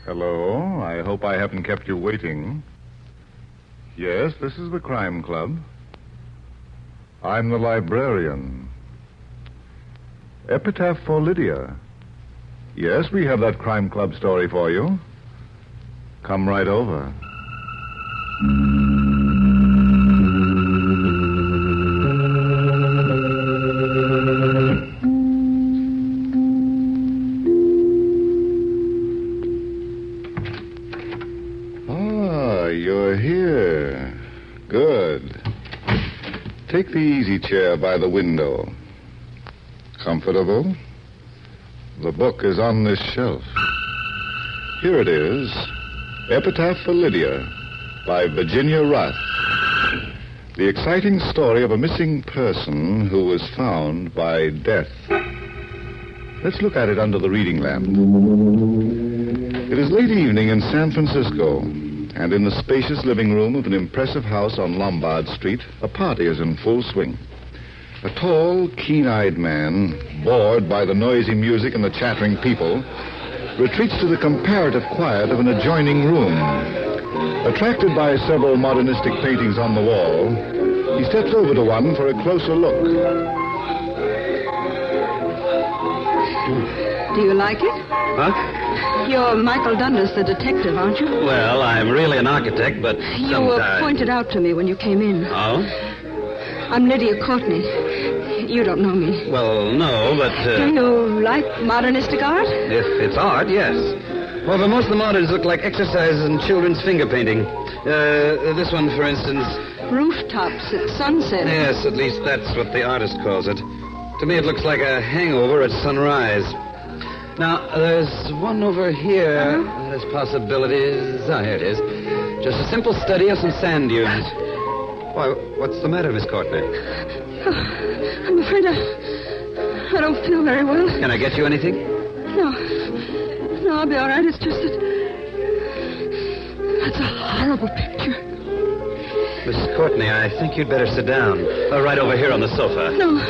Hello. I hope I haven't kept you waiting. Yes, this is the Crime Club. I'm the librarian. Epitaph for Lydia. Yes, we have that Crime Club story for you. Come right over. You're here. Good. Take the easy chair by the window. Comfortable? The book is on this shelf. Here it is. Epitaph for Lydia by Virginia Ruth. The exciting story of a missing person who was found by death. Let's look at it under the reading lamp. It is late evening in San Francisco, and in the spacious living room of an impressive house on Lombard Street, a party is in full swing. A tall, keen-eyed man, bored by the noisy music and the chattering people, retreats to the comparative quiet of an adjoining room. Attracted by several modernistic paintings on the wall, he steps over to one for a closer look. Do you like it? Huh? You're Michael Dundas, the detective, aren't you? Well, I'm really an architect, but You were pointed out to me when you came in. Oh? I'm Lydia Courtney. You don't know me. Well, no, but... Do you like modernistic art? If it's art, yes. Well, but most of the models look like exercises in children's finger painting. This one, for instance... Rooftops at sunset. Yes, at least that's what the artist calls it. To me, it looks like a hangover at sunrise. Now, there's one over here. There's possibilities. Ah, here it is. Just a simple study of some sand dunes. Why, what's the matter, Miss Courtney? I'm afraid I don't feel very well. Can I get you anything? No, I'll be all right. It's just that... That's a horrible picture. Miss Courtney, I think you'd better sit down. Right over here on the sofa. No,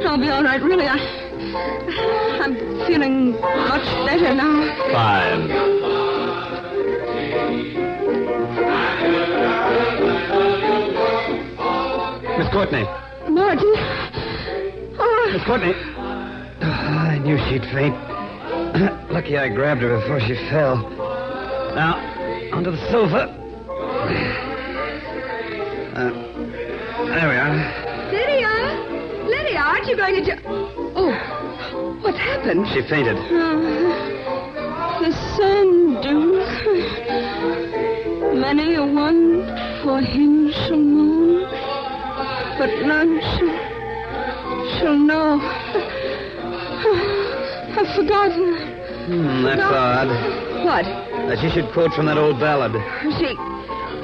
I'll be all right. Really, I'm feeling much better now. Fine. Miss Courtney. Margie. Oh. Miss Courtney. Oh, I knew she'd faint. Lucky I grabbed her before she fell. Now, onto the sofa. There we are. Lydia, aren't you going to... Oh, what's happened? She fainted. The sand dunes. Many a one for him shall mourn, but none shall know. I've forgotten. That's odd. What? That she should quote from that old ballad.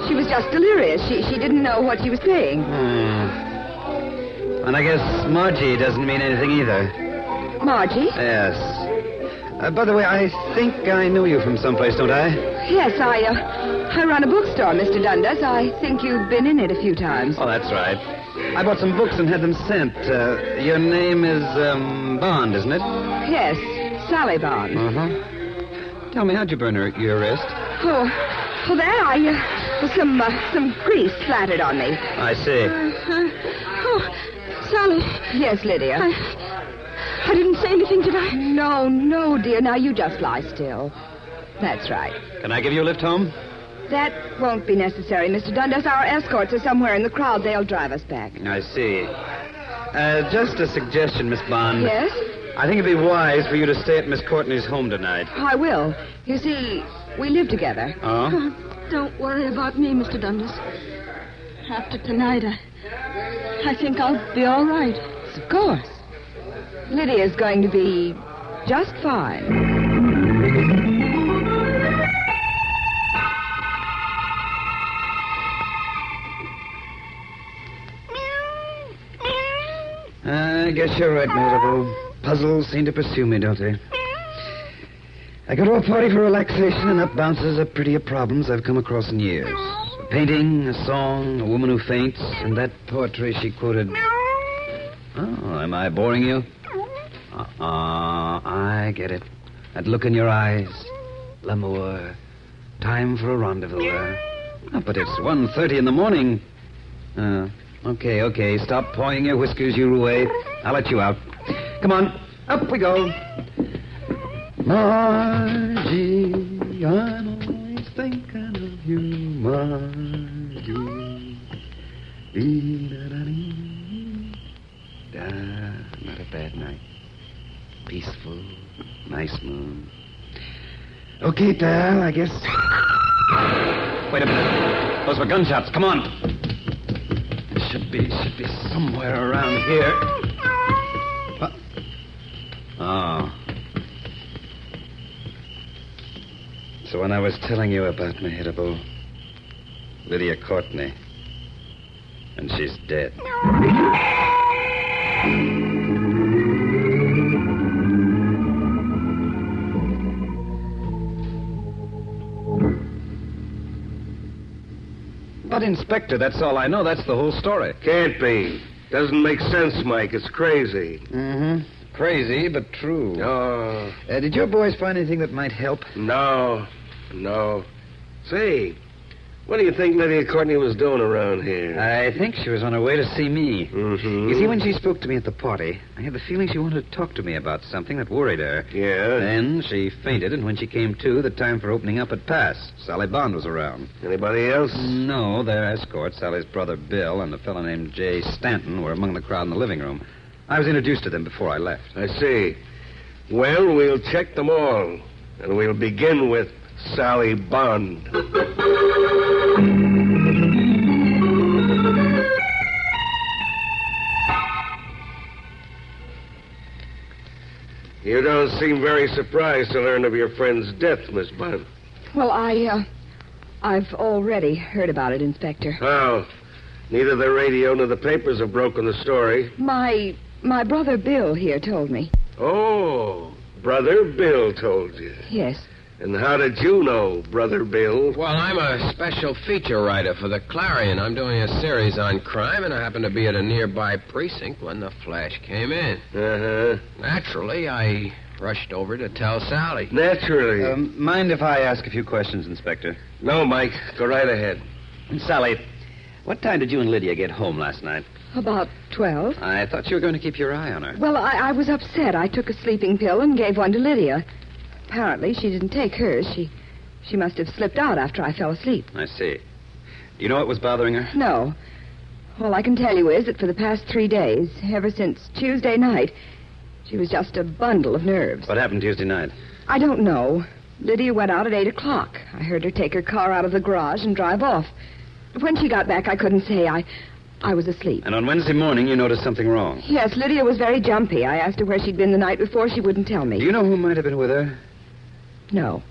She was just delirious. She didn't know what she was saying. And I guess Margie doesn't mean anything either. Margie? Yes. By the way, I think I know you from someplace, don't I? Yes, I run a bookstore, Mr. Dundas. I think you've been in it a few times. Oh, that's right. I bought some books and had them sent. Your name is, Bond, isn't it? Yes, Sally Bond. Uh-huh. Tell me, how'd you burn your wrist? Oh, some grease splattered on me. I see. Sally. Yes, Lydia. I didn't say anything, did I? No, dear. Now, you just lie still. That's right. Can I give you a lift home? That won't be necessary, Mr. Dundas. Our escorts are somewhere in the crowd. They'll drive us back. I see. Just a suggestion, Miss Bond. Yes? I think it'd be wise for you to stay at Miss Courtney's home tonight. I will. You see, we live together. Oh? Don't worry about me, Mr. Dundas. After tonight, I think I'll be all right. Of course. Lydia's going to be just fine. I guess you're right, Mabel. Puzzles seem to pursue me, don't they? I go to a party for relaxation, and up bounces a prettier problems I've come across in years. A painting, a song, a woman who faints, and that poetry she quoted. Oh, am I boring you? I get it. That look in your eyes. L'amour. Time for a rendezvous. Oh, but it's 1:30 in the morning. Okay. Stop pawing your whiskers, you roue. I'll let you out. Come on. Up we go. Margie, I'm always thinking of you, Margie. Not a bad night. Peaceful, nice moon. Okay, pal, I guess. Wait a minute. Those were gunshots. Come on. Should be somewhere around here. What? Oh. So when I was telling you about Mehitable, Lydia Courtney, and she's dead. But, Inspector, that's all I know. That's the whole story. Can't be. Doesn't make sense, Mike. It's crazy. Mm-hmm. Crazy, but true. Oh. Did your boys find anything that might help? No. Say, what do you think Lydia Courtney was doing around here? I think she was on her way to see me. Mm-hmm. You see, when she spoke to me at the party, I had the feeling she wanted to talk to me about something that worried her. Yeah? Then she fainted, and when she came to, the time for opening up had passed. Sally Bond was around. Anybody else? No, their escort, Sally's brother Bill and a fellow named Jay Stanton, were among the crowd in the living room. I was introduced to them before I left. I see. Well, we'll check them all. And we'll begin with Sally Bond. You don't seem very surprised to learn of your friend's death, Miss Bond. Well, I've already heard about it, Inspector. How? Neither the radio nor the papers have broken the story. My brother Bill here told me. Oh, Brother Bill told you. Yes. And how did you know, Brother Bill? Well, I'm a special feature writer for the Clarion. I'm doing a series on crime, and I happened to be at a nearby precinct when the flash came in. Uh-huh. Naturally, I rushed over to tell Sally. Naturally. Mind if I ask a few questions, Inspector? No, Mike. Go right ahead. Sally, what time did you and Lydia get home last night? About 12. I thought you were going to keep your eye on her. Well, I was upset. I took a sleeping pill and gave one to Lydia. Apparently, she didn't take hers. She must have slipped out after I fell asleep. I see. Do you know what was bothering her? No. All I can tell you is that for the past 3 days, ever since Tuesday night, she was just a bundle of nerves. What happened Tuesday night? I don't know. Lydia went out at 8 o'clock. I heard her take her car out of the garage and drive off. When she got back, I couldn't say. I was asleep. And on Wednesday morning, you noticed something wrong. Yes, Lydia was very jumpy. I asked her where she'd been the night before. She wouldn't tell me. Do you know who might have been with her? No.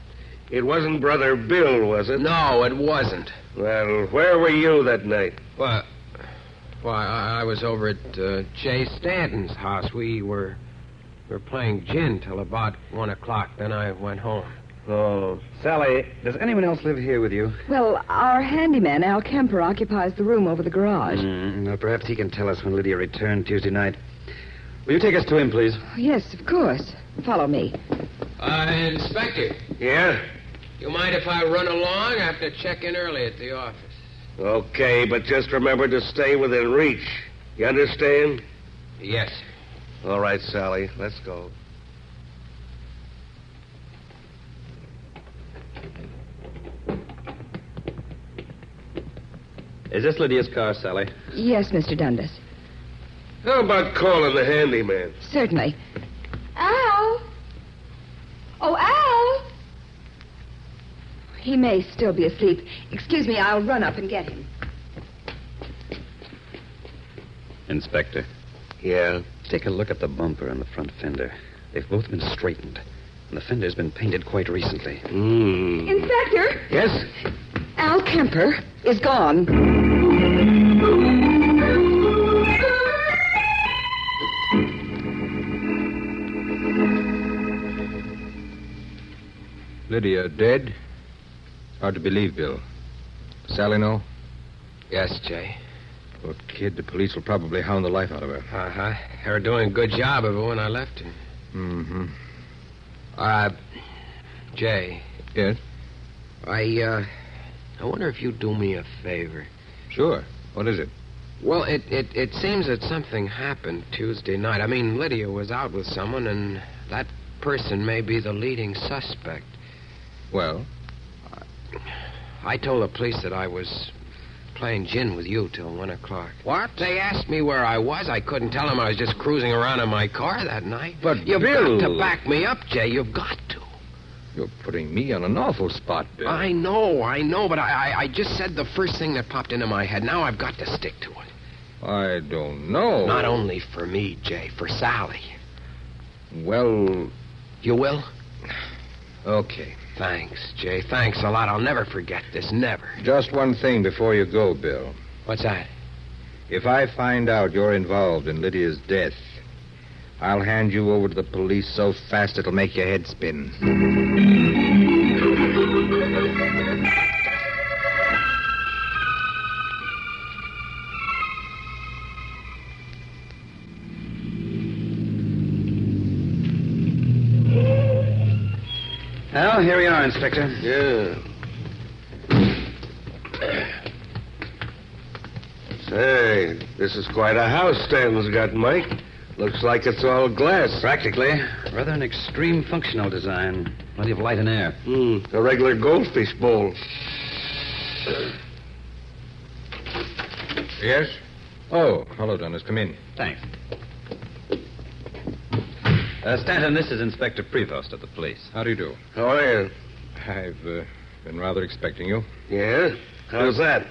It wasn't Brother Bill, was it? No, it wasn't. Well, where were you that night? Well, I was over at Jay Stanton's house. We were playing gin till about 1 o'clock. Then I went home. Oh. Sally, does anyone else live here with you? Well, our handyman, Al Kemper, occupies the room over the garage. Well, perhaps he can tell us when Lydia returned Tuesday night. Will you take us to him, please? Yes, of course. Follow me. Inspector. Yeah? You mind if I run along? I have to check in early at the office. Okay, but just remember to stay within reach. You understand? Yes, sir. All right, Sally. Let's go. Is this Lydia's car, Sally? Yes, Mr. Dundas. How about calling the handyman? Certainly. Al! Oh, Al! He may still be asleep. Excuse me, I'll run up and get him. Inspector, Yeah? take a look at the bumper and the front fender. They've both been straightened, and the fender's been painted quite recently. Inspector! Yes? Al Kemper is gone. Lydia dead? Hard to believe, Bill. Sally know? Yes, Jay. Poor kid, the police will probably hound the life out of her. Uh-huh. They were doing a good job of it when I left her. Mm-hmm. Jay. Yes? I wonder if you'd do me a favor. Sure. What is it? Well, it seems that something happened Tuesday night. I mean, Lydia was out with someone, and that person may be the leading suspect. Well? I told the police that I was playing gin with you till 1 o'clock. What? They asked me where I was. I couldn't tell them. I was just cruising around in my car that night. But, You've Bill... got to back me up, Jay. You've got to. You're putting me on an awful spot, Bill. I know, but I just said the first thing that popped into my head. Now I've got to stick to it. I don't know. Not only for me, Jay, for Sally. Well... You will? Okay. Thanks, Jay. Thanks a lot. I'll never forget this. Never. Just one thing before you go, Bill. What's that? If I find out you're involved in Lydia's death, I'll hand you over to the police so fast it'll make your head spin. Well, here we are, Inspector. Yeah. Say, this is quite a house Stanton's got, Mike. Looks like it's all glass. Practically. Rather an extreme functional design. Plenty of light and air. A regular goldfish bowl. Yes? Oh, hello, Dennis. Come in. Thanks. Stanton, this is Inspector Prevost of the police. How do you do? How are you? I've been rather expecting you. Yeah? How's that?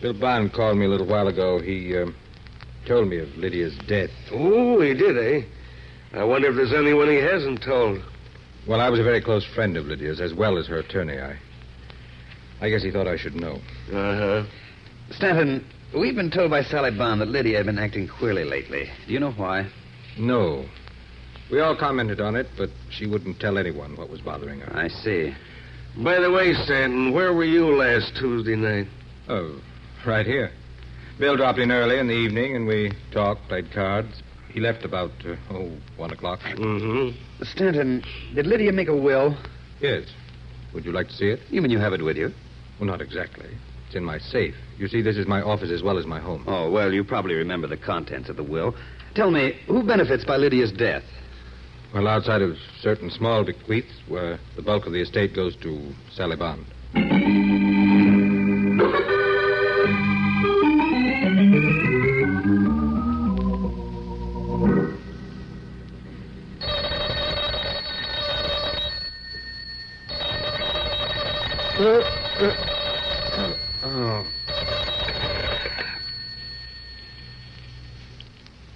Bill Bond called me a little while ago. He told me of Lydia's death. Oh, he did, eh? I wonder if there's anyone he hasn't told. Well, I was a very close friend of Lydia's, as well as her attorney. I guess he thought I should know. Uh-huh. Stanton, we've been told by Sally Bond that Lydia had been acting queerly lately. Do you know why? No. We all commented on it, but she wouldn't tell anyone what was bothering her. I see. By the way, Stanton, where were you last Tuesday night? Oh, right here. Bill dropped in early in the evening, and we talked, played cards. He left about, 1 o'clock. Mm-hmm. Stanton, did Lydia make a will? Yes. Would you like to see it? You mean you have it with you? Well, not exactly. It's in my safe. You see, this is my office as well as my home. Oh, well, you probably remember the contents of the will. Tell me, who benefits by Lydia's death? Well, outside of certain small bequests, where the bulk of the estate goes to Sally Bond.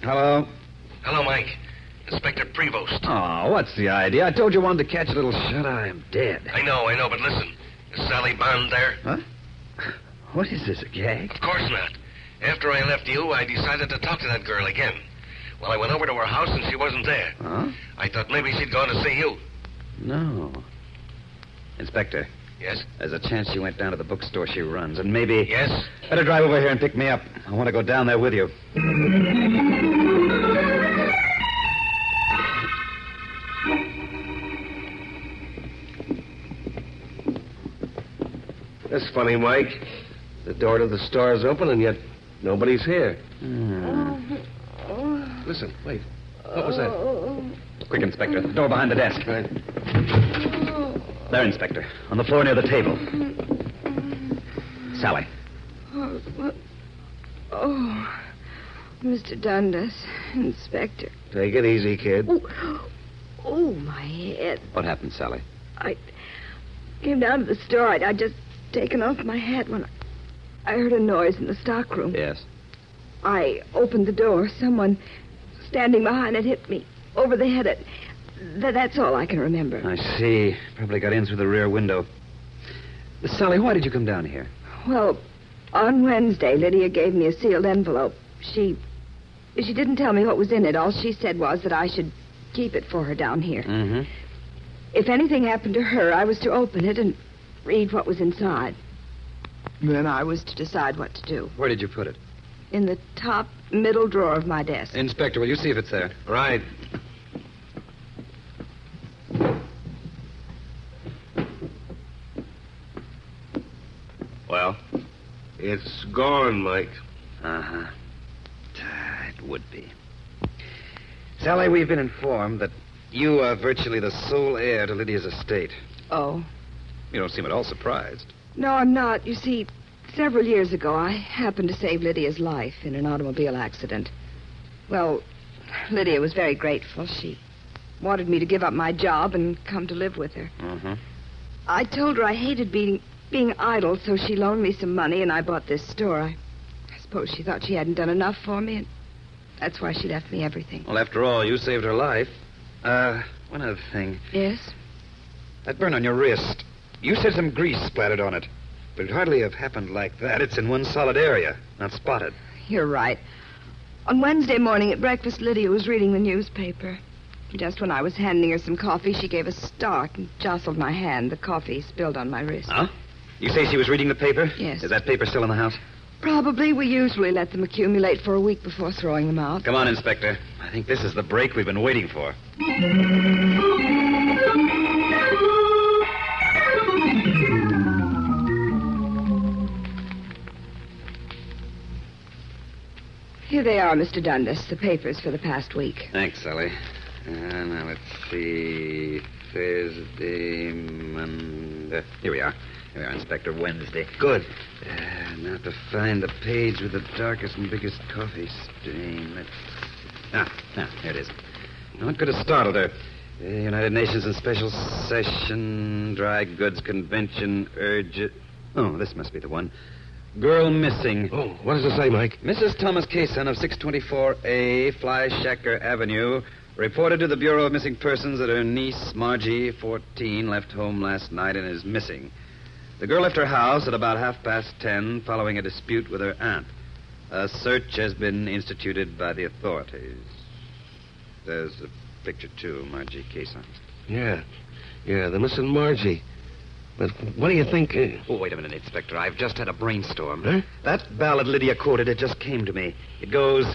Hello? Hello, Mike. Inspector Prevost. Oh, what's the idea? I told you I wanted to catch a little shut-eye. I'm dead. I know, but listen. Is Sally Bond there? Huh? What is this, a gag? Of course not. After I left you, I decided to talk to that girl again. Well, I went over to her house and she wasn't there. Huh? I thought maybe she'd gone to see you. No. Inspector, Yes? there's a chance she went down to the bookstore she runs, and maybe... Yes? Better drive over here and pick me up. I want to go down there with you. That's funny, Mike. The door to the store is open and yet nobody's here. Listen, wait. What was that? Quick, Inspector. The door behind the desk. Right. There, Inspector. On the floor near the table. Sally. Oh, Mr. Dundas, Inspector. Take it easy, kid. Oh, my head. What happened, Sally? I came down to the store. I'd just taken off my hat when I heard a noise in the stockroom. Yes. I opened the door. Someone standing behind it hit me over the head. That's all I can remember. I see. Probably got in through the rear window. Sally, why did you come down here? Well, on Wednesday, Lydia gave me a sealed envelope. She didn't tell me what was in it. All she said was that I should keep it for her down here. Mm-hmm. If anything happened to her, I was to open it and read what was inside. Then I was to decide what to do. Where did you put it? In the top middle drawer of my desk. Inspector, will you see if it's there? Right. Well? It's gone, Mike. Uh-huh. It would be. Sally, we've been informed that you are virtually the sole heir to Lydia's estate. Oh. You don't seem at all surprised. No, I'm not. You see, several years ago, I happened to save Lydia's life in an automobile accident. Well, Lydia was very grateful. She wanted me to give up my job and come to live with her. Mm-hmm. I told her I hated being idle, so she loaned me some money, and I bought this store. I suppose she thought she hadn't done enough for me, and that's why she left me everything. Well, after all, you saved her life. One other thing. Yes? That burn on your wrist. You said some grease splattered on it. But it'd hardly have happened like that. It's in one solid area, not spotted. You're right. On Wednesday morning at breakfast, Lydia was reading the newspaper. Just when I was handing her some coffee, she gave a start and jostled my hand. The coffee spilled on my wrist. Huh? You say she was reading the paper? Yes. Is that paper still in the house? Probably. We usually let them accumulate for a week before throwing them out. Come on, Inspector. I think this is the break we've been waiting for. Here they are, Mr. Dundas, the papers for the past week. Thanks, Sally. Now, let's see. Thursday, Monday. Here we are. Here we are, Inspector. Wednesday. Good. Now to find the page with the darkest and biggest coffee stain. Here it is. What could have startled her? United Nations in special session, dry goods convention, Oh, this must be the one. Girl missing. Oh, what does it say, Mike? Mrs. Thomas Kaysen of 624A Flyshacker Avenue reported to the Bureau of Missing Persons that her niece, Margie, 14, left home last night and is missing. The girl left her house at about 10:30 following a dispute with her aunt. A search has been instituted by the authorities. There's a picture, too, Margie Kaysen. Yeah, the missing Margie. But what do you think? Oh, wait a minute, Inspector. I've just had a brainstorm. Huh? That ballad Lydia quoted, it just came to me. It goes,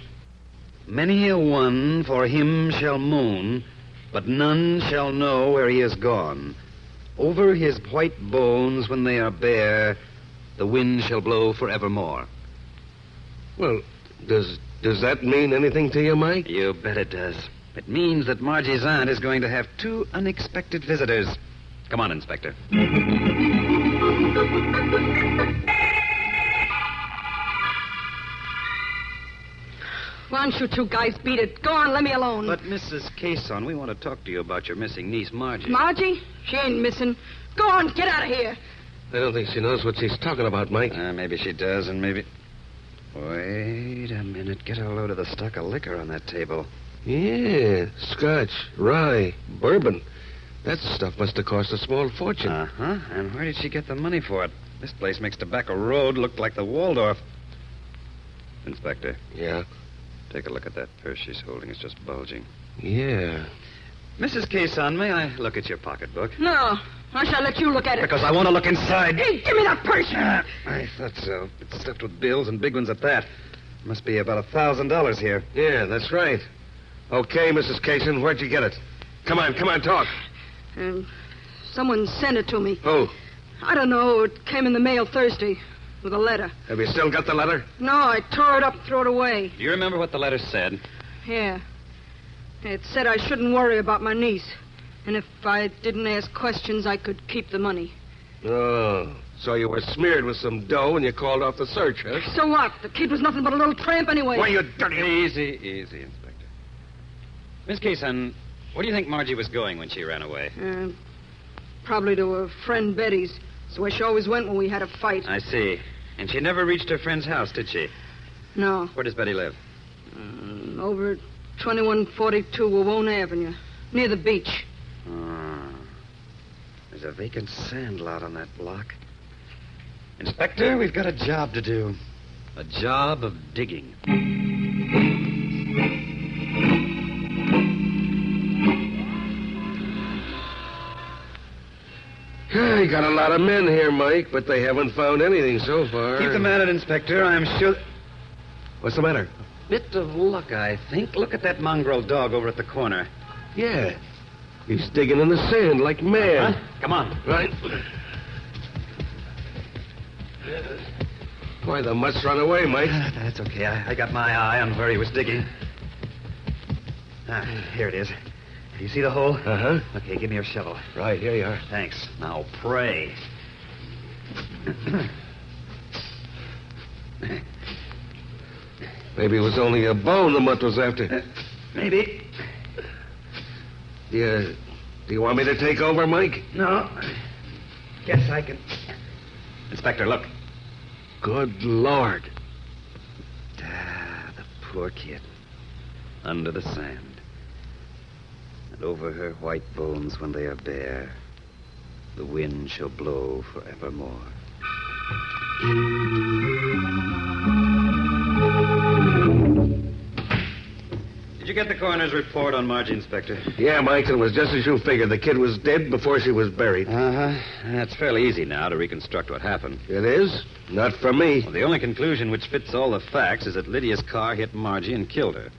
"Many a one for him shall moan, but none shall know where he is gone. Over his white bones when they are bare, the wind shall blow forevermore." Well, does that mean anything to you, Mike? You bet it does. It means that Margie's aunt is going to have 2 unexpected visitors. Come on, Inspector. Why don't you two guys beat it? Go on, let me alone. But, Mrs. Kaysen, we want to talk to you about your missing niece, Margie. Margie? She ain't missing. Go on, get out of here. I don't think she knows what she's talking about, Mike. Maybe she does, and maybe... Wait a minute. Get a load of the stock of liquor on that table. Yeah, scotch, rye, bourbon. That stuff must have cost a small fortune. Uh-huh. And where did she get the money for it? This place makes Tobacco Road look like the Waldorf. Inspector. Yeah? Take a look at that purse she's holding. It's just bulging. Yeah. Mrs. Kaysen, may I look at your pocketbook? No. I shall let you look at it. Because I want to look inside. Hey, give me that purse. I thought so. It's stuffed with bills and big ones at that. Must be about $1,000 here. Yeah, that's right. Okay, Mrs. Kaysen, where'd you get it? Come on, talk. Someone sent it to me. Who? I don't know. It came in the mail Thursday with a letter. Have you still got the letter? No, I tore it up and threw it away. Do you remember what the letter said? Yeah. It said I shouldn't worry about my niece. And if I didn't ask questions, I could keep the money. Oh, so you were smeared with some dough and you called off the search, huh? So what? The kid was nothing but a little tramp anyway. Why, you dirty... Easy, Inspector. Miss Kaysen, where do you think Margie was going when she ran away? Probably to her friend Betty's. It's where she always went when we had a fight. I see. And she never reached her friend's house, did she? No. Where does Betty live? Over at 2142 Wawona Avenue, near the beach. There's a vacant sand lot on that block. Inspector, we've got a job to do. A job of digging. You got a lot of men here, Mike, but they haven't found anything so far. Keep them at it, Inspector. I'm sure... What's the matter? Bit of luck, I think. Look at that mongrel dog over at the corner. Yeah. He's digging in the sand like mad. Come on. Right. Boy, the mutt's run away, Mike. That's okay. I got my eye on where he was digging. Here it is. You see the hole? Uh-huh. Okay, give me your shovel. Right, here you are. Thanks. Now pray. Maybe it was only a bone the mutt was after. Maybe. Do you want me to take over, Mike? No. Guess I can. Inspector, look. Good Lord. The poor kid. Under the sand. And over her white bones when they are bare, the wind shall blow forevermore. Did you get the coroner's report on Margie, Inspector? Yeah, Mike, it was just as you figured. The kid was dead before she was buried. Uh-huh. It's fairly easy now to reconstruct what happened. It is? Not for me. Well, the only conclusion which fits all the facts is that Lydia's car hit Margie and killed her.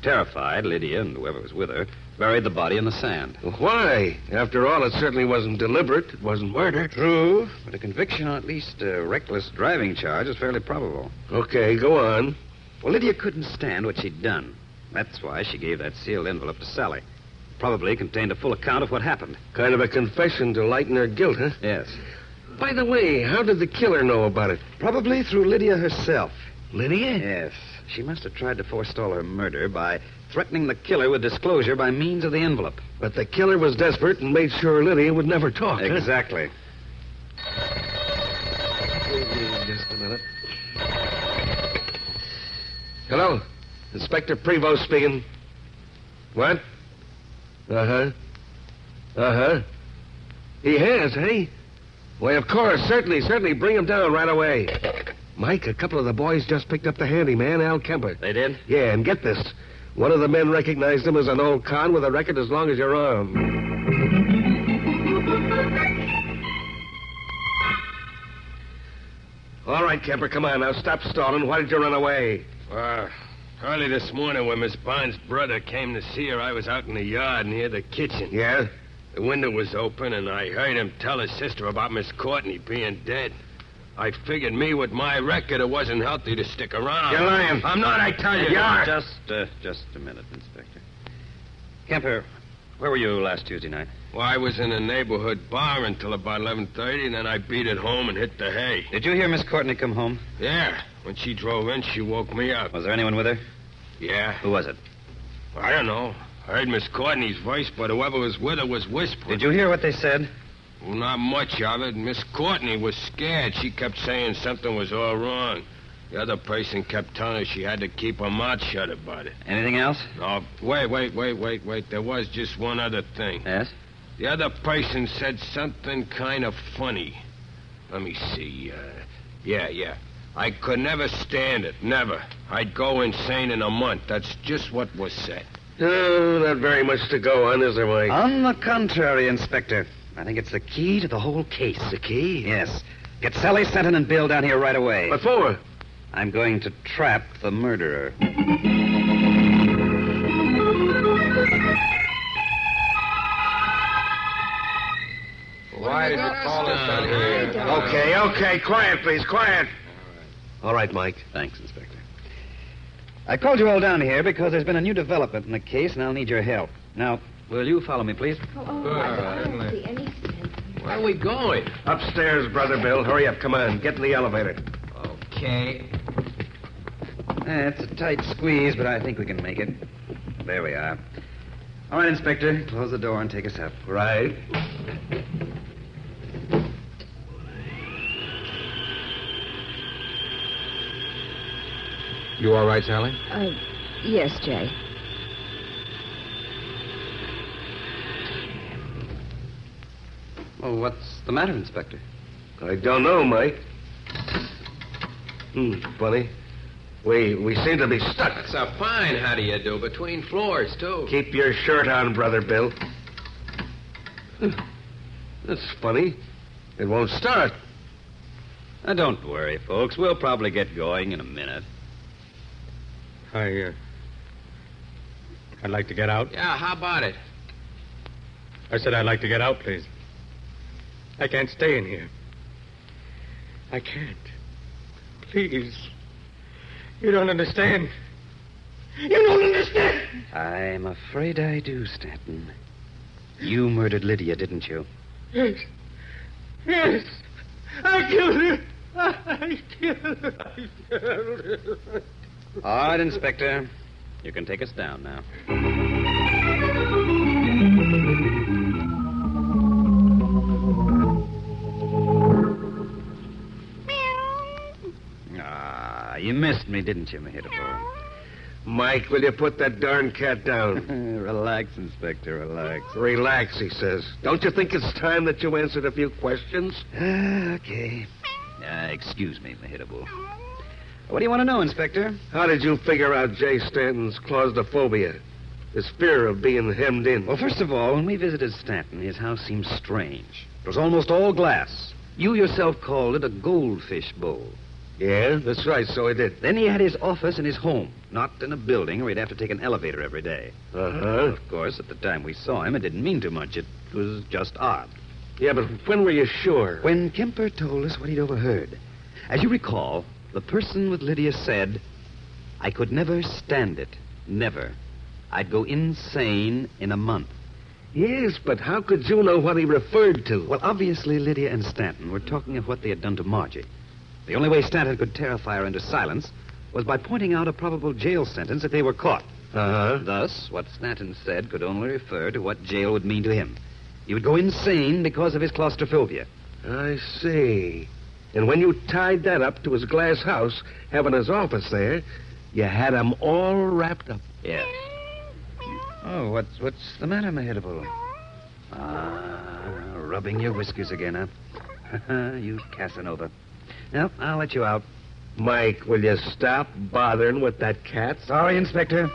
Terrified, Lydia and whoever was with her buried the body in the sand. Why? After all, it certainly wasn't deliberate. It wasn't murder. True, but a conviction on at least a reckless driving charge is fairly probable. Okay, go on. Well, Lydia couldn't stand what she'd done. That's why she gave that sealed envelope to Sally. Probably contained a full account of what happened. Kind of a confession to lighten her guilt, huh? Yes. By the way, how did the killer know about it? Probably through Lydia herself. Lydia? Yes. She must have tried to forestall her murder by threatening the killer with disclosure by means of the envelope. But the killer was desperate and made sure Lydia would never talk. Exactly. Just a minute. Hello? Inspector Prevost speaking. What? Uh-huh. Uh-huh. He has, eh? Why, of course. Certainly. Bring him down right away. Mike, a couple of the boys just picked up the handyman, Al Kemper. They did? Yeah, and get this. One of the men recognized him as an old con with a record as long as your arm. All right, Kemper, come on now. Stop stalling. Why did you run away? Early this morning when Miss Bond's brother came to see her, I was out in the yard near the kitchen. Yeah? The window was open, and I heard him tell his sister about Miss Courtney being dead. I figured me with my record, it wasn't healthy to stick around. You're lying. I'm not, I tell you. You are. Just a minute, Inspector. Kemper, where were you last Tuesday night? Well, I was in a neighborhood bar until about 11:30, and then I beat it home and hit the hay. Did you hear Miss Courtney come home? Yeah. When she drove in, she woke me up. Was there anyone with her? Yeah. Who was it? I don't know. I heard Miss Courtney's voice, but whoever was with her was whispering. Did you hear what they said? Well, not much of it. Miss Courtney was scared. She kept saying something was all wrong. The other person kept telling her she had to keep her mouth shut about it. Anything else? No, wait. There was just one other thing. Yes? The other person said something kind of funny. Let me see. Yeah. I could never stand it. Never. I'd go insane in a month. That's just what was said. Oh, not very much to go on, is there, Mike? On the contrary, Inspector. I think it's the key to the whole case. The key? Yes. Get Sally, Stanton, and Bill down here right away. What for? I'm going to trap the murderer. Why did you call us down here? Okay. Quiet, please. Quiet. All right, Mike. Thanks, Inspector. I called you all down here because there's been a new development in the case, and I'll need your help. Now, will you follow me, please? I don't see any sense. Where are we going? Upstairs, Brother Bill. Hurry up. Come on. Get in the elevator. Okay. It's a tight squeeze, but I think we can make it. There we are. All right, Inspector. Close the door and take us up. Right. You all right, Sally? Yes, Jay. Well, what's the matter, Inspector? I don't know, Mike. Funny. We seem to be stuck. That's a fine how do you do between floors, too. Keep your shirt on, Brother Bill. That's funny. It won't start. Now, don't worry, folks. We'll probably get going in a minute. I'd like to get out. Yeah, how about it? I said I'd like to get out, please. I can't stay in here. I can't. Please. You don't understand. You don't understand! I'm afraid I do, Stanton. You murdered Lydia, didn't you? Yes. Yes. I killed her. I killed her. I killed her. All right, Inspector. You can take us down now. You missed me, didn't you, Mehitable? Mike, will you put that darn cat down? Relax, Inspector, relax. Relax, he says. Don't you think it's time that you answered a few questions? Okay. Excuse me, Mehitable. What do you want to know, Inspector? How did you figure out Jay Stanton's claustrophobia? His fear of being hemmed in? Well, first of all, when we visited Stanton, his house seemed strange. It was almost all glass. You yourself called it a goldfish bowl. Yeah, that's right, so I did. Then he had his office in his home, not in a building where he'd have to take an elevator every day. Uh-huh. Of course, at the time we saw him, it didn't mean too much. It was just odd. Yeah, but when were you sure? When Kemper told us what he'd overheard. As you recall, the person with Lydia said, "I could never stand it. Never. I'd go insane in a month." Yes, but how could you know what he referred to? Well, obviously, Lydia and Stanton were talking of what they had done to Margie. The only way Stanton could terrify her into silence was by pointing out a probable jail sentence if they were caught. Uh-huh. Thus, what Stanton said could only refer to what jail would mean to him. He would go insane because of his claustrophobia. I see. And when you tied that up to his glass house, having his office there, you had him all wrapped up. Yes. Oh, what's the matter, Mehitable? Rubbing your whiskers again, huh? You Casanova. Well, I'll let you out. Mike, will you stop bothering with that cat? Sorry, Inspector.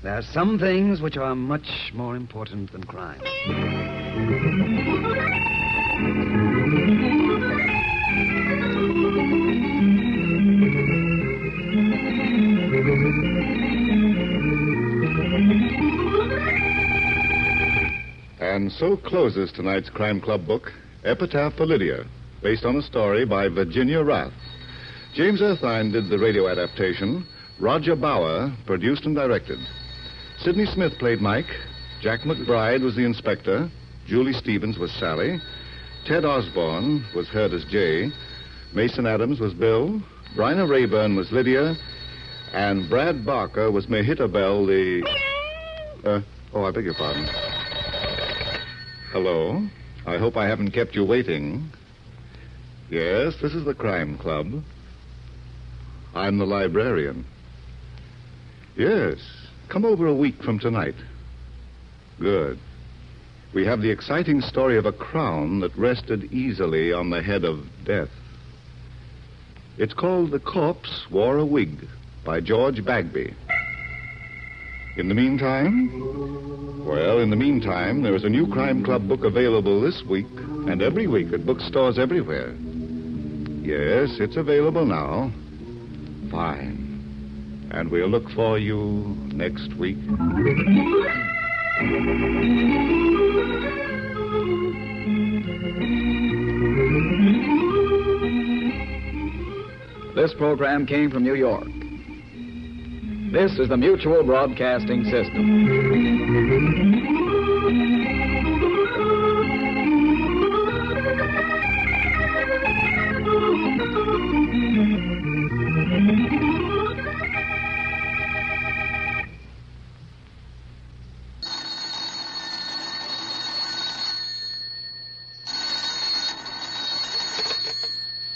There are some things which are much more important than crime. And so closes tonight's Crime Club book, Epitaph for Lydia, based on a story by Virginia Rath. James Erthine did the radio adaptation. Roger Bauer produced and directed. Sidney Smith played Mike. Jack McBride was the inspector. Julie Stevens was Sally. Ted Osborne was heard as Jay. Mason Adams was Bill. Bryna Rayburn was Lydia. And Brad Barker was Mehitabel, the... I beg your pardon. Hello. I hope I haven't kept you waiting. Yes, this is the Crime Club. I'm the librarian. Yes, come over a week from tonight. Good. We have the exciting story of a crown that rested easily on the head of death. It's called The Corpse Wore a Wig by George Bagby. In the meantime? Well, in the meantime, there is a new Crime Club book available this week and every week at bookstores everywhere. Yes, it's available now. Fine. And we'll look for you next week. This program came from New York. This is the Mutual Broadcasting System.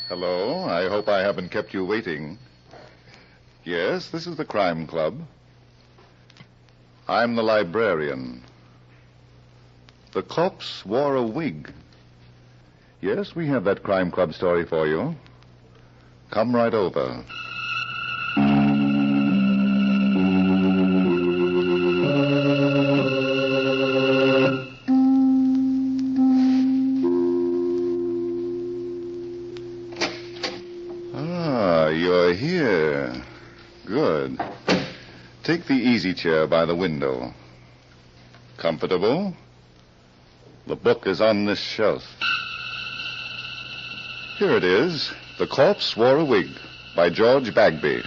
Hello. I hope I haven't kept you waiting. Yes, this is the Crime Club. I'm the librarian. The Corpse Wore a Wig. Yes, we have that Crime Club story for you. Come right over. You're here. Good. Take the easy chair by the window. Comfortable? The book is on this shelf. Here it is. The Corpse Wore a Wig by George Bagby.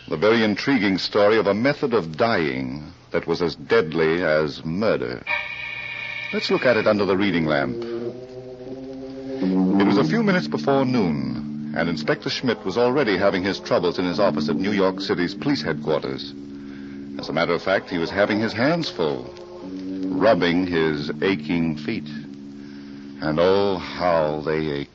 The very intriguing story of a method of dying that was as deadly as murder. Let's look at it under the reading lamp. It was a few minutes before noon, and Inspector Schmidt was already having his troubles in his office at New York City's police headquarters. As a matter of fact, he was having his hands full, rubbing his aching feet. And oh, how they ached.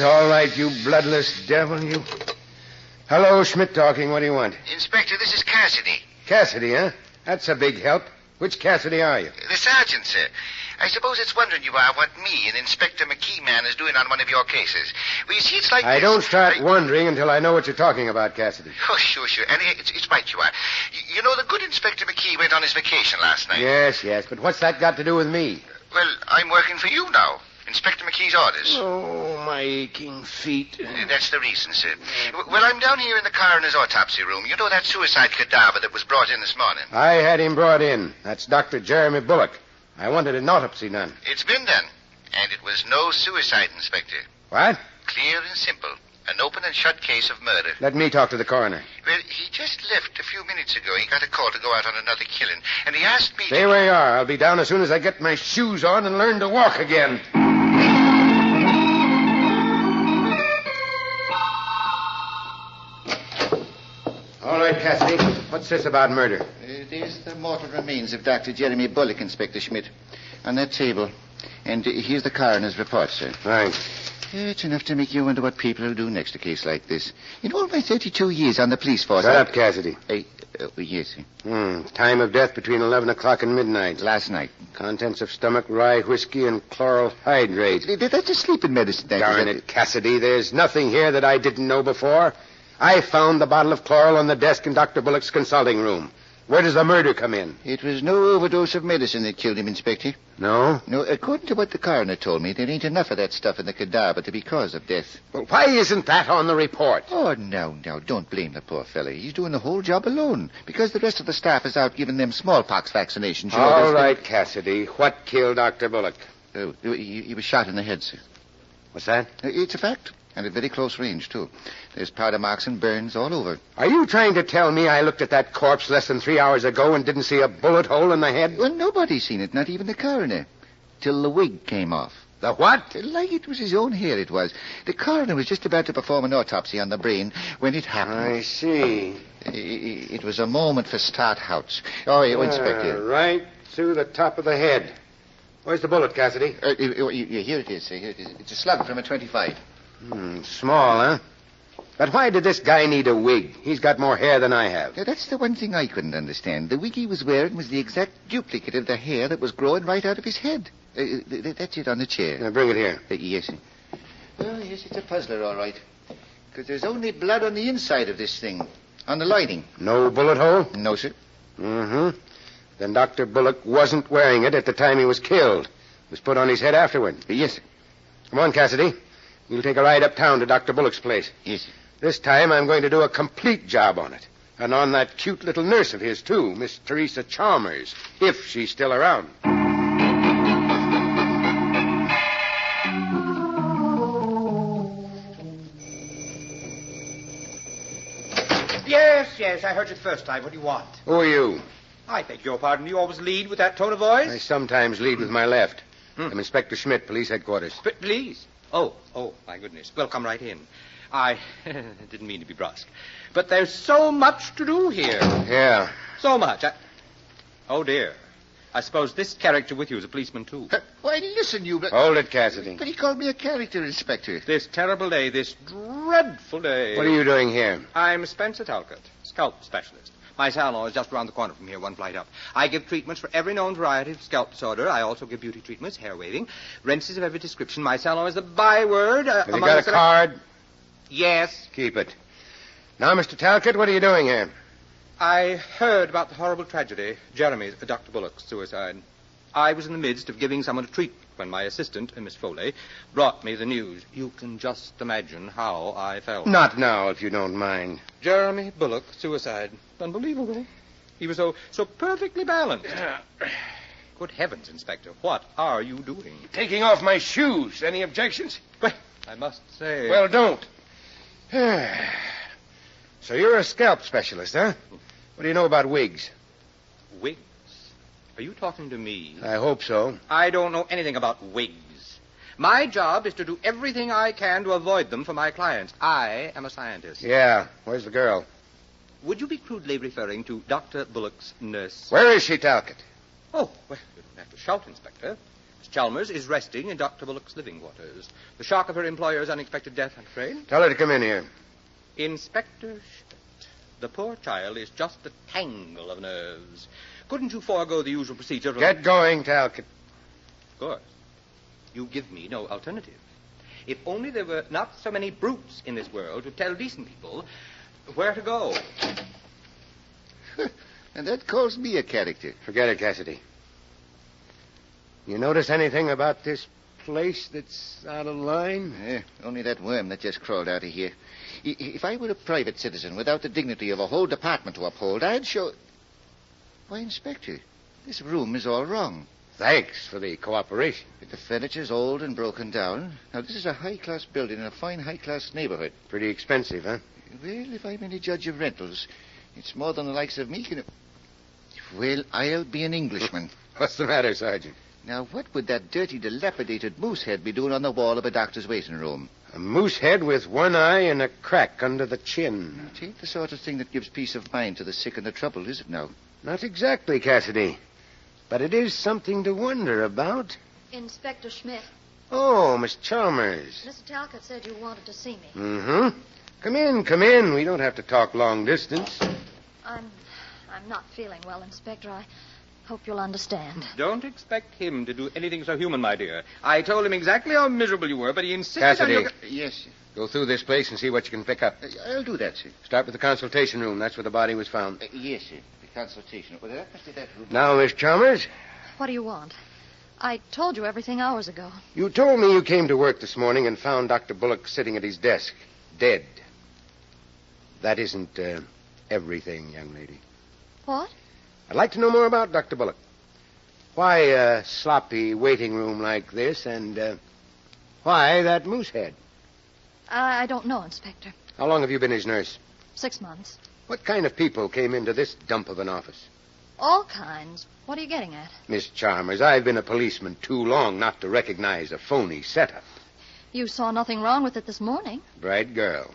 All right, you bloodless devil, you. Hello, Schmidt talking. What do you want? Inspector, this is Cassidy. Cassidy, huh? That's a big help. Which Cassidy are you? The sergeant, sir. I suppose it's wondering you are what me and Inspector McKee man is doing on one of your cases. Well, you see, it's like I this. don't start wondering until I know what you're talking about, Cassidy. Oh, sure. And it's right you are. You know, the good Inspector McKee went on his vacation last night. Yes, but what's that got to do with me? Well, I'm working for you now. Inspector McKee's orders. Oh, my aching feet. That's the reason, sir. Well, I'm down here in the coroner's autopsy room. You know that suicide cadaver that was brought in this morning? I had him brought in. That's Dr. Jeremy Bullock. I wanted an autopsy done. It's been done. And it was no suicide, Inspector. What? Clear and simple. An open and shut case of murder. Let me talk to the coroner. Well, he just left a few minutes ago. He got a call to go out on another killing. And he asked me Stay where you are. I'll be down as soon as I get my shoes on and learn to walk again. All right, Cassidy. What's this about murder? There's the mortal remains of Dr. Jeremy Bullock, Inspector Schmidt, on that table. And here's the coroner's report, sir. Thanks. It's enough to make you wonder what people will do next a case like this. In all my 32 years on the police force... Shut up, Cassidy. Yes, sir. Time of death between 11 o'clock and midnight. Last night. Contents of stomach, rye whiskey, and chloral hydrate. That's a sleeping medicine. Darn it, Cassidy. There's nothing here that I didn't know before. I found the bottle of chloral on the desk in Dr. Bullock's consulting room. Where does the murder come in? It was no overdose of medicine that killed him, Inspector. No? No, according to what the coroner told me, there ain't enough of that stuff in the cadaver to be cause of death. Well, why isn't that on the report? Oh, no, don't blame the poor fella. He's doing the whole job alone, because the rest of the staff is out giving them smallpox vaccinations. All right, Cassidy. What killed Dr. Bullock? Oh, he was shot in the head, sir. What's that? It's a fact. And at very close range, too. There's powder marks and burns all over. Are you trying to tell me I looked at that corpse less than 3 hours ago and didn't see a bullet hole in the head? Well, nobody's seen it, not even the coroner. Till the wig came off. The what? Like it was his own hair, it was. The coroner was just about to perform an autopsy on the brain when it happened. I see. It was a moment for start-outs. Oh, Inspector. Right through the top of the head. Where's the bullet, Cassidy? Here it is, sir. Here it is. It's a slug from a 25. Small, huh? But why did this guy need a wig? He's got more hair than I have. That's the one thing I couldn't understand. The wig he was wearing was the exact duplicate of the hair that was growing right out of his head. That's it on the chair. Now, bring it here. Yes, sir. Oh, yes, it's a puzzler, all right. Because there's only blood on the inside of this thing. On the lining. No bullet hole? No, sir. Mm-hmm. Then Dr. Bullock wasn't wearing it at the time he was killed. It was put on his head afterward. Yes, sir. Come on, Cassidy. You'll take a ride uptown to Dr. Bullock's place. Yes, sir. This time I'm going to do a complete job on it. And on that cute little nurse of his, too, Miss Teresa Chalmers, if she's still around. Yes, I heard you the first time. What do you want? Who are you? I beg your pardon. You always lead with that tone of voice? I sometimes lead with my left. I'm Inspector Schmidt, police headquarters. Please. Oh, my goodness. Well, come right in. I didn't mean to be brusque. But there's so much to do here. Yeah. So much. Oh, dear. I suppose this character with you is a policeman, too. Why, listen, you... Hold it, Cassidy. But he called me a character, Inspector. This terrible day, this dreadful day. What are you doing here? I'm Spencer Talcott, scalp specialist. My salon is just around the corner from here, one flight up. I give treatments for every known variety of scalp disorder. I also give beauty treatments, hair waving, rinses of every description. My salon is the byword. Have you got a card? Yes. Keep it. Now, Mr. Talcott, what are you doing here? I heard about the horrible tragedy, Jeremy's, Dr. Bullock's suicide. I was in the midst of giving someone a treatment when my assistant, Miss Foley, brought me the news. You can just imagine how I felt. Not now, if you don't mind. Jeremy Bullock, suicide. Unbelievable. He was so perfectly balanced. Good heavens, Inspector, what are you doing? Taking off my shoes. Any objections? Well, I must say... Well, don't. So you're a scalp specialist, huh? What do you know about wigs? Wigs? Are you talking to me? I hope so. I don't know anything about wigs. My job is to do everything I can to avoid them for my clients. I am a scientist. Yeah. Where's the girl? Would you be crudely referring to Dr. Bullock's nurse? Where is she, Talcott? Oh, well, you don't have to shout, Inspector. Miss Chalmers is resting in Dr. Bullock's living quarters. The shock of her employer's unexpected death, I'm afraid. Tell her to come in here. Inspector Schmidt, the poor child is just a tangle of nerves. Couldn't you forego the usual procedure of... Get going, Talcott. Of course. You give me no alternative. If only there were not so many brutes in this world to tell decent people where to go. And that calls me a character. Forget it, Cassidy. You notice anything about this place that's out of line? Only that worm that just crawled out of here. If I were a private citizen without the dignity of a whole department to uphold, I'd show... Why, Inspector, this room is all wrong. Thanks for the cooperation. The furniture's old and broken down. Now, this is a high-class building in a fine high-class neighborhood. Pretty expensive, huh? Well, if I'm any judge of rentals, it's more than the likes of me can... Well, I'll be an Englishman. What's the matter, Sergeant? Now, what would that dirty, dilapidated moose head be doing on the wall of a doctor's waiting room? A moose head with one eye and a crack under the chin. It ain't the sort of thing that gives peace of mind to the sick and the troubled, is it now? Not exactly, Cassidy. But it is something to wonder about. Inspector Schmidt. Oh, Miss Chalmers. Mr. Talcott said you wanted to see me. Mm-hmm. Come in. We don't have to talk long distance. I'm not feeling well, Inspector. I hope you'll understand. Don't expect him to do anything so human, my dear. I told him exactly how miserable you were, but he insisted Cassidy. on your... Yes, sir. Go through this place and see what you can pick up. I'll do that, sir. Start with the consultation room. That's where the body was found. Yes, sir. The consultation. Well, that must be that room. Now, Miss Chalmers. What do you want? I told you everything hours ago. You told me you came to work this morning and found Dr. Bullock sitting at his desk, dead. That isn't everything, young lady. What? I'd like to know more about Dr. Bullock. Why a sloppy waiting room like this, and why that moose head? I don't know, Inspector. How long have you been his nurse? 6 months. What kind of people came into this dump of an office? All kinds. What are you getting at? Miss Chalmers, I've been a policeman too long not to recognize a phony setup. You saw nothing wrong with it this morning. Bright girl.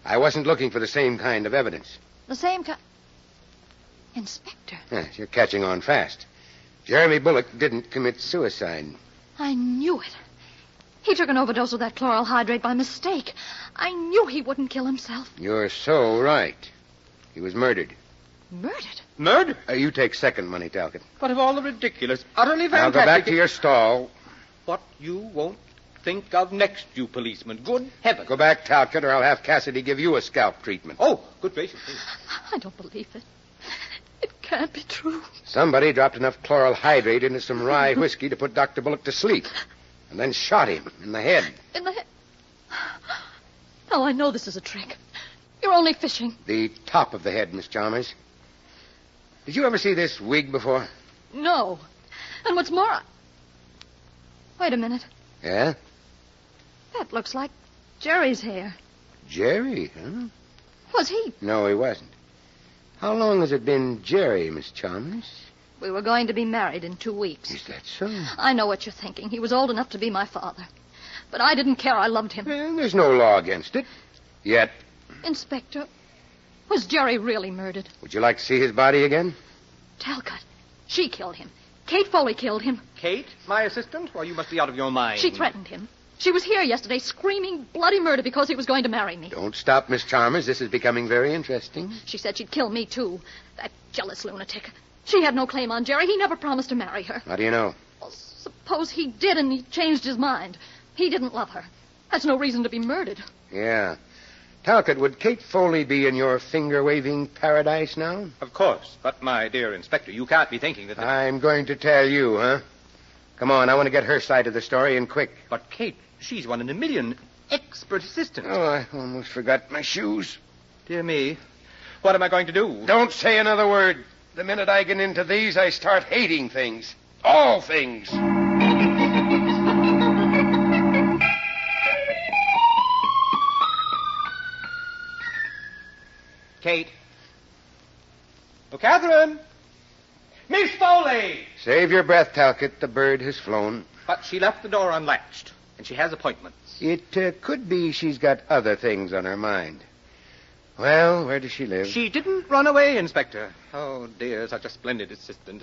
I wasn't looking for the same kind of evidence. The same kind... Inspector. Yes, you're catching on fast. Jeremy Bullock didn't commit suicide. I knew it. He took an overdose of that chloral hydrate by mistake. I knew he wouldn't kill himself. You're so right. He was murdered. Murdered? Murder? You take second money, Talcott. What of all the ridiculous, utterly Now fantastic... go back to your stall. What you won't think of next, you policeman. Good heavens. Go back, Talcott, or I'll have Cassidy give you a scalp treatment. Oh, good gracious. Please. I don't believe it. It can't be true. Somebody dropped enough chloral hydrate into some rye whiskey to put Dr. Bullock to sleep, and then shot him in the head. In the head? Now, I know this is a trick. You're only fishing. The top of the head, Miss Chalmers. Did you ever see this wig before? No. And what's more... Wait a minute. Yeah? That looks like Jerry's hair. Jerry, huh? Was he? No, he wasn't. How long has it been Jerry, Miss Chalmers? We were going to be married in 2 weeks. Is that so? I know what you're thinking. He was old enough to be my father. But I didn't care. I loved him. Well, there's no law against it. Yet. Inspector, was Jerry really murdered? Would you like to see his body again? Talcott. She killed him. Kate Foley killed him. Kate, my assistant? Well, you must be out of your mind. She threatened him. She was here yesterday screaming bloody murder because he was going to marry me. Don't stop, Miss Chalmers. This is becoming very interesting. She said she'd kill me, too. That jealous lunatic. She had no claim on Jerry. He never promised to marry her. How do you know? Well, suppose he did and he changed his mind. He didn't love her. That's no reason to be murdered. Yeah. Talcott, would Kate Foley be in your finger-waving paradise now? Of course. But, my dear Inspector, you can't be thinking that... I'm going to tell you, huh? Come on, I want to get her side of the story, and quick. But, Kate, she's one in a million. Expert assistant. Oh, I almost forgot my shoes. Dear me. What am I going to do? Don't say another word. The minute I get into these, I start hating things. All things. Kate. Oh, Catherine! Miss Foley! Save your breath, Talcott. The bird has flown. But she left the door unlatched, and she has appointments. It could be she's got other things on her mind. Well, where does she live? She didn't run away, Inspector. Oh, dear, such a splendid assistant.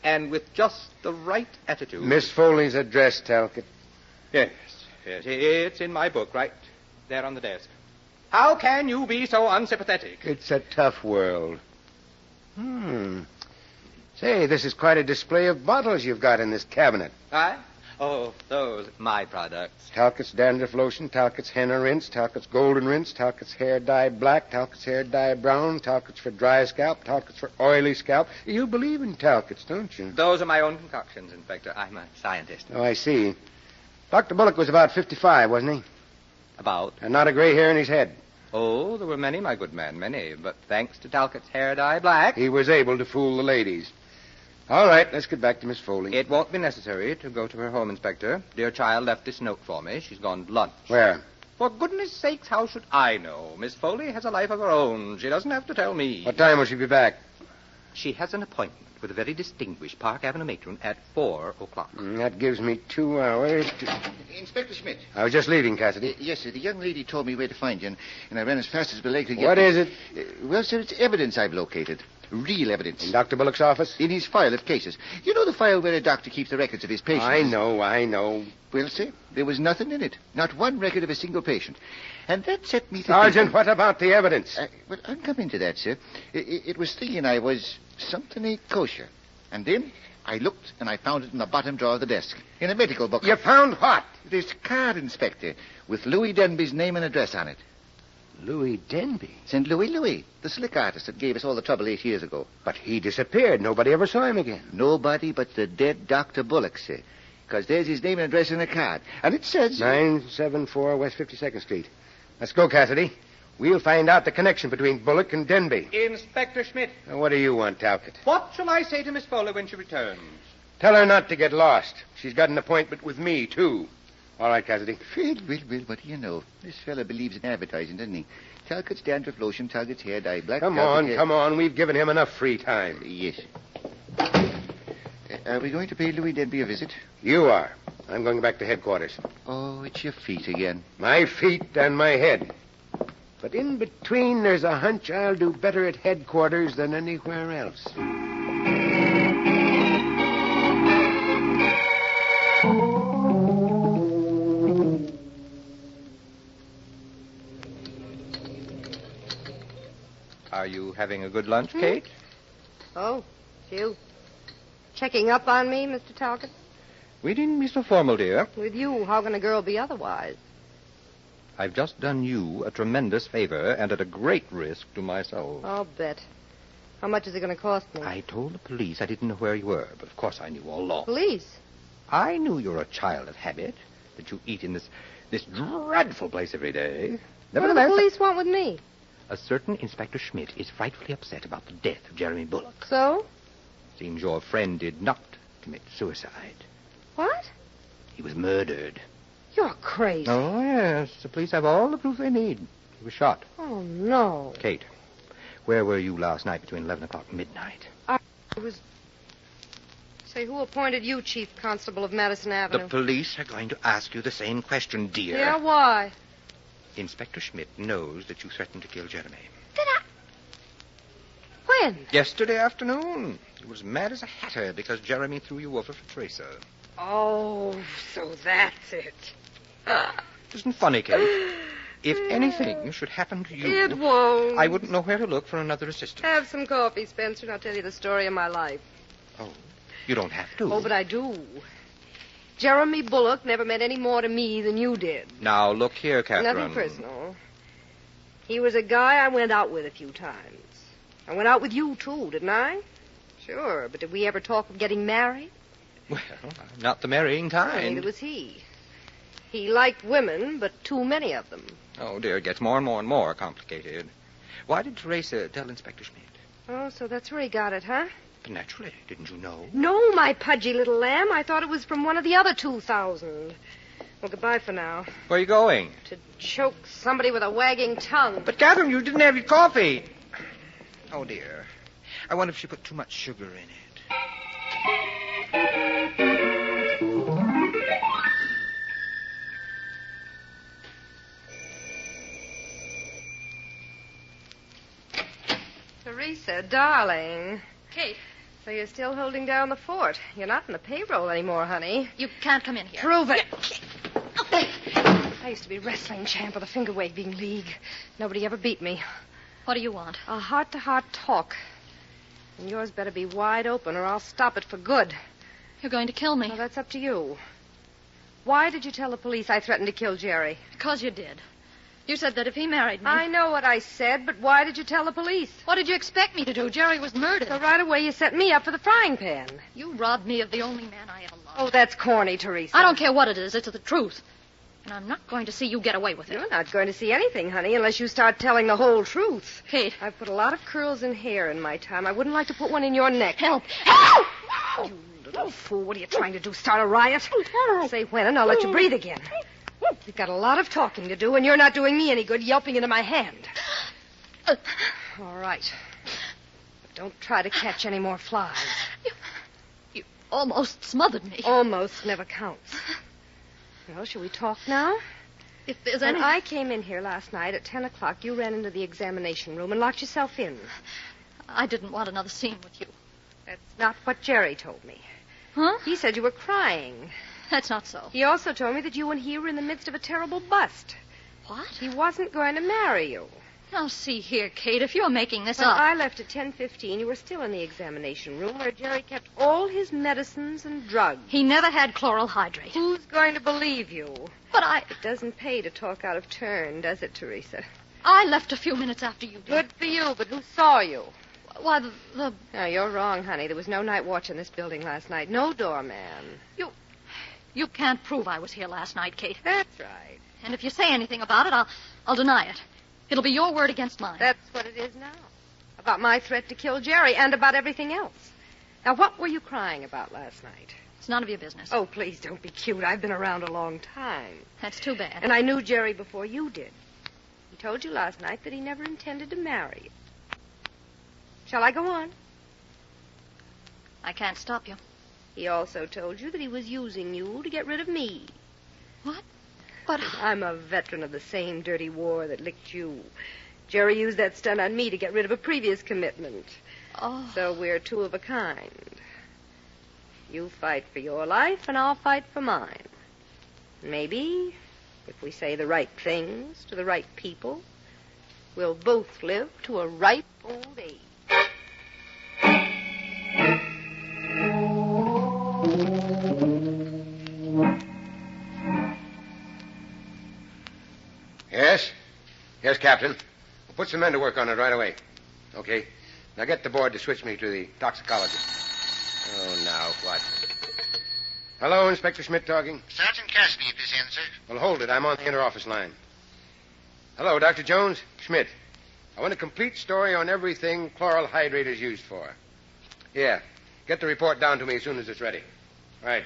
And with just the right attitude. Miss Foley's address, Talcott. Yes, it's in my book, right there on the desk. How can you be so unsympathetic? It's a tough world. Say, this is quite a display of bottles you've got in this cabinet. Aye? Oh, those, my products. Talcott's dandruff lotion, Talcott's henna rinse, Talcott's golden rinse, Talcott's hair dye black, Talcott's hair dye brown, Talcott's for dry scalp, Talcott's for oily scalp. You believe in Talcott's, don't you? Those are my own concoctions, Inspector. I'm a scientist. Oh, I see. Dr. Bullock was about 55, wasn't he? About? And not a gray hair in his head. Oh, there were many, my good man, many. But thanks to Talcott's hair dye black... he was able to fool the ladies. All right, let's get back to Miss Foley. It won't be necessary to go to her home, Inspector. Dear child left this note for me. She's gone to lunch. Where? For goodness sakes, how should I know? Miss Foley has a life of her own. She doesn't have to tell me. What time will she be back? She has an appointment with a very distinguished Park Avenue matron at 4 o'clock. That gives me 2 hours to... Inspector Schmidt. I was just leaving, Cassidy. Yes, sir. The young lady told me where to find you, and I ran as fast as my leg could get. What is it? Well, sir, it's evidence I've located. Real evidence. In Dr. Bullock's office? In his file of cases. You know the file where a doctor keeps the records of his patients? I know. Well, sir, there was nothing in it. Not one record of a single patient. And that set me thinking... Sergeant, what about the evidence? Well, I'm coming to that, sir. It was thinking I was something ain't kosher. And then I looked and I found it in the bottom drawer of the desk. In a medical book. You found what? This card, Inspector, with Louis Denby's name and address on it. Louis Denby? St. Louis, the slick artist that gave us all the trouble 8 years ago. But he disappeared. Nobody ever saw him again. Nobody but the dead Dr. Bullock, sir. Because there's his name and address in the card. And it says... 974 West 52nd Street. Let's go, Cassidy. We'll find out the connection between Bullock and Denby. Inspector Schmidt. Now, what do you want, Talcott? What shall I say to Miss Foley when she returns? Tell her not to get lost. She's got an appointment with me, too. All right, Cassidy. Well, what do you know? This fella believes in advertising, doesn't he? Talcott's dandruff lotion, Talcott's hair dye black. Come on. We've given him enough free time. Yes. Are we going to pay Louis Denby a visit? You are. I'm going back to headquarters. Oh, it's your feet again. My feet and my head. But in between, there's a hunch I'll do better at headquarters than anywhere else. Are you having a good lunch, Kate? Oh, you. Checking up on me, Mr. Talcott? We needn't be so formal, dear. With you, how can a girl be otherwise? I've just done you a tremendous favor and at a great risk to myself. I'll bet. How much is it going to cost me? I told the police I didn't know where you were, but of course I knew all along. Police? I knew you're a child of habit, that you eat in this dreadful place every day. What do the police want with me? A certain Inspector Schmidt is frightfully upset about the death of Jeremy Bullock. So? Seems your friend did not commit suicide. What? He was murdered. You're crazy. Oh, yes. The police have all the proof they need. He was shot. Oh, no. Kate, where were you last night between 11 o'clock and midnight? I was... Say, who appointed you Chief Constable of Madison Avenue? The police are going to ask you the same question, dear. Yeah, why? Inspector Schmidt knows that you threatened to kill Jeremy. Did I? When? Yesterday afternoon. He was mad as a hatter because Jeremy threw you over for Tracer. Oh, so that's it. Isn't funny, Kate? If anything should happen to you... It won't. I wouldn't know where to look for another assistant. Have some coffee, Spencer, and I'll tell you the story of my life. Oh, you don't have to. Oh, but I do. Jeremy Bullock never meant any more to me than you did. Now, look here, Catherine. Nothing personal. He was a guy I went out with a few times. I went out with you, too, didn't I? Sure, but did we ever talk of getting married? Well, not the marrying kind. Neither was he. He liked women, but too many of them. Oh, dear, it gets more and more complicated. Why did Teresa tell Inspector Schmidt? Oh, so that's where he got it, huh? Naturally. Didn't you know? No, my pudgy little lamb. I thought it was from one of the other 2,000. Well, goodbye for now. Where are you going? To choke somebody with a wagging tongue. But, Catherine, you didn't have your coffee. Oh, dear. I wonder if she put too much sugar in it. Teresa, darling. Kate. So you're still holding down the fort. You're not in the payroll anymore, honey. You can't come in here. Prove it. I used to be wrestling champ of the finger waving league. Nobody ever beat me. What do you want? A heart-to-heart talk. And yours better be wide open or I'll stop it for good. You're going to kill me. Well, that's up to you. Why did you tell the police I threatened to kill Jerry? Because you did. You said that if he married me... I know what I said, but why did you tell the police? What did you expect me to do? Jerry was murdered. So right away you set me up for the frying pan. You robbed me of the only man I ever loved. Oh, that's corny, Teresa. I don't care what it is. It's the truth. And I'm not going to see you get away with it. You're not going to see anything, honey, unless you start telling the whole truth. Kate. I've put a lot of curls in hair in my time. I wouldn't like to put one in your neck. Help. Help! You little fool. What are you trying to do? Start a riot? Say when, and I'll let you breathe again. You've got a lot of talking to do, and you're not doing me any good yelping into my hand. All right. But don't try to catch any more flies. You almost smothered me. Almost never counts. Well, shall we talk now? If there's When any... I came in here last night at 10 o'clock, you ran into the examination room and locked yourself in. I didn't want another scene with you. That's not what Jerry told me. Huh? He said you were crying. That's not so. He also told me that you and he were in the midst of a terrible bust. What? He wasn't going to marry you. Now, see here, Kate, if you're making this When up... I left at 10:15, you were still in the examination room where Jerry kept all his medicines and drugs. He never had chloral hydrate. Who's going to believe you? But I... It doesn't pay to talk out of turn, does it, Teresa? I left a few minutes after you did. Good for you, but who saw you? Why, the... No, you're wrong, honey. There was no night watch in this building last night. No doorman. You can't prove I was here last night, Kate. That's right. And if you say anything about it, I'll deny it. It'll be your word against mine. That's what it is now. About my threat to kill Jerry and about everything else. Now, what were you crying about last night? It's none of your business. Oh, please don't be cute. I've been around a long time. That's too bad. And I knew Jerry before you did. He told you last night that he never intended to marry you. Shall I go on? I can't stop you. He also told you that he was using you to get rid of me. What? But... I'm a veteran of the same dirty war that licked you. Jerry used that stunt on me to get rid of a previous commitment. Oh. So we're two of a kind. You fight for your life, and I'll fight for mine. Maybe, if we say the right things to the right people, we'll both live to a ripe old age. Yes? Yes, Captain. We'll put some men to work on it right away. Okay. Now get the board to switch me to the toxicologist. Oh, now what? Hello, Inspector Schmidt talking. Sergeant Cassidy at this end, sir. Well, hold it. I'm on the inter-office line. Hello, Dr. Jones. Schmidt. I want a complete story on everything chloral hydrate is used for. Yeah. Get the report down to me as soon as it's ready. Right.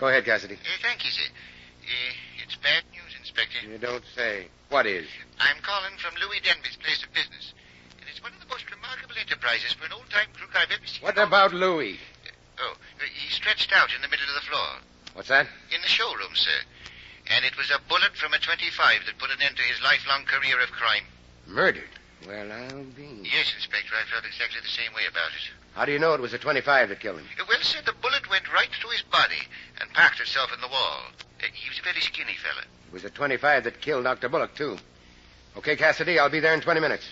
Go ahead, Cassidy. Thank you, sir. It's bad news, Inspector. You don't say. What is? I'm calling from Louis Denby's place of business. And it's one of the most remarkable enterprises for an old-time crook I've ever seen. What about Louis? He's stretched out in the middle of the floor. What's that? In the showroom, sir. And it was a bullet from a .25 that put an end to his lifelong career of crime. Murdered? Well, I'll be... Yes, Inspector. I felt exactly the same way about it. How do you know it was a .25 that killed him? Well, sir, the bullet went right through his body and packed itself in the wall. He was a very skinny fella. It was a .25 that killed Dr. Bullock, too. Okay, Cassidy, I'll be there in 20 minutes.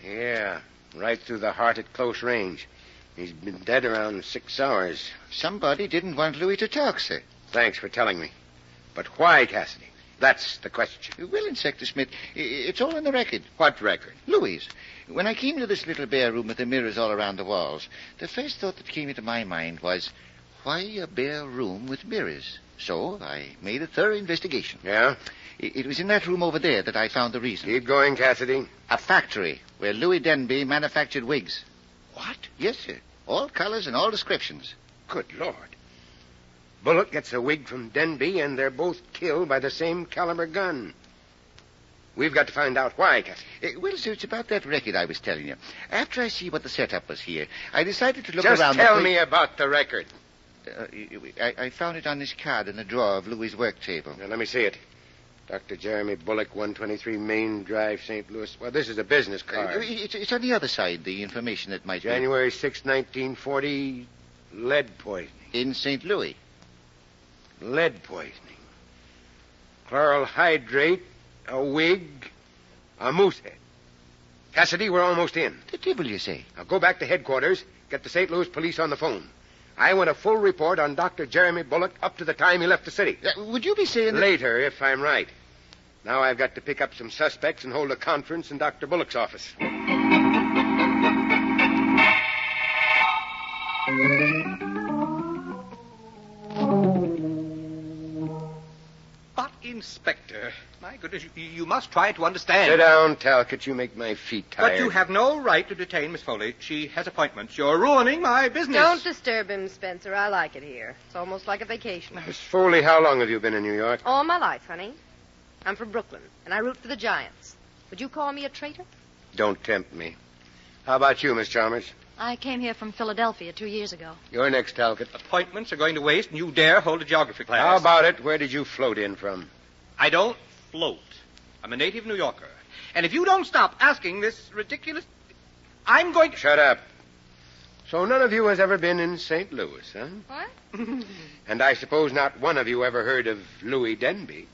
Yeah, right through the heart at close range. He's been dead around 6 hours. Somebody didn't want Louis to talk, sir. Thanks for telling me. But why, Cassidy? That's the question. Well, Inspector Smith, it's all in the record. What record? Louis, when I came to this little bare room with the mirrors all around the walls, the first thought that came into my mind was, why a bare room with mirrors? So I made a thorough investigation. Yeah? It was in that room over there that I found the reason. Keep going, Cassidy. A factory where Louis Denby manufactured wigs. What? Yes, sir. All colors and all descriptions. Good Lord. Bullock gets a wig from Denby, and they're both killed by the same caliber gun. We've got to find out why, Cassidy. Well, sir, it's about that record I was telling you. After I see what the setup was here, I decided to look Just around... tell me about the record. I found it on this card in the drawer of Louis's work table. Now, let me see it. Dr. Jeremy Bullock, 123 Main Drive, St. Louis. Well, this is a business card. It's on the other side, the information that might January 6, 1940, lead poisoning. In St. Louis. Lead poisoning. Chloral hydrate, a wig, a moose head. Cassidy, we're almost in. The devil, you say? Now go back to headquarters, get the St. Louis police on the phone. I want a full report on Dr. Jeremy Bullock up to the time he left the city. Would you be saying that... Later, if I'm right. Now I've got to pick up some suspects and hold a conference in Dr. Bullock's office. But, Inspector, my goodness, you must try to understand. Sit down, Talcott. You make my feet tired. But you have no right to detain Miss Foley. She has appointments. You're ruining my business. Don't disturb him, Spencer. I like it here. It's almost like a vacation. Miss Foley, how long have you been in New York? All my life, honey. I'm from Brooklyn, and I root for the Giants. Would you call me a traitor? Don't tempt me. How about you, Miss Chalmers? I came here from Philadelphia 2 years ago. You're next, Talcott. Appointments are going to waste, and you dare hold a geography class. How about it? Where did you float in from? I don't float. I'm a native New Yorker. And if you don't stop asking this ridiculous... I'm going to... Shut up. So none of you has ever been in St. Louis, huh? What? And I suppose not one of you ever heard of Louis Denby.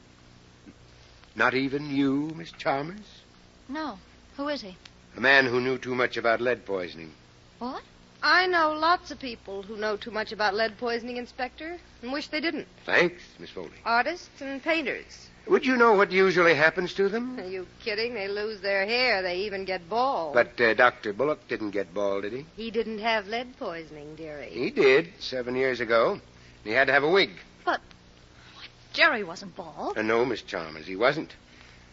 Not even you, Miss Chalmers? No. Who is he? A man who knew too much about lead poisoning. What? I know lots of people who know too much about lead poisoning, Inspector, and wish they didn't. Thanks, Miss Foley. Artists and painters. Would you know what usually happens to them? Are you kidding? They lose their hair. They even get bald. But Dr. Bullock didn't get bald, did he? He didn't have lead poisoning, dearie. He did, 7 years ago. He had to have a wig. But Jerry wasn't bald. No, Miss Chalmers, he wasn't.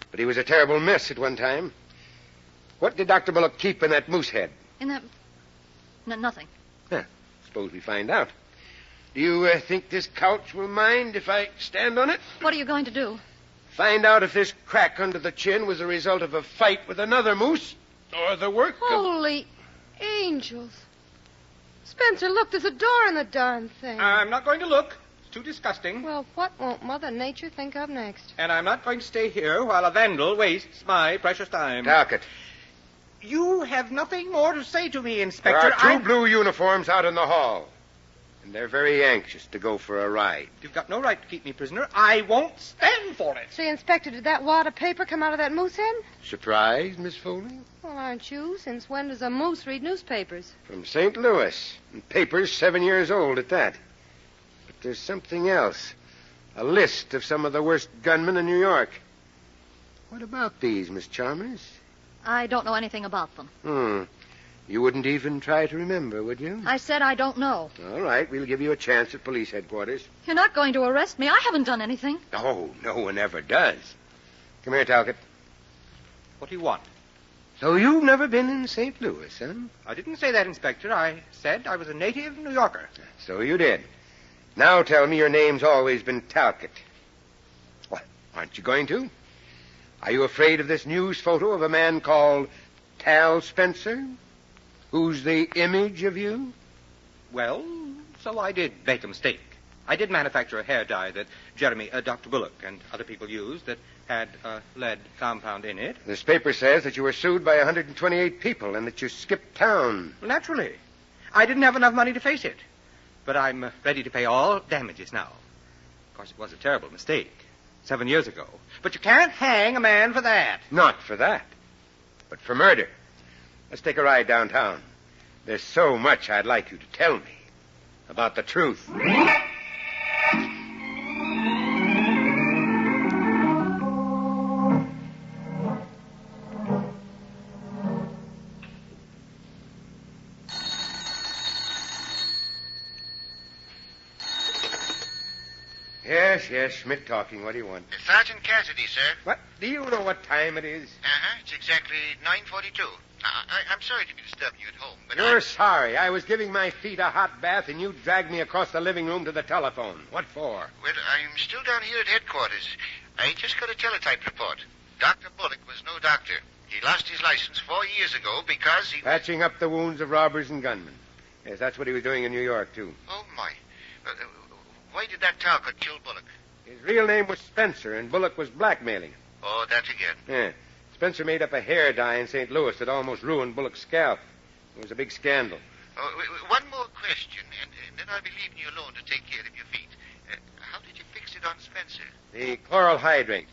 But he was a terrible mess at one time. What did Dr. Bullock keep in that moose head? In that... nothing. Suppose we find out. Do you think this couch will mind if I stand on it? What are you going to do? Find out if this crack under the chin was a result of a fight with another moose or the work of... Holy angels. Spencer, look, there's a door in the darn thing. I'm not going to look. It's too disgusting. Well, what won't Mother Nature think of next? And I'm not going to stay here while a vandal wastes my precious time. Talcott. You have nothing more to say to me, Inspector. There are two blue uniforms out in the hall. And they're very anxious to go for a ride. You've got no right to keep me prisoner. I won't stand for it. Say, Inspector, did that wad of paper come out of that moose head? Surprised, Miss Foley? Well, aren't you? Since when does a moose read newspapers? From St. Louis. And papers 7 years old at that. But there's something else. A list of some of the worst gunmen in New York. What about these, Miss Chalmers? I don't know anything about them. You wouldn't even try to remember, would you? I said I don't know. All right, we'll give you a chance at police headquarters. You're not going to arrest me. I haven't done anything. Oh, no one ever does. Come here, Talcott. What do you want? So you've never been in St. Louis, huh? I didn't say that, Inspector. I said I was a native New Yorker. So you did. Now tell me your name's always been Talcott. What, aren't you going to? Are you afraid of this news photo of a man called Tal Spencer? Who's the image of you? Well, so I did make a mistake. I did manufacture a hair dye that Dr. Bullock and other people used that had a lead compound in it. This paper says that you were sued by 128 people and that you skipped town. Well, naturally. I didn't have enough money to face it. But I'm ready to pay all damages now. Of course, it was a terrible mistake 7 years ago. But you can't hang a man for that. Not for that, but for murder. Let's take a ride downtown. There's so much I'd like you to tell me about the truth. Yes, Schmidt talking. What do you want? Sergeant Cassidy, sir. What? Do you know what time it is? It's exactly 9:42. I'm sorry to be disturbing you at home, but You're sorry. I was giving my feet a hot bath, and you dragged me across the living room to the telephone. What for? Well, I'm still down here at headquarters. I just got a teletype report. Dr. Bullock was no doctor. He lost his license 4 years ago because he... Patching up the wounds of robbers and gunmen. Yes, that's what he was doing in New York, too. Oh, my. Why did that Talcott kill Bullock? His real name was Spencer, and Bullock was blackmailing. Oh, that again. Yeah. Spencer made up a hair dye in St. Louis that almost ruined Bullock's scalp. It was a big scandal. One more question, and then I'll be leaving you alone to take care of your feet. How did you fix it on Spencer? The chloral hydrate.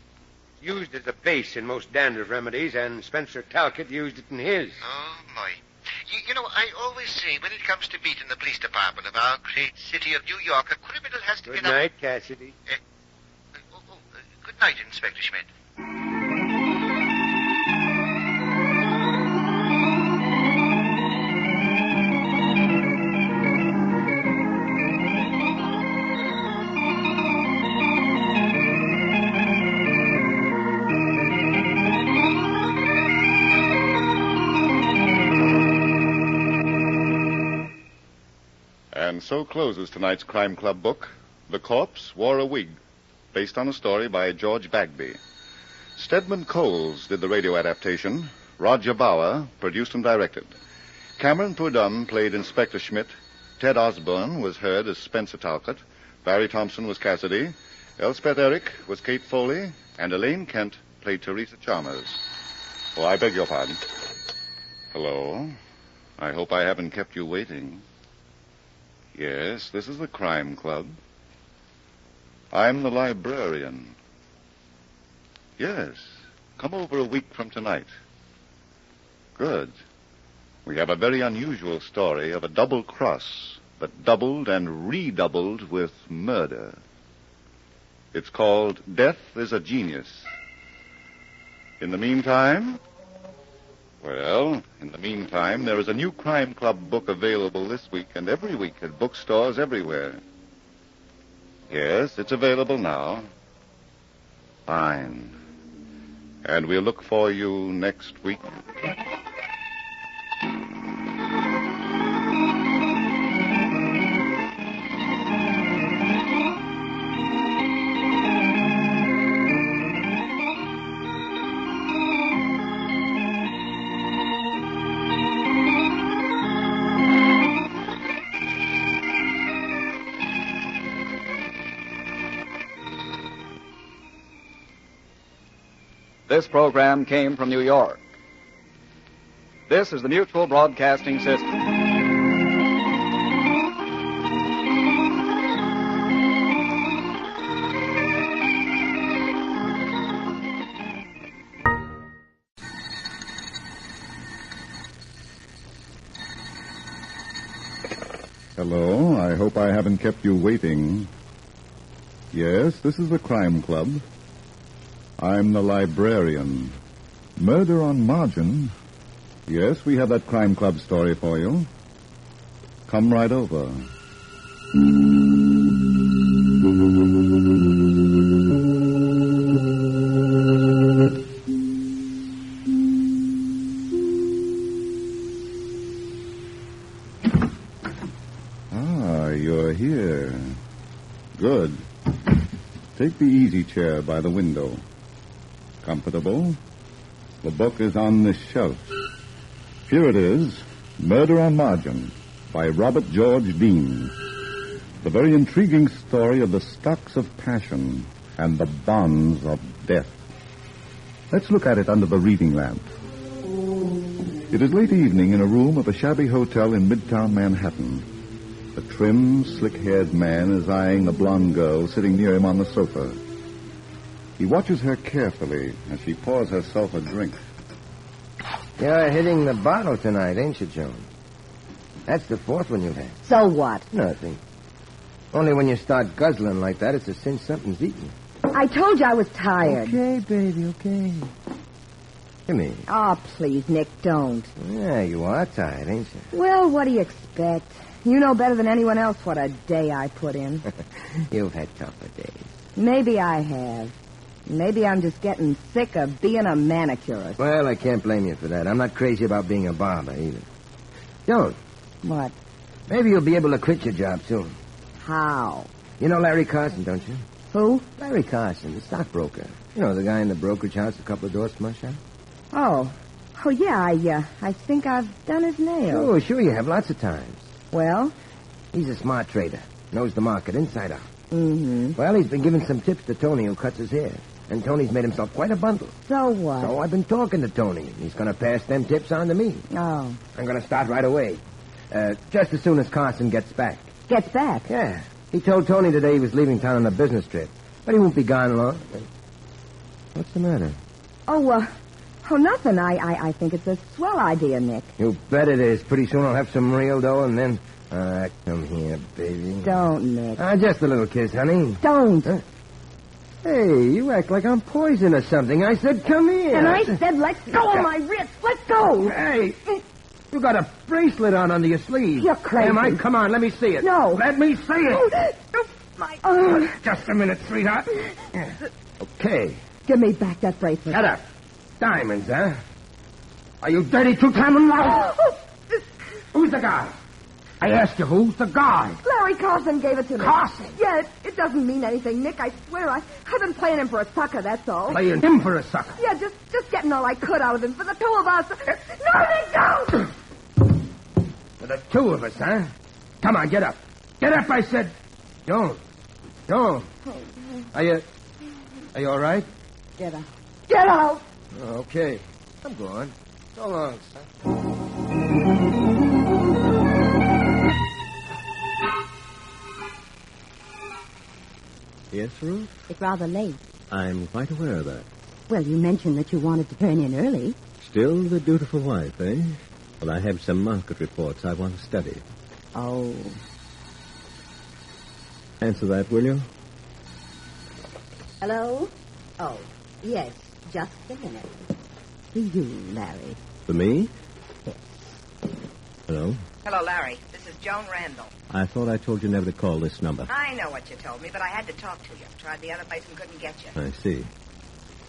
Used as a base in most dandruff remedies, and Spencer Talcott used it in his. Oh, my. You know, I always say when it comes to beating the police department of our great city of New York, a criminal has to Good get night, Cassidy. Good night, Inspector Schmidt. And so closes tonight's Crime Club book, The Corpse Wore a Wig, based on a story by George Bagby. Stedman Coles did the radio adaptation. Roger Bauer produced and directed. Cameron Prudhomme played Inspector Schmidt. Ted Osborne was heard as Spencer Talcott. Barry Thompson was Cassidy. Elspeth Eric was Kate Foley. And Elaine Kent played Teresa Chalmers. Oh, I beg your pardon. Hello. I hope I haven't kept you waiting. Yes, this is the Crime Club. I'm the librarian. Yes, come over a week from tonight. Good. We have a very unusual story of a double cross, but doubled and redoubled with murder. It's called Death is a Genius. In the meantime... Well, in the meantime, there is a new Crime Club book available this week and every week at bookstores everywhere. Yes, it's available now. Fine. And we'll look for you next week. This program came from New York. This is the Mutual Broadcasting System. Hello, I hope I haven't kept you waiting. Yes, this is the Crime Club. I'm the librarian. Murder on Margin? Yes, we have that Crime Club story for you. Come right over. Ah, you're here. Good. Take the easy chair by the window. Comfortable? The book is on this shelf. Here it is, Murder on Margin, by Robert George Dean. The very intriguing story of the stocks of passion and the bonds of death. Let's look at it under the reading lamp. It is late evening in a room of a shabby hotel in Midtown Manhattan. A trim, slick-haired man is eyeing the blonde girl sitting near him on the sofa. He watches her carefully as she pours herself a drink. You're hitting the bottle tonight, ain't you, Joan? That's the fourth one you've had. So what? Nothing. Only when you start guzzling like that, it's a cinch something's eating you. I told you I was tired. Okay, baby, okay. Jimmy. Oh, please, Nick, don't. Yeah, you are tired, ain't you? Well, what do you expect? You know better than anyone else what a day I put in. You've had tougher days. Maybe I have. Maybe I'm just getting sick of being a manicurist. Well, I can't blame you for that. I'm not crazy about being a barber, either. Joan. What? Maybe you'll be able to quit your job soon. How? You know Larry Carson, don't you? Who? Larry Carson, the stockbroker. You know, the guy in the brokerage house a couple of doors from our shop? Oh, yeah, I think I've done his nails. Sure, you have lots of times. Well? He's a smart trader. Knows the market inside out. Mm-hmm. Well, he's been giving some tips to Tony, who cuts his hair. And Tony's made himself quite a bundle. So what? So I've been talking to Tony. He's going to pass them tips on to me. Oh. I'm going to start right away. Just as soon as Carson gets back. Gets back? Yeah. He told Tony today he was leaving town on a business trip. But he won't be gone long. What's the matter? Oh, nothing. I think it's a swell idea, Nick. You bet it is. Pretty soon I'll have some real dough and then... come here, baby. Don't, Nick. Just a little kiss, honey. Don't. Huh? Hey, you act like I'm poison or something. I said, come here. And I said, let go of my wrist. Let go. Hey, you got a bracelet on under your sleeve. You're crazy. Am I? Come on, let me see it. No. Let me see it. My... Just a minute, sweetheart. Okay. Give me back that bracelet. Shut up. Diamonds, huh? Are you dirty two-timing lout? Who's the guy? I asked you, who's the guy? Larry Carson gave it to me. Carson? Yeah, it doesn't mean anything, Nick. I swear I've been playing him for a sucker, that's all. Playing him for a sucker? Yeah, just getting all I could out of him for the two of us. No, Nick, don't! For the two of us, huh? Come on, get up. Get up, I said. Don't. Are you all right? Get out. Get out! Okay. I'm going. So long, son. Yes, Ruth? It's rather late. I'm quite aware of that. Well, you mentioned that you wanted to turn in early. Still the dutiful wife, eh? Well, I have some market reports I want to study. Oh. Answer that, will you? Hello? Oh, yes, just a minute. For you, Larry. For me? Yes. Hello? Hello, Larry. This is Joan Randall. I thought I told you never to call this number. I know what you told me, but I had to talk to you. Tried the other place and couldn't get you. I see.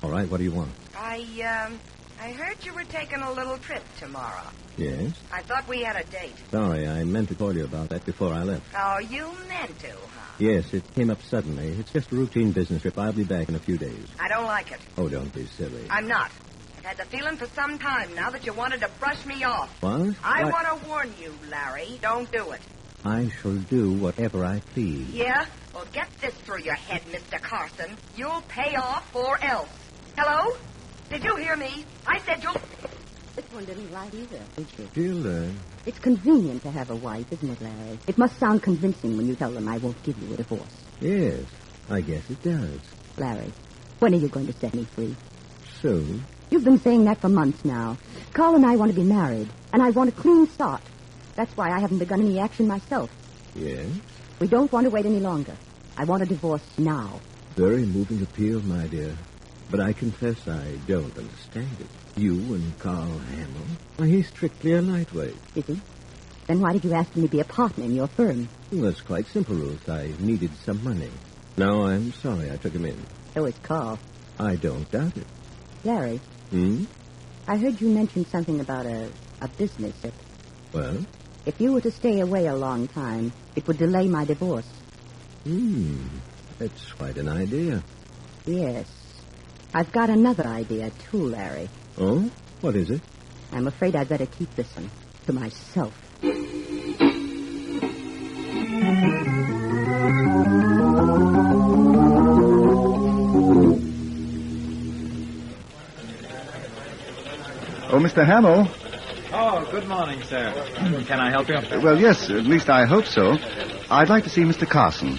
All right, what do you want? I heard you were taking a little trip tomorrow. Yes? I thought we had a date. Sorry, I meant to call you about that before I left. Oh, you meant to, huh? Yes, it came up suddenly. It's just a routine business trip. I'll be back in a few days. I don't like it. Oh, don't be silly. I'm not. I've had the feeling for some time now that you wanted to brush me off. What? I want to warn you, Larry. Don't do it. I shall do whatever I please. Yeah? Well, get this through your head, Mr. Carson. You'll pay off or else. Hello? Did you hear me? I said you'll... This one didn't write either. Hilda. It's convenient to have a wife, isn't it, Larry? It must sound convincing when you tell them I won't give you a divorce. Yes, I guess it does. Larry, when are you going to set me free? Soon. You've been saying that for months now. Carl and I want to be married, and I want a clean start. That's why I haven't begun any action myself. Yes? We don't want to wait any longer. I want a divorce now. Very moving appeal, my dear. But I confess I don't understand it. You and Carl Hamill? Why, he's strictly a lightweight. Is he? Then why did you ask him to be a partner in your firm? Well, that's quite simple, Ruth. I needed some money. No, I'm sorry I took him in. So is Carl. I don't doubt it. Larry? I heard you mention something about a business. Well? If you were to stay away a long time, it would delay my divorce. That's quite an idea. Yes. I've got another idea, too, Larry. Oh? What is it? I'm afraid I'd better keep this one to myself. Oh, Mr. Hamill. Oh, good morning, sir. Can I help you? Well, yes, at least I hope so. I'd like to see Mr. Carson.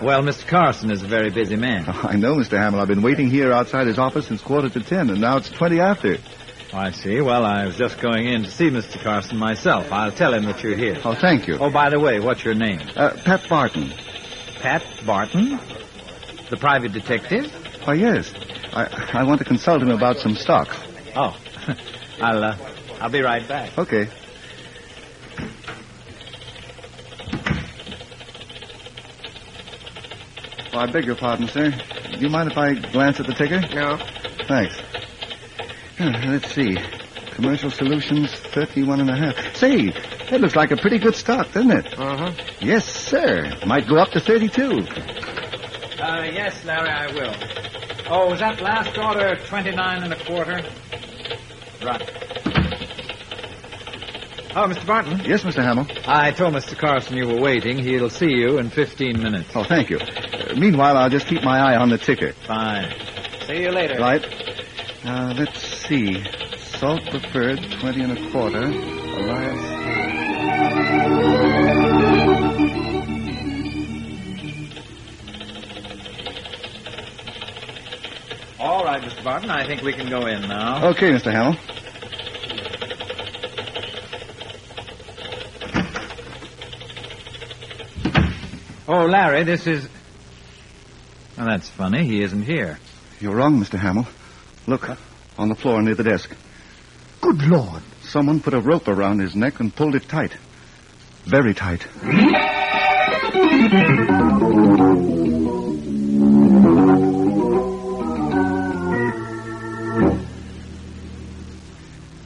Well, Mr. Carson is a very busy man. Oh, I know, Mr. Hamill. I've been waiting here outside his office since 9:45, and now it's 20 after. I see. Well, I was just going in to see Mr. Carson myself. I'll tell him that you're here. Oh, thank you. Oh, by the way, what's your name? Pat Barton. Pat Barton? The private detective? Why, yes. I want to consult him about some stocks. Oh, I'll be right back. Okay. Oh, I beg your pardon, sir. Do you mind if I glance at the ticker? No. Thanks. Let's see. Commercial Solutions, 31 and a half. Say, that looks like a pretty good stock, doesn't it? Uh-huh. Yes, sir. Might go up to 32. Yes, Larry, I will. Oh, was that last order 29 and a quarter? Right. Oh, Mr. Barton. Yes, Mr. Hamill. I told Mr. Carson you were waiting. He'll see you in 15 minutes. Oh, thank you. Meanwhile, I'll just keep my eye on the ticker. Fine. See you later. Right. Let's see. Salt preferred, 20 and a quarter. Elias. All right, Mr. Barton. I think we can go in now. Okay, Mr. Hamill. Oh, Larry, this is... Oh, that's funny. He isn't here. You're wrong, Mr. Hamill. Look, on the floor near the desk. Good Lord. Someone put a rope around his neck and pulled it tight. Very tight.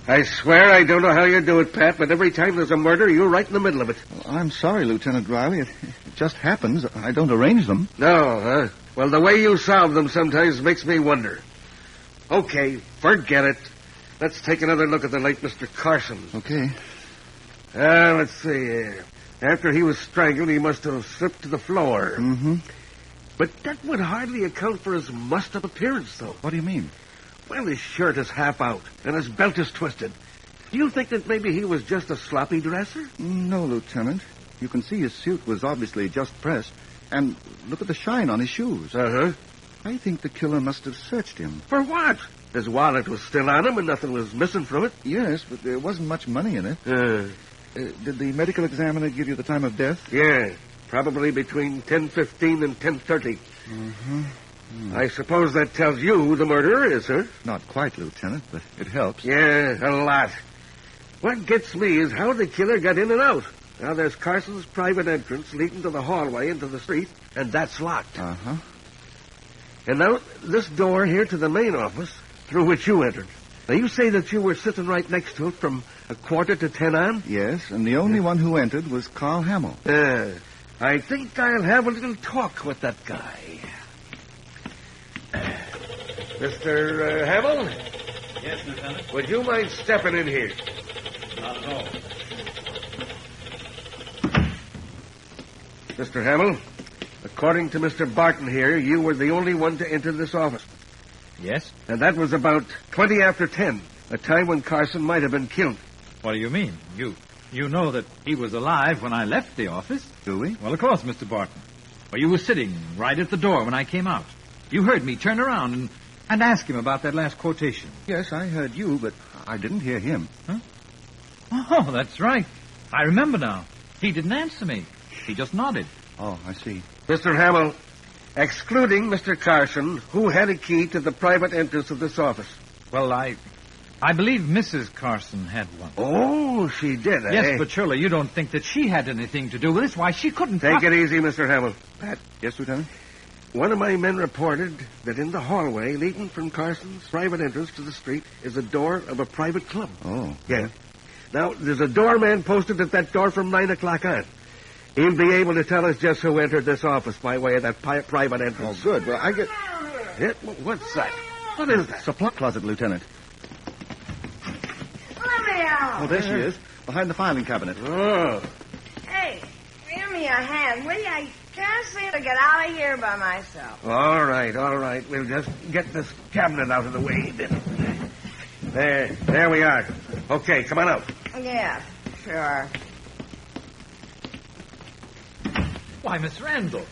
I swear I don't know how you do it, Pat, but every time there's a murder, you're right in the middle of it. Well, I'm sorry, Lieutenant Riley. It just happens. I don't arrange them. No, huh? Well, the way you solve them sometimes makes me wonder. Okay, forget it. Let's take another look at the late Mr. Carson. Okay. Let's see. After he was strangled, he must have slipped to the floor. Mm-hmm. But that would hardly account for his mussed-up appearance, though. What do you mean? Well, his shirt is half out, and his belt is twisted. Do you think that maybe he was just a sloppy dresser? No, Lieutenant. You can see his suit was obviously just pressed. And look at the shine on his shoes. Uh-huh. I think the killer must have searched him. For what? His wallet was still on him, and nothing was missing from it. Yes, but there wasn't much money in it. Did the medical examiner give you the time of death? Yeah, probably between 10:15 and 10:30. Mm-hmm. I suppose that tells you who the murderer is, huh? Not quite, Lieutenant, but it helps. Yeah, a lot. What gets me is how the killer got in and out. Now, there's Carson's private entrance leading to the hallway into the street, and that's locked. Uh-huh. And now, this door here to the main office, through which you entered. Now, you say that you were sitting right next to it from 9:45 on? Yes, and the only one who entered was Carl Hamill. I think I'll have a little talk with that guy. Mr. Hamill? Yes, Lieutenant? Would you mind stepping in here? Not at all. Mr. Hamill, according to Mr. Barton here, you were the only one to enter this office. Yes? And that was about 20 after 10, a time when Carson might have been killed. What do you mean? You know that he was alive when I left the office? Do we? Well, of course, Mr. Barton. Well, you were sitting right at the door when I came out. You heard me turn around and ask him about that last quotation. Yes, I heard you, but I didn't hear him. Huh? Oh, that's right. I remember now. He didn't answer me. He just nodded. Oh, I see. Mr. Hamill, excluding Mr. Carson, who had a key to the private entrance of this office? Well, I believe Mrs. Carson had one. Oh, she did, eh? Yes, but surely you don't think that she had anything to do with this. Why, she couldn't... Take it easy, Mr. Hamill. Pat. Yes, Lieutenant? One of my men reported that in the hallway leading from Carson's private entrance to the street is a door of a private club. Oh. Yeah. Now, there's a doorman posted at that door from 9 o'clock on. He'll be able to tell us just who entered this office by way of that private entrance. Oh, good. Well, I get... Yeah, what's that? What is that? Supply closet, Lieutenant. Let me out. Oh, there she is, behind the filing cabinet. Oh. Hey, give me a hand, will you? I can't seem to get out of here by myself. All right. We'll just get this cabinet out of the way. There we are. Okay, come on out. Yeah, sure. Why, Miss Randall.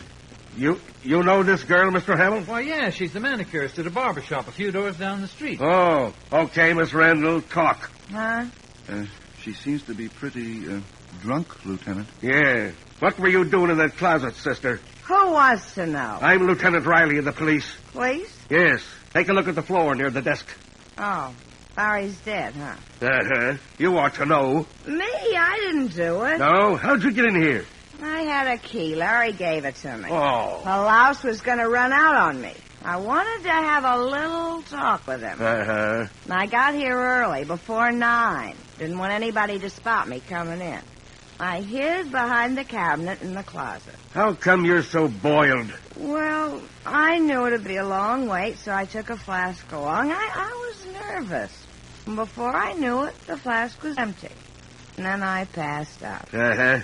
You know this girl, Mr. Hamill? Why, yeah, she's the manicurist at a barber shop a few doors down the street. Oh, okay, Miss Randall, talk. Huh? She seems to be pretty, drunk, Lieutenant. Yeah. What were you doing in that closet, sister? Who wants to know? I'm Lieutenant Riley of the police. Please? Yes. Take a look at the floor near the desk. Oh. Larry's dead, huh? Uh-huh. You ought to know. Me? I didn't do it. No? How'd you get in here? I had a key. Larry gave it to me. Oh. The louse was going to run out on me. I wanted to have a little talk with him. Uh-huh. I got here early, before 9. Didn't want anybody to spot me coming in. I hid behind the cabinet in the closet. How come you're so boiled? Well, I knew it'd be a long wait, so I took a flask along. I was nervous. And before I knew it, the flask was empty. And then I passed out. Uh-huh.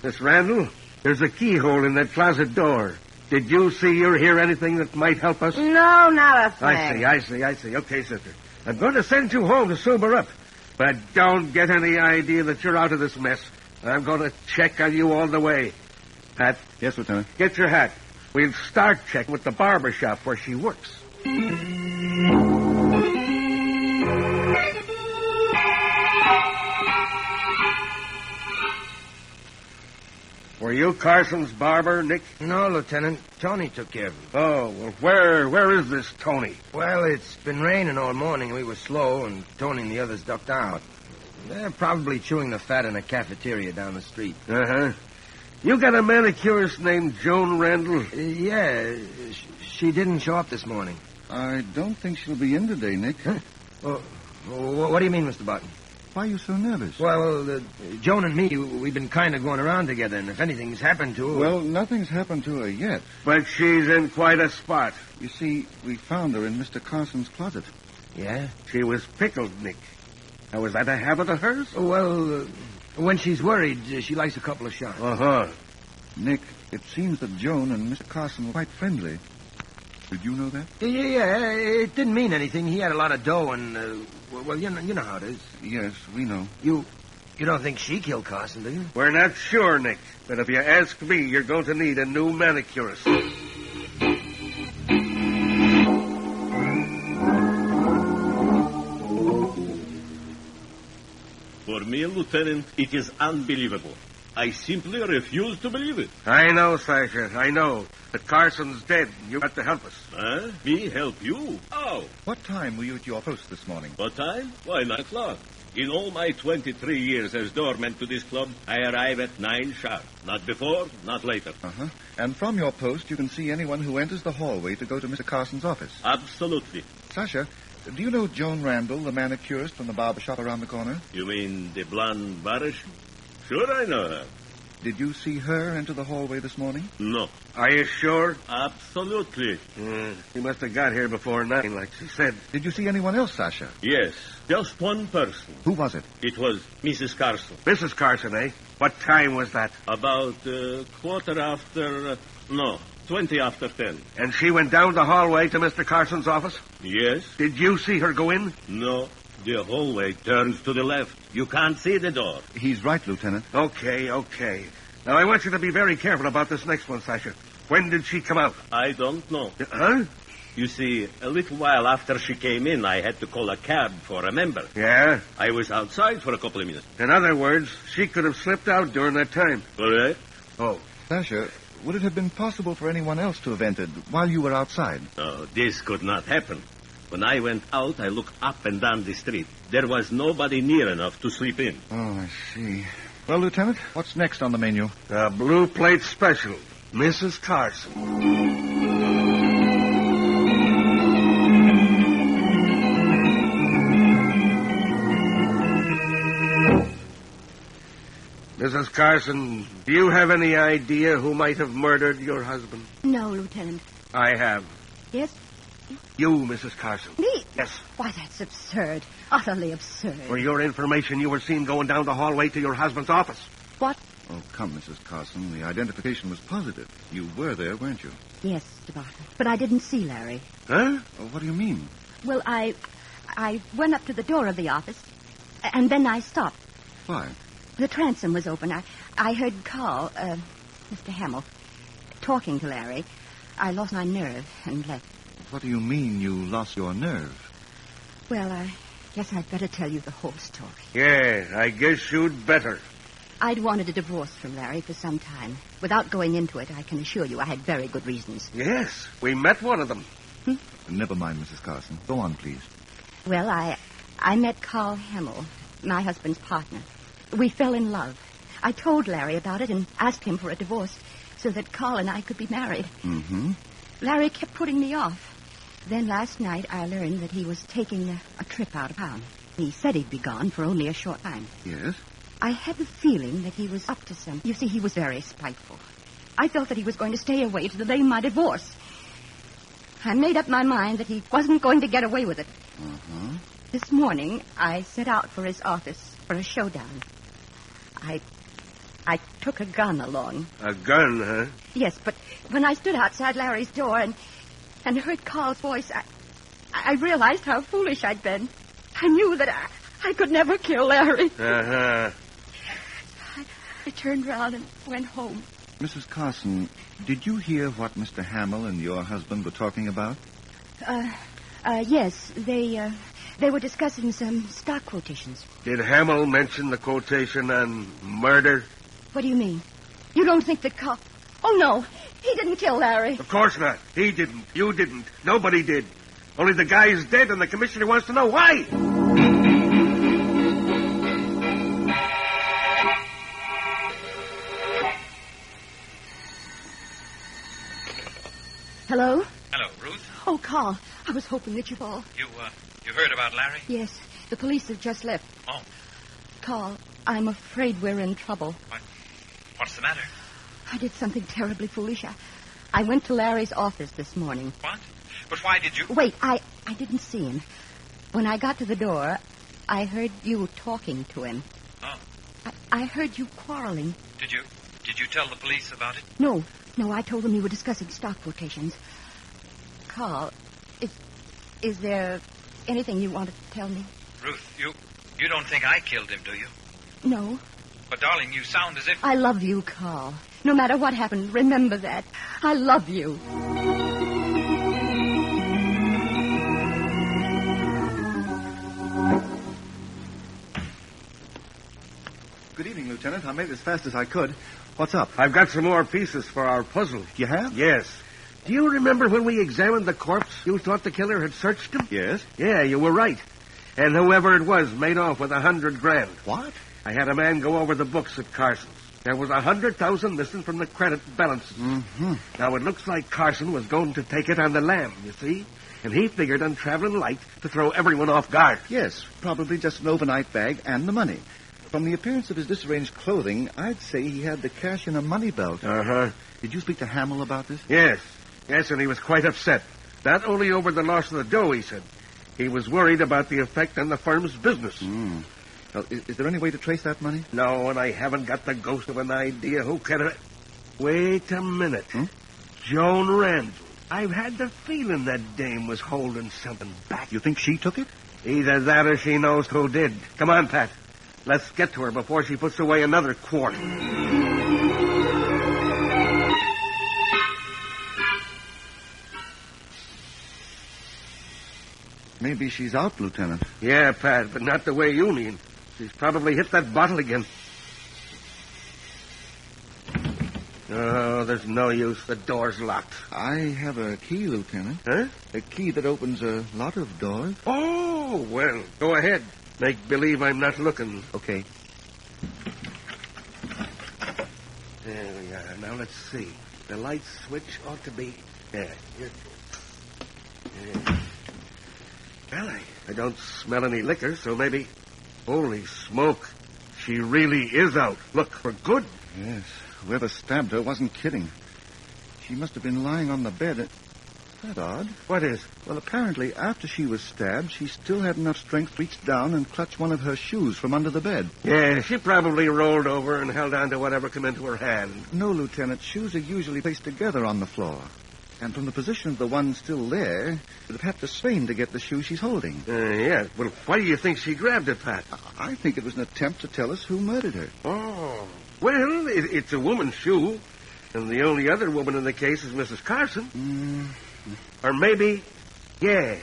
Miss Randall, there's a keyhole in that closet door. Did you see or hear anything that might help us? No, not a thing. I see. Okay, sister. I'm going to send you home to sober up. But don't get any idea that you're out of this mess. I'm going to check on you all the way. Pat? Yes, Lieutenant. Get your hat. We'll start checking with the barber shop where she works. Were you Carson's barber, Nick? No, Lieutenant. Tony took care of him. Oh, well, where is this Tony? Well, it's been raining all morning. We were slow, and Tony and the others ducked out. They're probably chewing the fat in a cafeteria down the street. Uh-huh. You got a manicurist named Joan Randall? Yeah, she didn't show up this morning. I don't think she'll be in today, Nick. Huh? Well, what do you mean, Mr. Barton? Why are you so nervous? Well, Joan and me, we've been kind of going around together, and if anything's happened to her... Well, nothing's happened to her yet. But she's in quite a spot. You see, we found her in Mr. Carson's closet. Yeah? She was pickled, Nick. Now, was that a habit of hers? Well, when she's worried, she likes a couple of shots. Uh-huh. Nick, it seems that Joan and Mr. Carson were quite friendly. Did you know that? Yeah, it didn't mean anything. He had a lot of dough, and, well, you know how it is. Yes, we know. You don't think she killed Carson, do you? We're not sure, Nick. But if you ask me, you're going to need a new manicurist. For me, Lieutenant, it is unbelievable. I simply refuse to believe it. I know, Sasha, I know. But Carson's dead. You got to help us. Huh? Me help you? How? What time were you at your post this morning? What time? Why, 9 o'clock. In all my 23 years as doorman to this club, I arrive at 9 sharp. Not before, not later. Uh-huh. And from your post, you can see anyone who enters the hallway to go to Mr. Carson's office. Absolutely. Sasha, do you know Joan Randall, the manicurist from the barber shop around the corner? You mean the blonde Barish? Sure, I know her. Did you see her enter the hallway this morning? No. Are you sure? Absolutely. She must have got here before 9, like she said. Did you see anyone else, Sasha? Yes, just one person. Who was it? It was Mrs. Carson. Mrs. Carson, eh? What time was that? About 20 after 10. And she went down the hallway to Mr. Carson's office? Yes. Did you see her go in? No. The hallway turns to the left. You can't see the door. He's right, Lieutenant. Okay. Now, I want you to be very careful about this next one, Sasha. When did she come out? I don't know. Huh? You see, a little while after she came in, I had to call a cab for a member. Yeah? I was outside for a couple of minutes. In other words, she could have slipped out during that time. Correct? Oh. Sasha, would it have been possible for anyone else to have entered while you were outside? No, this could not happen. When I went out, I looked up and down the street. There was nobody near enough to sleep in. Oh, I see. Well, Lieutenant, what's next on the menu? A blue plate special. Mrs. Carson. Mrs. Carson, do you have any idea who might have murdered your husband? No, Lieutenant. I have. Yes? You, Mrs. Carson. Me? Yes. Why, that's absurd. Utterly absurd. For your information, you were seen going down the hallway to your husband's office. What? Oh, come, Mrs. Carson. The identification was positive. You were there, weren't you? Yes, Mr. Barton. But I didn't see Larry. Huh? Oh, what do you mean? Well, I went up to the door of the office, and then I stopped. Why? The transom was open. I heard Carl, Mr. Hamill, talking to Larry. I lost my nerve and left. What do you mean you lost your nerve? Well, I guess I'd better tell you the whole story. Yeah, I guess you'd better. I'd wanted a divorce from Larry for some time. Without going into it, I can assure you I had very good reasons. Yes, we met one of them. Never mind, Mrs. Carson. Go on, please. Well, I I met Carl Hamill, my husband's partner. We fell in love. I told Larry about it and asked him for a divorce so that Carl and I could be married. Mm-hmm. Larry kept putting me off. Then last night I learned that he was taking a trip out of town. He said he'd be gone for only a short time. Yes? I had the feeling that he was up to something. You see, he was very spiteful. I felt that he was going to stay away to delay my divorce. I made up my mind that he wasn't going to get away with it. Uh-huh. This morning, I set out for his office for a showdown. I took a gun along. A gun, huh? Yes, but when I stood outside Larry's door and heard Carl's voice, I realized how foolish I'd been. I knew that I could never kill Larry. Uh-huh. I turned round and went home. Mrs. Carson, did you hear what Mr. Hamill and your husband were talking about? Yes, they were discussing some stock quotations. Did Hamill mention the quotation on murder? What do you mean? You don't think that Carl... Oh, no. He didn't kill Larry. Of course not. He didn't. You didn't. Nobody did. Only the guy is dead, and the commissioner wants to know why. Hello? Hello, Ruth. Oh, Carl. I was hoping that you'd all... You heard about Larry? Yes. The police have just left. Oh. Carl, I'm afraid we're in trouble. What's the matter? I did something terribly foolish. I went to Larry's office this morning. What? But why did you... Wait, I didn't see him. When I got to the door, I heard you talking to him. Oh. I heard you quarreling. Did you tell the police about it? No, I told them you were discussing stock quotations. Carl, is there anything you want to tell me? Ruth, you don't think I killed him, do you? No. But, darling, you sound as if... I love you, Carl. No matter what happened, remember that. I love you. Good evening, Lieutenant. I made it as fast as I could. What's up? I've got some more pieces for our puzzle. You have? Yes. Do you remember when we examined the corpse? You thought the killer had searched him? Yes. Yeah, you were right. And whoever it was made off with $100,000. What? I had a man go over the books at Carson's. There was $100,000 missing from the credit balances. Mm-hmm. Now, it looks like Carson was going to take it on the lam, you see? And he figured on traveling light to throw everyone off guard. Yes, probably just an overnight bag and the money. From the appearance of his disarranged clothing, I'd say he had the cash in a money belt. Uh-huh. Did you speak to Hamill about this? Yes, and he was quite upset. Not only over the loss of the dough, he said. He was worried about the effect on the firm's business. Well, is there any way to trace that money? No, and I haven't got the ghost of an idea who can... Wait a minute. Joan Randall. I've had the feeling that dame was holding something back. You think she took it? Either that or she knows who did. Come on, Pat. Let's get to her before she puts away another quart. Maybe she's out, Lieutenant. Yeah, Pat, but not the way you mean. She's probably hit that bottle again. Oh, there's no use. The door's locked. I have a key, Lieutenant. Huh? A key that opens a lot of doors. Oh, well, go ahead. Make believe I'm not looking. Okay. There we are. Now, let's see. The light switch ought to be... Yeah. Well, I don't smell any liquor, so maybe... Holy smoke. She really is out. Look, for good. Yes. Whoever stabbed her wasn't kidding. She must have been lying on the bed. Is that odd? What is? Well, apparently, after she was stabbed, she still had enough strength to reach down and clutch one of her shoes from under the bed. Yeah, she probably rolled over and held on to whatever came into her hand. No, Lieutenant. Shoes are usually placed together on the floor. And from the position of the one still there, you'd have had to strain to get the shoe she's holding. Yeah. Well, why do you think she grabbed it, Pat? I think it was an attempt to tell us who murdered her. Oh. Well, it's a woman's shoe. And the only other woman in the case is Mrs. Carson. Or maybe... Yeah.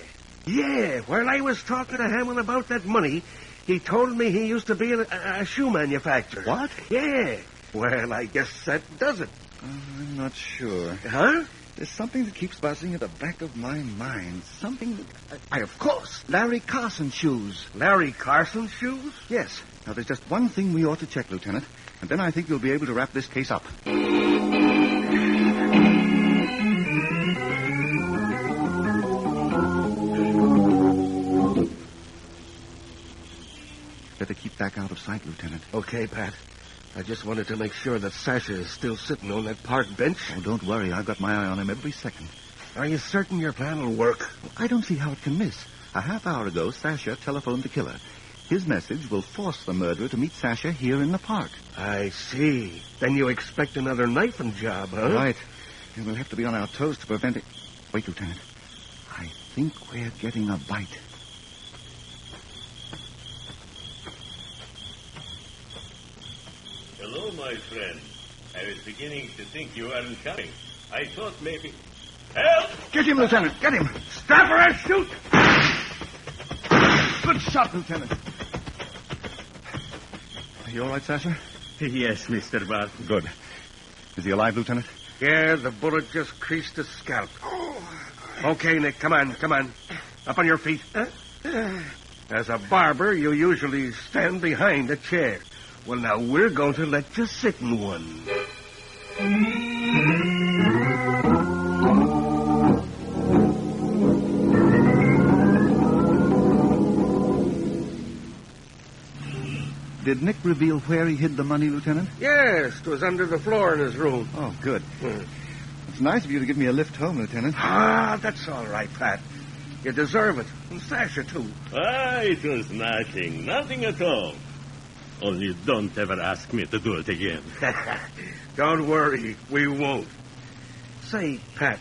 While I was talking to Hammond about that money, he told me he used to be a shoe manufacturer. What? Yeah. Well, I guess that does it. I'm not sure. Huh? There's something that keeps buzzing at the back of my mind. Something that... of course, Larry Carson's shoes. Larry Carson's shoes? Yes. Now, there's just one thing we ought to check, Lieutenant, and then I think you'll be able to wrap this case up. Better keep back out of sight, Lieutenant. Okay, Pat. I just wanted to make sure that Sasha is still sitting on that park bench. Oh, don't worry. I've got my eye on him every second. Are you certain your plan will work? Well, I don't see how it can miss. A half hour ago, Sasha telephoned the killer. His message will force the murderer to meet Sasha here in the park. I see. Then you expect another knifing job, huh? Right. And we'll have to be on our toes to prevent it. Wait, Lieutenant. I think we're getting a bite. Hello, my friend. I was beginning to think you weren't coming. I thought maybe... Help! Get him, Lieutenant. Get him. Stop or I shoot! Good shot, Lieutenant. Are you all right, Sasha? Yes, Mr. Bart. Good. Is he alive, Lieutenant? Yeah, the bullet just creased his scalp. Okay, Nick, come on. Up on your feet. As a barber, you usually stand behind a chair. Well, now we're going to let you sit in one. Did Nick reveal where he hid the money, Lieutenant? Yes, it was under the floor in his room. Oh, good. It's nice of you to give me a lift home, Lieutenant. That's all right, Pat. You deserve it. And Sasha, too. It was nothing. Nothing at all. Only don't ever ask me to do it again. Don't worry, we won't. Say, Pat,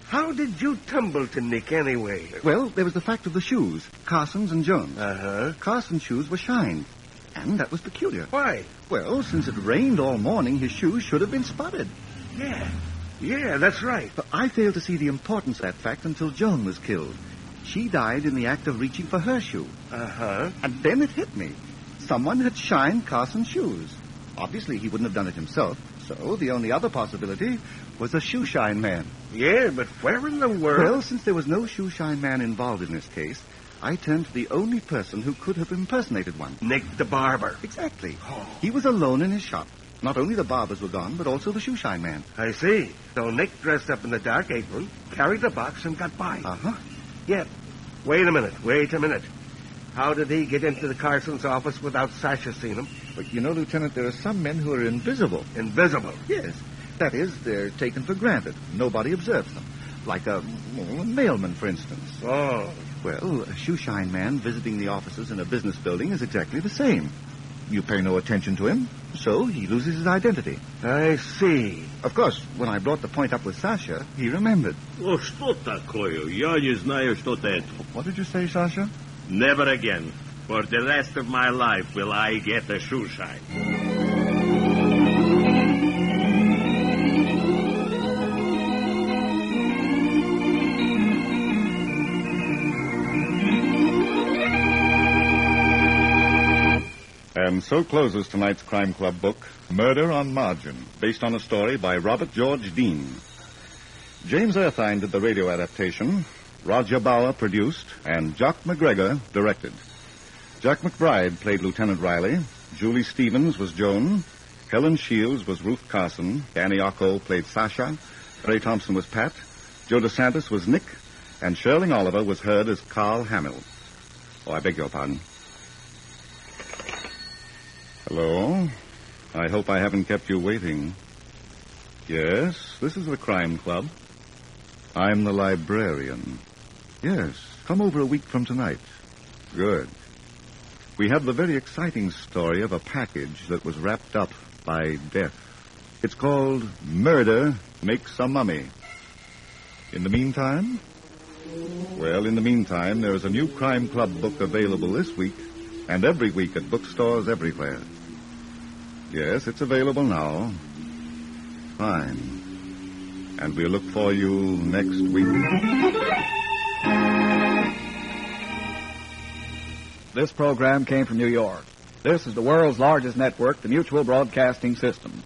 how did you tumble to Nick anyway? Well, there was the fact of the shoes, Carson's and Jones'. Uh-huh. Carson's shoes were shined, and that was peculiar. Why? Well, since it rained all morning, his shoes should have been spotted. Yeah, that's right. But I failed to see the importance of that fact until Joan was killed. She died in the act of reaching for her shoe. Uh-huh. And then it hit me. Someone had shined Carson's shoes. Obviously, he wouldn't have done it himself, so the only other possibility was a shoe shine man. Yeah, but where in the world? Well, since there was no shoe shine man involved in this case, I turned to the only person who could have impersonated one. Nick the barber. Exactly. He was alone in his shop. Not only the barbers were gone, but also the shoe shine man. I see. So Nick dressed up in the dark apron, carried the box, and got by. Uh-huh. Yeah. Wait a minute. How did he get into the Carson's office without Sasha seeing him? But you know, Lieutenant, there are some men who are invisible. Invisible? Yes. That is, they're taken for granted. Nobody observes them. Like a mailman, for instance. Oh. Well, a shoe shine man visiting the offices in a business building is exactly the same. You pay no attention to him, so he loses his identity. I see. Of course, when I brought the point up with Sasha, he remembered. Oh, что такое? Я не знаю, что это. What did you say, Sasha? Never again. For the rest of my life will I get a shoe shine. And so closes tonight's Crime Club book, Murder on Margin, based on a story by Robert George Dean. James Erthine did the radio adaptation, Roger Bauer produced, and Jock McGregor directed. Jack McBride played Lieutenant Riley, Julie Stevens was Joan, Helen Shields was Ruth Carson, Danny Ocko played Sasha, Ray Thompson was Pat, Joe DeSantis was Nick, and Sherling Oliver was heard as Carl Hamill. Oh, I beg your pardon. Hello. I hope I haven't kept you waiting. Yes, this is the Crime Club. I'm the librarian. Yes, come over a week from tonight. Good. We have the very exciting story of a package that was wrapped up by death. It's called Murder Makes a Mummy. In the meantime? Well, in the meantime, there is a new Crime Club book available this week and every week at bookstores everywhere. Yes, it's available now. Fine. And we'll look for you next week. This program came from New York. This is the world's largest network, the Mutual Broadcasting System.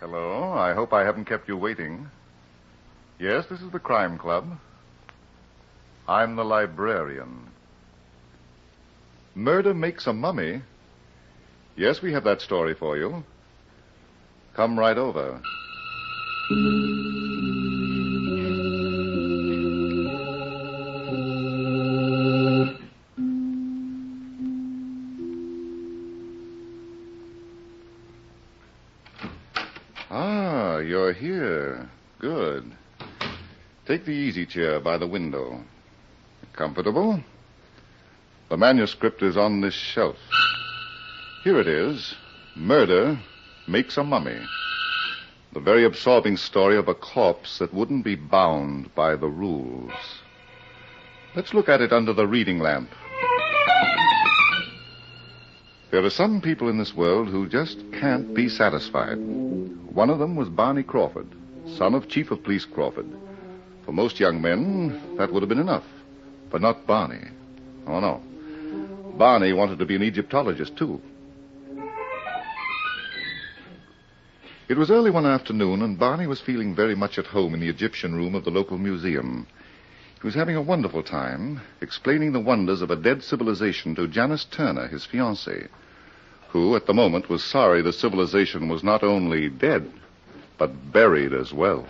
Hello. I hope I haven't kept you waiting. Yes, this is the Crime Club. I'm the librarian. Murder makes a mummy? Yes, we have that story for you. Come right over. Ah, you're here. Good. Take the easy chair by the window. Comfortable? The manuscript is on this shelf. Here it is. Murder makes a mummy. The very absorbing story of a corpse that wouldn't be bound by the rules. Let's look at it under the reading lamp. There are some people in this world who just can't be satisfied. One of them was Barney Crawford, son of Chief of Police Crawford. For most young men, that would have been enough. But not Barney. Oh, no. Barney wanted to be an Egyptologist, too. It was early one afternoon, and Barney was feeling very much at home in the Egyptian room of the local museum. He was having a wonderful time, explaining the wonders of a dead civilization to Janice Turner, his fiancée, who, at the moment, was sorry the civilization was not only dead, but buried as well.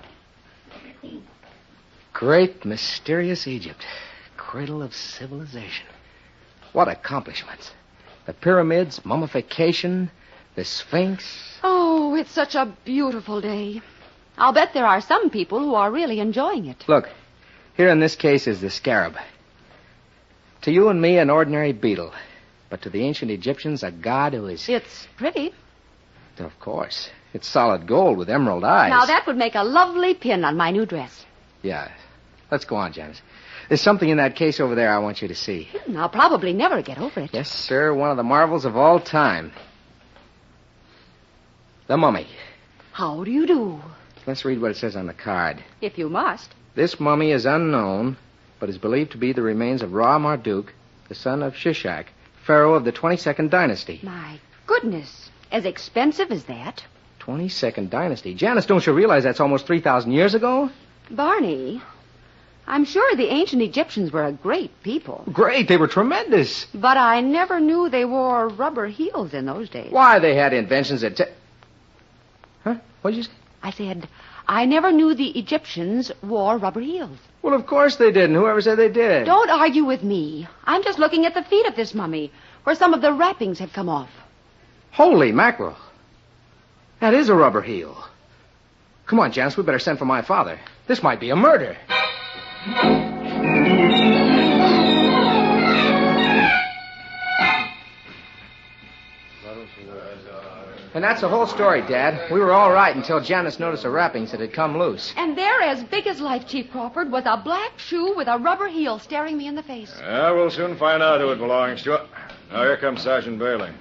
Great, mysterious Egypt. Cradle of civilization. What accomplishments. The pyramids, mummification, the Sphinx. Oh, it's such a beautiful day. I'll bet there are some people who are really enjoying it. Look, here in this case is the scarab. To you and me, an ordinary beetle. But to the ancient Egyptians, a god who is... It's pretty. Of course. It's solid gold with emerald eyes. Now, that would make a lovely pin on my new dress. Yeah. Let's go on, Janice. There's something in that case over there I want you to see. I'll probably never get over it. Yes, sir. One of the marvels of all time. The mummy. How do you do? Let's read what it says on the card. If you must. This mummy is unknown, but is believed to be the remains of Ra Marduk, the son of Shishak, pharaoh of the 22nd dynasty. My goodness. As expensive as that? 22nd dynasty. Janice, don't you realize that's almost 3,000 years ago? Barney, I'm sure the ancient Egyptians were a great people. Great. They were tremendous. But I never knew they wore rubber heels in those days. Why, they had inventions that... Huh? What did you say? I said, I never knew the Egyptians wore rubber heels. Well, of course they didn't. Whoever said they did? Don't argue with me. I'm just looking at the feet of this mummy, where some of the wrappings have come off. Holy mackerel. That is a rubber heel. Come on, Janice, we better send for my father. This might be a murder. And that's the whole story, Dad. We were all right until Janice noticed the wrappings that had come loose. And there, as big as life, Chief Crawford, was a black shoe with a rubber heel staring me in the face. We'll soon find out who it belongs to. Now, here comes Sergeant Bailey.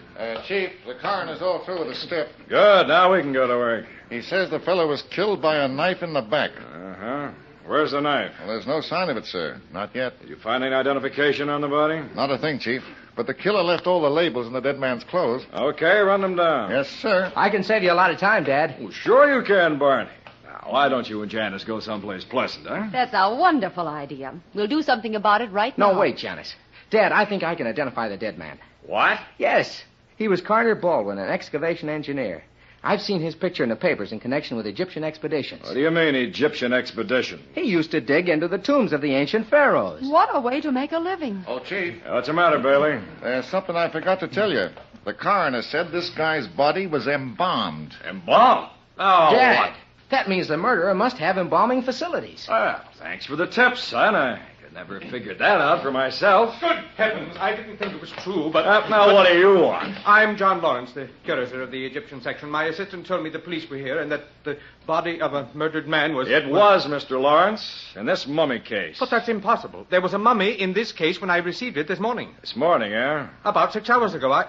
Chief, the coroner's all through with the stip. Good. Now we can go to work. He says the fellow was killed by a knife in the back. Uh-huh. Where's the knife? Well, there's no sign of it, sir. Not yet. Did you find any identification on the body? Not a thing, Chief. But the killer left all the labels in the dead man's clothes. Okay, run them down. Yes, sir. I can save you a lot of time, Dad. Well, sure you can, Barney. Now, why don't you and Janice go someplace pleasant, huh? That's a wonderful idea. We'll do something about it right now. No, wait, Janice. Dad, I think I can identify the dead man. What? Yes. He was Carter Baldwin, an excavation engineer. I've seen his picture in the papers in connection with Egyptian expeditions. What do you mean, Egyptian expedition? He used to dig into the tombs of the ancient pharaohs. What a way to make a living. Oh, Chief. What's the matter, Bailey? There's something I forgot to tell you. The coroner said this guy's body was embalmed. Embalmed? Oh, Dad, what? that means the murderer must have embalming facilities. Well, thanks for the tip, son. I could never have figured that out for myself. Good heavens, I didn't think it was true, but... Now, what do you want? I'm John Lawrence, the curator of the Egyptian section. My assistant told me the police were here and that the body of a murdered man was... It was, Mr. Lawrence, in this mummy case. But that's impossible. There was a mummy in this case when I received it this morning. This morning, eh? About 6 hours ago. I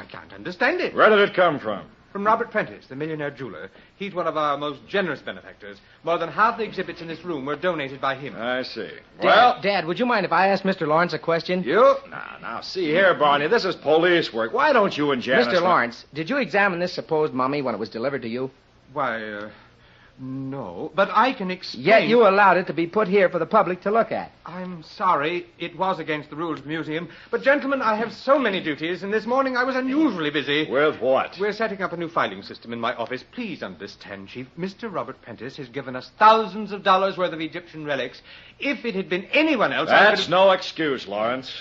can't understand it. Where did it come from? From Robert Prentice, the millionaire jeweler. He's one of our most generous benefactors. More than half the exhibits in this room were donated by him. I see. Dad, would you mind if I asked Mr. Lawrence a question? You? Now, see here, Barney. This is police work. Why don't you and Janice... Mr. Lawrence, did you examine this supposed mummy when it was delivered to you? Why, no. But I can explain... Yet you allowed it to be put here for the public to look at. I'm sorry. It was against the rules of the museum. But, gentlemen, I have so many duties, and this morning I was unusually busy. With what? We're setting up a new filing system in my office. Please understand, Chief. Mr. Robert Prentice has given us thousands of dollars worth of Egyptian relics. If it had been anyone else... That's no excuse, Lawrence.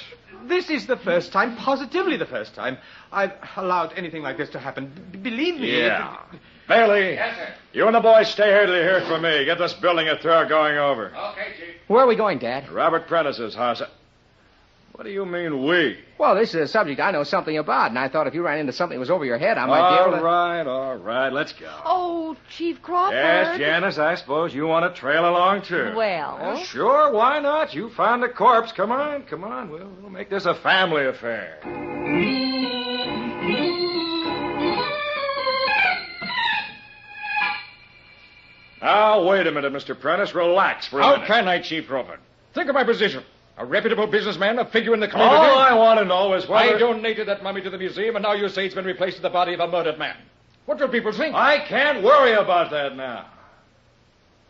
This is the first time, positively the first time, I've allowed anything like this to happen. Believe me. Yeah. Bailey. Yes, sir. You and the boys stay here till you hear from me. Get this building a thorough going over. Okay, Chief. Where are we going, Dad? Robert Prentice's house. What do you mean, we? Well, this is a subject I know something about, and I thought if you ran into something that was over your head, I might be able to... All right, let's go. Oh, Chief Crawford. Yes, Janice, I suppose you want to trail along, too. Well... Sure, why not? You found a corpse. Come on. We'll make this a family affair. Now, wait a minute, Mr. Prentice. Relax for a minute. How can I, Chief Crawford? Think of my position. A reputable businessman, a figure in the community. All I want to know is whether... I donated that mummy to the museum, and now you say it's been replaced with the body of a murdered man. What will people think? I can't worry about that now.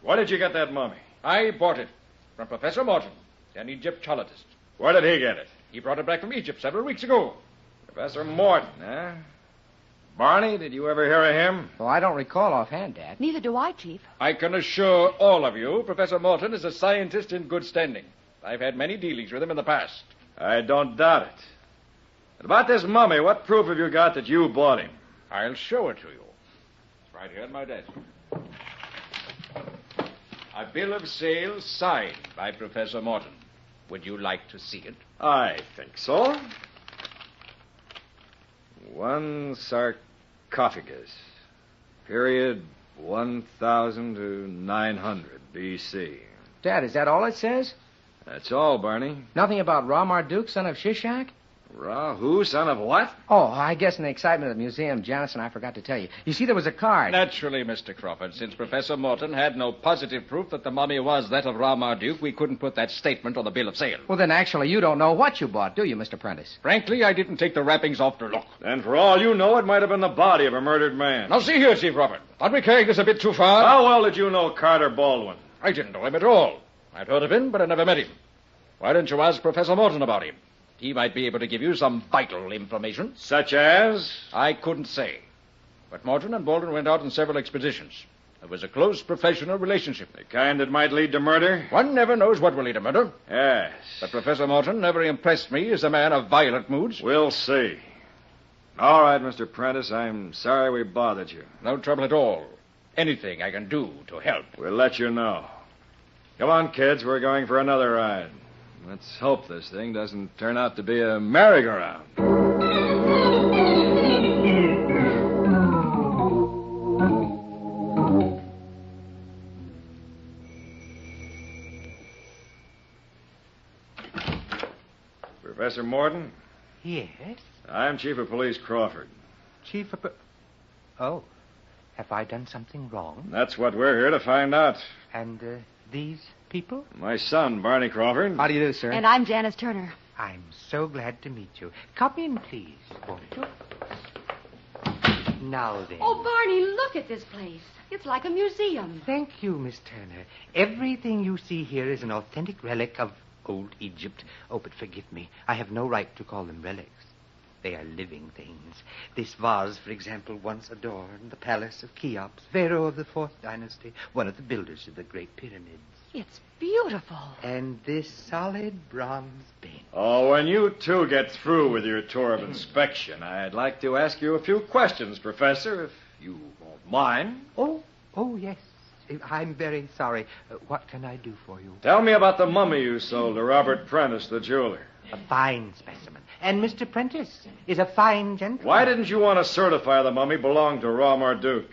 Where did you get that mummy? I bought it from Professor Morton, an Egyptologist. Where did he get it? He brought it back from Egypt several weeks ago. Professor Morton, eh? Barney, did you ever hear of him? Well, I don't recall offhand, Dad. Neither do I, Chief. I can assure all of you, Professor Morton is a scientist in good standing. I've had many dealings with him in the past. I don't doubt it. But about this mummy, what proof have you got that you bought him? I'll show it to you. It's right here at my desk. A bill of sale signed by Professor Morton. Would you like to see it? I think so. One sarcophagus. Period 1000 to 900 B.C. Dad, is that all it says? That's all, Barney. Nothing about Ra Marduk, son of Shishak? Ra who? Son of what? Oh, I guess in the excitement of the museum, Janice and I forgot to tell you. You see, there was a card. Naturally, Mr. Crawford. Since Professor Morton had no positive proof that the mummy was that of Ra Marduk, we couldn't put that statement on the bill of sale. Well, then actually you don't know what you bought, do you, Mr. Prentice? Frankly, I didn't take the wrappings off to look. And for all you know, it might have been the body of a murdered man. Now, see here, Chief Crawford. Aren't we carrying this a bit too far? How well did you know Carter Baldwin? I didn't know him at all. I'd heard of him, but I never met him. Why didn't you ask Professor Morton about him? He might be able to give you some vital information. Such as? I couldn't say. But Morton and Baldwin went out on several expeditions. There was a close professional relationship. The kind that might lead to murder? One never knows what will lead to murder. Yes. But Professor Morton never impressed me as a man of violent moods. We'll see. All right, Mr. Prentice, I'm sorry we bothered you. No trouble at all. Anything I can do to help. We'll let you know. Come on, kids, we're going for another ride. Let's hope this thing doesn't turn out to be a merry-go-round. Professor Morton? Yes? I'm Chief of Police Crawford. Chief of... Oh. Have I done something wrong? That's what we're here to find out. And, these people? My son, Barney Crawford. How do you do, sir? And I'm Janice Turner. I'm so glad to meet you. Come in, please, won't you? Now then. Oh, Barney, look at this place. It's like a museum. Thank you, Miss Turner. Everything you see here is an authentic relic of old Egypt. Oh, but forgive me. I have no right to call them relics. They are living things. This vase, for example, once adorned the palace of Cheops, pharaoh of the 4th dynasty, one of the builders of the Great Pyramids. It's beautiful. And this solid bronze bench. Oh, when you two get through with your tour of inspection, I'd like to ask you a few questions, Professor, if you won't mind. Oh, yes. I'm very sorry. What can I do for you? Tell me about the mummy you sold to Robert Prentice, the jeweler. A fine specimen. And Mr. Prentice is a fine gentleman. Why didn't you want to certify the mummy belonged to Ra Marduk?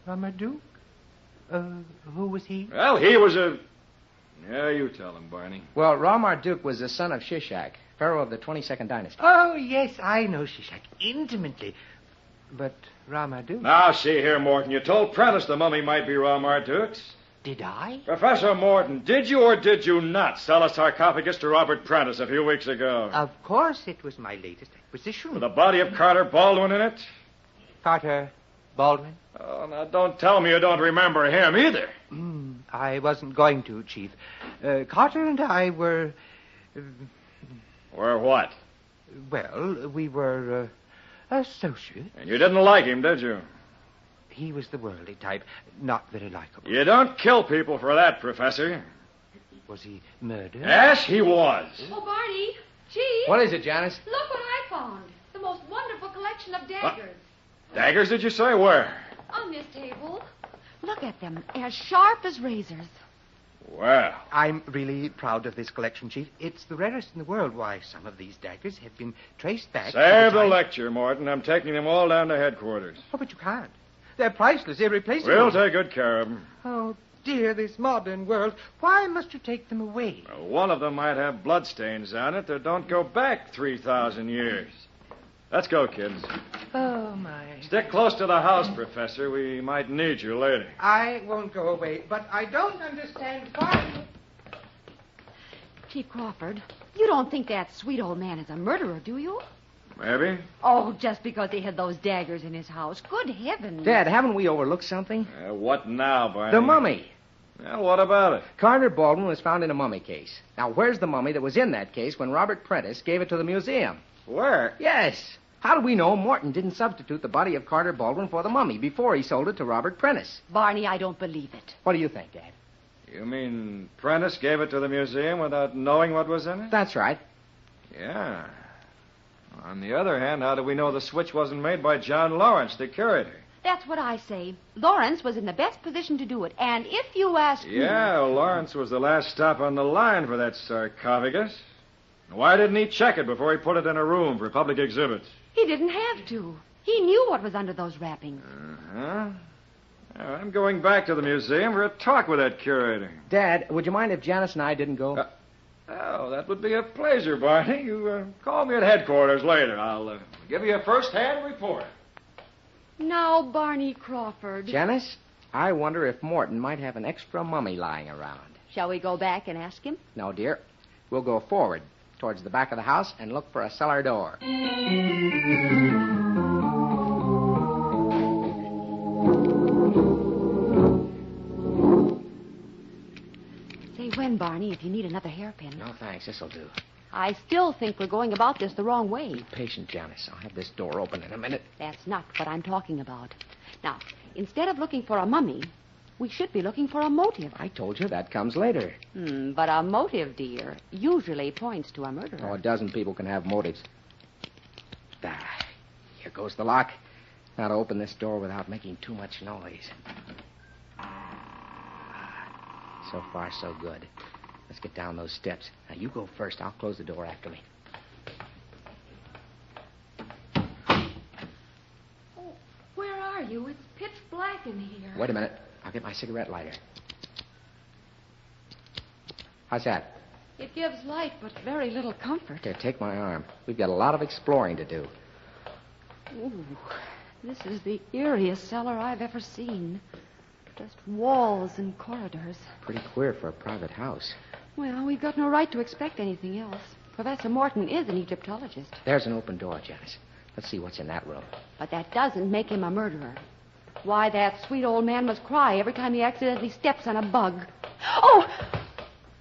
Ra Marduk? Who was he? Well, he was a... Yeah, you tell him, Barney. Well, Ra Marduk was the son of Shishak, pharaoh of the 22nd dynasty. Oh, yes, I know Shishak intimately. But Ra Marduk... Now, see here, Morton. You told Prentice the mummy might be Ra Marduk's. Did I? Professor Morton, did you or did you not sell a sarcophagus to Robert Prentice a few weeks ago? Of course it was my latest acquisition. With the body of Carter Baldwin in it? Carter Baldwin? Oh, now don't tell me you don't remember him either. I wasn't going to, Chief. Carter and I were... Were what? Well, we were associates. And you didn't like him, did you? He was the worldly type, not very likable. You don't kill people for that, Professor. Was he murdered? Yes, he was. Oh, Barney. Gee. What is it, Janice? Look what I found. The most wonderful collection of daggers. Daggers, did you say? Where? On this table. Look at them. As sharp as razors. Well. I'm really proud of this collection, Chief. It's the rarest in the world. Why, some of these daggers have been traced back... Save the lecture, Morton. I'm taking them all down to headquarters. Oh, but you can't. They're priceless, irreplaceable. We'll take good care of them. Oh, dear, this modern world. Why must you take them away? Well, one of them might have bloodstains on it that don't go back 3,000 years. Let's go, kids. Oh, my. Stick close to the house, Professor. We might need you later. I won't go away, but I don't understand why... Chief Crawford, you don't think that sweet old man is a murderer, do you? Maybe. Oh, just because he had those daggers in his house. Good heavens. Dad, haven't we overlooked something? What now, Barney? The mummy. Well, what about it? Carter Baldwin was found in a mummy case. Now, where's the mummy that was in that case when Robert Prentice gave it to the museum? Where? Yes. How do we know Morton didn't substitute the body of Carter Baldwin for the mummy before he sold it to Robert Prentice? Barney, I don't believe it. What do you think, Dad? You mean Prentice gave it to the museum without knowing what was in it? That's right. Yeah. On the other hand, how do we know the switch wasn't made by John Lawrence, the curator? That's what I say. Lawrence was in the best position to do it. And if you ask me... Yeah, Lawrence was the last stop on the line for that sarcophagus. Why didn't he check it before he put it in a room for public exhibits? He didn't have to. He knew what was under those wrappings. Uh-huh. Well, I'm going back to the museum for a talk with that curator. Dad, would you mind if Janice and I didn't go? Oh, that would be a pleasure, Barney. You call me at headquarters later. I'll give you a first-hand report. Now, Barney Crawford. Janice, I wonder if Morton might have an extra mummy lying around. Shall we go back and ask him? No, dear. We'll go forward towards the back of the house and look for a cellar door. Say when, Barney, if you need another hairpin. No, thanks. This'll do. I still think we're going about this the wrong way. Be patient, Janice. I'll have this door open in a minute. That's not what I'm talking about. Now, instead of looking for a mummy, we should be looking for a motive. I told you that comes later. But a motive, dear, usually points to a murderer. Oh, a dozen people can have motives. Here goes the lock. Now to open this door without making too much noise. So far, so good. Let's get down those steps. Now, you go first. I'll close the door after me. Oh, where are you? It's pitch black in here. Wait a minute. I'll get my cigarette lighter. How's that? It gives light, but very little comfort. Here, take my arm. We've got a lot of exploring to do. Ooh, this is the eeriest cellar I've ever seen. Just walls and corridors. Pretty queer for a private house. Well, we've got no right to expect anything else. Professor Morton is an Egyptologist. There's an open door, Janice. Let's see what's in that room. But that doesn't make him a murderer. Why, that sweet old man must cry every time he accidentally steps on a bug. Oh!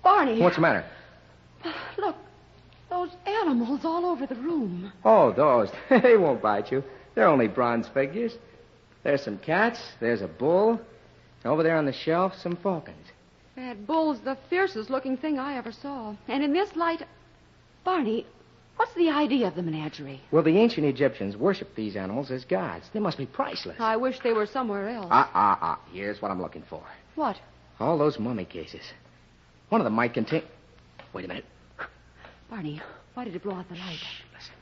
Barney! What's the matter? Look, those animals all over the room. Oh, those. They won't bite you. They're only bronze figures. There's some cats. There's a bull. Over there on the shelf, some falcons. That bull's the fiercest looking thing I ever saw. And in this light... Barney, what's the idea of the menagerie? Well, the ancient Egyptians worshipped these animals as gods. They must be priceless. I wish they were somewhere else. Here's what I'm looking for. What? All those mummy cases. One of them might contain... Wait a minute. Barney, why did you blow out the light? Listen.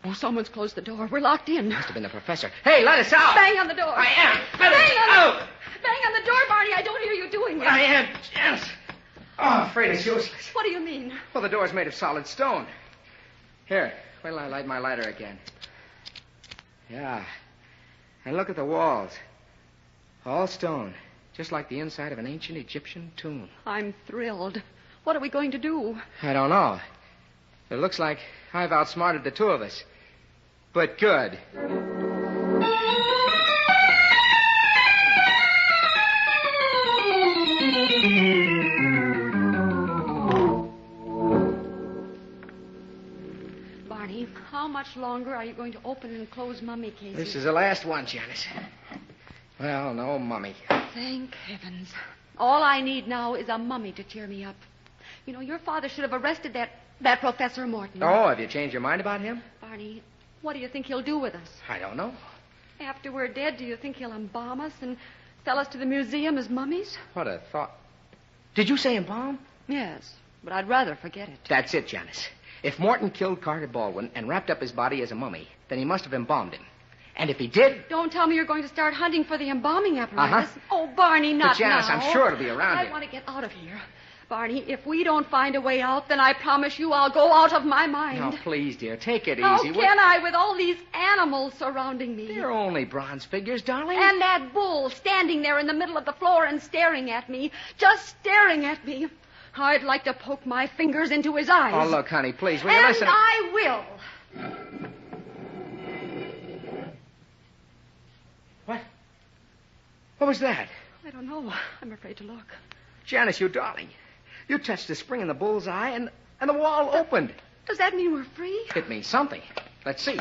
Oh, someone's closed the door. We're locked in. Must have been the professor. Hey, let us out! Bang on the door. I am. Bang on the door, Barney. I don't hear you doing it. I am. Yes. Oh, I'm afraid it's useless. What do you mean? Well, the door's made of solid stone. Here, wait till I light my lighter again. Yeah. And look at the walls. All stone. Just like the inside of an ancient Egyptian tomb. I'm thrilled. What are we going to do? I don't know. It looks like I've outsmarted the two of us. But good. Barney, how much longer are you going to open and close mummy cases? This is the last one, Janice. Well, no mummy. Thank heavens. All I need now is a mummy to cheer me up. You know, your father should have arrested that Professor Morton. Oh, have you changed your mind about him? Barney, what do you think he'll do with us? I don't know. After we're dead, do you think he'll embalm us and sell us to the museum as mummies? What a thought. Did you say embalm? Yes, but I'd rather forget it. That's it, Janice. If Morton killed Carter Baldwin and wrapped up his body as a mummy, then he must have embalmed him. And if he did... Don't tell me you're going to start hunting for the embalming apparatus. Oh, Barney, not but Janice, now. I'm sure it'll be around here. I want to get out of here. Barney, if we don't find a way out, then I promise you I'll go out of my mind. Now, please, dear, take it How easy. can I with all these animals surrounding me? They're only bronze figures, darling. And that bull standing there in the middle of the floor and staring at me. Just staring at me. I'd like to poke my fingers into his eyes. Oh, look, honey, please, will you and listen? I will. What was that? I don't know. I'm afraid to look. Janice, you darling. You touched the spring in the bull's eye, and the wall opened. Does that mean we're free? It means something. Let's see.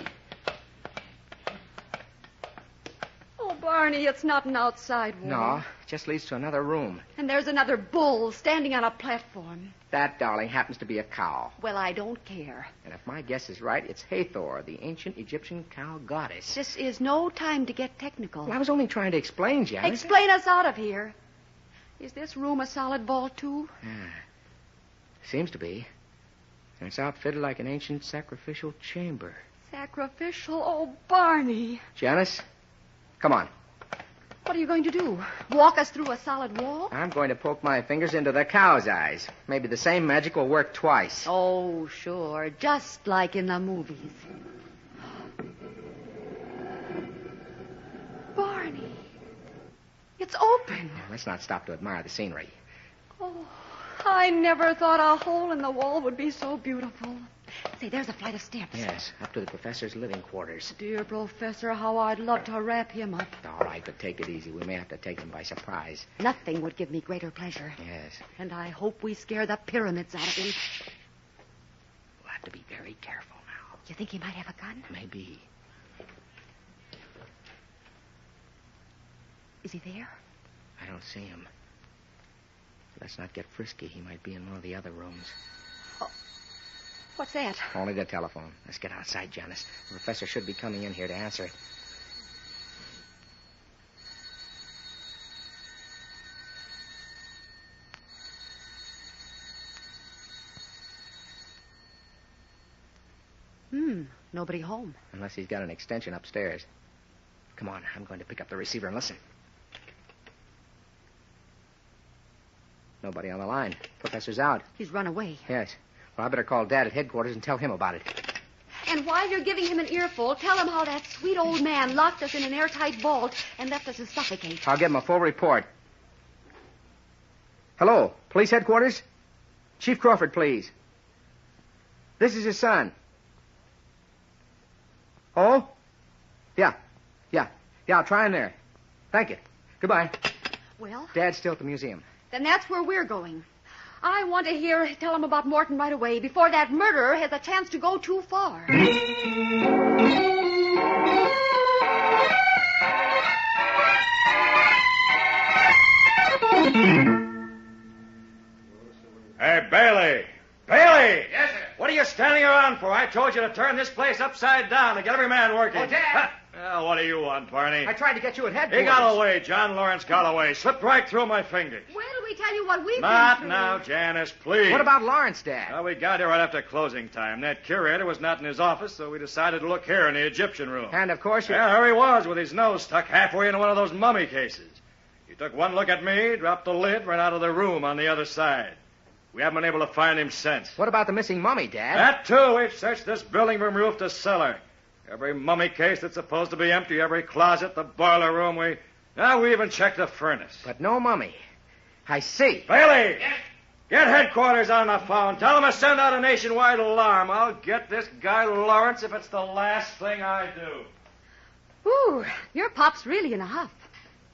Oh, Barney, it's not an outside wall. No, it just leads to another room. And there's another bull standing on a platform. That, darling, happens to be a cow. Well, I don't care. And if my guess is right, it's Hathor, the ancient Egyptian cow goddess. This is no time to get technical. Well, I was only trying to explain, Janice. Explain us out of here. Is this room a solid vault, too? Yeah. Seems to be. And it's outfitted like an ancient sacrificial chamber. Sacrificial? Oh, Barney. Janice, come on. What are you going to do? Walk us through a solid wall? I'm going to poke my fingers into the cow's eyes. Maybe the same magic will work twice. Oh, sure. Just like in the movies. Barney. It's open. Let's not stop to admire the scenery. Oh, I never thought a hole in the wall would be so beautiful. Say, there's a flight of steps. Yes, up to the professor's living quarters. Dear Professor, how I'd love to wrap him up. All right, but take it easy. We may have to take him by surprise. Nothing would give me greater pleasure. Yes. And I hope we scare the pyramids out of him. We'll have to be very careful now. You think he might have a gun? Maybe. Is he there? I don't see him. Let's not get frisky. He might be in one of the other rooms. Oh. What's that? Only the telephone. Let's get outside, Janice. The professor should be coming in here to answer it. Nobody home. Unless he's got an extension upstairs. Come on, I'm going to pick up the receiver and listen. Nobody on the line. Professor's out. He's run away. Yes. Well, I better call Dad at headquarters and tell him about it. And while you're giving him an earful, tell him how that sweet old man locked us in an airtight vault and left us to suffocate. I'll give him a full report. Hello, police headquarters? Chief Crawford, please. This is his son. Oh? Yeah, I'll try in there. Thank you. Goodbye. Well? Dad's still at the museum. Then that's where we're going. I want to tell him about Morton right away before that murderer has a chance to go too far. Hey, Bailey! Bailey! Yes, sir. What are you standing around for? I told you to turn this place upside down to get every man working. Oh, Dad! Well, what do you want, Barney? I tried to get you at headquarters. He got away. John Lawrence got away. Slipped right through my fingers. Wait till we tell you what we've been Not through. now, Janice, please. What about Lawrence, Dad? Well, we got here right after closing time. That curator was not in his office, so we decided to look here in the Egyptian room. And, of course, Yeah, there he was with his nose stuck halfway into one of those mummy cases. He took one look at me, dropped the lid, ran out of the room on the other side. We haven't been able to find him since. What about the missing mummy, Dad? That, too. We've searched this building from roof to cellar. Every mummy case that's supposed to be empty, every closet, the boiler room, we Now we even checked the furnace. But no mummy. I see. Bailey! Get headquarters on the phone. Tell them to send out a nationwide alarm. I'll get this guy Lawrence if it's the last thing I do. Ooh, your pop's really in a huff.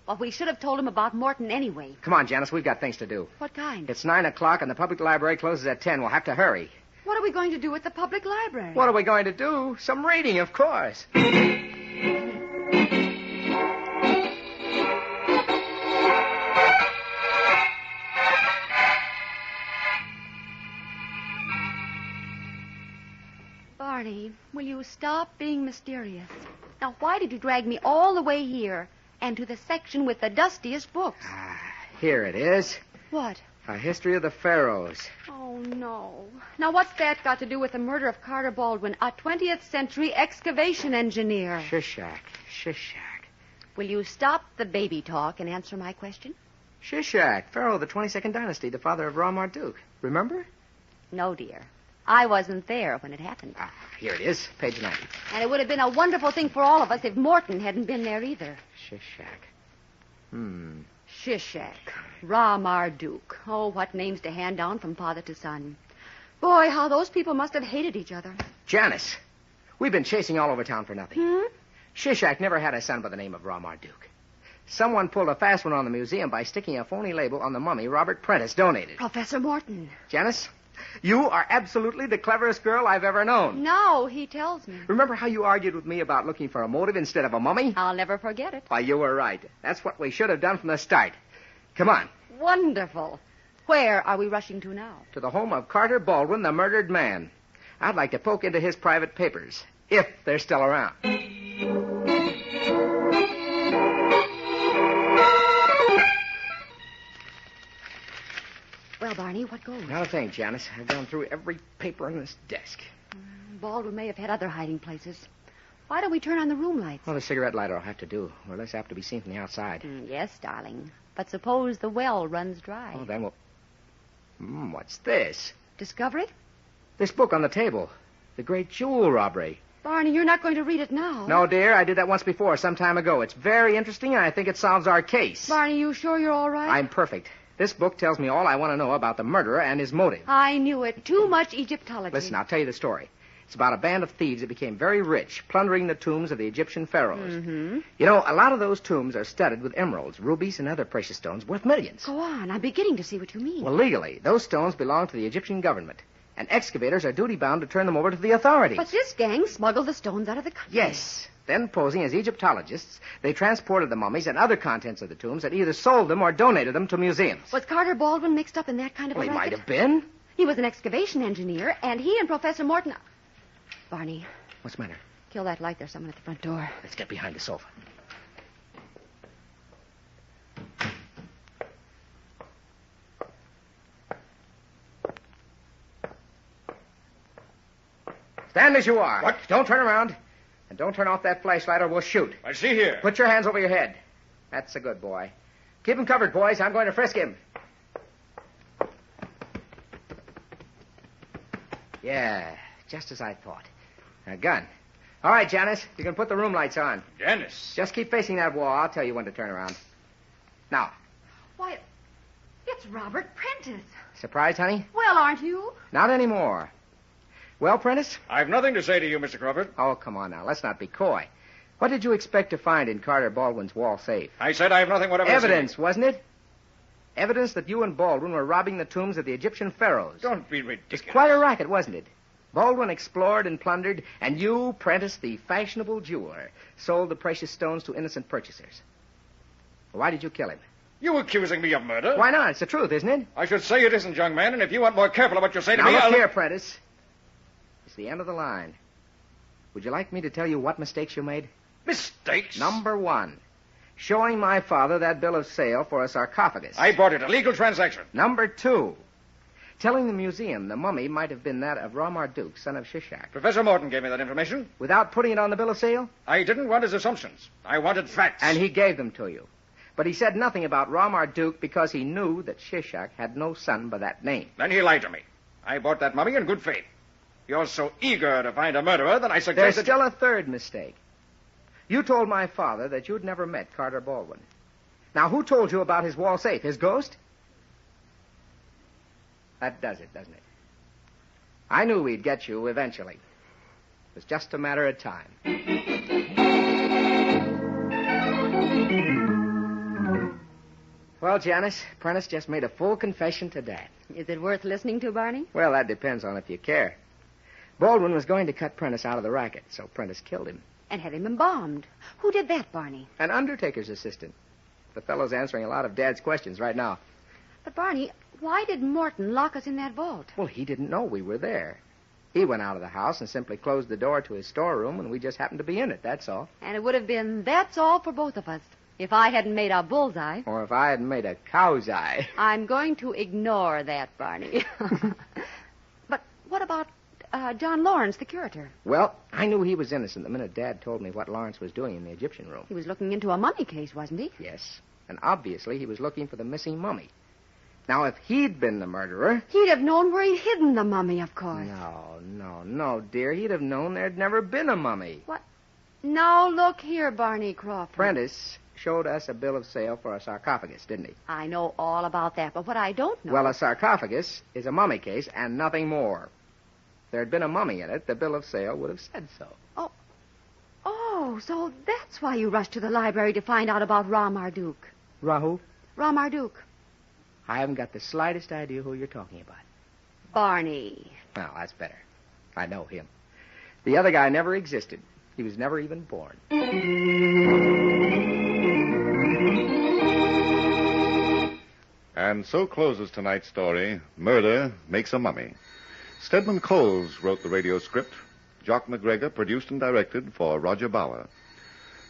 Well, we should have told him about Morton anyway. Come on, Janice. We've got things to do. What kind? It's 9 o'clock and the public library closes at 10. We'll have to hurry. What are we going to do at the public library? What are we going to do? Some reading, of course. Barney, will you stop being mysterious? Now, why did you drag me all the way here and to the section with the dustiest books? Here it is. What? A history of the pharaohs. Oh, no. Now, what's that got to do with the murder of Carter Baldwin, a 20th century excavation engineer? Shishak. Will you stop the baby talk and answer my question? Shishak, pharaoh of the 22nd dynasty, the father of Ra Marduk. Remember? No, dear. I wasn't there when it happened. Here it is, page 90. And it would have been a wonderful thing for all of us if Morton hadn't been there either. Shishak. Shishak. Ra Marduk. Oh, what names to hand down from father to son. Boy, how those people must have hated each other. Janice, we've been chasing all over town for nothing. Shishak never had a son by the name of Ra Marduk. Someone pulled a fast one on the museum by sticking a phony label on the mummy Robert Prentice donated. Professor Morton. Janice, you are absolutely the cleverest girl I've ever known. No, he tells me. Remember how you argued with me about looking for a motive instead of a mummy? I'll never forget it. Why, you were right. That's what we should have done from the start. Come on. Wonderful. Where are we rushing to now? To the home of Carter Baldwin, the murdered man. I'd like to poke into his private papers, if they're still around. Well, Barney, what goes? Not a thing, Janice. I've gone through every paper on this desk. Baldwin may have had other hiding places. Why don't we turn on the room lights? Well, the cigarette lighter will have to do. We're less apt to be seen from the outside. Yes, darling. But suppose the well runs dry. Oh, then we'll... what's this? Discover it? This book on the table. The Great Jewel Robbery. Barney, you're not going to read it now. No, dear. I did that once before, some time ago. It's very interesting, and I think it solves our case. Barney, you sure you're all right? I'm perfect. This book tells me all I want to know about the murderer and his motive. I knew it. Too much Egyptology. Listen, I'll tell you the story. It's about a band of thieves that became very rich, plundering the tombs of the Egyptian pharaohs. You know, a lot of those tombs are studded with emeralds, rubies, and other precious stones worth millions. Go on. I'm beginning to see what you mean. Well, legally, those stones belong to the Egyptian government, and excavators are duty-bound to turn them over to the authorities. But this gang smuggled the stones out of the country. Yes. Then, posing as Egyptologists, they transported the mummies and other contents of the tombs and either sold them or donated them to museums. Was Carter Baldwin mixed up in that kind of a He racket? might have been. He was an excavation engineer, and he and Professor Morton... Barney. What's the matter? Kill that light. There's someone at the front door. Let's get behind the sofa. Stand as you are. What? Don't turn around. And don't turn off that flashlight or we'll shoot. I see here. Put your hands over your head. That's a good boy. Keep him covered, boys. I'm going to frisk him. Yeah, just as I thought. A gun. All right, Janice, you can put the room lights on. Janice. Just keep facing that wall. I'll tell you when to turn around. Now. Why, it's Robert Prentice. Surprised, honey? Well, aren't you? Not anymore. Well, Prentice? I've nothing to say to you, Mr. Crawford. Oh, come on now. Let's not be coy. What did you expect to find in Carter Baldwin's wall safe? I said I have nothing whatever Evidence, to say. wasn't it? Evidence that you and Baldwin were robbing the tombs of the Egyptian pharaohs. Don't be ridiculous. It's quite a racket, wasn't it? Baldwin explored and plundered, and you, Prentice, the fashionable jeweler, sold the precious stones to innocent purchasers. Why did you kill him? You accusing me of murder? Why not? It's the truth, isn't it? I should say it isn't, young man, and if you want more careful of what you say to now me, look I'll... here, Prentice. It's the end of the line. Would you like me to tell you what mistakes you made? Mistakes? Number one, showing my father that bill of sale for a sarcophagus. I bought it, a legal transaction. Number two, telling the museum the mummy might have been that of Ra Marduk, son of Shishak. Professor Morton gave me that information. Without putting it on the bill of sale? I didn't want his assumptions. I wanted facts. And he gave them to you. But he said nothing about Ra Marduk because he knew that Shishak had no son by that name. Then he lied to me. I bought that mummy in good faith. You're so eager to find a murderer that I There's suggested... still a third mistake. You told my father that you'd never met Carter Baldwin. Now, who told you about his wall safe? His ghost? That does it, doesn't it? I knew we'd get you eventually. It was just a matter of time. Well, Janice, Prentice just made a full confession to Dad. Is it worth listening to, Barney? Well, that depends on if you care. Baldwin was going to cut Prentice out of the racket, so Prentice killed him. And had him embalmed. Who did that, Barney? An undertaker's assistant. The fellow's answering a lot of Dad's questions right now. But, Barney, why did Morton lock us in that vault? Well, he didn't know we were there. He went out of the house and simply closed the door to his storeroom, and we just happened to be in it, that's all. And it would have been that's all for both of us if I hadn't made a bullseye. Or if I hadn't made a cow's eye. I'm going to ignore that, Barney. But what about John Lawrence, the curator? Well, I knew he was innocent the minute Dad told me what Lawrence was doing in the Egyptian room. He was looking into a mummy case, wasn't he? Yes, and obviously he was looking for the missing mummy. Now, if he'd been the murderer... He'd have known where he'd hidden the mummy, of course. No, dear. He'd have known there'd never been a mummy. What? Now, look here, Barney Crawford. Prentice showed us a bill of sale for a sarcophagus, didn't he? I know all about that, but what I don't know... Well, a sarcophagus is a mummy case and nothing more. If there'd been a mummy in it, the bill of sale would have said so. Oh, so that's why you rushed to the library to find out about Ra Marduk. Rahu? Ra Marduk. I haven't got the slightest idea who you're talking about. Barney. Well, that's better. I know him. The other guy never existed. He was never even born. And so closes tonight's story, Murder Makes a Mummy. Stedman Coles wrote the radio script. Jock McGregor produced and directed for Roger Bauer.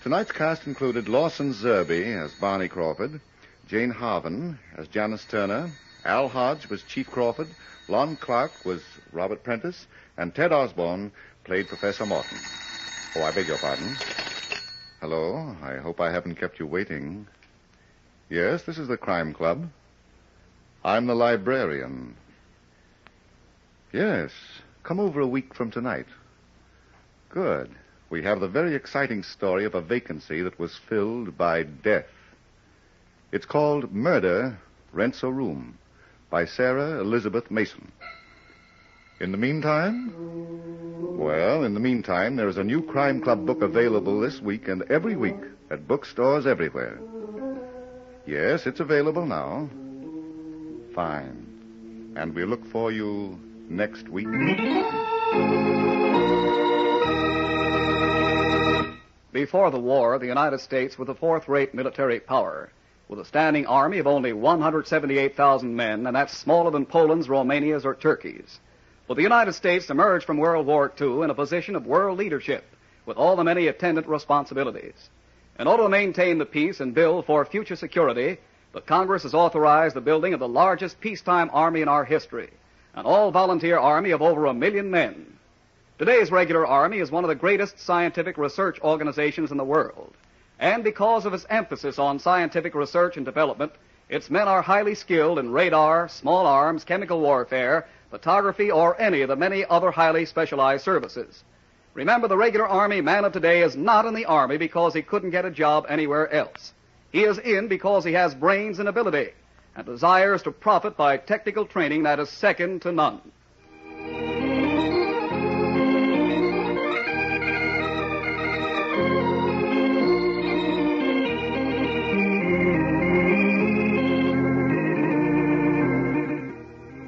Tonight's cast included Lawson Zerby as Barney Crawford, Jane Harvin as Janice Turner, Al Hodge was Chief Crawford, Lon Clark was Robert Prentice, and Ted Osborne played Professor Morton. Oh, I beg your pardon. Hello, I hope I haven't kept you waiting. Yes, this is the Crime Club. I'm the librarian. Yes, come over a week from tonight. Good. We have the very exciting story of a vacancy that was filled by death. It's called Murder Rents a Room by Sarah Elizabeth Mason. In the meantime? Well, in the meantime, there is a new Crime Club book available this week and every week at bookstores everywhere. Yes, it's available now. Fine. And we look for you next week. Before the war, the United States was a fourth-rate military power, with a standing army of only 178,000 men, and that's smaller than Poland's, Romania's, or Turkey's. But the United States emerged from World War II in a position of world leadership, with all the many attendant responsibilities. In order to maintain the peace and build for future security, the Congress has authorized the building of the largest peacetime army in our history, an all-volunteer army of over 1 million men. Today's regular army is one of the greatest scientific research organizations in the world. And because of its emphasis on scientific research and development, its men are highly skilled in radar, small arms, chemical warfare, photography, or any of the many other highly specialized services. Remember, the regular Army man of today is not in the Army because he couldn't get a job anywhere else. He is in because he has brains and ability and desires to profit by technical training that is second to none.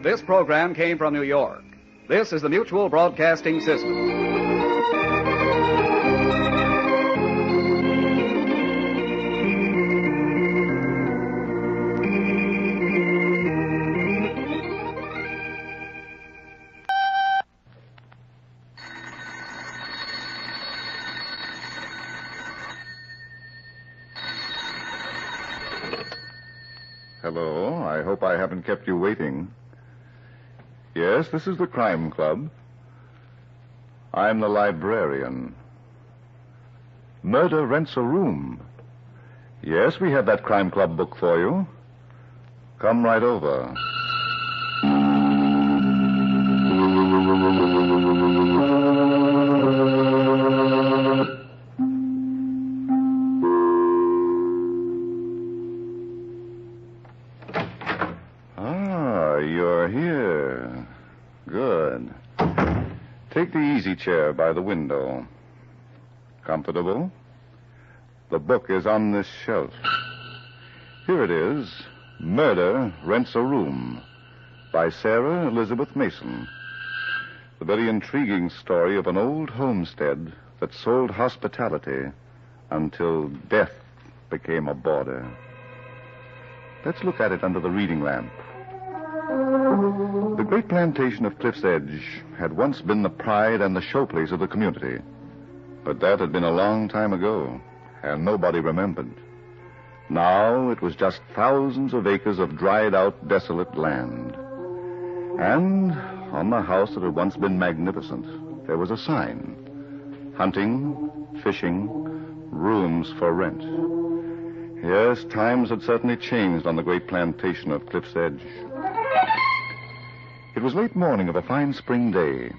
This program came from New York. This is the Mutual Broadcasting System. Hello, I hope I haven't kept you waiting. Yes, this is the Crime Club. I'm the librarian. Murder Rents a Room. Yes, we have that Crime Club book for you. Come right over. Ah, you're here. Good. Take the easy chair by the window. Comfortable? The book is on this shelf. Here it is, Murder Rents a Room, by Sarah Elizabeth Mason. The very intriguing story of an old homestead that sold hospitality until death became a border. Let's look at it under the reading lamp. The great plantation of Cliff's Edge had once been the pride and the showplace of the community. But that had been a long time ago, and nobody remembered. Now it was just thousands of acres of dried-out, desolate land. And on the house that had once been magnificent, there was a sign. Hunting, fishing, rooms for rent. Yes, times had certainly changed on the great plantation of Cliff's Edge. It was late morning of a fine spring day,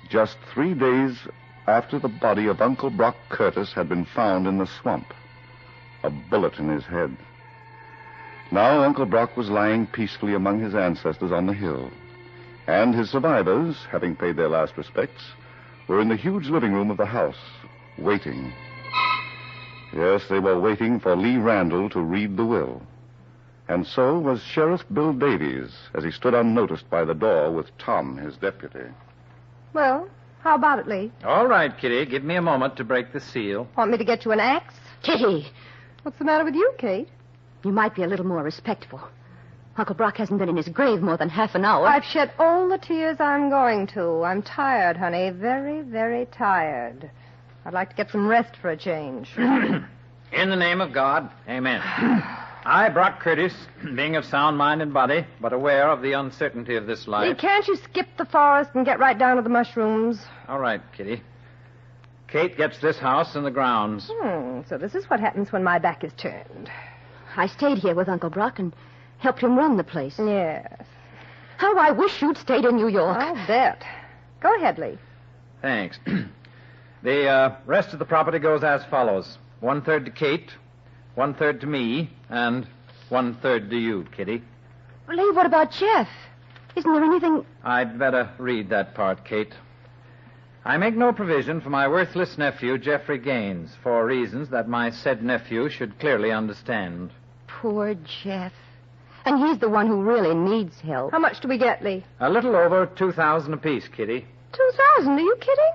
just 3 days after the body of Uncle Brock Curtis had been found in the swamp, a bullet in his head. Now Uncle Brock was lying peacefully among his ancestors on the hill, and his survivors, having paid their last respects, were in the huge living room of the house, waiting. Yes, they were waiting for Lee Randall to read the will. And so was Sheriff Bill Davies, as he stood unnoticed by the door with Tom, his deputy. Well, how about it, Lee? All right, Kitty. Give me a moment to break the seal. Want me to get you an axe? Kitty, What's the matter with you, Kate? you might be a little more respectful. Uncle Brock hasn't been in his grave more than half an hour. I've shed all the tears I'm going to. I'm tired, honey. Very, very tired. I'd like to get some rest for a change. In the name of God, amen. I, Brock Curtis, being of sound mind and body, but aware of the uncertainty of this Lee, life. can't you skip the forest and get right down to the mushrooms? All right, Kitty. Kate gets this house and the grounds. So this is what happens when my back is turned. I stayed here with Uncle Brock and helped him run the place. Yes. How I wish you'd stayed in New York. I'll bet. Go ahead, Lee. Thanks. The rest of the property goes as follows. 1/3 to Kate, 1/3 to me, and 1/3 to you, Kitty. Lee, what about Jeff? Isn't there anything... I'd better read that part, Kate. I make no provision for my worthless nephew, Jeffrey Gaines, for reasons that my said nephew should clearly understand. Poor Jeff. And he's the one who really needs help. How much do we get, Lee? A little over 2,000 apiece, Kitty. 2,000? Are you kidding?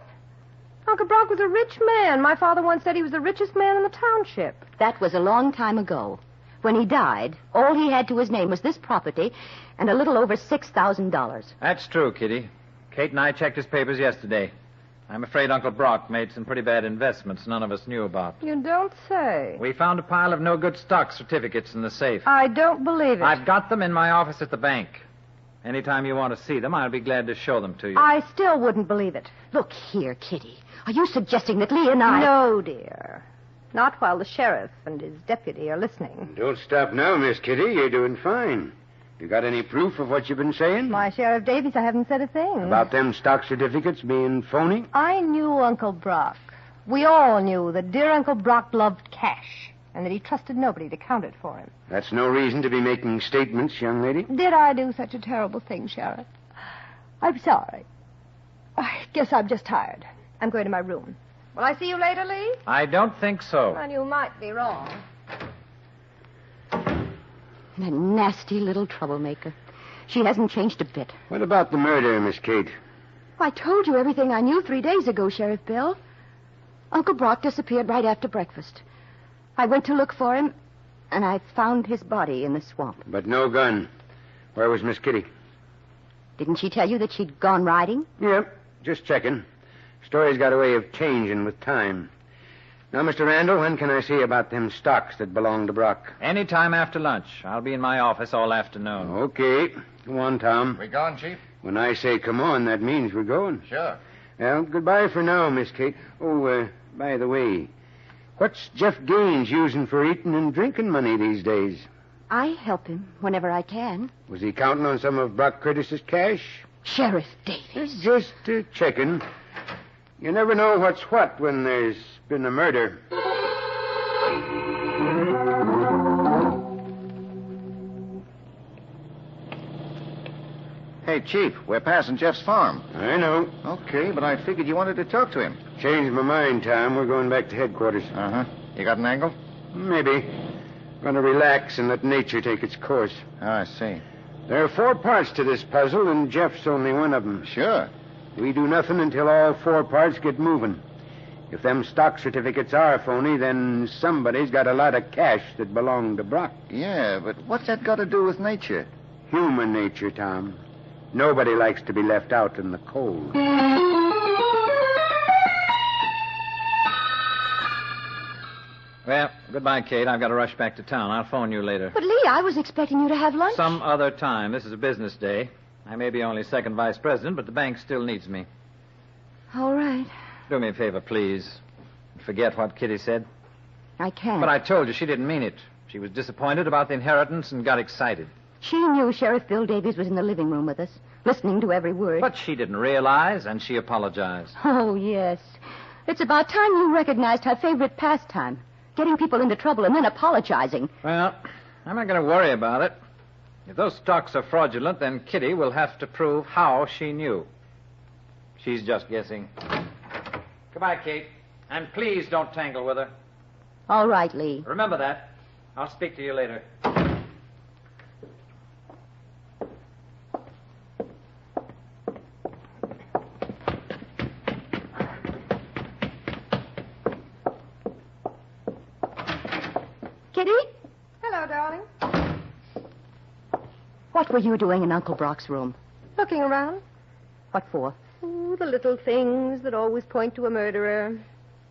Uncle Brock was a rich man. My father once said he was the richest man in the township. That was a long time ago. When he died, all he had to his name was this property and a little over $6,000. That's true, Kitty. Kate and I checked his papers yesterday. I'm afraid Uncle Brock made some pretty bad investments none of us knew about. You don't say. We found a pile of no-good stock certificates in the safe. I don't believe it. I've got them in my office at the bank. Anytime you want to see them, I'll be glad to show them to you. I still wouldn't believe it. Look here, Kitty. Are you suggesting that Lee and I... No, dear. Not while the sheriff and his deputy are listening. Don't stop now, Miss Kitty. You're doing fine. You got any proof of what you've been saying? My Sheriff Davies, I haven't said a thing. About them stock certificates being phony? I knew Uncle Brock. We all knew that dear Uncle Brock loved cash and that he trusted nobody to count it for him. That's no reason to be making statements, young lady. Did I do such a terrible thing, Sheriff? I'm sorry. I guess I'm just tired. I'm going to my room. Will I see you later, Lee? I don't think so. Well, you might be wrong. That nasty little troublemaker. She hasn't changed a bit. What about the murder, Miss Kate? I told you everything I knew 3 days ago, Sheriff Bill. Uncle Brock disappeared right after breakfast. I went to look for him, and I found his body in the swamp. But no gun. Where was Miss Kitty? Didn't she tell you that she'd gone riding? Yep, just checking. Story's got a way of changing with time. Now, Mr. Randall, when can I see about them stocks that belong to Brock? Any time after lunch. I'll be in my office all afternoon. Okay. Come on, Tom. We gone, Chief? When I say come on, that means we're going. Sure. Well, goodbye for now, Miss Kate. Oh, by the way, what's Jeff Gaines using for eating and drinking money these days? I help him whenever I can. Was he counting on some of Brock Curtis's cash? Sheriff Davies. Just checking. You never know what's what when there's been a murder. Hey, Chief, we're passing Jeff's farm. I know. Okay, but I figured you wanted to talk to him. Changed my mind, Tom. We're going back to headquarters. Uh-huh. You got an angle? Maybe. Going to relax and let nature take its course. Oh, I see. There are 4 parts to this puzzle, and Jeff's only one of them. Sure. We do nothing until all 4 parts get moving. If them stock certificates are phony, then somebody's got a lot of cash that belonged to Brock. Yeah, but what's that got to do with nature? Human nature, Tom. Nobody likes to be left out in the cold. Well, goodbye, Kate. I've got to rush back to town. I'll phone you later. But, Lee, I was expecting you to have lunch. Some other time. This is a business day. I may be only second vice president, but the bank still needs me. All right. Do me a favor, please. Forget what Kitty said. I can't. But I told you she didn't mean it. She was disappointed about the inheritance and got excited. She knew Sheriff Bill Davies was in the living room with us, listening to every word. But she didn't realize, and she apologized. Oh, yes. It's about time you recognized her favorite pastime, getting people into trouble and then apologizing. Well, I'm not going to worry about it. If those stocks are fraudulent, then Kitty will have to prove how she knew. She's just guessing. Goodbye, Kate. And please don't tangle with her. All right, Lee. Remember that. I'll speak to you later. Kitty? Hello, darling. What were you doing in Uncle Brock's room? Looking around. What for? Ooh, the little things that always point to a murderer.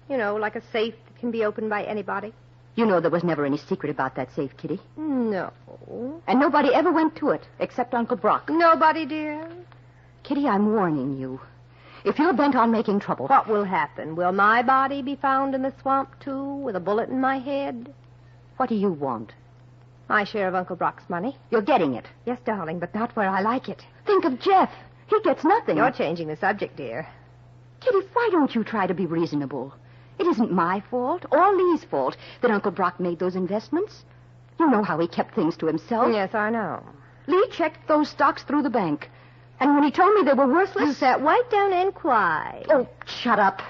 You know, like a safe that can be opened by anybody. You know there was never any secret about that safe, Kitty. No. And nobody ever went to it, except Uncle Brock. Nobody, dear. Kitty, I'm warning you. If you're bent on making trouble... What will happen? Will my body be found in the swamp, too, with a bullet in my head? What do you want? My share of Uncle Brock's money. You're getting it. Yes, darling, but not where I like it. Think of Jeff. He gets nothing. You're changing the subject, dear. Kitty, why don't you try to be reasonable? It isn't my fault or Lee's fault that Uncle Brock made those investments. You know how he kept things to himself. Yes, I know. Lee checked those stocks through the bank. And when he told me they were worthless... You sat right down and cried. Oh, shut up.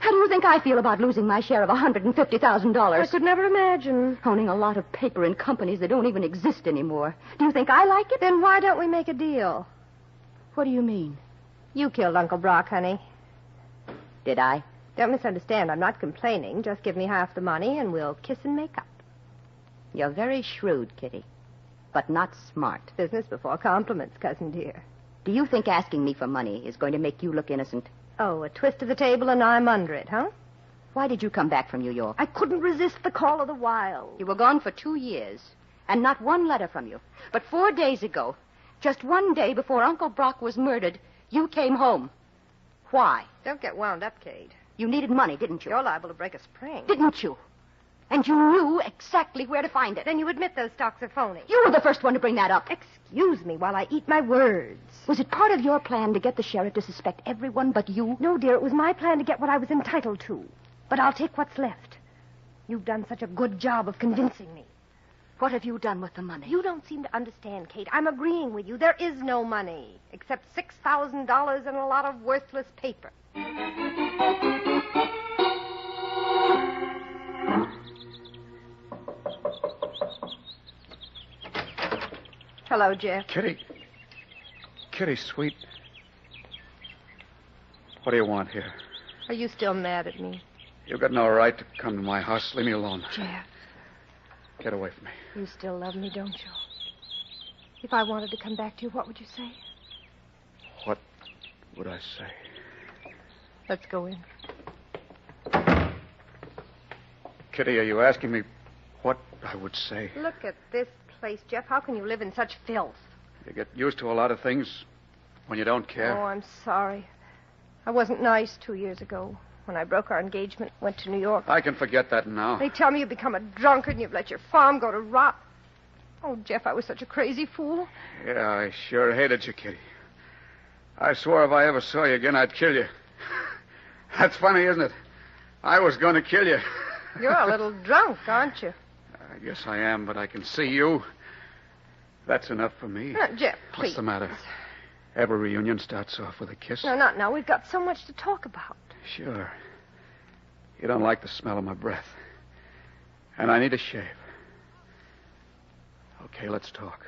How do you think I feel about losing my share of $150,000? I could never imagine. Owning a lot of paper in companies that don't even exist anymore. Do you think I like it? Then why don't we make a deal? What do you mean? You killed Uncle Brock, honey. Did I? Don't misunderstand. I'm not complaining. Just give me half the money and we'll kiss and make up. You're very shrewd, Kitty, but not smart. Business before compliments, cousin dear. Do you think asking me for money is going to make you look innocent? Oh, a twist of the table and I'm under it, huh? Why did you come back from New York? I couldn't resist the call of the wild. You were gone for 2 years, and not one letter from you. But 4 days ago, just one day before Uncle Brock was murdered, you came home. Why? Don't get wound up, Kate. You needed money, didn't you? You're liable to break a spring. Didn't you? And you knew exactly where to find it. Then you admit those stocks are phony. You were the first one to bring that up. Excuse me while I eat my words. Was it part of your plan to get the sheriff to suspect everyone but you? No, dear, it was my plan to get what I was entitled to. But I'll take what's left. You've done such a good job of convincing me. What have you done with the money? You don't seem to understand, Kate. I'm agreeing with you. There is no money, except $6,000 and a lot of worthless paper. Hello, Jeff. Kitty. Kitty, sweet. What do you want here? Are you still mad at me? You've got no right to come to my house. Leave me alone. Jeff. Get away from me. You still love me, don't you? If I wanted to come back to you, what would you say? What would I say? Let's go in. Kitty, are you asking me what I would say? Look at this place, Jeff. How can you live in such filth? You get used to a lot of things when you don't care. Oh, I'm sorry. I wasn't nice 2 years ago when I broke our engagement, went to New York. I can forget that now. They tell me you've become a drunkard and you've let your farm go to rot. Oh, Jeff, I was such a crazy fool. Yeah, I sure hated you, Kitty. I swore if I ever saw you again, I'd kill you. That's funny, isn't it? I was going to kill you. You're a little drunk, aren't you? I guess I am, but I can see you. That's enough for me. Jeff, please. What's the matter? Every reunion starts off with a kiss. No, not now. We've got so much to talk about. Sure. You don't like the smell of my breath. And I need a shave. Okay, let's talk.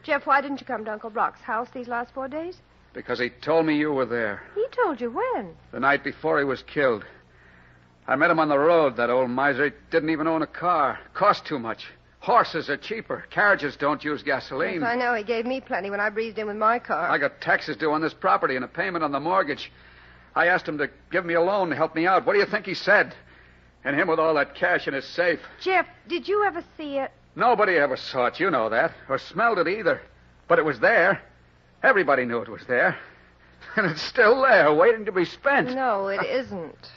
Jeff, why didn't you come to Uncle Brock's house these last 4 days? Because he told me you were there. He told you when? The night before he was killed. I met him on the road, that old miser. He didn't even own a car. Cost too much. Horses are cheaper. Carriages don't use gasoline. Yes, I know. He gave me plenty when I breezed in with my car. I got taxes due on this property and a payment on the mortgage. I asked him to give me a loan to help me out. What do you think he said? And him with all that cash in his safe. Jeff, did you ever see it? Nobody ever saw it. You know that. Or smelled it either. But it was there. Everybody knew it was there. And it's still there, waiting to be spent. No, it isn't.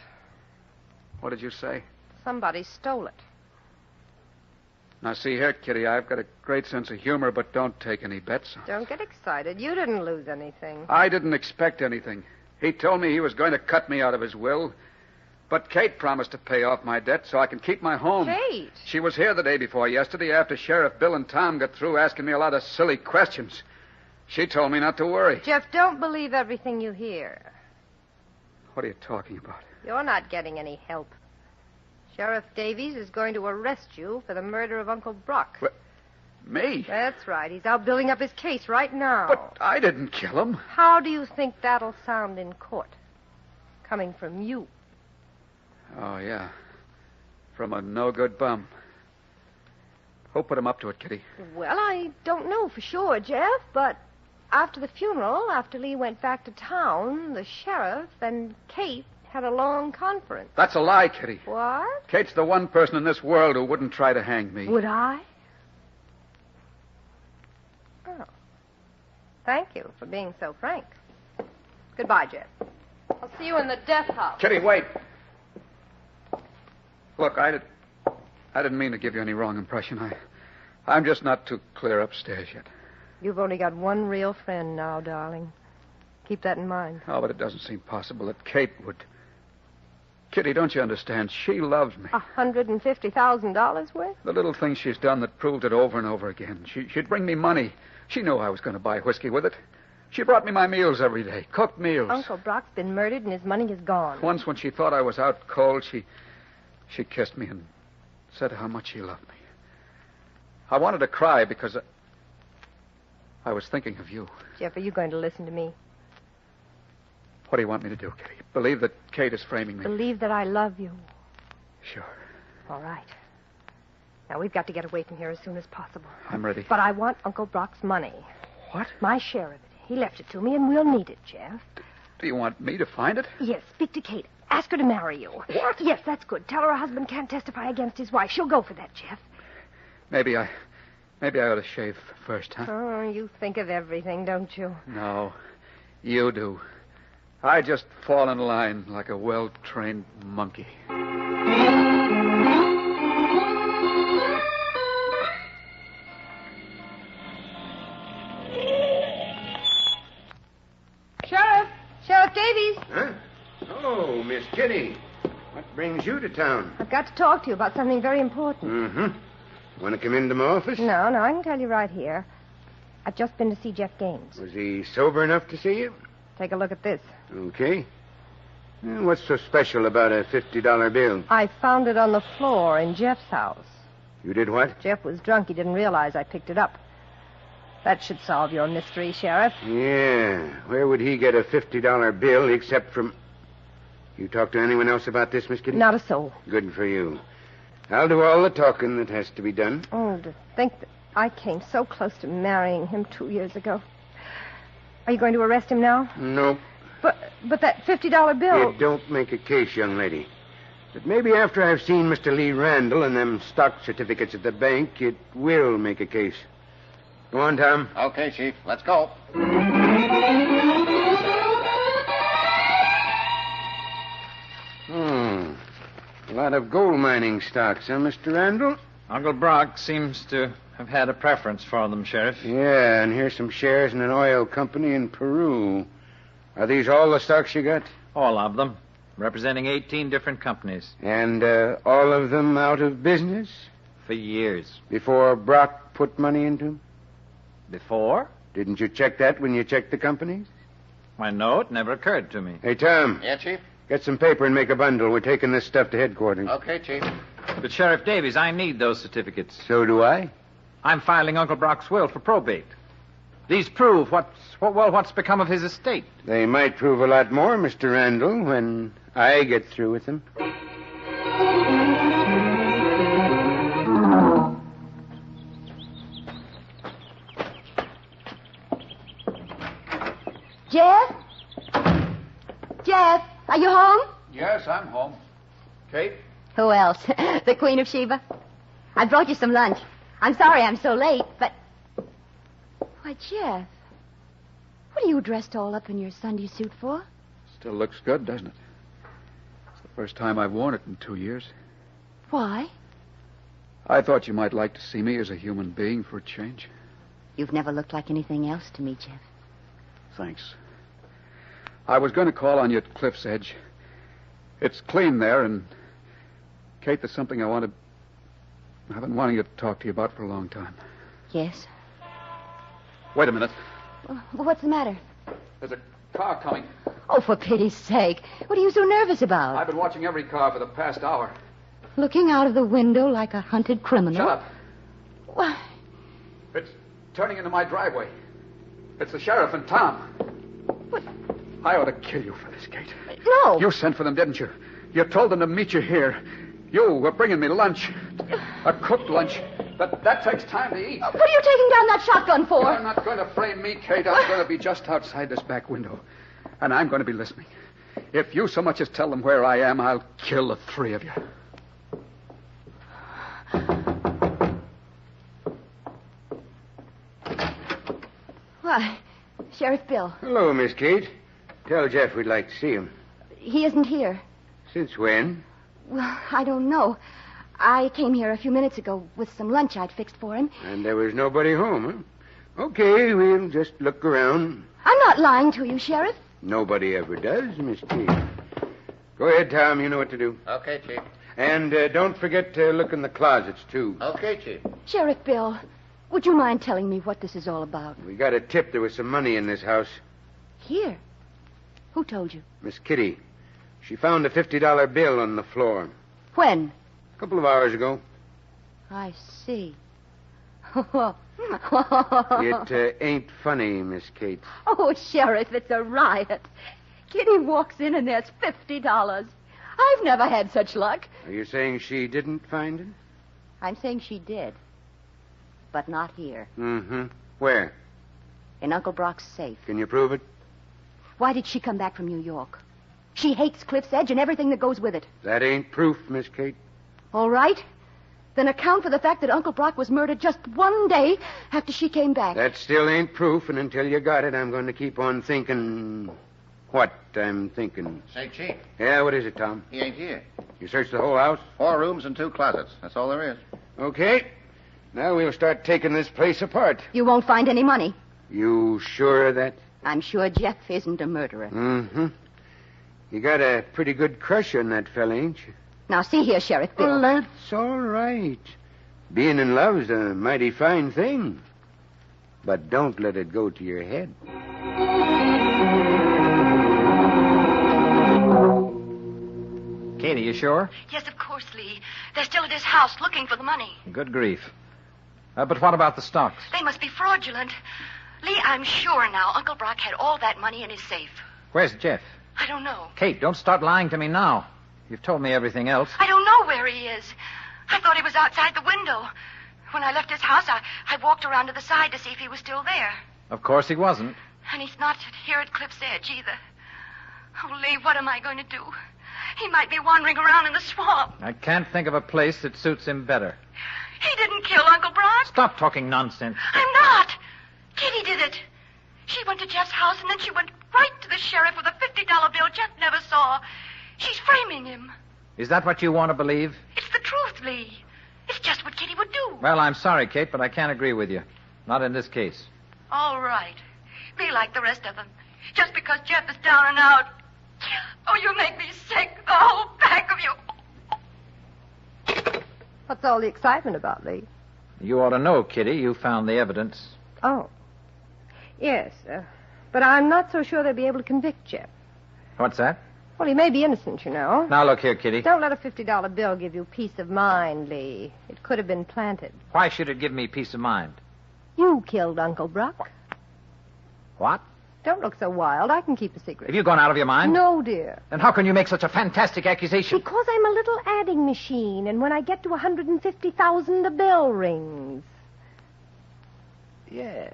What did you say? Somebody stole it. Now, see here, Kitty, I've got a great sense of humor, but don't take any bets. Don't get excited. You didn't lose anything. I didn't expect anything. He told me he was going to cut me out of his will. But Kate promised to pay off my debt so I can keep my home. Kate? She was here the day before yesterday after Sheriff Bill and Tom got through asking me a lot of silly questions. She told me not to worry. Jeff, don't believe everything you hear. What are you talking about? You're not getting any help. Sheriff Davies is going to arrest you for the murder of Uncle Brock. What? Me? That's right. He's out building up his case right now. But I didn't kill him. How do you think that'll sound in court? Coming from you. Oh, yeah. From a no-good bum. Who put him up to it, Kitty? Well, I don't know for sure, Jeff, but after the funeral, after Lee went back to town, the sheriff and Kate had a long conference. That's a lie, Kitty. What? Kate's the one person in this world who wouldn't try to hang me. Would I? Oh. Thank you for being so frank. Goodbye, Jeff. I'll see you in the death house. Kitty, wait. Look, I didn't mean to give you any wrong impression. I'm just not too clear upstairs yet. You've only got one real friend now, darling. Keep that in mind. Oh, but it doesn't seem possible that Kate would. Kitty, don't you understand? She loves me. $150,000 worth? The little things she's done that proved it over and over again. She'd bring me money. She knew I was going to buy whiskey with it. She brought me my meals every day, cooked meals. Uncle Brock's been murdered and his money is gone. Once when she thought I was out cold, she kissed me and said how much she loved me. I wanted to cry because I was thinking of you. Jeff, are you going to listen to me? What do you want me to do, Kitty? Believe that Kate is framing me? Believe that I love you. Sure. All right. Now, we've got to get away from here as soon as possible. I'm ready. But I want Uncle Brock's money. What? My share of it. He left it to me, and we'll need it, Jeff. Do you want me to find it? Yes, speak to Kate. Ask her to marry you. What? Yes, that's good. Tell her her husband can't testify against his wife. She'll go for that, Jeff. Maybe I ought to shave first, huh? Oh, you think of everything, don't you? No, you do. I just fall in line like a well-trained monkey. Sheriff Davies. Huh? Oh, Miss Kitty. What brings you to town? I've got to talk to you about something very important. Mm-hmm. Want to come into my office? No, I can tell you right here. I've just been to see Jeff Gaines. Was he sober enough to see you? Take a look at this. Okay. What's so special about a $50 bill? I found it on the floor in Jeff's house. You did what? Jeff was drunk. He didn't realize I picked it up. That should solve your mystery, Sheriff. Yeah. Where would he get a $50 bill except from... You talked to anyone else about this, Miss Kitty? Not a soul. Good for you. I'll do all the talking that has to be done. Oh, to think that I came so close to marrying him 2 years ago. Are you going to arrest him now? Nope. But that $50 bill... It don't make a case, young lady. But maybe after I've seen Mr. Lee Randall and them stock certificates at the bank, it will make a case. Go on, Tom. Okay, Chief. Let's go. A lot of gold mining stocks, huh, Mr. Randall? Uncle Brock seems to have had a preference for them, Sheriff. Yeah, and here's some shares in an oil company in Peru. Are these all the stocks you got? All of them, representing 18 different companies. And all of them out of business? For years. Before Brock put money into them? Before? Didn't you check that when you checked the companies? Why, no, it never occurred to me. Hey, Tom. Yeah, Chief? Get some paper and make a bundle. We're taking this stuff to headquarters. Okay, Chief. But, Sheriff Davies, I need those certificates. So do I. I'm filing Uncle Brock's will for probate. These prove what's become of his estate. They might prove a lot more, Mr. Randall, when I get through with them. Jeff? Jeff, are you home? Yes, I'm home. Kate? Who else? The Queen of Sheba? I brought you some lunch. I'm sorry I'm so late, but... Why, Jeff, what are you dressed all up in your Sunday suit for? Still looks good, doesn't it? It's the first time I've worn it in 2 years. Why? I thought you might like to see me as a human being for a change. You've never looked like anything else to me, Jeff. Thanks. I was going to call on you at Cliff's Edge. It's clean there, and... Kate, there's something I've been wanting to talk to you about for a long time. Yes? Wait a minute. Well, what's the matter? There's a car coming. Oh, for pity's sake. What are you so nervous about? I've been watching every car for the past hour. Looking out of the window like a hunted criminal? Shut up. Why? It's turning into my driveway. It's the sheriff and Tom. What? I ought to kill you for this, Kate. No. You sent for them, didn't you? You told them to meet you here. You were bringing me lunch. A cooked lunch. But that takes time to eat. What are you taking down that shotgun for? You're not going to frame me, Kate. I'm going to be just outside this back window. And I'm going to be listening. If you so much as tell them where I am, I'll kill the three of you. Why, Sheriff Bill. Hello, Miss Kate. Tell Jeff we'd like to see him. He isn't here. Since when? Well, I don't know. I came here a few minutes ago with some lunch I'd fixed for him. And there was nobody home, huh? Okay, we'll just look around. I'm not lying to you, Sheriff. Nobody ever does, Miss Kate. Go ahead, Tom. You know what to do. Okay, Chief. And don't forget to look in the closets, too. Okay, Chief. Sheriff Bill, would you mind telling me what this is all about? We got a tip there was some money in this house. Here? Who told you? Miss Kitty. She found a $50 bill on the floor. When? A couple of hours ago. I see. It ain't funny, Miss Kate. Oh, Sheriff, it's a riot. Kitty walks in and there's $50. I've never had such luck. Are you saying she didn't find it? I'm saying she did. But not here. Mm-hmm. Where? In Uncle Brock's safe. Can you prove it? Why did she come back from New York? She hates Cliff's Edge and everything that goes with it. That ain't proof, Miss Kate. All right. Then account for the fact that Uncle Brock was murdered just one day after she came back. That still ain't proof, and until you got it, I'm going to keep on thinking what I'm thinking. Say, Chief. Yeah, what is it, Tom? He ain't here. You searched the whole house? 4 rooms and 2 closets. That's all there is. Okay. Now we'll start taking this place apart. You won't find any money. You sure of that? I'm sure Jeff isn't a murderer. Mm-hmm. You got a pretty good crush on that fella, ain't you? Now, see here, Sheriff Bill. Well, that's all right. Being in love's a mighty fine thing. But don't let it go to your head. Katie, you sure? Yes, of course, Lee. They're still at his house looking for the money. Good grief. But what about the stocks? They must be fraudulent. Lee, I'm sure now Uncle Brock had all that money in his safe. Where's Jeff? I don't know. Kate, don't start lying to me now. You've told me everything else. I don't know where he is. I thought he was outside the window. When I left his house, I walked around to the side to see if he was still there. Of course he wasn't. And he's not here at Cliff's Edge either. Oh, Lee, what am I going to do? He might be wandering around in the swamp. I can't think of a place that suits him better. He didn't kill Uncle Brock. Stop talking nonsense. I'm not. Kitty did it. She went to Jeff's house, and then she went right to the sheriff with a $50 bill Jeff never saw. She's framing him. Is that what you want to believe? It's the truth, Lee. It's just what Kitty would do. Well, I'm sorry, Kate, but I can't agree with you. Not in this case. All right. Be like the rest of them. Just because Jeff is down and out. Oh, you make me sick, the whole pack of you. What's all the excitement about, Lee? You ought to know, Kitty. You found the evidence. Oh. Yes, but I'm not so sure they'll be able to convict Jeff. What's that? Well, he may be innocent, you know. Now, look here, Kitty. Don't let a $50 bill give you peace of mind, Lee. It could have been planted. Why should it give me peace of mind? You killed Uncle Bruck. What? Don't look so wild. I can keep a secret. Have you gone out of your mind? No, dear. Then how can you make such a fantastic accusation? Because I'm a little adding machine, and when I get to 150,000, the bell rings. Yeah.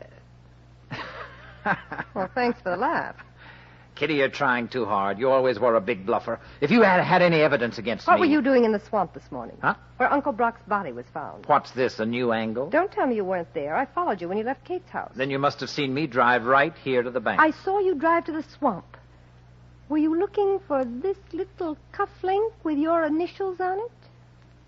Well, thanks for the laugh. Kitty, you're trying too hard. You always were a big bluffer. If you had had any evidence against me... What were you doing in the swamp this morning? Huh? Where Uncle Brock's body was found. What's this, a new angle? Don't tell me you weren't there. I followed you when you left Kate's house. Then you must have seen me drive right here to the bank. I saw you drive to the swamp. Were you looking for this little cufflink with your initials on it?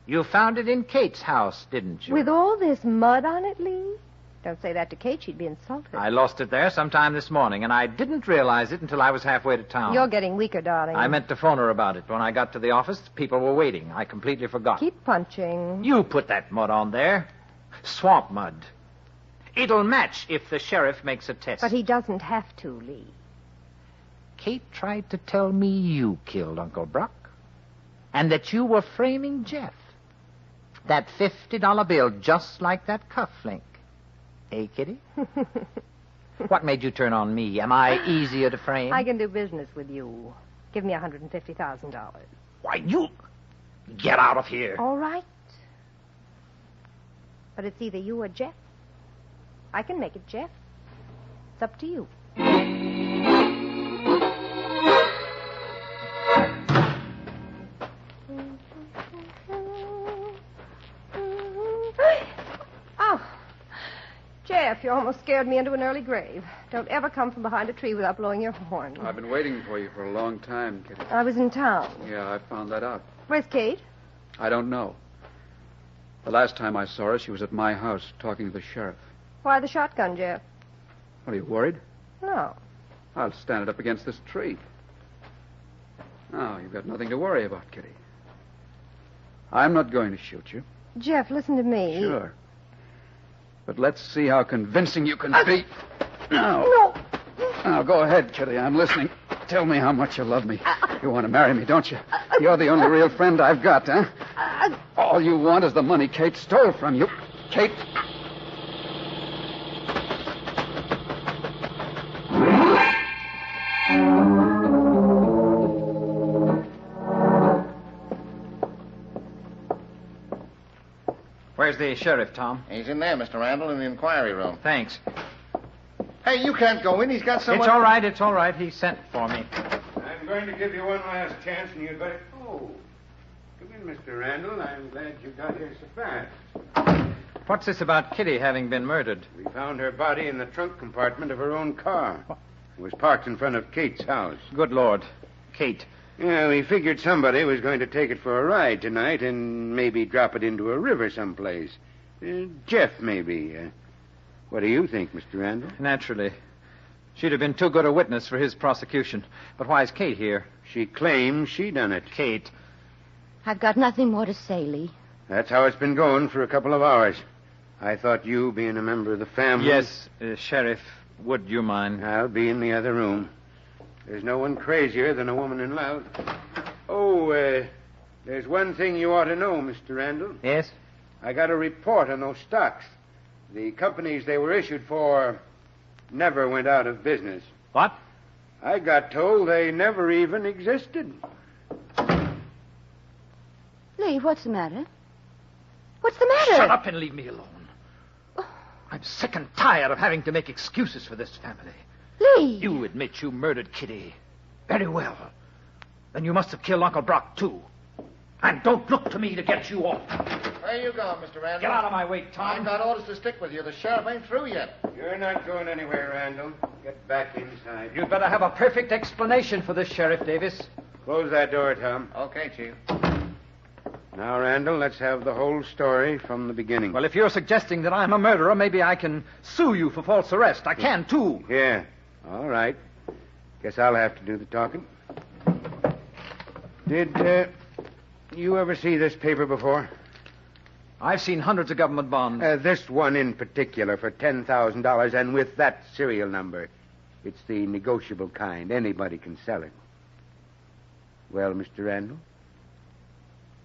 You found it in Kate's house, didn't you? With all this mud on it, Lee? Don't say that to Kate. She'd be insulted. I lost it there sometime this morning, and I didn't realize it until I was halfway to town. You're getting weaker, darling. I meant to phone her about it. When I got to the office, people were waiting. I completely forgot. Keep punching. You put that mud on there. Swamp mud. It'll match if the sheriff makes a test. But he doesn't have to, Lee. Kate tried to tell me you killed Uncle Bruck, and that you were framing Jeff. That $50 bill, just like that cufflink. Hey, Kitty? What made you turn on me? Am I easier to frame? I can do business with you. Give me $150,000. Why, you... Get out of here. All right. But it's either you or Jeff. I can make it Jeff. It's up to you. Jeff, you almost scared me into an early grave. Don't ever come from behind a tree without blowing your horn. I've been waiting for you for a long time, Kitty. I was in town. Yeah, I found that out. Where's Kate? I don't know. The last time I saw her, she was at my house talking to the sheriff. Why the shotgun, Jeff? Are you worried? No. I'll stand it up against this tree. Now, you've got nothing to worry about, Kitty. I'm not going to shoot you. Jeff, listen to me. Sure. But let's see how convincing you can be. Now. No. Now, go ahead, Kitty. I'm listening. Tell me how much you love me. You want to marry me, don't you? You're the only real friend I've got, huh? All you want is the money Kate stole from you. Kate... Where's the sheriff, Tom? He's in there, Mr. Randall, in the inquiry room. Thanks. Hey, you can't go in. He's got someone... It's all right. He sent for me. I'm going to give you one last chance, and you'd better... Oh, come in, Mr. Randall. I'm glad you got here so fast. What's this about Kitty having been murdered? We found her body in the trunk compartment of her own car. It was parked in front of Kate's house. Good Lord. Kate. Yeah, we figured somebody was going to take it for a ride tonight and maybe drop it into a river someplace. Jeff, maybe. What do you think, Mr. Randall? Naturally. She'd have been too good a witness for his prosecution. But why is Kate here? She claims she done it. Kate. I've got nothing more to say, Lee. That's how it's been going for a couple of hours. I thought you, being a member of the family... Yes, Sheriff, would you mind? I'll be in the other room. There's no one crazier than a woman in love. Oh, there's one thing you ought to know, Mr. Randall. Yes? I got a report on those stocks. The companies they were issued for never went out of business. What? I got told they never even existed. Lee, what's the matter? What's the matter? Shut up and leave me alone. I'm sick and tired of having to make excuses for this family. Lee! You admit you murdered Kitty. Very well. Then you must have killed Uncle Brock, too. And don't look to me to get you off. Where you going, Mr. Randall? Get out of my way, Tom. I've got orders to stick with you. The sheriff ain't through yet. You're not going anywhere, Randall. Get back inside. You'd better have a perfect explanation for this, Sheriff Davis. Close that door, Tom. Okay, Chief. Now, Randall, let's have the whole story from the beginning. Well, if you're suggesting that I'm a murderer, maybe I can sue you for false arrest. I can, too. Yeah. All right. Guess I'll have to do the talking. Did you ever see this paper before? I've seen hundreds of government bonds. This one in particular for $10,000, and with that serial number. It's the negotiable kind. Anybody can sell it. Well, Mr. Randall?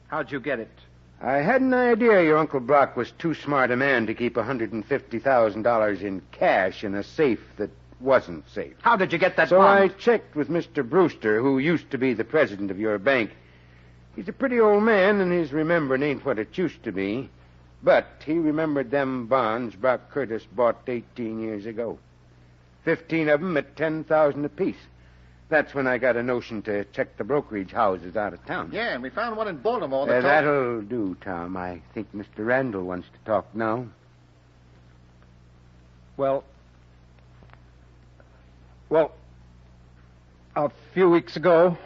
How'd you get it? I had an idea your Uncle Brock was too smart a man to keep $150,000 in cash in a safe that wasn't safe. How did you get that So bond? I checked with Mr. Brewster, who used to be the president of your bank. He's a pretty old man, and his remembering ain't what it used to be. But he remembered them bonds Brock Curtis bought 18 years ago. 15 of them at $10,000 apiece. That's when I got a notion to check the brokerage houses out of town. Yeah, and we found one in Baltimore. That That'll do, Tom. I think Mr. Randall wants to talk now. Well, a few weeks ago,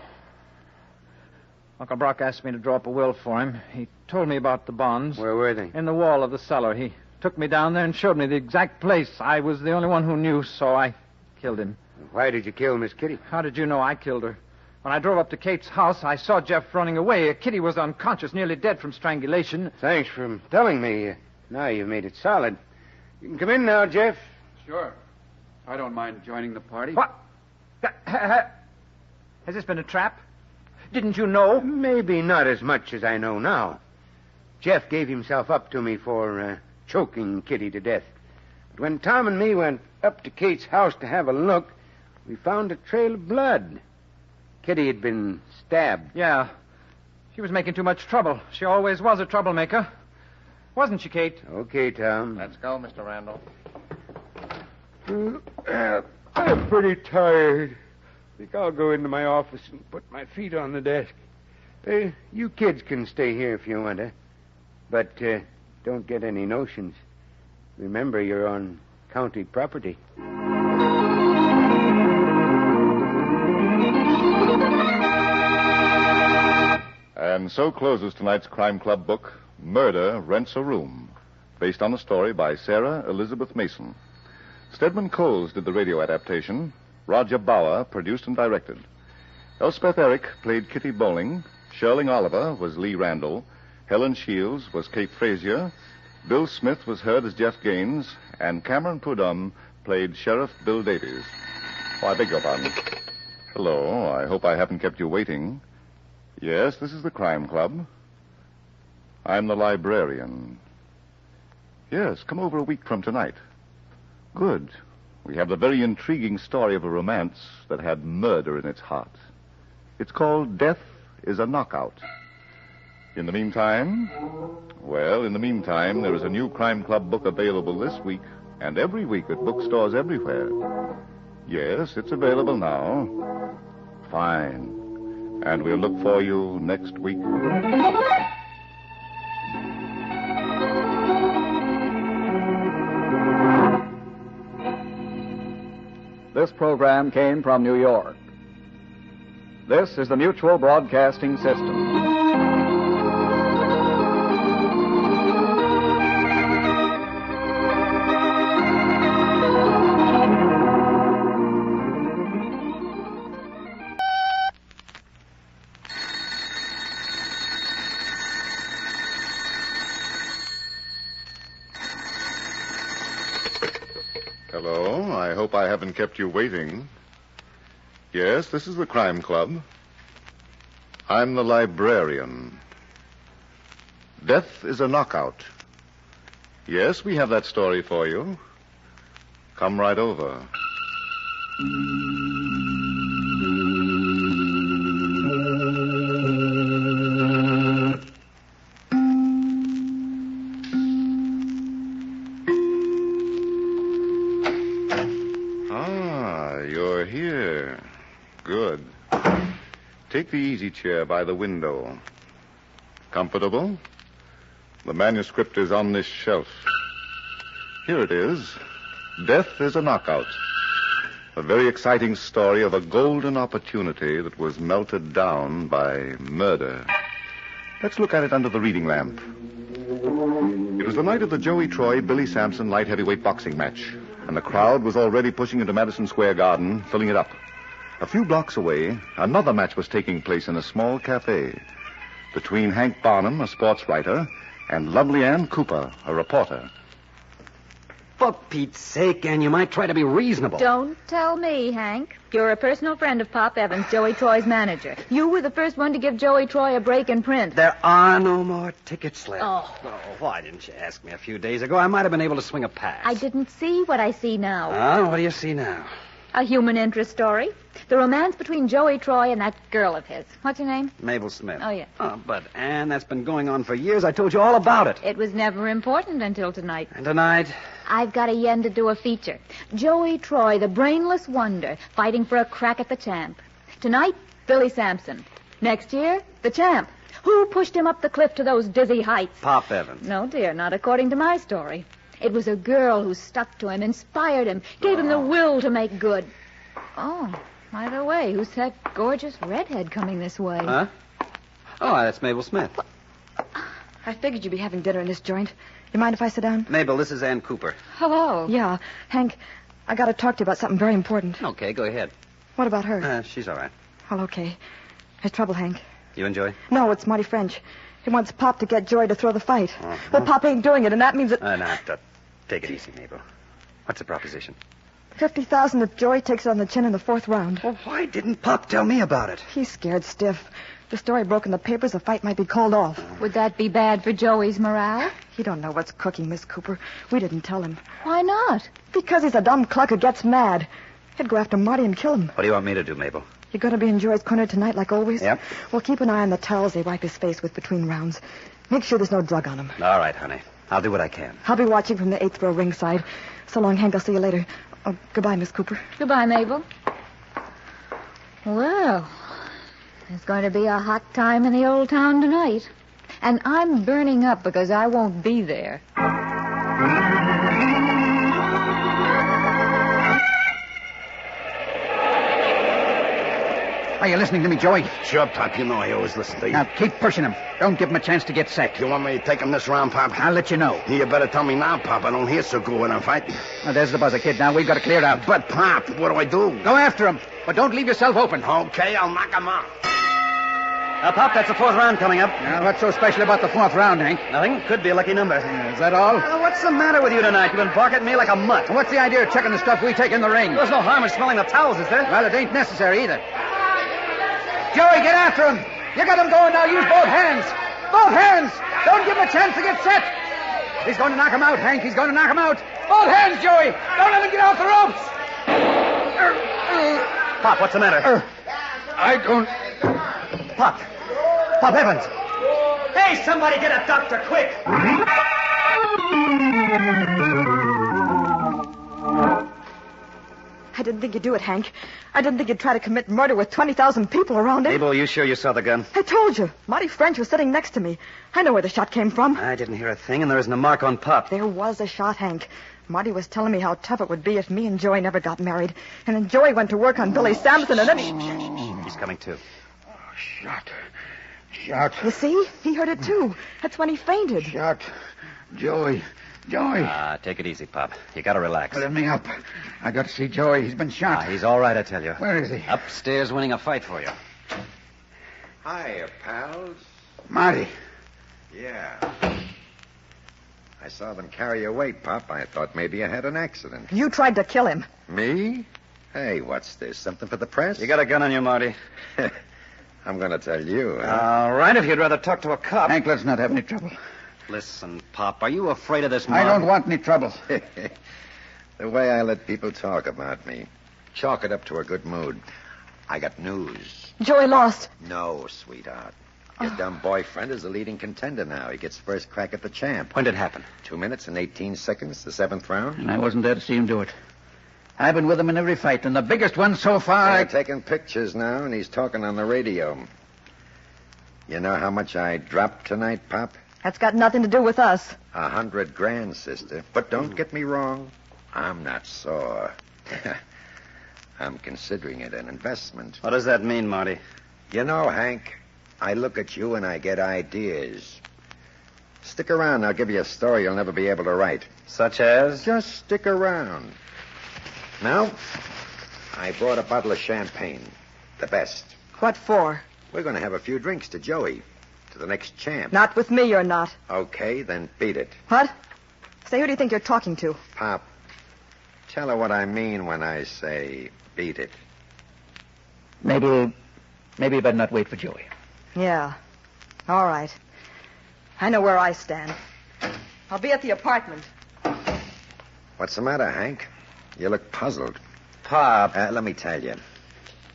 Uncle Brock asked me to draw up a will for him. He told me about the bonds. Where were they? In the wall of the cellar. He took me down there and showed me the exact place. I was the only one who knew, so I killed him. Why did you kill Miss Kitty? How did you know I killed her? When I drove up to Kate's house, I saw Jeff running away. Kitty was unconscious, nearly dead from strangulation. Thanks for telling me. Now you've made it solid. You can come in now, Jeff. Sure. I don't mind joining the party. What? Has this been a trap? Didn't you know? Maybe not as much as I know now. Jeff gave himself up to me for choking Kitty to death. But when Tom and me went up to Kate's house to have a look, we found a trail of blood. Kitty had been stabbed. Yeah. She was making too much trouble. She always was a troublemaker. Wasn't she, Kate? Okay, Tom. Let's go, Mr. Randall. I'm pretty tired. I think I'll go into my office and put my feet on the desk. You kids can stay here if you want to. But don't get any notions. Remember, you're on county property. And so closes tonight's Crime Club book, Murder Rents a Room, based on a story by Sarah Elizabeth Mason. Stedman Coles did the radio adaptation. Roger Bauer produced and directed. Elspeth Eric played Kitty Bowling. Sherling Oliver was Lee Randall. Helen Shields was Kate Frazier. Bill Smith was heard as Jeff Gaines. And Cameron Prudhomme played Sheriff Bill Davies. Oh, I beg your pardon. Hello. I hope I haven't kept you waiting. Yes, this is the Crime Club. I'm the librarian. Yes, come over a week from tonight. Good. We have the very intriguing story of a romance that had murder in its heart. It's called Death is a Knockout. In the meantime, there is a new Crime Club book available this week and every week at bookstores everywhere. Yes, it's available now. Fine. And we'll look for you next week. This program came from New York. This is the Mutual Broadcasting System. Hello. I hope I haven't kept you waiting. Yes, this is the Crime Club. I'm the librarian. Death is a Knockout. Yes, we have that story for you. Come right over. You're here. Good. Take the easy chair by the window. Comfortable? The manuscript is on this shelf. Here it is. Death is a Knockout. A very exciting story of a golden opportunity that was melted down by murder. Let's look at it under the reading lamp. It was the night of the Joey Troy-Billy Sampson light heavyweight boxing match, and the crowd was already pushing into Madison Square Garden, filling it up. A few blocks away, another match was taking place in a small cafe between Hank Barnum, a sports writer, and lovely Ann Cooper, a reporter. For Pete's sake, Ann, you might try to be reasonable. Don't tell me, Hank. You're a personal friend of Pop Evans, Joey Troy's manager. You were the first one to give Joey Troy a break in print. There are no more tickets left. Oh. Why didn't you ask me a few days ago? I might have been able to swing a pass. I didn't see what I see now. What do you see now? A human interest story. The romance between Joey Troy and that girl of his. What's her name? Mabel Smith. Oh, yeah. Oh, but, Ann, that's been going on for years. I told you all about it. It was never important until tonight. And tonight? I've got a yen to do a feature. Joey Troy, the brainless wonder, fighting for a crack at the champ. Tonight, Billy Sampson. Next year, the champ. Who pushed him up the cliff to those dizzy heights? Pop Evans. No, dear, not according to my story. It was a girl who stuck to him, inspired him, gave him the will to make good. Oh, by the way, who's that gorgeous redhead coming this way? Huh? Oh, that's Mabel Smith. I figured you'd be having dinner in this joint. You mind if I sit down? Mabel, this is Ann Cooper. Hello. Yeah, Hank, I got to talk to you about something very important. Okay, go ahead. What about her? She's all right. Well, okay. There's trouble, Hank. You enjoy? No, it's Marty French. He wants Pop to get Joy to throw the fight. Well, Pop ain't doing it, and that means that... Now, take it easy, Mabel. What's the proposition? 50,000 if Joy takes it on the chin in the fourth round. Well, why didn't Pop tell me about it? He's scared stiff. The story broke in the papers, the fight might be called off. Would that be bad for Joey's morale? He don't know what's cooking, Miss Cooper. We didn't tell him. Why not? Because he's a dumb cluck who gets mad. He'd go after Marty and kill him. What do you want me to do, Mabel? You going to be in Joy's corner tonight like always? Yep. Well, keep an eye on the towels they wipe his face with between rounds. Make sure there's no drug on him. All right, honey. I'll do what I can. I'll be watching from the 8th row ringside. So long, Hank. I'll see you later. Oh, goodbye, Miss Cooper. Goodbye, Mabel. Well, it's going to be a hot time in the old town tonight. And I'm burning up because I won't be there. Are you listening to me, Joey? Sure, Pop. You know I always listen to you. Now, keep pushing him. Don't give him a chance to get set. You want me to take him this round, Pop? I'll let you know. You better tell me now, Pop. I don't hear so good when I'm fighting. Now, there's the buzzer, kid. Now, we've got to clear out. But, Pop, what do I do? Go after him, but don't leave yourself open. Okay, I'll knock him out. Now, Pop, that's the fourth round coming up. Now, what's so special about the fourth round, Hank? Nothing. Could be a lucky number. Is that all? What's the matter with you tonight? You've been barking at me like a mutt. What's the idea of checking the stuff we take in the ring? There's no harm in smelling the towels, is there? Well, it ain't necessary either. Joey, get after him. You got him going now. Use both hands. Both hands. Don't give him a chance to get set. He's going to knock him out, Hank. He's going to knock him out. Both hands, Joey. Don't let him get off the ropes. Pop, what's the matter? I don't... Pop. Pop Evans. Hey, somebody get a doctor, quick. I didn't think you'd do it, Hank. I didn't think you'd try to commit murder with 20,000 people around him. Mabel, you sure you saw the gun? I told you. Marty French was sitting next to me. I know where the shot came from. I didn't hear a thing, and there isn't a mark on Pop. There was a shot, Hank. Marty was telling me how tough it would be if me and Joey never got married. And then Joey went to work on Billy Sampson, and then he... He's coming, too. Shot. You see? He heard it, too. That's when he fainted. Shot. Joey. Take it easy, Pop. You gotta relax. Let me up. I got to see Joey. He's been shot. He's all right, I tell you. Where is he? Upstairs winning a fight for you. Hiya, pals. Marty. Yeah. I saw them carry you away, Pop. I thought maybe you had an accident. You tried to kill him. Me? Hey, what's this? Something for the press? You got a gun on you, Marty. I'm going to tell you. Huh? All right, if you'd rather talk to a cop. Hank, let's not have any trouble. Listen, Pop, are you afraid of this mob? I don't want any trouble. The way I let people talk about me. Chalk it up to a good mood. I got news. Joey lost. No, sweetheart. Your dumb boyfriend is the leading contender now. He gets first crack at the champ. When did it happen? 2 minutes and 18 seconds, the 7th round. And I wasn't there to see him do it. I've been with him in every fight, and the biggest one so far... They're taking pictures now, and he's talking on the radio. You know how much I dropped tonight, Pop? That's got nothing to do with us. 100 grand, sister. But don't get me wrong. I'm not sore. I'm considering it an investment. What does that mean, Marty? You know, Hank, I look at you and I get ideas. Stick around. I'll give you a story you'll never be able to write. Such as? Just stick around. Now, I brought a bottle of champagne. The best. What for? We're going to have a few drinks to Joey. To the next champ. Not with me, you're not. Okay, then beat it. What? Say, who do you think you're talking to? Pop, tell her what I mean when I say beat it. Maybe you better not wait for Joey. Yeah. All right. I know where I stand. I'll be at the apartment. What's the matter, Hank? You look puzzled. Pop. Let me tell you.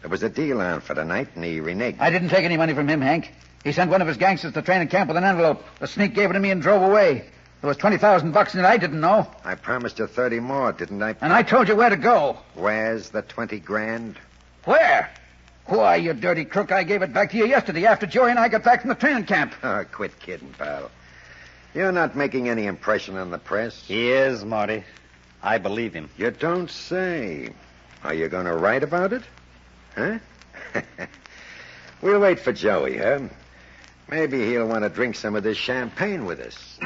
There was a deal on for tonight, and he reneged. I didn't take any money from him, Hank. He sent one of his gangsters to training camp with an envelope. The sneak gave it to me and drove away. There was $20,000 in it. I didn't know. I promised you 30 more, didn't I? And I told you where to go. Where's the 20 grand? Where? Why, you dirty crook, I gave it back to you yesterday after Joey and I got back from the training camp. Oh, quit kidding, pal. You're not making any impression on the press. He is, Marty. I believe him. You don't say. Are you going to write about it? Huh? We'll wait for Joey, huh? Maybe he'll want to drink some of this champagne with us.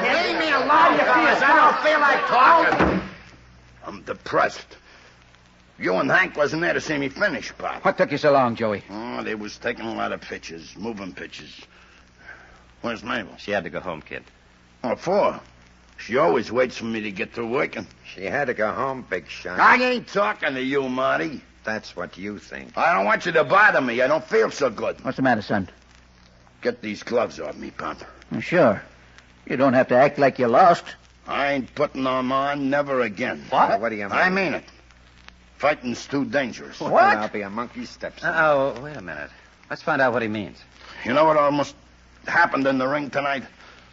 Leave me alone, fellas. I don't feel like talking. I'm depressed. You and Hank wasn't there to see me finish, Pop. What took you so long, Joey? Oh, they was taking a lot of pictures, moving pictures. Where's Mabel? She had to go home, kid. What for? She always waits for me to get through working. She had to go home, Big Shot. I ain't talking to you, Marty. That's what you think. I don't want you to bother me. I don't feel so good. What's the matter, son? Get these gloves off me, Pop. Sure. You don't have to act like you're lost. I ain't putting them on never again. What? What do you mean? I mean it. Fighting's too dangerous. What? I'll be a monkey steps. Oh, wait a minute. Let's find out what he means. You know what almost happened in the ring tonight?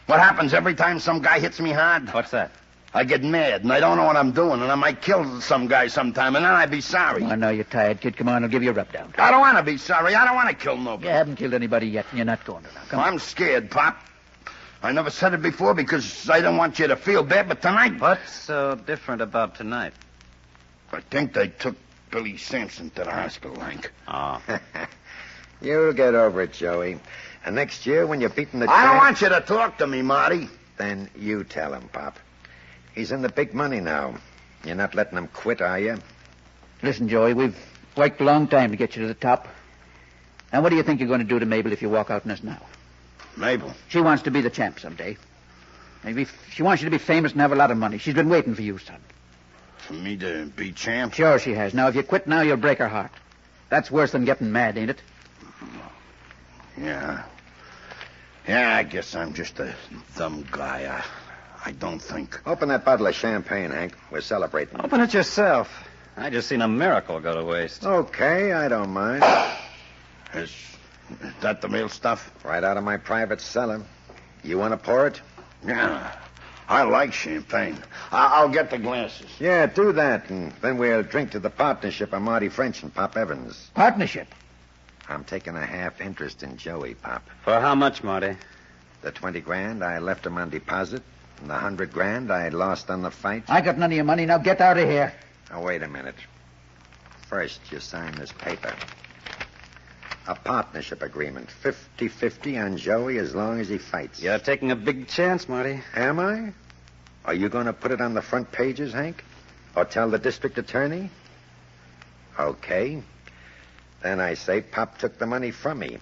What happens every time some guy hits me hard? What's that? I get mad, and I don't know what I'm doing, and I might kill some guy sometime, and then I'd be sorry. I know you're tired, kid. Come on, I'll give you a rub down. I don't want to be sorry. I don't want to kill nobody. You haven't killed anybody yet, and you're not going to now. Come on. I'm scared, Pop. I never said it before because I don't want you to feel bad, but tonight... What's so different about tonight? I think they took Billy Sampson to the hospital, Hank. Oh. You'll get over it, Joey. And next year, when you're beating the I don't champ, want you to talk to me, Marty. then you tell him, Pop. He's in the big money now. You're not letting him quit, are you? Listen, Joey, we've worked a long time to get you to the top. And what do you think you're going to do to Mabel if you walk out on us now? Mabel? She wants to be the champ someday. Maybe she wants you to be famous and have a lot of money. She's been waiting for you, son. For me to be champ? Sure she has. Now, if you quit now, you'll break her heart. That's worse than getting mad, ain't it? Yeah. Yeah, I guess I'm just a dumb guy. I don't think. Open that bottle of champagne, Hank. We're celebrating. Open it yourself. I just seen a miracle go to waste. Okay, I don't mind. Is that the real stuff? Right out of my private cellar. You want to pour it? Yeah. I like champagne. I'll get the glasses. Yeah, do that, and then we'll drink to the partnership of Marty French and Pop Evans. Partnership? I'm taking a half interest in Joey, Pop. For how much, Marty? The 20 grand I left him on deposit, and the 100 grand I lost on the fight. I got none of your money. Now get out of here. Now, wait a minute. First, you sign this paper. A partnership agreement. 50-50 on Joey as long as he fights. You're taking a big chance, Marty. Am I? Are you going to put it on the front pages, Hank? Or tell the district attorney? Okay. Then I say Pop took the money from me.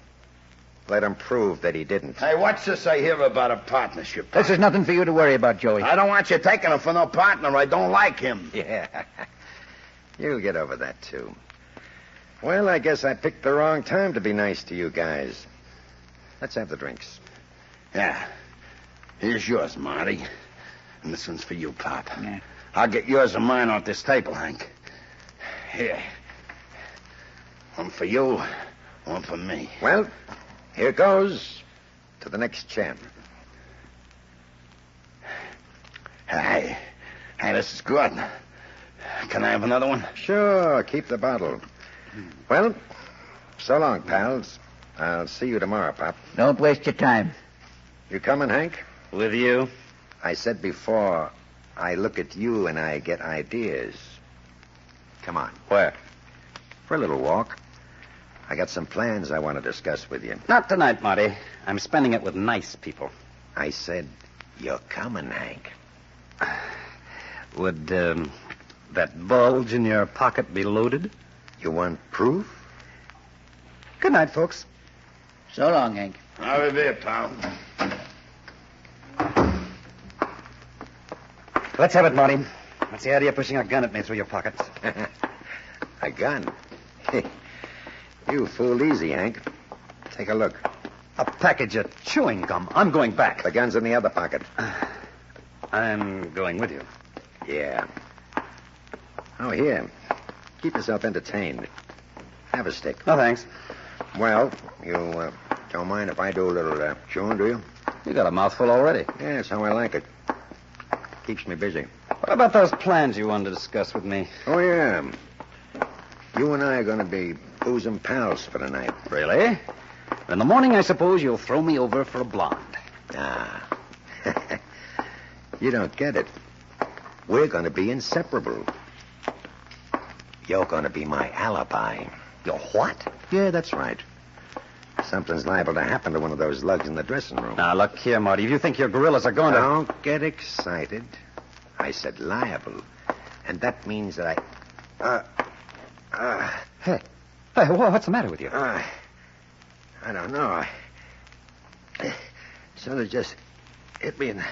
Let him prove that he didn't. Hey, what's this I hear about a partnership? This is nothing for you to worry about, Joey. I don't want you taking him for no partner. I don't like him. Yeah. You'll get over that, too. Well, I guess I picked the wrong time to be nice to you guys. Let's have the drinks. Yeah. Here's yours, Marty. And this one's for you, Pop. Yeah. I'll get yours and mine off this table, Hank. Here. One for you, one for me. Well, here goes to the next champ. Hey, this is good. Can I have another one? Sure, keep the bottle. Well, so long, pals. I'll see you tomorrow, Pop. Don't waste your time. You coming, Hank? With you? I said before, I look at you and I get ideas. Come on. Where? For a little walk. I got some plans I want to discuss with you. Not tonight, Marty. I'm spending it with nice people. I said, you're coming, Hank. Would that bulge in your pocket be loaded? You want proof? Good night, folks. So long, Hank. Over there, pal. Let's have it, Marty. What's the idea of pushing a gun at me through your pockets? A gun? You fooled easy, Hank. Take a look. A package of chewing gum. I'm going back. The gun's in the other pocket. I'm going with you. Yeah. Oh, here. Keep yourself entertained. Have a stick. No, thanks. Well, you don't mind if I do a little chewing, do you? You got a mouthful already. Yeah, that's how I like it. Keeps me busy. What about those plans you wanted to discuss with me? Oh, yeah. You and I are going to be bosom pals for the night. Really? In the morning, I suppose you'll throw me over for a blonde. Ah. You don't get it. We're going to be inseparable. You're going to be my alibi. Your what? Yeah, that's right. Something's liable to happen to one of those lugs in the dressing room. Now, look here, Marty. If you think your gorillas are going to... Don't get excited. I said liable. And that means that Hey, what's the matter with you? I don't know. Something just hit me in the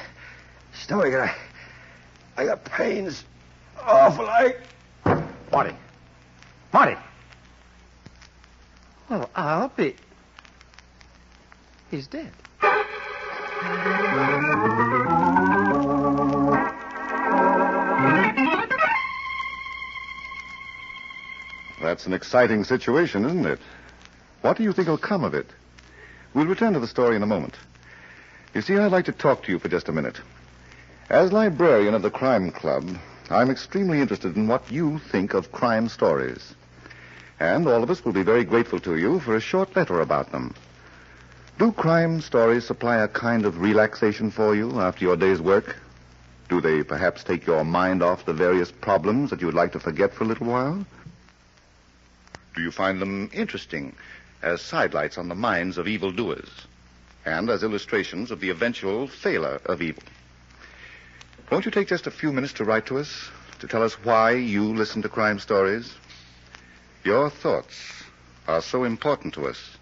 stomach. I got pains awful. Marty. Marty. Well, I'll be... He's dead. That's an exciting situation, isn't it? What do you think will come of it? We'll return to the story in a moment. You see, I'd like to talk to you for just a minute. As librarian of the Crime Club, I'm extremely interested in what you think of crime stories. And all of us will be very grateful to you for a short letter about them. Do crime stories supply a kind of relaxation for you after your day's work? Do they perhaps take your mind off the various problems that you would like to forget for a little while? Do you find them interesting as sidelights on the minds of evildoers and as illustrations of the eventual failure of evil? Won't you take just a few minutes to write to us, to tell us why you listen to crime stories? Your thoughts are so important to us.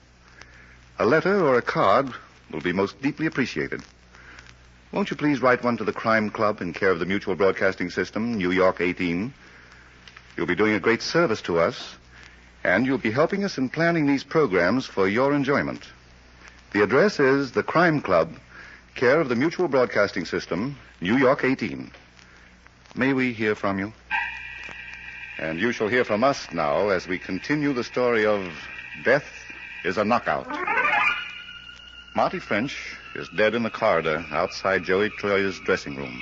A letter or a card will be most deeply appreciated. Won't you please write one to the Crime Club in care of the Mutual Broadcasting System, New York 18? You'll be doing a great service to us, and you'll be helping us in planning these programs for your enjoyment. The address is the Crime Club, care of the Mutual Broadcasting System, New York 18. May we hear from you? And you shall hear from us now as we continue the story of Death is a Knockout. Marty French is dead in the corridor outside Joey Troy's dressing room.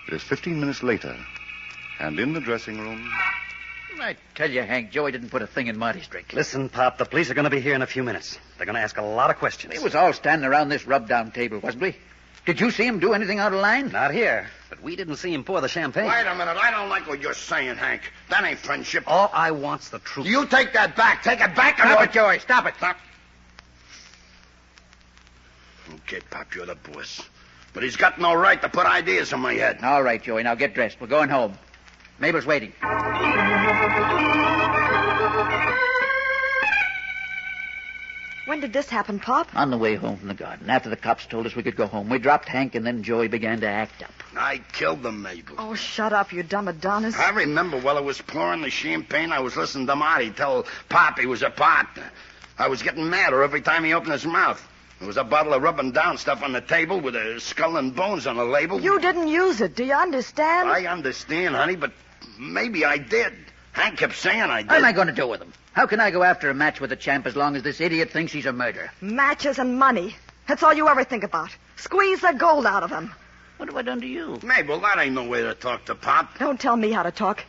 It is 15 minutes later, and in the dressing room... I tell you, Hank, Joey didn't put a thing in Marty's drink. Listen, Pop, the police are going to be here in a few minutes. They're going to ask a lot of questions. He was all standing around this rub-down table, wasn't he? Did you see him do anything out of line? Not here, but we didn't see him pour the champagne. Wait a minute. I don't like what you're saying, Hank. That ain't friendship. All I want's the truth. You take that back. Take it back. Stop it, Joey. Stop it. Stop. Okay, Pop, you're the boss. But he's got no right to put ideas in my head. All right, Joey. Now get dressed. We're going home. Mabel's waiting. When did this happen, Pop? On the way home from the garden. After the cops told us we could go home, we dropped Hank, and then Joey began to act up. I killed him, Mabel. Oh, shut up, you dumb Adonis. I remember while I was pouring the champagne, I was listening to Marty tell Pop he was a partner. I was getting madder every time he opened his mouth. There was a bottle of rubbing down stuff on the table with a skull and bones on the label. You didn't use it. Do you understand? I understand, honey, but maybe I did. Hank kept saying I did. What am I going to do with him? How can I go after a match with the champ as long as this idiot thinks he's a murderer? Matches and money. That's all you ever think about. Squeeze the gold out of him. What have I done to you? Mabel, that ain't no way to talk to Pop. Don't tell me how to talk.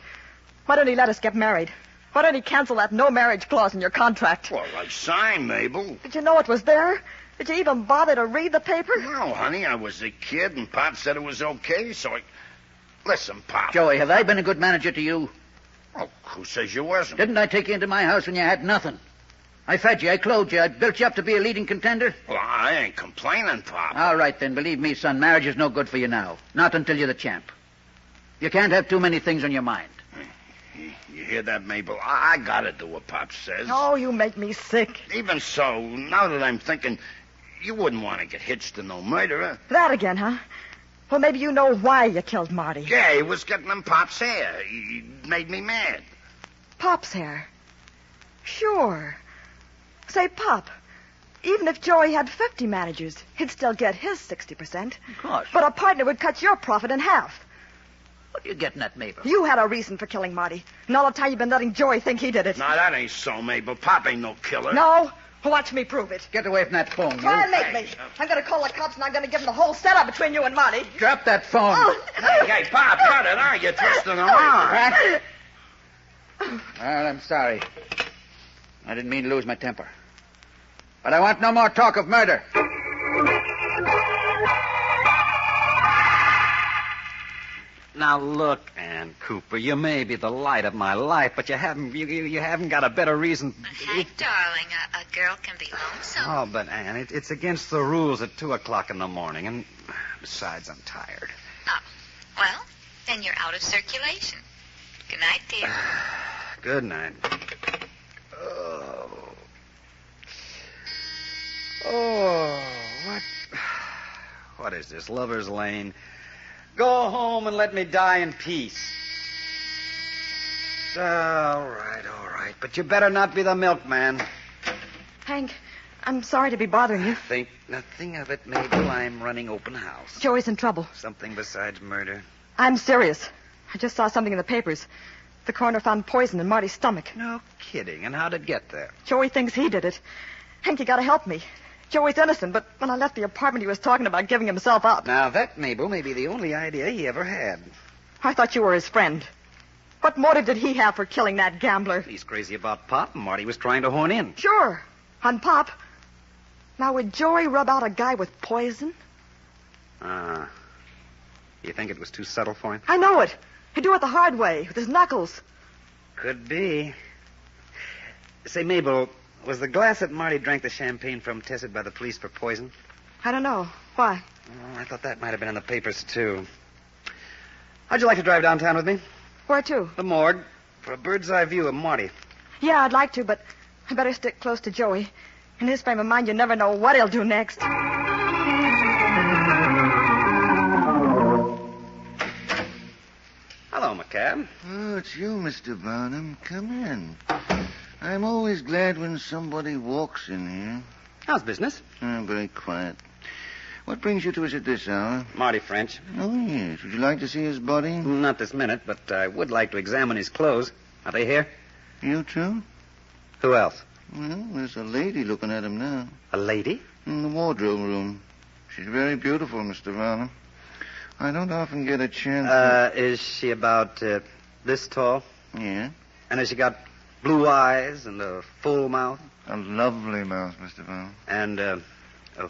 Why don't he let us get married? Why don't he cancel that no marriage clause in your contract? Well, I signed, Mabel. Did you know it was there? Did you even bother to read the paper? No, honey, I was a kid, and Pop said it was okay, so I... Listen, Pop. Joey, have I been a good manager to you? Oh, who says you wasn't? Didn't I take you into my house when you had nothing? I fed you, I clothed you, I built you up to be a leading contender? Well, I ain't complaining, Pop. All right, then. Believe me, son, marriage is no good for you now. Not until you're the champ. You can't have too many things on your mind. You hear that, Mabel? I gotta do what Pop says. Oh, you make me sick. Even so, now that I'm thinking, you wouldn't want to get hitched to no murderer. That again, huh? Well, maybe you know why you killed Marty. Yeah, he was getting in Pop's hair. He made me mad. Pop's hair? Sure. Say, Pop, even if Joey had 50 managers, he'd still get his 60%. Of course. But a partner would cut your profit in half. What are you getting at, Mabel? You had a reason for killing Marty. And all the time you've been letting Joey think he did it. Now, that ain't so, Mabel. Pop ain't no killer. No? Watch me prove it. Get away from that phone. Try and make me. I'm going to call the cops and I'm going to give them the whole setup between you and Marty. Drop that phone. Oh. Hey, Pop, cut it, aren't you? Twisting them on. Well, I'm sorry. I didn't mean to lose my temper. But I want no more talk of murder. Now look, Ann Cooper, you may be the light of my life, but you haven't got a better reason. Hank, darling, a girl can be lonesome. Oh, but Ann, it's against the rules at 2:00 in the morning, and besides, I'm tired. Oh, well, then you're out of circulation. Good night, dear. Good night. Oh, what is this, Lover's Lane? Go home and let me die in peace. All right. But you better not be the milkman. Hank, I'm sorry to be bothering you. Think nothing of it, Mabel. I'm running open house. Joey's in trouble. Something besides murder. I'm serious. I just saw something in the papers. The coroner found poison in Marty's stomach. No kidding. And how'd it get there? Joey thinks he did it. Hank, you gotta help me. Joey's innocent, but when I left the apartment, he was talking about giving himself up. Now, that, Mabel, may be the only idea he ever had. I thought you were his friend. What motive did he have for killing that gambler? He's crazy about Pop, and Marty was trying to horn in. Sure. On Pop. Now, would Joey rub out a guy with poison? You think it was too subtle for him? I know it. He'd do it the hard way, with his knuckles. Could be. Say, Mabel, was the glass that Marty drank the champagne from tested by the police for poison? I don't know. Why? Oh, I thought that might have been in the papers, too. How'd you like to drive downtown with me? Where to? The morgue, for a bird's eye view of Marty. Yeah, I'd like to, but I better stick close to Joey. In his frame of mind, you never know what he'll do next. Hello, McCab. Oh, it's you, Mr. Barnum. Come in. I'm always glad when somebody walks in here. How's business? Very quiet. What brings you to us at this hour? Marty French. Oh, yes. Would you like to see his body? Not this minute, but I would like to examine his clothes. Are they here? You too? Who else? Well, there's a lady looking at him now. A lady? In the wardrobe room. She's very beautiful, Mr. Barnum. I don't often get a chance Is she about this tall? Yeah. And has she got blue eyes and a full mouth? A lovely mouth, Mr. Barnum. And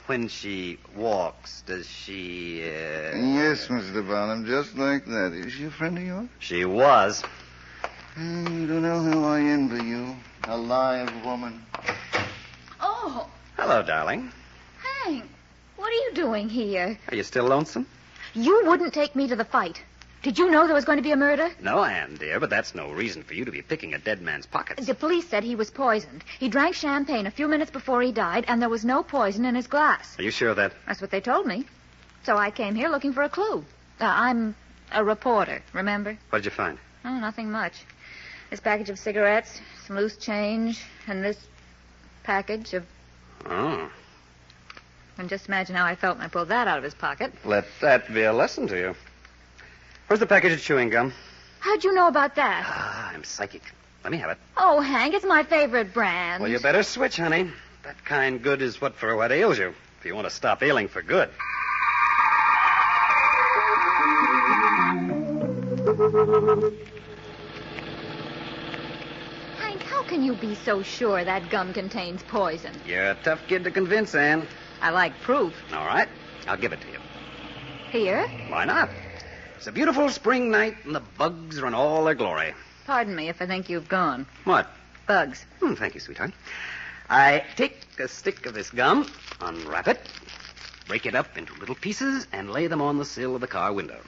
when she walks, does she... Yes, Mr. Barnum, just like that. Is she a friend of yours? She was. You don't know how I envy you. A live woman. Oh, Hello, darling. Hank, what are you doing here? Are you still lonesome? You wouldn't take me to the fight. Did you know there was going to be a murder? No, Ann, dear, but that's no reason for you to be picking a dead man's pockets. The police said he was poisoned. He drank champagne a few minutes before he died, and there was no poison in his glass. Are you sure of that? That's what they told me. So I came here looking for a clue. I'm a reporter, remember? What did you find? Oh, nothing much. This package of cigarettes, some loose change, and this package of... Oh. And just imagine how I felt when I pulled that out of his pocket. Let that be a lesson to you. Where's the package of chewing gum? How'd you know about that? I'm psychic. Let me have it. Oh, Hank, it's my favorite brand. Well, you better switch, honey. That kind good is what for what ails you, if you want to stop ailing for good. Hank, how can you be so sure that gum contains poison? You're a tough kid to convince, Ann. I like proof. All right. I'll give it to you. Here? Why not? It's a beautiful spring night, and the bugs are in all their glory. Pardon me if I think you've gone. What? Bugs. Thank you, sweetheart. I take a stick of this gum, unwrap it, break it up into little pieces, and lay them on the sill of the car window.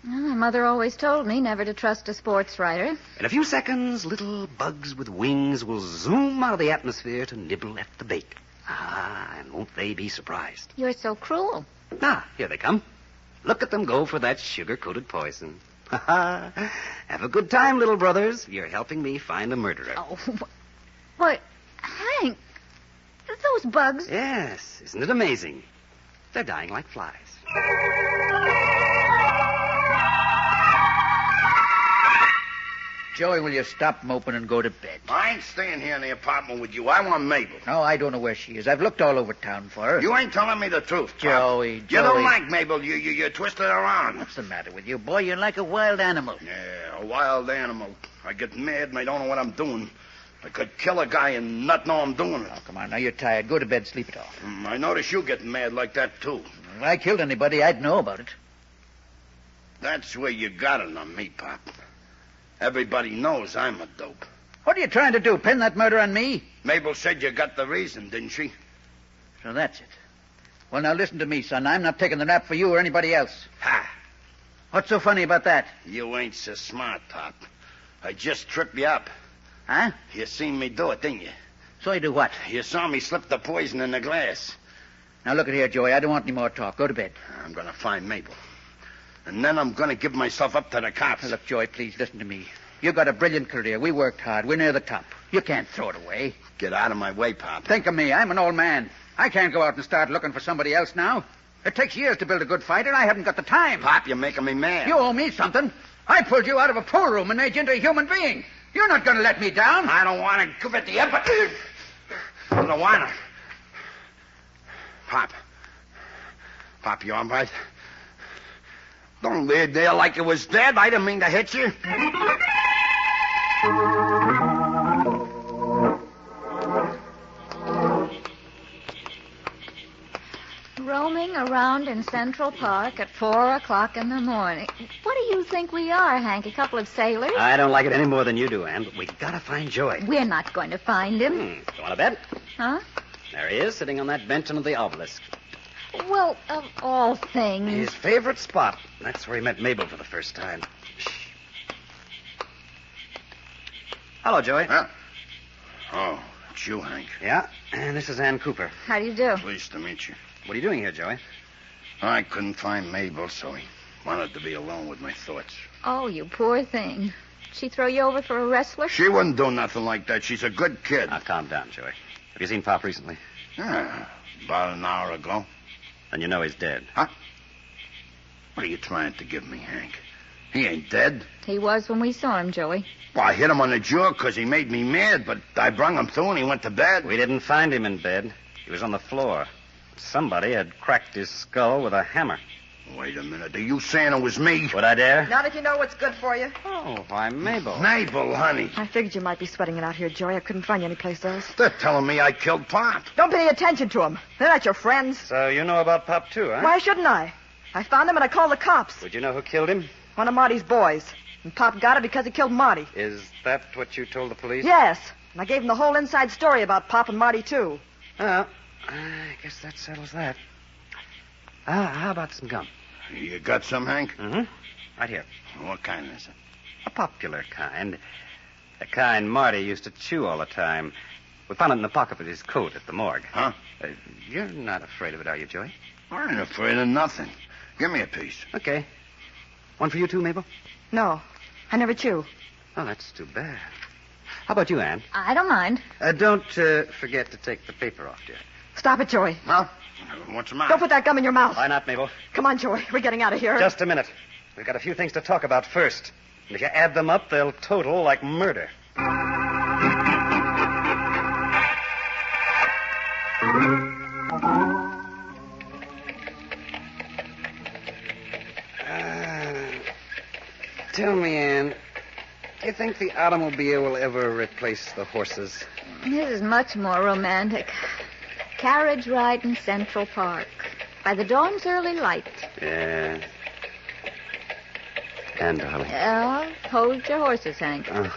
Well, my mother always told me never to trust a sports writer. In a few seconds, little bugs with wings will zoom out of the atmosphere to nibble at the bake. Ah, and won't they be surprised? You're so cruel. Ah, here they come. Look at them go for that sugar-coated poison. Ha ha. Have a good time, little brothers. You're helping me find a murderer. Oh, why, Hank, those bugs... Yes, isn't it amazing? They're dying like flies. Joey, will you stop moping and go to bed? I ain't staying here in the apartment with you. I want Mabel. No, I don't know where she is. I've looked all over town for her. You ain't telling me the truth, Pop. Joey. You don't like Mabel. You twisted her around. What's the matter with you, boy? You're like a wild animal. Yeah, a wild animal. I get mad and I don't know what I'm doing. I could kill a guy and not know I'm doing it. Oh, come on, now you're tired. Go to bed, sleep it off. I notice you getting mad like that, too. If I killed anybody, I'd know about it. That's where you got it on me, Pop. Everybody knows I'm a dope. What are you trying to do, pin that murder on me? Mabel said you got the reason, didn't she? So that's it. Well, now listen to me, son. I'm not taking the rap for you or anybody else. Ha! What's so funny about that? You ain't so smart, Pop. I just tripped you up. Huh? You seen me do it, didn't you? So you do what? You saw me slip the poison in the glass. Now look at here, Joey. I don't want any more talk. Go to bed. I'm going to find Mabel. And then I'm going to give myself up to the cops. Now, look, Joey, please listen to me. You got a brilliant career. We worked hard. We're near the top. You can't throw it away. Get out of my way, Pop. Think of me. I'm an old man. I can't go out and start looking for somebody else now. It takes years to build a good fight, and I haven't got the time. Pop, you're making me mad. You owe me something. I pulled you out of a pool room and made you into a human being. You're not going to let me down. I don't want to give it to you, but I don't want to. Pop, you all right? Don't lay there like it was dead. I didn't mean to hit you. Roaming around in Central Park at 4 o'clock in the morning. What do you think we are, Hank? A couple of sailors? I don't like it any more than you do, Ann, but we gotta find Joey. We're not going to find him. You want to bet? Huh? There he is, sitting on that bench under the obelisk. Well, of all things. His favorite spot. That's where he met Mabel for the first time. Shh. Hello, Joey. Huh? Oh, it's you, Hank. Yeah, and this is Ann Cooper. How do you do? Pleased to meet you. What are you doing here, Joey? I couldn't find Mabel, so he wanted to be alone with my thoughts. Oh, you poor thing. She throw you over for a wrestler? She wouldn't do nothing like that. She's a good kid. Now, calm down, Joey. Have you seen Pop recently? Yeah, about an hour ago. Then you know he's dead. Huh? What are you trying to give me, Hank? He ain't dead. He was when we saw him, Joey. Well, I hit him on the jaw because he made me mad, but I brung him through and he went to bed. We didn't find him in bed. He was on the floor. Somebody had cracked his skull with a hammer. Wait a minute. Are you saying it was me? Would I dare? Not if you know what's good for you. Oh, why, Mabel. Mabel, honey. I figured you might be sweating it out here, Joey. I couldn't find you anyplace else. They're telling me I killed Pop. Don't pay any attention to them. They're not your friends. So you know about Pop, too, huh? Why shouldn't I? I found him and I called the cops. Would you know who killed him? One of Marty's boys. And Pop got it because he killed Marty. Is that what you told the police? Yes. And I gave him the whole inside story about Pop and Marty, too. Well, I guess that settles that. How about some gum? You got some, Hank? Mm-hmm. Right here. What kind is it? A popular kind. The kind Marty used to chew all the time. We found it in the pocket of his coat at the morgue. Huh? You're not afraid of it, are you, Joey? I ain't afraid of nothing. Give me a piece. Okay. One for you, too, Mabel? No. I never chew. Oh, that's too bad. How about you, Ann? I don't mind. Don't forget to take the paper off, dear. Stop it, Joey. Huh? What's the matter? Don't put that gum in your mouth. Why not, Mabel? Come on, Joey. We're getting out of here. Just a minute. We've got a few things to talk about first. And if you add them up, they'll total like murder. Tell me, Ann, do you think the automobile will ever replace the horses? This is much more romantic. Carriage ride in Central Park. By the dawn's early light. Yeah. And, darling. Hold your horses, Hank. Oh.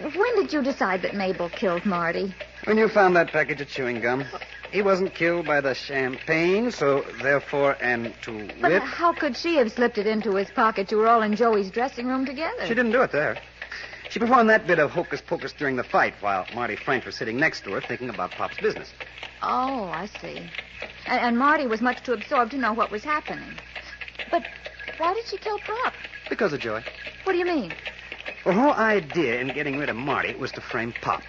When did you decide that Mabel killed Marty? When you found that package of chewing gum. He wasn't killed by the champagne, so therefore, and to But wit... how could she have slipped it into his pocket? You were all in Joey's dressing room together. She didn't do it there. She performed that bit of hocus-pocus during the fight while Marty Frank was sitting next to her thinking about Pop's business. Oh, I see. And Marty was much too absorbed to know what was happening. But why did she kill Pop? Because of Joey. What do you mean? Well, her whole idea in getting rid of Marty was to frame Pop.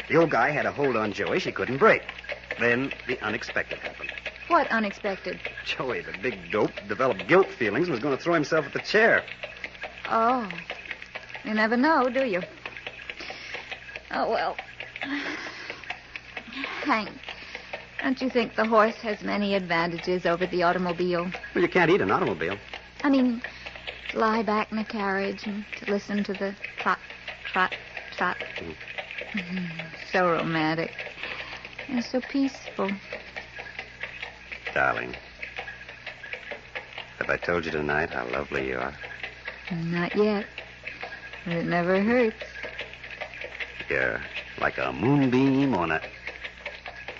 The old guy had a hold on Joey she couldn't break. Then the unexpected happened. What unexpected? Joey, the big dope, developed guilt feelings and was going to throw himself at the chair. Oh. You never know, do you? Oh, well. Hank, don't you think the horse has many advantages over the automobile? Well, you can't eat an automobile. I mean, to lie back in a carriage and to listen to the trot, trot, trot. So romantic. And so peaceful. Darling, have I told you tonight how lovely you are? Not yet. But it never hurts. You're like a moonbeam on a...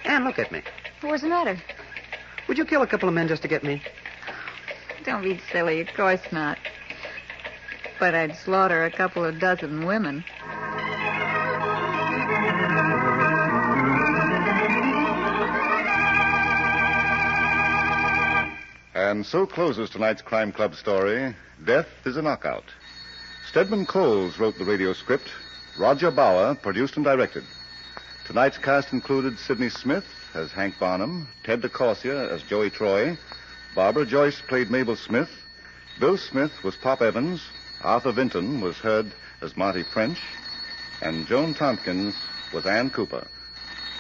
Anne, look at me. What's the matter? Would you kill a couple of men just to get me? Don't be silly. Of course not. But I'd slaughter a couple of dozen women. And so closes tonight's Crime Club story, Death is a Knockout. Stedman Coles wrote the radio script. Roger Bauer produced and directed. Tonight's cast included Sidney Smith as Hank Barnum, Ted DeCorsia as Joey Troy, Barbara Joyce played Mabel Smith, Bill Smith was Pop Evans, Arthur Vinton was heard as Marty French, and Joan Tompkins was Ann Cooper.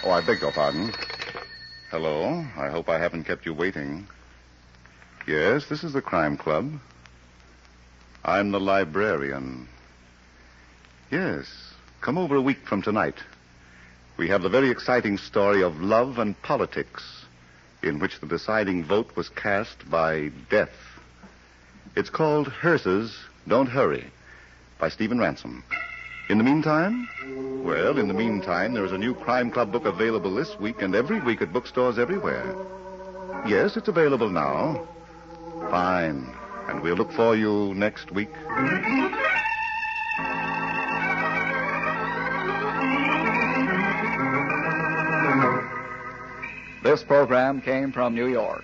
Oh, I beg your pardon. Hello. I hope I haven't kept you waiting. Yes, this is the Crime Club. I'm the librarian. Yes, come over a week from tonight. We have the very exciting story of love and politics, in which the deciding vote was cast by death. It's called Hearse's Don't Hurry, by Stephen Ransom. In the meantime? Well, in the meantime, there is a new Crime Club book available this week and every week at bookstores everywhere. Yes, it's available now. Fine. And we'll look for you next week. This program came from New York.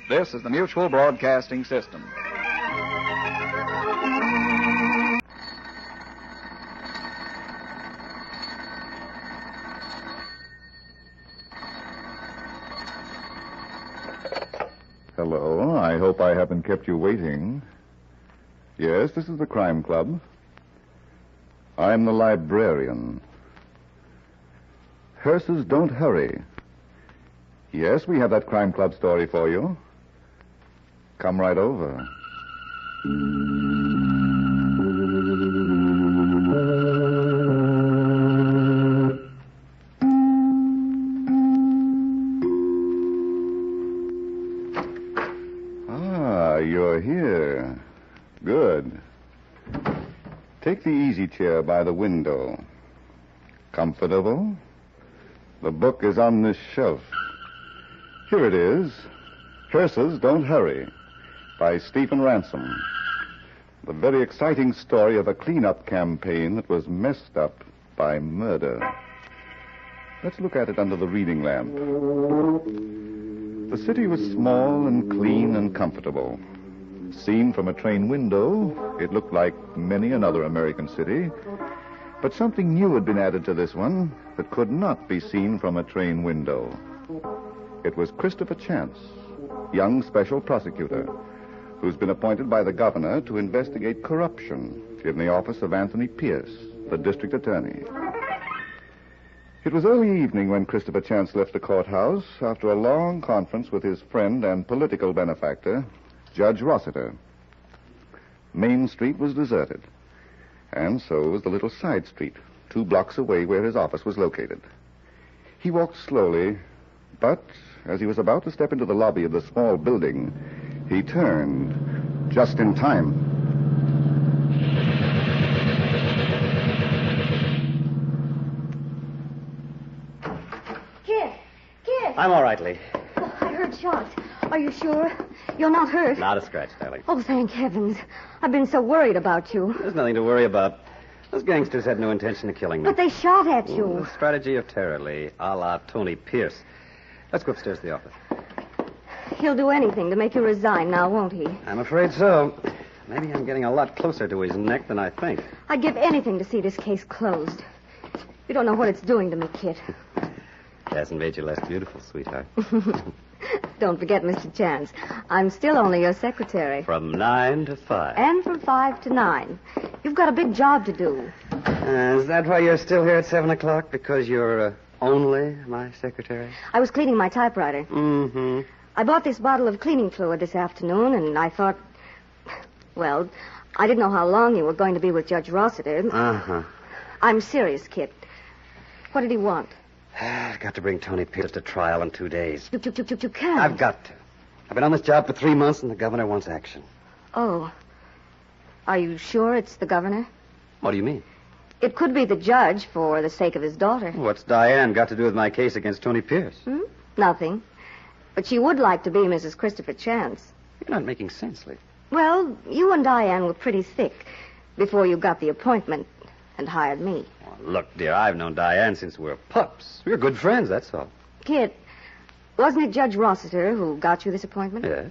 This is the Mutual Broadcasting System. Hello. I hope I haven't kept you waiting. Yes, this is the Crime Club. I'm the librarian. Hearse's Don't Hurry. Yes, we have that Crime Club story for you. Come right over. Ah, you're here. Good. Take the easy chair by the window. Comfortable? The book is on this shelf. Here it is. Hearse's Don't Hurry, by Stephen Ransom. The very exciting story of a cleanup campaign that was messed up by murder. Let's look at it under the reading lamp. The city was small and clean and comfortable. Seen from a train window, it looked like many another American city. But something new had been added to this one that could not be seen from a train window. It was Christopher Chance, young special prosecutor, who's been appointed by the governor to investigate corruption in the office of Anthony Pierce, the district attorney. It was early evening when Christopher Chance left the courthouse after a long conference with his friend and political benefactor, Judge Rossiter. Main Street was deserted, and so was the little side street, 2 blocks away where his office was located. He walked slowly, but as he was about to step into the lobby of the small building, he turned just in time. Here, I'm all right, Lee. Oh, I heard shots. Are you sure? You're not hurt? Not a scratch, darling. Oh, thank heavens. I've been so worried about you. There's nothing to worry about. Those gangsters had no intention of killing me. But they shot at you. The strategy of terror, Lee, a la Tony Pierce. Let's go upstairs to the office. He'll do anything to make you resign now, won't he? I'm afraid so. Maybe I'm getting a lot closer to his neck than I think. I'd give anything to see this case closed. You don't know what it's doing to me, Kit. It hasn't made you less beautiful, sweetheart. Don't forget, Mr. Chance. I'm still only your secretary. From 9 to 5. And from 5 to 9. You've got a big job to do. Is that why you're still here at 7 o'clock? Because you're only my secretary? I was cleaning my typewriter. Mm-hmm. I bought this bottle of cleaning fluid this afternoon, and I thought... Well, I didn't know how long you were going to be with Judge Rossiter. Uh-huh. I'm serious, Kit. What did he want? I've got to bring Tony Pierce to trial in 2 days. You can't. I've got to. I've been on this job for 3 months, and the governor wants action. Oh. Are you sure it's the governor? What do you mean? It could be the judge for the sake of his daughter. What's Diane got to do with my case against Tony Pierce? Nothing. But she would like to be Mrs. Christopher Chance. You're not making sense, Lee. Well, you and Diane were pretty thick before you got the appointment and hired me. Well, look, dear, I've known Diane since we were pups. We're good friends, that's all. Kit, wasn't it Judge Rossiter who got you this appointment? Yes.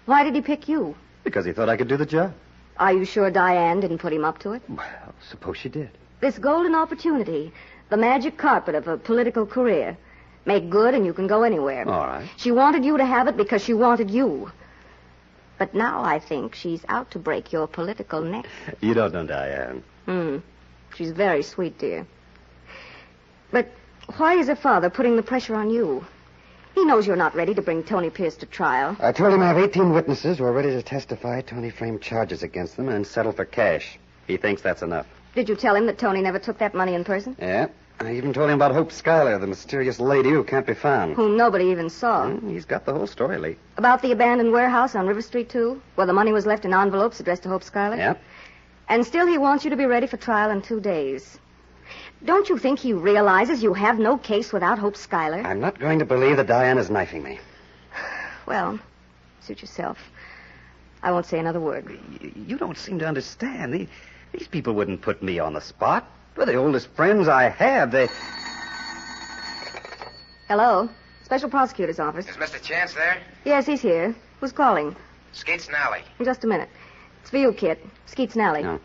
Why did he pick you? Because he thought I could do the job. Are you sure Diane didn't put him up to it? Well, suppose she did. This golden opportunity, the magic carpet of a political career. Make good and you can go anywhere. All right. She wanted you to have it because she wanted you. But now I think she's out to break your political neck. You don't know Diane. She's very sweet, dear. But why is her father putting the pressure on you? He knows you're not ready to bring Tony Pierce to trial. I told him I have 18 witnesses who are ready to testify. Tony framed charges against them and settled for cash. He thinks that's enough. Did you tell him that Tony never took that money in person? Yeah. I even told him about Hope Schuyler, the mysterious lady who can't be found. Whom nobody even saw. He's got the whole story, Lee. About the abandoned warehouse on River Street, too? Where the money was left in envelopes addressed to Hope Schuyler? Yep. And still he wants you to be ready for trial in 2 days. Don't you think he realizes you have no case without Hope Schuyler? I'm not going to believe that Diane is knifing me. Well, suit yourself. I won't say another word. You don't seem to understand. These people wouldn't put me on the spot. They're the oldest friends I have. They... Hello? Special Prosecutor's Office. Is Mr. Chance there? Yes, he's here. Who's calling? Skeets Nally. Just a minute. It's for you, Kit. Skeets Nally. No.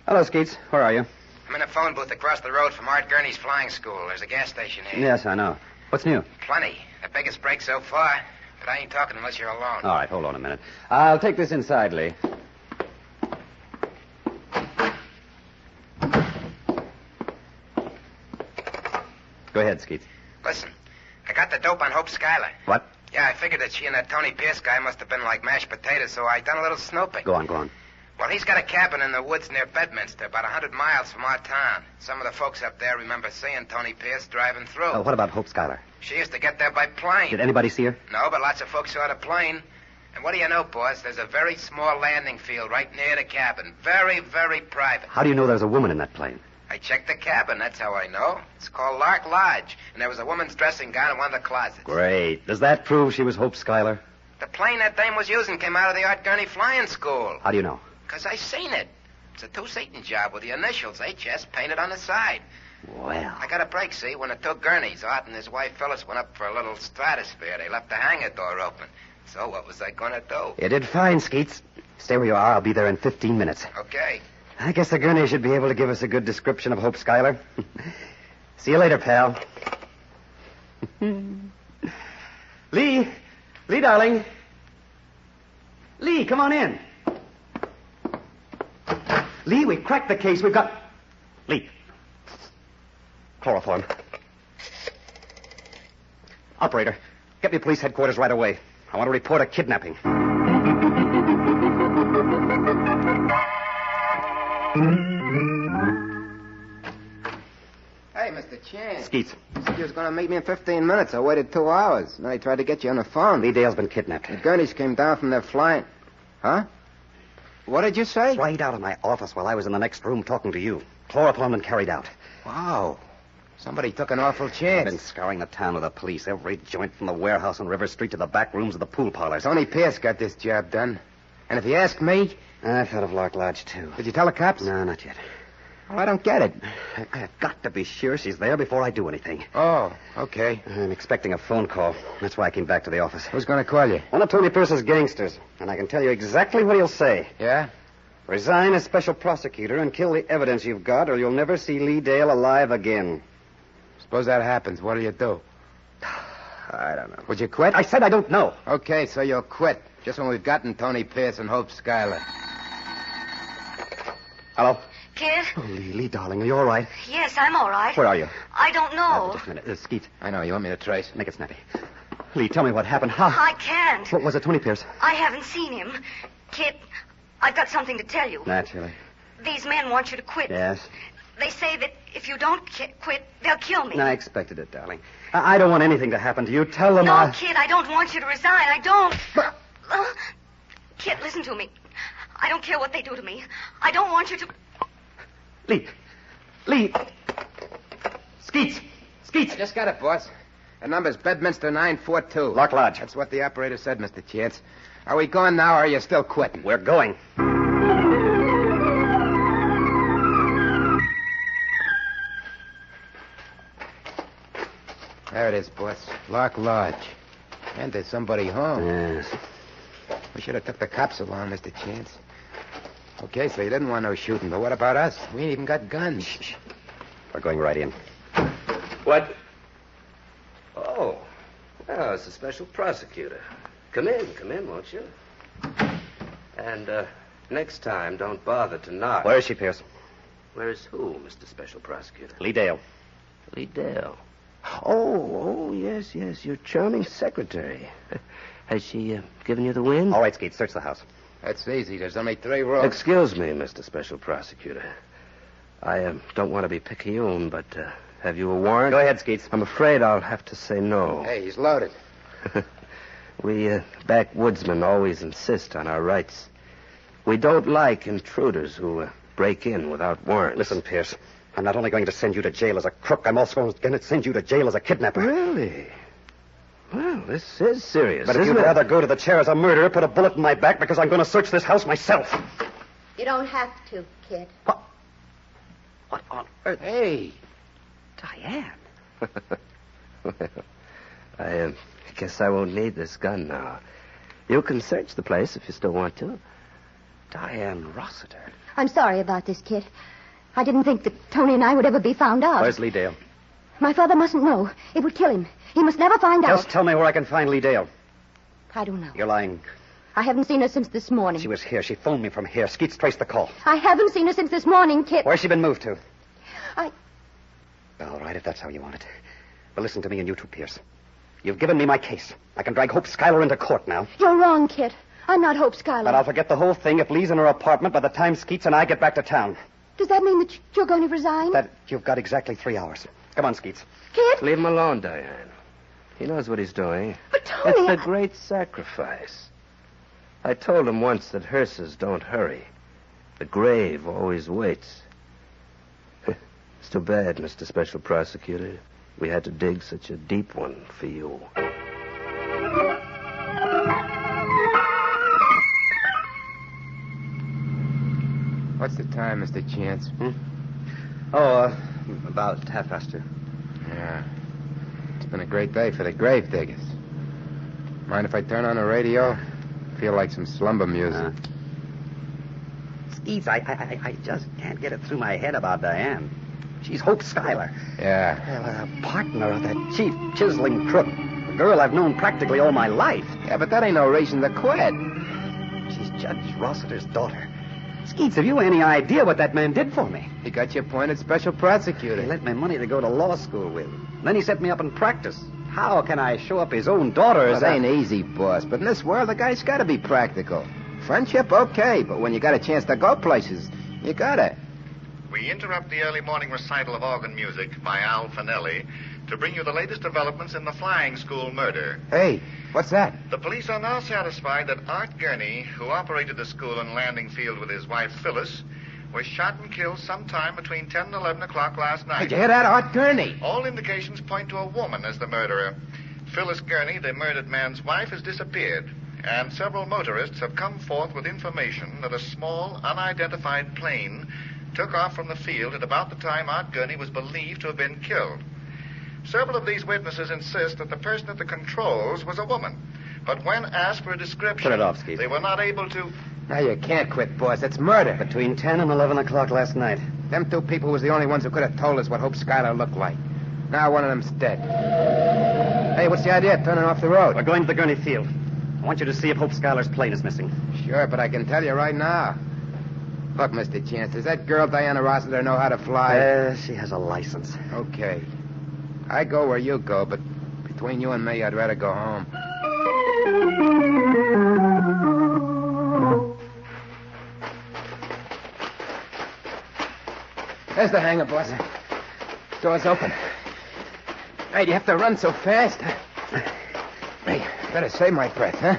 Hello, Skeets. Where are you? I'm in a phone booth across the road from Art Gurney's flying school. There's a gas station here. Yes, I know. What's new? Plenty. The biggest break so far. But I ain't talking unless you're alone. All right, hold on a minute. I'll take this inside, Lee. Go ahead, Skeets. Listen, I got the dope on Hope Schuyler. What? Yeah, I figured that she and that Tony Pierce guy must have been like mashed potatoes, so I done a little snooping. Go on. Well, he's got a cabin in the woods near Bedminster, about 100 miles from our town. Some of the folks up there remember seeing Tony Pierce driving through. Oh, what about Hope Schuyler? She used to get there by plane. Did anybody see her? No, but lots of folks saw the plane. And what do you know, boss? There's a very small landing field right near the cabin. Very, very private. How do you know there's a woman in that plane? I checked the cabin, that's how I know. It's called Lark Lodge, and there was a woman's dressing gown in one of the closets. Great. Does that prove she was Hope Schuyler? The plane that dame was using came out of the Art Gurney Flying School. How do you know? Because I seen it. It's a two-seating job with the initials HS painted on the side. Well. I got a break, see, when the two Gurneys, Art and his wife Phyllis, went up for a little stratosphere. They left the hangar door open. So what was I going to do? You did fine, Skeets. Stay where you are. I'll be there in 15 minutes. Okay. I guess the Gurney should be able to give us a good description of Hope Schuyler. See you later, pal. Lee, darling. Lee, come on in. Lee, we cracked the case. We've got... Lee. Chloroform. Operator, get me police headquarters right away. I want to report a kidnapping. Hey, Mr. Chance. Skeets. You said you was going to meet me in 15 minutes. I waited 2 hours. Now he tried to get you on the phone. Lee Dale's been kidnapped. The Gurneys came down from their flying... Huh? What did you say? Right out of my office while I was in the next room talking to you. Chloroform and carried out. Wow. Somebody took an awful I've chance. been scouring the town with the police. Every joint from the warehouse on River Street to the back rooms of the pool parlors. Tony Pierce got this job done. And if you ask me... I thought of Lark Lodge, too. Did you tell the cops? No, not yet. Well, I don't get it. I've got to be sure she's there before I do anything. Oh, okay. I'm expecting a phone call. That's why I came back to the office. Who's going to call you? One of Tony Pierce's gangsters. And I can tell you exactly what he'll say. Yeah? Resign as special prosecutor and kill the evidence you've got, or you'll never see Lee Dale alive again. Suppose that happens. What'll you do? I don't know. Would you quit? I said I don't know. Okay, so you'll quit. Just when we've gotten Tony Pierce and Hope Schuyler. Hello? Kid? Oh, Lee, darling, are you all right? Yes, I'm all right. Where are you? I don't know. Just a minute. Skeet. I know. You want me to trace? Make it snappy. Lee, tell me what happened. How? I can't. What was it, Tony Pierce? I haven't seen him. Kid, I've got something to tell you. Naturally. These men want you to quit. Yes? They say that if you don't quit, they'll kill me. I expected it, darling. I don't want anything to happen to you. Tell them No, Kid, I don't want you to resign. I don't. But... Kid, listen to me. I don't care what they do to me. I don't want you to... Lee! Skeets! I just got it, boss. The number's Bedminster 942. Lark Lodge. That's what the operator said, Mr. Chance. Are we going now, or are you still quitting? We're going. There it is, boss. Lark Lodge. And there's somebody home. Yes. We should have took the cops along, Mr. Chance. Okay, so you didn't want no shooting, but what about us? We ain't even got guns. Shh. We're going right in. What? Oh. Well, it's a special prosecutor. Come in, won't you? And, next time, don't bother to knock. Where is she, Pierce? Where's who, Mr. Special Prosecutor? Lee Dale. Lee Dale. Oh, yes, your charming secretary. Has she given you the wind? All right, Skeet, search the house. That's easy. There's only 3 rooms. Excuse me, Mr. Special Prosecutor. I don't want to be picayune, but have you a warrant? Go ahead, Skeets. I'm afraid I'll have to say no. Hey, he's loaded. We backwoodsmen always insist on our rights. We don't like intruders who break in without warrants. Listen, Pierce, I'm not only going to send you to jail as a crook, I'm also going to send you to jail as a kidnapper. Really? Well, this is serious, But if isn't you'd it? rather go to the chair as a murderer, put a bullet in my back because I'm going to search this house myself. You don't have to, kid. What on earth? Hey. Diane. Well, I guess I won't need this gun now. You can search the place if you still want to. Diane Rossiter. I'm sorry about this, kid. I didn't think that Tony and I would ever be found out. Where's Lee Dale? My father mustn't know. It would kill him. He must never find out. Just tell me where I can find Lee Dale. I don't know. You're lying. I haven't seen her since this morning. She was here. She phoned me from here. Skeets traced the call. I haven't seen her since this morning, Kit. Where's she been moved to? I... All right, if that's how you want it. But listen to me and you too, Pierce. You've given me my case. I can drag Hope Schuyler into court now. You're wrong, Kit. I'm not Hope Schuyler. But I'll forget the whole thing if Lee's in her apartment by the time Skeets and I get back to town. Does that mean that you're going to resign? That you've got exactly 3 hours. Come on, Skeets. Kit? Leave him alone, Diane. He knows what he's doing. But Tony... It's a great sacrifice. I told him once that hearses don't hurry. The grave always waits. It's too bad, Mr. Special Prosecutor. We had to dig such a deep one for you. What's the time, Mr. Chance? About 2:30. Yeah. It's been a great day for the grave diggers. Mind if I turn on the radio? Feel like some slumber music. Skeets, I just can't get it through my head about Diane. She's Hope Schuyler. Yeah. Well, a partner of that chief chiseling crook. A girl I've known practically all my life. Yeah, but that ain't no reason to quit. She's Judge Rossiter's daughter. Skeets, have you any idea what that man did for me? He got you appointed special prosecutor. He lent me money to go to law school with. Then he set me up in practice. How can I show up his own daughter as It ain't easy, boss, but in this world, the guy's got to be practical. Friendship, okay, but when you got a chance to go places, you got to. We interrupt the early morning recital of organ music by Al Finelli to bring you the latest developments in the flying school murder. Hey, what's that? The police are now satisfied that Art Gurney, who operated the school in Landing Field with his wife Phyllis, was shot and killed sometime between 10 and 11 o'clock last night. Did you hear that, Art Gurney? All indications point to a woman as the murderer. Phyllis Gurney, the murdered man's wife, has disappeared, and several motorists have come forth with information that a small, unidentified plane took off from the field at about the time Art Gurney was believed to have been killed. Several of these witnesses insist that the person at the controls was a woman, but when asked for a description, Put it off, Skeet. they were not able to... Now, you can't quit, boss. It's murder. Between 10 and 11 o'clock last night. Them two people was the only ones who could have told us what Hope Schuyler looked like. Now one of them's dead. Hey, what's the idea of turning off the road? We're going to the Gurney Field. I want you to see if Hope Schuyler's plane is missing. Sure, but I can tell you right now. Look, Mr. Chance, does that girl Diana Rossiter know how to fly? She has a license. Okay. I go where you go, but between you and me, I'd rather go home. There's the hangar, boss. Door's open. Hey, do you have to run so fast? Hey, better save my breath, huh?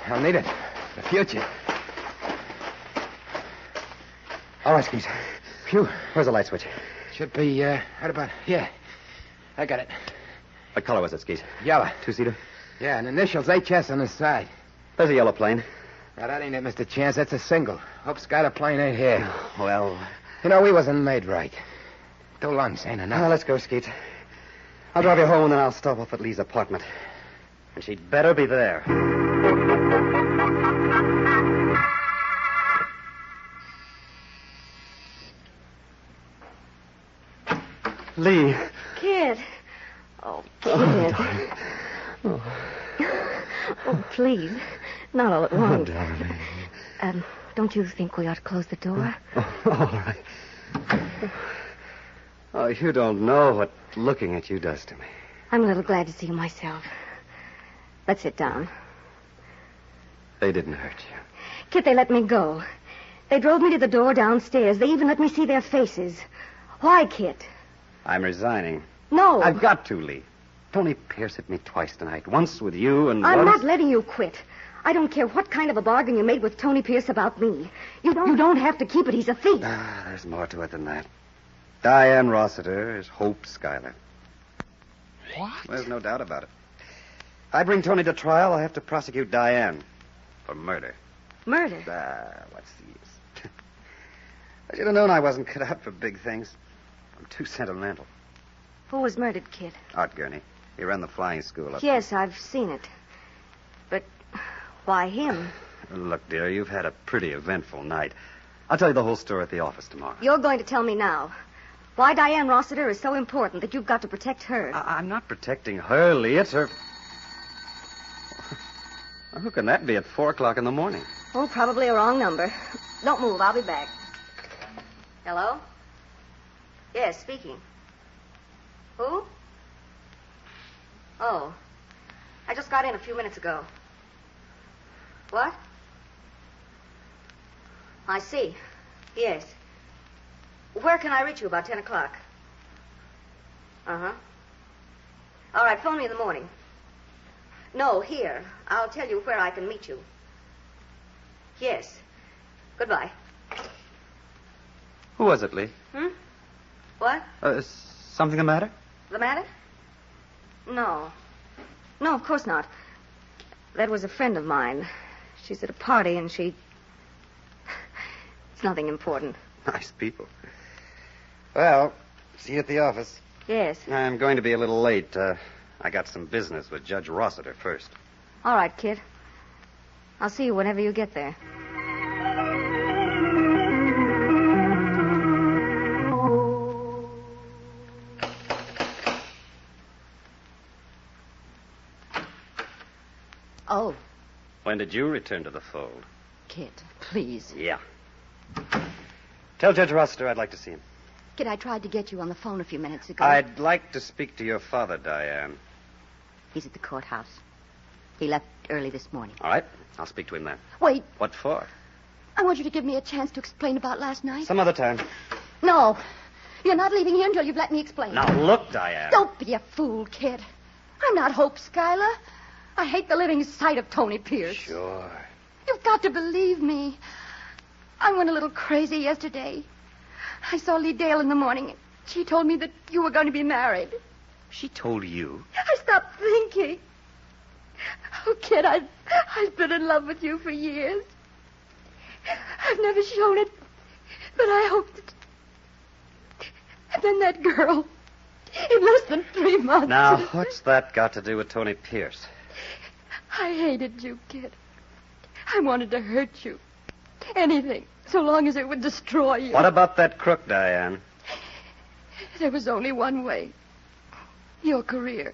I'll need it for the future. All right, Skeet. Phew. Where's the light switch? Should be, right about here. I got it. What color was it, Skeet? Yellow. Two-seater? Yeah, and initials HS on the side. There's a yellow plane. Now, that ain't it, Mr. Chance. That's a single. Hope Schuyler plane ain't here. Well... You know, we wasn't made right. 2 lungs ain't enough. Now, let's go, Skeet. I'll drive you home, and then I'll stop off at Lee's apartment. And she'd better be there. Lee. Kid. Oh, Kid. Oh, please. Not all at once. Darling. Don't you think we ought to close the door? All right. Oh, you don't know what looking at you does to me. I'm a little glad to see you myself. Let's sit down. They didn't hurt you. Kid, they let me go. They drove me to the door downstairs. They even let me see their faces. Why, Kid? I'm resigning. No. I've got to, Lee. Tony Pierce hit me twice tonight. Once with you and I'm once... not letting you quit. I don't care what kind of a bargain you made with Tony Pierce about me. You don't have to keep it. He's a thief. There's more to it than that. Diane Rossiter is Hope Schuyler. What? There's no doubt about it. If I bring Tony to trial, I'll have to prosecute Diane for murder. Murder? What's the use? I should have known I wasn't cut out for big things. I'm too sentimental. Who was murdered, Kid? Art Gurney. He ran the flying school up Yes, I've seen it. But why him? Look, dear, you've had a pretty eventful night. I'll tell you the whole story at the office tomorrow. You're going to tell me now. Why Diane Rossiter is so important that you've got to protect her. I'm not protecting her, Lee. It's her... Well, who can that be at 4 o'clock in the morning? Oh, probably a wrong number. Don't move. I'll be back. Hello? Yes, speaking. Who? Oh. I just got in a few minutes ago. What? I see. Yes. Where can I reach you about 10 o'clock? Uh-huh. All right, phone me in the morning. No, here. I'll tell you where I can meet you. Yes. Goodbye. Who was it, Lee? What? Something the matter? The matter? No. No, of course not. That was a friend of mine. She's at a party and she... It's nothing important. Nice people. Well, see you at the office. Yes. I'm going to be a little late. I got some business with Judge Rossiter first. All right, Kid. I'll see you whenever you get there. Oh, When did you return to the fold? Kid, please. Yeah. Tell Judge Rossiter I'd like to see him. Kid, I tried to get you on the phone a few minutes ago. I'd like to speak to your father, Diane. He's at the courthouse. He left early this morning. All right. I'll speak to him then. Wait. What for? I want you to give me a chance to explain about last night. Some other time. No. You're not leaving here until you've let me explain. Now, look, Diane. Don't be a fool, Kid. I'm not Hope Schuyler. I hate the living sight of Tony Pierce. Sure. You've got to believe me. I went a little crazy yesterday. I saw Lee Dale in the morning. She told me that you were going to be married. She told you? I stopped thinking. Oh, kid, I've been in love with you for years. I've never shown it, but I hoped that... And then that girl, in less than 3 months... Now, what's that got to do with Tony Pierce? I hated you, kid. I wanted to hurt you. Anything, so long as it would destroy you. What about that crook, Diane? There was only one way. Your career.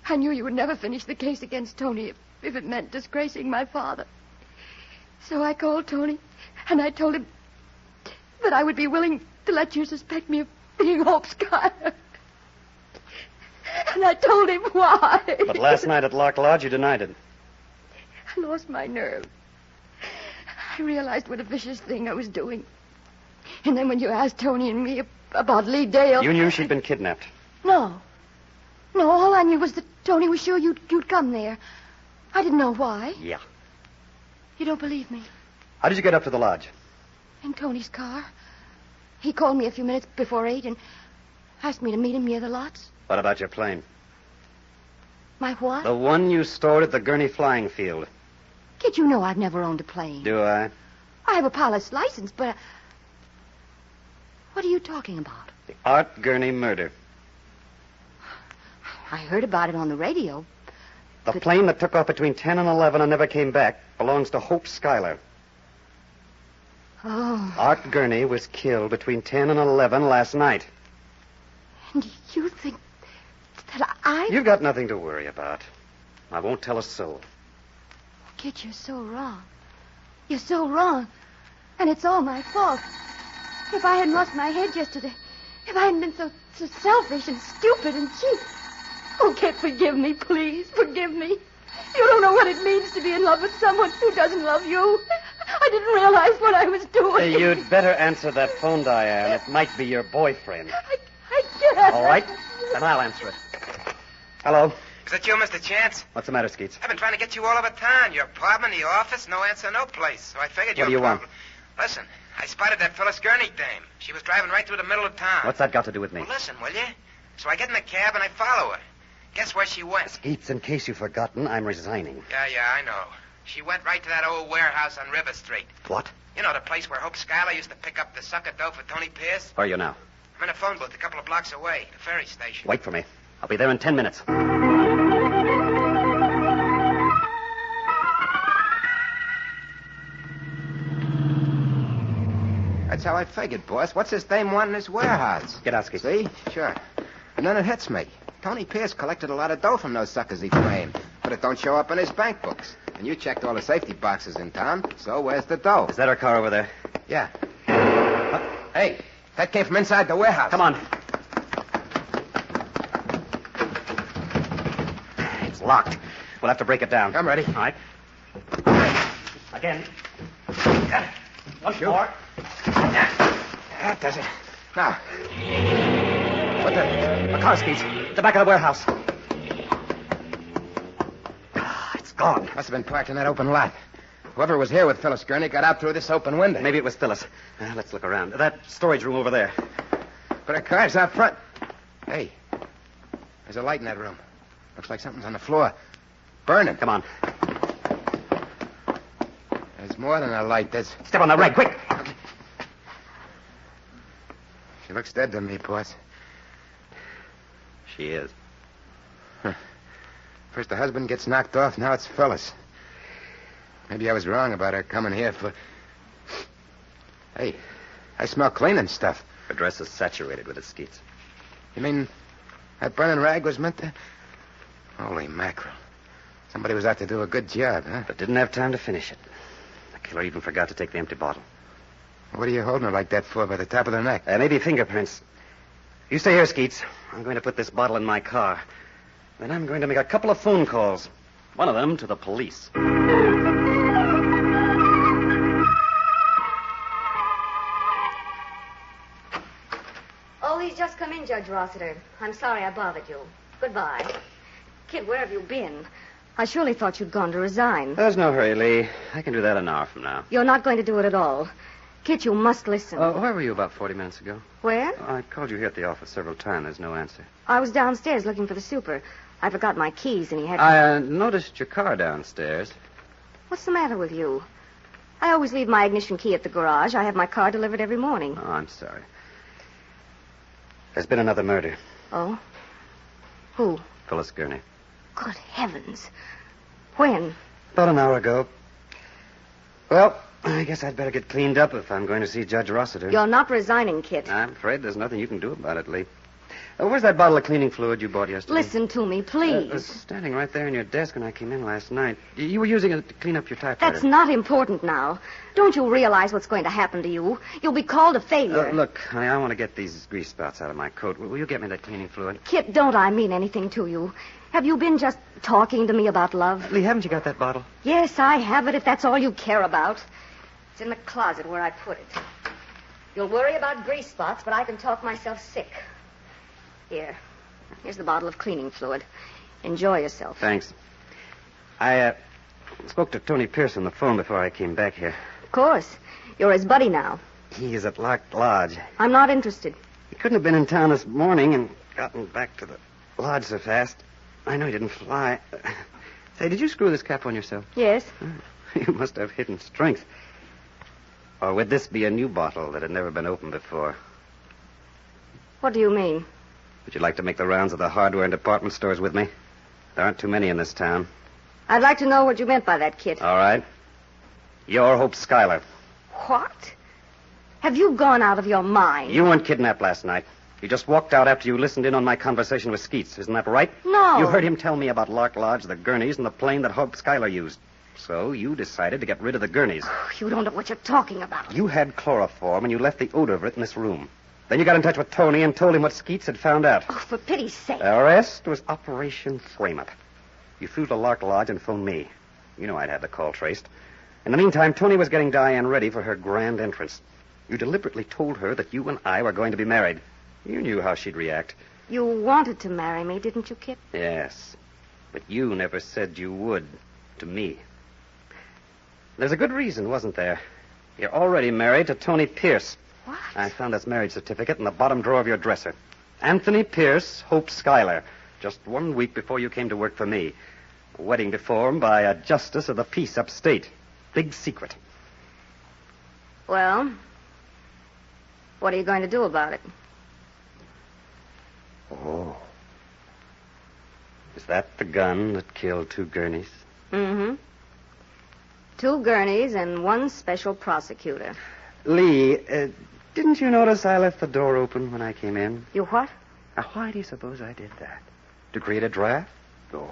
I knew you would never finish the case against Tony if it meant disgracing my father. So I called Tony, and I told him that I would be willing to let you suspect me of being Hope Schuyler. And I told him why. But last night at Lock Lodge, you denied it. I lost my nerve. I realized what a vicious thing I was doing. And then when you asked Tony and me about Lee Dale... You knew she'd been kidnapped. No. No, all I knew was that Tony was sure you'd come there. I didn't know why. Yeah. You don't believe me? How did you get up to the lodge? In Tony's car. He called me a few minutes before 8 and asked me to meet him near the lots. What about your plane? My what? The one you stored at the Gurney Flying Field. Kid, you know I've never owned a plane. Do I? I have a pilot's license, but... What are you talking about? The Art Gurney murder. I heard about it on the radio. The plane that took off between 10 and 11 and never came back belongs to Hope Schuyler. Oh. Art Gurney was killed between 10 and 11 last night. And you think that I... You've got nothing to worry about. I won't tell a soul. Kid, you're so wrong. You're so wrong. And it's all my fault. If I hadn't lost my head yesterday, if I hadn't been so selfish and stupid and cheap. Oh, kid, forgive me, please. Forgive me. You don't know what it means to be in love with someone who doesn't love you. I didn't realize what I was doing. You'd better answer that phone, Diane. It might be your boyfriend. I can't. All right, then I'll answer it. Hello. Is that you, Mr. Chance? What's the matter, Skeets? I've been trying to get you all over town. Your apartment, the office, no answer, no place. So I figured What do you want? Listen, I spotted that Phyllis Gurney dame. She was driving right through the middle of town. What's that got to do with me? Well, listen, will you? So I get in the cab and I follow her. Guess where she went? Skeets, in case you've forgotten, I'm resigning. Yeah, I know. She went right to that old warehouse on River Street. What? You know, the place where Hope Schuyler used to pick up the sucker dough for Tony Pierce? Where are you now? I'm in a phone booth a couple of blocks away, the ferry station. Wait for me. I'll be there in 10 minutes. That's how I figured, boss. What's this dame want in this warehouse? Get out, Skeets. See? Sure. And then it hits me. Tony Pierce collected a lot of dough from those suckers he framed, but it don't show up in his bank books. And you checked all the safety boxes in town, so where's the dough? Is that our car over there? Yeah. Hey, that came from inside the warehouse. Come on. It's locked. We'll have to break it down. I'm ready. All right. Again. Once more. That does it. Now. What the car, Skeets. At the back of the warehouse. It's gone. Must have been parked in that open lot. Whoever was here with Phyllis Gurney got out through this open window. Maybe it was Phyllis. Let's look around. That storage room over there. But her car's out front. Hey, there's a light in that room. Looks like something's on the floor. Burning. Come on. There's more than a light. There's... Step on the rag, quick. Okay. She looks dead to me, boss. She is. Huh. First the husband gets knocked off, now it's Phyllis. Maybe I was wrong about her coming here for... Hey, I smell cleaning stuff. Her dress is saturated with it, Skeets. You mean that burning rag was meant to... Holy mackerel. Somebody was out to do a good job, huh? But didn't have time to finish it. The killer even forgot to take the empty bottle. What are you holding her like that for, by the top of the neck? Maybe fingerprints. You stay here, Skeets. I'm going to put this bottle in my car. Then I'm going to make a couple of phone calls. One of them to the police. Oh, he's just come in, Judge Rossiter. I'm sorry I bothered you. Goodbye. Kid, where have you been? I surely thought you'd gone to resign. There's no hurry, Lee. I can do that an hour from now. You're not going to do it at all. Kit, you must listen. Where were you about 40 minutes ago? Where? I called you here at the office several times. There's no answer. I was downstairs looking for the super. I forgot my keys, and he had... I noticed your car downstairs. What's the matter with you? I always leave my ignition key at the garage. I have my car delivered every morning. Oh, I'm sorry. There's been another murder. Oh? Who? Phyllis Gurney. Good heavens. When? About an hour ago. Well, I guess I'd better get cleaned up if I'm going to see Judge Rossiter. You're not resigning, Kit. I'm afraid there's nothing you can do about it, Lee. Where's that bottle of cleaning fluid you bought yesterday? Listen to me, please. It was standing right there in your desk when I came in last night. You were using it to clean up your typewriter. That's not important now. Don't you realize what's going to happen to you? You'll be called a failure. Look, honey, I want to get these grease spots out of my coat. Will you get me that cleaning fluid? Kit, don't I mean anything to you? Have you been just talking to me about love? Lee, haven't you got that bottle? Yes, I have it, if that's all you care about. It's in the closet where I put it. You'll worry about grease spots, but I can talk myself sick. Here's the bottle of cleaning fluid. Enjoy yourself. Thanks. I spoke to Tony Pierce on the phone before I came back here. Of course. You're his buddy now. He is at Lock Lodge. I'm not interested. He couldn't have been in town this morning and gotten back to the lodge so fast. I know he didn't fly. Say, did you screw this cap on yourself? Yes. You must have hidden strength. Or would this be a new bottle that had never been opened before? What do you mean? Would you like to make the rounds of the hardware and department stores with me? There aren't too many in this town. I'd like to know what you meant by that, Kit. All right. You're Hope Schuyler. What? Have you gone out of your mind? You weren't kidnapped last night. You just walked out after you listened in on my conversation with Skeets. Isn't that right? No. You heard him tell me about Lark Lodge, the Gurneys, and the plane that Hope Schuyler used. So you decided to get rid of the Gurneys. You don't know what you're talking about. You had chloroform, and you left the odor of it in this room. Then you got in touch with Tony and told him what Skeets had found out. Oh, for pity's sake. The rest was Operation Frame-Up. You flew to Lark Lodge and phoned me. You know I'd had the call traced. In the meantime, Tony was getting Diane ready for her grand entrance. You deliberately told her that you and I were going to be married. You knew how she'd react. You wanted to marry me, didn't you, Kit? Yes. But you never said you would to me. There's a good reason, wasn't there? You're already married to Tony Pierce. What? I found this marriage certificate in the bottom drawer of your dresser. Anthony Pierce, Hope Schuyler. Just 1 week before you came to work for me. A wedding performed by a justice of the peace upstate. Big secret. Well, what are you going to do about it? Oh. Is that the gun that killed 2 Gurneys? Mm-hmm. 2 Gurneys and 1 special prosecutor. Lee, didn't you notice I left the door open when I came in? You what? Now, why do you suppose I did that? To create a draft? Oh.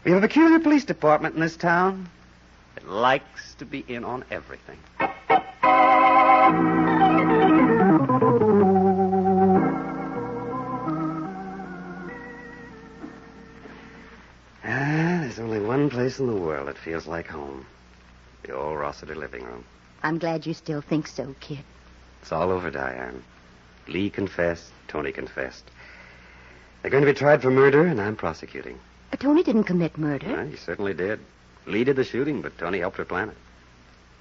We have a peculiar police department in this town. It likes to be in on everything. There's only one place in the world that feels like home. The old Rossiter living room. I'm glad you still think so, Kit. It's all over, Diane. Lee confessed. Tony confessed. They're going to be tried for murder, and I'm prosecuting. But Tony didn't commit murder. Well, he certainly did. Lee did the shooting, but Tony helped her plan it.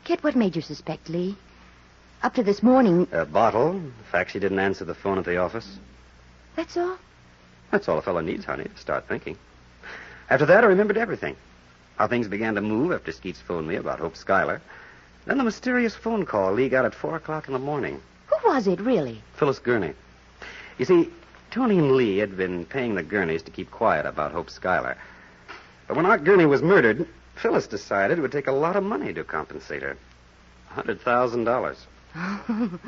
Kit, what made you suspect Lee? Up to this morning... A bottle. The fact she didn't answer the phone at the office. That's all? That's all a fellow needs, honey, to start thinking. After that, I remembered everything. How things began to move after Skeets phoned me about Hope Schuyler. Then the mysterious phone call Lee got at 4 o'clock in the morning. Who was it, really? Phyllis Gurney. You see, Tony and Lee had been paying the Gurneys to keep quiet about Hope Schuyler. But when Art Gurney was murdered, Phyllis decided it would take a lot of money to compensate her. $100,000.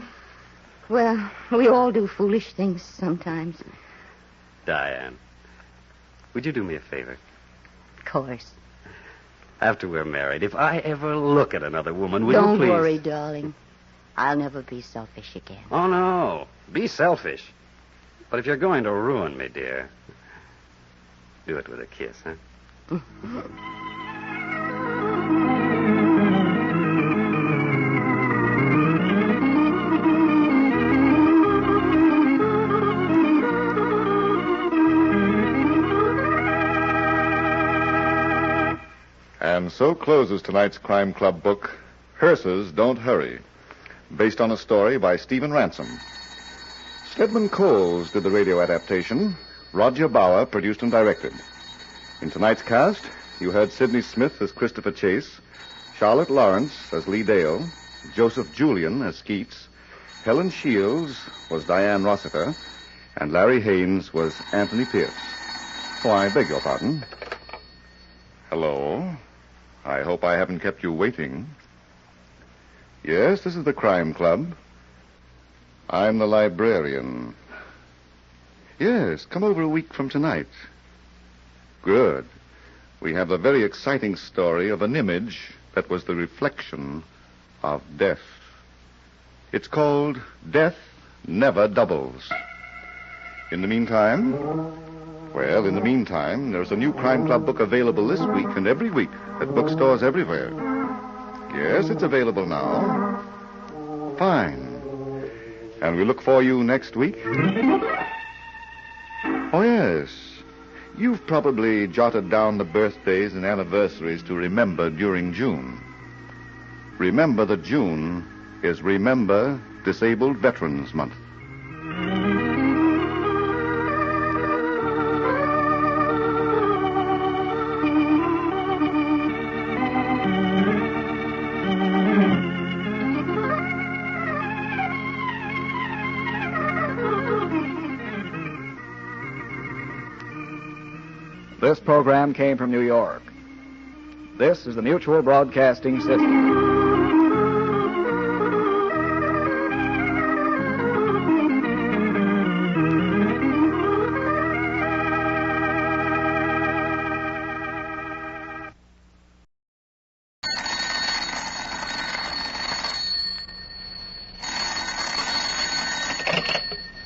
Well, we all do foolish things sometimes. Diane, would you do me a favor? Of course. After we're married, if I ever look at another woman, will you please... Don't worry, darling. I'll never be selfish again. Oh, no. Be selfish. But if you're going to ruin me, dear, do it with a kiss, huh? And so closes tonight's Crime Club book, Hearses Don't Hurry, based on a story by Stephen Ransom. Stedman Coles did the radio adaptation. Roger Bauer produced and directed. In tonight's cast, you heard Sidney Smith as Christopher Chase, Charlotte Lawrence as Lee Dale, Joseph Julian as Skeets, Helen Shields was Diane Rossiter, and Larry Haynes was Anthony Pierce. Oh, I beg your pardon. Hello. I hope I haven't kept you waiting. Yes, this is the Crime Club. I'm the librarian. Yes, come over a week from tonight. Good. We have the very exciting story of an image that was the reflection of death. It's called Death Never Doubles. In the meantime, there's a new Crime Club book available this week and every week at bookstores everywhere. Yes, it's available now. Fine. And we look for you next week. Oh, yes. You've probably jotted down the birthdays and anniversaries to remember during June. Remember that June is Remember Disabled Veterans Month. This program came from New York. This is the Mutual Broadcasting System.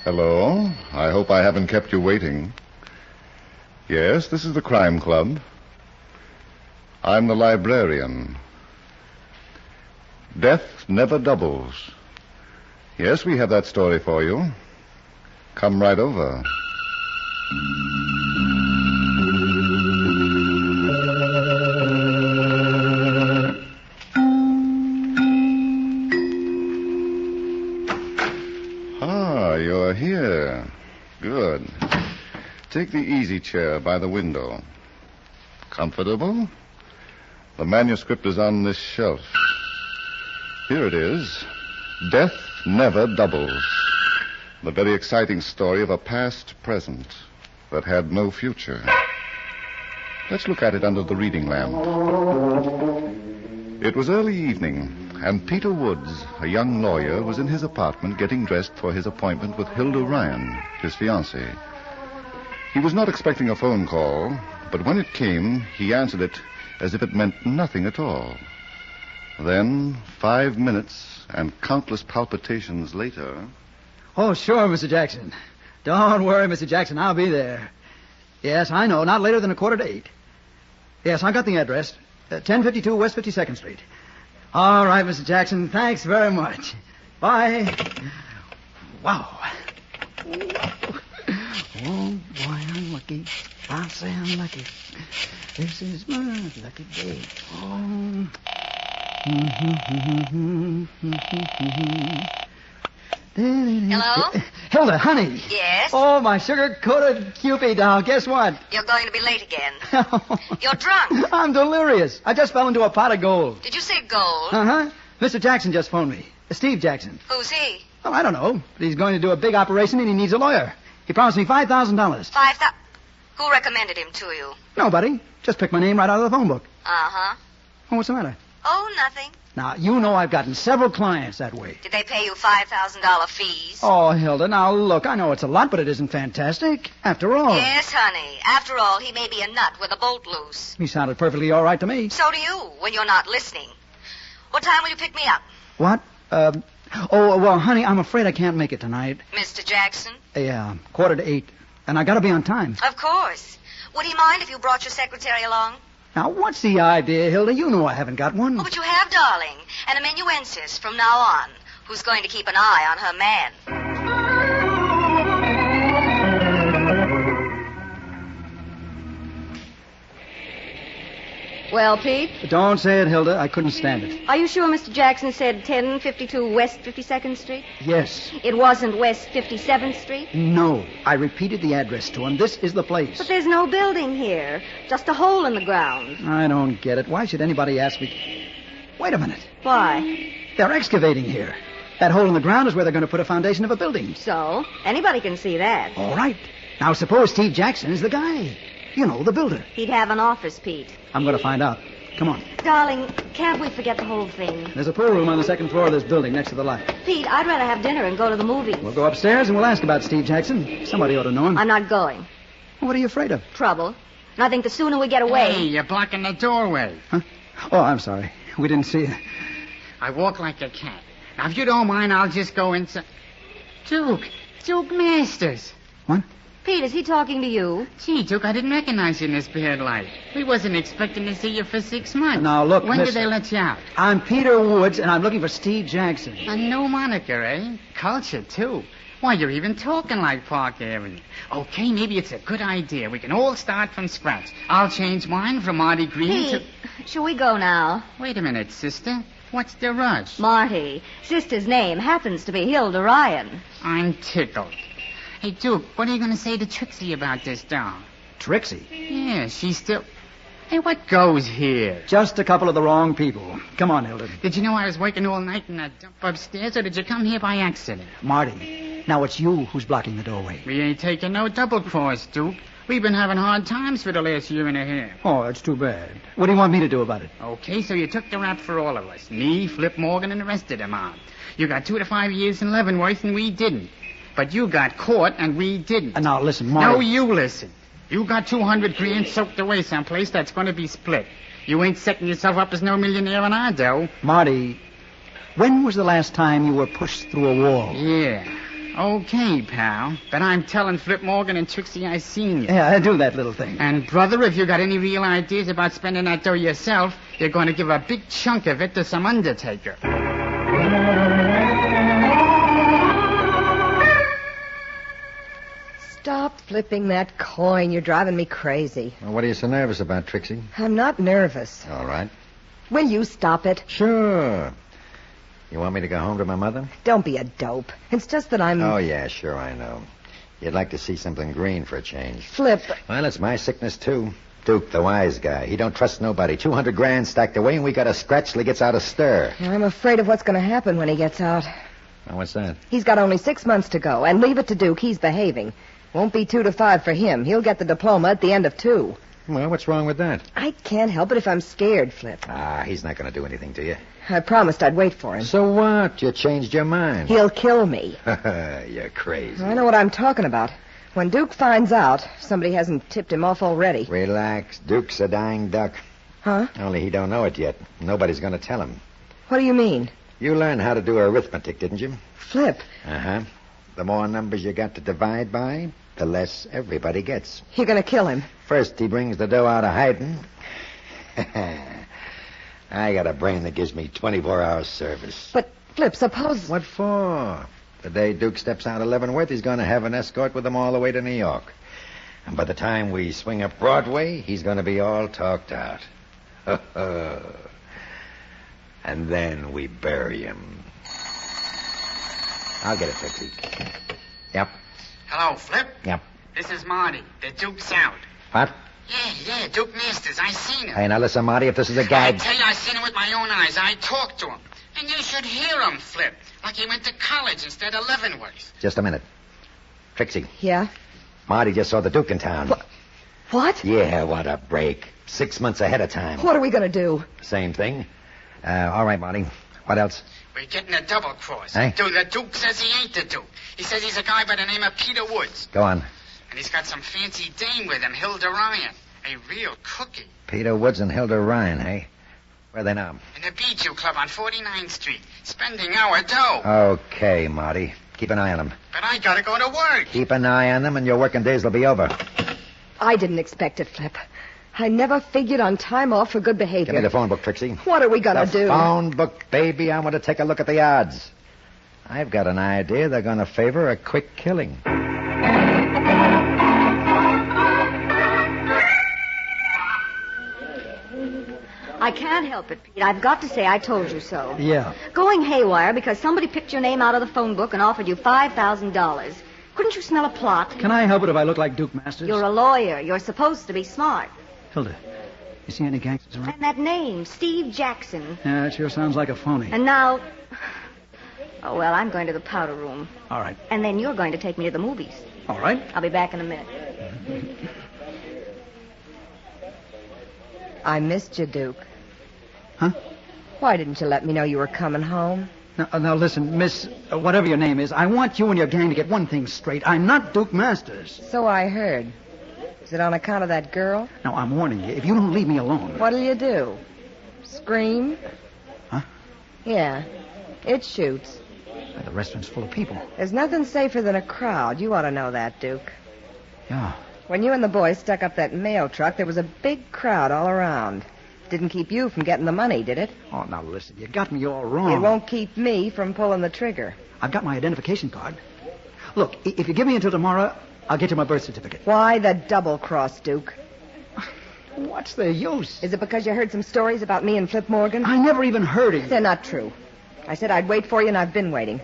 Hello. I hope I haven't kept you waiting. Yes, this is the Crime Club. I'm the librarian. Death Never Doubles. Yes, we have that story for you. Come right over. Ah, you're here. Good. Take the easy chair by the window. Comfortable? The manuscript is on this shelf. Here it is. Death Never Doubles. The very exciting story of a past present that had no future. Let's look at it under the reading lamp. It was early evening, and Peter Woods, a young lawyer, was in his apartment getting dressed for his appointment with Hilda Ryan, his fiancée. He was not expecting a phone call, but when it came, he answered it as if it meant nothing at all. Then, 5 minutes and countless palpitations later... Oh, sure, Mr. Jackson. Don't worry, Mr. Jackson. I'll be there. Yes, I know. Not later than 7:45. Yes, I got the address. 1052 West 52nd Street. All right, Mr. Jackson. Thanks very much. Bye. Wow. Oh, boy, I'm lucky. I'll say I'm lucky. This is my lucky day. Oh. Hello? Hilda, honey. Yes? Oh, my sugar-coated Cupid doll. Guess what? You're going to be late again. You're drunk. I'm delirious. I just fell into a pot of gold. Did you say gold? Uh-huh. Mr. Jackson just phoned me. Steve Jackson. Who's he? Oh, I don't know. But he's going to do a big operation and he needs a lawyer. He promised me $5,000. $5,000? Who recommended him to you? Nobody. Just picked my name right out of the phone book. Uh-huh. Oh, what's the matter? Oh, nothing. Now, you know I've gotten several clients that way. Did they pay you $5,000 fees? Oh, Hilda, now look, I know it's a lot, but it isn't fantastic. After all. Yes, honey. After all, he may be a nut with a bolt loose. He sounded perfectly all right to me. So do you, when you're not listening. What time will you pick me up? What? Oh, well, honey, I'm afraid I can't make it tonight. Mr. Jackson? Yeah, 7:45. And I gotta be on time. Of course. Would he mind if you brought your secretary along? Now, what's the idea, Hilda? You know I haven't got one. Oh, but you have, darling. An amanuensis from now on, who's going to keep an eye on her man. Well, Pete? Don't say it, Hilda. I couldn't stand it. Are you sure Mr. Jackson said 1052 West 52nd Street? Yes. It wasn't West 57th Street? No. I repeated the address to him. This is the place. But there's no building here. Just a hole in the ground. I don't get it. Why should anybody ask me? Wait a minute. Why? They're excavating here. That hole in the ground is where they're going to put a foundation of a building. So? Anybody can see that. All right. Now, suppose Steve Jackson is the guy. You know, the builder. He'd have an office, Pete. I'm going to find out. Come on. Darling, can't we forget the whole thing? There's a pool room on the second floor of this building next to the light. Pete, I'd rather have dinner and go to the movies. We'll go upstairs and we'll ask about Steve Jackson. Somebody ought to know him. I'm not going. What are you afraid of? Trouble. And I think the sooner we get away... Hey, you're blocking the doorway. Huh? Oh, I'm sorry. We didn't see you. I walk like a cat. Now, if you don't mind, I'll just go inside. Duke Masters. What? Pete, is he talking to you? Gee, Duke, I didn't recognize you in this bad light. We wasn't expecting to see you for 6 months. Now, look, When mister, did they let you out? I'm Peter Woods, and I'm looking for Steve Jackson. A new moniker, eh? Culture, too. Why, you're even talking like Park Avenue. Okay, maybe it's a good idea. We can all start from scratch. I'll change mine from Marty Green to... Pete, shall we go now? Wait a minute, sister. What's the rush? Marty. Sister's name happens to be Hilda Ryan. I'm tickled. Hey, Duke, what are you going to say to Trixie about this doll? Trixie? Yeah, she's still... Hey, what goes here? Just a couple of the wrong people. Come on, Hilda. Did you know I was working all night in that dump upstairs, or did you come here by accident? Marty, now it's you who's blocking the doorway. We ain't taking no double cross, Duke. We've been having hard times for the last year and a half. Oh, that's too bad. What do you want me to do about it? Okay, so you took the rap for all of us. Me, Flip Morgan, and the rest of them on. You got 2 to 5 years in Leavenworth, and we didn't. But you got caught, and we didn't. Now, listen, Marty. No, you listen. You got 200 grand soaked away someplace that's going to be split. You ain't setting yourself up as no millionaire in our dough. Marty, when was the last time you were pushed through a wall? Yeah. Okay, pal. But I'm telling Flip Morgan and Trixie I seen you. Yeah, I do that little thing. And, brother, if you got any real ideas about spending that dough yourself, you're going to give a big chunk of it to some undertaker. Stop flipping that coin. You're driving me crazy. Well, what are you so nervous about, Trixie? I'm not nervous. All right. Will you stop it? Sure. You want me to go home to my mother? Don't be a dope. It's just that I'm... Oh, yeah, sure, I know. You'd like to see something green for a change. Flip. Well, it's my sickness, too. Duke, the wise guy. He don't trust nobody. 200 grand stacked away, and we got a scratch till he gets out of stir. I'm afraid of what's going to happen when he gets out. Well, what's that? He's got only 6 months to go, and leave it to Duke. He's behaving. Won't be 2 to 5 for him. He'll get the diploma at the end of 2. Well, what's wrong with that? I can't help it if I'm scared, Flip. Ah, he's not going to do anything to you. I promised I'd wait for him. So what? You changed your mind. He'll kill me. You're crazy. I know what I'm talking about. When Duke finds out, somebody hasn't tipped him off already. Relax. Duke's a dying duck. Huh? Only he don't know it yet. Nobody's going to tell him. What do you mean? You learned how to do arithmetic, didn't you? Flip. Uh-huh. The more numbers you got to divide by, the less everybody gets. You're going to kill him. First, he brings the dough out of hiding. I got a brain that gives me 24 hours service. But, Flip, suppose... What for? The day Duke steps out of Leavenworth, he's going to have an escort with him all the way to New York. And by the time we swing up Broadway, he's going to be all talked out. And then we bury him. I'll get it, Trixie. Yep. Hello, Flip? Yep. This is Marty. The Duke's out. What? Yeah, Duke Masters. I seen him. Hey, now listen, Marty, if this is a gag... I tell you, I seen him with my own eyes. I talked to him. And you should hear him, Flip. Like he went to college instead of Leavenworth. Just a minute. Trixie. Yeah? Marty just saw the Duke in town. What? Yeah, what a break. 6 months ahead of time. What are we going to do? Same thing. All right, Marty. What else? We're getting a double cross. Hey? Dude, the Duke says he ain't the Duke. He says he's a guy by the name of Peter Woods. Go on. And he's got some fancy dame with him, Hilda Ryan. A real cookie. Peter Woods and Hilda Ryan, hey? Where are they now? In the Bijou Club on 49th Street, spending our dough. Okay, Marty. Keep an eye on them. But I gotta go to work. Keep an eye on them, and your working days will be over. I didn't expect it, Flip. I never figured on time off for good behavior. Give me the phone book, Trixie. What are we going to do? The phone book, baby. I want to take a look at the odds. I've got an idea they're going to favor a quick killing. I can't help it, Pete. I've got to say I told you so. Yeah. Going haywire because somebody picked your name out of the phone book and offered you $5,000. Couldn't you smell a plot? Can I help it if I look like Duke Masters? You're a lawyer. You're supposed to be smart. Hilda, you see any gangsters around? And that name, Steve Jackson. Yeah, it sure sounds like a phony. And now... Oh, well, I'm going to the powder room. All right. And then you're going to take me to the movies. All right. I'll be back in a minute. I missed you, Duke. Huh? Why didn't you let me know you were coming home? Now listen, Miss, whatever your name is, I want you and your gang to get one thing straight. I'm not Duke Masters. So I heard. Is it on account of that girl? Now, I'm warning you, if you don't leave me alone... What'll you do? Scream? Huh? Yeah, it shoots. The restaurant's full of people. There's nothing safer than a crowd. You ought to know that, Duke. Yeah. When you and the boys stuck up that mail truck, there was a big crowd all around. Didn't keep you from getting the money, did it? Oh, now listen, you got me all wrong. It won't keep me from pulling the trigger. I've got my identification card. Look, if you give me until tomorrow, I'll get you my birth certificate. Why the double cross, Duke? What's the use? Is it because you heard some stories about me and Flip Morgan? I never even heard of you. They're not true. I said I'd wait for you, and I've been waiting.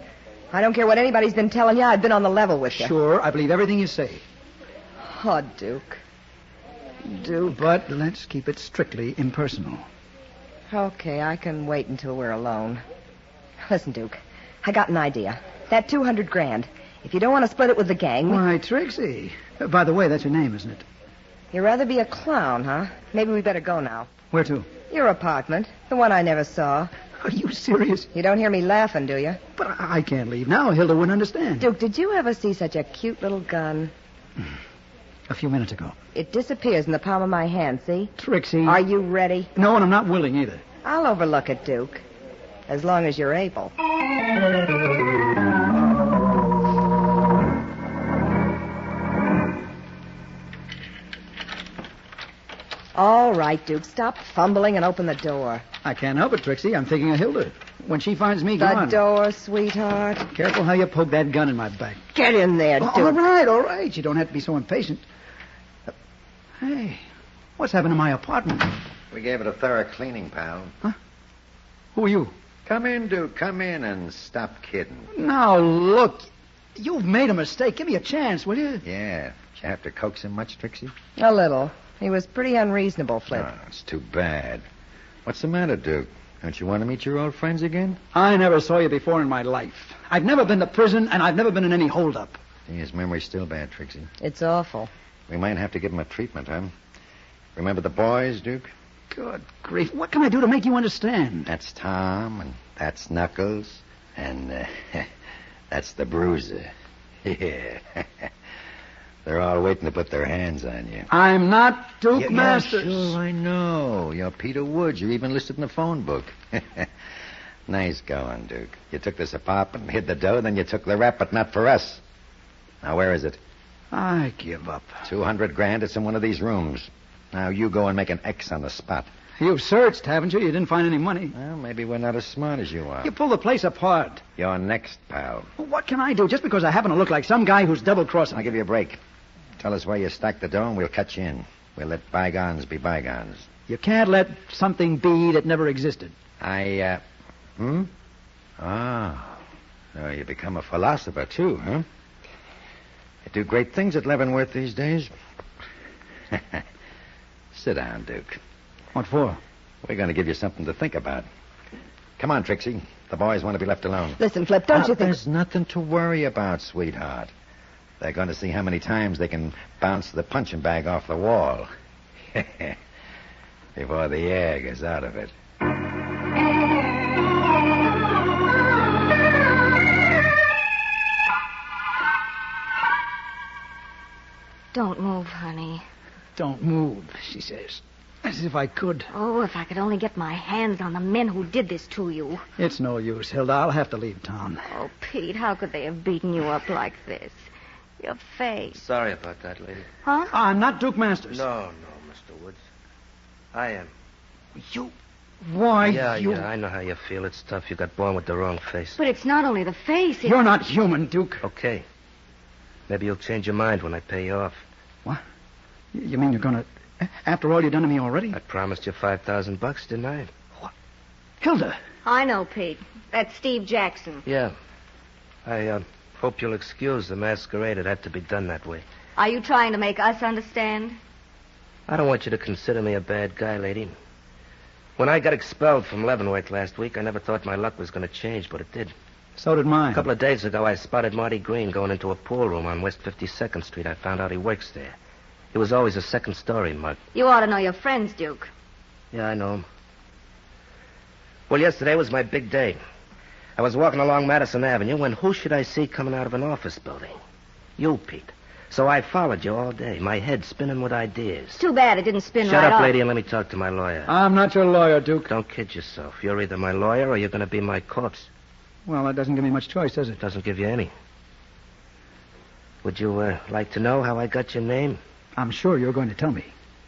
I don't care what anybody's been telling you. I've been on the level with you. Sure, I believe everything you say. Oh, Duke. Duke. But let's keep it strictly impersonal. Okay, I can wait until we're alone. Listen, Duke, I got an idea. That $200,000. If you don't want to split it with the gang... Why, Trixie. By the way, that's your name, isn't it? You'd rather be a clown, huh? Maybe we better go now. Where to? Your apartment. The one I never saw. Are you serious? You don't hear me laughing, do you? But I can't leave now. Hilda wouldn't understand. Duke, did you ever see such a cute little gun? A few minutes ago. It disappears in the palm of my hand, see? Trixie. Are you ready? No, and I'm not willing either. I'll overlook it, Duke. As long as you're able. All right, Duke. Stop fumbling and open the door. I can't help it, Trixie. I'm thinking of Hilda. When she finds me The gone... door, sweetheart. Careful how you poke that gun in my back. Get in there, Duke. All right. You don't have to be so impatient. Hey, what's happened to my apartment? We gave it a thorough cleaning, pal. Huh? Who are you? Come in, Duke. Come in and stop kidding. Now, look. You've made a mistake. Give me a chance, will you? Yeah. Did you have to coax him much, Trixie? A little. He was pretty unreasonable, Flip. Oh, it's too bad. What's the matter, Duke? Don't you want to meet your old friends again? I never saw you before in my life. I've never been to prison, and I've never been in any holdup. His memory's still bad, Trixie. It's awful. We might have to give him a treatment, huh? Remember the boys, Duke? Good grief. What can I do to make you understand? That's Tom, and that's Knuckles, and that's the Bruiser. Yeah. They're all waiting to put their hands on you. I'm not Duke Masters. Sure, I know. You're Peter Woods. You're even listed in the phone book. Nice going, Duke. You took this apartment, hid the dough, then you took the rap, but not for us. Now, where is it? I give up. $200,000. It's in one of these rooms. Now, you go and make an X on the spot. You've searched, haven't you? You didn't find any money. Well, maybe we're not as smart as you are. You pull the place apart. You're next, pal. Well, what can I do? Just because I happen to look like some guy who's double-crossing. I'll give you a break. Tell us where you stacked the dough, and we'll cut you in. We'll let bygones be bygones. You can't let something be that never existed. Oh. So you become a philosopher, too, huh? You do great things at Leavenworth these days. Sit down, Duke. What for? We're going to give you something to think about. Come on, Trixie. The boys want to be left alone. Listen, Flip, don't you think... There's nothing to worry about, sweetheart. They're going to see how many times they can bounce the punching bag off the wall. Before the air goes out of it. Don't move, honey. Don't move, she says. As if I could. Oh, if I could only get my hands on the men who did this to you. It's no use, Hilda. I'll have to leave town. Oh, Pete, how could they have beaten you up like this? Your face. Sorry about that, lady. Huh? I'm not Duke Masters. No, Mr. Woods. I am. You... Why, Yeah, you... I know how you feel. It's tough. You got born with the wrong face. But it's not only the face. You're not human, Duke. Okay. Maybe you'll change your mind when I pay you off. What? You mean you're going to After all you've done to me already? I promised you $5,000, didn't I? Hilda. I know, Pete. That's Steve Jackson. Yeah. I hope you'll excuse the masquerade. It had to be done that way. Are you trying to make us understand? I don't want you to consider me a bad guy, lady. When I got expelled from Leavenworth last week, I never thought my luck was going to change, but it did. So did mine. A couple of days ago, I spotted Marty Green going into a pool room on West 52nd Street. I found out he works there. He was always a second-story mug. You ought to know your friends, Duke. Yeah, I know him. Well, yesterday was my big day. I was walking along Madison Avenue when who should I see coming out of an office building? You, Pete. So I followed you all day, my head spinning with ideas. Too bad it didn't spin Shut right up, off. lady, and let me talk to my lawyer. I'm not your lawyer, Duke. Don't kid yourself. You're either my lawyer or you're going to be my corpse. Well, that doesn't give me much choice, does it? Doesn't give you any. Would you like to know how I got your name? I'm sure you're going to tell me.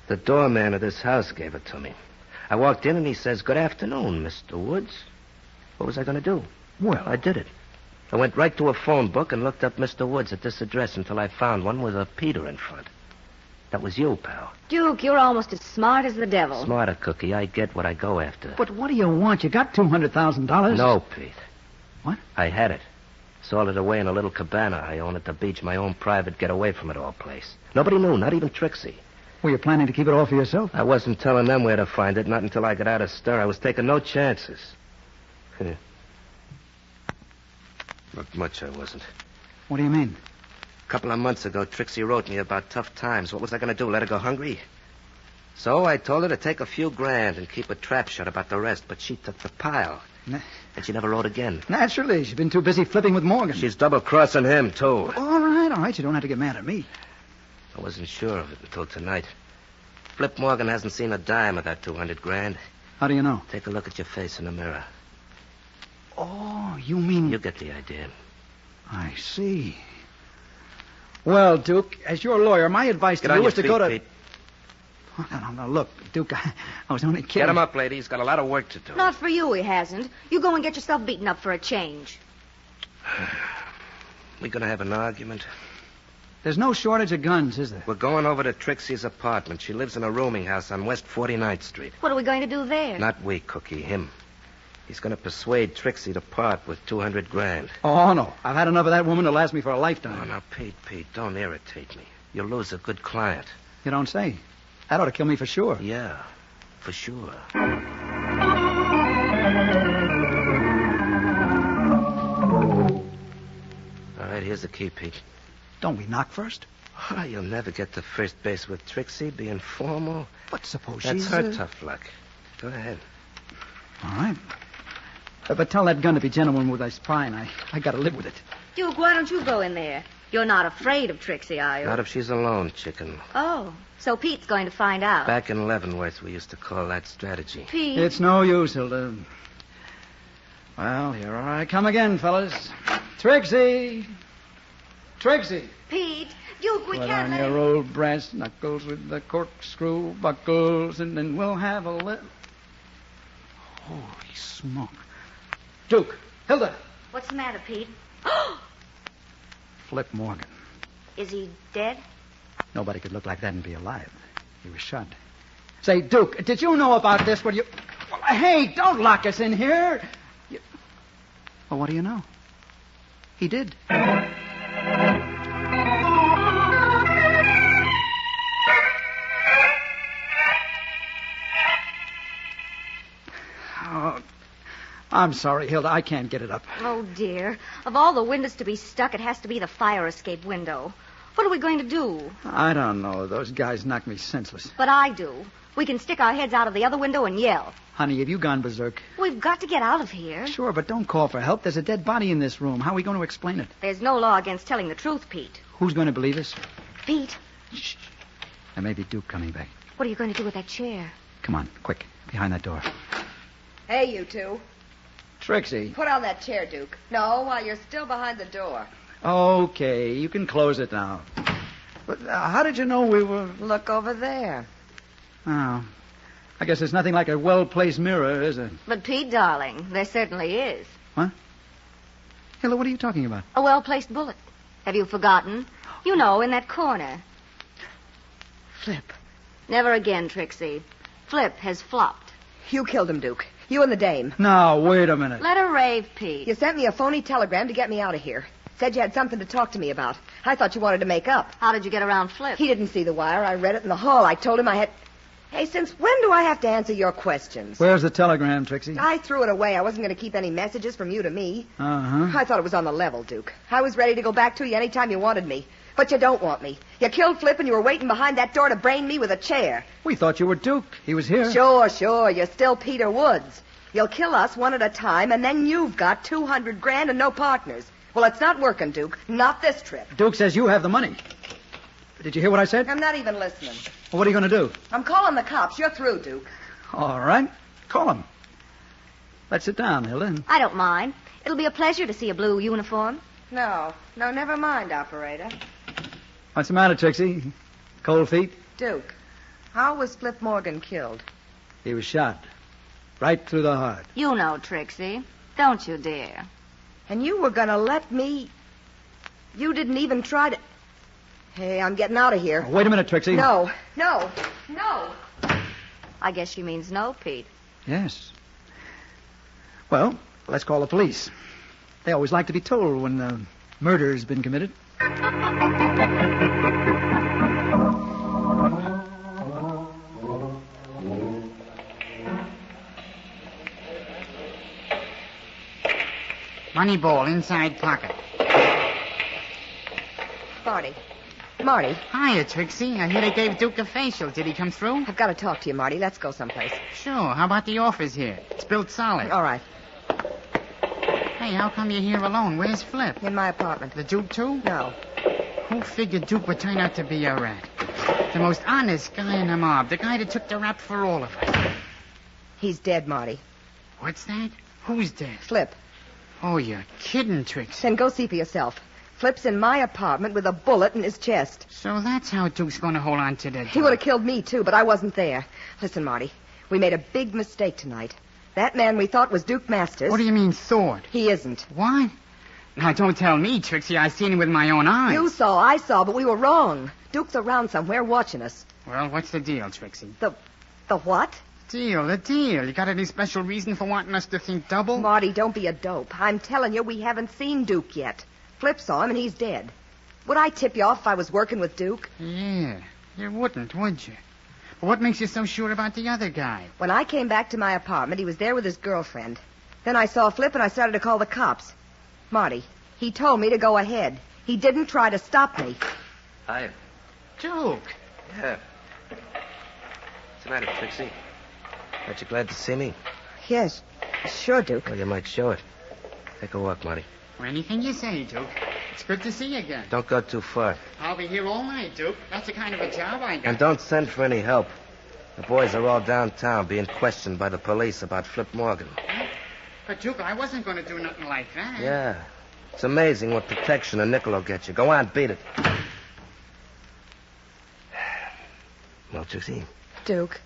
The doorman of this house gave it to me. I walked in and he says, "Good afternoon, Mr. Woods." What was I going to do? Well, I did it. I went right to a phone book and looked up Mr. Woods at this address until I found one with a Peter in front. That was you, pal. Duke, you're almost as smart as the devil. Smarter, Cookie. I get what I go after. But what do you want? You got $200,000. No, Pete. What? I had it. Sold it away in a little cabana I own at the beach, my own private get-away-from-it-all place. Nobody knew, not even Trixie. Were you planning to keep it all for yourself? I wasn't telling them where to find it, not until I got out of stir. I was taking no chances. Not much, I wasn't. What do you mean? A couple of months ago, Trixie wrote me about tough times. What was I going to do, let her go hungry? So I told her to take a few grand and keep a trap shut about the rest, but she took the pile. And she never wrote again. Naturally. She's been too busy flipping with Morgan. She's double-crossing him, too. All right. You don't have to get mad at me. I wasn't sure of it until tonight. Flip Morgan hasn't seen a dime of that 200 grand. How do you know? Take a look at your face in the mirror. Oh, you mean... You get the idea. I see. Well, Duke, as your lawyer, my advice to you is to go to... Pete. Oh, no, look, Duke, I was only kidding. Get him up, lady. He's got a lot of work to do. Not for you, he hasn't. You go and get yourself beaten up for a change. We gonna have an argument? There's no shortage of guns, is there? We're going over to Trixie's apartment. She lives in a rooming house on West 49th Street. What are we going to do there? Not we, Cookie, him. He's going to persuade Trixie to part with 200 grand. Oh, no. I've had enough of that woman to last me for a lifetime. Oh, now, Pete, don't irritate me. You'll lose a good client. You don't say. That ought to kill me for sure. Yeah, for sure. All right, here's the key, Pete. Don't we knock first? Oh, you'll never get to first base with Trixie, being formal. But suppose That's she's... her tough luck. Go ahead. All right. But tell that gun to be gentleman with ice pine. I got to live with it. Duke, why don't you go in there? You're not afraid of Trixie, are you? Not if she's alone, chicken. Oh, so Pete's going to find out. Back in Leavenworth, we used to call that strategy. Pete? It's no use, Hilda. Well, here I come again, fellas. Trixie! Trixie! Pete, Duke, we Put can't on let your him... old brass knuckles with the corkscrew buckles, and then we'll have a little... Holy smoke. Duke! Hilda! What's the matter, Pete? Flip Morgan. Is he dead? Nobody could look like that and be alive. He was shot. Say, Duke, did you know about this when you... Well, hey, don't lock us in here. Well, what do you know? He did. Oh, I'm sorry, Hilda. I can't get it up. Oh, dear. Of all the windows to be stuck, it has to be the fire escape window. What are we going to do? I don't know. Those guys knocked me senseless. But I do. We can stick our heads out of the other window and yell. Honey, have you gone berserk? We've got to get out of here. Sure, but don't call for help. There's a dead body in this room. How are we going to explain it? There's no law against telling the truth, Pete. Who's going to believe us? Pete. Shh. There may be Duke coming back. What are you going to do with that chair? Come on, quick. Behind that door. Hey, you two. Trixie. Put on that chair, Duke. No, while you're still behind the door. Okay, you can close it now. But how did you know we were... Look over there. Oh. I guess there's nothing like a well-placed mirror, is there? But, Pete, darling, there certainly is. What? Hilda, what are you talking about? A well-placed bullet. Have you forgotten? You know, in that corner. Flip. Never again, Trixie. Flip has flopped. You killed him, Duke. You and the dame. Now, wait a minute. Let her rave, Pete. You sent me a phony telegram to get me out of here. Said you had something to talk to me about. I thought you wanted to make up. How did you get around Flip? He didn't see the wire. I read it in the hall. I told him I had... Hey, since when do I have to answer your questions? Where's the telegram, Trixie? I threw it away. I wasn't going to keep any messages from you to me. Uh-huh. I thought it was on the level, Duke. I was ready to go back to you anytime you wanted me. But you don't want me. You killed Flip and you were waiting behind that door to brain me with a chair. We thought you were Duke. He was here. Sure. You're still Peter Woods. You'll kill us one at a time, and then you've got $200,000 and no partners. Well, it's not working, Duke. Not this trip. Duke says you have the money. Did you hear what I said? I'm not even listening. Well, what are you going to do? I'm calling the cops. You're through, Duke. All right. Call them. Let's sit down, Hilda. I don't mind. It'll be a pleasure to see a blue uniform. No, never mind, operator. What's the matter, Trixie? Cold feet? Duke, how was Flip Morgan killed? He was shot. Right through the heart. You know, Trixie. Don't you dare. And you were going to let me... You didn't even try to... Hey, I'm getting out of here. Oh, wait a minute, Trixie. No. I guess she means no, Pete. Yes. Well, let's call the police. They always like to be told when a murder's been committed. Money ball inside pocket. Marty. Hiya, Trixie. I hear they gave Duke a facial. Did he come through? I've got to talk to you, Marty. Let's go someplace. Sure. How about the office here? It's built solid. All right. Hey, how come you're here alone? Where's Flip? In my apartment. The Duke, too? No. Who figured Duke would turn out to be a rat? The most honest guy in the mob. The guy that took the rap for all of us. He's dead, Marty. What's that? Who's dead? Flip. Oh, you're kidding, Trixie. Then go see for yourself. Flip's in my apartment with a bullet in his chest. So that's how Duke's going to hold on to the... He would have killed me, too, but I wasn't there. Listen, Marty, we made a big mistake tonight. That man we thought was Duke Masters... What do you mean, thought? He isn't. What? Now, don't tell me, Trixie. I seen him with my own eyes. You saw, I saw, but we were wrong. Duke's around somewhere watching us. Well, what's the deal, Trixie? The what? The deal. You got any special reason for wanting us to think double? Marty, don't be a dope. I'm telling you, we haven't seen Duke yet. Flip saw him, and he's dead. Would I tip you off if I was working with Duke? Yeah, you wouldn't, would you? But what makes you so sure about the other guy? When I came back to my apartment, he was there with his girlfriend. Then I saw Flip, and I started to call the cops. Marty, he told me to go ahead. He didn't try to stop me. Hi. Duke. Yeah. What's the matter, Trixie? Aren't you glad to see me? Yes, sure, Duke. Well, you might show it. Take a walk, Marty. Or anything you say, Duke. It's good to see you again. Don't go too far. I'll be here all night, Duke. That's the kind of a job I got. And don't send for any help. The boys are all downtown being questioned by the police about Flip Morgan. Huh? But, Duke, I wasn't going to do nothing like that. Yeah. It's amazing what protection a nickel will get you. Go on, beat it. Well, Trixie? Duke,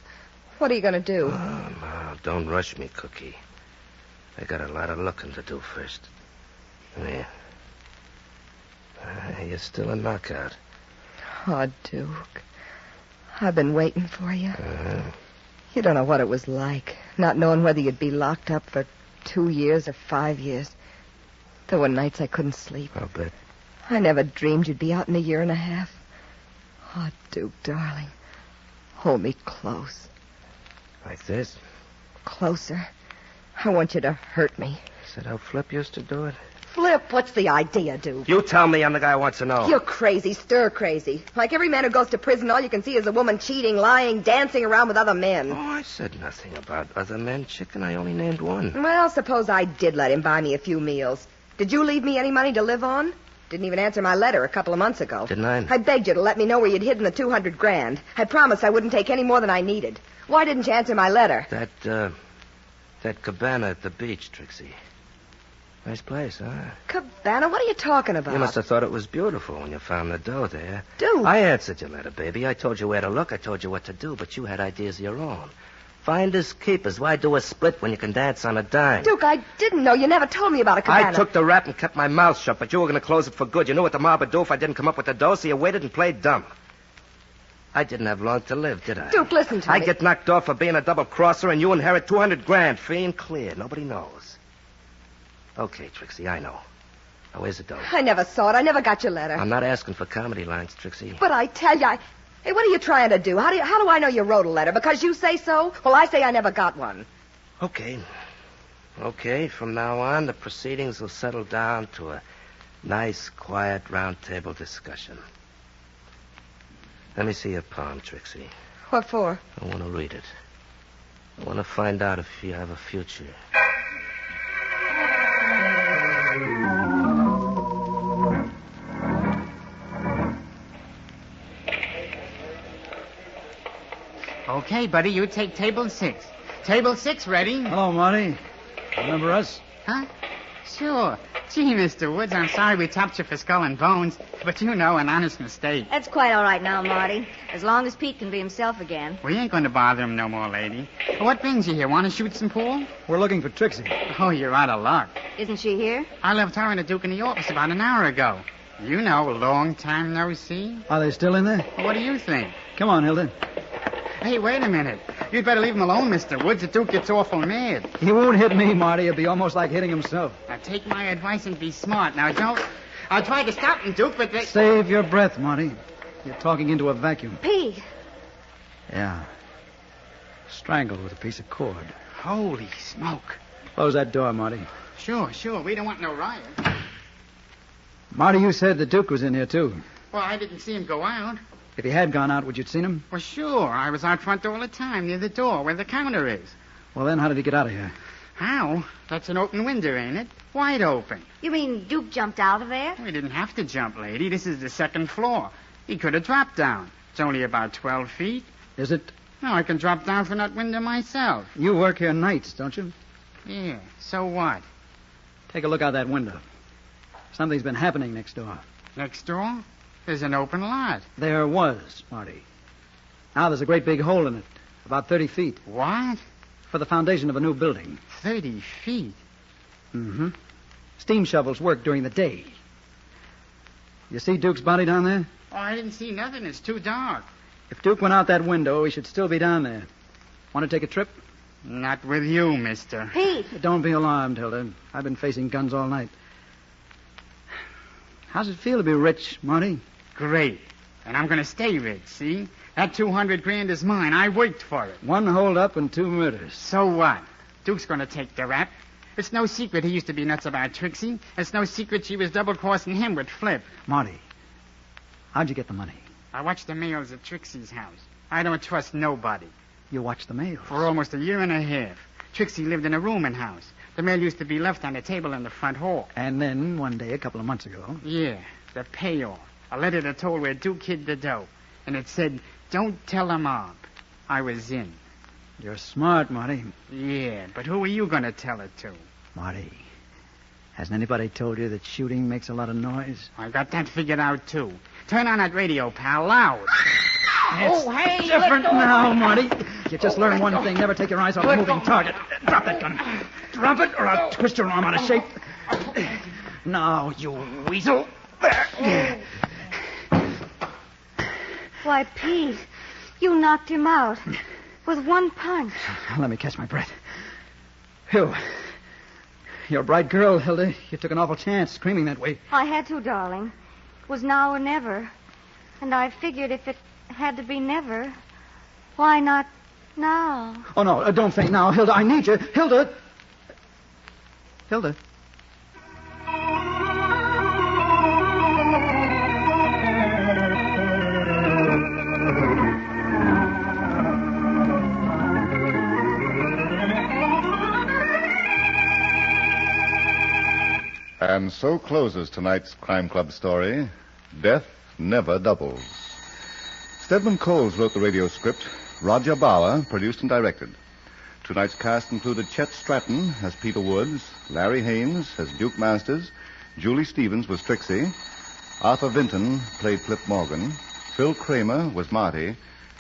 what are you going to do? Oh, no, don't rush me, Cookie. I got a lot of looking to do first. Yeah. You're still a knockout. Oh, Duke. I've been waiting for you. Uh-huh. You don't know what it was like, not knowing whether you'd be locked up for 2 years or 5 years. There were nights I couldn't sleep. I'll bet. I never dreamed you'd be out in a year and a half. Oh, Duke, darling. Hold me close. Like this? Closer. I want you to hurt me. Is that how Flip used to do it? Flip, what's the idea, Duke? You tell me. I'm the guy who wants to know. You're crazy, stir crazy. Like every man who goes to prison, all you can see is a woman cheating, lying, dancing around with other men. Oh, I said nothing about other men, chicken. I only named one. Well, suppose I did let him buy me a few meals. Did you leave me any money to live on? Didn't even answer my letter a couple of months ago. Didn't I? I begged you to let me know where you'd hidden the $200,000. I promised I wouldn't take any more than I needed. Why didn't you answer my letter? That cabana at the beach, Trixie. Nice place, huh? Cabana? What are you talking about? You must have thought it was beautiful when you found the dough there. Duke! I answered your letter, baby. I told you where to look. I told you what to do, but you had ideas of your own. Finders, keepers. Why do a split when you can dance on a dime? Duke, I didn't know. You never told me about a cabana. I took the rap and kept my mouth shut, but you were going to close it for good. You knew what the mob would do if I didn't come up with the dough, so you waited and played dumb. I didn't have long to live, did I? Duke, listen to I me. get knocked off for being a double-crosser, and you inherit $200,000, free and clear. Nobody knows. Okay, Trixie, I know. Now, where's the dough? I never saw it. I never got your letter. I'm not asking for comedy lines, Trixie. But I tell you, hey, what are you trying to do? How do I know you wrote a letter? Because you say so? Well, I say I never got one. Okay. Okay, from now on, the proceedings will settle down to a nice, quiet, round-table discussion. Let me see your palm, Trixie. What for? I want to read it. I want to find out if you have a future. Okay, buddy, you take table 6. Table 6 ready? Hello, Marty. Remember us? Huh? Sure. Gee, Mr. Woods, I'm sorry we tapped you for skull and bones, but you know, an honest mistake. That's quite all right now, Marty. As long as Pete can be himself again. We ain't going to bother him no more, lady. What brings you here? Want to shoot some pool? We're looking for Trixie. Oh, you're out of luck. Isn't she here? I left her and the Duke in the office about an hour ago. You know, long time no see. Are they still in there? What do you think? Come on, Hilda. Hey, wait a minute. You'd better leave him alone, Mr. Woods. The Duke gets awful mad. He won't hit me, Marty. It'll be almost like hitting himself. Now, take my advice and be smart. Now, don't... I'll try to stop him, Duke, but they... Save your breath, Marty. You're talking into a vacuum. Pete. Yeah. Strangled with a piece of cord. Holy smoke. Close that door, Marty. Sure. We don't want no riot. Marty, you said the Duke was in here, too. Well, I didn't see him go out. If he had gone out, would you have seen him? Well, sure. I was out front all the time, near the door, where the counter is. Well, then, how did he get out of here? How? That's an open window, ain't it? Wide open. You mean Duke jumped out of there? We didn't have to jump, lady. This is the second floor. He could have dropped down. It's only about 12 feet. Is it? No, I can drop down from that window myself. You work here nights, don't you? Yeah, so what? Take a look out that window. Something's been happening next door. Next door? There's an open lot. There was, Marty. Now there's a great big hole in it, about 30 feet. What? For the foundation of a new building. 30 feet? Mm-hmm. Steam shovels work during the day. You see Duke's body down there? Oh, I didn't see nothing. It's too dark. If Duke went out that window, he should still be down there. Want to take a trip? Not with you, mister. Pete! Don't be alarmed, Hilda. I've been facing guns all night. How's it feel to be rich, Marty? Great. And I'm going to stay rich, see? That $200,000 is mine. I worked for it. 1 hold-up and 2 murders. So what? Duke's going to take the rap. It's no secret he used to be nuts about Trixie. It's no secret she was double-crossing him with Flip. Marty, how'd you get the money? I watched the mails at Trixie's house. I don't trust nobody. You watched the mails? For almost a year and a half. Trixie lived in a rooming house. The mail used to be left on the table in the front hall. And then, one day, a couple of months ago... Yeah, the payoff. A letter that told where Duke hid the dough. And it said, don't tell a mob. I was in. You're smart, Marty. Yeah, but who are you going to tell it to? Marty, hasn't anybody told you that shooting makes a lot of noise? I got that figured out, too. Turn on that radio, pal, loud. It's hey, different now, Marty. You just learned one thing. Never take your eyes off a moving target. Drop that gun. Drop it, or I'll twist your arm out of shape. Now, you weasel. There. Why, Pete, you knocked him out with one punch. Let me catch my breath. Phew. You're a bright girl, Hilda. You took an awful chance screaming that way. I had to, darling. It was now or never. And I figured if it had to be never, why not now? Oh, no, don't faint now, Hilda. I need you. Hilda! Hilda? And so closes tonight's Crime Club story, Death Never Doubles. Stedman Coles wrote the radio script. Roger Bauer produced and directed. Tonight's cast included Chet Stratton as Peter Woods, Larry Haynes as Duke Masters, Julie Stevens was Trixie, Arthur Vinton played Flip Morgan, Phil Kramer was Marty,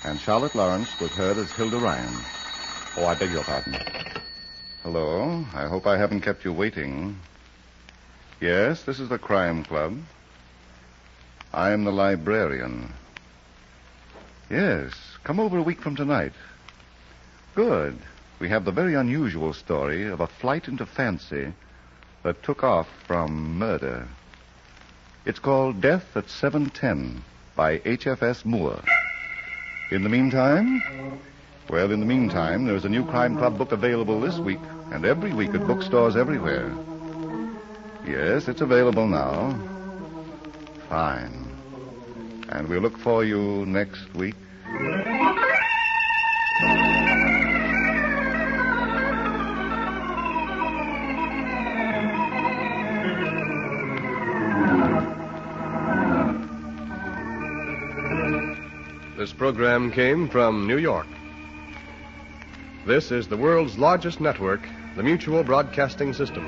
and Charlotte Lawrence was heard as Hilda Ryan. Oh, I beg your pardon. Hello. I hope I haven't kept you waiting. Yes, this is the Crime Club. I am the librarian. Yes. Come over a week from tonight. Good. We have the very unusual story of a flight into fancy that took off from murder. It's called Death at 7:10 by H.F.S. Moore. In the meantime, there's a new Crime Club book available this week and every week at bookstores everywhere. Yes, it's available now. Fine. And we'll look for you next week. This program came from New York. This is the world's largest network, the Mutual Broadcasting System.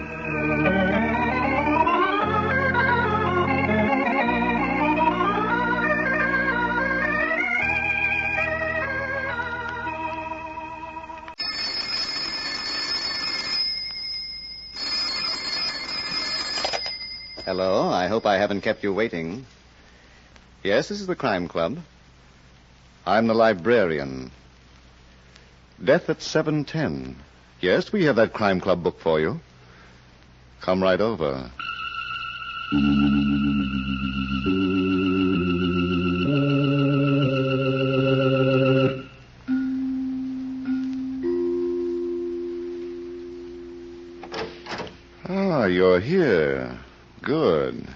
Hello, I hope I haven't kept you waiting. Yes, this is the Crime Club. I'm the librarian. Death at 7:10. Yes, we have that Crime Club book for you. Come right over. Ah, you're here. Good.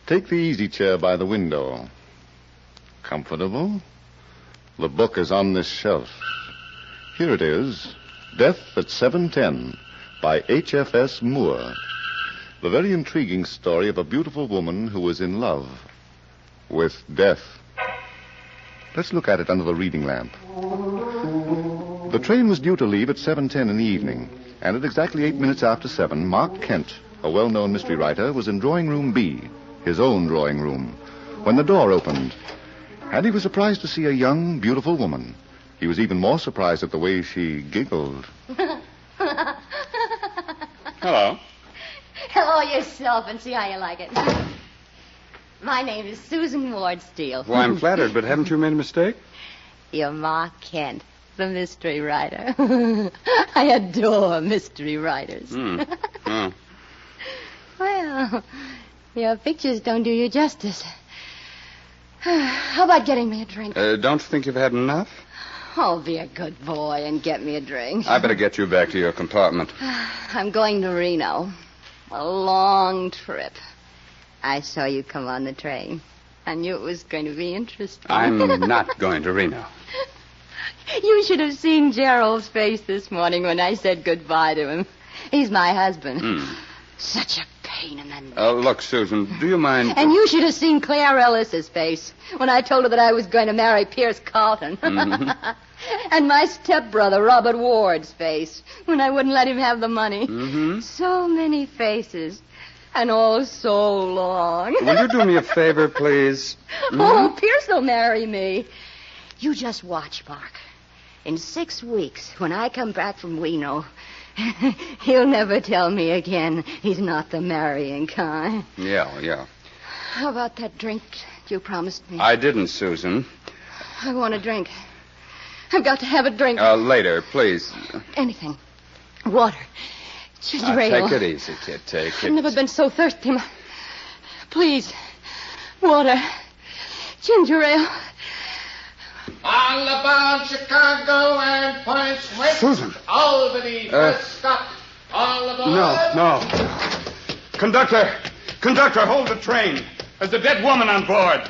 Take the easy chair by the window. Comfortable? The book is on this shelf. Here it is, Death at 7:10 by H.F.S. Moore. The very intriguing story of a beautiful woman who was in love with death. Let's look at it under the reading lamp. The train was due to leave at 7:10 in the evening, and at exactly 8 minutes after 7, Mark Kent, a well-known mystery writer, was in drawing room B, his own drawing room, when the door opened. And he was surprised to see a young, beautiful woman. He was even more surprised at the way she giggled. Hello. Hello yourself and see how you like it. My name is Susan Ward Steele. Well, I'm flattered, but haven't you made a mistake? You're Mark Kent, the mystery writer. I adore mystery writers. Oh. Well, your pictures don't do you justice. How about getting me a drink? Don't you think you've had enough? Oh, be a good boy and get me a drink. I better get you back to your compartment. I'm going to Reno. A long trip. I saw you come on the train. I knew it was going to be interesting. I'm not going to Reno. You should have seen Gerald's face this morning when I said goodbye to him. He's my husband. Such a pain in the neck. Look, Susan, do you mind... And you should have seen Claire Ellis's face when I told her that I was going to marry Pierce Carlton. Mm-hmm. And my stepbrother, Robert Ward's face, when I wouldn't let him have the money. Mm-hmm. So many faces. And all so long. Will you do me a favor, please? Oh, Pierce will marry me. You just watch, Mark. In 6 weeks, when I come back from Reno, he'll never tell me again he's not the marrying kind. Yeah. How about that drink you promised me? I didn't, Susan. I want a drink. I've got to have a drink. Later, please. Anything. Water. Ginger ale. Take it easy, kid. Take it. I've never been so thirsty. Please. Water. Ginger ale. All about Chicago and points west. Susan. Albany, Prescott. All aboard. No. Conductor, hold the train. There's a dead woman on board.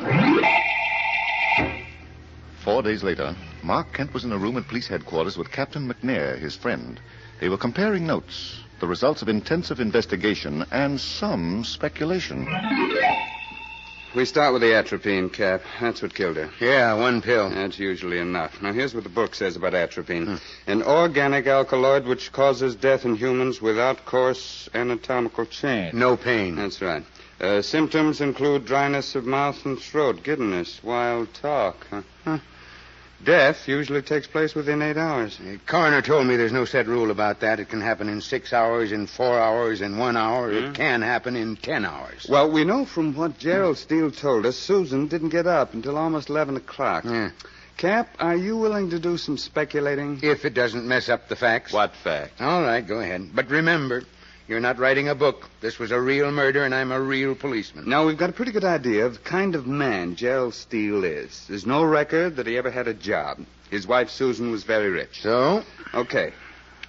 4 days later, Mark Kent was in a room at police headquarters with Captain McNair, his friend. They were comparing notes, the results of intensive investigation, and some speculation. We start with the atropine, Cap. That's what killed her. Yeah, 1 pill. That's usually enough. Now, here's what the book says about atropine. An organic alkaloid which causes death in humans without coarse anatomical change. No pain. That's right. Symptoms include dryness of mouth and throat, giddiness, wild talk. Death usually takes place within 8 hours. The coroner told me there's no set rule about that. It can happen in 6 hours, in 4 hours, in 1 hour. It can happen in 10 hours. Well, we know from what Gerald Steele told us, Susan didn't get up until almost 11 o'clock. Yeah. Cap, are you willing to do some speculating? If it doesn't mess up the facts. What fact? All right, go ahead. But remember, you're not writing a book. This was a real murder, and I'm a real policeman. Now, we've got a pretty good idea of the kind of man Gerald Steele is. There's no record that he ever had a job. His wife, Susan, was very rich. So? Okay.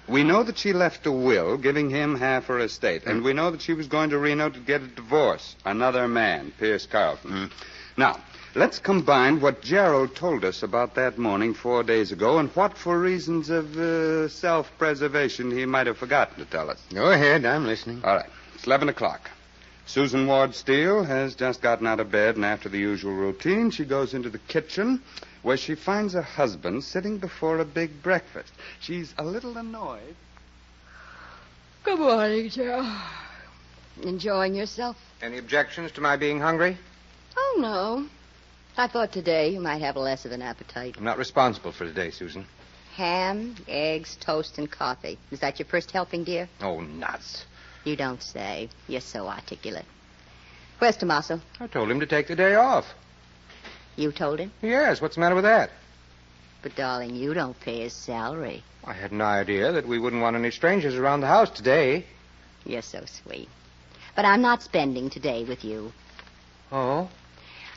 We know that she left a will giving him half her estate, and we know that she was going to Reno to get a divorce. Another man, Pierce Carlton. Now, let's combine what Gerald told us about that morning 4 days ago and what, for reasons of self-preservation, he might have forgotten to tell us. Go ahead, I'm listening. All right. It's 11 o'clock. Susan Ward Steele has just gotten out of bed, and after the usual routine, she goes into the kitchen, where she finds her husband sitting before a big breakfast. She's a little annoyed. Good morning, Joe. Enjoying yourself? Any objections to my being hungry? Oh, no. I thought today you might have less of an appetite. I'm not responsible for today, Susan. Ham, eggs, toast, and coffee. Is that your first helping, dear? Oh, nuts. You don't say. You're so articulate. Where's Tommaso? I told him to take the day off. You told him? Yes, what's the matter with that? But, darling, you don't pay his salary. I had no idea that we wouldn't want any strangers around the house today. You're so sweet. But I'm not spending today with you. Oh?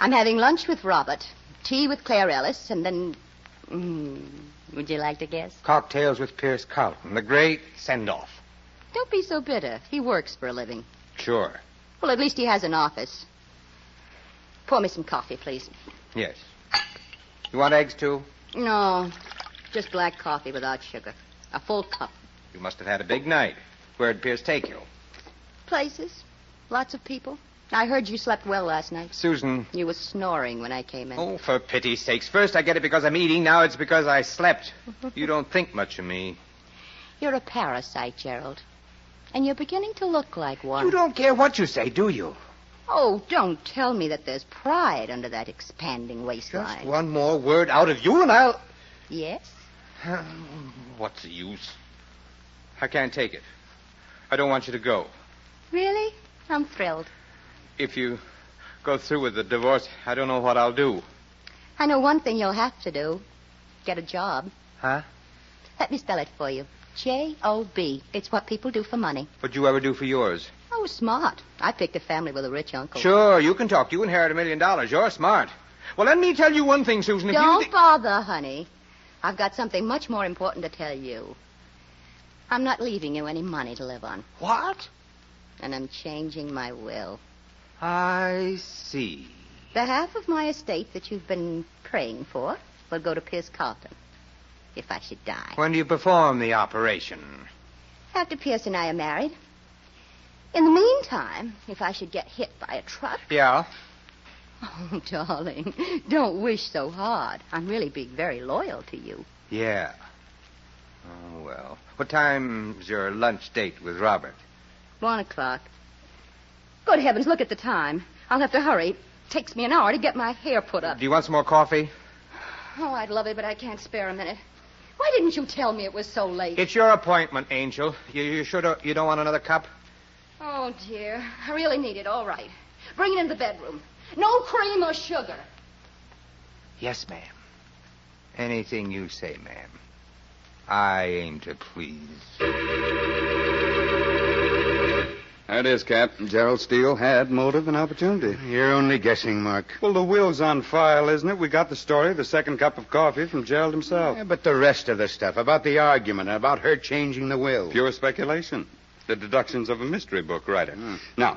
I'm having lunch with Robert, tea with Claire Ellis, and then... would you like to guess? Cocktails with Pierce Carlton, the great send-off. Don't be so bitter. He works for a living. Sure. Well, at least he has an office. Pour me some coffee, please. Yes. You want eggs, too? No, just black coffee without sugar. A full cup. You must have had a big night. Where'd Pierce take you? Places. Lots of people. I heard you slept well last night. Susan. You were snoring when I came in. Oh, for pity's sakes. First I get it because I'm eating. Now it's because I slept. You don't think much of me. You're a parasite, Gerald. And you're beginning to look like one. You don't care what you say, do you? Oh, don't tell me that there's pride under that expanding waistline. Just one more word out of you and I'll... Yes? What's the use? I can't take it. I don't want you to go. Really? I'm thrilled. If you go through with the divorce, I don't know what I'll do. I know one thing you'll have to do. Get a job. Huh? Let me spell it for you. J-O-B. It's what people do for money. What'd you ever do for yours? Oh, smart. I picked a family with a rich uncle. Sure, you can talk. You inherit $1 million. You're smart. Well, let me tell you one thing, Susan. If Don't bother, honey. I've got something much more important to tell you. I'm not leaving you any money to live on. What? And I'm changing my will. I see. The half of my estate that you've been praying for will go to Pierce Carlton, if I should die. When do you perform the operation? After Pierce and I are married. In the meantime, if I should get hit by a truck... Yeah? Oh, darling, don't wish so hard. I'm really being very loyal to you. Yeah. Oh, well. What time's your lunch date with Robert? 1 o'clock. Good heavens, look at the time. I'll have to hurry. It takes me an hour to get my hair put up. Do you want some more coffee? Oh, I'd love it, but I can't spare a minute. Why didn't you tell me it was so late? It's your appointment, Angel. You sure you don't want another cup? Oh, dear. I really need it. All right. Bring it in the bedroom. No cream or sugar. Yes, ma'am. Anything you say, ma'am. I aim to please. That is, Cap. Gerald Steele had motive and opportunity. You're only guessing, Mark. Well, the will's on file, isn't it? We got the story of the second cup of coffee from Gerald himself. Yeah, but the rest of the stuff, about the argument, about her changing the will. Pure speculation. The deductions of a mystery book writer. Now,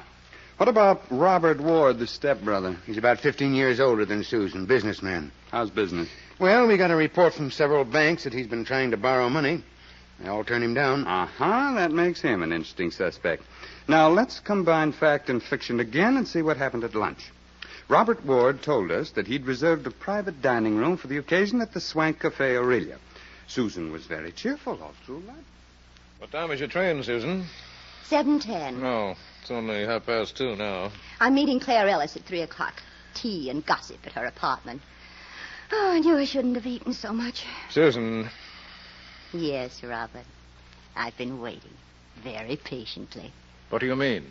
what about Robert Ward, the stepbrother? He's about 15 years older than Susan, businessman. How's business? Well, we got a report from several banks that he's been trying to borrow money. They all turned him down. Uh-huh. That makes him an interesting suspect. Now, let's combine fact and fiction again and see what happened at lunch. Robert Ward told us that he'd reserved a private dining room for the occasion at the Swank Cafe Aurelia. Susan was very cheerful all through lunch. What time is your train, Susan? 7:10. No, it's only 2:30 now. I'm meeting Claire Ellis at 3 o'clock. Tea and gossip at her apartment. Oh, I knew I shouldn't have eaten so much. Susan. Yes, Robert. I've been waiting very patiently. What do you mean?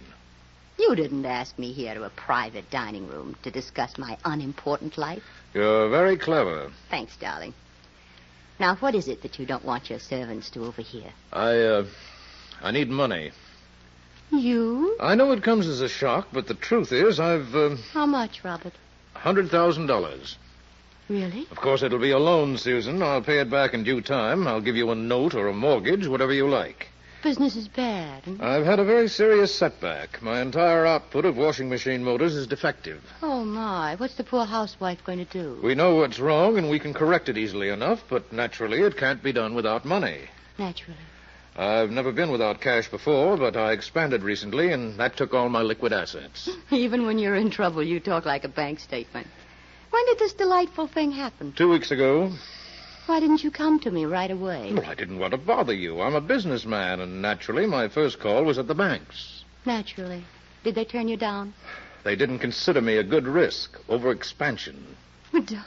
You didn't ask me here to a private dining room to discuss my unimportant life. You're very clever. Thanks, darling. Now, what is it that you don't want your servants to overhear? I need money. You? I know it comes as a shock, but the truth is I've, How much, Robert? $100,000. Really? Of course, it'll be a loan, Susan. I'll pay it back in due time. I'll give you a note or a mortgage, whatever you like. Business is bad. I've had a very serious setback. My entire output of washing machine motors is defective. Oh, my. What's the poor housewife going to do? We know what's wrong, and we can correct it easily enough, but naturally it can't be done without money. Naturally. I've never been without cash before, but I expanded recently, and that took all my liquid assets. Even when you're in trouble, you talk like a bank statement. When did this delightful thing happen? 2 weeks ago. Why didn't you come to me right away? Well, I didn't want to bother you. I'm a businessman, and naturally my first call was at the banks. Naturally. Did they turn you down? They didn't consider me a good risk. Overexpansion.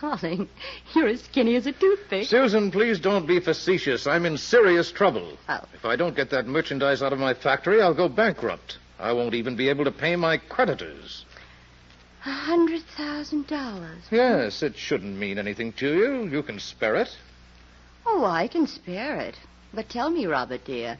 Darling, you're as skinny as a toothpick. Susan, please don't be facetious. I'm in serious trouble. Oh. If I don't get that merchandise out of my factory, I'll go bankrupt. I won't even be able to pay my creditors. $100,000. Yes, it shouldn't mean anything to you. You can spare it. Oh, I can spare it. But tell me, Robert, dear,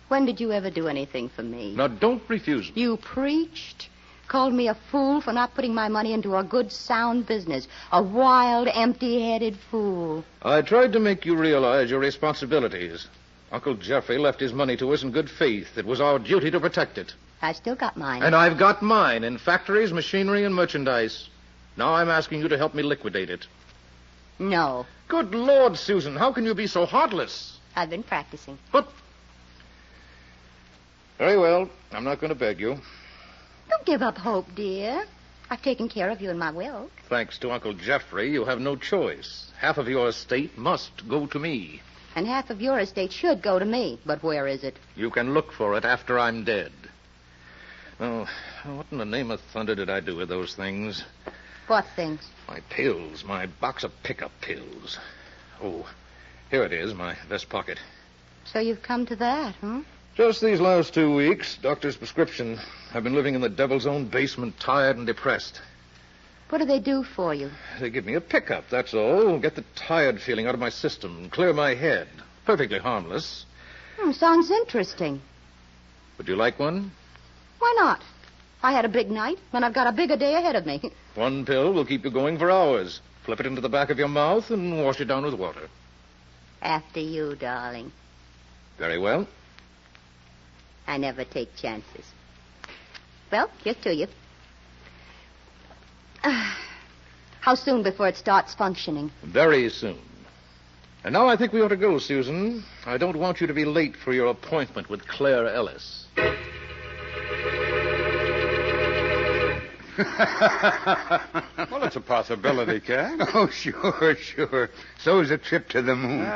when did you ever do anything for me? Now, don't refuse me. You preached, called me a fool for not putting my money into a good, sound business. A wild, empty-headed fool. I tried to make you realize your responsibilities. Uncle Jeffrey left his money to us in good faith. It was our duty to protect it. I've still got mine. And I've got mine in factories, machinery, and merchandise. Now I'm asking you to help me liquidate it. No. Good Lord, Susan, how can you be so heartless? I've been practicing. But... Very well. I'm not going to beg you. Don't give up hope, dear. I've taken care of you in my will. Thanks to Uncle Jeffrey, you have no choice. Half of your estate must go to me. And half of your estate should go to me. But where is it? You can look for it after I'm dead. Oh, what in the name of thunder did I do with those things? What things? My pills, my box of pickup pills. Oh, here it is, my vest pocket. So you've come to that, huh? Just these last 2 weeks, doctor's prescription. I've been living in the devil's own basement, tired and depressed. What do they do for you? They give me a pickup, that's all. Get the tired feeling out of my system and clear my head. Perfectly harmless. Sounds interesting. Would you like one? Why not? I had a big night, and I've got a bigger day ahead of me. One pill will keep you going for hours. Flip it into the back of your mouth and wash it down with water. After you, darling. Very well. I never take chances. Well, here's to you. How soon before it starts functioning? Very soon. And now I think we ought to go, Susan. I don't want you to be late for your appointment with Claire Ellis. Well, it's a possibility, Cat. Oh, sure. So's a trip to the moon.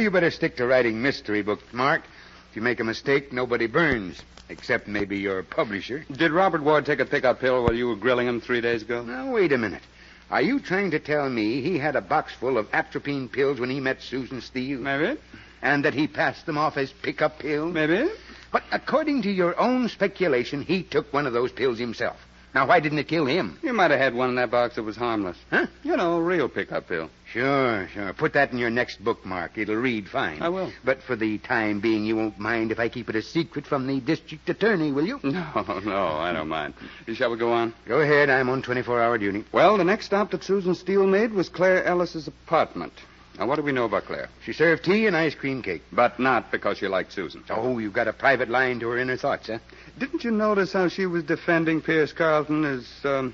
You better stick to writing mystery books, Mark. If you make a mistake, nobody burns. Except maybe your publisher. Did Robert Ward take a pickup pill while you were grilling him 3 days ago? Now, wait a minute. Are you trying to tell me he had a box full of atropine pills when he met Susan Steele? Maybe. And that he passed them off as pickup pills? Maybe. But according to your own speculation, he took one of those pills himself. Now, why didn't it kill him? You might have had one in that box that was harmless. Huh? You know, a real pickup pill. Sure. Put that in your next bookmark. It'll read fine. I will. But for the time being, you won't mind if I keep it a secret from the district attorney, will you? No, I don't mind. Shall we go on? Go ahead. I'm on 24-hour duty. Well, the next stop that Susan Steele made was Claire Ellis's apartment. Now, what do we know about Claire? She served tea and ice cream cake. But not because she liked Susan. Oh, you've got a private line to her inner thoughts, huh? Didn't you notice how she was defending Pierce Carlton as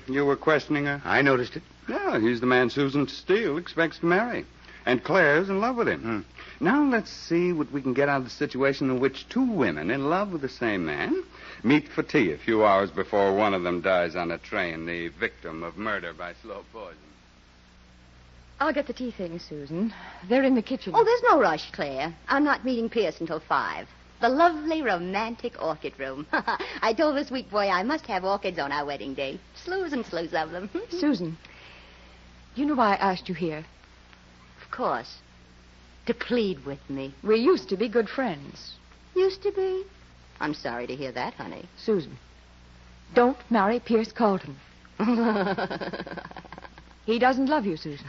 you were questioning her? I noticed it. Yeah, he's the man Susan Steele expects to marry. And Claire's in love with him. Now let's see what we can get out of the situation in which two women in love with the same man meet for tea a few hours before one of them dies on a train, the victim of murder by slow poison. I'll get the tea things, Susan. They're in the kitchen. Oh, there's no rush, Claire. I'm not meeting Pierce until 5. The lovely, romantic orchid room. I told the sweet boy I must have orchids on our wedding day. Slews and slews of them. Susan, you know why I asked you here? Of course. To plead with me. We used to be good friends. Used to be? I'm sorry to hear that, honey. Susan, Don't marry Pierce Carlton. He doesn't love you, Susan.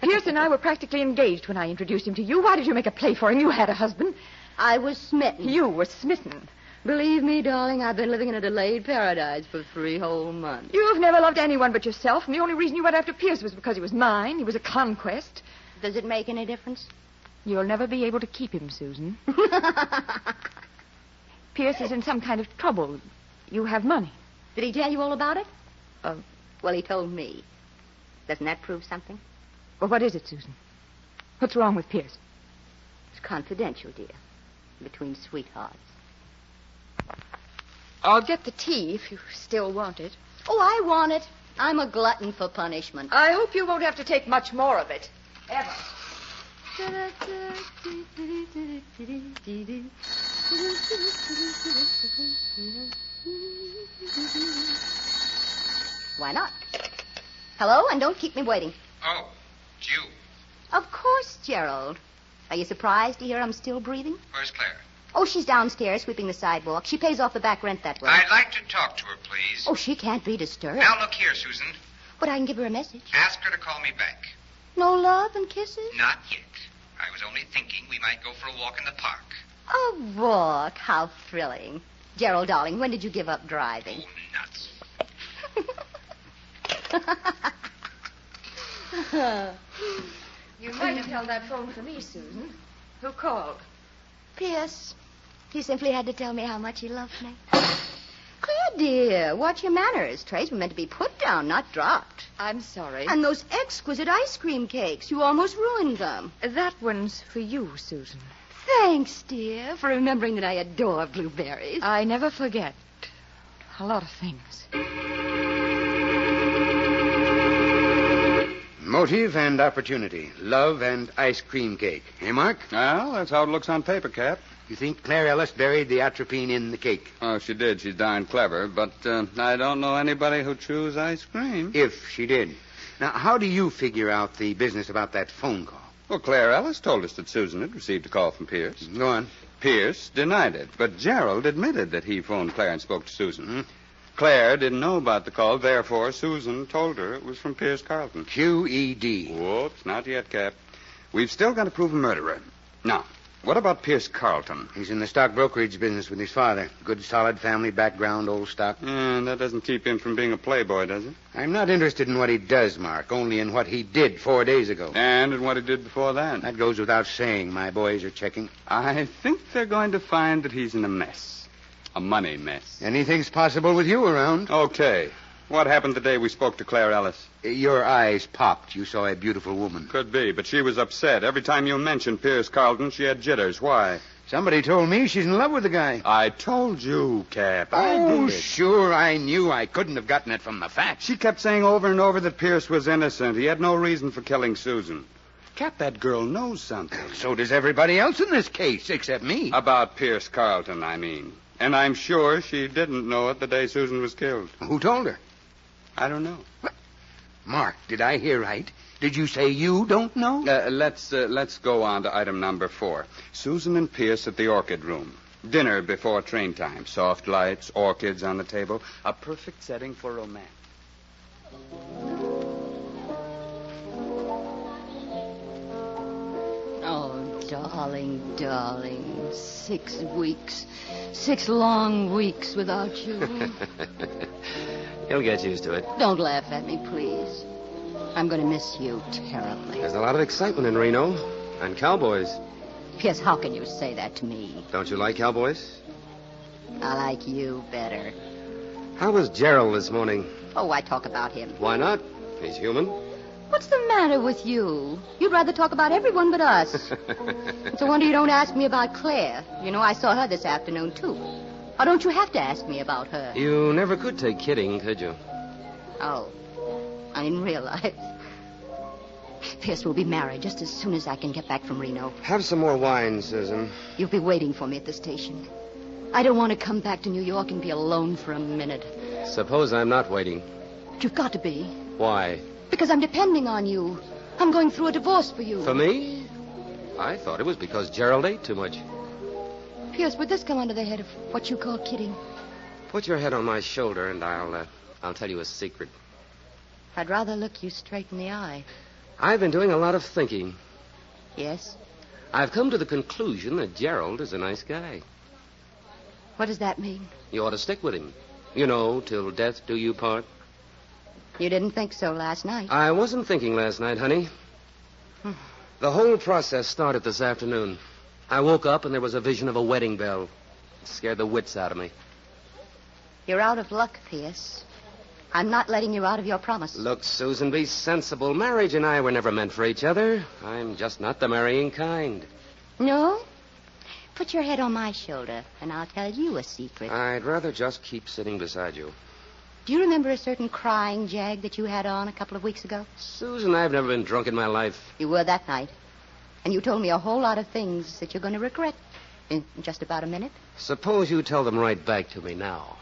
Pierce and I were practically engaged when I introduced him to you. Why did you make a play for him? You had a husband. I was smitten. You were smitten. Believe me, darling, I've been living in a delayed paradise for 3 whole months. You've never loved anyone but yourself, and the only reason you went after Pierce was because he was mine. He was a conquest. Does it make any difference? You'll never be able to keep him, Susan. Pierce is in some kind of trouble. You have money. Did he tell you all about it? Well, he told me. Doesn't that prove something? Well, what is it, Susan? What's wrong with Pierce? It's confidential, dear. Between sweethearts. I'll get the tea if you still want it. Oh, I want it. I'm a glutton for punishment. I hope you won't have to take much more of it. Ever. Why not? Hello, and don't keep me waiting. Oh, it's you. Of course, Gerald. Are you surprised to hear I'm still breathing? Where's Claire? Oh, she's downstairs sweeping the sidewalk. She pays off the back rent that way. I'd like to talk to her, please. Oh, she can't be disturbed. Now, look here, Susan. But I can give her a message. Ask her to call me back. No love and kisses? Not yet. I was only thinking we might go for a walk in the park. A walk? How thrilling. Gerald, darling, when did you give up driving? Oh, nuts. You might have held that phone for me, Susan. Who called? Pierce. He simply had to tell me how much he loved me. Claire, dear, watch your manners. Trays were meant to be put down, not dropped. I'm sorry. And those exquisite ice cream cakes, you almost ruined them. That one's for you, Susan. Thanks, dear, for remembering that I adore blueberries. I never forget a lot of things. Motive and opportunity. Love and ice cream cake. Hey, Mark? Well, that's how it looks on paper, Cap. You think Claire Ellis buried the atropine in the cake? Oh, she did. She's darn clever. But I don't know anybody who chews ice cream. If she did. Now, how do you figure out the business about that phone call? Well, Claire Ellis told us that Susan had received a call from Pierce. Go on. Pierce denied it, but Gerald admitted that he phoned Claire and spoke to Susan. Mm-hmm. Claire didn't know about the call, therefore Susan told her it was from Pierce Carlton. Q.E.D. Whoops, not yet, Cap. We've still got to prove a murderer. Now, what about Pierce Carlton? He's in the stock brokerage business with his father. Good, solid family background, old stock. That doesn't keep him from being a playboy, does it? I'm not interested in what he does, Mark, only in what he did 4 days ago. And in what he did before that. That goes without saying. My boys are checking. I think they're going to find that he's in a mess. A money mess. Anything's possible with you around. Okay. What happened the day we spoke to Claire Ellis? Your eyes popped. You saw a beautiful woman. Could be, but she was upset. Every time you mentioned Pierce Carlton, she had jitters. Why? Somebody told me she's in love with the guy. I told you, Cap. Oh, sure, I knew. I couldn't have gotten it from the facts. She kept saying over and over that Pierce was innocent. He had no reason for killing Susan. Cap, that girl knows something. So does everybody else in this case, except me. About Pierce Carlton, I mean. And I'm sure she didn't know it the day Susan was killed. Who told her? I don't know. What? Mark, did I hear right? Did you say you don't know? Let's go on to item number 4. Susan and Pierce at the Orchid Room. Dinner before train time. Soft lights, orchids on the table. A perfect setting for romance. Oh, darling, darling. 6 weeks. 6 long weeks without you. You'll get used to it. Don't laugh at me, please. I'm going to miss you terribly. There's a lot of excitement in Reno. And cowboys. Pierce, how can you say that to me? Don't you like cowboys? I like you better. How was Gerald this morning? Oh, why talk about him? Why not? He's human. What's the matter with you? You'd rather talk about everyone but us. It's a wonder you don't ask me about Claire. You know, I saw her this afternoon, too. Or don't you have to ask me about her? You never could take kidding, could you? Oh, I didn't realize. Pierce will be married just as soon as I can get back from Reno. Have some more wine, Susan. You'll be waiting for me at the station. I don't want to come back to New York and be alone for a minute. Suppose I'm not waiting. You've got to be. Why? Because I'm depending on you. I'm going through a divorce for you. For me? I thought it was because Gerald ate too much. Pierce, would this come under the head of what you call kidding? Put your head on my shoulder, and I'll tell you a secret. I'd rather look you straight in the eye. I've been doing a lot of thinking. Yes? I've come to the conclusion that Gerald is a nice guy. What does that mean? You ought to stick with him. You know, till death do you part. You didn't think so last night. I wasn't thinking last night, honey. The whole process started this afternoon. I woke up and there was a vision of a wedding bell. It scared the wits out of me. You're out of luck, Pierce. I'm not letting you out of your promise. Look, Susan, be sensible. Marriage and I were never meant for each other. I'm just not the marrying kind. No? Put your head on my shoulder, and I'll tell you a secret. I'd rather just keep sitting beside you. Do you remember a certain crying jag that you had on a couple of weeks ago? Susan, I've never been drunk in my life. You were that night. And you told me a whole lot of things that you're going to regret in just about a minute. Suppose you tell them right back to me now.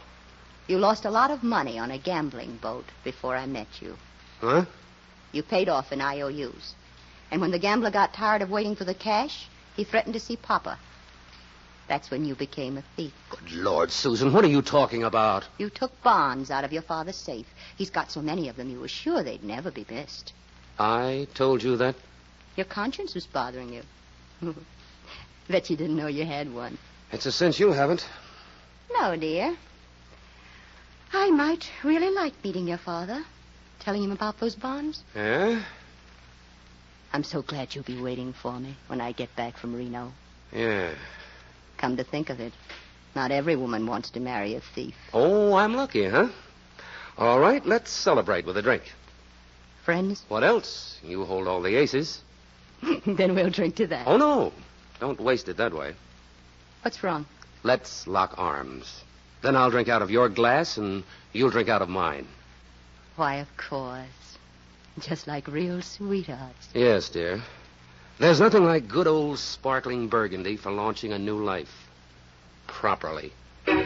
You lost a lot of money on a gambling boat before I met you. Huh? You paid off in IOUs. And when the gambler got tired of waiting for the cash, he threatened to see Papa. That's when you became a thief. Good Lord, Susan, what are you talking about? You took bonds out of your father's safe. He's got so many of them, you were sure they'd never be missed. I told you that? Your conscience was bothering you. Bet you didn't know you had one. It's a cinch you haven't. No, dear. I might really like meeting your father, telling him about those bonds. Yeah? I'm so glad you'll be waiting for me when I get back from Reno. Yeah. Come to think of it, not every woman wants to marry a thief. Oh, I'm lucky, huh? All right, let's celebrate with a drink. Friends? What else? You hold all the aces. Then we'll drink to that. Oh, no. Don't waste it that way. What's wrong? Let's lock arms. Then I'll drink out of your glass, and you'll drink out of mine. Why, of course. Just like real sweethearts. Yes, dear. There's nothing like good old sparkling Burgundy for launching a new life. Properly. There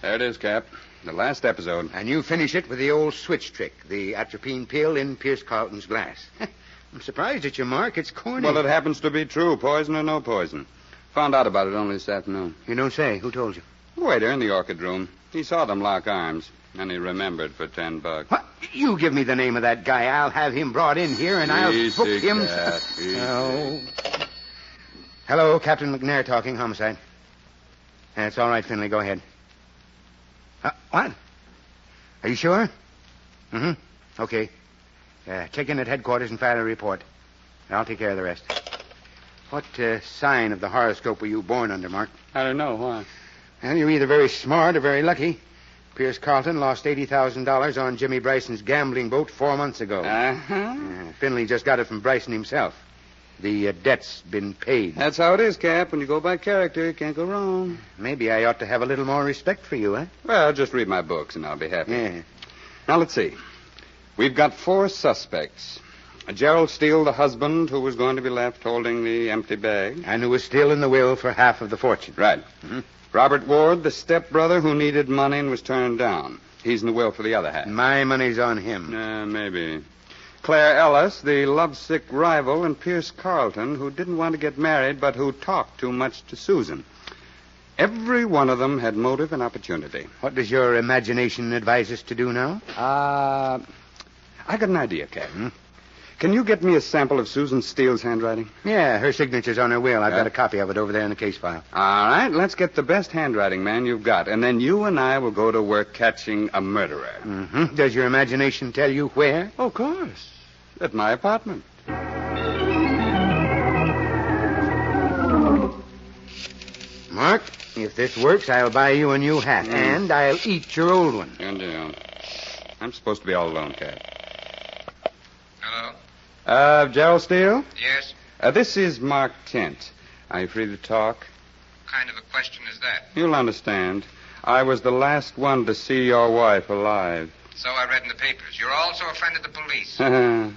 it is, Cap. The last episode. And you finish it with the old switch trick, the atropine pill in Pierce Carlton's glass. I'm surprised at you, Mark. It's corny. Well, it happens to be true, poison or no poison. Found out about it only this afternoon. You don't say. Who told you? Waiter in the orchid room. He saw them lock arms, and he remembered for $10. What? You give me the name of that guy. I'll have him brought in here, and I'll book him. Cat, oh. Hello, Captain McNair talking, homicide. That's all right, Finley. Go ahead. What? Are you sure? Mm-hmm. Okay. Check in at headquarters and file a report. I'll take care of the rest. What sign of the horoscope were you born under, Mark? I don't know. Why? Well, you're either very smart or very lucky. Pierce Carlton lost $80,000 on Jimmy Bryson's gambling boat 4 months ago. Uh-huh. Finley just got it from Bryson himself. The debt's been paid. That's how it is, Cap. When you go by character, you can't go wrong. Maybe I ought to have a little more respect for you, eh? Well, just read my books and I'll be happy. Yeah. Now, let's see. We've got 4 suspects. Gerald Steele, the husband, who was going to be left holding the empty bag. And who was still in the will for half of the fortune. Right. Mm-hmm. Robert Ward, the stepbrother who needed money and was turned down. He's in the will for the other half. My money's on him. Maybe. Claire Ellis, the lovesick rival, and Pierce Carlton, who didn't want to get married but who talked too much to Susan. Every one of them had motive and opportunity. What does your imagination advise us to do now? I got an idea, Captain. Can you get me a sample of Susan Steele's handwriting? Yeah, her signature's on her will. I've got a copy of it over there in the case file. All right, let's get the best handwriting man you've got, and then you and I will go to work catching a murderer. Mm-hmm. Does your imagination tell you where? Oh, of course. At my apartment. Mark, if this works, I'll buy you a new hat, and I'll eat your old one. And I'm supposed to be all alone, Cap. Hello? Gerald Steele? Yes? This is Mark Kent. Are you free to talk? What kind of a question is that? You'll understand. I was the last one to see your wife alive. So I read in the papers. You're also a friend of the police.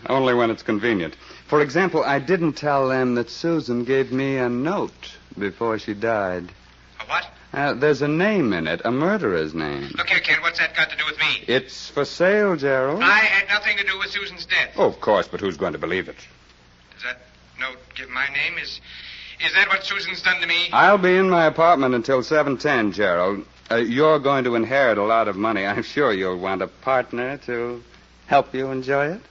Only when it's convenient. For example, I didn't tell them that Susan gave me a note before she died. A what? There's a name in it, a murderer's name. Look here, Kent, what's that got to do with me? It's for sale, Gerald. I had nothing to do with Susan's death. Oh, of course, but who's going to believe it? Does that note give my name? Is that what Susan's done to me? I'll be in my apartment until 7:10, Gerald. You're going to inherit a lot of money. I'm sure you'll want a partner to help you enjoy it.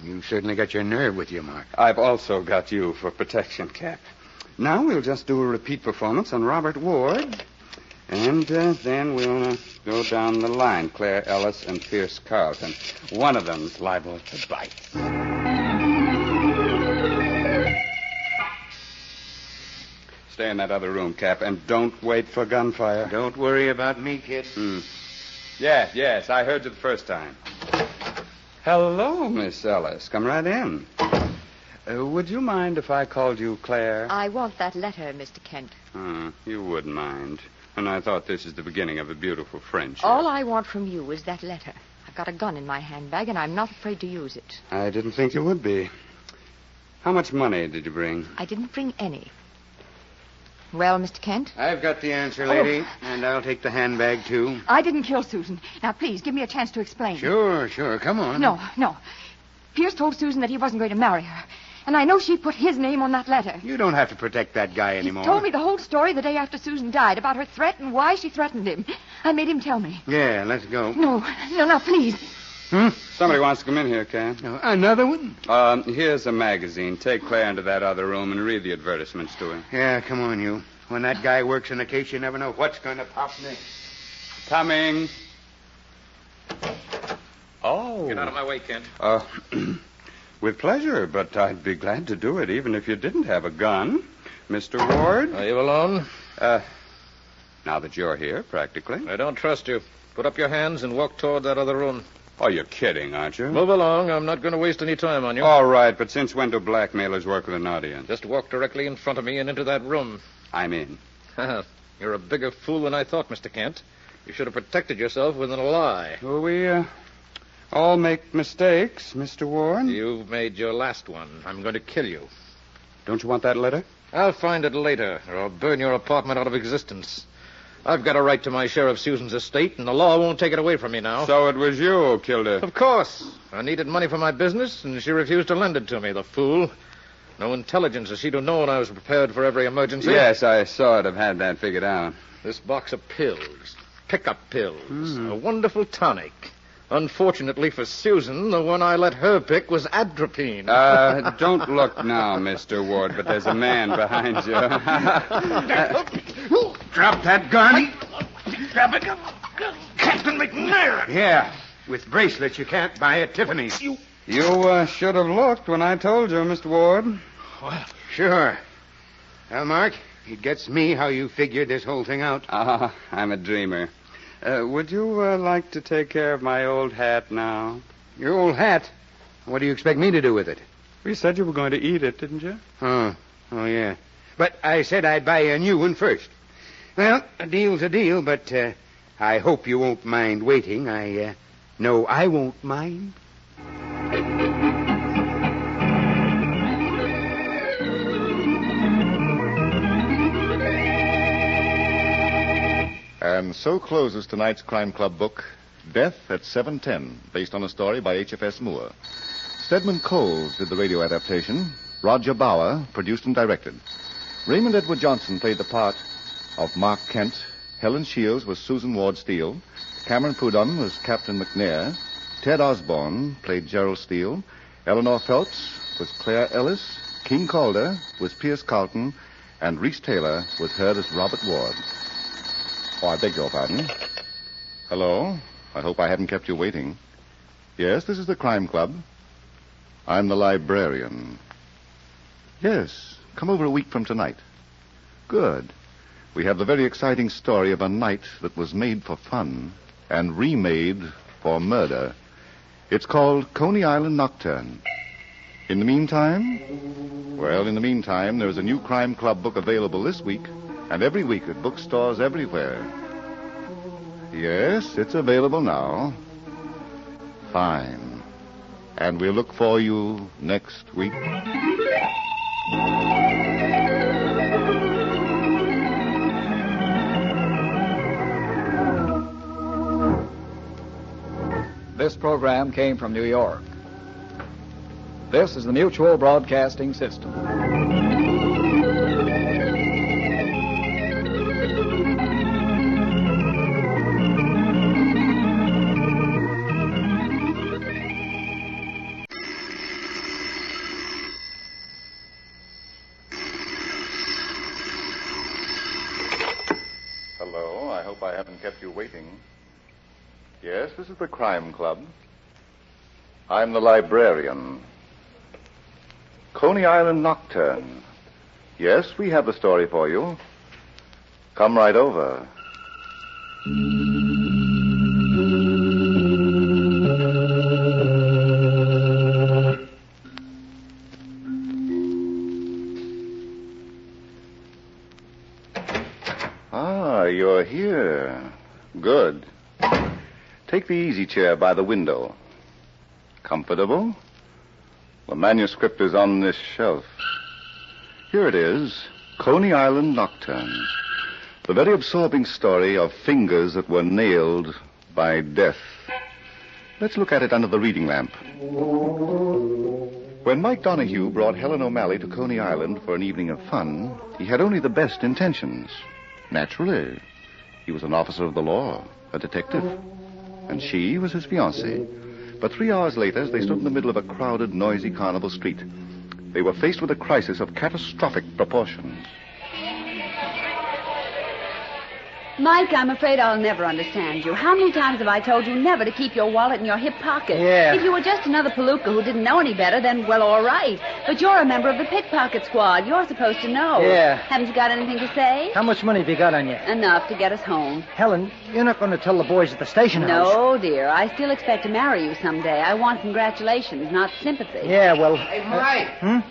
You certainly got your nerve with you, Mark. I've also got you for protection, Cap. Now we'll just do a repeat performance on Robert Ward. And then we'll go down the line. Claire Ellis and Pierce Carlton. One of them's liable to bite. Stay in that other room, Cap, and don't wait for gunfire. Don't worry about me, kid. Yes, I heard you the first time. Hello, Miss Ellis. Come right in. Would you mind if I called you Claire? I want that letter, Mr. Kent. You wouldn't mind. And I thought this is the beginning of a beautiful friendship. All I want from you is that letter. I've got a gun in my handbag, and I'm not afraid to use it. I didn't think you would be. How much money did you bring? I didn't bring any. Well, Mr. Kent? I've got the answer, lady, and I'll take the handbag, too. I didn't kill Susan. Now, please, give me a chance to explain. Sure. Come on. No. Pierce told Susan that he wasn't going to marry her. And I know she put his name on that letter. You don't have to protect that guy anymore. He told me the whole story the day after Susan died, about her threat and why she threatened him. I made him tell me. Yeah, let's go. No, please. Somebody wants to come in here, Cap. Another one? Here's a magazine. Take Claire into that other room and read the advertisements to her. Yeah, come on, you. When that guy works in a case, you never know what's going to pop next. Coming. Oh. Get out of my way, Kent. With pleasure, but I'd be glad to do it even if you didn't have a gun. Mr. Ward? Are you alone? Now that you're here, practically. I don't trust you. Put up your hands and walk toward that other room. Oh, you're kidding, aren't you? Move along. I'm not going to waste any time on you. All right, but since when do blackmailers work with an audience? Just walk directly in front of me and into that room. I'm in. You're a bigger fool than I thought, Mr. Kent. You should have protected yourself with a lie. Well, we all make mistakes, Mr. Ward. You've made your last one. I'm going to kill you. Don't you want that letter? I'll find it later, or I'll burn your apartment out of existence. I've got a right to my share of Susan's estate, and the law won't take it away from me now. So it was you who killed her? Of course. I needed money for my business, and she refused to lend it to me, the fool. No intelligence, or she'd have known I was prepared for every emergency. Yes, I sort of had that figured out. This box of pills, pickup pills, a wonderful tonic. Unfortunately for Susan, the one I let her pick was atropine. Don't look now, Mr. Ward, but there's a man behind you. Drop that gun. Drop it. Captain McNair. Yeah. With bracelets, you can't buy at Tiffany's. You should have looked when I told you, Mr. Ward. Well, sure. Well, Mark, it gets me how you figured this whole thing out. I'm a dreamer. Would you like to take care of my old hat now? Your old hat? What do you expect me to do with it? You said you were going to eat it, didn't you? Oh, yeah. But I said I'd buy you a new one first. Well, a deal's a deal, but I hope you won't mind waiting. No, I won't mind. And so closes tonight's Crime Club book, Death at 7:10, based on a story by H.F.S. Moore. Stedman Coles did the radio adaptation. Roger Bauer produced and directed. Raymond Edward Johnson played the part of Mark Kent. Helen Shields was Susan Ward Steele. Cameron Prudhomme was Captain McNair. Ted Osborne played Gerald Steele. Eleanor Phelps was Claire Ellis. King Calder was Pierce Carlton. And Reese Taylor was heard as Robert Ward. Oh, I beg your pardon. Hello. I hope I haven't kept you waiting. Yes, this is the Crime Club. I'm the librarian. Yes, come over a week from tonight. Good. We have the very exciting story of a night that was made for fun and remade for murder. It's called Coney Island Nocturne. In the meantime? Well, in the meantime, there's a new Crime Club book available this week and every week at bookstores everywhere. Yes, it's available now. Fine. And we'll look for you next week. This program came from New York. This is the Mutual Broadcasting System. hope I haven't kept you waiting. Yes, this is the Crime Club. I'm the librarian. Coney Island Nocturne. Yes, we have the story for you. Come right over. You're here. Good. Take the easy chair by the window. Comfortable? The manuscript is on this shelf. Here it is, Coney Island Nocturne. The very absorbing story of fingers that were nailed by death. Let's look at it under the reading lamp. When Mike Donahue brought Helen O'Malley to Coney Island for an evening of fun, he had only the best intentions. Naturally. He was an officer of the law, a detective. And she was his fiancée. But 3 hours later, as they stood in the middle of a crowded, noisy carnival street, they were faced with a crisis of catastrophic proportions. Mike, I'm afraid I'll never understand you. How many times have I told you never to keep your wallet in your hip pocket? Yeah. If you were just another palooka who didn't know any better, then, well, all right. But you're a member of the pickpocket squad. You're supposed to know. Yeah. Haven't you got anything to say? How much money have you got on you? Enough to get us home. Helen, you're not going to tell the boys at the station house. No, dear. I still expect to marry you someday. I want congratulations, not sympathy. Yeah, well... Hey, Mike.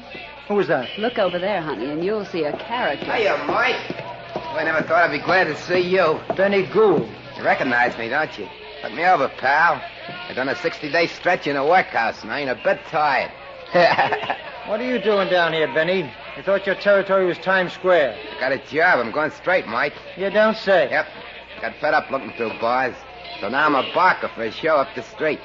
Who was that? Look over there, honey, and you'll see a character. Hiya, Mike. I never thought I'd be glad to see you. Benny Gould. You recognize me, don't you? Look me over, pal. I've done a 60-day stretch in a workhouse, and I ain't a bit tired. What are you doing down here, Benny? I thought your territory was Times Square. I got a job. I'm going straight, Mike. You don't say. Yep. Got fed up looking through bars. So now I'm a barker for a show up the street.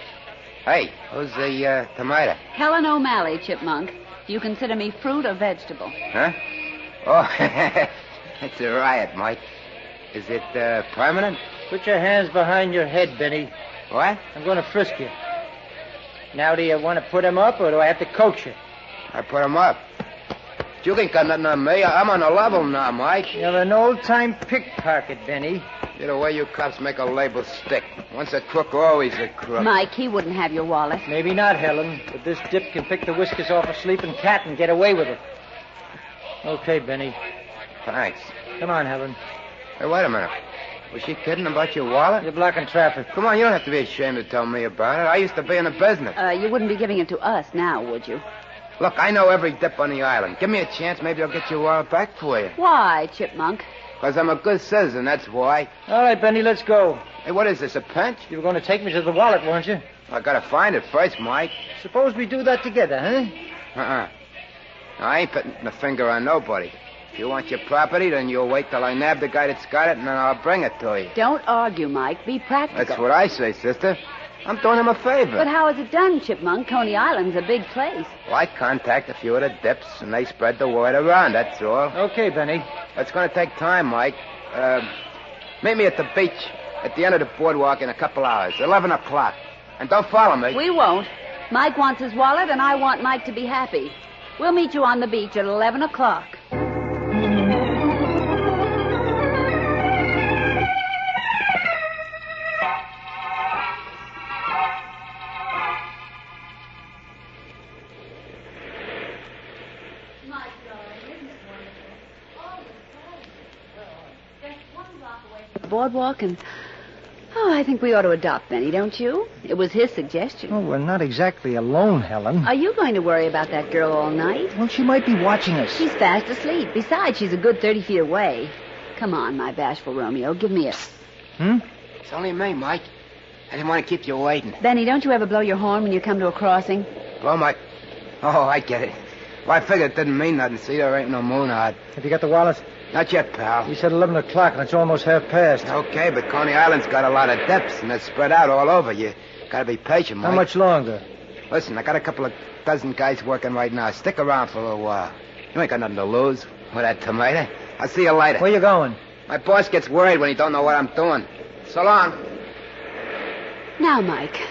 Hey, who's the tomato? Helen O'Malley, Chipmunk. Do you consider me fruit or vegetable? Huh? Oh, it's a riot, Mike. Is it permanent? Put your hands behind your head, Benny. What? I'm going to frisk you. Now, do you want to put him up, or do I have to coach you? I put him up. You ain't got nothing on me. I'm on a level now, Mike. You're an old-time pickpocket, Benny. You're the way you cops make a label stick. Once a crook, always a crook. Mike, he wouldn't have your wallet. Maybe not, Helen, but this dip can pick the whiskers off a sleeping cat and get away with it. Okay, Benny. Thanks. Come on, Helen. Hey, wait a minute. Was she kidding about your wallet? You're blocking traffic. Come on, you don't have to be ashamed to tell me about it. I used to be in the business. You wouldn't be giving it to us now, would you? Look, I know every dip on the island. Give me a chance, maybe I'll get your wallet back for you. Why, Chipmunk? Because I'm a good citizen, that's why. All right, Benny, let's go. Hey, what is this, a pinch? You were going to take me to the wallet, weren't you? I gotta find it first, Mike. Suppose we do that together, huh? Uh-uh. I ain't putting the finger on nobody. If you want your property, then you'll wait till I nab the guy that's got it, and then I'll bring it to you. Don't argue, Mike. Be practical. That's what I say, sister. I'm doing him a favor. But how is it done, Chipmunk? Coney Island's a big place. Well, I contact a few of the dips, and they spread the word around, that's all. Okay, Benny. It's going to take time, Mike. Meet me at the beach at the end of the boardwalk in a couple hours, 11 o'clock. And don't follow me. We won't. Mike wants his wallet, and I want Mike to be happy. We'll meet you on the beach at 11 o'clock. Boardwalk, and I think we ought to adopt Benny, don't you? It was his suggestion. Oh, we're not exactly alone, Helen. Are you going to worry about that girl all night? Well, she might be watching us. She's fast asleep. Besides, she's a good 30 feet away. Come on, my bashful Romeo, give me a... It's only me, Mike. I didn't want to keep you waiting. Benny, don't you ever blow your horn when you come to a crossing? Blow my... Oh, I get it. Well, I figured it didn't mean nothing. See, there ain't no moon out. Have you got the wallet? Not yet, pal. You said 11 o'clock, and it's almost half past. Okay, but Coney Island's got a lot of depths, and they're spread out all over. You gotta be patient, Mike. How much longer? Listen, I got a couple of dozen guys working right now. Stick around for a little while. You ain't got nothing to lose with that tomato. I'll see you later. Where you going? My boss gets worried when he don't know what I'm doing. So long. Now, Mike,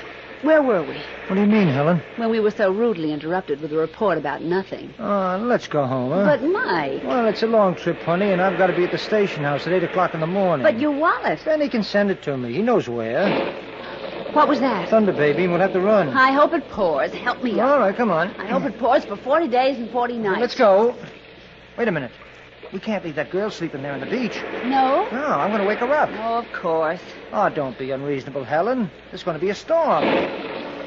Where were we? What do you mean, Helen? When we were so rudely interrupted with a report about nothing. Let's go home, huh? But, Mike... Well, it's a long trip, honey, and I've got to be at the station house at 8 o'clock in the morning. But your wallet... Benny can send it to me. He knows where. What was that? Thunder, baby. We'll have to run. I hope it pours. Help me up. All right, come on. I hope it pours for 40 days and 40 nights. Let's go. Wait a minute. We can't leave that girl sleeping there on the beach. No? No, I'm going to wake her up. Oh, of course. Oh, don't be unreasonable, Helen. There's going to be a storm.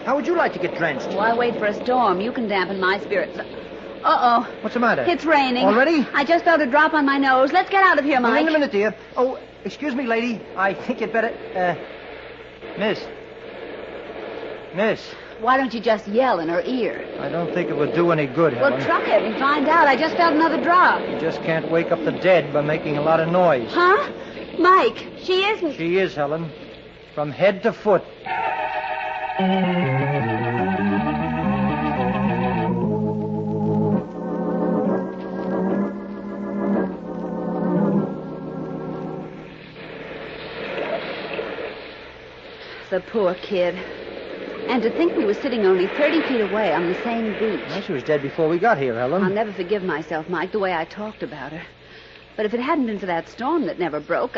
How would you like to get drenched? Why wait for a storm? You can dampen my spirits. Uh-oh. What's the matter? It's raining. Already? I just felt a drop on my nose. Let's get out of here, Mike. Wait a minute, dear. Oh, excuse me, lady. I think you'd better... Miss. Why don't you just yell in her ear? I don't think it would do any good, Helen. Well, try it and find out. I just felt another drop. You just can't wake up the dead by making a lot of noise. Huh? Mike, she isn't. She is, Helen. From head to foot. The poor kid. And to think we were sitting only 30 feet away on the same beach. Well, she was dead before we got here, Helen. I'll never forgive myself, Mike, the way I talked about her. But if it hadn't been for that storm that never broke...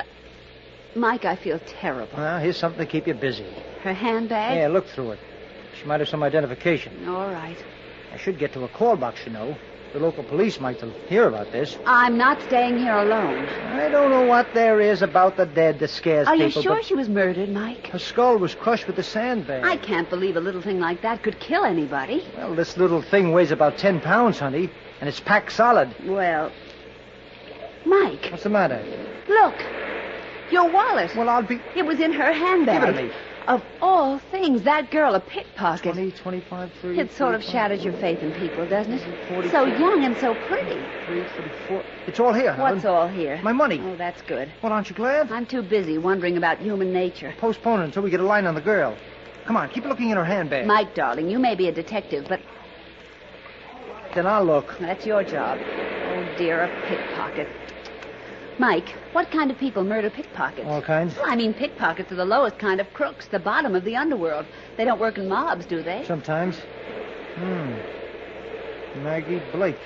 Mike, I feel terrible. Well, here's something to keep you busy. Her handbag? Yeah, look through it. She might have some identification. All right. I should get to a call box, you know. The local police might hear about this. I'm not staying here alone. I don't know what there is about the dead that scares Are people. you sure she was murdered, Mike? Her skull was crushed with the sandbag. I can't believe a little thing like that could kill anybody. Well, this little thing weighs about 10 pounds, honey, and it's packed solid. Well, Mike. What's the matter? Look. Your wallet. Well, I'll be... It was in her handbag. Give it to me. Of all things, that girl a pickpocket. 20, 25, 30... It sort of shatters your faith in people, doesn't it? 40, so young and so pretty. 34... It's all here, Helen. What's all here? My money. Oh, that's good. Well, aren't you glad? I'm too busy wondering about human nature. Postpone it until we get a line on the girl. Come on, keep looking in her handbag. Mike, darling, you may be a detective, but... Then I'll look. That's your job. Oh, dear, a pickpocket. Mike, what kind of people murder pickpockets? All kinds. Well, I mean, pickpockets are the lowest kind of crooks, the bottom of the underworld. They don't work in mobs, do they? Sometimes. Maggie Blake.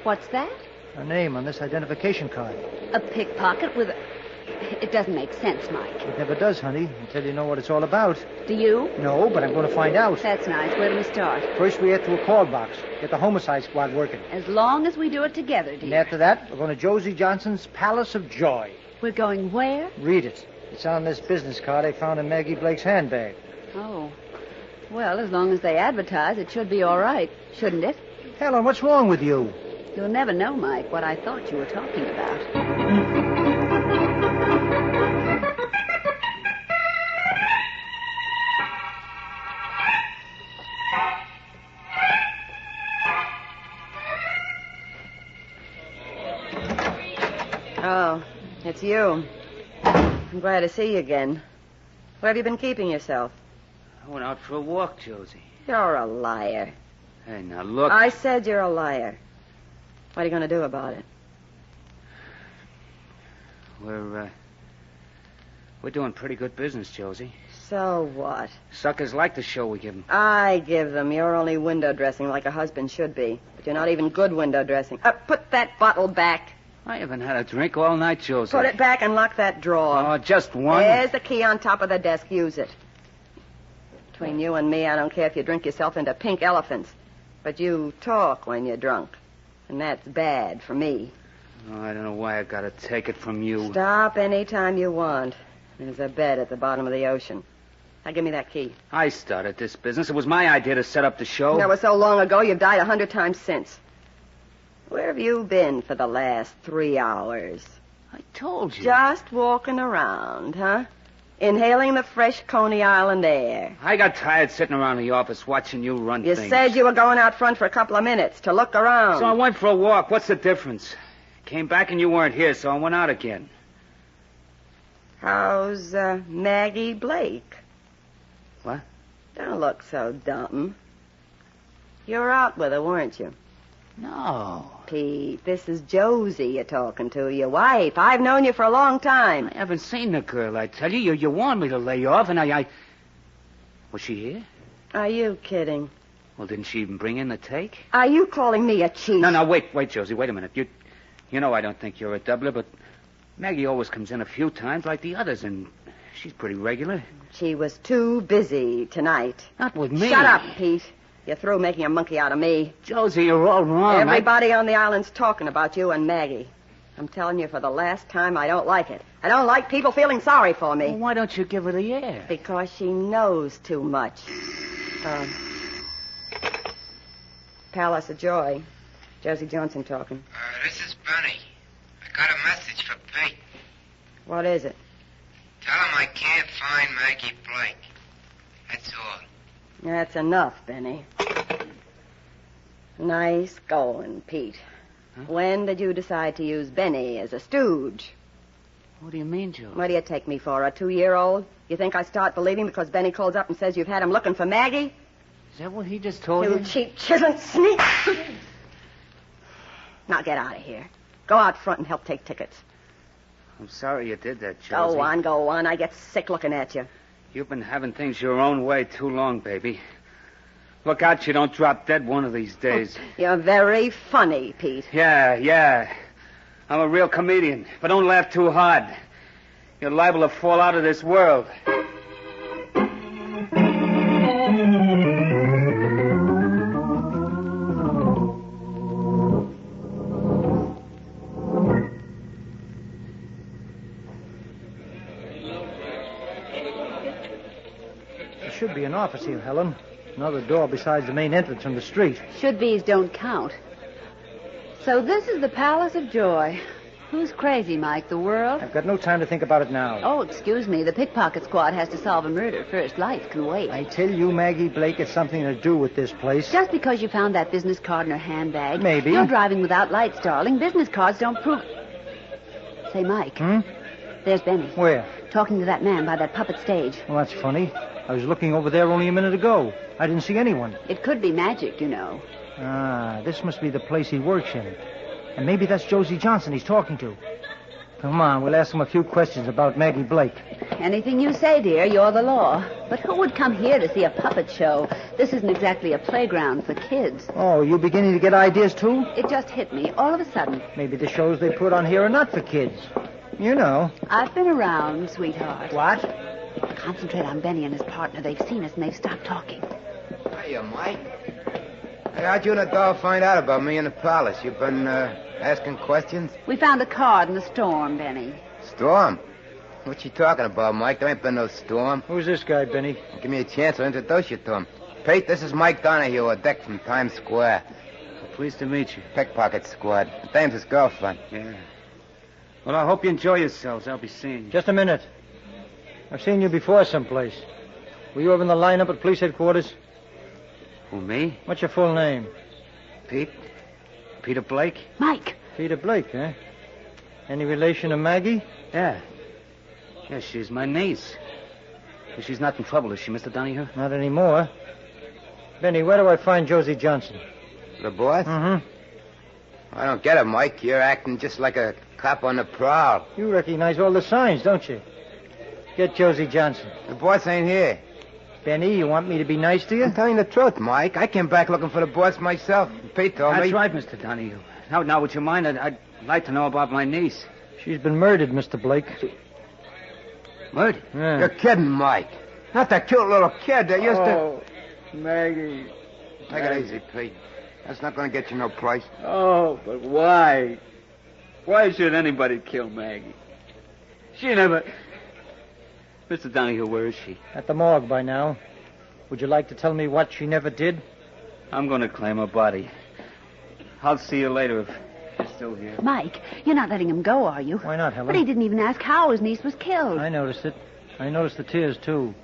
What's that? Her name on this identification card. A pickpocket with a... It doesn't make sense, Mike. It never does, honey, until you know what it's all about. Do you? No, but I'm going to find out. That's nice. Where do we start? First, we head to a call box. Get the homicide squad working. As long as we do it together, dear. And after that, we're going to Josie Johnson's Palace of Joy. We're going where? Read it. It's on this business card I found in Maggie Blake's handbag. Oh. Well, as long as they advertise, it should be all right, shouldn't it? Helen, what's wrong with you? You'll never know, Mike, what I thought you were talking about. Oh, it's you. I'm glad to see you again. Where have you been keeping yourself? I went out for a walk, Josie. You're a liar. Hey, now look. I said you're a liar. What are you going to do about it? We're doing pretty good business, Josie. So what? Suckers like the show we give them. I give them. You're only window dressing like a husband should be. But you're not even good window dressing. Put that bottle back. I haven't had a drink all night, Josie. Put it back and lock that drawer. Oh, just one? There's the key on top of the desk. Use it. Between you and me, I don't care if you drink yourself into pink elephants. But you talk when you're drunk. And that's bad for me. Oh, I don't know why I gotta take it from you. Stop any time you want. There's a bed at the bottom of the ocean. Now give me that key. I started this business. It was my idea to set up the show. That was so long ago, you've died 100 times since. Where have you been for the last 3 hours? I told you. Just walking around, huh? Inhaling the fresh Coney Island air. I got tired sitting around the office watching you run You things. said you were going out front for a couple of minutes to look around. So I went for a walk. What's the difference? Came back and you weren't here, so I went out again. How's Maggie Blake? What? Don't look so dumb. You were out with her, weren't you? No. Pete, this is Josie you're talking to, your wife. I've known you for a long time. I haven't seen the girl, I tell you. You warned me to lay off, and I... Was she here? Are you kidding? Well, didn't she even bring in the take? Are you calling me a cheat? No, wait, Josie, wait a minute. You know I don't think you're a doubler, but Maggie always comes in a few times like the others, and she's pretty regular. She was too busy tonight. Not with me. Shut up, Pete. You're through making a monkey out of me. Josie, you're all wrong. Everybody on the island's talking about you and Maggie. I'm telling you for the last time, I don't like it. I don't like people feeling sorry for me. Well, why don't you give her the air? Because she knows too much. Palace of Joy. Josie Johnson talking. This is Benny. I got a message for Pete. What is it? Tell him I can't find Maggie Blake. That's all. That's enough, Benny. Nice going, Pete. Huh? When did you decide to use Benny as a stooge? What do you mean, Joe? What do you take me for, a 2-year-old? You think I start believing because Benny calls up and says you've had him looking for Maggie? Is that what he just told you? You cheap, chiseling sneak! Now get out of here. Go out front and help take tickets. I'm sorry you did that, Josie. Go on. I get sick looking at you. You've been having things your own way too long, baby. Look out you don't drop dead one of these days. You're very funny, Pete. Yeah. I'm a real comedian, but don't laugh too hard. You're liable to fall out of this world. There should be an office here, Helen. Another door besides the main entrance from the street. Should-be's don't count. So this is the Palace of Joy. Who's crazy, Mike? The world? I've got no time to think about it now. Oh, excuse me. The pickpocket squad has to solve a murder first. Life can wait. I tell you, Maggie Blake has something to do with this place. Just because you found that business card in her handbag. Maybe. You're driving without lights, darling. Business cards don't prove... Say, Mike. There's Benny. Where? Talking to that man by that puppet stage. Well, that's funny. I was looking over there only a minute ago. I didn't see anyone. It could be magic, you know. This must be the place he works in. And maybe that's Josie Johnson he's talking to. Come on, we'll ask him a few questions about Maggie Blake. Anything you say, dear, you're the law. But who would come here to see a puppet show? This isn't exactly a playground for kids. Oh, you beginning to get ideas, too? It just hit me all of a sudden. Maybe the shows they put on here are not for kids. You know. I've been around, sweetheart. What? Concentrate on Benny and his partner. They've seen us and they've stopped talking. Hiya, Mike. Hey, how'd you and the doll find out about me in the palace? You've been, asking questions? We found a card in the storm, Benny. Storm? What you talking about, Mike? There ain't been no storm. Who's this guy, Benny? Give me a chance, I'll introduce you to him. Pete, this is Mike Donahue, a deck from Times Square. Pleased to meet you. Pickpocket squad. Dame's his girlfriend. Yeah. Well, I hope you enjoy yourselves. I'll be seeing you. Just a minute. I've seen you before someplace. Were you over in the lineup at police headquarters? Who, me? What's your full name? Pete. Peter Blake. Mike. Peter Blake, eh? Any relation to Maggie? Yeah. Yeah, she's my niece. She's not in trouble, is she, Mr. Donahue? Not anymore. Benny, where do I find Josie Johnson? The boss? Mm-hmm. I don't get it, Mike. You're acting just like a cop on the prowl. You recognize all the signs, don't you? Get Josie Johnson. The boss ain't here. Benny, you want me to be nice to you? I'm telling the truth, Mike. I came back looking for the boss myself. Pete told me. That's right, Mr. Donahue. Now, would you mind? I'd like to know about my niece. She's been murdered, Mr. Blake. Murdered? Yeah. You're kidding, Mike. Not that cute little kid that used to... Maggie. Take it easy, Pete. That's not going to get you no price. Oh, but why? Why should anybody kill Maggie? She never... Mr. Donahue, where is she? At the morgue by now. Would you like to tell me what she never did? I'm going to claim her body. I'll see you later if she's still here. Mike, you're not letting him go, are you? Why not, Helen? But he didn't even ask how his niece was killed. I noticed it. I noticed the tears, too.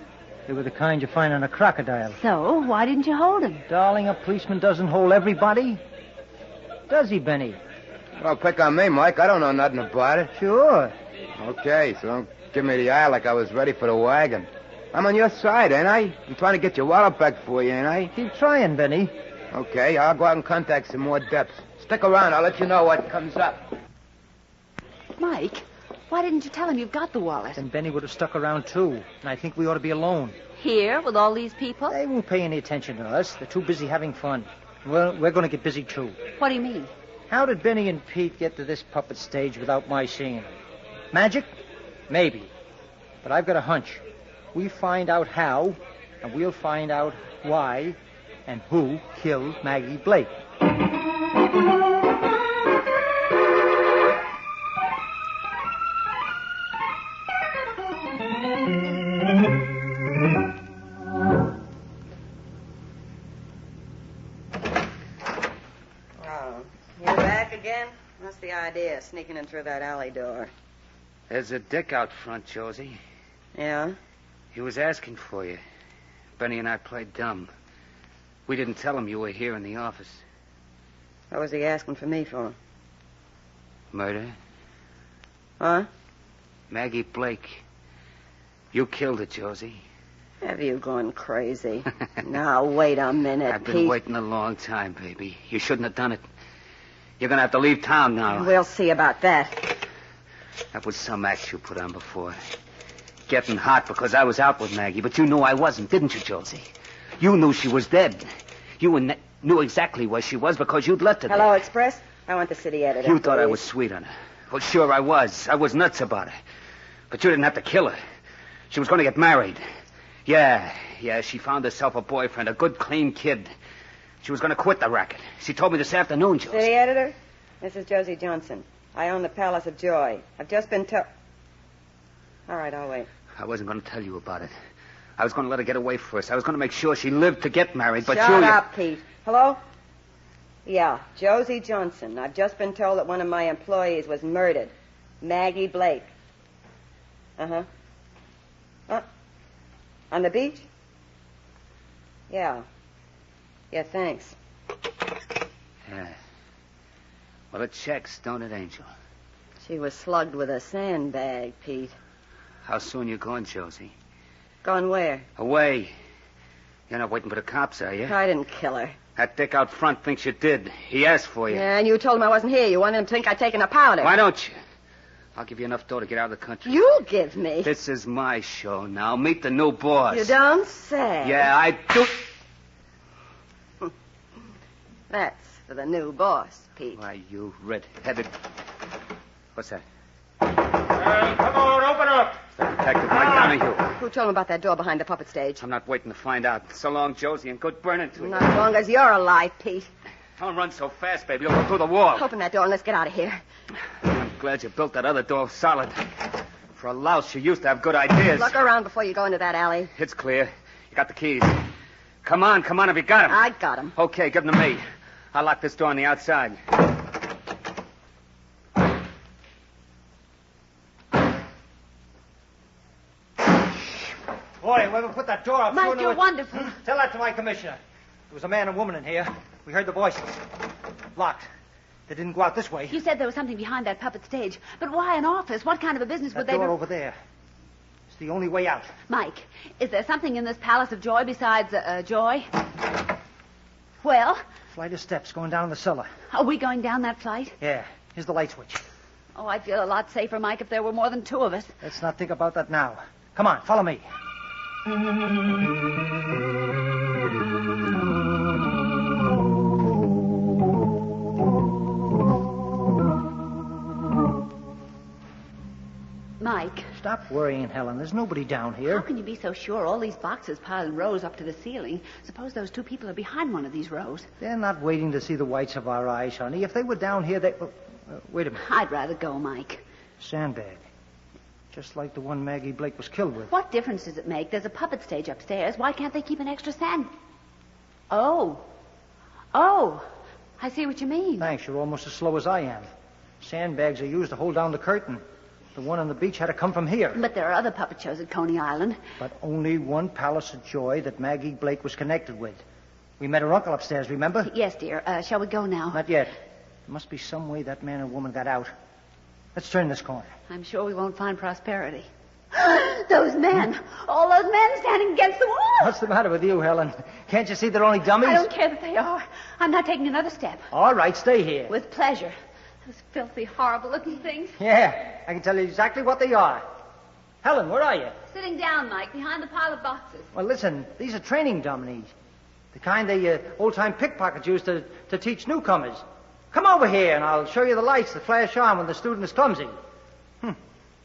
They were the kind you find on a crocodile. So, why didn't you hold him? Darling, a policeman doesn't hold everybody. Does he, Benny? Don't pick on me, Mike. I don't know nothing about it. Sure. Okay, so don't give me the eye like I was ready for the wagon. I'm on your side, ain't I? I'm trying to get your wallet back for you, ain't I? Keep trying, Benny. Okay, I'll go out and contact some more depths. Stick around. I'll let you know what comes up. Mike, Why didn't you tell him you've got the wallet? Then Benny would have stuck around, too. And I think we ought to be alone. Here, with all these people? They won't pay any attention to us. They're too busy having fun. Well, we're going to get busy, too. What do you mean? How did Benny and Pete get to this puppet stage without my seeing them? Magic? Maybe. But I've got a hunch. We find out how, and we'll find out why and who killed Maggie Blake. Oh, you're back again? What's the idea, sneaking in through that alley door? There's a dick out front, Josie. Yeah? He was asking for you. Benny and I played dumb. We didn't tell him you were here in the office. What was he asking for me for? Murder? Huh? Maggie Blake. You killed her, Josie. Have you gone crazy? Now, wait a minute, I've been Pete. waiting a long time, baby. You shouldn't have done it. You're going to have to leave town now. We'll see about that. That was some act you put on before. Getting hot because I was out with Maggie, but you knew I wasn't, didn't you, Josie? You knew she was dead. You knew exactly where she was because you'd left her Hello, there. Express? I want the city editor. You thought I please. was sweet on her. Well, sure I was. I was nuts about her. But you didn't have to kill her. She was going to get married. Yeah, she found herself a boyfriend, a good, clean kid. She was going to quit the racket. She told me this afternoon, Josie. City editor? This is Josie Johnson. I own the Palace of Joy. I've just been told... All right, I'll wait. I wasn't going to tell you about it. I was going to let her get away first. I was going to make sure she lived to get married, but Shut up, Pete. Hello? Yeah, Josie Johnson. I've just been told that one of my employees was murdered. Maggie Blake. Uh-huh. On the beach? Yeah. Yeah, thanks. Yeah. Well, it checks, don't it, Angel? She was slugged with a sandbag, Pete. How soon you going, Josie? Gone where? Away. You're not waiting for the cops, are you? I didn't kill her. That dick out front thinks you did. He asked for you. Yeah, and you told him I wasn't here. You wanted him to think I'd taken a powder. Why don't you? I'll give you enough dough to get out of the country. You give me? This is my show now. Meet the new boss. You don't say. Yeah, I do. That's for the new boss, Pete. Why, you red-headed... What's that? Come on, open up. Detective Mike Donahue. Who told him about that door behind the puppet stage? I'm not waiting to find out. So long, Josie, and good burning to you. Not as long as you're alive, Pete. Don't run so fast, baby. You'll go through the wall. Open that door and let's get out of here. I'm glad you built that other door solid. For a louse, you used to have good ideas. Look around before you go into that alley. It's clear. You got the keys. Come on, have you got them? I got them. Okay, give them to me. I'll lock this door on the outside. Boy, whoever put that door up... Mike, you're wonderful. Tell that to my commissioner. There was a man and woman in here. We heard the voices. Locked. They didn't go out this way. You said there was something behind that puppet stage. But why an office? What kind of a business would That they door be... over there. It's the only way out. Mike, is there something in this Palace of Joy besides joy? Well? Flight of steps going down the cellar. Are we going down that flight? Yeah. Here's the light switch. Oh, I'd feel a lot safer, Mike, if there were more than two of us. Let's not think about that now. Come on, follow me. Mike. Stop worrying, Helen. There's nobody down here. How can you be so sure? All these boxes piled in rows up to the ceiling. Suppose those two people are behind one of these rows. They're not waiting to see the whites of our eyes, honey. If they were down here, they... wait a minute. I'd rather go, Mike. Sandbag. Just like the one Maggie Blake was killed with. What difference does it make? There's a puppet stage upstairs. Why can't they keep an extra sand... Oh, I see what you mean. Thanks. You're almost as slow as I am. Sandbags are used to hold down the curtain. The one on the beach had to come from here. But there are other puppet shows at Coney Island. But only one Palace of Joy that Maggie Blake was connected with. We met her uncle upstairs, remember? Yes, dear. Shall we go now? Not yet. There must be some way that man and woman got out. Let's turn this corner. I'm sure we won't find prosperity. Those men! All those men standing against the wall! What's the matter with you, Helen? Can't you see they're only dummies? I don't care that they are. I'm not taking another step. All right, stay here. With pleasure. Those filthy, horrible-looking things. Yeah, I can tell you exactly what they are. Helen, where are you? Sitting down, Mike, behind the pile of boxes. Well, listen, these are training dummies. The kind the old-time pickpockets used to teach newcomers. Come over here, and I'll show you the lights that flash on when the student is clumsy.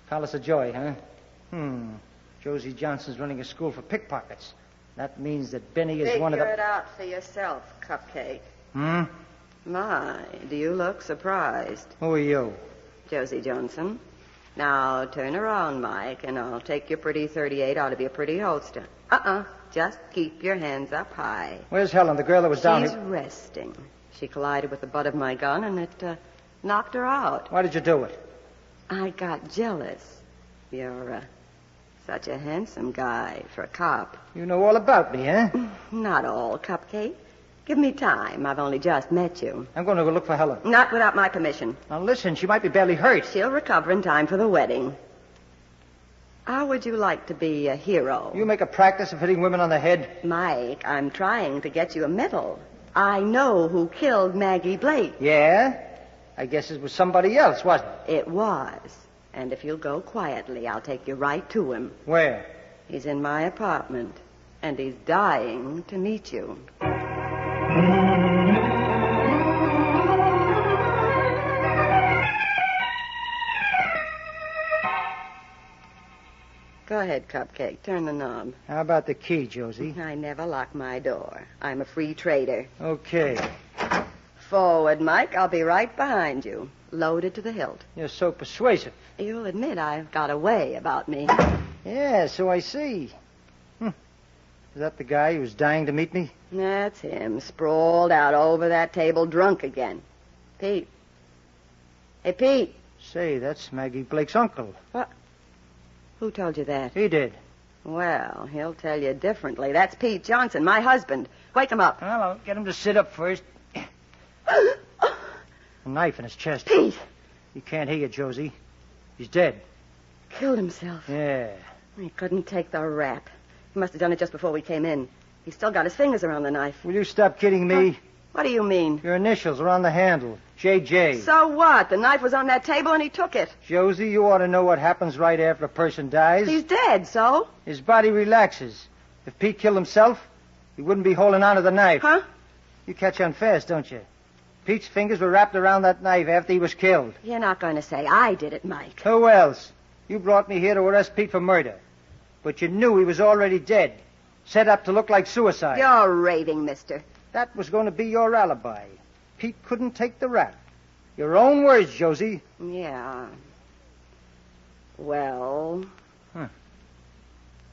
Palace of Joy, huh? Josie Johnson's running a school for pickpockets. That means that Benny is one of the... Figure it out for yourself, Cupcake. Hmm? My, do you look surprised? Who are you? Josie Johnson. Now, turn around, Mike, and I'll take your pretty 38 out of your pretty holster. Just keep your hands up high. Where's Helen, the girl that was down She's here? resting. She collided with the butt of my gun, and it knocked her out. Why did you do it? I got jealous. You're such a handsome guy for a cop. You know all about me, huh? Not all, Cupcake. Give me time. I've only just met you. I'm going to go look for Helen. Not without my permission. Now, listen, she might be badly hurt. She'll recover in time for the wedding. How would you like to be a hero? You make a practice of hitting women on the head? Mike, I'm trying to get you a medal. I know who killed Maggie Blake. Yeah? I guess it was somebody else, wasn't it? It was. And if you'll go quietly, I'll take you right to him. Where? He's in my apartment, and he's dying to meet you. Go ahead, Cupcake. Turn the knob. How about the key, Josie? I never lock my door. I'm a free trader. Okay. Forward, Mike. I'll be right behind you. Loaded to the hilt. You're so persuasive. You'll admit I've got a way about me. Yeah, so I see. Is that the guy who's dying to meet me? That's him, sprawled out over that table, drunk again. Pete. Hey, Pete. Say, that's Maggie Blake's uncle. What? Who told you that? He did. Well, he'll tell you differently. That's Pete Johnson, my husband. Wake him up. Well, I'll get him to sit up first. A knife in his chest. Pete! He can't hear you, Josie. He's dead. Killed himself. Yeah. He couldn't take the rap. He must have done it just before we came in. He's still got his fingers around the knife. Will you stop kidding me? What do you mean? Your initials are on the handle. J.J. So what? The knife was on that table and he took it. Josie, you ought to know what happens right after a person dies. He's dead, so? His body relaxes. If Pete killed himself, he wouldn't be holding on to the knife. Huh? You catch on fast, don't you? Pete's fingers were wrapped around that knife after he was killed. You're not going to say I did it, Mike. Who else? You brought me here to arrest Pete for murder. But you knew he was already dead. Set up to look like suicide. You're raving, mister. That was going to be your alibi. Pete couldn't take the rap. Your own words, Josie. Yeah. Well?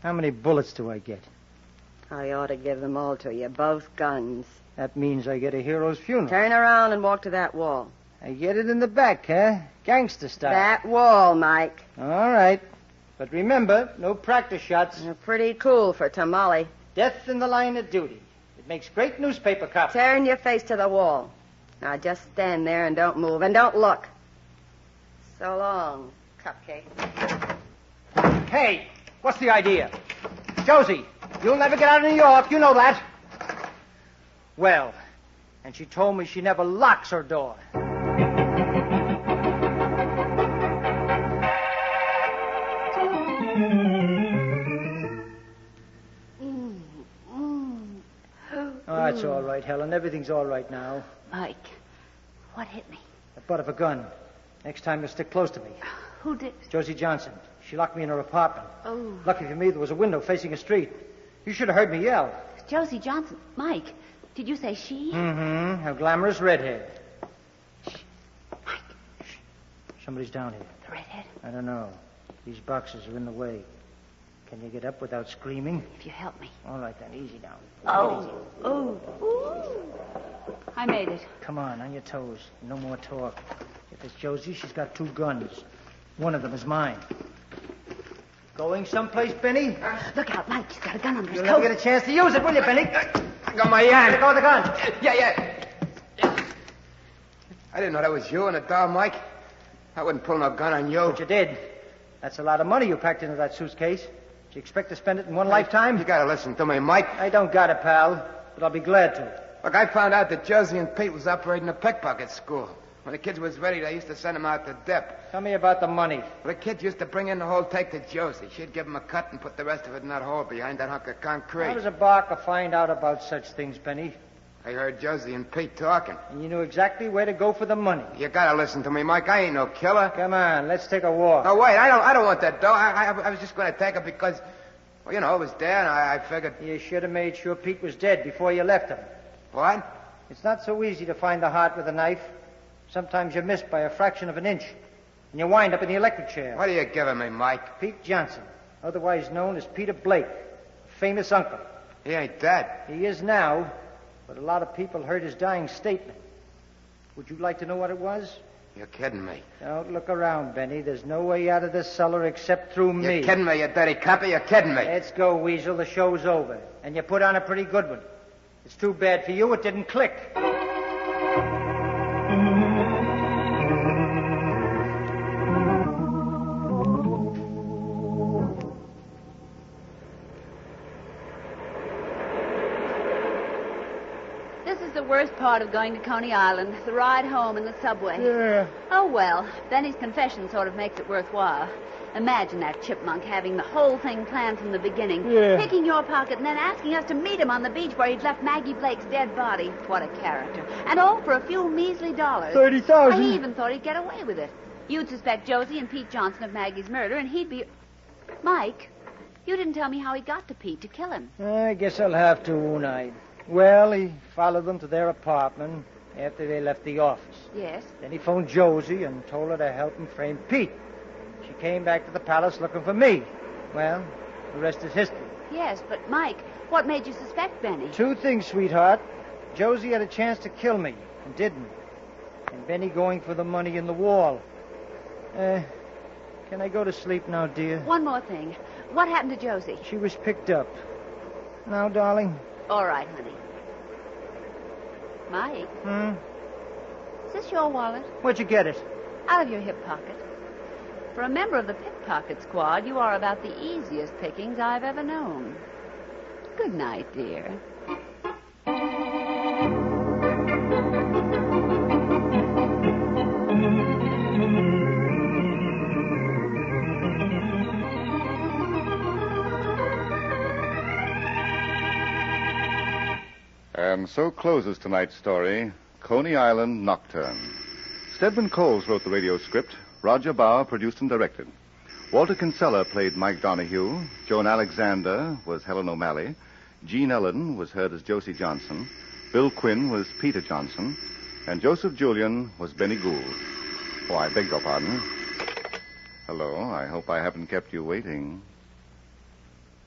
How many bullets do I get? I ought to give them all to you, both guns. That means I get a hero's funeral. Turn around and walk to that wall. I get it in the back, huh? Gangster style. That wall, Mike. All right. But remember, no practice shots. You're pretty cool for Tamale. Death in the line of duty. It makes great newspaper copy. Turn your face to the wall. Now just stand there and don't move and don't look. So long, Cupcake. Hey, what's the idea? Josie, you'll never get out of New York. You know that. Well, and she told me she never locks her door. Oh, it's all right, Helen. Everything's all right now. Mike, what hit me? The butt of a gun. Next time you'll stick close to me. Who did? Josie Johnson. She locked me in her apartment. Oh. Lucky for me, there was a window facing a street. You should have heard me yell. Josie Johnson. Mike, did you say she? Mm-hmm. A glamorous redhead. Shh. Mike. Shh. Somebody's down here. The redhead? I don't know. These boxes are in the way. Can you get up without screaming? If you help me. All right, then. Easy now. Oh. Easy. Oh. Ooh. I made it. Come on your toes. No more talk. If it's Josie, she's got 2 guns. One of them is mine. Going someplace, Benny? Look out, Mike. He's got a gun under his You'll coat. never get a chance to use it, will you, Benny? I got my hand. Let go of the gun. Yeah. I didn't know that was you in the door, Mike. I wouldn't pull no gun on you. But you did. That's a lot of money you packed into that suitcase. Do you expect to spend it in one lifetime? You gotta listen to me, Mike. I don't got it, pal. But I'll be glad to. Look, I found out that Josie and Pete was operating a pickpocket school. When the kids was ready, they used to send them out to dip. Tell me about the money. The kids used to bring in the whole take to Josie. She'd give them a cut and put the rest of it in that hole behind that hunk of concrete. How does a barker find out about such things, Benny? I heard Josie and Pete talking. And you knew exactly where to go for the money. You gotta listen to me, Mike. I ain't no killer. Come on, let's take a walk. No, wait. I don't want that dough. I was just going to take it because, well, you know, it was there, and I figured... You should have made sure Pete was dead before you left him. What? It's not so easy to find the heart with a knife. Sometimes you miss by a fraction of an inch, and you wind up in the electric chair. What are you giving me, Mike? Pete Johnson, otherwise known as Peter Blake, famous uncle. He ain't dead. He is now, but a lot of people heard his dying statement. Would you like to know what it was? You're kidding me. Don't look around, Benny. There's no way out of this cellar except through me. You're kidding me, you dirty copper. You're kidding me. Let's go, Weasel. The show's over. And you put on a pretty good one. It's too bad for you it didn't click. Worst part of going to Coney Island, the ride home in the subway. Yeah. Oh, well, Benny's confession sort of makes it worthwhile. Imagine that chipmunk having the whole thing planned from the beginning, picking your pocket and then asking us to meet him on the beach where he'd left Maggie Blake's dead body. What a character. And all for a few measly dollars. $30,000. He even thought he'd get away with it. You'd suspect Josie and Pete Johnson of Maggie's murder, and he'd be... Mike, you didn't tell me how he got to Pete to kill him. I guess I'll have to, won't I? Well, he followed them to their apartment after they left the office. Yes? Then he phoned Josie and told her to help him frame Pete. She came back to the palace looking for me. Well, the rest is history. Yes, but Mike, what made you suspect Benny? Two things, sweetheart. Josie had a chance to kill me and didn't. And Benny going for the money in the wall. Can I go to sleep now, dear? One more thing. What happened to Josie? She was picked up. Now, darling... All right, honey. Mike? Is this your wallet? Where'd you get it? Out of your hip pocket. For a member of the pickpocket squad, you are about the easiest pickings I've ever known. Good night, dear. And so closes tonight's story, Coney Island Nocturne. Stedman Coles wrote the radio script. Roger Bauer produced and directed. Walter Kinsella played Mike Donahue. Joan Alexander was Helen O'Malley. Jean Ellen was heard as Josie Johnson. Bill Quinn was Peter Johnson. And Joseph Julian was Benny Gould. Oh, I beg your pardon. Hello, I hope I haven't kept you waiting.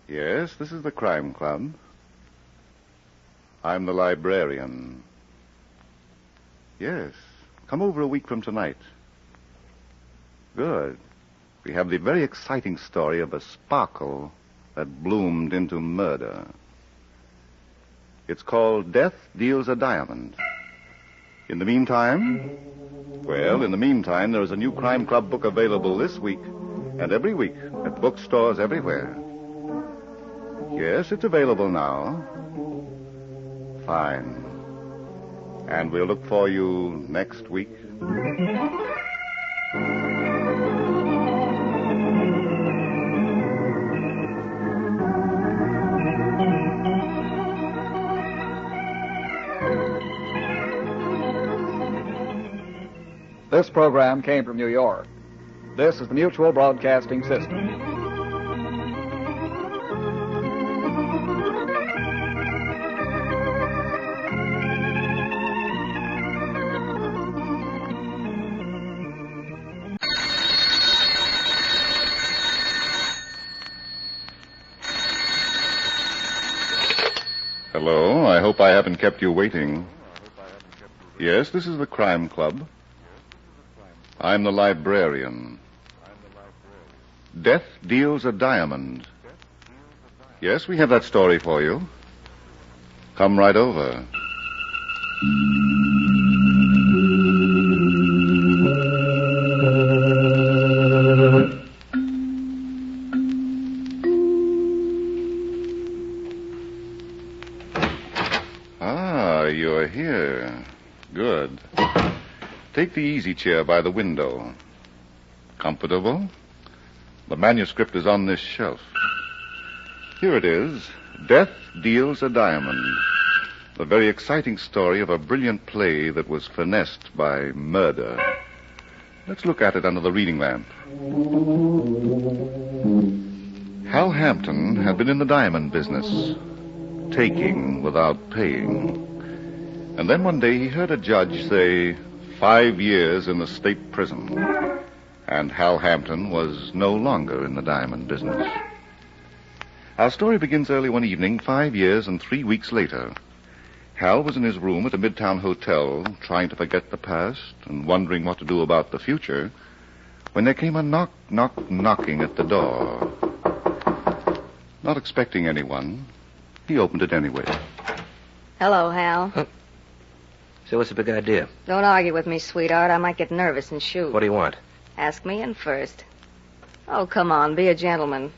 Yes, this is the Crime Club. I'm the librarian. Yes, come over a week from tonight. Good. We have the very exciting story of a sparkle that bloomed into murder. It's called Death Deals a Diamond. In the meantime, there is a new Crime Club book available this week and every week at bookstores everywhere. Yes, it's available now. Fine. And we'll look for you next week. This program came from New York. This is the Mutual Broadcasting System. Hello, I hope I haven't kept you waiting. Yes, this is the Crime Club. I'm the librarian. Death Deals a Diamond. Yes, we have that story for you. Come right over. Ah, you're here. Good. Take the easy chair by the window. Comfortable? The manuscript is on this shelf. Here it is. Death Deals a Diamond. The very exciting story of a brilliant play that was finessed by murder. Let's look at it under the reading lamp. Hal Hampton had been in the diamond business, taking without paying. And then one day he heard a judge say 5 years in the state prison. And Hal Hampton was no longer in the diamond business. Our story begins early one evening, 5 years and 3 weeks later. Hal was in his room at a midtown hotel, trying to forget the past and wondering what to do about the future, when there came a knocking at the door. Not expecting anyone, he opened it anyway. Hello, Hal. Huh? So what's the big idea? Don't argue with me, sweetheart. I might get nervous and shoot. What do you want? Ask me in first. Oh, come on, be a gentleman.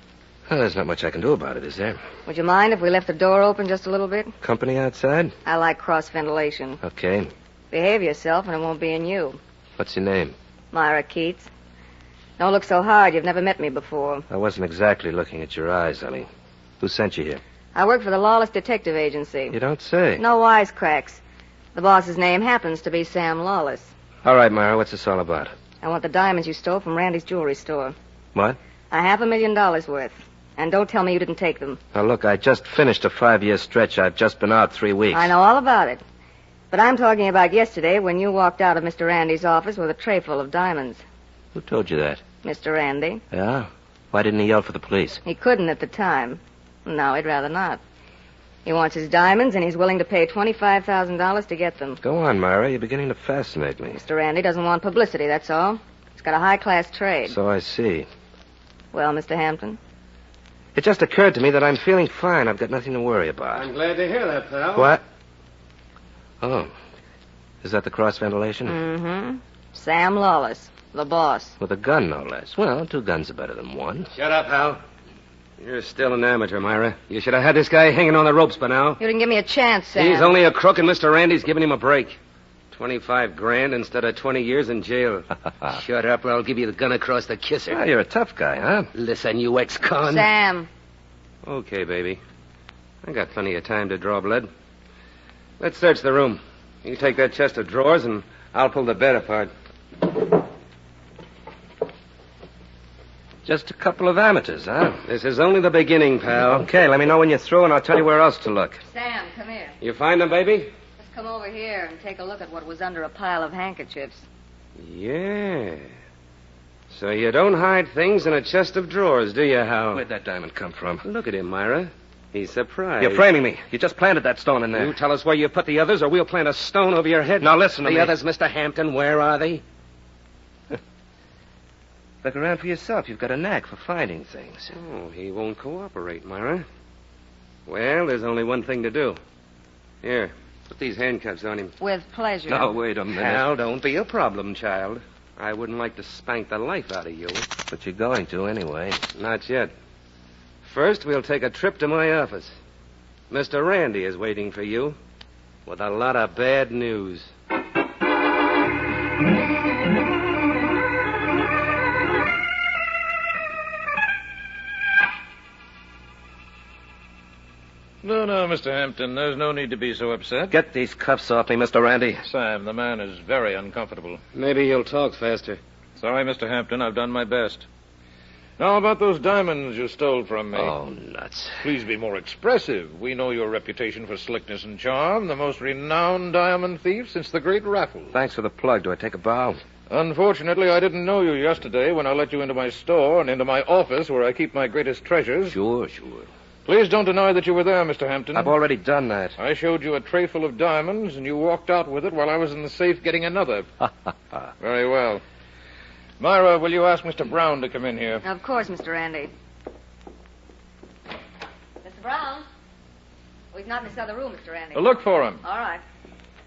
Well, there's not much I can do about it, is there? Would you mind if we left the door open just a little bit? Company outside? I like cross-ventilation. Okay. Behave yourself and it won't be in you. What's your name? Myra Keats. Don't look so hard. You've never met me before. I wasn't exactly looking at your eyes, Ellie. Who sent you here? I work for the Lawless Detective Agency. You don't say. No wisecracks. The boss's name happens to be Sam Lawless. All right, Myra, what's this all about? I want the diamonds you stole from Randy's jewelry store. What? $500,000 worth. And don't tell me you didn't take them. Now, look, I just finished a 5-year stretch. I've just been out 3 weeks. I know all about it. But I'm talking about yesterday when you walked out of Mr. Randy's office with a tray full of diamonds. Who told you that? Mr. Randy. Yeah? Why didn't he yell for the police? He couldn't at the time. No, he'd rather not. He wants his diamonds, and he's willing to pay $25,000 to get them. Go on, Myra. You're beginning to fascinate me. Mr. Randy doesn't want publicity, that's all. He's got a high-class trade. So I see. Well, Mr. Hampton? It just occurred to me that I'm feeling fine. I've got nothing to worry about. I'm glad to hear that, pal. What? Oh. Is that the cross-ventilation? Mm-hmm. Sam Lawless, the boss. With a gun, no less. Well, 2 guns are better than 1. Shut up, Hal. You're still an amateur, Myra. You should have had this guy hanging on the ropes by now. You didn't give me a chance, Sam. He's only a crook, and Mr. Randy's giving him a break. 25 grand instead of 20 years in jail. Shut up, or I'll give you the gun across the kisser. Ah, you're a tough guy, huh? Listen, you ex-con. Sam. Okay, baby. I got plenty of time to draw blood. Let's search the room. You take that chest of drawers, and I'll pull the bed apart. Just a couple of amateurs, huh? This is only the beginning, pal. Okay, let me know when you're through, and I'll tell you where else to look. Sam, come here. You find them, baby? Just come over here and take a look at what was under a pile of handkerchiefs. Yeah. So you don't hide things in a chest of drawers, do you, Hal? Where'd that diamond come from? Look at him, Myra. He's surprised. You're framing me. You just planted that stone in there. You tell us where you put the others, or we'll plant a stone over your head. Now listen to me. The others, Mr. Hampton, where are they? Look around for yourself. You've got a knack for finding things. Oh, he won't cooperate, Myra. Well, there's only one thing to do. Here, put these handcuffs on him. With pleasure. Now, wait a minute. Hal, don't be a problem, child. I wouldn't like to spank the life out of you. But you're going to anyway. Not yet. First, we'll take a trip to my office. Mr. Randy is waiting for you with a lot of bad news. No, Mr. Hampton. There's no need to be so upset. Get these cuffs off me, Mr. Randy. Sam, the man is very uncomfortable. Maybe you'll talk faster. Sorry, Mr. Hampton. I've done my best. Now, about those diamonds you stole from me. Oh, nuts. Please be more expressive. We know your reputation for slickness and charm, the most renowned diamond thief since the great raffle. Thanks for the plug. Do I take a bow? Unfortunately, I didn't know you yesterday when I let you into my store and into my office where I keep my greatest treasures. Sure. Please don't deny that you were there, Mr. Hampton. I've already done that. I showed you a tray full of diamonds, and you walked out with it while I was in the safe getting another. Very well. Myra, will you ask Mr. Brown to come in here? Of course, Mr. Randy. Mr. Brown? Oh, he's not in this other room, Mr. Randy. Look for him. All right.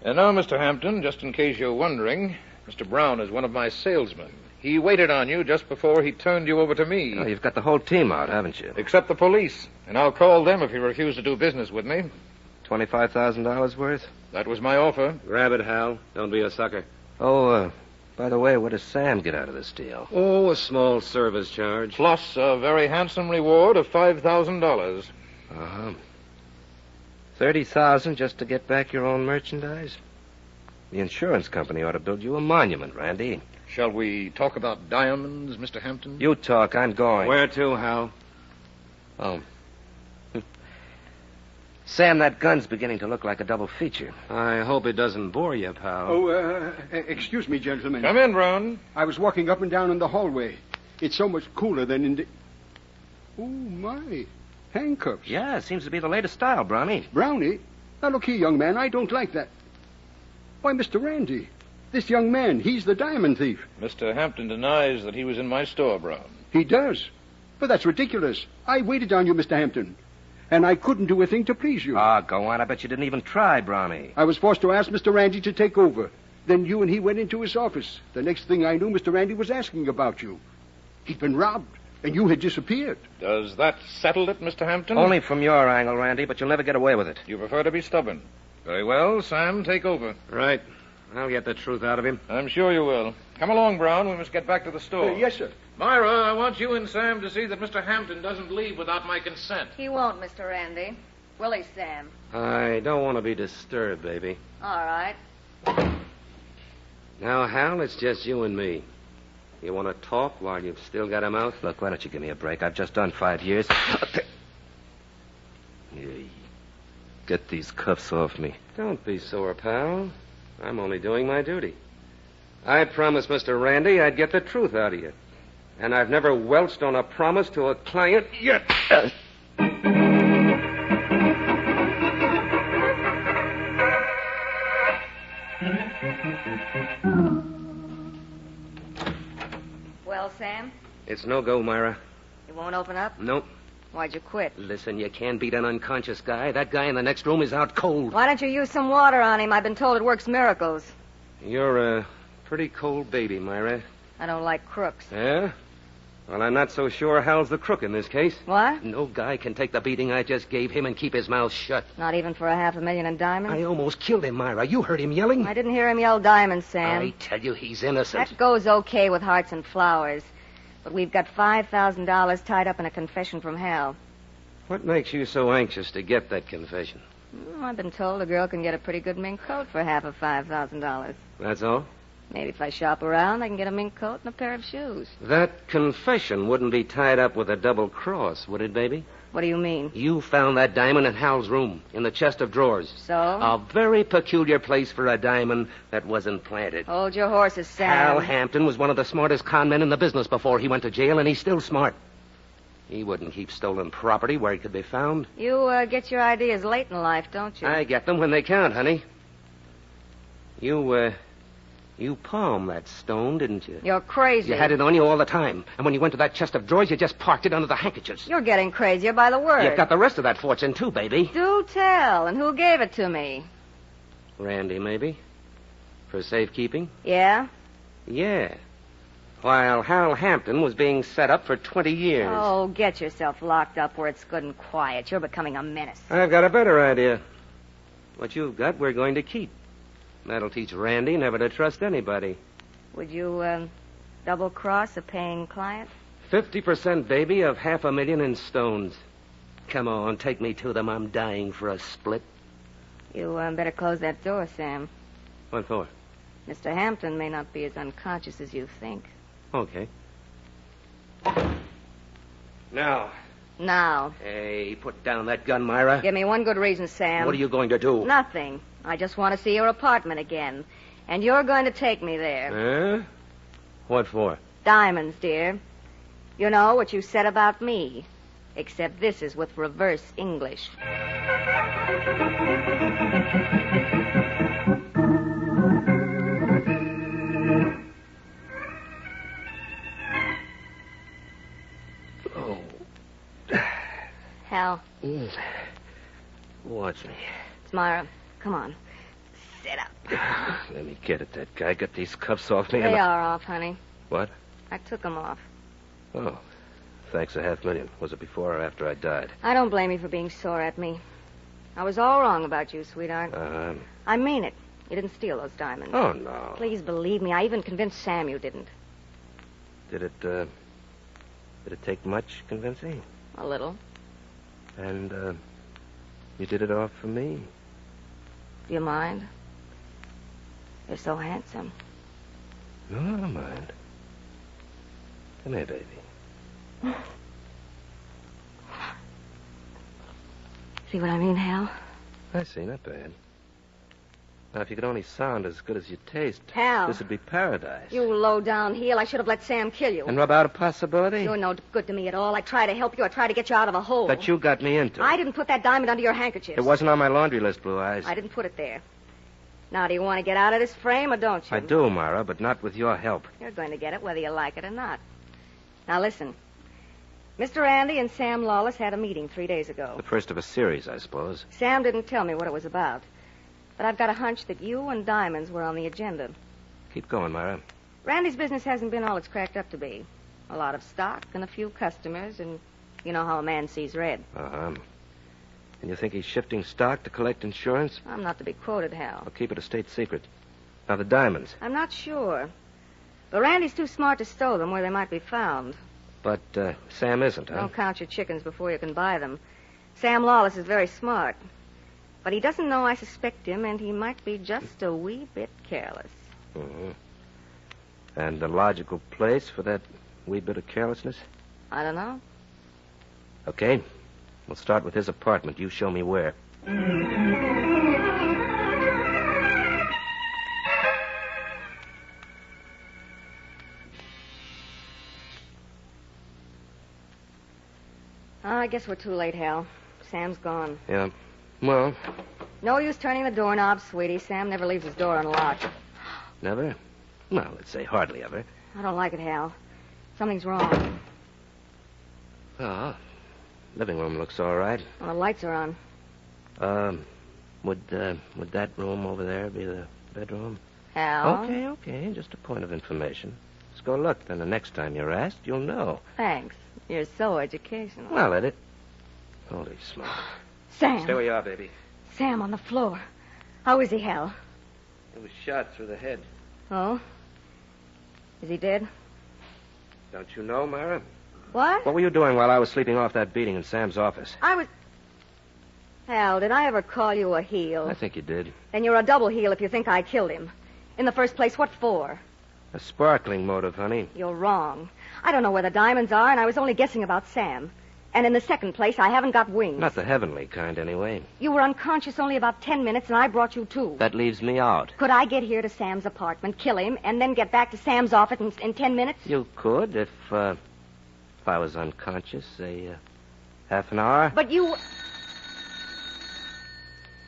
And now, Mr. Hampton, just in case you're wondering, Mr. Brown is one of my salesmen. He waited on you just before he turned you over to me. Oh, you've got the whole team out, haven't you? Except the police. And I'll call them if you refuse to do business with me. $25,000 worth? That was my offer. Grab it, Hal. Don't be a sucker. Oh, by the way, what does Sam get out of this deal? Oh, a small service charge. Plus a very handsome reward of $5,000. Uh-huh. 30,000 just to get back your own merchandise? The insurance company ought to build you a monument, Randy. Shall we talk about diamonds, Mr. Hampton? You talk, I'm going. Where to, Hal? Oh. Sam, that gun's beginning to look like a double feature. I hope it doesn't bore you, pal. Oh, excuse me, gentlemen. Come in, Brown. I was walking up and down in the hallway. It's so much cooler than in the... Oh, my. Handcuffs. Yeah, it seems to be the latest style, Brownie. Brownie? Now, look here, young man. I don't like that. Why, Mr. Randy, this young man, he's the diamond thief. Mr. Hampton denies that he was in my store, Brown. He does. But that's ridiculous. I waited on you, Mr. Hampton. And I couldn't do a thing to please you. Ah, go on. I bet you didn't even try, Brownie. I was forced to ask Mr. Randy to take over. Then you and he went into his office. The next thing I knew, Mr. Randy was asking about you. He'd been robbed, and you had disappeared. Does that settle it, Mr. Hampton? Only from your angle, Randy, but you'll never get away with it. You prefer to be stubborn. Very well, Sam, take over. Right. I'll get the truth out of him. I'm sure you will. Come along, Brown. We must get back to the store. Yes, sir. Myra, I want you and Sam to see that Mr. Hampton doesn't leave without my consent. He won't, Mr. Randy. Will he, Sam? I don't want to be disturbed, baby. All right. Now, Hal, it's just you and me. You want to talk while you've still got a mouth? Look, why don't you give me a break? I've just done 5 years. Get these cuffs off me. Don't be sore, pal. I'm only doing my duty. I promised Mr. Randy I'd get the truth out of you. And I've never welched on a promise to a client yet. Well, Sam, It's no go, Myra. you won't open up? Nope. Why'd you quit? Listen, you can't beat an unconscious guy. That guy in the next room is out cold. Why don't you use some water on him? I've been told it works miracles. You're a pretty cold baby, Myra. I don't like crooks. Yeah? Well, I'm not so sure Hal's the crook in this case. What? No guy can take the beating I just gave him and keep his mouth shut. Not even for $500,000 in diamonds? I almost killed him, Myra. You heard him yelling. I didn't hear him yell diamonds, Sam. I tell you, he's innocent. That goes okay with hearts and flowers. But we've got $5,000 tied up in a confession from Hal. What makes you so anxious to get that confession? I've been told a girl can get a pretty good mink coat for half of $5,000. That's all? Maybe if I shop around, I can get a mink coat and a pair of shoes. That confession wouldn't be tied up with a double cross, would it, baby? What do you mean? You found that diamond in Hal's room, in the chest of drawers. So? A very peculiar place for a diamond that wasn't planted. Hold your horses, Sam. Hal Hampton was one of the smartest con men in the business before he went to jail, and he's still smart. He wouldn't keep stolen property where it could be found. You get your ideas late in life, don't you? I get them when they count, honey. You palmed that stone, didn't you? You're crazy. You had it on you all the time. And when you went to that chest of drawers, you just parked it under the handkerchiefs. You're getting crazier by the word. You've got the rest of that fortune, too, baby. Do tell. And who gave it to me? Randy, maybe? For safekeeping? Yeah? Yeah. While Hal Hampton was being set up for 20 years. Oh, get yourself locked up where it's good and quiet. You're becoming a menace. I've got a better idea. What you've got, we're going to keep. That'll teach Randy never to trust anybody. Would you, double-cross a paying client? 50%, baby, of $500,000 in stones. Come on, take me to them. I'm dying for a split. You, better close that door, Sam. What for? Mr. Hampton may not be as unconscious as you think. Okay. Now. Now. Hey, put down that gun, Myra. Give me one good reason, Sam. What are you going to do? Nothing. I just want to see your apartment again. And you're going to take me there. Huh? What for? Diamonds, dear. You know what you said about me. Except this is with reverse English. Oh. Hal. Watch me. It's Myra. Come on. Sit up. Let me get at that guy. Get these cuffs off me. They are off, honey. What? I took them off. Oh. Thanks $500,000. Was it before or after I died? I don't blame you for being sore at me. I was all wrong about you, sweetheart. I mean it. You didn't steal those diamonds. Oh, no. Please believe me. I even convinced Sam you didn't. Did it take much convincing? A little. And, you did it all for me? Do you mind? You're so handsome. No, I don't mind. Come here, baby. See what I mean, Hal? I see, not bad. Now, if you could only sound as good as you taste, Hal. this would be paradise. You low-down heel. I should have let Sam kill you. And rub out a possibility? You're no good to me at all. I try to help you. I try to get you out of a hole. That you got me into. I didn't put that diamond under your handkerchief. It wasn't on my laundry list, Blue Eyes. I didn't put it there. Now, do you want to get out of this frame or don't you? I do, Myra, but not with your help. You're going to get it whether you like it or not. Now, listen. Mr. Randy and Sam Lawless had a meeting 3 days ago. The first of a series, I suppose. Sam didn't tell me what it was about. But I've got a hunch that you and diamonds were on the agenda. Keep going, Myra. Randy's business hasn't been all it's cracked up to be. A lot of stock and a few customers, and you know how a man sees red. Uh-huh. And you think he's shifting stock to collect insurance? I'm not to be quoted, Hal. I'll keep it a state secret. Now, the diamonds. I'm not sure. But Randy's too smart to stow them where they might be found. But Sam isn't, huh? Don't count your chickens before you can buy them. Sam Lawless is very smart. But he doesn't know I suspect him, and he might be just a wee bit careless. Mm-hmm. And the logical place for that wee bit of carelessness? I don't know. Okay. We'll start with his apartment. You show me where. I guess we're too late, Hal. Sam's gone. Yeah. Well, No use turning the doorknob, sweetie. Sam never leaves his door unlocked. never? Well, let's say hardly ever. I don't like it, Hal. Something's wrong. Oh, living room looks all right. Well, the lights are on. Would that room over there be the bedroom? Hal? Okay. Just a point of information. Let's go look. Then the next time you're asked, you'll know. Thanks. You're so educational. Well, Edith. Holy smoke. Sam. Stay where you are, baby. Sam on the floor. How is he, Hal? He was shot through the head. Oh? Is he dead? Don't you know, Myra? What? What were you doing while I was sleeping off that beating in Sam's office? I was... Hal, did I ever call you a heel? I think you did. Then you're a double heel if you think I killed him. In the first place, what for? A sparkling motive, honey. You're wrong. I don't know where the diamonds are, and I was only guessing about Sam. And in the second place, I haven't got wings. Not the heavenly kind, anyway. You were unconscious only about 10 minutes, and I brought you two. That leaves me out. Could I get here to Sam's apartment, kill him, and then get back to Sam's office in 10 minutes? You could if I was unconscious, say, half an hour. But you...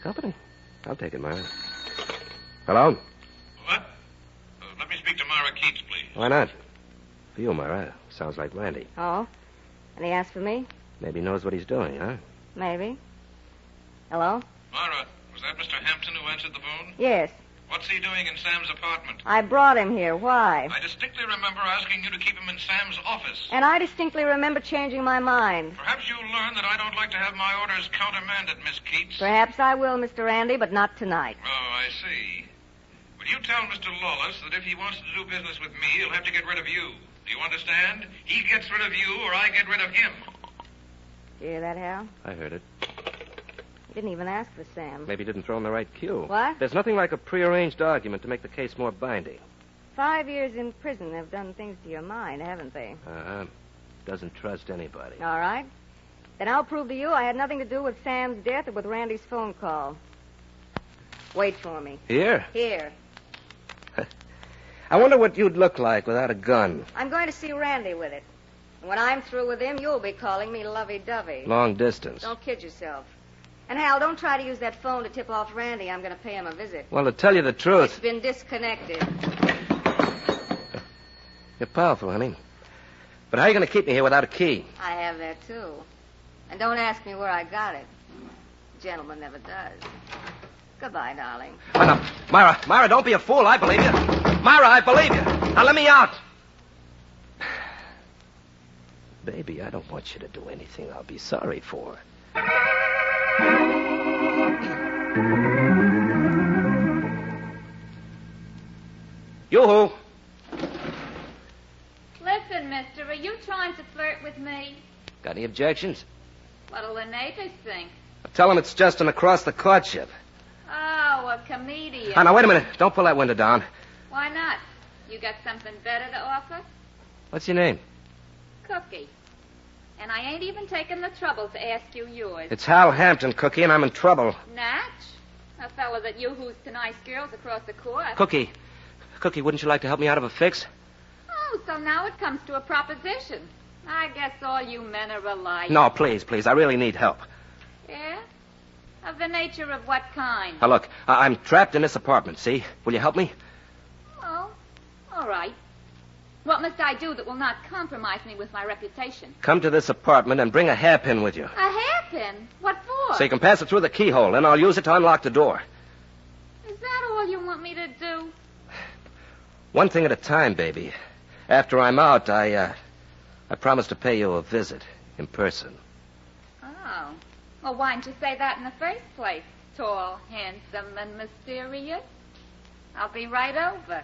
Company. I'll take it, Myra. Hello? What? Let me speak to Myra Keats, please. Why not? For you, Myra. Sounds like Randy. Oh? And he asked for me? Maybe he knows what he's doing, huh? Maybe. Hello? Myra, was that Mr. Hampton who answered the phone? Yes. What's he doing in Sam's apartment? I brought him here. Why? I distinctly remember asking you to keep him in Sam's office. And I distinctly remember changing my mind. Perhaps you'll learn that I don't like to have my orders countermanded, Miss Keats. Perhaps I will, Mr. Randy, but not tonight. Oh, I see. Will you tell Mr. Lawless that if he wants to do business with me, he'll have to get rid of you? Do you understand? He gets rid of you, or I get rid of him. You hear that, Hal? I heard it. He didn't even ask for Sam. Maybe he didn't throw him the right cue. What? There's nothing like a prearranged argument to make the case more binding. 5 years in prison have done things to your mind, haven't they? Doesn't trust anybody. All right. Then I'll prove to you I had nothing to do with Sam's death or with Randy's phone call. Wait for me. Here? Here. I wonder what you'd look like without a gun. I'm going to see Randy with it. And when I'm through with him, you'll be calling me lovey-dovey. Long distance. Don't kid yourself. And, Hal, don't try to use that phone to tip off Randy. I'm going to pay him a visit. Well, to tell you the truth... It's been disconnected. You're powerful, honey. But how are you going to keep me here without a key? I have that, too. And don't ask me where I got it. A gentleman never does. Goodbye, darling. Oh, no. Myra, don't be a fool. I believe you. Myra, I believe you. Now let me out. Baby, I don't want you to do anything I'll be sorry for. Yoo-hoo. Listen, mister, are you trying to flirt with me? Got any objections? What'll the neighbors think? Tell them it's just an across-the-courtship. Oh, a comedian. Oh, now, wait a minute. Don't pull that window down. Why not? You got something better to offer? What's your name? Cookie. And I ain't even taken the trouble to ask you yours. It's Hal Hampton, Cookie, and I'm in trouble. Natch? A fella that yoo-hoos to nice girls across the course. Cookie, wouldn't you like to help me out of a fix? Oh, so now it comes to a proposition. I guess all you men are alike. No, please. I really need help. Yeah? Of the nature of what kind? Now, look, I'm trapped in this apartment, see? Will you help me? Oh, all right. What must I do that will not compromise me with my reputation? Come to this apartment and bring a hairpin with you. A hairpin? What for? So you can pass it through the keyhole, and I'll use it to unlock the door. Is that all you want me to do? One thing at a time, baby. After I'm out, I promise to pay you a visit in person. Oh. Well, why didn't you say that in the first place? Tall, handsome, and mysterious. I'll be right over.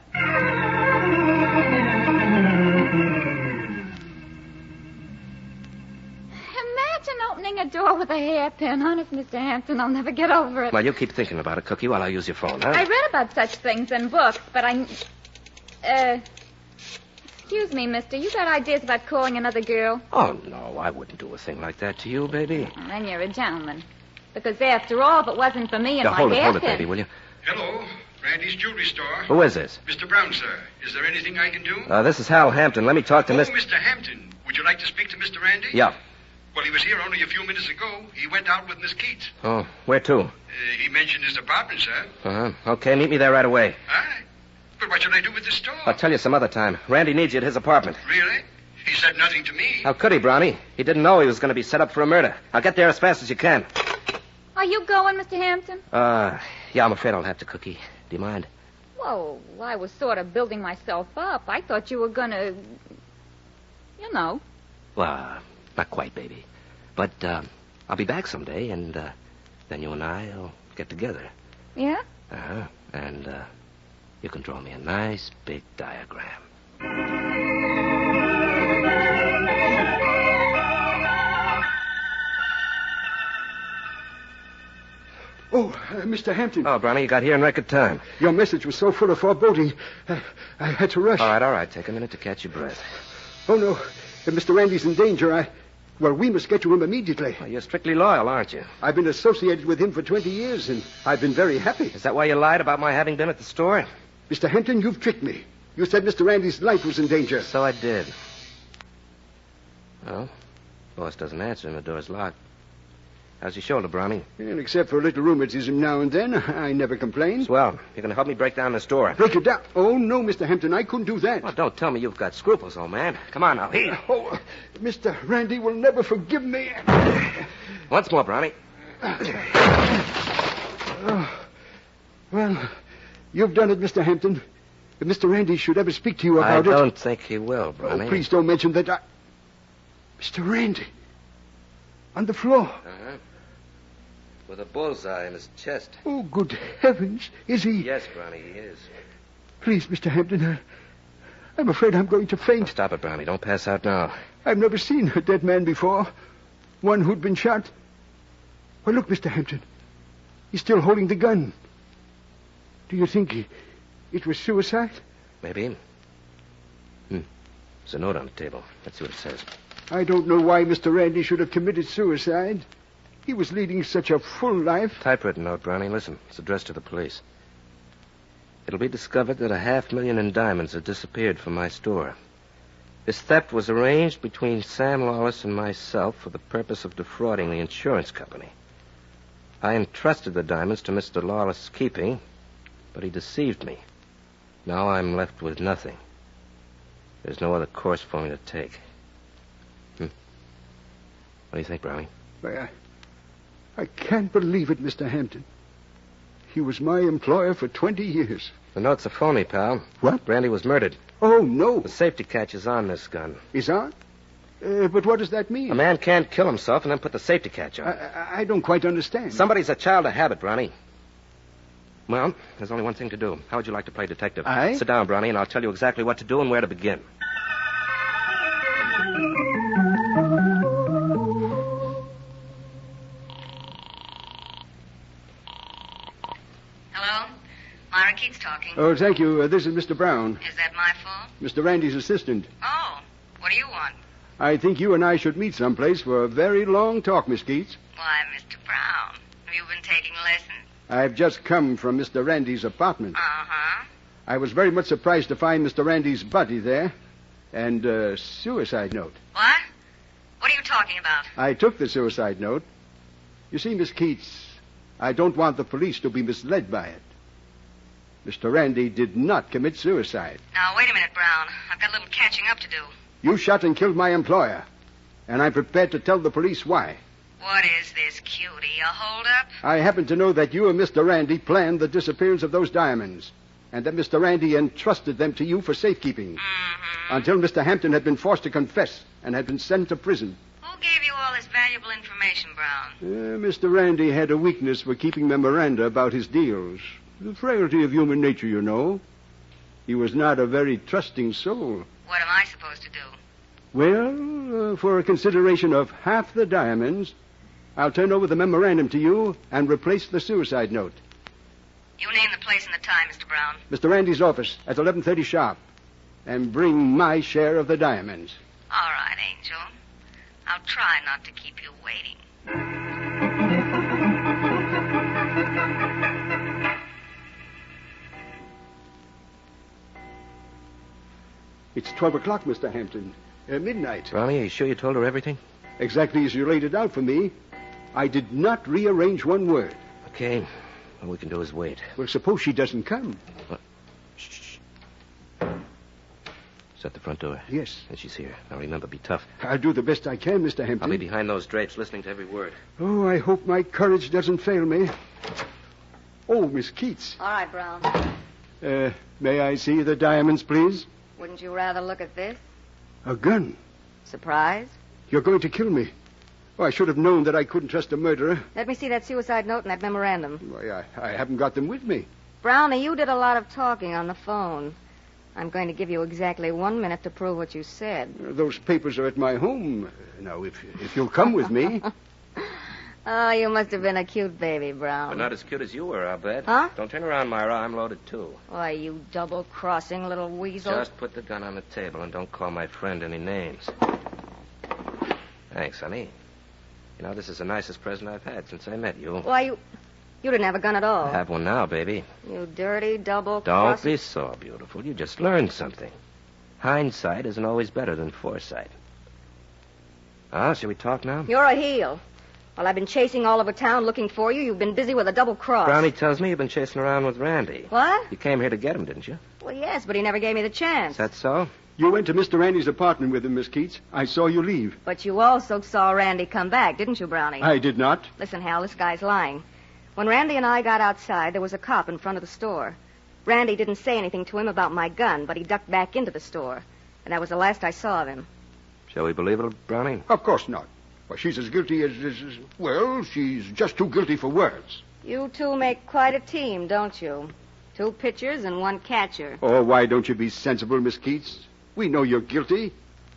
Imagine opening a door with a hairpin. Honest, Mr. Hampton, I'll never get over it. Well, you keep thinking about it, Cookie, while I use your phone, huh? I read about such things in books, but excuse me, mister. You got ideas about calling another girl? Oh, no, I wouldn't do a thing like that to you, baby. Well, then you're a gentleman. Because after all, if it wasn't for me and Now, my hold hairpin... it, baby, will you? Hello, Randy's jewelry store. Who is this? Mr. Brown, sir. Is there anything I can do? This is Hal Hampton. Let me talk to Miss... Mr. Hampton. Would you like to speak to Mr. Randy? Yeah. Well, he was here only a few minutes ago. He went out with Miss Keats. Oh, where to? He mentioned his apartment, sir. Uh-huh. Okay, meet me there right away. Aye. But what should I do with the store? I'll tell you some other time. Randy needs you at his apartment. Really? He said nothing to me. How could he, Brownie? He didn't know he was going to be set up for a murder. I'll get there as fast as you can. Are you going, Mr. Hampton? Yeah, I'm afraid I'll have to, Cookie. Do you mind? Well, I was sort of building myself up. I thought you were going to... You know. Well, not quite, baby. But I'll be back someday, and then you and I'll get together. Yeah? Uh-huh. And you can draw me a nice big diagram. Oh, Mr. Hampton. Oh, Brownie, you got here in record time. Your message was so full of foreboding, I had to rush. All right. Take a minute to catch your breath. Oh, no. If Mr. Randy's in danger, well, we must get to him immediately. Well, you're strictly loyal, aren't you? I've been associated with him for 20 years, and I've been very happy. Is that why you lied about my having been at the store? Mr. Hampton, you've tricked me. You said Mr. Randy's life was in danger. So I did. Well, boss doesn't answer and the door's locked. How's your shoulder, Brownie? And except for a little rheumatism now and then, I never complain. Swell. You're going to help me break down this door. Break it down? Oh, no, Mr. Hampton, I couldn't do that. Well, don't tell me you've got scruples, old man. Come on now, here. Oh, Mr. Randy will never forgive me. Once more, Brownie. Well, you've done it, Mr. Hampton. If Mr. Randy should ever speak to you about it... I don't think he will, Brownie. Oh, please don't mention that Mr. Randy. On the floor. Uh-huh. With a bullseye in his chest. Oh, good heavens. Is he... Yes, Brownie, he is. Please, Mr. Hampton, I'm afraid I'm going to faint. Oh, stop it, Brownie. Don't pass out now. I've never seen a dead man before. One who'd been shot. Well, look, Mr. Hampton. He's still holding the gun. Do you think it was suicide? Maybe. There's a note on the table. Let's see what it says. I don't know why Mr. Randy should have committed suicide. He was leading such a full life. Typewritten note, Brownie. Listen, it's addressed to the police. It'll be discovered that $500,000 in diamonds have disappeared from my store. This theft was arranged between Sam Lawless and myself for the purpose of defrauding the insurance company. I entrusted the diamonds to Mr. Lawless' keeping, but he deceived me. Now I'm left with nothing. There's no other course for me to take. What do you think, Brownie? Why, I can't believe it, Mr. Hampton. He was my employer for 20 years. The note's a phony, pal. What? Brandy was murdered. Oh, no. The safety catch is on this gun. Is on? But what does that mean? A man can't kill himself and then put the safety catch on. I don't quite understand. Somebody's a child of habit, Brownie. Well, there's only one thing to do. How would you like to play detective? Aye? Sit down, Brownie, and I'll tell you exactly what to do and where to begin. Hello? Myra Keats talking. Oh, thank you. This is Mr. Brown, Is that my fault? Mr. Randy's assistant. Oh, what do you want? I think you and I should meet someplace for a very long talk, Miss Keats. Why, Mr. Brown, have you been taking lessons? I've just come from Mr. Randy's apartment. Uh-huh. I was very much surprised to find Mr. Randy's body there and a suicide note. What? What are you talking about? I took the suicide note. You see, Miss Keats, I don't want the police to be misled by it. Mr. Randy did not commit suicide. Now, wait a minute, Brown. I've got a little catching up to do. You shot and killed my employer, and I'm prepared to tell the police why. What is this, cutie? A holdup? I happen to know that you and Mr. Randy planned the disappearance of those diamonds, and that Mr. Randy entrusted them to you for safekeeping. Mm-hmm. Until Mr. Hampton had been forced to confess and had been sent to prison. Who gave you all this valuable information, Brown? Mr. Randy had a weakness for keeping memoranda about his deals. The frailty of human nature, you know. He was not a very trusting soul. What am I supposed to do? Well, for a consideration of half the diamonds, I'll turn over the memorandum to you and replace the suicide note. You name the place and the time, Mr. Brown. Mr. Randy's office at 11:30 sharp. And bring my share of the diamonds. All right, Angel. I'll try not to keep you waiting. It's 12 o'clock, Mr. Hampton. Midnight. Brownie, are you sure you told her everything? Exactly as you laid it out for me. I did not rearrange one word. Okay. All we can do is wait. Well, suppose she doesn't come. What? Shh. Is that the front door? Yes. And she's here. Now remember, be tough. I'll do the best I can, Mr. Hampton. I'll be behind those drapes, listening to every word. Oh, I hope my courage doesn't fail me. Oh, Miss Keats. All right, Brown. May I see the diamonds, please? Wouldn't you rather look at this? A gun. Surprised? You're going to kill me. Oh, I should have known that I couldn't trust a murderer. Let me see that suicide note and that memorandum. Why, I haven't got them with me. Brownie, you did a lot of talking on the phone. I'm going to give you exactly 1 minute to prove what you said. Those papers are at my home. Now, if you'll come with me. Oh, you must have been a cute baby, Brown. But not as cute as you were, I'll bet. Huh? Don't turn around, Myra. I'm loaded, too. Why, you double-crossing little weasel. Just put the gun on the table and don't call my friend any names. Thanks, honey. You know, this is the nicest present I've had since I met you. Why, you didn't have a gun at all. I have one now, baby. You dirty double-crossing... Don't be so beautiful. You just learned something. Hindsight isn't always better than foresight. Ah, shall we talk now? You're a heel. While I've been chasing all over town looking for you, you've been busy with a double cross. Brownie tells me you've been chasing around with Randy. What? You came here to get him, didn't you? Well, yes, but he never gave me the chance. Is that so? You went to Mr. Randy's apartment with him, Miss Keats. I saw you leave. But you also saw Randy come back, didn't you, Brownie? I did not. Listen, Hal, this guy's lying. When Randy and I got outside, there was a cop in front of the store. Randy didn't say anything to him about my gun, but he ducked back into the store. And that was the last I saw of him. Shall we believe it, Brownie? Of course not. Well, she's as guilty as... Well, she's just too guilty for words. You two make quite a team, don't you? 2 pitchers and 1 catcher. Oh, why don't you be sensible, Miss Keats? We know you're guilty.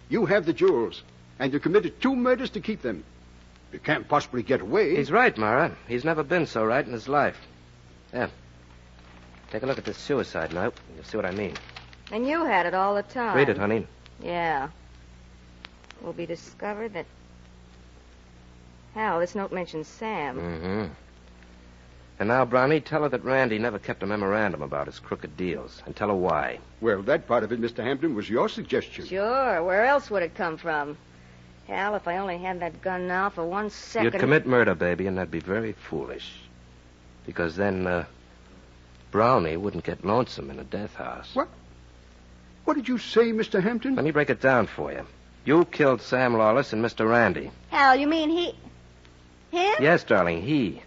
You have the jewels, and you committed 2 murders to keep them. You can't possibly get away. He's right, Mara. He's never been so right in his life. Yeah. Take a look at this suicide note. You'll see what I mean. And you had it all the time. Read it, honey. Yeah. It will be discovered that... Hal, this note mentions Sam. Mm-hmm. And now, Brownie, tell her that Randy never kept a memorandum about his crooked deals. And tell her why. Well, that part of it, Mr. Hampton, was your suggestion. Sure. Where else would it come from? Hal, if I only had that gun now for 1 second... You'd commit murder, baby, and that'd be very foolish. Because then, Brownie wouldn't get lonesome in a death house. What? What did you say, Mr. Hampton? Let me break it down for you. You killed Sam Lawless and Mr. Randy. Hal, you mean he... Him? Yes, darling, he.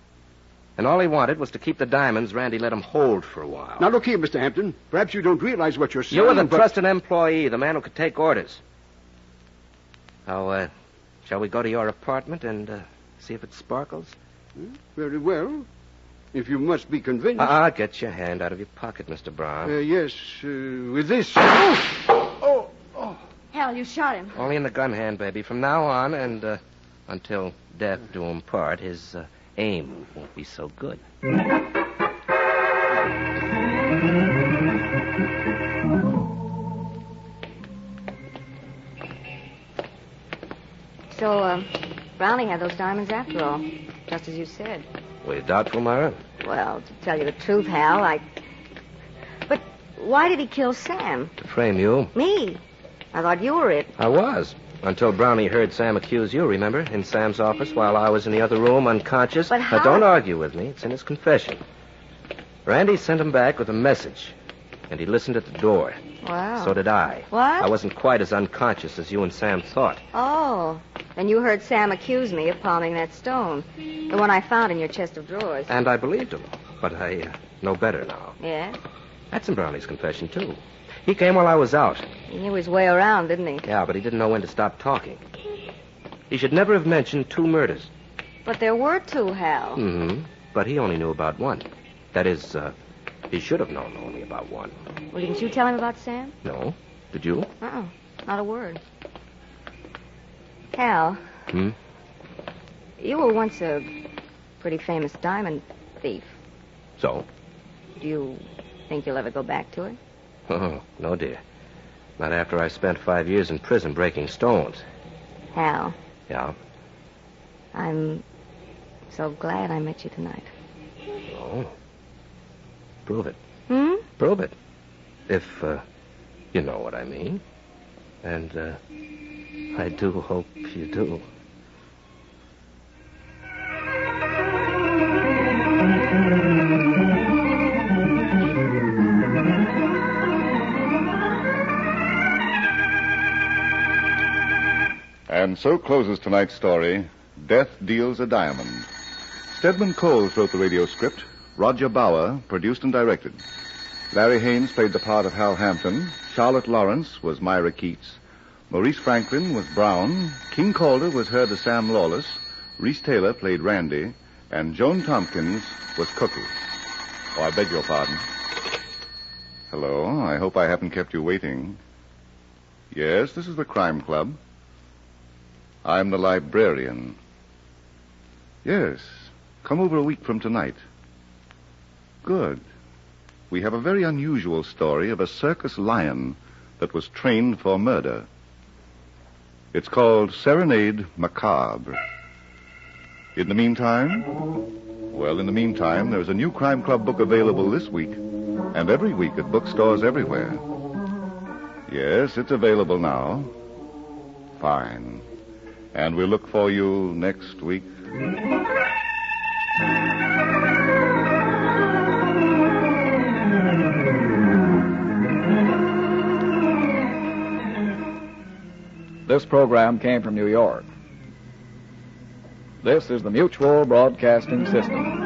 And all he wanted was to keep the diamonds Randy let him hold for a while. Now, look here, Mr. Hampton. Perhaps you don't realize what you're saying, You were the but... trusted employee, the man who could take orders. Now, shall we go to your apartment and see if it sparkles? Very well. if you must be convinced. Get your hand out of your pocket, Mr. Brown. Yes, with this. Hal, you shot him. Only in the gun hand, baby. From now on and until death do him part, his aim won't be so good. So, Brownie had those diamonds after all, just as you said. Were you doubtful, Myra? Well, to tell you the truth, Hal, But why did he kill Sam? To frame you. Me? I thought you were it. I was. Until Brownie heard Sam accuse you, remember? In Sam's office while I was in the other room, unconscious. But how? Now, don't argue with me. It's in his confession. Randy sent him back with a message, and he listened at the door. Wow. So did I. What? I wasn't quite as unconscious as you and Sam thought. Oh. Then you heard Sam accuse me of palming that stone. The one I found in your chest of drawers. And I believed him. But I know better now. Yeah? That's in Brownie's confession, too. He came while I was out. He knew his way around, didn't he? Yeah, but he didn't know when to stop talking. He should never have mentioned 2 murders. But there were 2, Hal. Mm-hmm. But he only knew about 1. That is, he should have known only about 1. Well, didn't you tell him about Sam? No. Did you? Uh-uh. Not a word. Hal. Hmm? You were once a pretty famous diamond thief. So? Do you think you'll ever go back to it? Oh, no, dear. Not after I spent 5 years in prison breaking stones. Hal. Yeah? I'm so glad I met you tonight. Oh. Prove it. Hmm? Prove it. If, you know what I mean. And, I do hope you do. And so closes tonight's story, Death Deals a Diamond. Stedman Coles wrote the radio script. Roger Bauer produced and directed. Larry Haynes played the part of Hal Hampton. Charlotte Lawrence was Myra Keats. Maurice Franklin was Brown. King Calder was heard as Sam Lawless. Reese Taylor played Randy. And Joan Tompkins was Cookie. Oh, I beg your pardon. Hello. I hope I haven't kept you waiting. Yes, this is the Crime Club. I'm the librarian. Yes. Come over a week from tonight. Good. We have a very unusual story of a circus lion that was trained for murder. It's called Serenade Macabre. In the meantime? Well, in the meantime, there's a new Crime Club book available this week, and every week at bookstores everywhere. Yes, it's available now. Fine. And we'll look for you next week. This program came from New York. This is the Mutual Broadcasting System.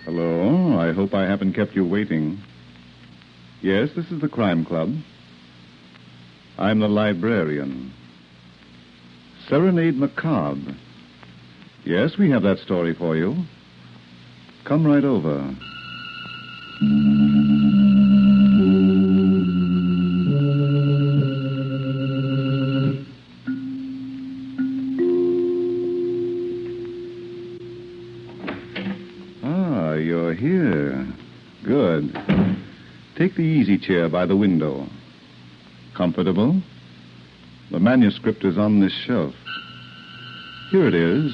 Hello. I hope I haven't kept you waiting. Yes, this is the Crime Club. I'm the librarian. Serenade Macabre. Yes, we have that story for you. Come right over. Ah, you're here. Good. Take the easy chair by the window. Comfortable? The manuscript is on this shelf. Here it is,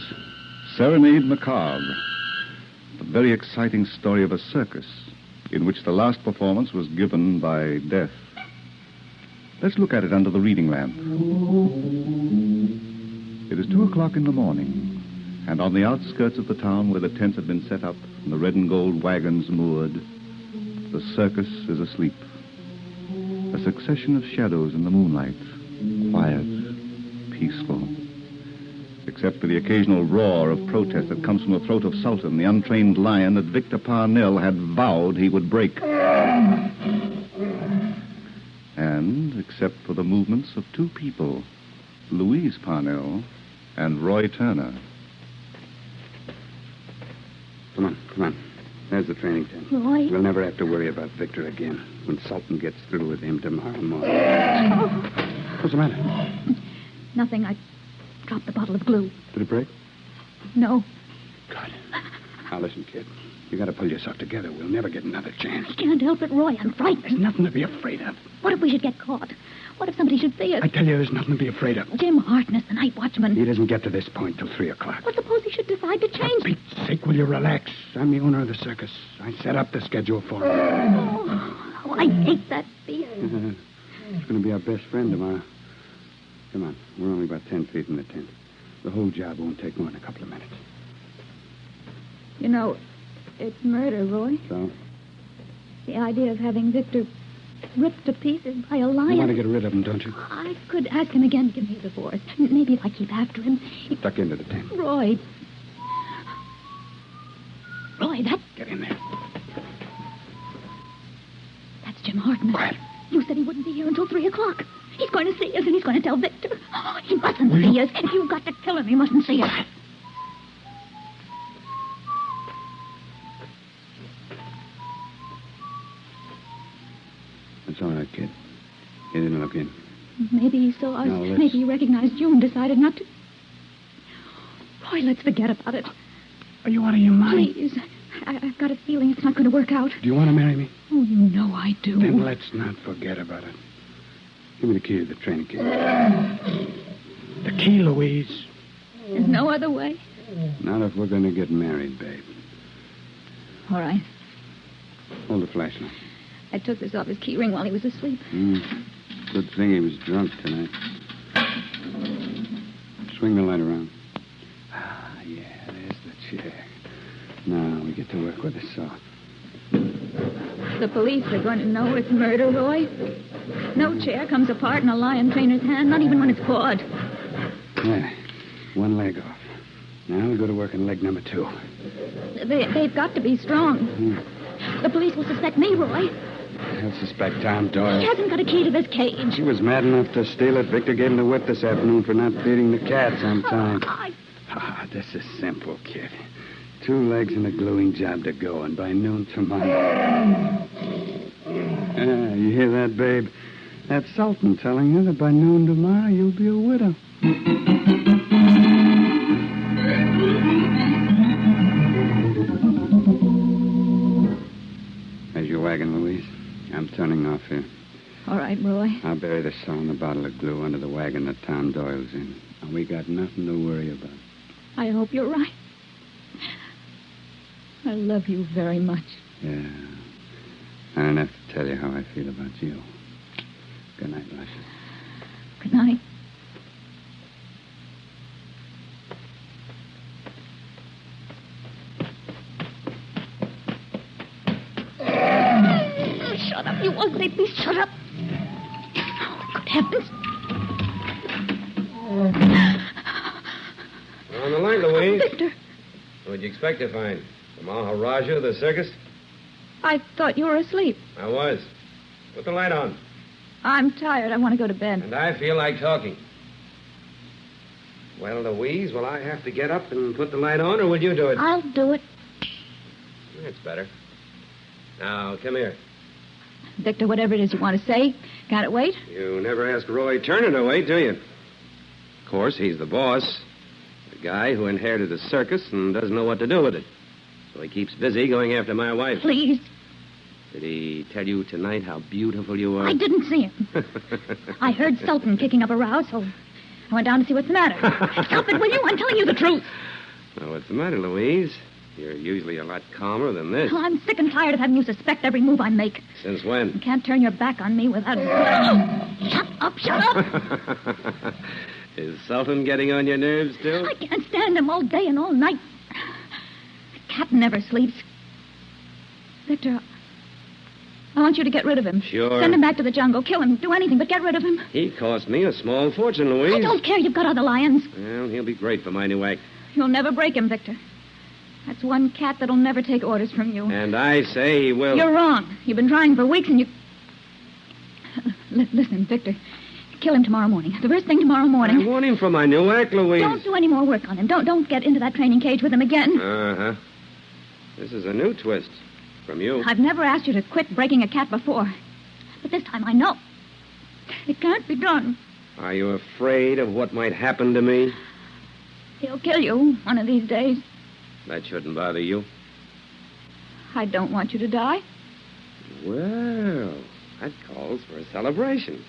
Serenade Macabre. A very exciting story of a circus in which the last performance was given by death. Let's look at it under the reading lamp. It is 2 o'clock in the morning, and on the outskirts of the town where the tents had been set up and the red and gold wagons moored, the circus is asleep. A succession of shadows in the moonlight, quiet, peaceful. except for the occasional roar of protest that comes from the throat of Sultan, the untrained lion that Victor Parnell had vowed he would break. And except for the movements of two people, Louise Parnell and Roy Turner. Come on. There's the training tent. Roy? We'll never have to worry about Victor again when Sultan gets through with him tomorrow morning. What's the matter? Nothing. I dropped the bottle of glue. Did it break? No. Now, listen, kid. You gotta pull yourself together. We'll never get another chance. I can't help it, Roy. I'm frightened. There's nothing to be afraid of. What if we should get caught? What if somebody should see us? I tell you, there's nothing to be afraid of. Jim Harkness, the night watchman. He doesn't get to this point till 3 o'clock. What suppose he should decide to change? For Pete's sake, will you relax? I'm the owner of the circus. I set up the schedule for him. Oh, I hate that beast. He's going to be our best friend tomorrow. Come on. We're only about 10 feet from the tent. The whole job won't take more than a couple of minutes. You know, it's murder, Roy. So? The idea of having Victor ripped to pieces by a lion. You want to get rid of him, don't you? I could ask him again to give me a divorce. Maybe if I keep after him. Duck into the tent. Roy, that's... Get in there. That's Jim Harkness. Quiet. You said he wouldn't be here until 3 o'clock. He's going to see us, and he's going to tell Victor. Oh, he mustn't see us. If you've got to kill him, he mustn't see us. It's all right, kid. He didn't look in. Maybe he saw us. No, let's... Maybe he recognized you and decided not to. Roy, let's forget about it. Are you out of your mind? Please. I've got a feeling it's not going to work out. Do you want to marry me? Oh, you know I do. Then let's not forget about it. Give me the key to the training kit. The key, Louise. There's no other way. Not if we're going to get married, babe. All right. Hold the flashlight. I took this off his key ring while he was asleep. Good thing he was drunk tonight. Swing the light around. Ah, yeah, there's the chair. Now we get to work with the saw. The police are going to know it's murder, Roy. No chair comes apart in a lion trainer's hand, not even when it's pawed. There. One leg off. Now we go to work on leg number 2. They've got to be strong. The police will suspect me, Roy. They'll suspect Tom Doyle. He hasn't got a key to this cage. He was mad enough to steal it. Victor gave him the whip this afternoon for not feeding the cats on time. This is simple, kid. 2 legs and a gluing job to go, and by noon tomorrow... you hear that, babe? That's Sultan telling you that by noon tomorrow you'll be a widow. There's your wagon, Louise. I'm turning off here. All right, Roy. I'll bury the saw and the bottle of glue under the wagon that Tom Doyle's in. And we got nothing to worry about. I hope you're right. I love you very much. Yeah. I don't have to tell you how I feel about you. Good night, Lashes. Good night. Shut up, you ugly beast. Shut up. Oh, good heavens. On the line, Louise. Victor. What'd you expect to find? The Maharaja of the circus? I thought you were asleep. I was. Put the light on. I'm tired. I want to go to bed. And I feel like talking. Well, Louise, will I have to get up and put the light on, or will you do it? I'll do it. That's better. Now, come here. Victor, whatever it is you want to say, can't it wait? You never ask Roy Turner to wait, do you? Of course, he's the boss. The guy who inherited a circus and doesn't know what to do with it. So he keeps busy going after my wife. Please. Did he tell you tonight how beautiful you are? I didn't see him. I heard Sultan kicking up a row, so I went down to see what's the matter. Stop it, will you? I'm telling you the truth. Well, what's the matter, Louise? You're usually a lot calmer than this. Oh, I'm sick and tired of having you suspect every move I make. Since when? You can't turn your back on me without... Shut up, shut up! Is Sultan getting on your nerves, too? I can't stand him all day and all night. The cat never sleeps. Victor, I want you to get rid of him. Sure. Send him back to the jungle. Kill him. Do anything, but get rid of him. He cost me a small fortune, Louise. I don't care. You've got other lions. Well, he'll be great for my new act. You'll never break him, Victor. That's one cat that'll never take orders from you. And I say he will. You're wrong. You've been trying for weeks and you... Listen, Victor. Kill him tomorrow morning. The first thing tomorrow morning. I want him for my new act, Louise. Don't do any more work on him. Don't get into that training cage with him again. Uh-huh. This is a new twist from you. I've never asked you to quit breaking a cat before. But this time I know. It can't be done. Are you afraid of what might happen to me? He'll kill you one of these days. That shouldn't bother you. I don't want you to die. Well, that calls for a celebration.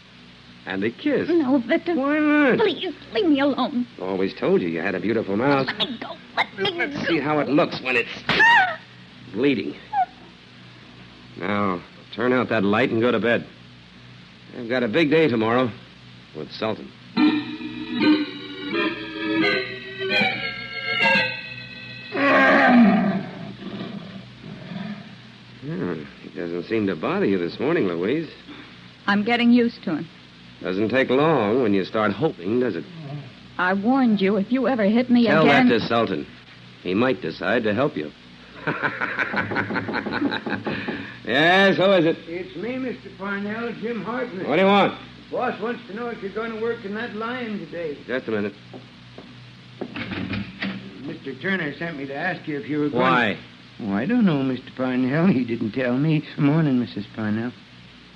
And a kiss. No, Victor. Why not? Please, leave me alone. Always told you had a beautiful mouth. Let me go. Let me Let's go. see how it looks when it's bleeding. Now, turn out that light and go to bed. I've got a big day tomorrow with Sultan. He doesn't seem to bother you this morning, Louise. I'm getting used to him. Doesn't take long when you start hoping, does it? I warned you, if you ever hit me Tell again... that to Sultan. He might decide to help you. Yes, who is it? It's me, Mr. Parnell, Jim Hartnett. What do you want? The boss wants to know if you're going to work in that lion today. Just a minute. Mr. Turner sent me to ask you if you were going... Why? Oh, I don't know, Mr. Parnell. He didn't tell me. Good morning, Mrs. Parnell.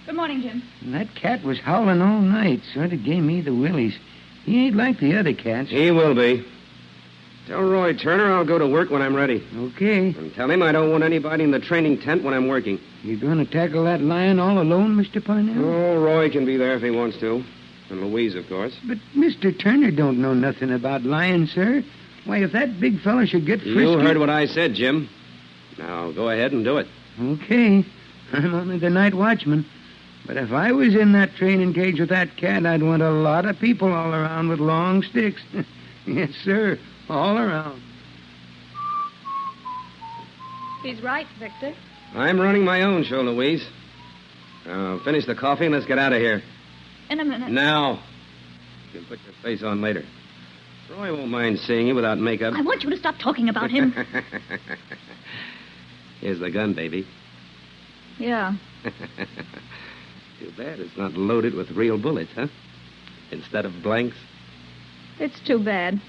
Good morning, Jim. And that cat was howling all night. Sort of gave me the willies. He ain't like the other cats. He will be. Tell Roy Turner I'll go to work when I'm ready. Okay. And tell him I don't want anybody in the training tent when I'm working. You going to tackle that lion all alone, Mr. Parnell? Oh, Roy can be there if he wants to. And Louise, of course. But Mr. Turner don't know nothing about lions, sir. Why, if that big fella should get frisky... You heard what I said, Jim. Now, go ahead and do it. Okay. I'm only the night watchman. But if I was in that training cage with that cat, I'd want a lot of people all around with long sticks. Yes, sir. All around. He's right, Victor. I'm running my own show, Louise. Now, finish the coffee and let's get out of here. In a minute. Now. You can put your face on later. Roy won't mind seeing you without makeup. I want you to stop talking about him. Here's the gun, baby. Yeah. Too bad it's not loaded with real bullets, huh? Instead of blanks. It's too bad.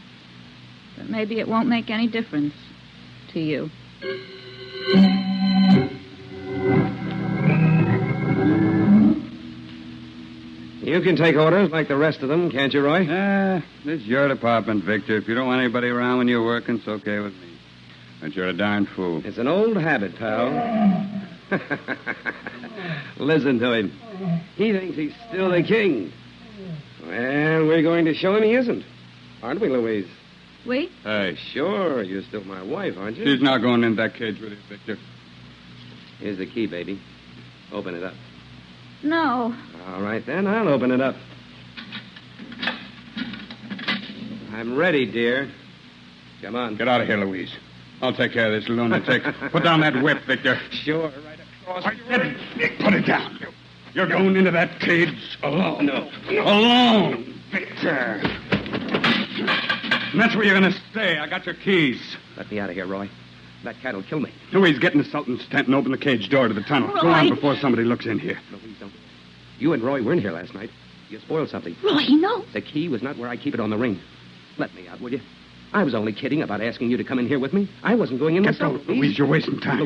But maybe it won't make any difference to you. You can take orders like the rest of them, can't you, Roy? This is your department, Victor. If you don't want anybody around when you're working, it's okay with me. But you're a darn fool. It's an old habit, pal. Listen to him. He thinks he's still the king. Well, we're going to show him he isn't. Aren't we, Louise? We? Sure. You're still my wife, aren't you? She's not going in that cage with you, Victor. Here's the key, baby. Open it up. No. All right, then. I'll open it up. I'm ready, dear. Come on. Get out of here, Louise. I'll take care of this lunatic. Put down that whip, Victor. Sure, right across. Are you ready? Put it down. You're going into that cage alone. No. Alone, Victor. And that's where you're going to stay. I got your keys. Let me out of here, Roy. That cat'll kill me. Louise, get in the Sultan's tent and open the cage door to the tunnel. Roy. Go on before somebody looks in here. Louise, don't. You and Roy were in here last night. You spoiled something. Roy, he knows. The key was not where I keep it on the ring. Let me out, will you? I was only kidding about asking you to come in here with me. I wasn't going in Get myself. out, Louise. You're wasting time.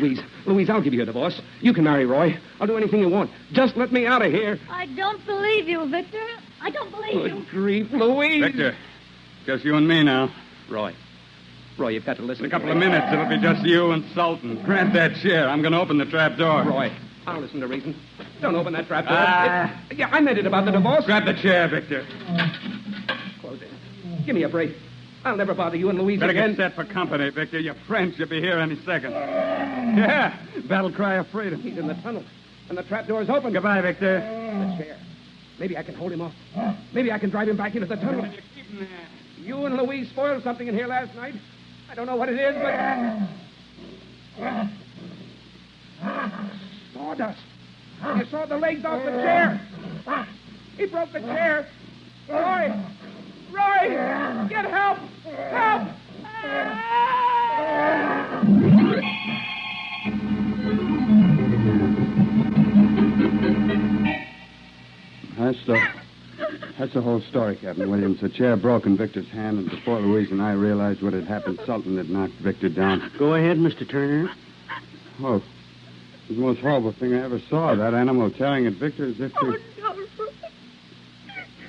Louise, I'll give you a divorce. You can marry Roy. I'll do anything you want. Just let me out of here. I don't believe you, Victor. I don't believe you. Good grief, Louise. Victor, just you and me now. Roy, you've got to listen. In a couple of minutes, it'll be just you and Sultan. Grab that chair. I'm going to open the trap door. Roy, I'll listen to reason. Don't open that trap door. Yeah, I meant it about the divorce. Grab the chair, Victor. Close it. Give me a break. I'll never bother you and Louise Better again. get set for company, Victor. Your friend should be here any second. Yeah, battle cry of freedom. He's in the tunnel, and the trap door's open. Goodbye, Victor. The chair. Maybe I can hold him off. Maybe I can drive him back into the tunnel. You and Louise spoiled something in here last night. I don't know what it is, but... Sawdust. You saw the legs off the chair. He broke the chair. Roy! Roy! Get help! Help! That's the whole story, Captain Williams. The chair broke in Victor's hand, and before Louise and I realized what had happened, Sultan had knocked Victor down. Go ahead, Mr. Turner. Oh, it was the most horrible thing I ever saw. That animal tearing at Victor as if to...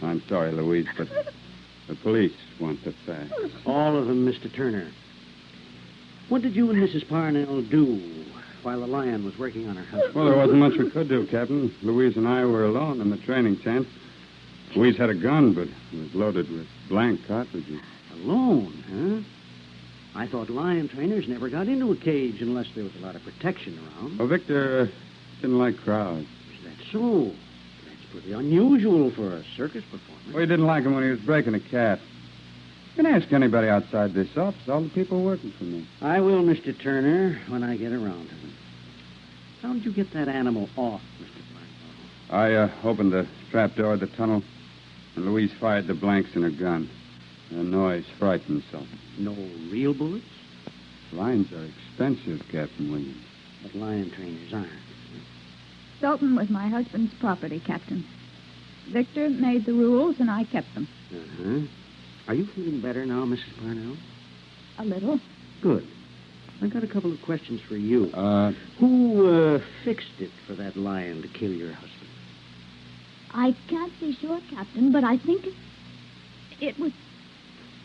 I'm sorry, Louise, but the police want the facts. All of them, Mr. Turner. What did you and Mrs. Parnell do while the lion was working on her husband? Well, there wasn't much we could do, Captain. Louise and I were alone in the training tent. Louise had a gun, but it was loaded with blank cartridges. Alone, huh? I thought lion trainers never got into a cage unless there was a lot of protection around. Well, Victor didn't like crowds. Is that so? That's pretty unusual for a circus performer. Well, he didn't like him when he was breaking a cat. You can ask anybody outside this office, all the people working for me. I will, Mr. Turner, when I get around to them. How did you get that animal off, Mr. Parnell? I opened the trap door of the tunnel, and Louise fired the blanks in her gun. The noise frightened Sultan. No real bullets? Lions are expensive, Captain Williams. But lion trainers aren't. Sultan was my husband's property, Captain. Victor made the rules, and I kept them. Uh-huh. Are you feeling better now, Mrs. Parnell? A little. Good. I've got a couple of questions for you. Who fixed it for that lion to kill your husband? I can't be sure, Captain, but I think it was...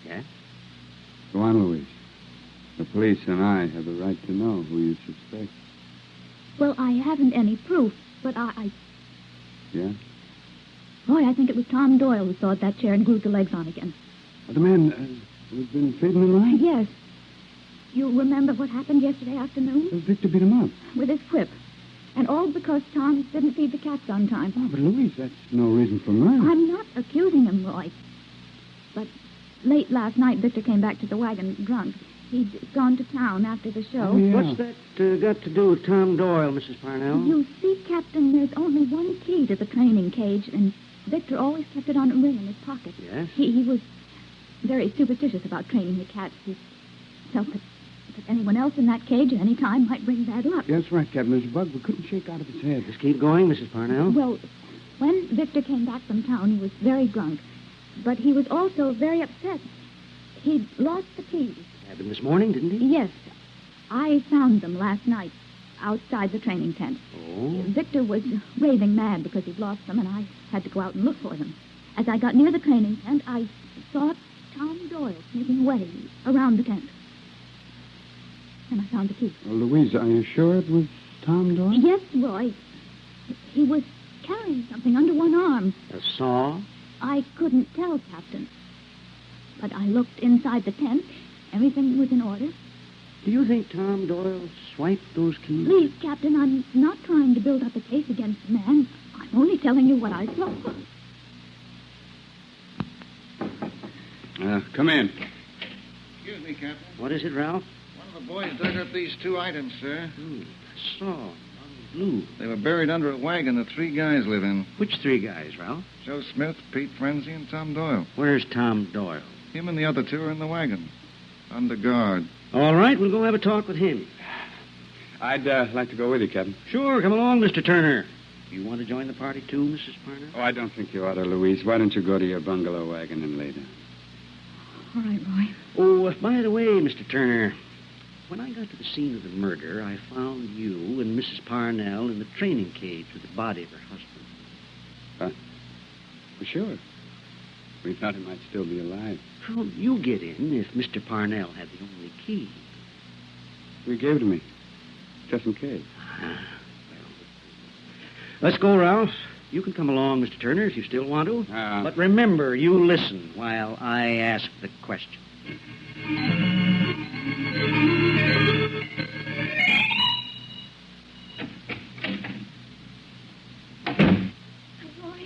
Yeah? Go on, Louise. The police and I have the right to know who you suspect. Well, I haven't any proof, but I... Yeah? Roy, I think it was Tom Doyle who sawed that chair and glued the legs on again. The man who's been feeding the lion? Yes. You remember what happened yesterday afternoon? Victor beat him up. With his whip. And all because Tom didn't feed the cats on time. Oh, but Louise, that's no reason for murder. I'm not accusing him, Roy. But late last night, Victor came back to the wagon drunk. He'd gone to town after the show. Oh, yeah. What's that got to do with Tom Doyle, Mrs. Parnell? You see, Captain, there's only one key to the training cage, and Victor always kept it on a ring in his pocket. Yes? He was very superstitious about training the cats. He felt that anyone else in that cage at any time might bring bad luck. Yes, right, Captain. There's a bug we couldn't shake out of his head. Just keep going, Mrs. Parnell. Well, when Victor came back from town, he was very drunk. But he was also very upset. He'd lost the keys. Happened this morning, didn't he? Yes. I found them last night outside the training tent. Oh? Victor was raving mad because he'd lost them, and I had to go out and look for them. As I got near the training tent, I saw Tom Doyle sneaking away around the tent. And I found the key. Well, Louise, are you sure it was Tom Doyle? Yes, Roy. He was carrying something under one arm. A saw? I couldn't tell, Captain. But I looked inside the tent. Everything was in order. Do you think Tom Doyle swiped those keys? Please, Captain, I'm not trying to build up a case against the man. I'm only telling you what I saw. Come in. Excuse me, Captain. What is it, Ralph? One of the boys dug up these two items, sir. I saw. Blue. They were buried under a wagon that three guys live in. Which three guys, Ralph? Joe Smith, Pete Frenzy, and Tom Doyle. Where's Tom Doyle? Him and the other two are in the wagon. Under guard. All right, we'll go have a talk with him. I'd like to go with you, Captain. Sure, come along, Mr. Turner. You want to join the party, too, Mrs. Parnell? Oh, I don't think you ought to, Louise. Why don't you go to your bungalow wagon and lay down? All right, Roy. Oh, by the way, Mr. Turner, when I got to the scene of the murder, I found you and Mrs. Parnell in the training cage with the body of her husband. Well, sure. We thought he might still be alive. How'd you get in if Mr. Parnell had the only key? We gave it to me, just in case. Let's go, Ralph. You can come along, Mr. Turner, if you still want to. But remember, you listen while I ask the question.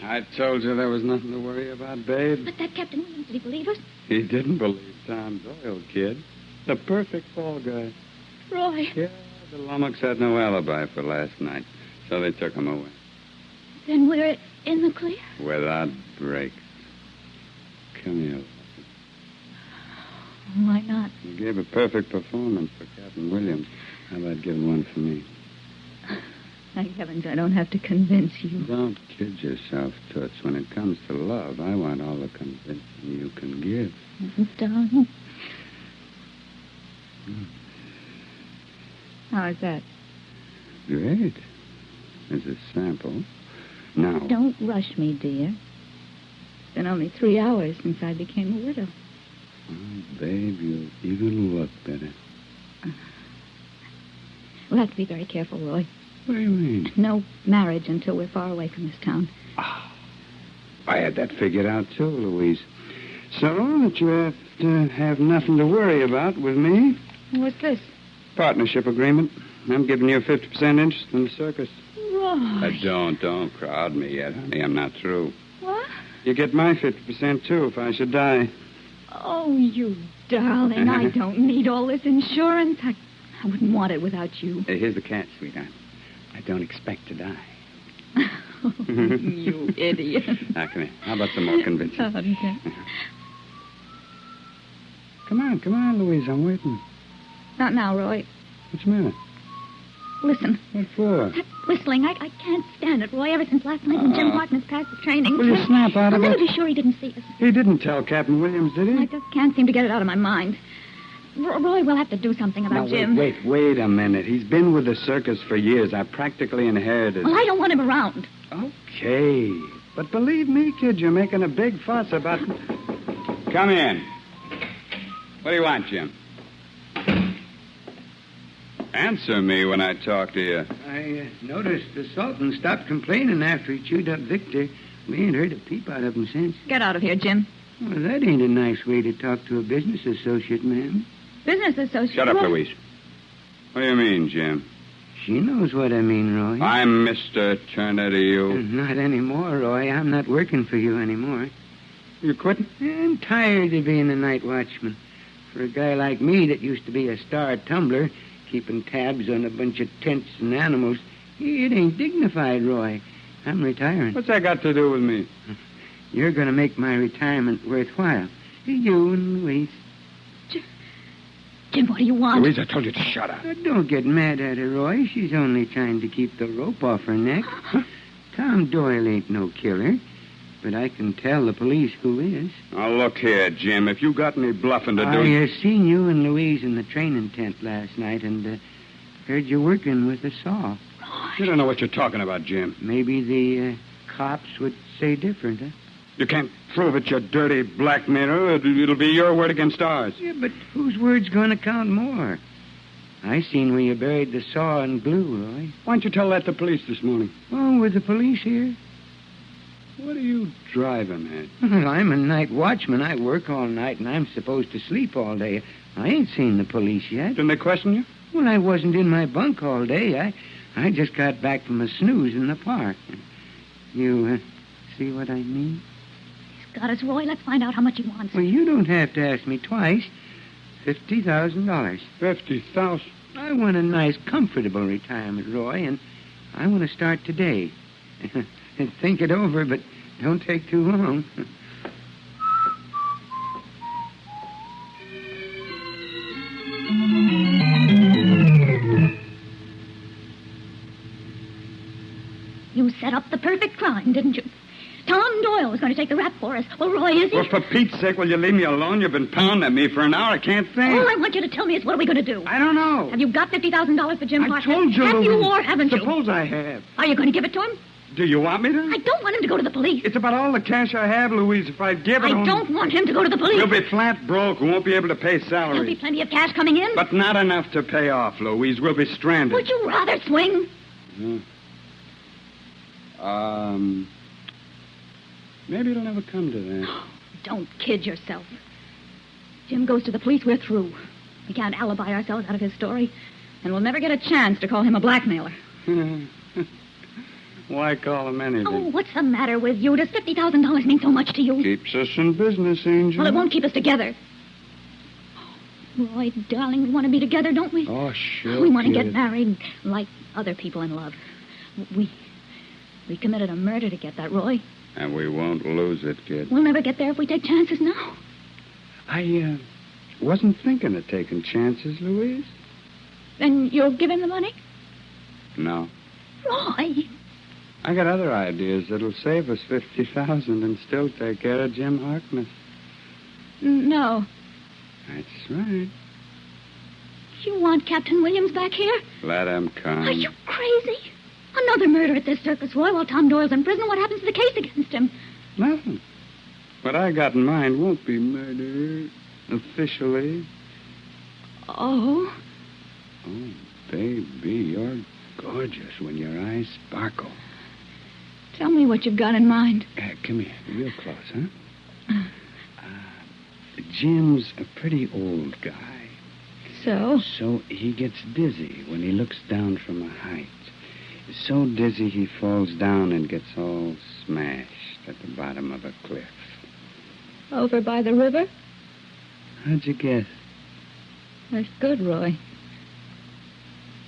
I told you there was nothing to worry about, babe. But that Captain Williams, did he believe us? He didn't believe Tom Doyle, kid. The perfect fall guy. Roy. Yeah, the Lummox had no alibi for last night, so they took him away. Then we're in the clear? Without breaks. Come here. Why not? You gave a perfect performance for Captain Williams. How about giving one for me? Thank heavens I don't have to convince you. Don't kid yourself, Toots. When it comes to love, I want all the convincing you can give. Darling. How is that? Great. As a sample. Now. Don't rush me, dear. It's been only 3 hours since I became a widow. Oh, babe, you even look better. We'll have to be very careful, Roy. What do you mean? No marriage until we're far away from this town. I had that figured out, too, Louise. So that you have to have nothing to worry about with me. What's this? Partnership agreement. I'm giving you a 50% interest in the circus. Roy. Don't crowd me yet, honey. I'm not through. What? You get my 50%, too, if I should die. Oh, you darling. I don't need all this insurance. I wouldn't want it without you. Here's the catch, sweetheart. I don't expect to die. Oh, you idiot. Now, come here. How about some more convincing? Okay. Come on, Louise. I'm waiting. Not now, Roy. What's the matter? Listen. What for? That whistling, I can't stand it, Roy. Ever since last night when Jim Harkness passed the training. Will you snap out of I'll it? never be sure he didn't see us. He didn't tell Captain Williams, did he? I just can't seem to get it out of my mind. Roy, we'll have to do something about Jim. Wait a minute. He's been with the circus for years. I practically inherited. Well, I don't want him around. Okay. But believe me, kid, you're making a big fuss about... Come in. What do you want, Jim? Answer me when I talk to you. I noticed the Sultan stopped complaining after he chewed up Victor. We ain't heard a peep out of him since. Get out of here, Jim. Well, that ain't a nice way to talk to a business associate, ma'am. Business associate? Shut up, Roy. Louise. What do you mean, Jim? She knows what I mean, Roy. I'm Mr. Turner to you. Not anymore, Roy. I'm not working for you anymore. You quitting? I'm tired of being a night watchman. For a guy like me that used to be a star tumbler, keeping tabs on a bunch of tents and animals, it ain't dignified, Roy. I'm retiring. What's that got to do with me? You're going to make my retirement worthwhile. You and Louise. Jim, what do you want? Louise, I told you to shut up. Don't get mad at her, Roy. She's only trying to keep the rope off her neck. Tom Doyle ain't no killer. But I can tell the police who is. Now, look here, Jim. If you got any bluffing to do... I seen you and Louise in the training tent last night and heard you working with a saw. You don't know what you're talking about, Jim. Maybe the cops would say different, huh? You can't prove it, you dirty blackmailer. It'll be your word against ours. Yeah, but whose word's going to count more? I seen where you buried the saw in glue, Roy. Why don't you tell that to police this morning? Oh, were the police here? What are you driving at? Well, I'm a night watchman. I work all night, and I'm supposed to sleep all day. I ain't seen the police yet. Didn't they question you? Well, I wasn't in my bunk all day. I just got back from a snooze in the park. You see what I mean? He's got us, Roy. Let's find out how much he wants. Well, you don't have to ask me twice. $50,000. $50,000? I want a nice, comfortable retirement, Roy, and I want to start today. Think it over, but don't take too long. You set up the perfect crime, didn't you? Tom Doyle was going to take the rap for us. Well, Roy, is he? Well, for Pete's sake, will you leave me alone? You've been pounding at me for an hour. I can't think. All I want you to tell me is what are we going to do? I don't know. Have you got $50,000 for Jim Harkness? I told you. Have you or haven't you? Suppose I have. Are you going to give it to him? Do you want me to? I don't want him to go to the police. It's about all the cash I have, Louise. If I give it I on... don't want him to go to the police. We'll be flat broke. We won't be able to pay salaries. There'll be plenty of cash coming in. But not enough to pay off, Louise. We'll be stranded. Would you rather swing? Maybe it'll never come to that. Don't kid yourself. Jim goes to the police, we're through. We can't alibi ourselves out of his story, and we'll never get a chance to call him a blackmailer. Why call him anything? Oh, what's the matter with you? Does $50,000 mean so much to you? Keeps us in business, Angel. Well, it won't keep us together. Roy, darling, we want to be together, don't we? Oh, sure. We want to get married like other people in love. We We committed a murder to get that, Roy. And we won't lose it, kid. We'll never get there if we take chances now. I wasn't thinking of taking chances, Louise. Then you'll give him the money? No. Roy! I got other ideas that'll save us $50,000 and still take care of Jim Harkness. No. That's right. You want Captain Williams back here? Let him come. Are you crazy? Another murder at this circus, Roy, while Tom Doyle's in prison. What happens to the case against him? Nothing. What I got in mind won't be murder, officially. Oh? Oh, baby, you're gorgeous when your eyes sparkle. Tell me what you've got in mind. Come here, real close, huh? Jim's a pretty old guy. So? So he gets dizzy when he looks down from a height. So dizzy he falls down and gets all smashed at the bottom of a cliff. Over by the river? How'd you guess? That's good, Roy.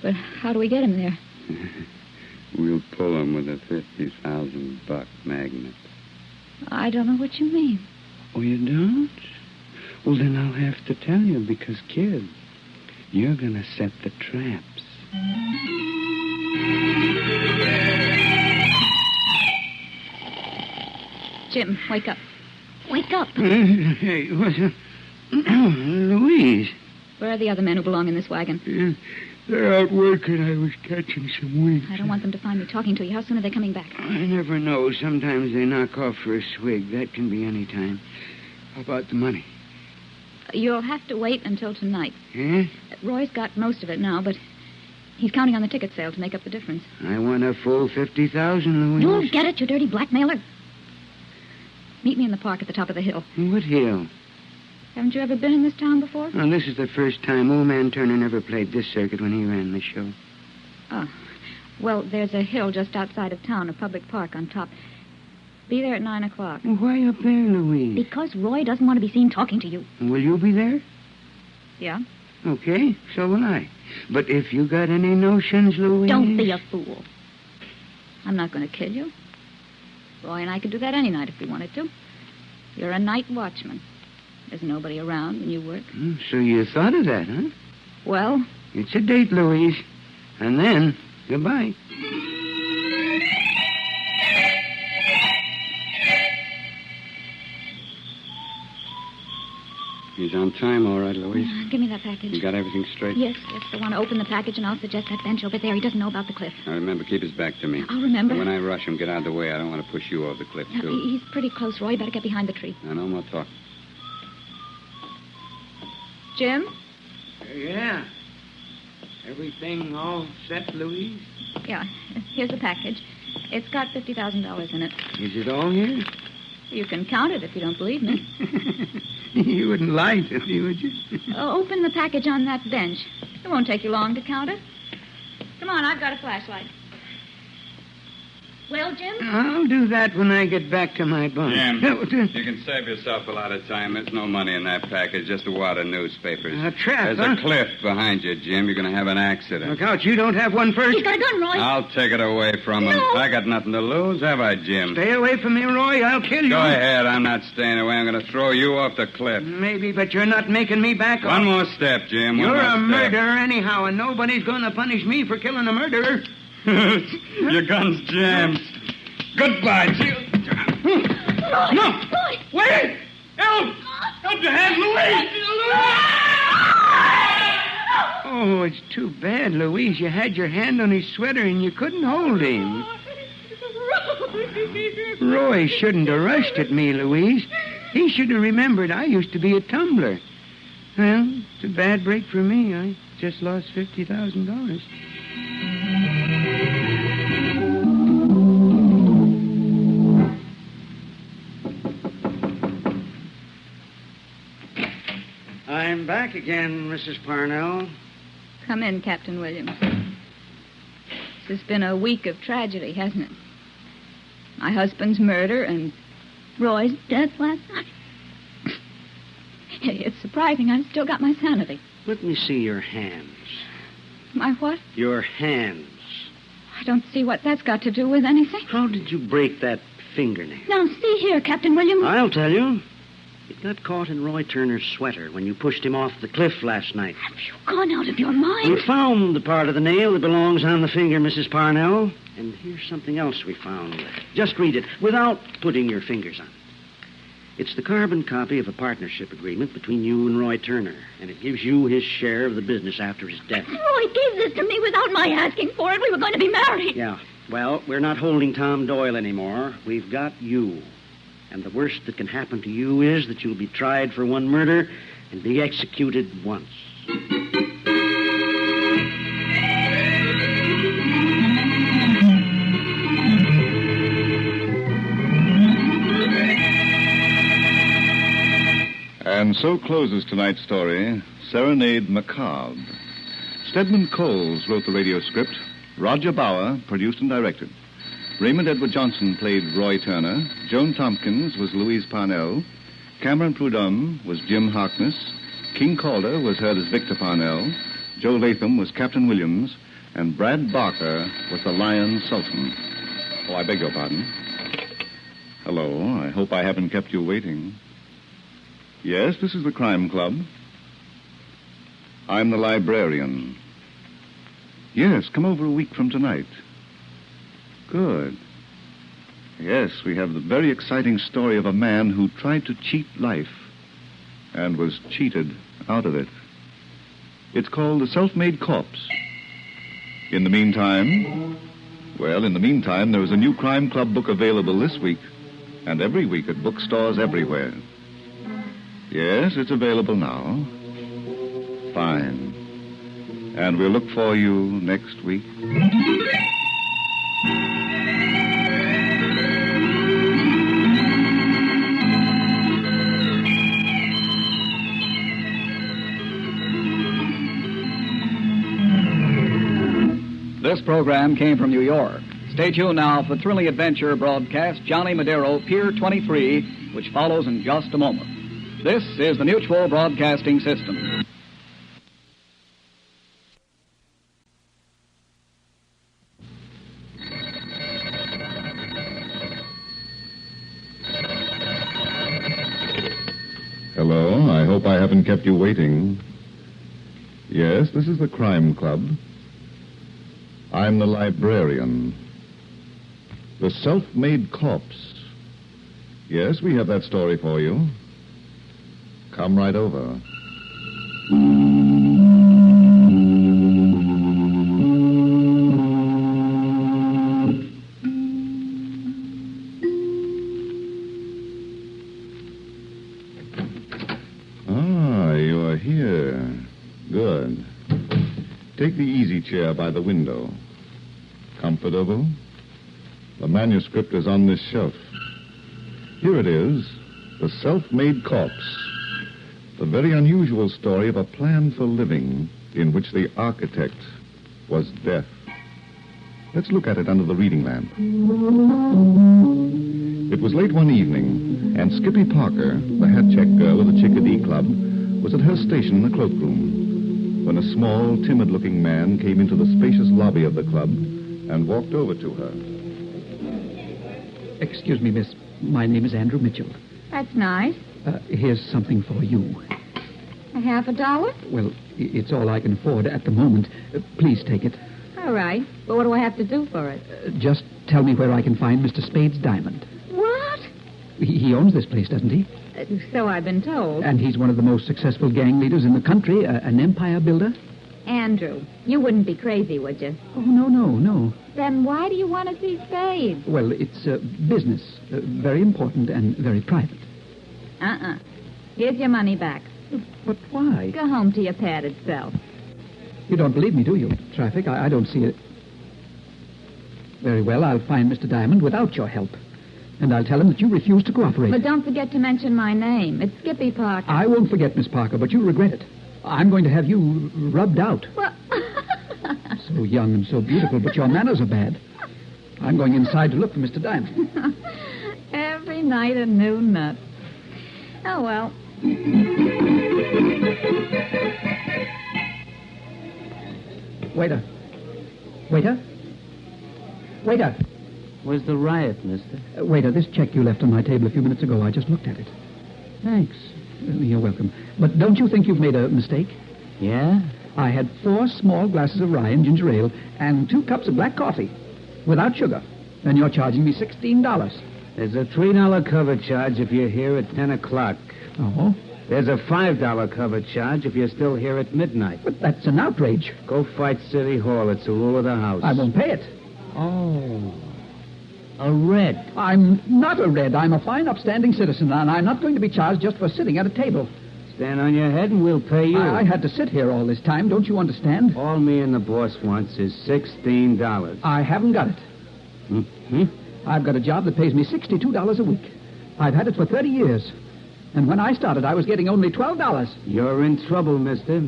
But how do we get him there? We'll pull him with a $50,000 magnet. I don't know what you mean. Oh, you don't? Well, then I'll have to tell you because, kid, you're going to set the traps. Jim, wake up. Wake up. Hey, Louise. Where are the other men who belong in this wagon? They're out working. I was catching some winks. I don't want them to find me talking to you. How soon are they coming back? I never know. Sometimes they knock off for a swig. That can be any time. How about the money? You'll have to wait until tonight. Yeah? Roy's got most of it now, but he's counting on the ticket sale to make up the difference. I want a full $50,000, Louise. You'll get it, you dirty blackmailer. Meet me in the park at the top of the hill. What hill? Haven't you ever been in this town before? Well, this is the first time Old Man Turner never played this circuit when he ran the show. Oh. Well, there's a hill just outside of town, a public park on top. Be there at 9 o'clock. Well, why up there, Louise? Because Roy doesn't want to be seen talking to you. Will you be there? Yeah? Okay, so will I. But if you got any notions, Louise... Don't be a fool. I'm not going to kill you. Roy and I could do that any night if we wanted to. You're a night watchman. There's nobody around when you work. So you thought of that, huh? Well? It's a date, Louise. And then, goodbye. He's on time, all right, Louise. Give me that package. You got everything straight? Yes. I want to open the package, and I'll suggest that bench over there. He doesn't know about the cliff. Now, remember, keep his back to me. I'll remember. When I rush him, get out of the way. I don't want to push you over the cliff, too. He's pretty close, Roy. You better get behind the tree. Now, no more talk. Jim? Yeah. Everything all set, Louise? Yeah. Here's the package. It's got $50,000 in it. Is it all here? You can count it if you don't believe me. You wouldn't lie to me, would you? Open the package on that bench. It won't take you long to count it. Come on, I've got a flashlight. Well, Jim? I'll do that when I get back to my bunk. Jim, you can save yourself a lot of time. There's no money in that package, just a wad of newspapers. A trap, There's huh? a cliff behind you, Jim. You're going to have an accident. Look out, you don't have one first. He's got a gun, Roy. I'll take it away from him. No. I got nothing to lose, have I, Jim? Stay away from me, Roy. I'll kill you. Go ahead. I'm not staying away. I'm going to throw you off the cliff. Maybe, but you're not making me back One off. more step, Jim. You're a one more step. murderer anyhow, and nobody's going to punish me for killing a murderer. Your gun's jammed. Goodbye, Jim. No! Wait! Help! Help your hand, Louise! Oh, it's too bad, Louise. You had your hand on his sweater and you couldn't hold him. Roy shouldn't have rushed at me, Louise. He should have remembered I used to be a tumbler. Well, it's a bad break for me. I just lost $50,000. I'm back again, Mrs. Parnell. Come in, Captain Williams. This has been a week of tragedy, hasn't it? My husband's murder and Roy's death last night. It's surprising I've still got my sanity. Let me see your hands. My what? Your hands. I don't see what that's got to do with anything. How did you break that fingernail? Now, see here, Captain Williams. I'll tell you. It got caught in Roy Turner's sweater when you pushed him off the cliff last night. Have you gone out of your mind? We found the part of the nail that belongs on the finger, Mrs. Parnell. And here's something else we found. Just read it without putting your fingers on it. It's the carbon copy of a partnership agreement between you and Roy Turner, and it gives you his share of the business after his death. Roy gave this to me without my asking for it. We were going to be married. Yeah. Well, we're not holding Tom Doyle anymore. We've got you. And the worst that can happen to you is that you'll be tried for one murder and be executed once. And so closes tonight's story, Serenade Macabre. Stedman Coles wrote the radio script. Roger Bauer produced and directed. Raymond Edward Johnson played Roy Turner. Joan Tompkins was Louise Parnell. Cameron Prudhomme was Jim Harkness. King Calder was heard as Victor Parnell. Joe Latham was Captain Williams. And Brad Barker was the Lion Sultan. Oh, I beg your pardon. Hello, I hope I haven't kept you waiting. Yes, this is the Crime Club. I'm the librarian. Yes, come over a week from tonight. Good. Yes, we have the very exciting story of a man who tried to cheat life and was cheated out of it. It's called The Self-Made Corpse. In the meantime, there is a new Crime Club book available this week and every week at bookstores everywhere. Yes, it's available now. Fine. And we'll look for you next week. This program came from New York. Stay tuned now for the thrilling adventure broadcast Johnny Madero, Pier 23, which follows in just a moment. This is the Mutual Broadcasting System. Hello, I hope I haven't kept you waiting. Yes, this is the Crime Club. I'm the librarian. The Self-Made Corpse. Yes, we have that story for you. Come right over. Ah, you are here. Good. Take the easy chair by the window. Comfortable? The manuscript is on this shelf. Here it is, The Self-Made Corpse. The very unusual story of a plan for living in which the architect was death. Let's look at it under the reading lamp. It was late one evening, and Skippy Parker, the hat-check girl of the Chickadee Club, was at her station in the cloakroom when a small, timid-looking man came into the spacious lobby of the club and walked over to her. Excuse me, miss. My name is Andrew Mitchell. That's nice. Here's something for you. $50? Well, it's all I can afford at the moment. Please take it. All right. But what do I have to do for it? Just tell me where I can find Mr. Spade's diamond. What? He owns this place, doesn't he? So I've been told. And he's one of the most successful gang leaders in the country, an empire builder. Andrew, you wouldn't be crazy, would you? Oh, no. Then why do you want to see Spade? Well, it's business. Very important and very private. Here's your money back. But why? Go home to your padded self. You don't believe me, do you? Traffic, I don't see it. Very well, I'll find Mr. Diamond without your help. And I'll tell him that you refuse to cooperate. But don't forget to mention my name. It's Skippy Parker. I won't forget, Miss Parker, but you'll regret it. I'm going to have you rubbed out. Well... So young and so beautiful, but your manners are bad. I'm going inside to look for Mr. Diamond. Every night a new nut. Oh, well. Waiter. Waiter. Where's the riot, mister? Waiter, this check you left on my table a few minutes ago, I just looked at it. Thanks. You're welcome. But don't you think you've made a mistake? Yeah? I had 4 small glasses of rye and ginger ale and 2 cups of black coffee without sugar. And you're charging me $16. There's a $3 cover charge if you're here at 10 o'clock. Oh? There's a $5 cover charge if you're still here at midnight. But that's an outrage. Go fight City Hall. It's a rule of the house. I won't pay it. Oh. A red. I'm not a red. I'm a fine, upstanding citizen, and I'm not going to be charged just for sitting at a table. Stand on your head and we'll pay you. I had to sit here all this time. Don't you understand? All me and the boss wants is $16. I haven't got it. Hmm? I've got a job that pays me $62 a week. I've had it for 30 years. And when I started, I was getting only $12. You're in trouble, mister.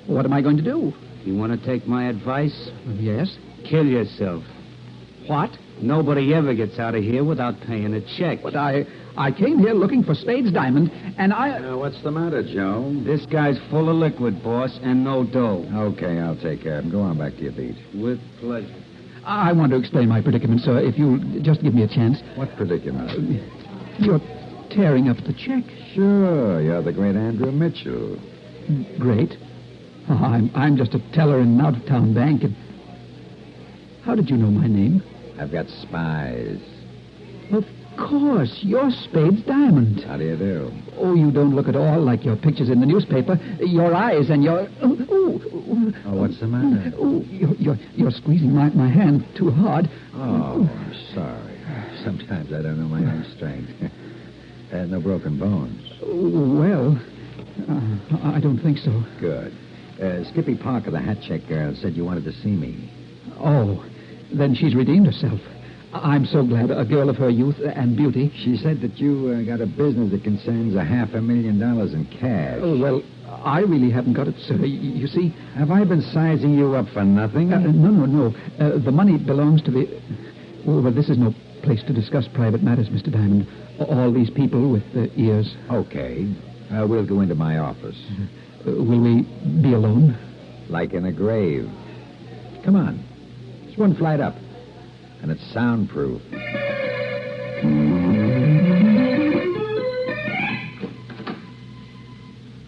What am I going to do? You want to take my advice? Yes. Kill yourself. What? Nobody ever gets out of here without paying a check. But I came here looking for Spade's diamond, and I... What's the matter, Joe? This guy's full of liquid, boss, and no dough. Okay, I'll take care of him. Go on back to your beat. With pleasure. I want to explain my predicament, sir, if you'll just give me a chance. What predicament? You're tearing up the check. Sure, you're the great Andrew Mitchell. Great. Oh, I'm just a teller in an out-of-town bank, and... How did you know my name? I've got spies. Of course, you're Spade's diamond. How do you do? Oh, you don't look at all like your pictures in the newspaper. Your eyes and your... Oh, what's the matter? Oh, you're squeezing my hand too hard. Oh, I'm sorry. Sometimes I don't know my own strength. No broken bones. Well, I don't think so. Good. Skippy Parker, the hat check girl, said you wanted to see me. Oh, then she's redeemed herself. I'm so glad. A girl of her youth and beauty. She said that you got a business that concerns $500,000 in cash. Oh, well, I really haven't got it, sir. You see... Have I been sizing you up for nothing? No. The money belongs to the... Oh, well, this is no place to discuss private matters, Mr. Diamond. All these people with ears. Okay. We'll go into my office. Will we be alone? Like in a grave. Come on. It's one flight up. And it's soundproof.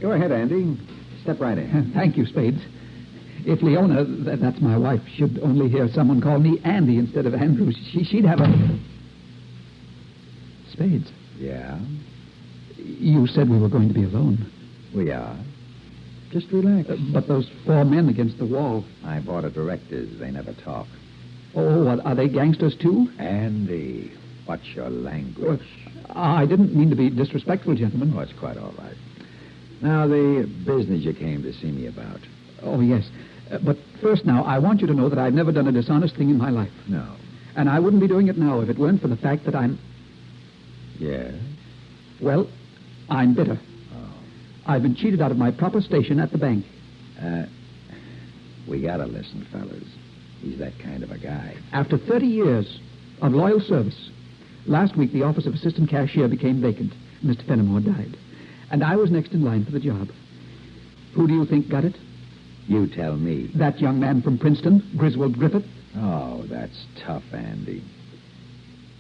Go ahead, Andy. Step right in. Thank you, Spades. If Leona, that's my wife, should only hear someone call me Andy instead of Andrew, she'd have a... Spades. Yeah? You said we were going to be alone. We are. Just relax. But those 4 men against the wall... I bought a directors. They never talk. Oh, what, are they gangsters, too? Andy, what's your language? I didn't mean to be disrespectful, gentlemen. Oh, it's quite all right. Now, the business you came to see me about. Oh, yes. But first now, I want you to know that I've never done a dishonest thing in my life. No. And I wouldn't be doing it now if it weren't for the fact that I'm... Yes? Well, I'm bitter. Oh. I've been cheated out of my proper station at the bank. We gotta listen, fellas. He's that kind of a guy. After 30 years of loyal service, last week the office of assistant cashier became vacant. Mr. Fenimore died. And I was next in line for the job. Who do you think got it? You tell me. That young man from Princeton, Griswold Griffith. Oh, that's tough, Andy.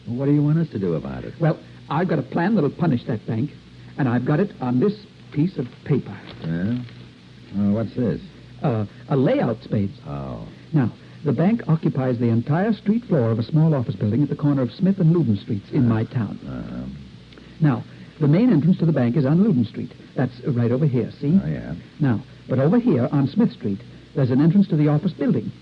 What do you want us to do about it? Well, I've got a plan that'll punish that bank, and I've got it on this piece of paper. Yeah? Oh, what's this? A layout, Spades. Oh. Now, the bank occupies the entire street floor of a small office building at the corner of Smith and Loudon Streets in my town. Now, the main entrance to the bank is on Loudon Street. That's right over here, see? Oh, yeah. Now, but over here on Smith Street, there's an entrance to the office building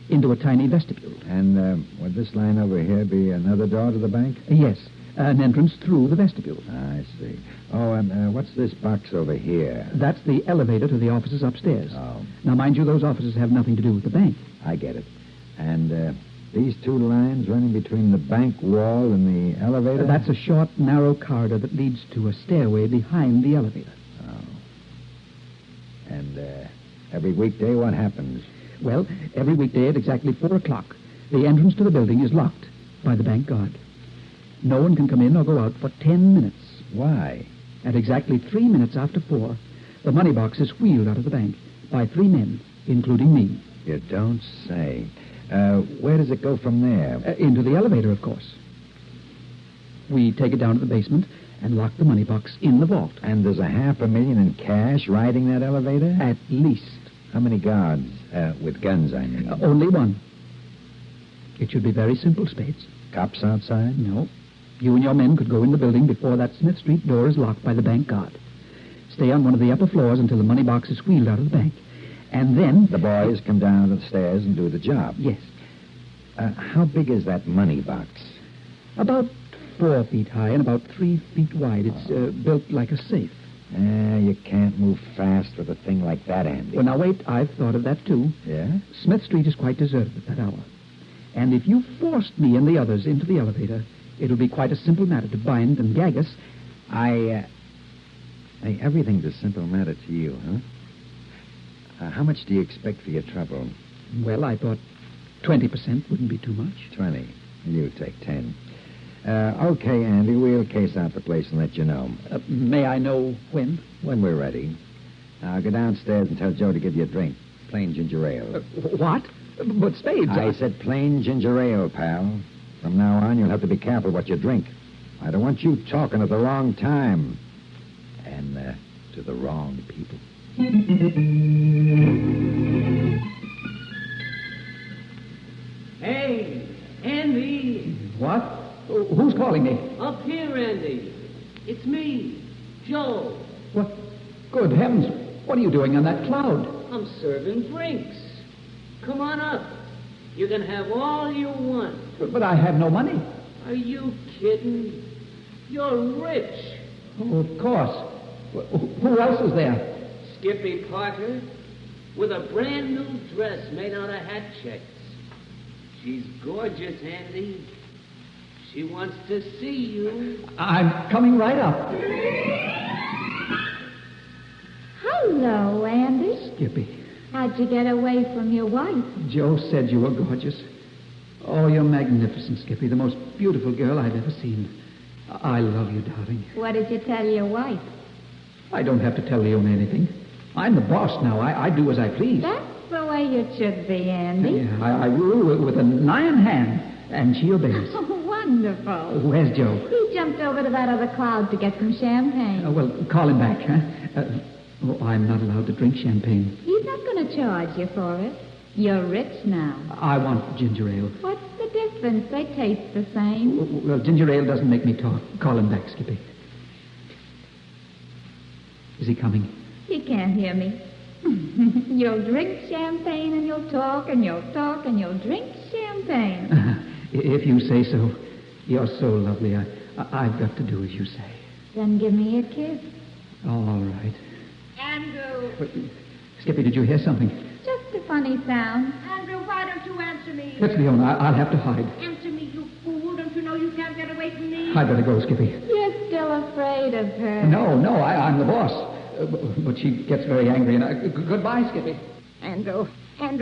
into a tiny vestibule. And would this line over here be another door to the bank? Yes, an entrance through the vestibule. I see. Oh, and what's this box over here? That's the elevator to the offices upstairs. Oh. Now, mind you, those offices have nothing to do with the bank. I get it. And these 2 lines running between the bank wall and the elevator? That's a short, narrow corridor that leads to a stairway behind the elevator. Oh. And every weekday, what happens? Well, every weekday at exactly 4 o'clock, the entrance to the building is locked by the bank guard. No one can come in or go out for 10 minutes. Why? At exactly 3 minutes after 4, the money box is wheeled out of the bank by 3 men, including me. You don't say. Where does it go from there? Into the elevator, of course. We take it down to the basement and lock the money box in the vault. And there's $500,000 in cash riding that elevator? At least. How many guards? With guns, I mean. Only one. It should be very simple, Spades. Cops outside? No. You and your men could go in the building before that Smith Street door is locked by the bank guard. Stay on one of the upper floors until the money box is wheeled out of the bank. And then... The boys come down the stairs and do the job. Yes. How big is that money box? About 4 feet high and about 3 feet wide. It's built like a safe. You can't move fast with a thing like that, Andy. Well, now, wait. I've thought of that, too. Yeah? Smith Street is quite deserted at that hour. And if you forced me and the others into the elevator, it'll be quite a simple matter to bind and gag us. Hey, everything's a simple matter to you, huh? How much do you expect for your trouble? Well, I thought 20% wouldn't be too much. 20. You take 10. Okay, Andy, we'll case out the place and let you know. May I know when? When we're ready. Now, go downstairs and tell Joe to give you a drink. Plain ginger ale. What? But Spades... I said plain ginger ale, pal. From now on, you'll have to be careful what you drink. I don't want you talking at the wrong time. And to the wrong people. Hey, Andy. What? Who's calling me? Up here, Andy. It's me, Joe. What? Good heavens. What are you doing on that cloud? I'm serving drinks. Come on up. You can have all you want. But I have no money. Are you kidding? You're rich. Oh, of course. Who else is there? Skippy Parker, with a brand new dress made out of hat checks. She's gorgeous, Andy. She wants to see you. I'm coming right up. Hello, Andy. Skippy. How'd you get away from your wife? Joe said you were gorgeous. Oh, you're magnificent, Skippy. The most beautiful girl I've ever seen. I love you, darling. What did you tell your wife? I don't have to tell Leona anything. I'm the boss now. I do as I please. That's the way it should be, Andy. Yeah, I rule with an iron hand, and she obeys. Oh, wonderful. Where's Joe? He jumped over to that other cloud to get some champagne. Well, call him back, huh? I'm not allowed to drink champagne. He's not going to charge you for it. You're rich now. I want ginger ale. What's the difference? They taste the same. Well, ginger ale doesn't make me talk. Call him back, Skippy. Is he coming? He can't hear me. You'll drink champagne and you'll talk and you'll talk and you'll drink champagne. If you say so. You're so lovely. I've got to do as you say. Then give me a kiss. All right. Andrew. Skippy, did you hear something? Just a funny sound. Andrew, why don't you answer me? That's Leona. I'll have to hide. Answer me, you fool. Don't you know you can't get away from me? I'd better go, Skippy. You're still afraid of her. No, I'm the boss. But she gets very angry, and goodbye, Skippy. Andrew,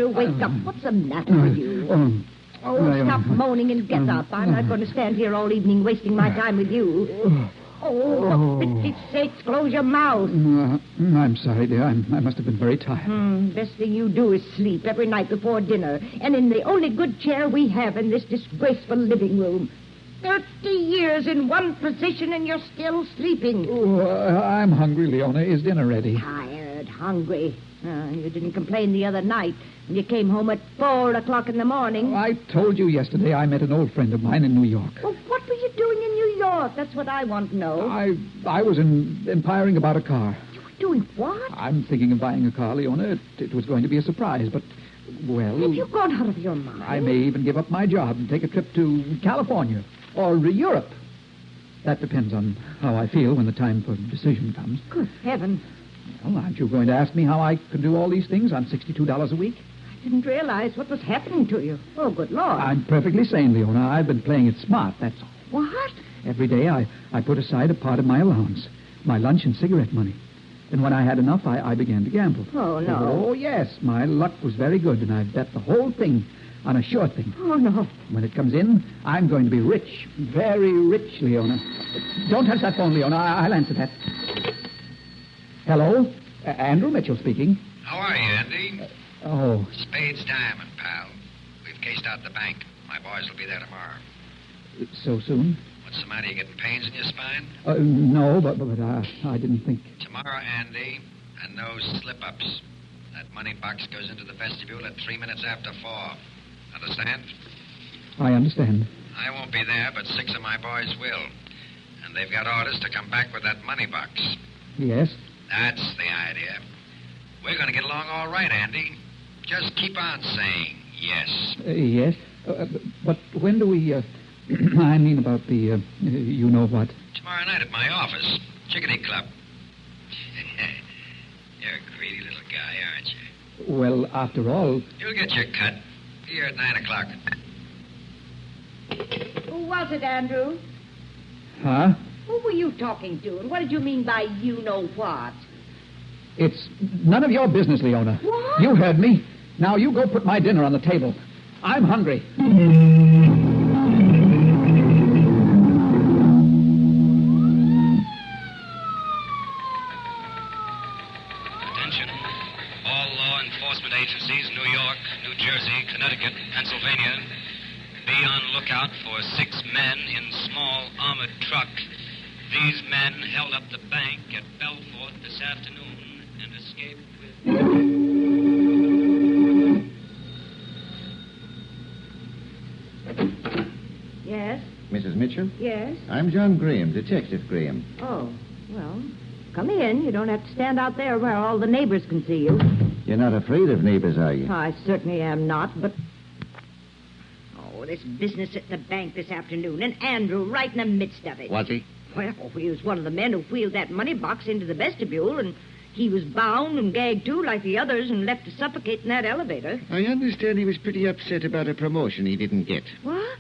wake up. What's the matter with you? Stop moaning and get up. I'm not going to stand here all evening wasting my time with you. Oh, for pity's sakes, close your mouth. I'm sorry, dear. I must have been very tired. Best thing you do is sleep every night before dinner, and in the only good chair we have in this disgraceful living room. 30 years in one position, and you're still sleeping. I'm hungry, Leona. Is dinner ready? Tired, hungry. You didn't complain the other night when you came home at 4 o'clock in the morning. I told you yesterday I met an old friend of mine in New York. Well, what were you doing in New York? That's what I want to know. I was inquiring about a car. You were doing what? I'm thinking of buying a car, Leona. It was going to be a surprise, but, well... Have you gone out of your mind? I may even give up my job and take a trip to California or Europe. That depends on how I feel when the time for decision comes. Good heaven. Well, aren't you going to ask me how I can do all these things on $62 a week? I didn't realize what was happening to you. Oh, good Lord. I'm perfectly sane, Leona. I've been playing it smart, that's all. What? Every day I put aside a part of my allowance, my lunch and cigarette money. And when I had enough, I began to gamble. Oh, no. Oh, yes. My luck was very good, and I bet the whole thing on a sure thing. Oh, no. When it comes in, I'm going to be rich. Very rich, Leona. Don't touch that phone, Leona. I'll answer that. Hello? Andrew Mitchell speaking. How are you, Andy? Oh. Spades Diamond, pal. We've cased out the bank. My boys will be there tomorrow. So soon? What's the matter? You getting pains in your spine? No, but I didn't think. Tomorrow, Andy, and no slip-ups. That money box goes into the vestibule at 3 minutes after 4. Understand? I understand. I won't be there, but 6 of my boys will. And they've got orders to come back with that money box. Yes? That's the idea. We're going to get along all right, Andy. Just keep on saying yes. Yes? But when do we, I mean about the, you know what? Tomorrow night at my office. Chickadee Club. You're a greedy little guy, aren't you? Well, after all... You'll get your cut. Be here at 9 o'clock. Who was it, Andrew? Huh? Who were you talking to, and what did you mean by you know what? It's none of your business, Leona. What? You heard me. Now you go put my dinner on the table. I'm hungry. Attention. All law enforcement agencies, New York, New Jersey, Connecticut, Pennsylvania, be on lookout for 6 men in small armored truck. These men held up the bank at Belfort this afternoon and escaped with... Yes? Mrs. Mitchell? Yes? I'm John Graham, Detective Graham. Oh, well, come in. You don't have to stand out there where all the neighbors can see you. You're not afraid of neighbors, are you? I certainly am not, but... Oh, this business at the bank this afternoon, and Andrew right in the midst of it. Was he? Well, he was one of the men who wheeled that money box into the vestibule, and he was bound and gagged too, like the others, and left to suffocate in that elevator. I understand he was pretty upset about a promotion he didn't get. What?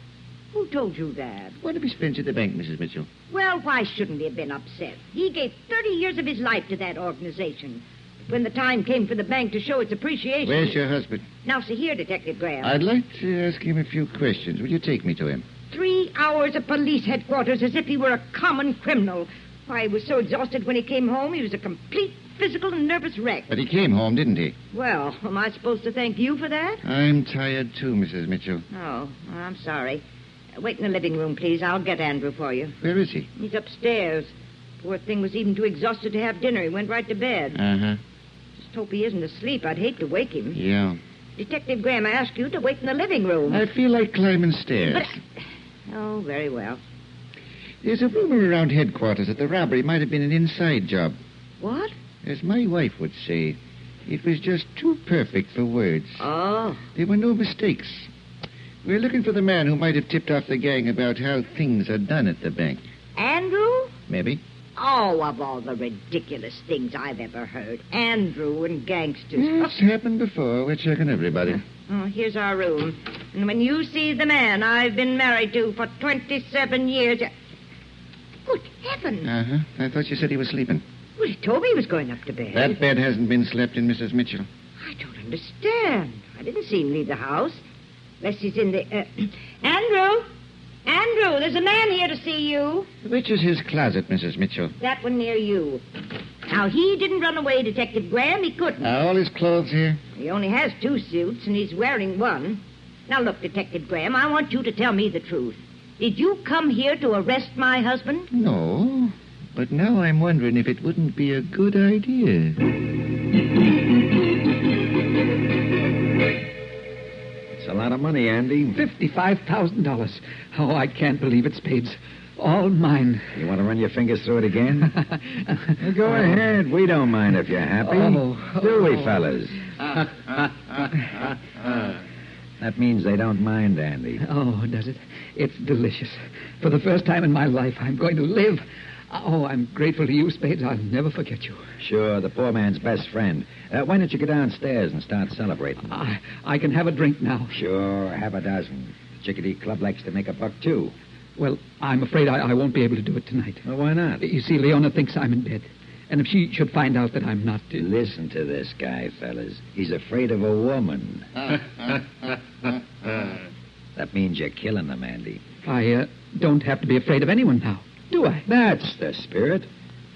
Who told you that? One of his friends at the bank, Mrs. Mitchell. Well, why shouldn't he have been upset? He gave 30 years of his life to that organization. But when the time came for the bank to show its appreciation... Where's your husband? Now, see here, Detective Graham. I'd like to ask him a few questions. Will you take me to him? 3 hours at police headquarters as if he were a common criminal. Why, he was so exhausted when he came home, he was a complete physical and nervous wreck. But he came home, didn't he? Well, am I supposed to thank you for that? I'm tired, too, Mrs. Mitchell. Oh, I'm sorry. Wait in the living room, please. I'll get Andrew for you. Where is he? He's upstairs. Poor thing was even too exhausted to have dinner. He went right to bed. Uh-huh. Just hope he isn't asleep. I'd hate to wake him. Yeah. Detective Graham, I asked you to wait in the living room. I feel like climbing stairs. Oh, very well. There's a rumor around headquarters that the robbery might have been an inside job. What? As my wife would say, it was just too perfect for words. Oh. There were no mistakes. We're looking for the man who might have tipped off the gang about how things are done at the bank. Andrew? Maybe. Oh, of all the ridiculous things I've ever heard. Andrew and gangsters. It's happened before. We're checking everybody. Oh, here's our room. And when you see the man I've been married to for 27 years... Good heavens. Uh-huh. I thought you said he was sleeping. Well, he told me he was going up to bed. That bed hasn't been slept in, Mrs. Mitchell. I don't understand. I didn't see him leave the house. Unless he's in the... Andrew! Andrew, there's a man here to see you. Which is his closet, Mrs. Mitchell? That one near you. Now, he didn't run away, Detective Graham. He couldn't. All his clothes here? He only has 2 suits, and he's wearing one. Now, look, Detective Graham, I want you to tell me the truth. Did you come here to arrest my husband? No, but now I'm wondering if it wouldn't be a good idea. It's a lot of money, Andy. $55,000. Oh, I can't believe it, Spades. All mine. You want to run your fingers through it again? Well, go ahead. We don't mind if you're happy. Do we, fellas? That means they don't mind, Andy. Oh, does it? It's delicious. For the first time in my life, I'm going to live. Oh, I'm grateful to you, Spades. I'll never forget you. Sure, the poor man's best friend. Why don't you go downstairs and start celebrating? I can have a drink now. Sure, have a dozen. The Chickadee Club likes to make a buck, too. Well, I'm afraid I won't be able to do it tonight. Well, why not? You see, Leona thinks I'm in bed. And if she should find out that I'm not... Listen to this guy, fellas. He's afraid of a woman. That means you're killing them, Andy. I don't have to be afraid of anyone now, do I? That's the spirit.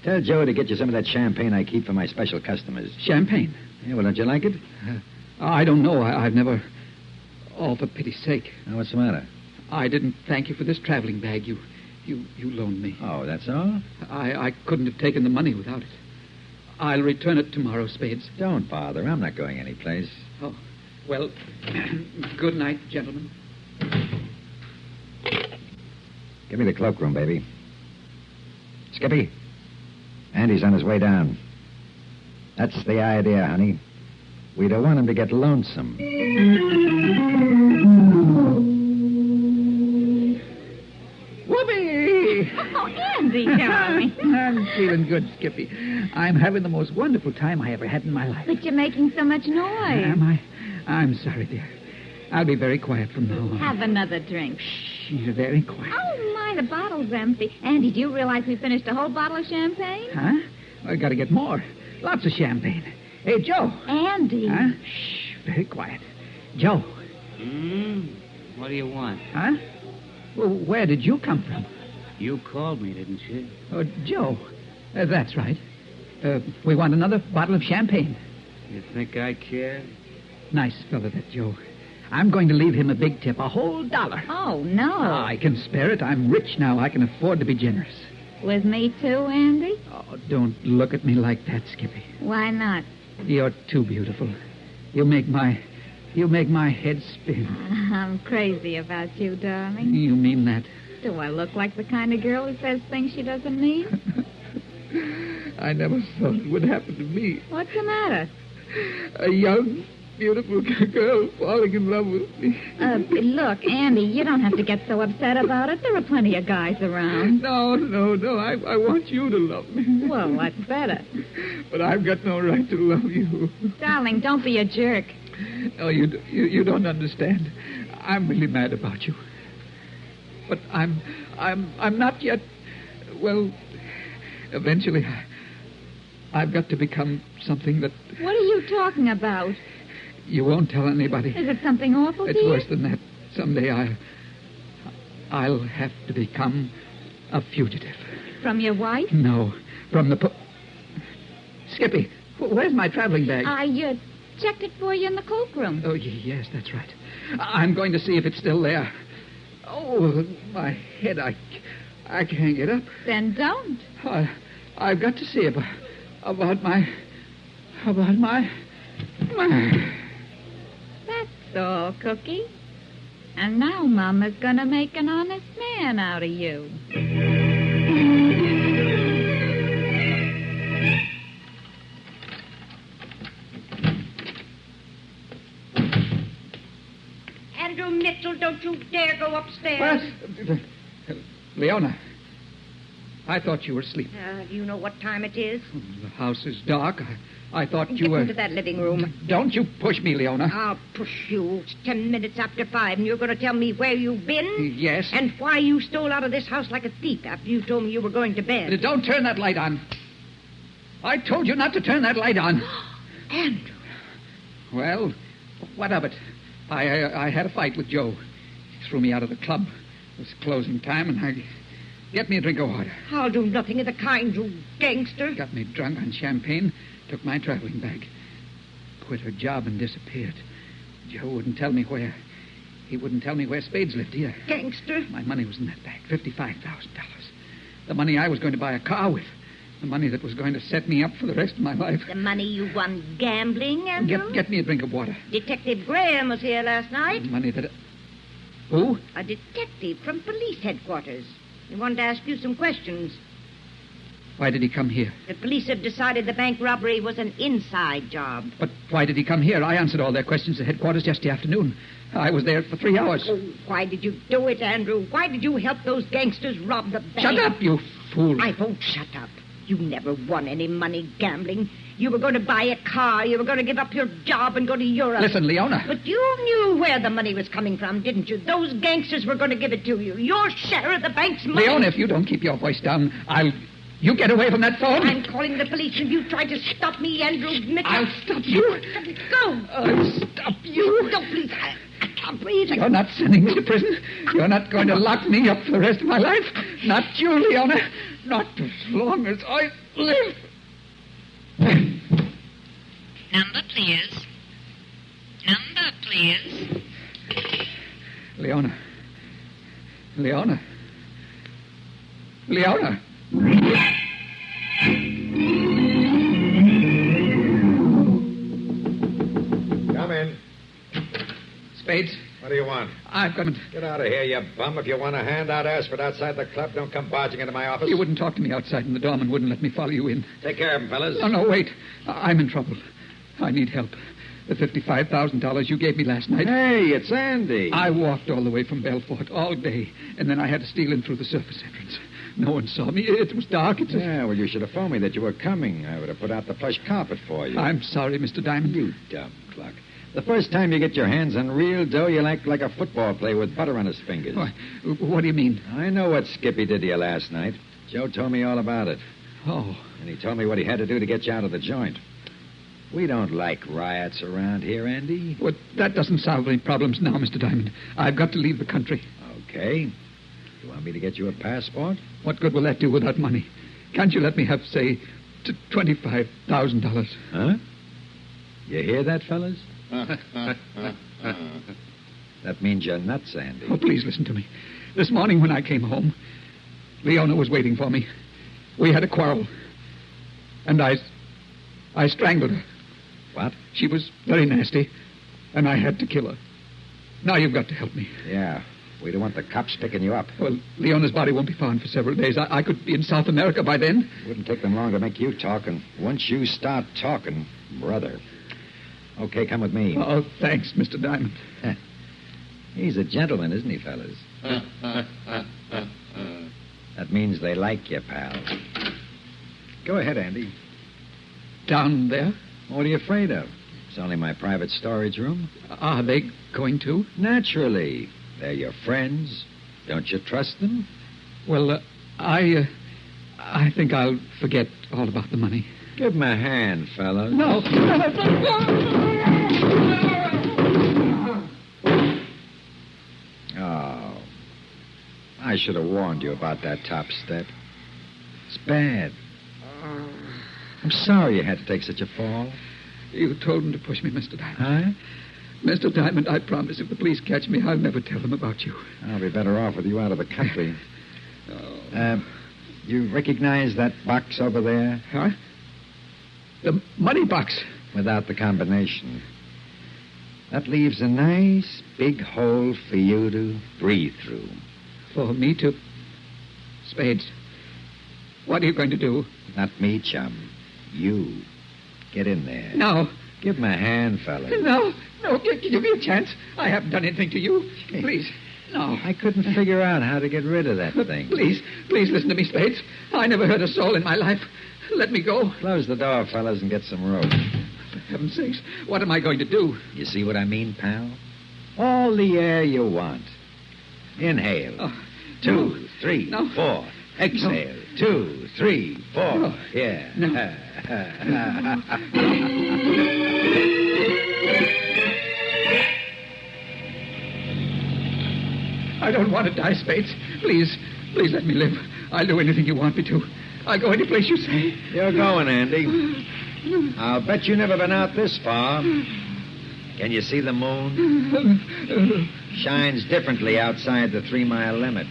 Tell Joe to get you some of that champagne I keep for my special customers. Champagne? Yeah, well, don't you like it? I don't know. I've never... Oh, for pity's sake. Now, what's the matter? I didn't thank you for this traveling bag you loaned me. Oh, that's all? I couldn't have taken the money without it. I'll return it tomorrow, Spades. Don't bother. I'm not going anyplace. Oh, well, good night, gentlemen. Give me the cloakroom, baby. Skippy. Andy's on his way down. That's the idea, honey. We don't want him to get lonesome. Whoopee! Oh, Andy, darling. I'm feeling good, Skippy. I'm having the most wonderful time I ever had in my life. But you're making so much noise. Am I? I'm sorry, dear. I'll be very quiet from now on. Have another drink. You're very quiet. Oh, my, the bottle's empty. Andy, do you realize we finished a whole bottle of champagne? Huh? I gotta get more. Lots of champagne. Hey, Joe. Andy. Huh? Shh, very quiet. Joe. What do you want? Huh? Well, where did you come from? You called me, didn't you? Oh, Joe. That's right. We want another bottle of champagne. You think I care? Nice fellow, that Joe. I'm going to leave him a big tip, a whole $1. Oh, no. I can spare it. I'm rich now. I can afford to be generous. With me, too, Andy? Oh, don't look at me like that, Skippy. Why not? You're too beautiful. You make my head spin. I'm crazy about you, darling. You mean that? Do I look like the kind of girl who says things she doesn't mean? I never thought it would happen to me. What's the matter? A young, beautiful girl falling in love with me. Look, Andy, you don't have to get so upset about it. There are plenty of guys around. No. I want you to love me. Well, what's better? But I've got no right to love you. Darling, don't be a jerk. No, you don't understand. I'm really mad about you. But I'm not yet. Well, eventually, I've got to become something that. What are you talking about? You won't tell anybody. Is it something awful, It's dear? worse than that. Someday I'll have to become a fugitive. From your wife? No, from the. Skippy, where's my traveling bag? I checked it for you in the cloakroom. Oh, yes, that's right. I'm going to see if it's still there. Oh, my head, I can't get up. Then don't. I've got to see about my. That's all, Cookie. And now Mama's gonna make an honest man out of you. Andrew Mitchell, don't you dare go upstairs. What? Leona, I thought you were asleep. Do you know what time it is? The house is dark. I thought you Get were. into that living room. Don't you push me, Leona. I'll push you. It's 10 minutes after 5, and you're going to tell me where you've been? Yes. And why you stole out of this house like a thief after you told me you were going to bed. Don't turn that light on. I told you not to turn that light on. Andrew. Well, what of it? I had a fight with Joe. He threw me out of the club. It was closing time, and I... Get me a drink of water. I'll do nothing of the kind, you gangster. Got me drunk on champagne, took my traveling bag. Quit her job and disappeared. Joe wouldn't tell me where. He wouldn't tell me where Spades lived either. Gangster. My money was in that bag, $55,000. The money I was going to buy a car with. The money that was going to set me up for the rest of my life. The money you won gambling, Andrew? Get me a drink of water. Detective Graham was here last night. The money that... Who? A detective from police headquarters. He wanted to ask you some questions. Why did he come here? The police have decided the bank robbery was an inside job. But why did he come here? I answered all their questions at headquarters yesterday afternoon. I was there for 3 hours. Oh, why did you do it, Andrew? Why did you help those gangsters rob the bank? Shut up, you fool. I won't shut up. You never won any money gambling. You were going to buy a car. You were going to give up your job and go to Europe. Listen, Leona. But you knew where the money was coming from, didn't you? Those gangsters were going to give it to you. Your share of the bank's money. Leona, if you don't keep your voice down, I'll... You get away from that phone. I'm calling the police, and you try to stop me, Andrew Mitchell. I'll stop you. Go. I'll stop you. No, please. I can't breathe. You're not sending me to prison. You're not going to lock me up for the rest of my life. Not you, Leona. Not as long as I live. Number, please. Number, please. Leona. Leona. Come in. Spades. What do you want? I've got... Get out of here, you bum. If you want a handout, ask for it outside the club. Don't come barging into my office. You wouldn't talk to me outside in the dorm and wouldn't let me follow you in. Take care of him, fellas. No, wait. I'm in trouble. I need help. The $55,000 you gave me last night. Hey, it's Andy. I walked all the way from Belfort all day, and then I had to steal in through the surface entrance. No one saw me. It was dark. Yeah, well, you should have phoned me that you were coming. I would have put out the plush carpet for you. I'm sorry, Mr. Diamond. You dumb cluck. The first time you get your hands on real dough, you'll act like a football player with butter on his fingers. What do you mean? I know what Skippy did to you last night. Joe told me all about it. Oh. And he told me what he had to do to get you out of the joint. We don't like riots around here, Andy. Well, that doesn't solve any problems now, Mr. Diamond. I've got to leave the country. Okay. You want me to get you a passport? What good will that do without money? Can't you let me have, say, $25,000? Huh? You hear that, fellas? That means you're nuts, Andy. Oh, please listen to me. This morning when I came home, Leona was waiting for me. We had a quarrel. And I strangled her. What? She was very nasty, and I had to kill her. Now you've got to help me. Yeah. We don't want the cops picking you up. Well, Leona's body won't be found for several days. I could be in South America by then. Wouldn't take them long to make you talk, and once you start talking, brother. Okay, come with me. Oh, thanks, Mr. Diamond. He's a gentleman, isn't he, fellas? That means they like you, pal. Go ahead, Andy. Down there? What are you afraid of? It's only my private storage room. Are they going to? Naturally. They're your friends. Don't you trust them? Well, I think I'll forget all about the money. Give him a hand, fellas. No. Oh. I should have warned you about that top step. It's bad. I'm sorry you had to take such a fall. You told them to push me, Mr. Diamond. Huh? Mr. Diamond, I promise if the police catch me, I'll never tell them about you. I'll be better off with you out of the country. You recognize that box over there? Huh? The money box. Without the combination. That leaves a nice big hole for you to breathe through. For me to... Spades. What are you going to do? Not me, chum. You. Get in there. No. Give him a hand, fellas. No. Give me a chance. I haven't done anything to you. Please. No. I couldn't figure out how to get rid of that thing. Please listen to me, Spades. I never hurt a soul in my life. Let me go. Close the door, fellas, and get some rope. For heaven's sakes, what am I going to do? You see what I mean, pal? All the air you want. Inhale. 2, 3, 4. Exhale. 2, 3, 4. Yeah. No. I don't want to die, Spades. Please let me live. I'll do anything you want me to. I'll go any place you say. You're going, Andy. I'll bet you've never been out this far. Can you see the moon? Shines differently outside the 3-mile limit.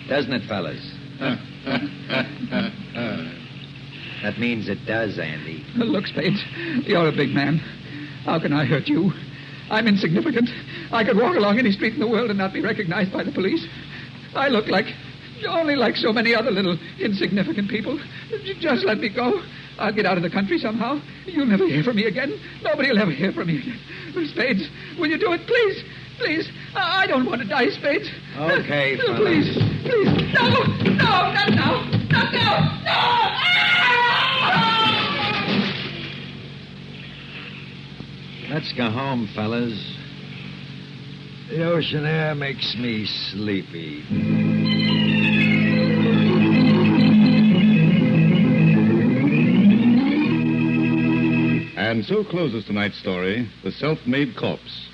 Doesn't it, fellas? That means it does, Andy. Look, Spades, you're a big man. How can I hurt you? I'm insignificant. I could walk along any street in the world and not be recognized by the police. I look only like so many other little insignificant people. Just let me go. I'll get out of the country somehow. You'll never hear from me again. Nobody will ever hear from me again. Spades, will you do it, please? Please. I don't want to die, Spades. Okay, fellas. Please. No, not now. Not now. No! Let's go home, fellas. The ocean air makes me sleepy. And so closes tonight's story, The Self-Made Corpse.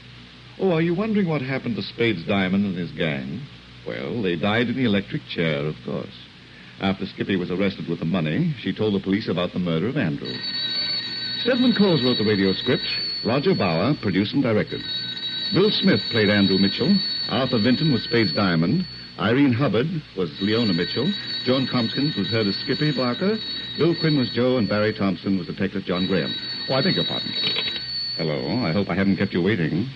Oh, are you wondering what happened to Spades Diamond and his gang? Well, they died in the electric chair, of course. After Skippy was arrested with the money, she told the police about the murder of Andrew. Stedman Coles wrote the radio script. Roger Bauer produced and directed. Bill Smith played Andrew Mitchell. Arthur Vinton was Spades Diamond. Irene Hubbard was Leona Mitchell. Joan Tompkins was heard as Skippy Barker. Bill Quinn was Joe, and Barry Thompson was Detective John Graham. Oh, I beg your pardon. Hello. I hope I haven't kept you waiting.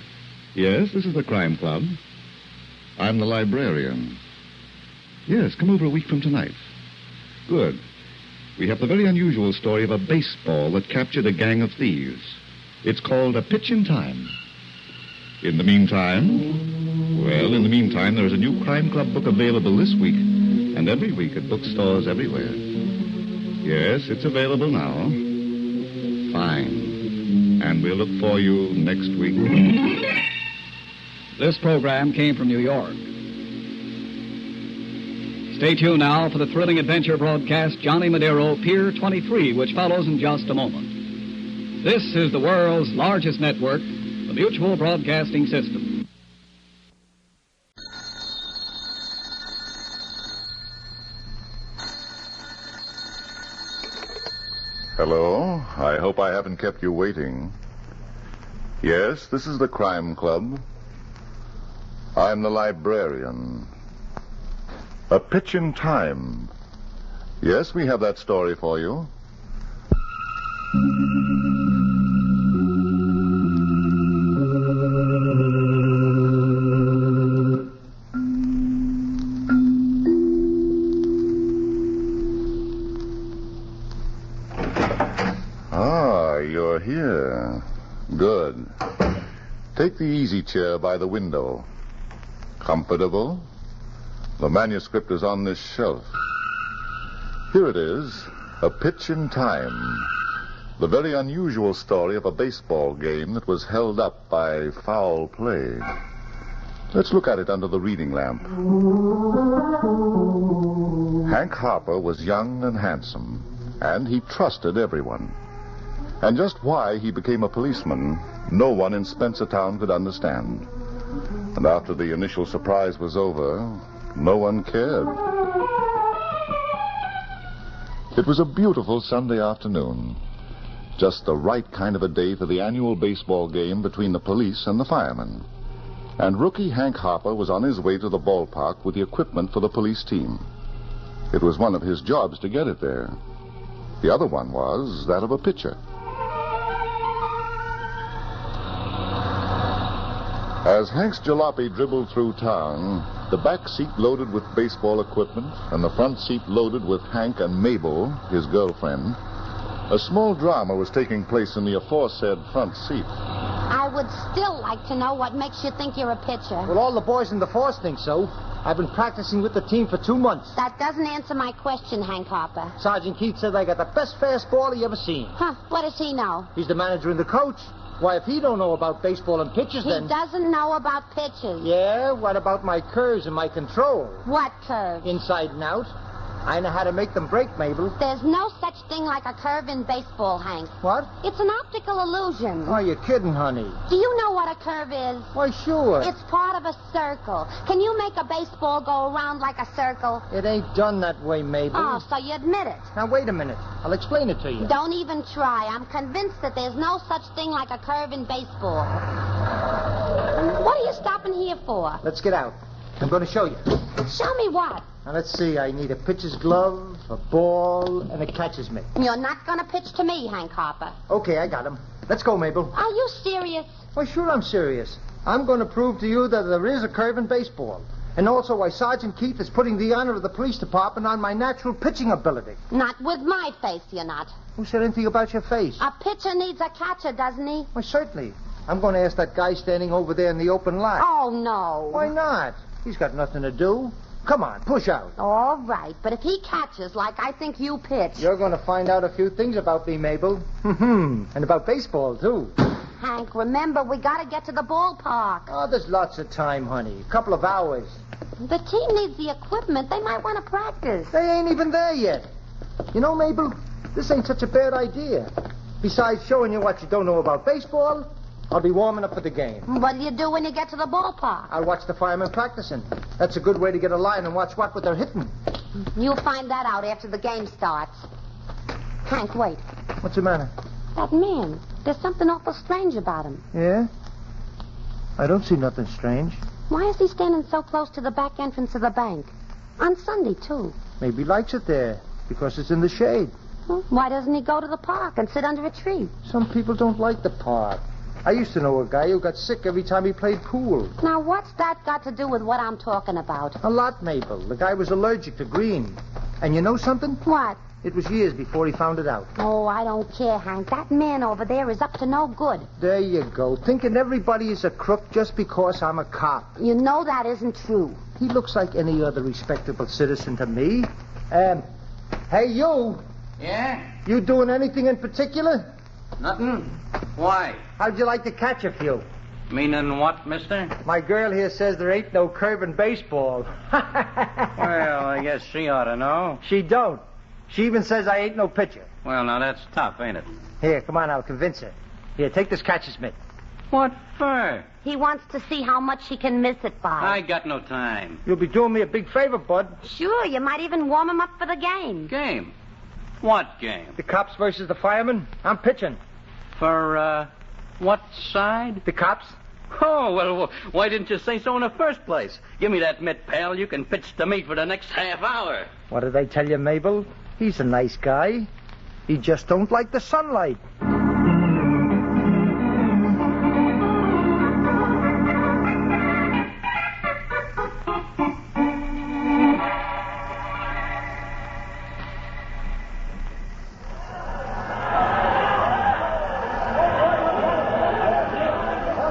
Yes, this is the Crime Club. I'm the librarian. Yes, come over a week from tonight. Good. We have the very unusual story of a baseball that captured a gang of thieves. It's called A Pitch in Time. In the meantime, there is a new Crime Club book available this week and every week at bookstores everywhere. Yes, it's available now. Fine. And we'll look for you next week. This program came from New York. Stay tuned now for the thrilling adventure broadcast Johnny Madero, Pier 23, which follows in just a moment. This is the world's largest network, the Mutual Broadcasting System. Hello. I hope I haven't kept you waiting. Yes, this is the Crime Club. I'm the librarian. A Pitch in Time. Yes, we have that story for you. Ah, you're here. Good. Take the easy chair by the window. Comfortable? The manuscript is on this shelf. Here it is, A Pitch in Time. The very unusual story of a baseball game that was held up by foul play. Let's look at it under the reading lamp. Hank Harper was young and handsome, and he trusted everyone. And just why he became a policeman, no one in Spencertown could understand. And after the initial surprise was over, no one cared. It was a beautiful Sunday afternoon. Just the right kind of a day for the annual baseball game between the police and the firemen. And rookie Hank Harper was on his way to the ballpark with the equipment for the police team. It was one of his jobs to get it there. The other one was that of a pitcher. As Hank's jalopy dribbled through town, the back seat loaded with baseball equipment and the front seat loaded with Hank and Mabel, his girlfriend, a small drama was taking place in the aforesaid front seat. I would still like to know what makes you think you're a pitcher. Well, all the boys in the force think so. I've been practicing with the team for 2 months. That doesn't answer my question, Hank Harper. Sergeant Keith said I got the best fastball he ever seen. Huh, what does he know? He's the manager and the coach. Why, if he don't know about baseball and pitches, then... He doesn't know about pitches. Yeah, what about my curves and my control? What curves? Inside and out. I know how to make them break, Mabel. There's no such thing like a curve in baseball, Hank. What? It's an optical illusion. Oh, you're kidding, honey. Do you know what a curve is? Why, sure. It's part of a circle. Can you make a baseball go around like a circle? It ain't done that way, Mabel. Oh, so you admit it. Now, wait a minute. I'll explain it to you. Don't even try. I'm convinced that there's no such thing like a curve in baseball. What are you stopping here for? Let's get out. I'm going to show you. Show me what? Now, let's see. I need a pitcher's glove, a ball, and a catcher's mitt. You're not going to pitch to me, Hank Harper. Okay, I got him. Let's go, Mabel. Are you serious? Well, sure I'm serious. I'm going to prove to you that there is a curve in baseball. And also why Sergeant Keith is putting the honor of the police department on my natural pitching ability. Not with my face, you're not. Who said anything about your face? A pitcher needs a catcher, doesn't he? Well, certainly. I'm going to ask that guy standing over there in the open lot. Oh, no. Why not? He's got nothing to do. Come on, push out. All right, but if he catches like I think you pitch... You're going to find out a few things about me, Mabel. And about baseball, too. Hank, remember, we got to get to the ballpark. Oh, there's lots of time, honey. A couple of hours. The team needs the equipment. They might want to practice. They ain't even there yet. You know, Mabel, this ain't such a bad idea. Besides showing you what you don't know about baseball, I'll be warming up for the game. What'll you do when you get to the ballpark? I'll watch the firemen practicing. That's a good way to get a line and watch what they're hitting. You'll find that out after the game starts. Hank, wait. What's the matter? That man. There's something awful strange about him. Yeah? I don't see nothing strange. Why is he standing so close to the back entrance of the bank? On Sunday, too. Maybe he likes it there because it's in the shade. Well, why doesn't he go to the park and sit under a tree? Some people don't like the park. I used to know a guy who got sick every time he played pool. Now, what's that got to do with what I'm talking about? A lot, Mabel. The guy was allergic to green. And you know something? What? It was years before he found it out. Oh, I don't care, Hank. That man over there is up to no good. There you go. Thinking everybody is a crook just because I'm a cop. You know that isn't true. He looks like any other respectable citizen to me. Hey, you. Yeah? You doing anything in particular? Nothing. Why? How'd you like to catch a few? Meaning what, mister? My girl here says there ain't no curve in baseball. Well, I guess she ought to know. She don't. She even says I ain't no pitcher. Well, now that's tough, ain't it? Here, come on, I'll convince her. Here, take this catcher's mitt. What for? He wants to see how much he can miss it by. I got no time. You'll be doing me a big favor, bud. Sure, you might even warm him up for the game. Game? What game? The cops versus the firemen. I'm pitching. For, what side? The cops. Oh, well, why didn't you say so in the first place? Give me that mitt, pal. You can pitch to me for the next half hour. What did I tell you, Mabel? He's a nice guy. He just don't like the sunlight.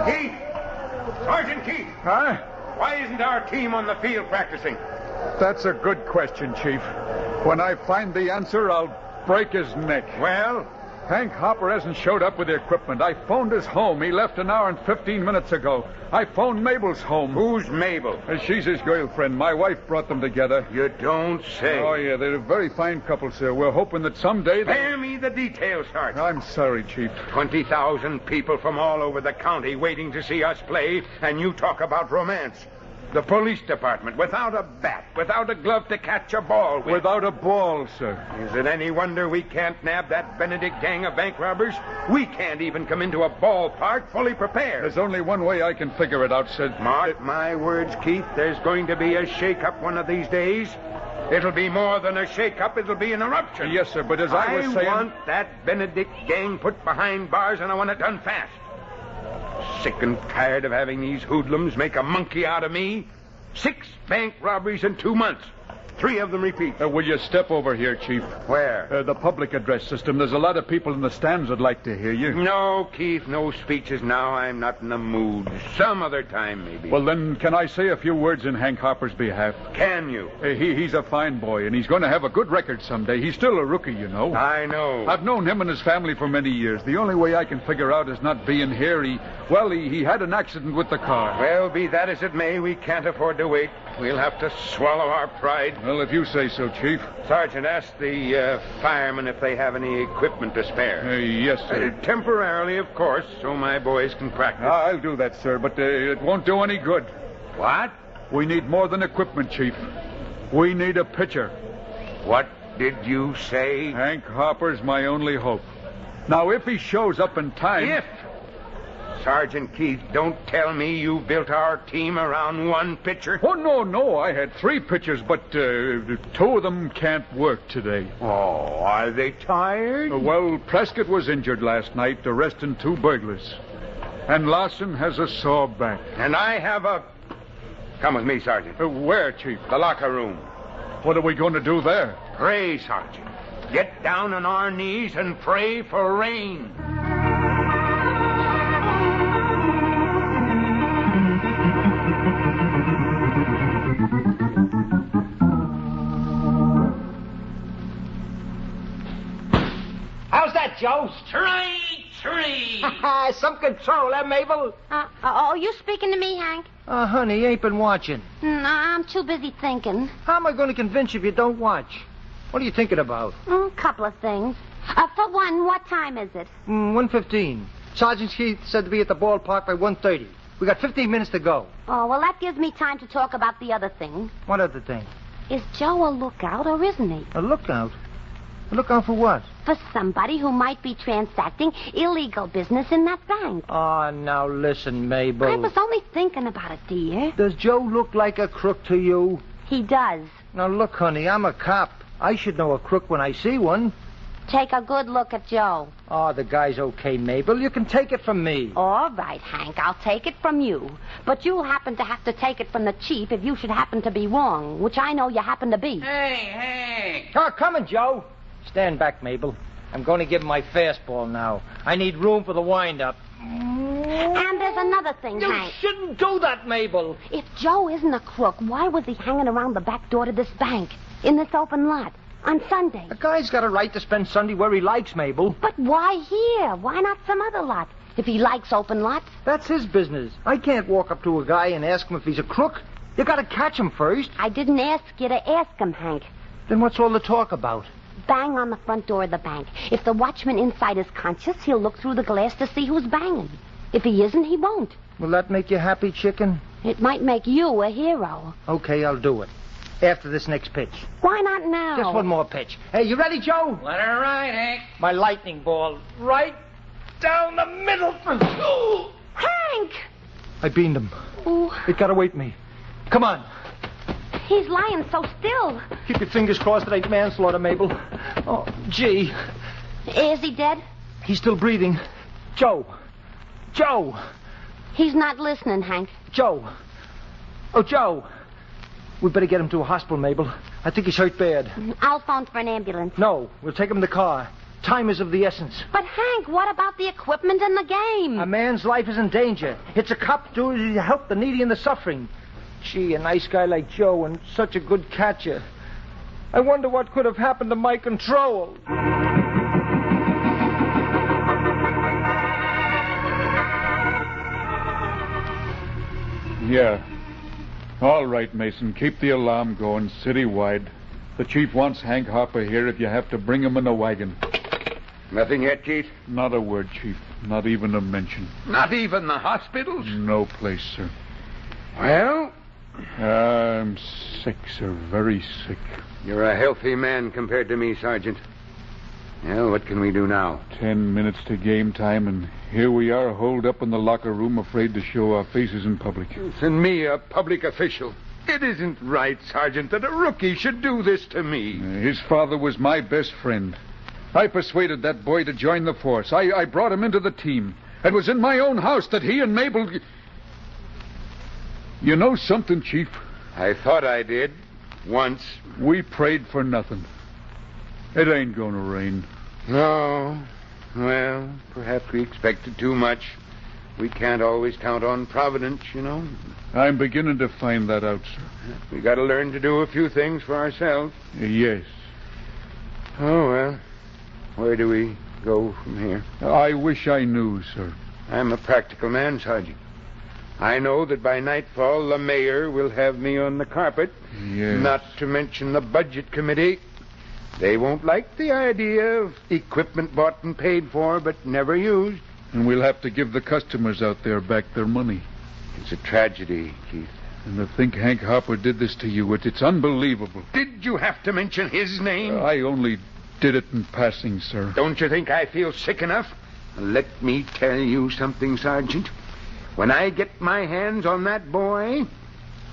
Keith! Sergeant Keith! Huh? Why isn't our team on the field practicing? That's a good question, Chief. When I find the answer, I'll break his neck. Well? Hank Hopper hasn't showed up with the equipment. I phoned his home. He left an hour and 15 minutes ago. I phoned Mabel's home. Who's Mabel? She's his girlfriend. My wife brought them together. You don't say. Oh, yeah, they're a very fine couple, sir. We're hoping that someday they... Spare me the details, Sergeant. I'm sorry, Chief. 20,000 people from all over the county waiting to see us play, and you talk about romance. The police department, without a bat, without a glove to catch a ball with. Without a ball, sir. Is it any wonder we can't nab that Benedict gang of bank robbers? We can't even come into a ballpark fully prepared. There's only one way I can figure it out, sir. Mark my words, Keith. There's going to be a shake-up one of these days. It'll be more than a shake-up. It'll be an eruption. Yes, sir, but as I was saying... I want that Benedict gang put behind bars, and I want it done fast. Sick and tired of having these hoodlums make a monkey out of me. 6 bank robberies in 2 months. 3 of them repeat. Will you step over here, Chief? Where? The public address system. There's a lot of people in the stands that'd like to hear you. No, Keith, no speeches now. I'm not in the mood. Some other time, maybe. Well, then, can I say a few words in Hank Hopper's behalf? Can you? He's a fine boy, and he's going to have a good record someday. He's still a rookie, you know. I know. I've known him and his family for many years. The only way I can figure out is not being here. He had an accident with the car. Well, be that as it may, we can't afford to wait. We'll have to swallow our pride. Well, if you say so, Chief. Sergeant, ask the firemen if they have any equipment to spare. Yes, sir. Temporarily, of course, so my boys can practice. I'll do that, sir, but it won't do any good. What? We need more than equipment, Chief. We need a pitcher. What did you say? Hank Hopper's my only hope. Now, if he shows up in time... If? Sergeant Keith, don't tell me you built our team around one pitcher. Oh, no. I had 3 pitchers, but 2 of them can't work today. Oh, are they tired? Well, Prescott was injured last night, arresting 2 burglars. And Lawson has a sore back. And I have a... Come with me, Sergeant. Where, Chief? The locker room. What are we going to do there? Pray, Sergeant. Get down on our knees and pray for rain. How's that, Joe? Straight 3. Some control, Mabel? You speaking to me, Hank? Honey, you ain't been watching. No, I'm too busy thinking. How am I going to convince you if you don't watch? What are you thinking about? A couple of things. For one, what time is it? 1:15. Sergeant Keith said to be at the ballpark by 1:30. We got 15 minutes to go. Oh, well, that gives me time to talk about the other thing. What other thing? Is Joe a lookout or isn't he? A lookout? What do you mean? Well, if he is, he's got to be on the lookout. A lookout? What for? Well, if he is, he's got to be on the lookout. Look out for what? For somebody who might be transacting illegal business in that bank. Oh, now listen, Mabel. I was only thinking about it, dear. Does Joe look like a crook to you? He does. Now, look, honey, I'm a cop. I should know a crook when I see one. Take a good look at Joe. Oh, the guy's okay, Mabel. You can take it from me. All right, Hank, I'll take it from you. But you'll happen to have to take it from the chief if you should happen to be wrong, which I know you happen to be. Hey! Oh, coming, Joe. Stand back, Mabel. I'm going to give him my fastball now. I need room for the wind-up. And there's another thing, Hank. You shouldn't do that, Mabel. If Joe isn't a crook, why was he hanging around the back door to this bank in this open lot on Sunday? A guy's got a right to spend Sunday where he likes, Mabel. But why here? Why not some other lot? If he likes open lots? That's his business. I can't walk up to a guy and ask him if he's a crook. You got to catch him first. I didn't ask you to ask him, Hank. Then what's all the talk about? Bang on the front door of the bank. If the watchman inside is conscious, he'll look through the glass to see who's banging. If he isn't, he won't. Will that make you happy, chicken? It might make you a hero. Okay, I'll do it. After this next pitch. Why not now? Just one more pitch. Hey, you ready, Joe? Let her ride, Hank. My lightning ball right down the middle. Hank! I beamed him. Ooh. It got away from me. Come on. He's lying so still. Keep your fingers crossed it ain't manslaughter, Mabel. Oh, gee. Is he dead? He's still breathing. Joe. Joe. He's not listening, Hank. Joe. Oh, Joe. We better get him to a hospital, Mabel. I think he's hurt bad. I'll phone for an ambulance. No, we'll take him in the car. Time is of the essence. But, Hank, what about the equipment in the game? A man's life is in danger. It's a cop's duty to help the needy and the suffering. Gee, a nice guy like Joe and such a good catcher. I wonder what could have happened to my control. Yeah. All right, Mason. Keep the alarm going citywide. The chief wants Hank Harper here if you have to bring him in a wagon. Nothing yet, Chief? Not a word, Chief. Not even a mention. Not even the hospitals? No place, sir. Well? I'm sick, sir. Very sick. You're a healthy man compared to me, Sergeant. Well, what can we do now? 10 minutes to game time, and here we are holed up in the locker room, afraid to show our faces in public. And me, a public official. It isn't right, Sergeant, that a rookie should do this to me. His father was my best friend. I persuaded that boy to join the force. I brought him into the team. It was in my own house that he and Mabel... You know something, Chief? I thought I did. Once. We prayed for nothing. It ain't gonna rain. No. Well, perhaps we expected too much. We can't always count on Providence, you know. I'm beginning to find that out, sir. We gotta learn to do a few things for ourselves. Yes. Oh, well. Where do we go from here? I wish I knew, sir. I'm a practical man, Sergeant. I know that by nightfall the mayor will have me on the carpet. Yes. Not to mention the budget committee. They won't like the idea of equipment bought and paid for but never used. And we'll have to give the customers out there back their money. It's a tragedy, Keith. And to think Hank Harper did this to you, it's unbelievable. Did you have to mention his name? I only did it in passing, sir. Don't you think I feel sick enough? Let me tell you something, Sergeant. When I get my hands on that boy,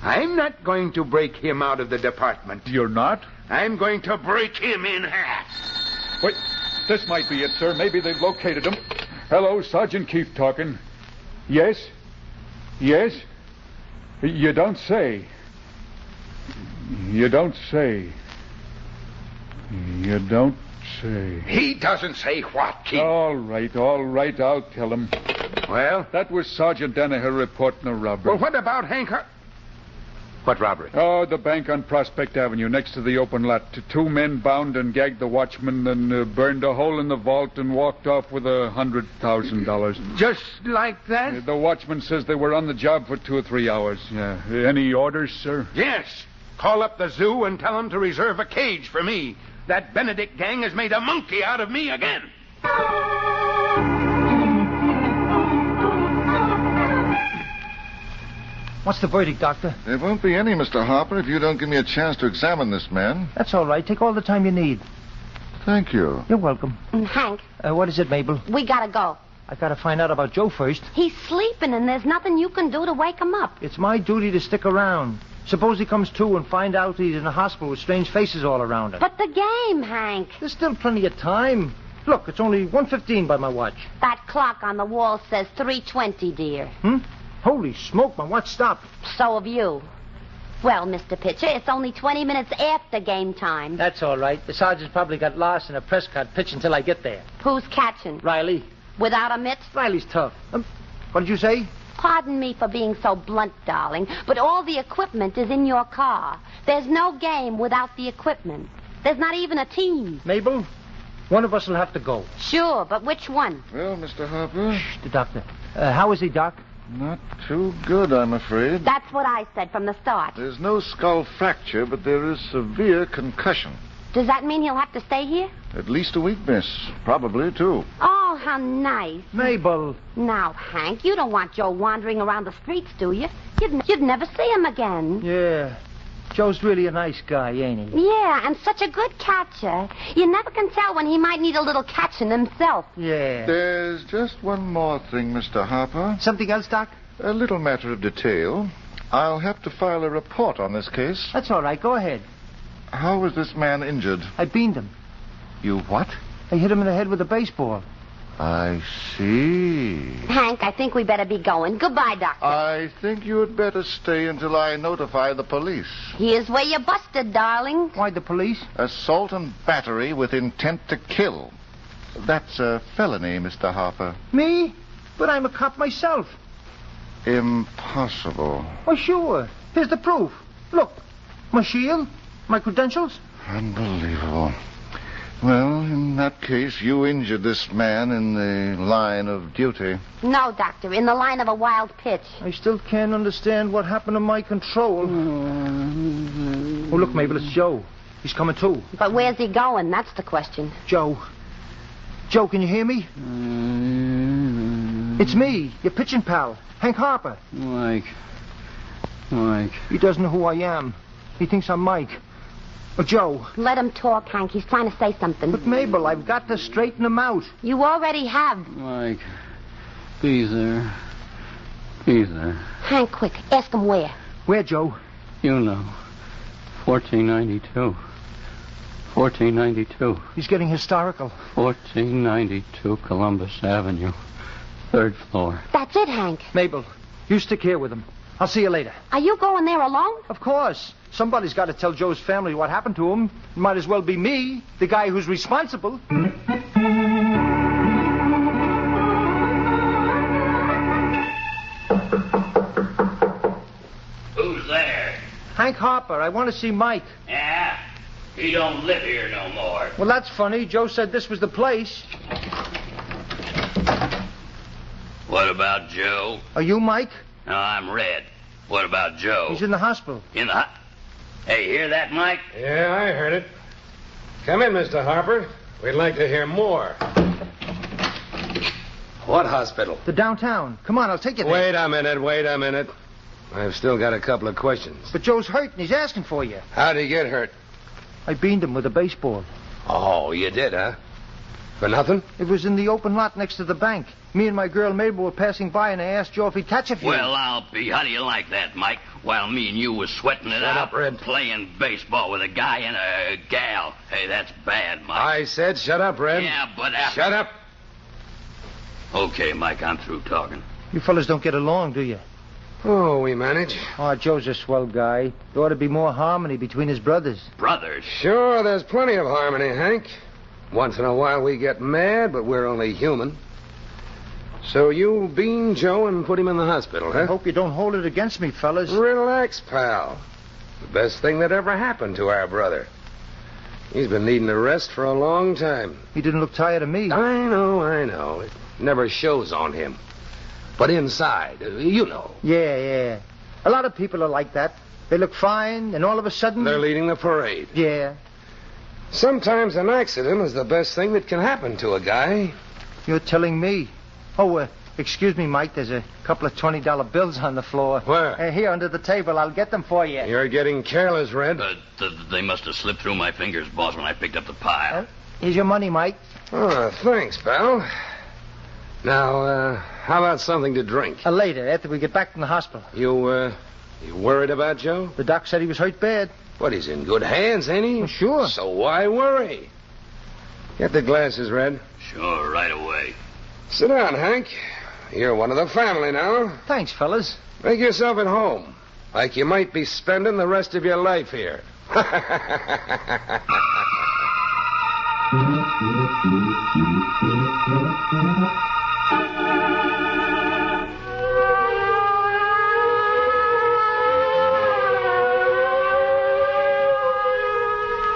I'm not going to break him out of the department. You're not? I'm going to break him in half. Wait, this might be it, sir. Maybe they've located him. Hello, Sergeant Keefe talking. Yes? Yes? You don't say. You don't say. You don't say. He doesn't say what, Keith. All right, I'll tell him. Well? That was Sergeant Danaher reporting a robbery. Well, what about Hank? What robbery? Oh, the bank on Prospect Avenue, next to the open lot. 2 men bound and gagged the watchman, then burned a hole in the vault and walked off with $100,000. Just like that? The watchman says they were on the job for 2 or 3 hours. Yeah. Any orders, sir? Yes. Call up the zoo and tell them to reserve a cage for me. That Benedict gang has made a monkey out of me again. What's the verdict, Doctor? There won't be any, Mr. Harper, if you don't give me a chance to examine this man. That's all right. Take all the time you need. Thank you. You're welcome. Hank, What is it, Mabel? we gotta go. I gotta find out about Joe first. He's sleeping, and there's nothing you can do to wake him up. It's my duty to stick around. Suppose he comes to and find out he's in a hospital with strange faces all around him. But the game, Hank. There's still plenty of time. Look, it's only 1:15 by my watch. That clock on the wall says 3:20, dear. Holy smoke, my watch stopped. So have you. Well, Mr. Pitcher, it's only 20 minutes after game time. That's all right. The sergeant's probably got lost in a Prescott pitch until I get there. Who's catching? Riley. Without a mitt? Riley's tough. What did you say? Pardon me for being so blunt, darling, but all the equipment is in your car. There's no game without the equipment. There's not even a team. Mabel, one of us will have to go. Sure, but which one? Well, Mr. Harper? The doctor. How is he, Doc? Not too good, I'm afraid. That's what I said from the start. There's no skull fracture, but there is severe concussion. Does that mean he'll have to stay here? At least a week, miss. Probably, too. Oh, how nice. Mabel. Now, Hank, you don't want Joe wandering around the streets, do you? You'd never see him again. Yeah. Joe's really a nice guy, ain't he? Yeah, and such a good catcher. You never can tell when he might need a little catching himself. Yeah. There's just one more thing, Mr. Harper. Something else, Doc? A little matter of detail. I'll have to file a report on this case. That's all right. Go ahead. How was this man injured? I beamed him. You what? I hit him in the head with a baseball. I see. Hank, I think we better be going. Goodbye, Doctor. I think you had better stay until I notify the police. Here's where you busted, darling. Why the police? Assault and battery with intent to kill. That's a felony, Mr. Harper. Me? But I'm a cop myself. Impossible. Well, sure. Here's the proof. Look. My shield. My credentials. Unbelievable. Well, in that case, you injured this man in the line of duty. No, Doctor, in the line of a wild pitch. I still can't understand what happened to my control. Oh, look, Mabel, it's Joe. He's coming too. But where's he going? That's the question. Joe. Joe, can you hear me? It's me, your pitching pal, Hank Harper. Mike. He doesn't know who I am. He thinks I'm Mike. Oh, Joe. Let him talk, Hank. He's trying to say something. But, Mabel, I've got to straighten him out. You already have. Mike. He's there. He's there. Hank, quick. Ask him where. Where, Joe? You know. 1492. 1492. He's getting historical. 1492 Columbus Avenue. 3rd floor. That's it, Hank. Mabel, you stick here with him. I'll see you later. Are you going there alone? Of course. Somebody's got to tell Joe's family what happened to him. It might as well be me, the guy who's responsible. Who's there? Hank Harper. I want to see Mike. Yeah? He don't live here no more. Well, that's funny. Joe said this was the place. What about Joe? Are you Mike? No, I'm Red. What about Joe? He's in the hospital. Hey, hear that, Mike? Yeah, I heard it. Come in, Mr. Harper. We'd like to hear more. What hospital? The downtown. Come on, I'll take you there. Wait a minute. I've still got a couple of questions. But Joe's hurt and he's asking for you. How'd he get hurt? I beamed him with a baseball. Oh, you did, huh? For nothing? It was in the open lot next to the bank. Me and my girl Mabel were passing by, and I asked Joe if he'd catch a few. Well, I'll be. How do you like that, Mike? While me and you was sweating it Shut out, up, Red. playing baseball with a guy and a gal. Hey, that's bad, Mike. I said shut up, Red. Yeah, but after... Shut up. Okay, Mike, I'm through talking. You fellas don't get along, do you? Oh, we manage. Oh, Joe's a swell guy. There ought to be more harmony between his brothers. Brothers? Sure, there's plenty of harmony, Hank. Once in a while we get mad, but we're only human. So you bean Joe and put him in the hospital, huh? I hope you don't hold it against me, fellas. Relax, pal. The best thing that ever happened to our brother. He's been needing a rest for a long time. He didn't look tired of me. I know. It never shows on him. But inside, you know. Yeah. A lot of people are like that. They look fine, and all of a sudden... They're leading the parade. Yeah. Sometimes an accident is the best thing that can happen to a guy. You're telling me. Oh, excuse me, Mike. There's a couple of $20 bills on the floor. Where? Here under the table. I'll get them for you. You're getting careless, Red. They must have slipped through my fingers, boss, when I picked up the pile. Here's your money, Mike. Oh, thanks, pal. Now, how about something to drink? Later, after we get back from the hospital. You worried about Joe? The doc said he was hurt bad. But he's in good hands, ain't he? Well, sure. So why worry? Get the glasses, Red. Sure, right away. Sit down, Hank. You're one of the family now. Thanks, fellas. Make yourself at home. Like you might be spending the rest of your life here.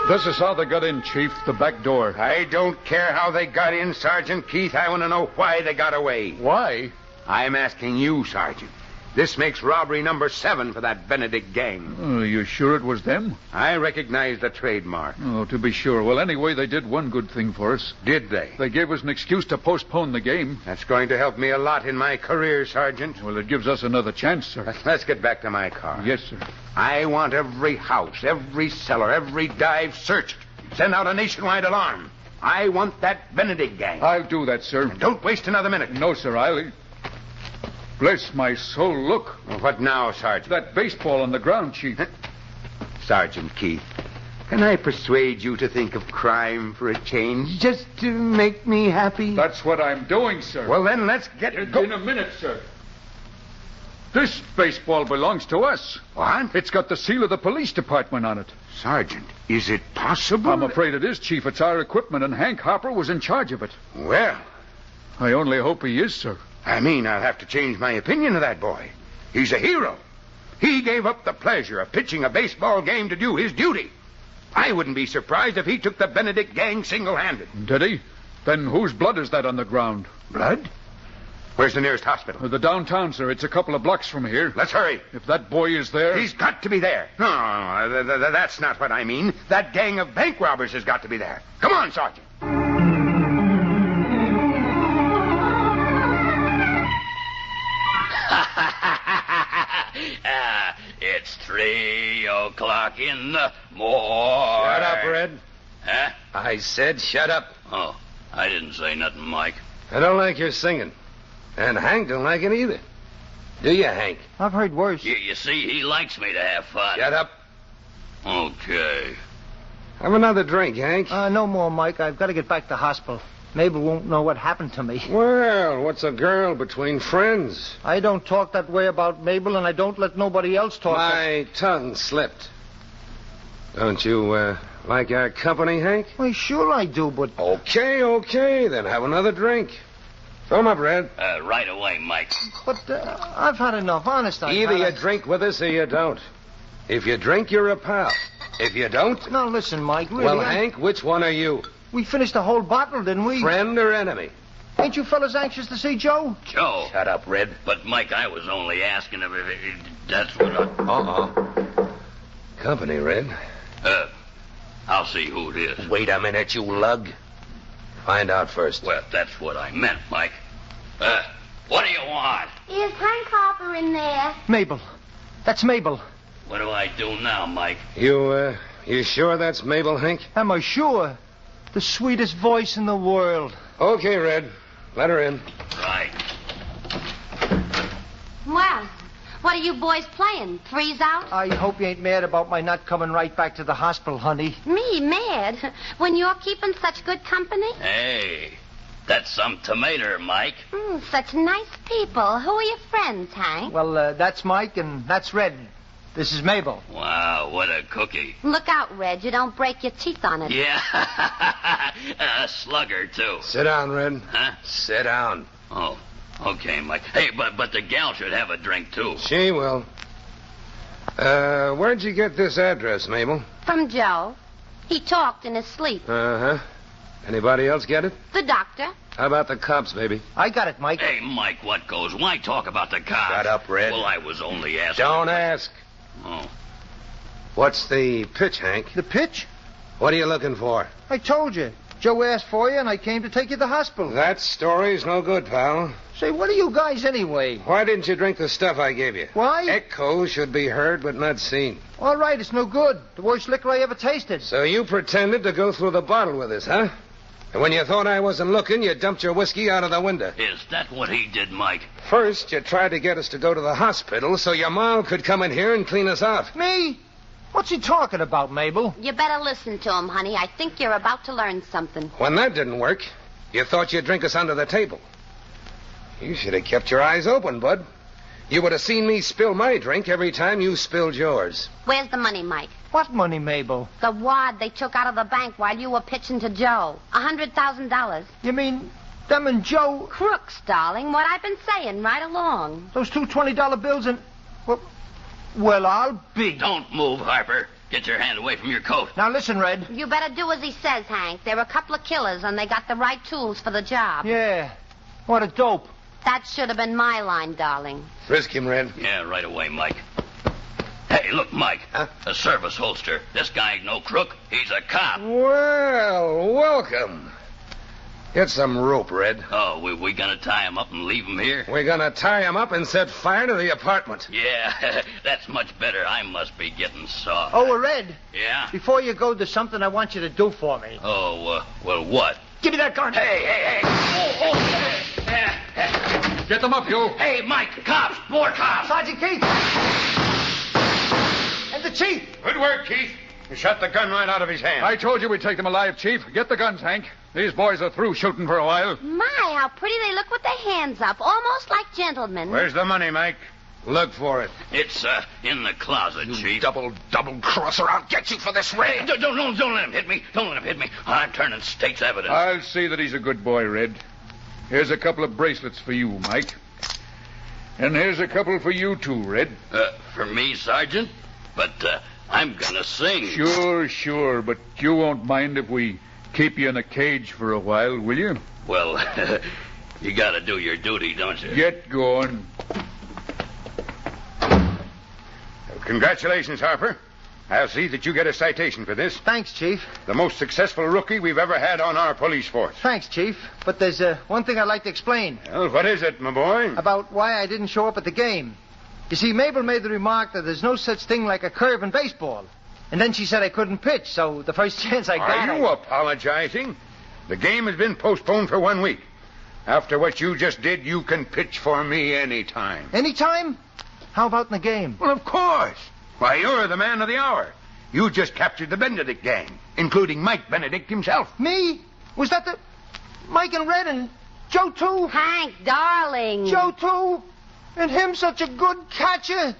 This is how they got in, Chief. The back door. I don't care how they got in, Sergeant Keith. I want to know why they got away. Why? I'm asking you, Sergeant. This makes robbery number 7 for that Benedict gang. Oh, you sure it was them? I recognize the trademark. Oh, to be sure. Well, anyway, they did one good thing for us. Did they? They gave us an excuse to postpone the game. That's going to help me a lot in my career, Sergeant. Well, it gives us another chance, sir. Let's get back to my car. Yes, sir. I want every house, every cellar, every dive searched. Send out a nationwide alarm. I want that Benedict gang. I'll do that, sir. And don't waste another minute. No, sir, I'll... Bless my soul, look. What now, Sergeant? That baseball on the ground, Chief. Sergeant Keith, can I persuade you to think of crime for a change, just to make me happy? That's what I'm doing, sir. Well, then, let's get... In a minute, sir. This baseball belongs to us. What? It's got the seal of the police department on it. Sergeant, is it possible? I'm afraid it is, Chief. It's our equipment, and Hank Harper was in charge of it. Well... I only hope he is, sir. I mean, I'll have to change my opinion of that boy. He's a hero. He gave up the pleasure of pitching a baseball game to do his duty. I wouldn't be surprised if he took the Benedict gang single-handed. Did he? Then whose blood is that on the ground? Blood? Where's the nearest hospital? The downtown, sir. It's a couple of blocks from here. Let's hurry. If that boy is there... He's got to be there. No, that's not what I mean. That gang of bank robbers has got to be there. Come on, Sergeant. It's 3 o'clock in the morning. Shut up, Red. Huh? I said shut up. Oh, I didn't say nothing, Mike. I don't like your singing. And Hank don't like it either. Do you, Hank? I've heard worse. You see, he likes me to have fun. Shut up. Okay. Have another drink, Hank. No more, Mike. I've got to get back to hospital. Mabel won't know what happened to me. Well, what's a girl between friends? I don't talk that way about Mabel, and I don't let nobody else talk. My tongue slipped. Don't you, like our company, Hank? Well, sure I do, but... Okay, then have another drink. Fill 'em up, Red. Right away, Mike. But I've had enough, honest. Either you drink with us or you don't. If you drink, you're a pal. If you don't... Now, listen, Mike, really... Well, Hank, which one are you? We finished the whole bottle, didn't we? Friend or enemy? Ain't you fellas anxious to see Joe? Joe? Shut up, Red. But, Mike, I was only asking if that's what I... Company, Red. I'll see who it is. Wait a minute, you lug. Find out first. Well, that's what I meant, Mike. What do you want? Is Hank Harper in there? Mabel. That's Mabel. What do I do now, Mike? You sure that's Mabel, Hank? Am I sure? The sweetest voice in the world. Okay, Red. Let her in. Right. Well, what are you boys playing? Threes out? I hope you ain't mad about my not coming right back to the hospital, honey. Me mad? When you're keeping such good company? Hey, that's some tomato, Mike. Such nice people. Who are your friends, Hank? Well, that's Mike and that's Red. This is Mabel. Wow, what a cookie. Look out, Red. You don't break your teeth on it. Yeah. A slugger, too. Sit down, Red. Huh? Sit down. Oh, okay, Mike. Hey, but the gal should have a drink, too. She will. Where'd you get this address, Mabel? From Joe. He talked in his sleep. Uh-huh. Anybody else get it? The doctor. How about the cops, baby? I got it, Mike. Hey, Mike, what goes? Why talk about the cops? Shut up, Red. Well, I was only asking. Don't ask. Oh. What's the pitch, Hank? The pitch? What are you looking for? I told you. Joe asked for you, and I came to take you to the hospital. That story's no good, pal. Say, what are you guys anyway? Why didn't you drink the stuff I gave you? Why? Echoes should be heard but not seen. All right, it's no good. The worst liquor I ever tasted. So you pretended to go through the bottle with us, huh? And when you thought I wasn't looking, you dumped your whiskey out of the window. Is that what he did, Mike? First, you tried to get us to go to the hospital so your ma could come in here and clean us out. Me? What's he talking about, Mabel? You better listen to him, honey. I think you're about to learn something. When that didn't work, you thought you'd drink us under the table. You should have kept your eyes open, Bud. You would have seen me spill my drink every time you spilled yours. Where's the money, Mike? What money, Mabel? The wad they took out of the bank while you were pitching to Joe. $100,000. You mean them and Joe? Crooks, darling. What I've been saying right along. Those two $20 bills and... Well, I'll be... Don't move, Harper. Get your hand away from your coat. Now, listen, Red. You better do as he says, Hank. They're a couple of killers, and they got the right tools for the job. Yeah. What a dope. That should have been my line, darling. Frisk him, Red. Yeah, right away, Mike. Hey, look, Mike. Huh? A service holster. This guy ain't no crook. He's a cop. Well, welcome. Get some rope, Red. Oh, we gonna tie him up and leave him here? We're gonna tie him up and set fire to the apartment. Yeah, that's much better. I must be getting soft. Oh, Red. Yeah? Before you go, there's something I want you to do for me. Oh, well, what? Give me that gun. Hey. Get them up, you. Hey, Mike, cops, more cops. Sergeant Keith. And the chief. Good work, Keith. You shot the gun right out of his hand. I told you we'd take them alive, Chief. Get the guns, Hank. These boys are through shooting for a while. My, how pretty they look with their hands up. Almost like gentlemen. Where's the money, Mike? Look for it. It's, in the closet, Chief. Double crosser. I'll get you for this raid. Don't let him hit me. Don't let him hit me. I'm turning state's evidence. I'll see that he's a good boy, Red. Here's a couple of bracelets for you, Mike. And here's a couple for you, too, Red. For me, Sergeant? But, I'm gonna sing. Sure, but you won't mind if we keep you in a cage for a while, will you? Well, you gotta do your duty, don't you? Get going. Congratulations, Harper. I'll see that you get a citation for this. Thanks, Chief. The most successful rookie we've ever had on our police force. Thanks, Chief. But there's one thing I'd like to explain. Well, what is it, my boy? About why I didn't show up at the game. You see, Mabel made the remark that there's no such thing like a curve in baseball. And then she said I couldn't pitch, so the first chance I got... Are you apologizing? The game has been postponed for 1 week. After what you just did, you can pitch for me anytime. Anytime? How about in the game? Well, of course. Why, you're the man of the hour. You just captured the Benedict gang, including Mike Benedict himself. Me? Was that the... Mike and Red and Joe, too? Hank, darling. Joe, too? And him such a good catcher?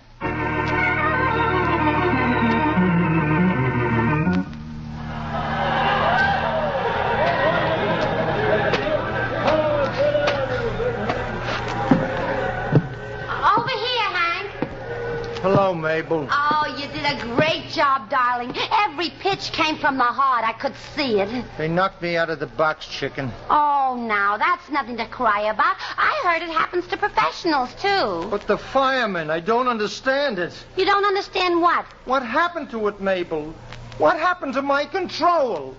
Hello, Mabel. Oh, you did a great job, darling. Every pitch came from the heart. I could see it. They knocked me out of the box, chicken. Oh, now, that's nothing to cry about. I heard it happens to professionals, too. But the firemen, I don't understand it. You don't understand what? What happened to it, Mabel? What happened to my control?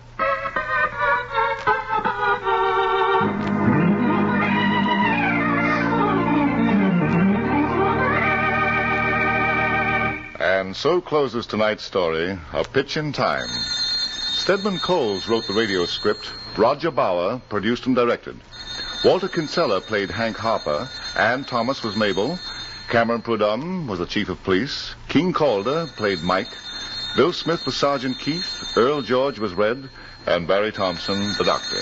And so closes tonight's story, A Pitch in Time. Stedman Coles wrote the radio script. Roger Bauer produced and directed. Walter Kinsella played Hank Harper. Ann Thomas was Mabel. Cameron Prudhomme was the chief of police. King Calder played Mike. Bill Smith was Sergeant Keith. Earl George was Red. And Barry Thompson, the doctor.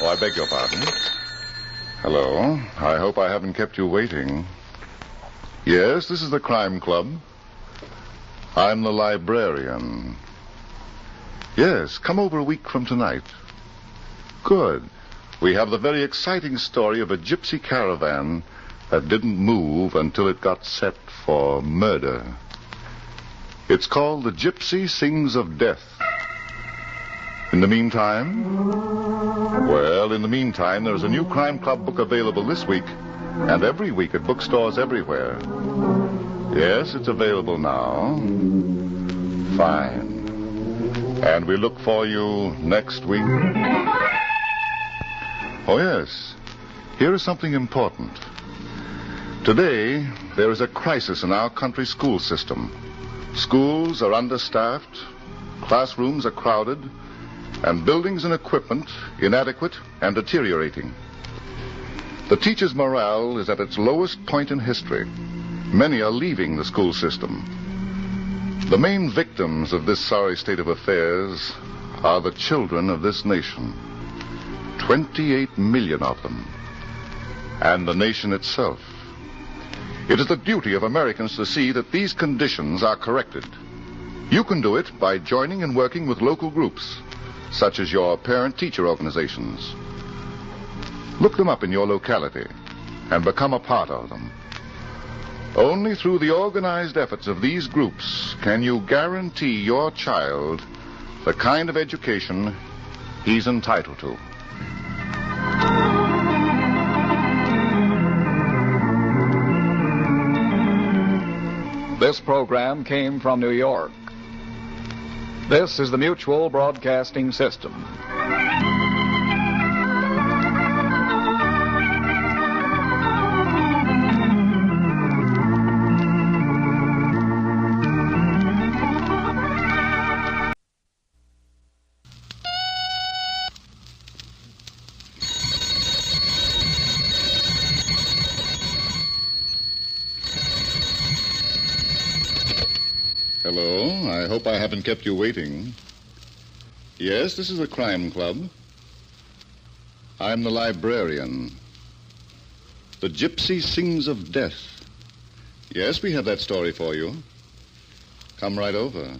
Oh, I beg your pardon. Hello. I hope I haven't kept you waiting. Yes, this is the Crime Club. I'm the librarian. Yes, come over a week from tonight. Good. We have the very exciting story of a gypsy caravan that didn't move until it got set for murder. It's called The Gypsy Sings of Death. In the meantime? Well, in the meantime, there's a new Crime Club book available this week and every week at bookstores everywhere. Yes, it's available now. Fine. And we look for you next week. Oh, yes. Here is something important. Today, there is a crisis in our country school system. Schools are understaffed. Classrooms are crowded. and buildings and equipment inadequate and deteriorating. The teacher's morale is at its lowest point in history. Many are leaving the school system. The main victims of this sorry state of affairs are the children of this nation. 28 million of them. And the nation itself. It is the duty of Americans to see that these conditions are corrected. You can do it by joining and working with local groups, such as your parent-teacher organizations. Look them up in your locality and become a part of them. Only through the organized efforts of these groups can you guarantee your child the kind of education he's entitled to. This program came from New York. This is the Mutual Broadcasting System. Hello, I hope I haven't kept you waiting. Yes, this is a crime club. I'm the librarian. The Gypsy Sings of Death. Yes, we have that story for you. Come right over.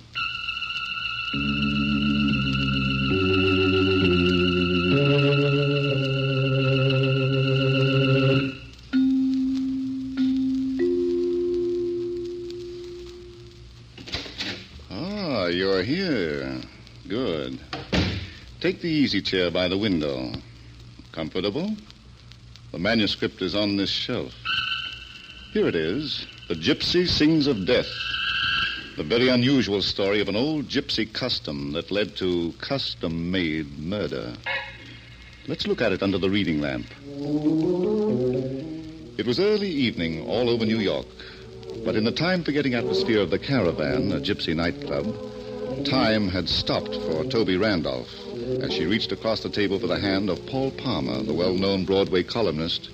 You're here. Good. Take the easy chair by the window. Comfortable? The manuscript is on this shelf. Here it is. The Gypsy Sings of Death. The very unusual story of an old gypsy custom that led to custom-made murder. Let's look at it under the reading lamp. It was early evening all over New York. But in the time-forgetting atmosphere of the Caravan, a gypsy nightclub, time had stopped for Toby Randolph as she reached across the table for the hand of Paul Palmer, the well-known Broadway columnist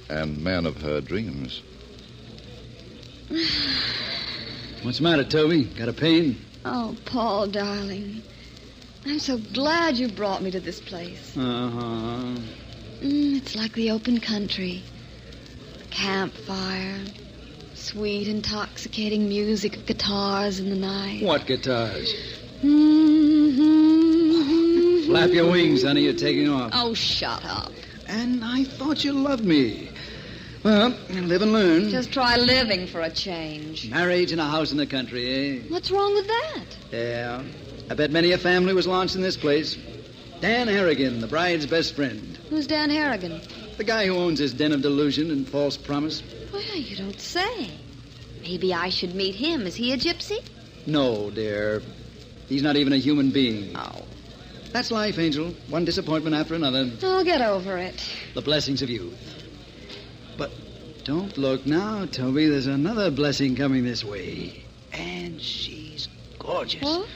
and man of her dreams. What's the matter, Toby? Got a pain? Oh, Paul, darling. I'm so glad you brought me to this place. Uh-huh. It's like the open country. Campfire. Sweet, intoxicating music of guitars in the night. What guitars? Flap your wings, honey. You're taking off. Oh, shut up. And I thought you loved me. Well, live and learn. Just try living for a change. Marriage in a house in the country, eh? What's wrong with that? Yeah. I bet many a family was launched in this place. Dan Harrigan, the bride's best friend. Who's Dan Harrigan? The guy who owns his den of delusion and false promise. Well, you don't say. Maybe I should meet him. Is he a gypsy? No, dear. He's not even a human being. Oh. That's life, Angel. One disappointment after another. I'll get over it. The blessings of youth. But don't look now, Toby. There's another blessing coming this way. And she's gorgeous. What?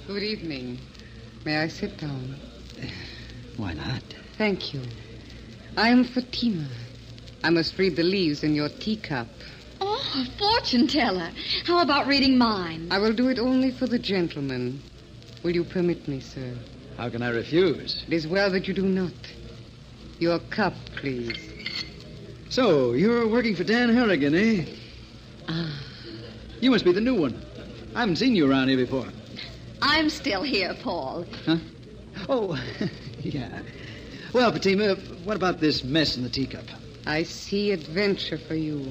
Good evening. May I sit down? Why not? Thank you. I am Fatima. I must read the leaves in your teacup. Oh, fortune teller. How about reading mine? I will do it only for the gentleman. Will you permit me, sir? How can I refuse? It is well that you do not. Your cup, please. So, you're working for Dan Harrigan, eh? Ah. You must be the new one. I haven't seen you around here before. I'm still here, Paul. Huh? Oh, yeah. Well, Fatima, what about this mess in the teacup? I see adventure for you.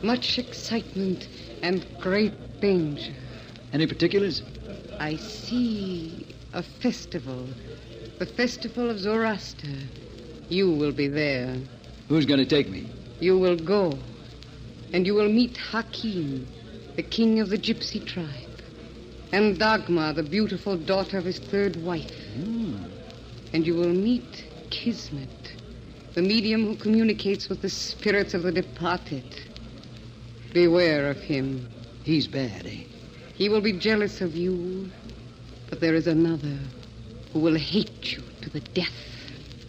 Much excitement and great danger. Any particulars? I see a festival. The festival of Zoroaster. You will be there. Who's going to take me? You will go. And you will meet Hakim, the king of the gypsy tribe. And Dagmar, the beautiful daughter of his third wife. And you will meet Kismet, the medium who communicates with the spirits of the departed. Beware of him. He's bad, eh? He will be jealous of you, but there is another, who will hate you to the death.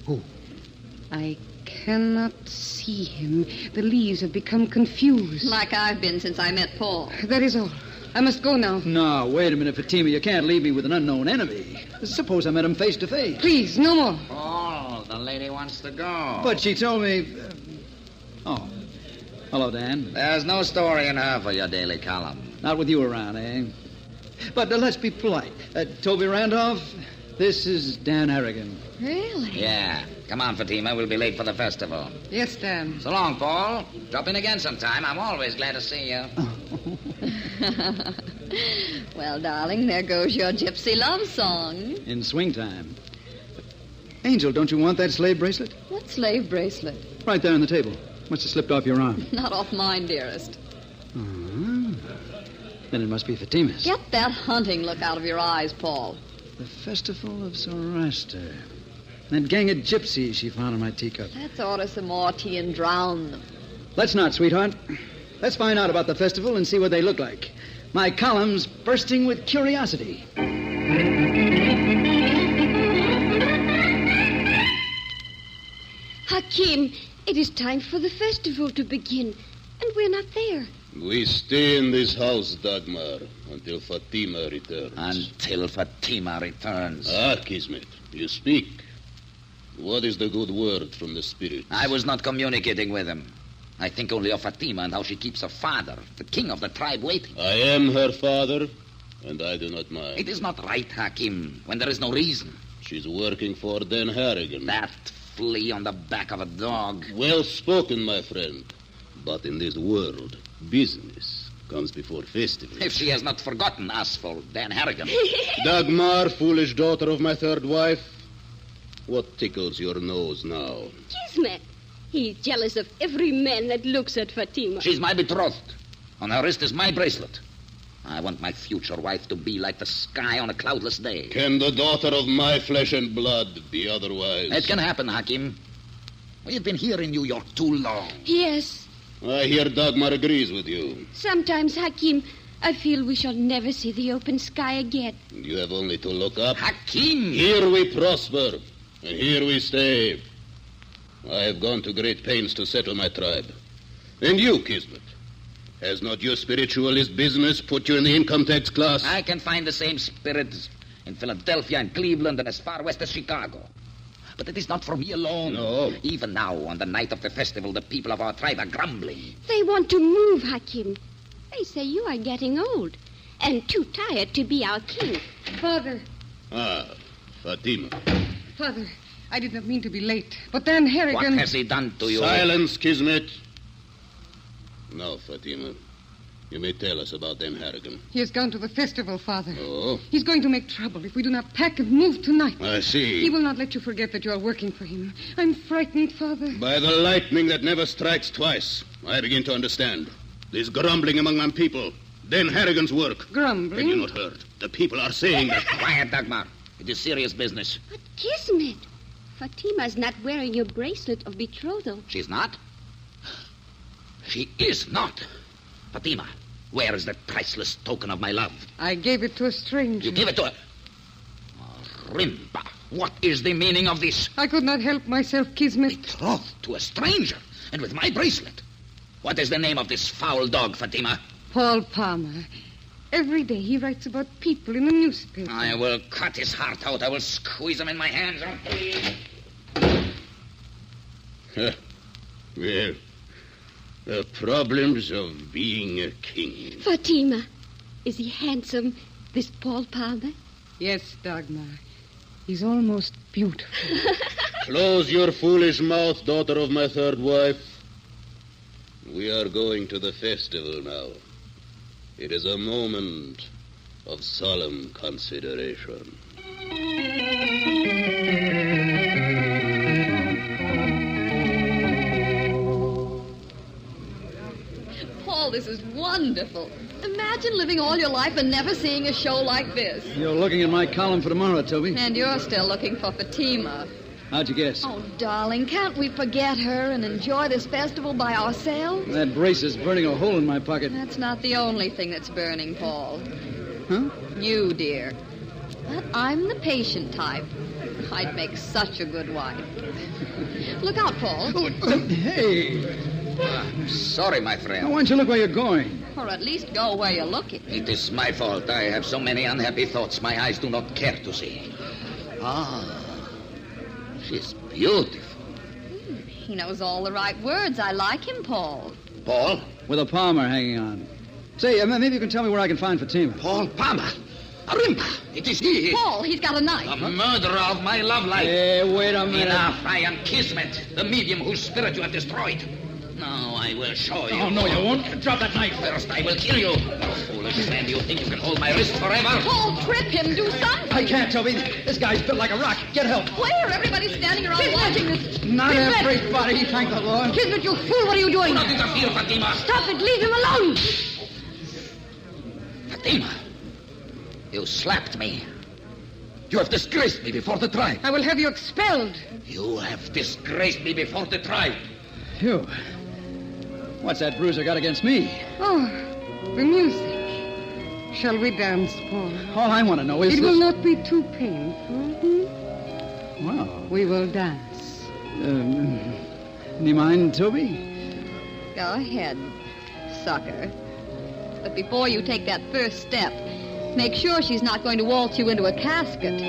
Who? I cannot see him. The leaves have become confused. Like I've been since I met Paul. That is all. I must go now. No, wait a minute, Fatima. You can't leave me with an unknown enemy. Suppose I met him face to face. Please, no more. Paul, the lady wants to go. But she told me... Oh. Hello, Dan. There's no story in her for your daily column. Not with you around, eh? But let's be polite. Toby Randolph, this is Dan Harrigan. Really? Yeah. Come on, Fatima. We'll be late for the festival. Yes, Dan. So long, Paul. Drop in again sometime. I'm always glad to see you. Well, darling, there goes your gypsy love song. In swing time. Angel, don't you want that slave bracelet? What slave bracelet? Right there on the table. Must have slipped off your arm. Not off mine, dearest. Then it must be Fatima's. Get that hunting look out of your eyes, Paul. The Festival of Zoroaster. That gang of gypsies she found in my teacup. Let's order some more tea and drown them. Let's not, sweetheart. Let's find out about the festival and see what they look like. My column's bursting with curiosity. Hakim, it is time for the festival to begin, and we're not there. We stay in this house, Dagmar, until Fatima returns. Until Fatima returns. Ah, Kismet, you speak. What is the good word from the spirit? I was not communicating with him. I think only of Fatima and how she keeps her father, the king of the tribe, waiting. I am her father, and I do not mind. It is not right, Hakim, when there is no reason. She's working for Dan Harrigan. That flea on the back of a dog. Well spoken, my friend. But in this world, business comes before festival. If she has not forgotten us for Dan Harrigan. Dagmar, foolish daughter of my third wife, what tickles your nose now? Kismet. He's jealous of every man that looks at Fatima. She's my betrothed. On her wrist is my bracelet. I want my future wife to be like the sky on a cloudless day. Can the daughter of my flesh and blood be otherwise? It can happen, Hakim. We've been here in New York too long. Yes. I hear Dagmar agrees with you. Sometimes, Hakim, I feel we shall never see the open sky again. You have only to look up. Hakim! Here we prosper, and here we stay. I have gone to great pains to settle my tribe. And you, Kismet, has not your spiritualist business put you in the income tax class? I can find the same spirits in Philadelphia and Cleveland and as far west as Chicago. But it is not for me alone. No. Even now, on the night of the festival, the people of our tribe are grumbling. They want to move, Hakim. They say you are getting old and too tired to be our king. Father. Ah, Fatima. Father, I did not mean to be late, but Dan Harrigan... What has he done to you? Silence, Kismet. Now, Fatima, you may tell us about Dan Harrigan. He has gone to the festival, Father. Oh? He's going to make trouble if we do not pack and move tonight. I see. He will not let you forget that you are working for him. I'm frightened, Father. By the lightning that never strikes twice, I begin to understand. There's grumbling among my people. Dan Harrigan's work. Grumbling? Have you not heard? The people are saying that... Quiet, Dagmar. It is serious business. But Kismet, Fatima's not wearing your bracelet of betrothal. She's not? She is not. Fatima, where is the priceless token of my love? I gave it to a stranger. You gave it to her? Oh, Rimba, what is the meaning of this? I could not help myself, Kismet. Betrothed to a stranger, and with my bracelet. What is the name of this foul dog, Fatima? Paul Palmer. Every day he writes about people in the newspaper. I will cut his heart out. I will squeeze him in my hands. Well, the problems of being a king. Fatima, is he handsome, this Paul Palmer? Yes, Dagmar. He's almost beautiful. Close your foolish mouth, daughter of my third wife. We are going to the festival now. It is a moment of solemn consideration. Paul, this is wonderful. Imagine living all your life and never seeing a show like this. You're looking at my column for tomorrow, Toby. And you're still looking for Fatima. How'd you guess? Oh, darling, can't we forget her and enjoy this festival by ourselves? That brace is burning a hole in my pocket. That's not the only thing that's burning, Paul. Huh? You, dear. But I'm the patient type. I'd make such a good wife. Look out, Paul. Hey! Sorry, my friend. Why don't you look where you're going? Or at least go where you're looking. It is my fault. I have so many unhappy thoughts my eyes do not care to see. Ah, she's beautiful. He knows all the right words. I like him, Paul. Paul? With a Palmer hanging on. Say, maybe you can tell me where I can find Fatima. Paul Palmer? Arimba, it is he. Paul, he's got a knife. The murderer of my love life. Hey, wait a minute. Enough, I am Kismet, the medium whose spirit you have destroyed. Now I will show you. Oh, no, you won't. Drop that knife. First, I will kill you. Foolish man, do you think you can hold my wrist forever? Paul, trip him. Do something. I can't, Toby. This guy's built like a rock. Get help. Where? Everybody's standing around watching this. Not Kismet. everybody, thank the Lord. Kismet, you fool. What are you doing? Do not interfere, Fatima. Stop it. Leave him alone. Fatima, you slapped me. You have disgraced me before the tribe. I will have you expelled. You have disgraced me before the tribe. Phew. What's that bruiser got against me? Oh, the music. Shall we dance, Paul? All I want to know is... It will not be too painful. Well... We will dance. Do you mind, Toby? Go ahead, sucker. But before you take that first step, make sure she's not going to waltz you into a casket.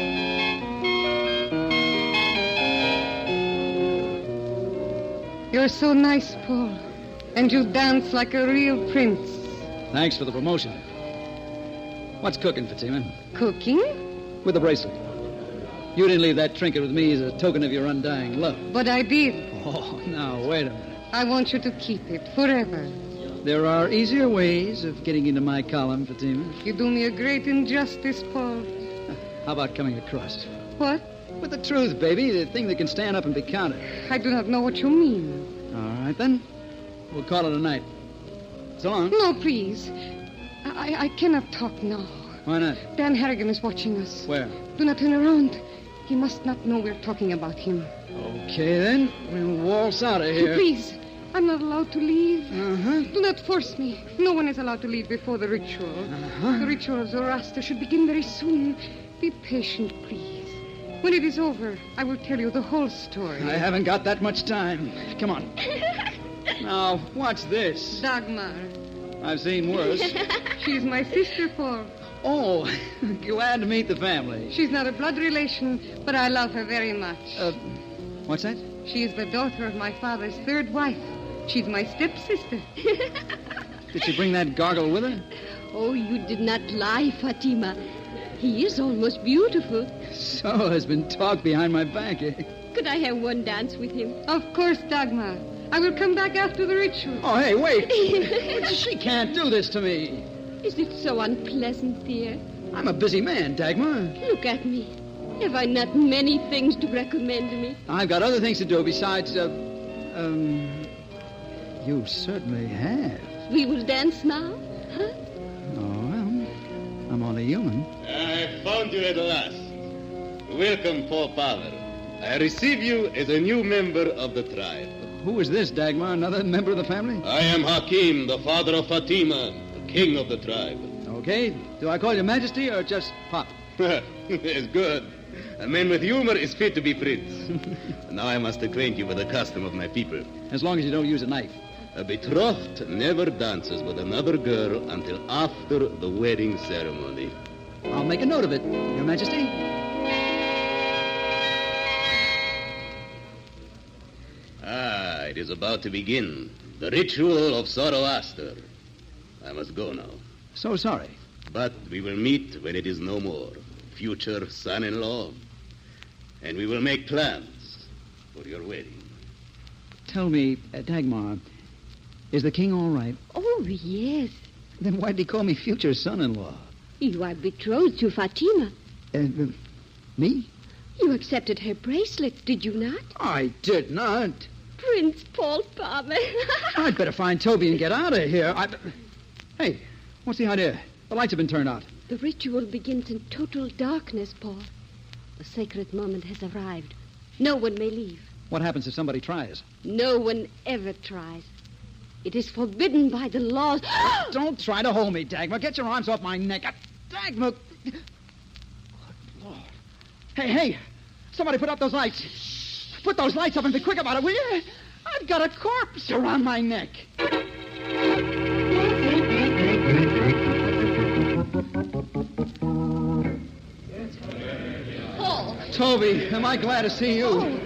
You're so nice, Paul. And you dance like a real prince. Thanks for the promotion. What's cooking, Fatima? Cooking? With the bracelet. You didn't leave that trinket with me as a token of your undying love. But I did. Oh, now, wait a minute. I want you to keep it forever. There are easier ways of getting into my column, Fatima. You do me a great injustice, Paul. How about coming across? What? With the truth, baby. The thing that can stand up and be counted. I do not know what you mean. All right, then. We'll call it a night. So long. No, please. I cannot talk now. Why not? Dan Harrigan is watching us. Where? Do not turn around. He must not know we're talking about him. Okay, then. We'll waltz out of here. Please. I'm not allowed to leave. Uh-huh. Do not force me. No one is allowed to leave before the ritual. Uh-huh. The ritual of Zoroaster should begin very soon. Be patient, please. When it is over, I will tell you the whole story. I haven't got that much time. Come on. Now, what's this? Dagmar. I've seen worse. She's my sister, Paul. Oh, glad to meet the family. She's not a blood relation, but I love her very much. What's that? She is the daughter of my father's third wife. She's my stepsister. Did she bring that gargle with her? Oh, you did not lie, Fatima. He is almost beautiful. So has been talk behind my back, eh? Could I have one dance with him? Of course, Dagmar. I will come back after the ritual. Oh, hey, wait. She can't do this to me. Is it so unpleasant, dear? I'm a busy man, Dagmar. Look at me. Have I not many things to recommend me? I've got other things to do besides, you certainly have. We will dance now, huh? Oh, well, I'm only human. I found you at last. Welcome, Paul Palmer. I receive you as a new member of the tribe. Who is this, Dagmar? Another member of the family? I am Hakim, the father of Fatima, the king of the tribe. Okay. Do I call you Majesty or just Pop? It's good. A man with humor is fit to be prince. Now I must acquaint you with the custom of my people. As long as you don't use a knife. A betrothed never dances with another girl until after the wedding ceremony. I'll make a note of it, Your Majesty. Ah, it is about to begin. The ritual of Zoroaster. I must go now. So sorry. But we will meet when it is no more. Future son-in-law. And we will make plans for your wedding. Tell me, Dagmar, is the king all right? Oh, yes. Then why did he call me future son-in-law? You are betrothed to Fatima. Me? You accepted her bracelet, did you not? I did not. Prince Paul Palmer. I'd better find Toby and get out of here. Hey, what's the idea? The lights have been turned out. The ritual begins in total darkness, Paul. The sacred moment has arrived. No one may leave. What happens if somebody tries? No one ever tries. It is forbidden by the laws. Don't try to hold me, Dagmar. Get your arms off my neck. Dagmar! Hey, somebody put up those lights. Put those lights up and be quick about it, will you? I've got a corpse around my neck. Paul. Toby, am I glad to see you?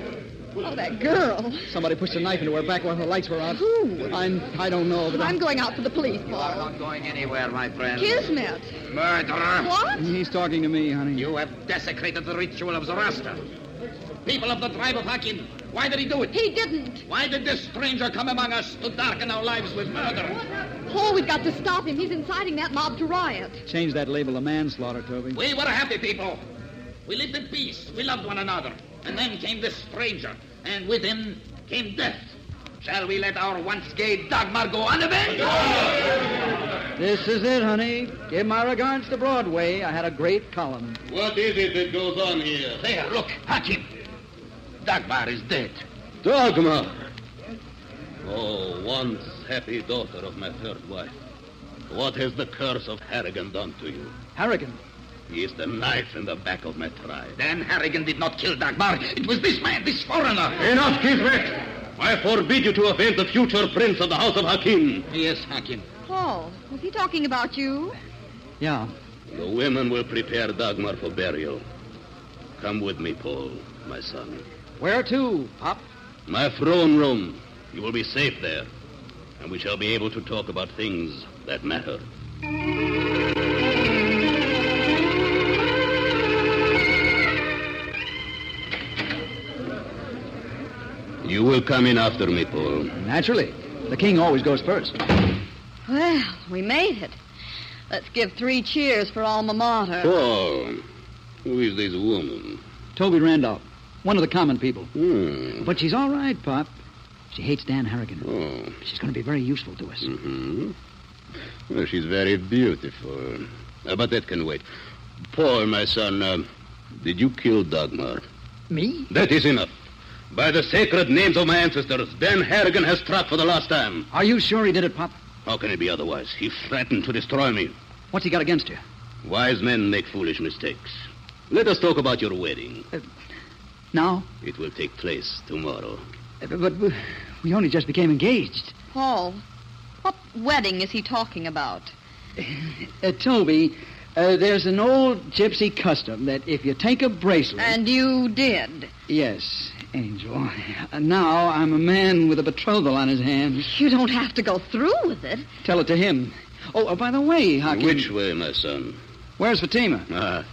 Oh, that girl. Somebody pushed a knife into her back while her lights were out. Who? I don't know, but I'm going out for the police, Paul. You're not going anywhere, my friend. Kismet. Murderer. What? He's talking to me, honey. You have desecrated the ritual of Zoroaster. People of the tribe of Hakim, why did he do it? He didn't. Why did this stranger come among us to darken our lives with murder? Paul, we've got to stop him. He's inciting that mob to riot. Change that label to manslaughter, Toby. We were happy people. We lived in peace. We loved one another. And then came this stranger. And with him came death. Shall we let our once gay Dagmar go unavenged? This is it, honey. Give my regards to Broadway. I had a great column. What is it that goes on here? There, look, Hakim. Dagmar is dead. Dagmar! Oh, once happy daughter of my third wife. What has the curse of Harrigan done to you? Harrigan? He is the knife in the back of my tribe. Then Harrigan did not kill Dagmar. It was this man, this foreigner. Enough, Kismet! I forbid you to offend the future prince of the House of Hakim. Yes, Hakim. Paul, was he talking about you? Yeah. The women will prepare Dagmar for burial. Come with me, Paul, my son. Where to, Pop? My throne room. You will be safe there. And we shall be able to talk about things that matter. You will come in after me, Paul. Naturally. The king always goes first. Well, we made it. Let's give 3 cheers for alma mater. Paul, who is this woman? Toby Randolph. One of the common people. Hmm. But she's all right, Pop. She hates Dan Harrigan. Oh. She's going to be very useful to us. Mm-hmm. Well, she's very beautiful. But that can wait. Paul, my son, did you kill Dagmar? Me? That is enough. By the sacred names of my ancestors, Dan Harrigan has struck for the last time. Are you sure he did it, Pop? How can it be otherwise? He threatened to destroy me. What's he got against you? Wise men make foolish mistakes. Let us talk about your wedding. Now? It will take place tomorrow. But we only just became engaged. Paul, what wedding is he talking about? Toby, there's an old gypsy custom that if you take a bracelet... And you did? Yes, Angel. Now I'm a man with a betrothal on his hand. You don't have to go through with it. Tell it to him. Oh, by the way, Hakim... Which way, my son? Where's Fatima?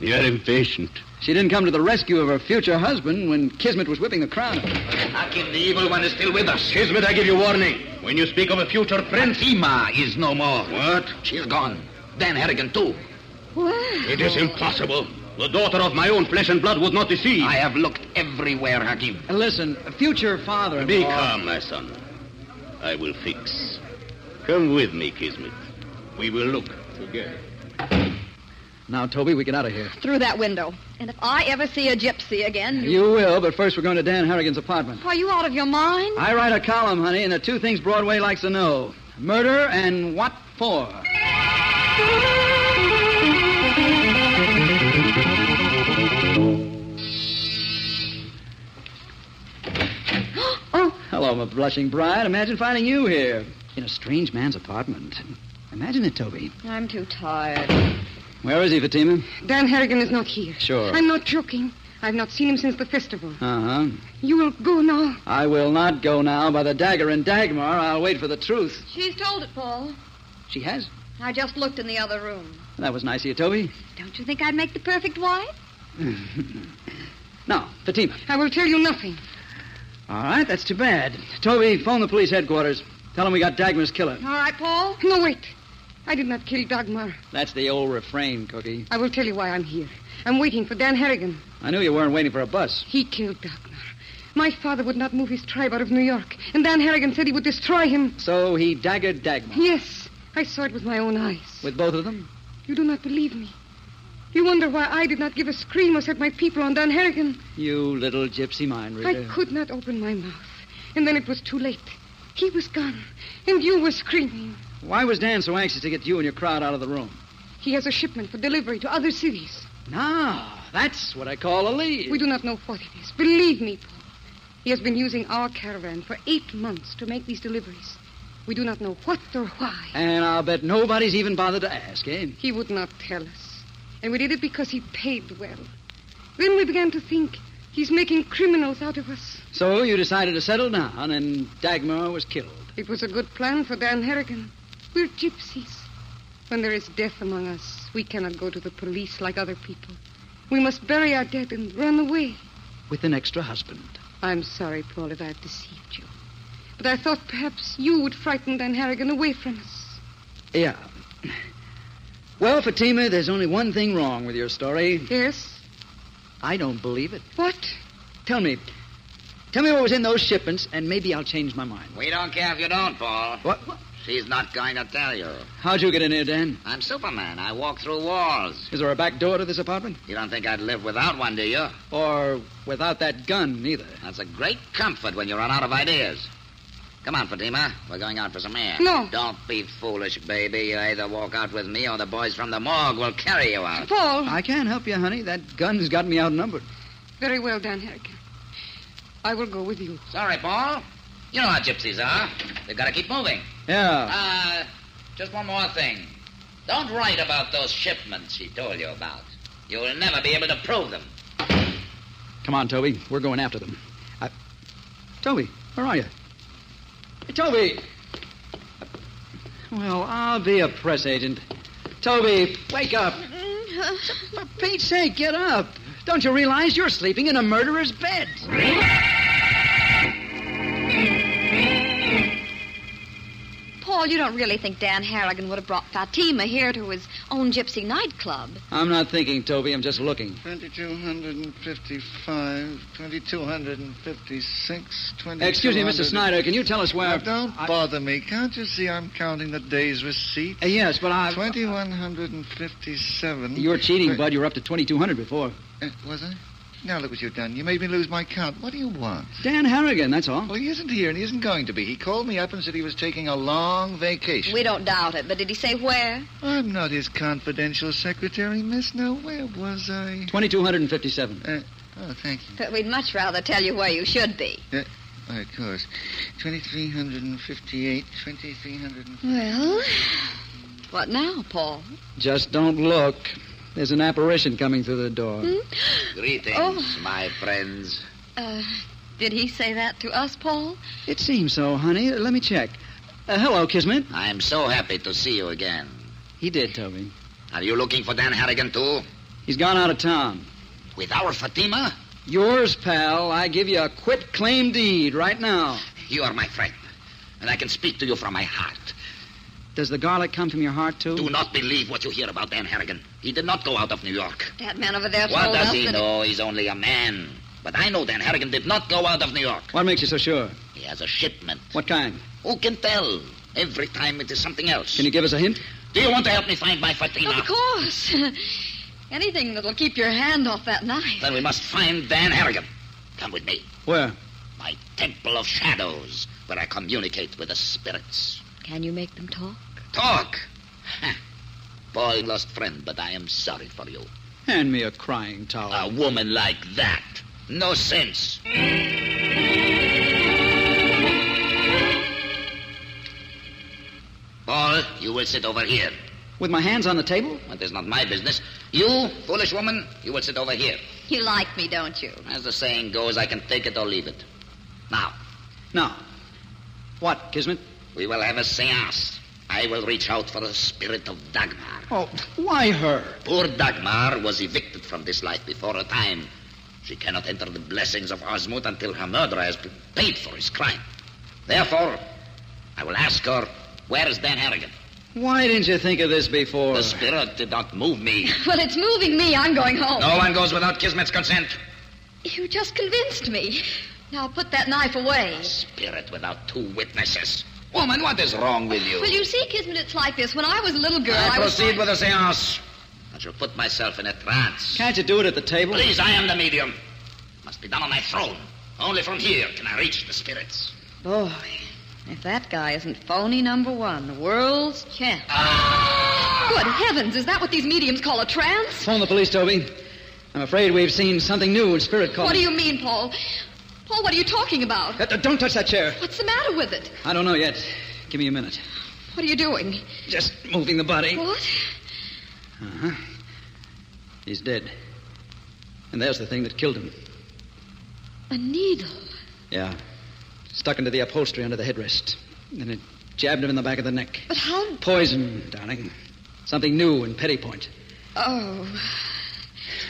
You're impatient. She didn't come to the rescue of her future husband when Kismet was whipping the crowd. Hakim, the evil one is still with us. Kismet, I give you warning. When you speak of a future prince... Fatima is no more. What? She's gone. Dan Harrigan, too. Well... It is impossible. The daughter of my own flesh and blood would not deceive. I have looked everywhere, Hakim. Listen, future father-in-law... Be calm, my son. I will fix. Come with me, Kismet. We will look together. Now, Toby, we get out of here. Through that window. And if I ever see a gypsy again... You will, but first we're going to Dan Harrigan's apartment. Are you out of your mind? I write a column, honey, and the 2 things Broadway likes to know. Murder and what for. Oh. Hello, my blushing bride. Imagine finding you here in a strange man's apartment. Imagine it, Toby. I'm too tired. Where is he, Fatima? Dan Harrigan is not here. Sure. I'm not joking. I've not seen him since the festival. Uh-huh. You will go now. I will not go now. By the dagger in Dagmar, I'll wait for the truth. She's told it, Paul. She has? I just looked in the other room. That was nice of you, Toby. Don't you think I'd make the perfect wife? Now, Fatima. I will tell you nothing. All right, that's too bad. Toby, phone the police headquarters. Tell them we got Dagmar's killer. All right, Paul. No, wait. I did not kill Dagmar. That's the old refrain, Cookie. I will tell you why I'm here. I'm waiting for Dan Harrigan. I knew you weren't waiting for a bus. He killed Dagmar. My father would not move his tribe out of New York, and Dan Harrigan said he would destroy him. So he daggered Dagmar? Yes. I saw it with my own eyes. With both of them? You do not believe me. You wonder why I did not give a scream or set my people on Dan Harrigan. You little gypsy mind reader. I could not open my mouth. And then it was too late. He was gone, and you were screaming. Why was Dan so anxious to get you and your crowd out of the room? He has a shipment for delivery to other cities. Now, that's what I call a lead. We do not know what it is. Believe me, Paul. He has been using our caravan for 8 months to make these deliveries. We do not know what or why. And I'll bet nobody's even bothered to ask, eh? He would not tell us. And we did it because he paid well. Then we began to think he's making criminals out of us. So you decided to settle down, and Dagmar was killed. It was a good plan for Dan Harrigan. We're gypsies. When there is death among us, we cannot go to the police like other people. We must bury our dead and run away. With an extra husband. I'm sorry, Paul, if I've deceived you. But I thought perhaps you would frighten Dan Harrigan away from us. Yeah. Well, Fatima, there's only one thing wrong with your story. Yes? I don't believe it. What? Tell me what was in those shipments, and maybe I'll change my mind. We don't care if you don't, Paul. What? She's not going to tell you. How'd you get in here, Dan? I'm Superman. I walk through walls. Is there a back door to this apartment? You don't think I'd live without one, do you? Or without that gun, either. That's a great comfort when you run out of ideas. Come on, Fatima. We're going out for some air. No. Don't be foolish, baby. You either walk out with me or the boys from the morgue will carry you out. Paul. I can't help you, honey. That gun's got me outnumbered. Very well, Dan Harrigan. I will go with you. Sorry, Paul. You know how gypsies are. They've got to keep moving. Yeah. Just one more thing. Don't write about those shipments she told you about. You'll never be able to prove them. Come on, Toby. We're going after them. Toby, where are you? Hey, Toby! Well, I'll be a press agent. Toby, wake up. For Pete's sake, get up. Don't you realize you're sleeping in a murderer's bed? Paul, you don't really think Dan Harrigan would have brought Fatima here to his own gypsy nightclub? I'm not thinking, Toby. I'm just looking. 2255, 2256, 2200... Excuse me, Mr. Snyder. Can you tell us where... Now, don't bother me. Can't you see I'm counting the day's receipt? Yes, but I... 2157... You're cheating, Bud. You were up to 2200 before. Was I? Now look what you've done. You made me lose my count. What do you want? Dan Harrigan, that's all. Well, he isn't here, and he isn't going to be. He called me up and said he was taking a long vacation. We don't doubt it, but did he say where? I'm not his confidential secretary, miss. Now, where was I? 2257. Oh, thank you. But we'd much rather tell you where you should be. Of course. 2358, 2358. Well, what now, Paul? Just don't look. There's an apparition coming through the door. Greetings, my friends. Did he say that to us, Paul? It seems so, honey. Let me check. Hello, Kismet. I'm so happy to see you again. He did, Toby. Are you looking for Dan Harrigan, too? He's gone out of town. With our Fatima? Yours, pal. I give you a quit claim deed right now. You are my friend, and I can speak to you from my heart. Does the garlic come from your heart, too? Do not believe what you hear about Dan Harrigan. He did not go out of New York. That man over there told us What does he that know? He's only a man. But I know Dan Harrigan did not go out of New York. What makes you so sure? He has a shipment. What kind? Who can tell? Every time it is something else. Can you give us a hint? Do you want to help me find my Fatima? Of course. Anything that'll keep your hand off that knife. Then we must find Dan Harrigan. Come with me. Where? My Temple of Shadows, where I communicate with the spirits. Can you make them talk? Talk? Boy, lost friend, but I am sorry for you. Hand me a crying towel. A woman like that. No sense. Paul, you will sit over here. With my hands on the table? That is not my business. You, foolish woman, you will sit over here. You like me, don't you? As the saying goes, I can take it or leave it. Now. What, Kismet? We will have a seance. I will reach out for the spirit of Dagmar. Oh, why her? Poor Dagmar was evicted from this life before her time. She cannot enter the blessings of Osmond until her murderer has been paid for his crime. Therefore, I will ask her, where is Dan Harrigan? Why didn't you think of this before? The spirit did not move me. Well, it's moving me. I'm going home. No one goes without Kismet's consent. You just convinced me. Now put that knife away. A spirit without two witnesses. Woman, what is wrong with you? Well, you see, Kismet, it's like this. When I was a little girl, I was... proceed with the seance. I shall put myself in a trance. Can't you do it at the table? Please, I am the medium. Must be done on my throne. Only from here can I reach the spirits. Boy, if that guy isn't phony number one, the world's champ. Ah! Good heavens, is that what these mediums call a trance? Phone the police, Toby. I'm afraid we've seen something new in Spirit Calling. What do you mean, Paul? Paul, what are you talking about? Don't touch that chair. What's the matter with it? I don't know yet. Give me a minute. What are you doing? Just moving the body. What? Uh-huh. He's dead. And there's the thing that killed him. A needle. Yeah. Stuck into the upholstery under the headrest. And it jabbed him in the back of the neck. But how... Poison, darling. Something new in Petty Point. Oh.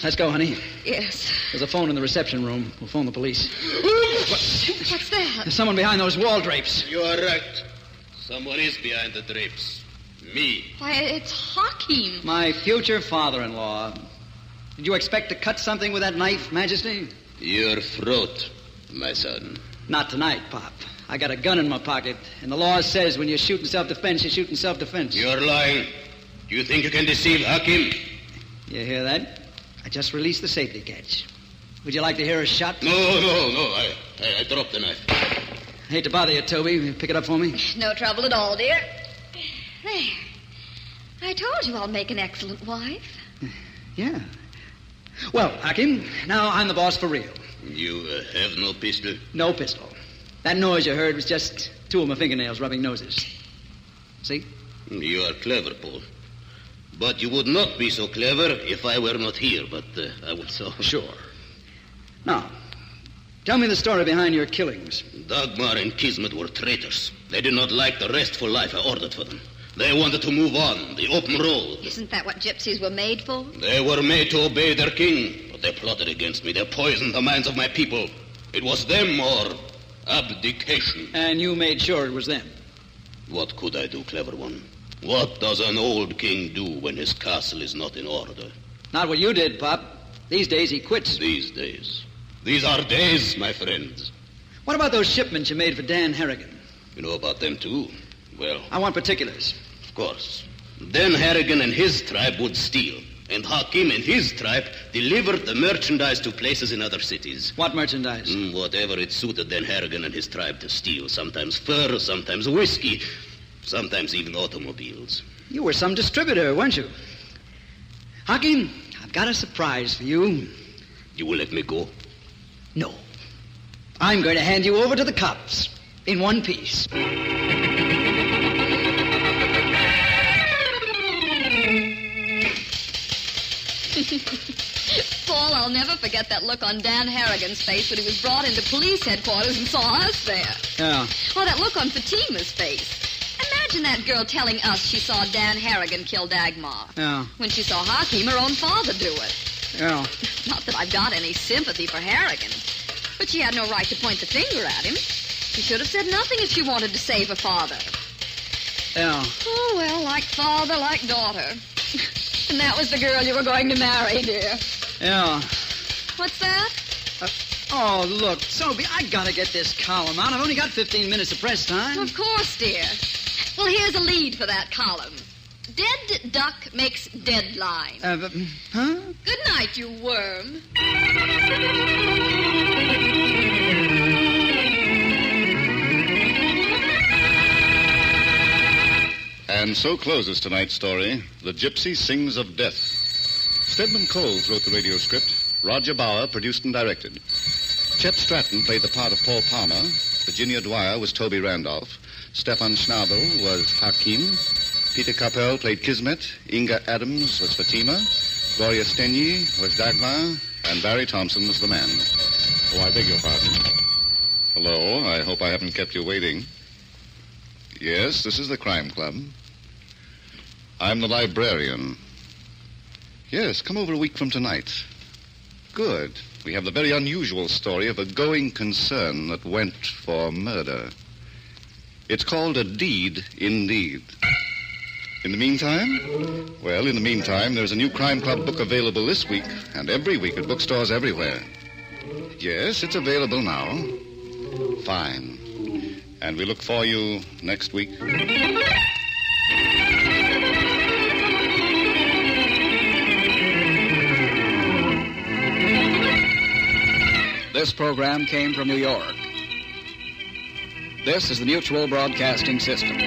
Let's go, honey. Yes. There's a phone in the reception room. We'll phone the police. What's that? There's someone behind those wall drapes. You are right. Someone is behind the drapes. Me. Why, it's Hakim. My future father-in-law. Did you expect to cut something with that knife, Majesty? Your throat, my son. Not tonight, Pop. I got a gun in my pocket, and the law says when you shoot in self-defense, you shoot in self-defense. You're lying. Do you think you can deceive Hakim? You hear that? I just released the safety catch. Would you like to hear a shot? No. I dropped the knife. I hate to bother you, Toby. Pick it up for me. No trouble at all, dear. There. I told you I'll make an excellent wife. Yeah. Well, Hakim, now I'm the boss for real. You have no pistol? No pistol. That noise you heard was just two of my fingernails rubbing noses. See? You are clever, Paul. But you would not be so clever if I were not here, but I would so... Sure. Now, tell me the story behind your killings. Dagmar and Kismet were traitors. They did not like the restful life I ordered for them. They wanted to move on, the open road. Isn't that what gypsies were made for? They were made to obey their king, but they plotted against me. They poisoned the minds of my people. It was them or abdication. And you made sure it was them? What could I do, clever one? What does an old king do when his castle is not in order? Not what you did, Pop. These days he quits. These days. These are days, my friends. What about those shipments you made for Dan Harrigan? You know about them, too? Well... I want particulars. Of course. Dan Harrigan and his tribe would steal, and Hakim and his tribe delivered the merchandise to places in other cities. What merchandise? Whatever it suited Dan Harrigan and his tribe to steal. Sometimes fur, sometimes whiskey, sometimes even automobiles. You were some distributor, weren't you? Hakim, I've got a surprise for you. You will let me go? No. I'm going to hand you over to the cops in one piece. Paul, I'll never forget that look on Dan Harrigan's face when he was brought into police headquarters and saw us there. Yeah. Oh, that look on Fatima's face. Imagine that girl telling us she saw Dan Harrigan kill Dagmar. Yeah. When she saw Hakim, her own father, do it. Yeah. Not that I've got any sympathy for Harrigan, but she had no right to point the finger at him. She should have said nothing if she wanted to save her father. Yeah. Oh, well, like father, like daughter. And that was the girl you were going to marry, dear. Yeah. What's that? Oh, look, Sophie, I gotta get this column out. I've only got 15 minutes of press time. Of course, dear. Well, here's a lead for that column. Dead duck makes deadline. Huh? Good night, you worm. And so closes tonight's story, The Gypsy Sings of Death. Stedman Coles wrote the radio script. Roger Bauer produced and directed. Chet Stratton played the part of Paul Palmer. Virginia Dwyer was Toby Randolph. Stefan Schnabel was Hakim. Peter Capel played Kismet. Inga Adams was Fatima. Gloria Stenyi was Dagmar. And Barry Thompson was the man. Oh, I beg your pardon. Hello, I hope I haven't kept you waiting. Yes, this is the Crime Club. I'm the librarian. Yes, come over a week from tonight. Good. We have the very unusual story of a going concern that went for murder. It's called A Deed Indeed. In the meantime? Well, in the meantime, there's a new Crime Club book available this week and every week at bookstores everywhere. Yes, it's available now. Fine. And we look for you next week. This program came from New York. This is the Mutual Broadcasting System.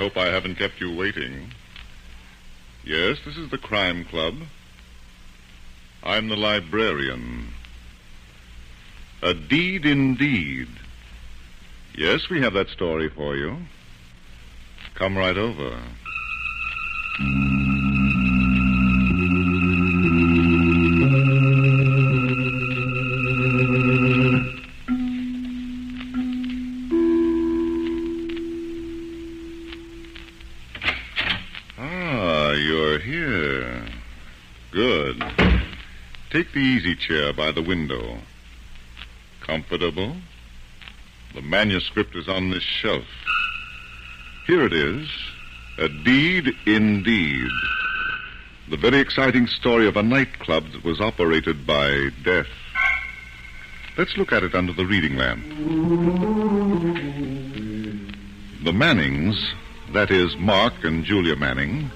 hope I haven't kept you waiting. Yes, this is the Crime Club. I'm the librarian. A deed indeed. Yes, we have that story for you. Come right over. You're here. Good. Take the easy chair by the window. Comfortable? The manuscript is on this shelf. Here it is. A deed indeed. The very exciting story of a nightclub that was operated by death. Let's look at it under the reading lamp. The Mannings, that is, Mark and Julia Manning,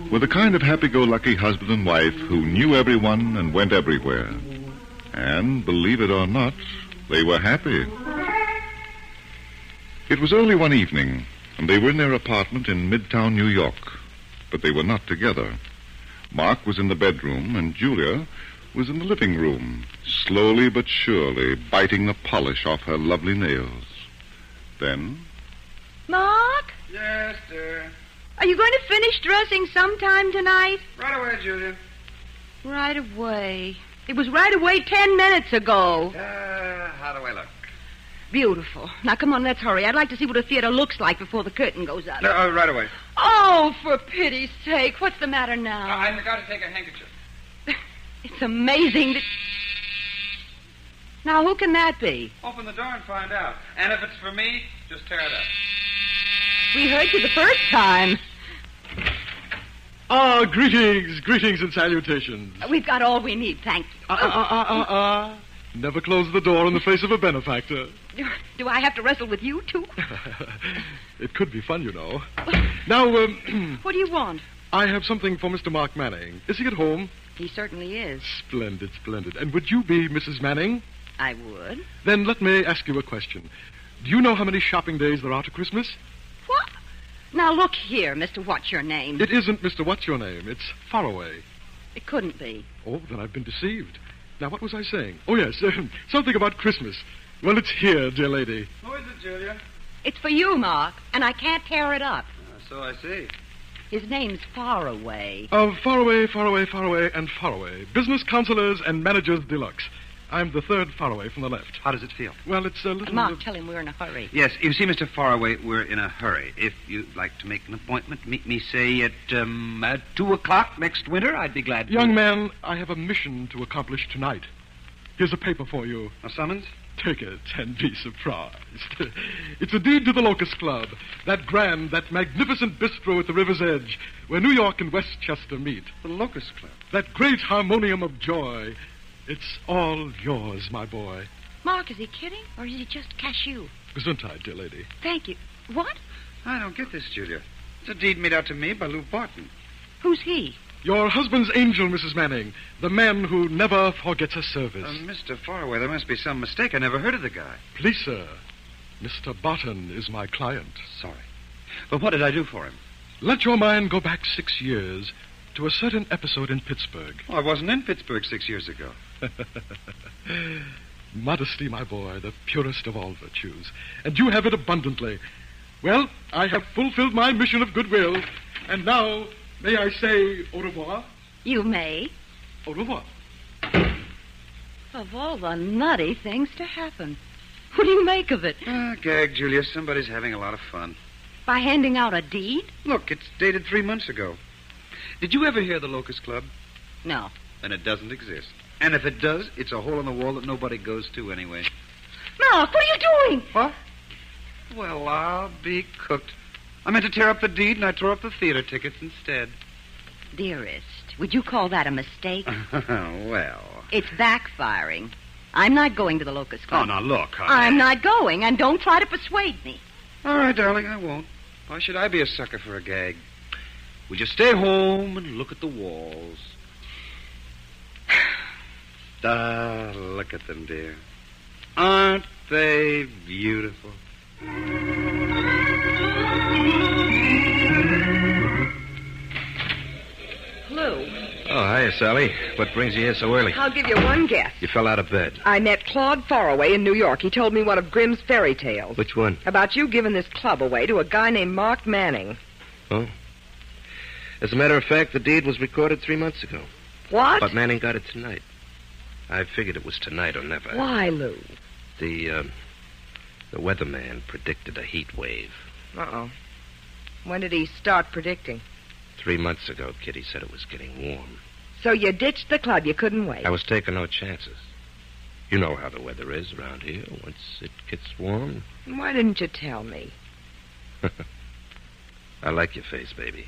were the kind of happy-go-lucky husband and wife who knew everyone and went everywhere. And, believe it or not, they were happy. It was early one evening, and they were in their apartment in Midtown, New York. But they were not together. Mark was in the bedroom, and Julia was in the living room, slowly but surely biting the polish off her lovely nails. Then... Mark? Yes, dear. Are you going to finish dressing sometime tonight? Right away, Julia. Right away. It was right away 10 minutes ago. How do I look? Beautiful. Now, come on, let's hurry. I'd like to see what a theater looks like before the curtain goes up. Right away. Oh, for pity's sake. What's the matter now? I forgot to take a handkerchief. It's amazing that... Now, who can that be? Open the door and find out. And if it's for me, just tear it up. We heard you the first time. Greetings and salutations. We've got all we need, thank you. Never close the door in the face of a benefactor. Do I have to wrestle with you, too? It could be fun, you know. Now, What do you want? I have something for Mr. Mark Manning. Is he at home? He certainly is. Splendid. And would you be Mrs. Manning? I would. Then let me ask you a question. Do you know how many shopping days there are to Christmas? What? Now, look here, Mr. What's-Your-Name. It isn't Mr. What's-Your-Name. It's Faraway. It couldn't be. Oh, then I've been deceived. Now, what was I saying? Oh, yes, something about Christmas. Well, it's here, dear lady. Who is it, Julia? It's for you, Mark, and I can't tear it up. So I see. His name's Faraway. Faraway. Business counselors and managers deluxe. I'm the third Faraway from the left. How does it feel? Well, it's a little... Mark, tell him we're in a hurry. Yes, you see, Mr. Faraway, we're in a hurry. If you'd like to make an appointment, meet me, say, at 2 o'clock next winter, I'd be glad to. Young man, I have a mission to accomplish tonight. Here's a paper for you. A summons? Take it and be surprised. It's a deed to the Locust Club, that grand, that magnificent bistro at the river's edge, where New York and Westchester meet. The Locust Club? That great harmonium of joy. It's all yours, my boy. Mark, is he kidding, or is he just cashew? Gesundheit, dear lady. Thank you. What? I don't get this, Julia. It's a deed made out to me by Lou Barton. Who's he? Your husband's angel, Mrs. Manning. The man who never forgets a service. Mr. Faraway, there must be some mistake. I never heard of the guy. Please, sir. Mr. Barton is my client. Sorry. But what did I do for him? Let your mind go back 6 years to a certain episode in Pittsburgh. Oh, I wasn't in Pittsburgh 6 years ago. Modesty, my boy, the purest of all virtues. And you have it abundantly. Well, I have fulfilled my mission of goodwill. And now, may I say au revoir? You may. Au revoir. Of all the nutty things to happen. What do you make of it? Gag, Julia. Somebody's having a lot of fun. By handing out a deed? Look, it's dated 3 months ago. Did you ever hear the Locust Club? No. Then it doesn't exist. And if it does, it's a hole in the wall that nobody goes to anyway. Mark, what are you doing? What? Well, I'll be cooked. I meant to tear up the deed, and I tore up the theater tickets instead. Dearest, would you call that a mistake? Well... It's backfiring. I'm not going to the Locust Club. Oh, now, look, honey. I'm not going, and don't try to persuade me. All right, darling, I won't. Why should I be a sucker for a gag? We just stay home and look at the walls. Look at them, dear. Aren't they beautiful? Oh, hiya, Sally. What brings you here so early? I'll give you one guess. You fell out of bed. I met Claude Faraway in New York. He told me one of Grimm's fairy tales. Which one? About you giving this club away to a guy named Mark Manning. Oh. As a matter of fact, the deed was recorded 3 months ago. What? But Manning got it tonight. I figured it was tonight or never. Why, Lou? The weatherman predicted a heat wave. Uh-oh. When did he start predicting? 3 months ago, Kitty said it was getting warm. So you ditched the club. You couldn't wait. I was taking no chances. You know how the weather is around here. Once it gets warm. Why didn't you tell me? I like your face, baby.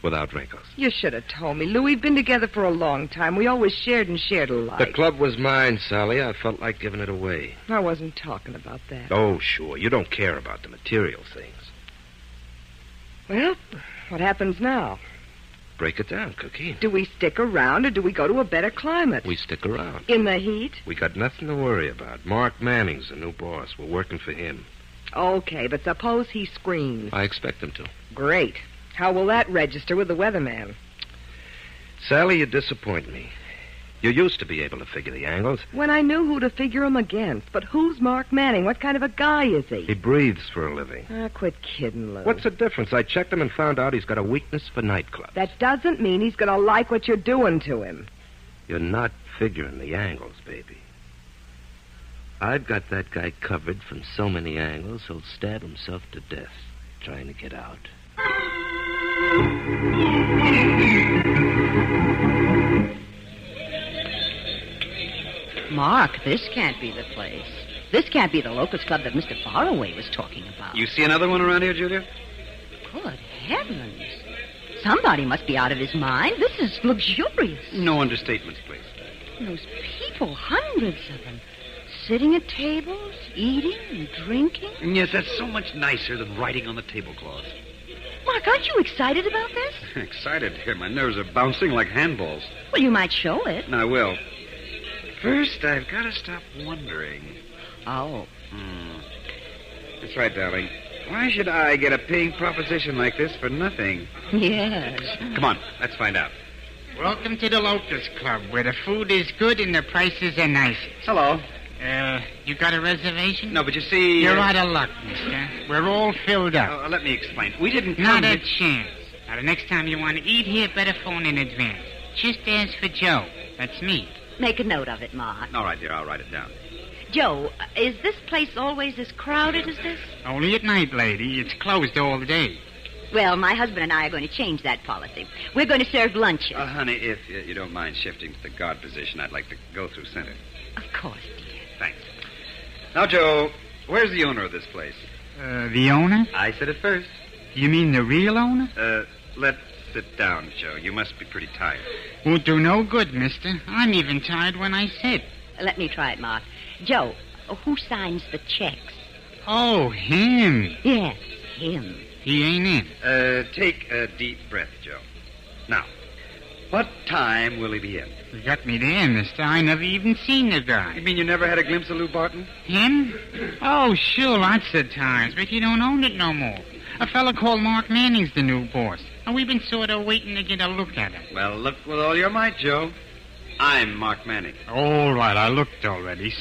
Without wrinkles. You should have told me. Lou, we've been together for a long time. We always shared and shared alike. The club was mine, Sally. I felt like giving it away. I wasn't talking about that. Oh, sure. You don't care about the material things. Well, what happens now? Break it down, Cookie. Do we stick around or do we go to a better climate? We stick around. In the heat? We got nothing to worry about. Mark Manning's the new boss. We're working for him. Okay, but suppose he screams. I expect him to. Great. How will that register with the weatherman? Sally, you disappoint me. You used to be able to figure the angles. When I knew who to figure him against. But who's Mark Manning? What kind of a guy is he? He breathes for a living. Ah, quit kidding, Lou. What's the difference? I checked him and found out he's got a weakness for nightclubs. That doesn't mean he's going to like what you're doing to him. You're not figuring the angles, baby. I've got that guy covered from so many angles, he'll stab himself to death trying to get out. Mark, this can't be the place. This can't be the Locust Club that Mr. Faraway was talking about. You see another one around here, Julia? Good heavens. Somebody must be out of his mind. This is luxurious. No understatements, please. Those people, hundreds of them, sitting at tables, eating and drinking. Yes, that's so much nicer than writing on the tablecloth. Mark, aren't you excited about this? Excited here. My nerves are bouncing like handballs. Well, you might show it. I will. First, I've got to stop wondering. Oh. That's right, darling. Why should I get a paying proposition like this for nothing? Yes. Come on, let's find out. Welcome to the Locust Club, where the food is good and the prices are nice. Hello. You got a reservation? No, but you see... You're out of luck, mister. We're all filled up. Let me explain. We didn't come... Not a chance. Now, the next time you want to eat here, better phone in advance. Just ask for Joe. That's me. Make a note of it, Mark. All right, dear, I'll write it down. Joe, is this place always as crowded as this? Only at night, lady. It's closed all day. Well, my husband and I are going to change that policy. We're going to serve luncheon. Honey, if you don't mind shifting to the guard position, I'd like to go through center. Of course, dear. Thanks. Now, Joe, where's the owner of this place? The owner? I said it first. You mean the real owner? Let's sit down, Joe. You must be pretty tired. Won't do no good, mister. I'm even tired when I sit. Let me try it, Mark. Joe, who signs the checks? Oh, him. Yes, him. He ain't in. Take a deep breath, Joe. Now, what time will he be in? You got me there, mister. I never even seen the guy. You mean you never had a glimpse of Lou Barton? Him? Oh, sure, lots of times, but he don't own it no more. A fella called Mark Manning's the new boss, and we've been sort of waiting to get a look at him. Well, look with all your might, Joe. I'm Mark Manning. All right, I looked already.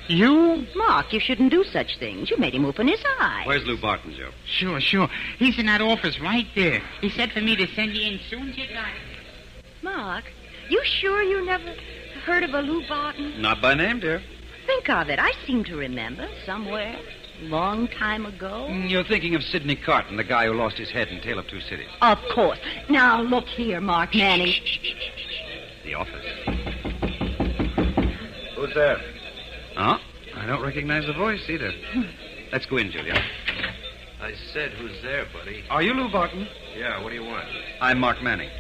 You? Mark, you shouldn't do such things. You made him open his eyes. Where's Lou Barton, Joe? Sure. He's in that office right there. He said for me to send you in soon as you got it. Mark, you sure you never heard of a Lou Barton? Not by name, dear. Think of it. I seem to remember somewhere, long time ago. You're thinking of Sidney Carton, the guy who lost his head in Tale of Two Cities. Of course. Now, look here, Mark Manning. The office. Who's there? Oh, I don't recognize the voice either. Let's go in, Julia. I said, who's there, buddy? Are you Lou Barton? Yeah, what do you want? I'm Mark Manning.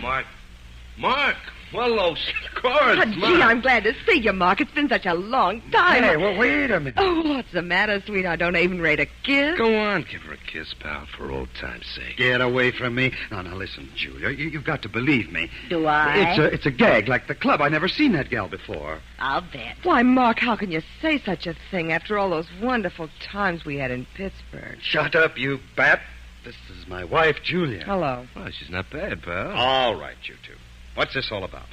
Mark? Well, of course. Oh, gee, I'm glad to see you, Mark. It's been such a long time. Hey, well, wait a minute. Oh, what's the matter, sweetheart? Don't even rate a kiss? Go on, give her a kiss, pal, for old time's sake. Get away from me. Now, listen, Julia, you've got to believe me. Do I? It's a gag like the club. I never seen that gal before. I'll bet. Why, Mark, how can you say such a thing after all those wonderful times we had in Pittsburgh? Shut up, you bat. This is my wife, Julia. Hello. Well, she's not bad, pal. All right, you two. What's this all about?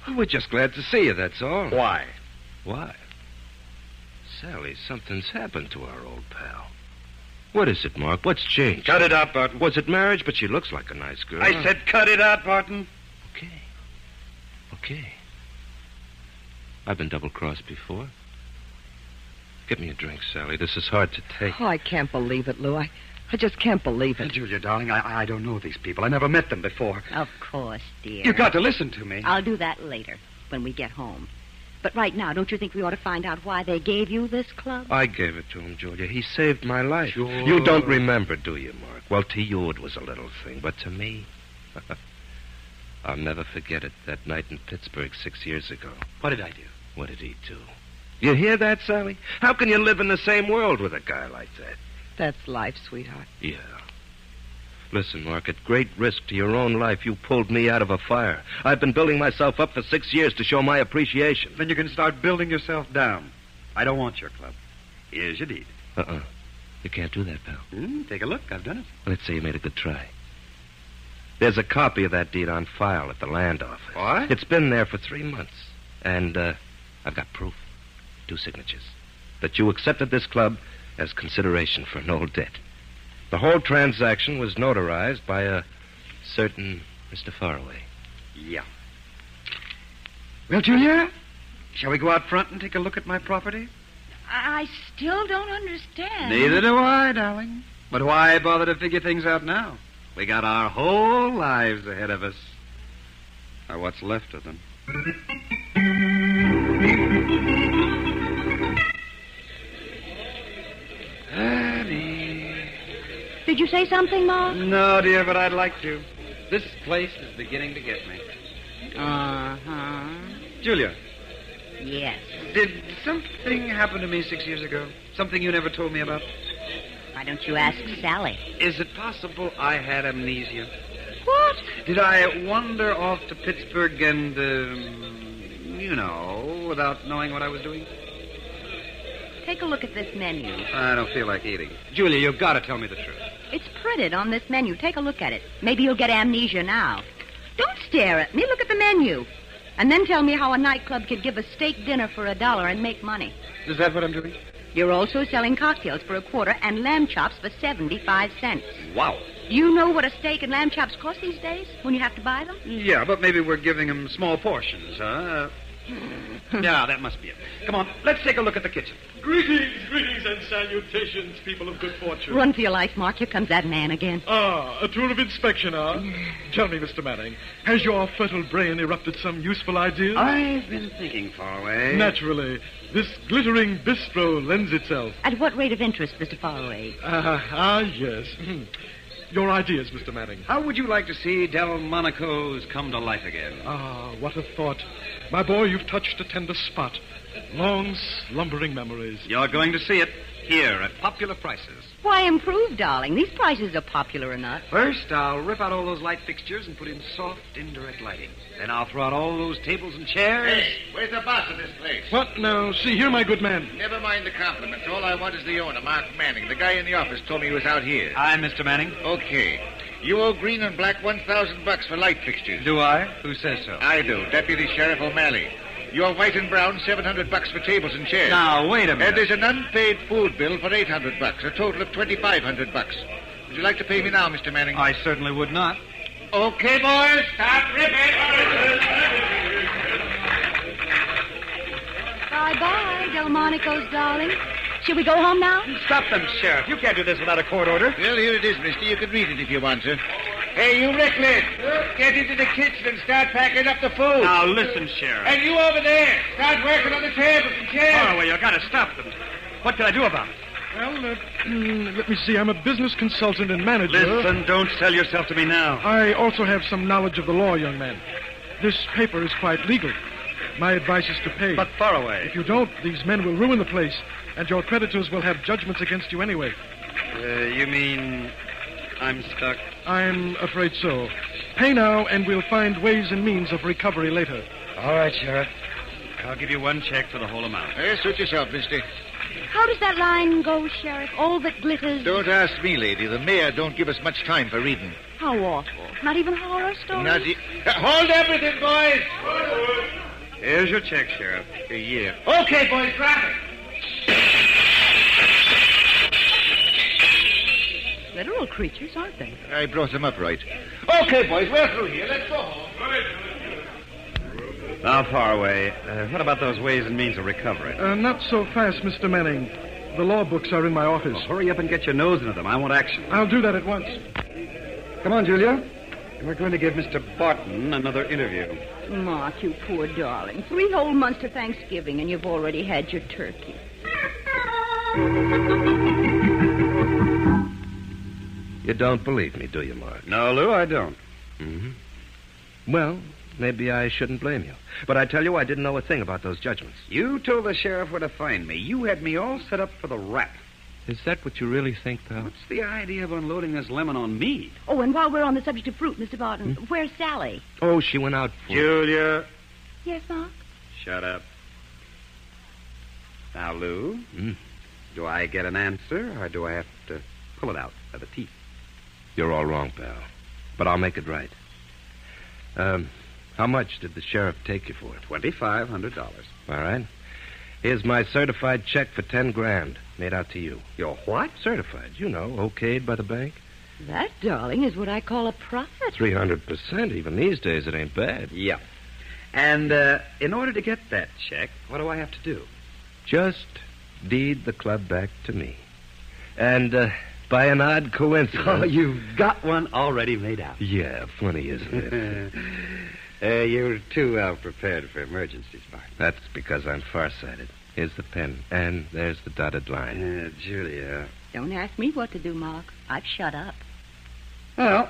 Well, we're just glad to see you, that's all. Why? Why? Sally, something's happened to our old pal. What is it, Mark? What's changed? Cut it out, Barton. Was it marriage? But she looks like a nice girl. I said cut it out, Barton. Okay. I've been double-crossed before. Get me a drink, Sally. This is hard to take. Oh, I can't believe it, Lou. I just can't believe it. Julia, darling, I don't know these people. I never met them before. Of course, dear. You've got to listen to me. I'll do that later, when we get home. But right now, don't you think we ought to find out why they gave you this club? I gave it to him, Julia. He saved my life. Sure. You don't remember, do you, Mark? Well, to you it was a little thing, but to me... I'll never forget it, that night in Pittsburgh 6 years ago. What did I do? What did he do? You hear that, Sally? How can you live in the same world with a guy like that? That's life, sweetheart. Yeah. Listen, Mark, at great risk to your own life, you pulled me out of a fire. I've been building myself up for 6 years to show my appreciation. Then you can start building yourself down. I don't want your club. Here's your deed. You can't do that, pal. Take a look. I've done it. Let's say you made a good try. There's a copy of that deed on file at the land office. What? It's been there for 3 months. And I've got proof. 2 signatures. That you accepted this club as consideration for an old debt. The whole transaction was notarized by a certain Mr. Faraway. Yeah. Well, Julia, shall we go out front and take a look at my property? I still don't understand. Neither do I, darling. But why bother to figure things out now? We got our whole lives ahead of us. Or what's left of them. Did you say something, Ma? No, dear, but I'd like to. This place is beginning to get me. Uh-huh. Julia. Yes. Did something happen to me 6 years ago? Something you never told me about? Why don't you ask Sally? Is it possible I had amnesia? What? Did I wander off to Pittsburgh and, without knowing what I was doing? Take a look at this menu. I don't feel like eating. Julia, you've got to tell me the truth. It's printed on this menu. Take a look at it. Maybe you'll get amnesia now. Don't stare at me. Look at the menu. And then tell me how a nightclub could give a steak dinner for $1 and make money. Is that what I'm doing? You're also selling cocktails for $0.25 and lamb chops for 75 cents. Wow. Do you know what a steak and lamb chops cost these days when you have to buy them? Yeah, but maybe we're giving them small portions, huh? Yeah, that must be it. Come on, let's take a look at the kitchen. Greetings and salutations, people of good fortune. Run for your life, Mark. Here comes that man again. A tour of inspection, Tell me, Mr. Manning, has your fertile brain erupted some useful ideas? I've been thinking, Faraway. Naturally. This glittering bistro lends itself. At what rate of interest, Mr. Faraway? Yes. Your ideas, Mr. Manning. How would you like to see Delmonico's come to life again? What a thought. My boy, you've touched a tender spot. Long, slumbering memories. You're going to see it here at popular prices. Why improve, darling? These prices are popular enough. First, I'll rip out all those light fixtures and put in soft, indirect lighting. Then I'll throw out all those tables and chairs. Hey, where's the boss of this place? What now? See here, my good man. Never mind the compliments. All I want is the owner, Mark Manning. The guy in the office told me he was out here. Hi, Mr. Manning. Okay. You owe Green and Black $1,000 for light fixtures. Do I? Who says so? I do. Deputy Sheriff O'Malley. You owe White and Brown $700 for tables and chairs. Now, wait a minute. And there's an unpaid food bill for $800, a total of $2,500. Would you like to pay me now, Mr. Manning? I certainly would not. Okay, boys, start ripping. Bye-bye, Delmonico's darling. Shall we go home now? Stop them, Sheriff. You can't do this without a court order. Well, here it is, mister. You can read it if you want to. Hey, you reckless. Get into the kitchen and start packing up the food. Now, listen, Sheriff. And you over there, start working on the tables and chairs. Faraway, you got to stop them. What can I do about it? Well, let me see. I'm a business consultant and manager. Listen, don't sell yourself to me now. I also have some knowledge of the law, young man. This paper is quite legal. My advice is to pay. But Faraway. If you don't, these men will ruin the place, and your creditors will have judgments against you anyway. You mean I'm stuck? I'm afraid so. Pay now, and we'll find ways and means of recovery later. All right, Sheriff. I'll give you one check for the whole amount. Suit yourself, mister. How does that line go, Sheriff? All that glitters... Don't ask me, lady. The mayor don't give us much time for reading. How awful. Not even horror stories? Hold everything, boys! Here's your check, Sheriff. A year. Okay, boys, grab it. Literal creatures, aren't they? I brought them up right. Okay, boys, we're through here. Let's go home. Now, Faraway, what about those ways and means of recovery? Not so fast, Mr. Manning. The law books are in my office. Well, hurry up and get your nose into them. I want action. I'll do that at once. Come on, Julia. We're going to give Mr. Barton another interview. Mark, you poor darling. 3 whole months to Thanksgiving, and you've already had your turkey. You don't believe me, do you, Mark? No, Lou, I don't. Mm-hmm. Well, maybe I shouldn't blame you. But I tell you, I didn't know a thing about those judgments. You told the sheriff where to find me. You had me all set up for the rap. Is that what you really think, pal? What's the idea of unloading this lemon on me? Oh, and while we're on the subject of fruit, Mr. Barton, where's Sally? Oh, she went out for... Julia. Yes, Mark? Shut up. Now, Lou, do I get an answer, or do I have to pull it out by the teeth? You're all wrong, pal. But I'll make it right. How much did the sheriff take you for it? $2,500. All right. Here's my certified check for $10,000 made out to you. Your what? Certified. You know, okayed by the bank. That, darling, is what I call a profit. 300%. Even these days, it ain't bad. Yeah. And in order to get that check, what do I have to do? Just deed the club back to me. And by an odd coincidence... Oh, you've got one already made out. Yeah, funny, isn't it? You're too well prepared for emergencies, Bart. That's because I'm farsighted. Here's the pen, and there's the dotted line. Julia. Don't ask me what to do, Mark. I've shut up. Well,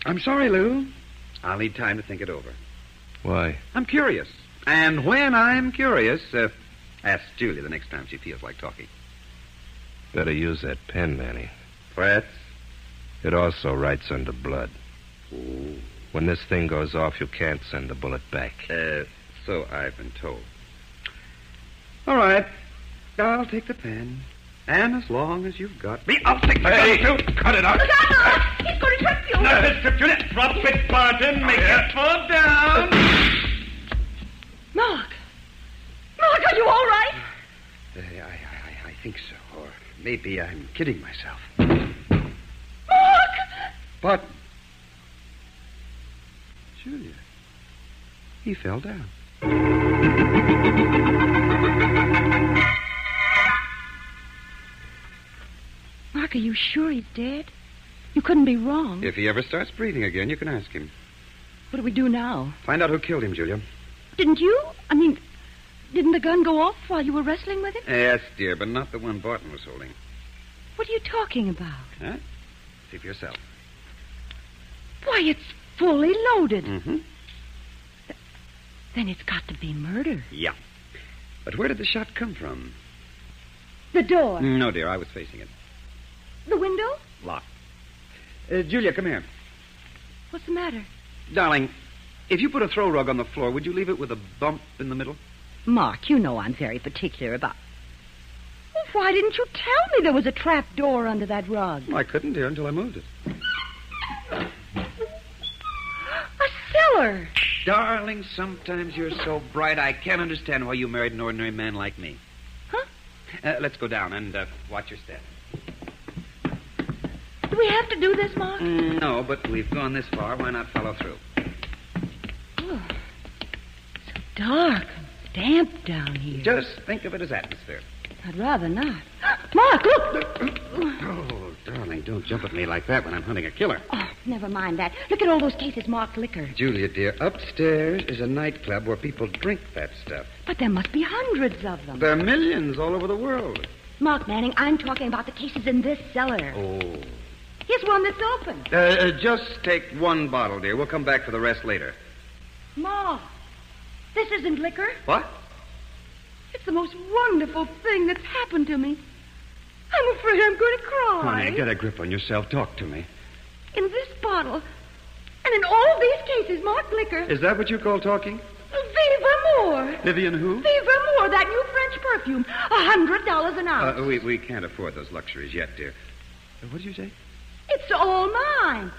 I'm sorry, Lou. I'll need time to think it over. Why? I'm curious. And when I'm curious, ask Julia the next time she feels like talking. Better use that pen, Manny. Frets? It also writes under blood. Ooh. When this thing goes off, you can't send the bullet back. So I've been told. All right. I'll take the pen. And as long as you've got me, I'll take the gun, too. Cut it out. Look out, Mark! He's going to trip you. Not this trip, Julia. Drop it, Barton. Make it fall down. Mark! Mark, are you all right? I think so. Or maybe I'm kidding myself. Mark! But... Julia. He fell down. Mark, are you sure he's dead? You couldn't be wrong. If he ever starts breathing again, you can ask him. What do we do now? Find out who killed him, Julia. Didn't you? I mean, didn't the gun go off while you were wrestling with him? Yes, dear, but not the one Barton was holding. What are you talking about? Huh? See for yourself. Why, it's fully loaded. Mm-hmm. Then it's got to be murder. Yeah. But where did the shot come from? The door. No, dear, I was facing it. The window? Locked. Julia, come here. What's the matter? Darling, if you put a throw rug on the floor, would you leave it with a bump in the middle? Mark, you know I'm very particular about... Well, why didn't you tell me there was a trap door under that rug? I couldn't, dear, until I moved it. A cellar. Darling, sometimes you're so bright I can't understand why you married an ordinary man like me. Huh? Let's go down and watch your step. Do we have to do this, Mark? No, but we've gone this far. Why not follow through? Oh, so dark and damp down here. Just think of it as atmosphere. I'd rather not. Mark, look! Oh, darling, don't jump at me like that when I'm hunting a killer. Oh, never mind that. Look at all those cases marked liquor. Julia, dear, upstairs is a nightclub where people drink that stuff. But there must be hundreds of them. There are millions all over the world. Mark Manning, I'm talking about the cases in this cellar. Oh. Here's one that's open. Just take one bottle, dear. We'll come back for the rest later. Ma, this isn't liquor. What? It's the most wonderful thing that's happened to me. I'm afraid I'm going to cry. Honey, get a grip on yourself. Talk to me. In this bottle, and in all these cases marked liquor... Is that what you call talking? Vive Moore. Vivian who? Viva Moore, that new French perfume. $100 an ounce. We can't afford those luxuries yet, dear. What did you say? It's all mine.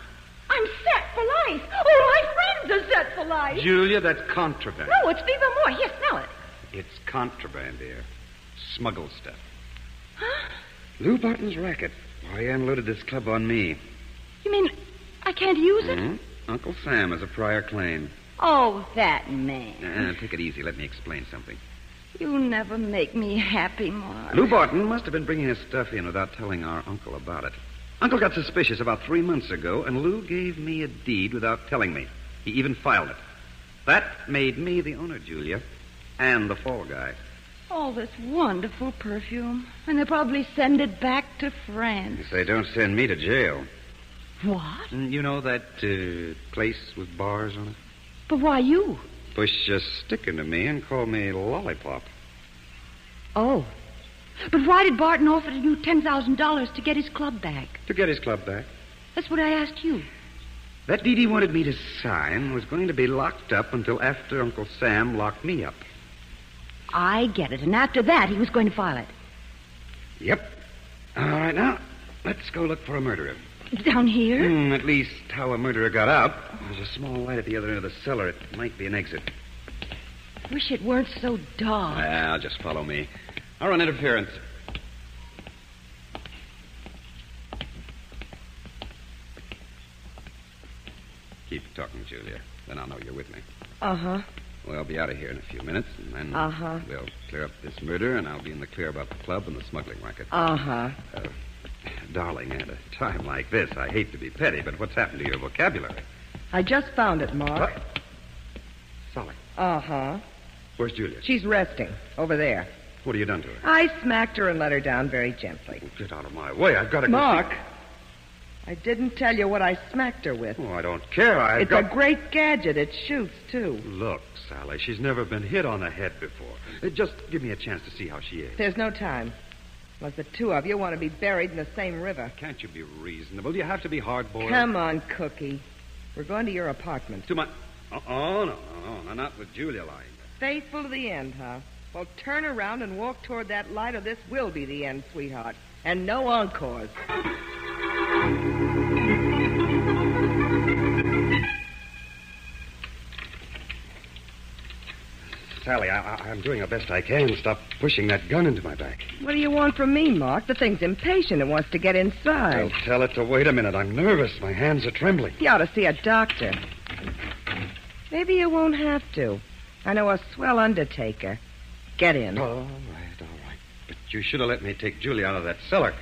I'm set for life. All my friends are set for life. Julia, that's contraband. No, it's Viva Moore. Here, smell it. It's contraband, dear. Smuggled stuff. Huh? Lou Barton's racket. He unloaded this club on me. You mean I can't use it? Mm-hmm. Uncle Sam has a prior claim. Oh, that man. Take it easy. Let me explain something. You'll never make me happy, Mark. Lou Barton must have been bringing his stuff in without telling our uncle about it. Uncle got suspicious about 3 months ago, and Lou gave me a deed without telling me. He even filed it. That made me the owner, Julia, and the fall guy. All this wonderful perfume, and they'll probably send it back to France. If they don't send me to jail. What? You know that place with bars on it? But why you? Bush just sticking to me and called me Lollipop. Oh. But why did Barton offer you $10,000 to get his club back? To get his club back? That's what I asked you. That deed he wanted me to sign was going to be locked up until after Uncle Sam locked me up. I get it. And after that, he was going to file it. Yep. All right, now, let's go look for a murderer. Down here? At least how a murderer got out. There's a small light at the other end of the cellar. It might be an exit. Wish it weren't so dark. Well, just follow me. I'll run interference. Keep talking, Julia. Then I'll know you're with me. Uh-huh. We'll be out of here in a few minutes, and then we'll clear up this murder, and I'll be in the clear about the club and the smuggling racket. Uh-huh. Darling, at a time like this, I hate to be petty, but what's happened to your vocabulary? I just found it, Mark. What? Solly. Uh-huh. Where's Julia? She's resting over there. What have you done to her? I smacked her and let her down very gently. Get out of my way. I've got to go Mark, see... I didn't tell you what I smacked her with. Oh, I don't care. It's a great gadget. It shoots, too. Look, Sally, she's never been hit on the head before. Just give me a chance to see how she is. There's no time. Unless the two of you want to be buried in the same river. Can't you be reasonable? You have to be hard-boiled. Come on, Cookie. We're going to your apartment. To my... Oh, no, not with Julia lying there. Faithful to the end, huh? Well, turn around and walk toward that light, or this will be the end, sweetheart. And no encores. Sally, I'm doing the best I can. Stop pushing that gun into my back. What do you want from me, Mark? The thing's impatient. It wants to get inside. Well, tell it to wait a minute. I'm nervous. My hands are trembling. You ought to see a doctor. Maybe you won't have to. I know a swell undertaker. Get in. All right. But you should have let me take Julie out of that cellar.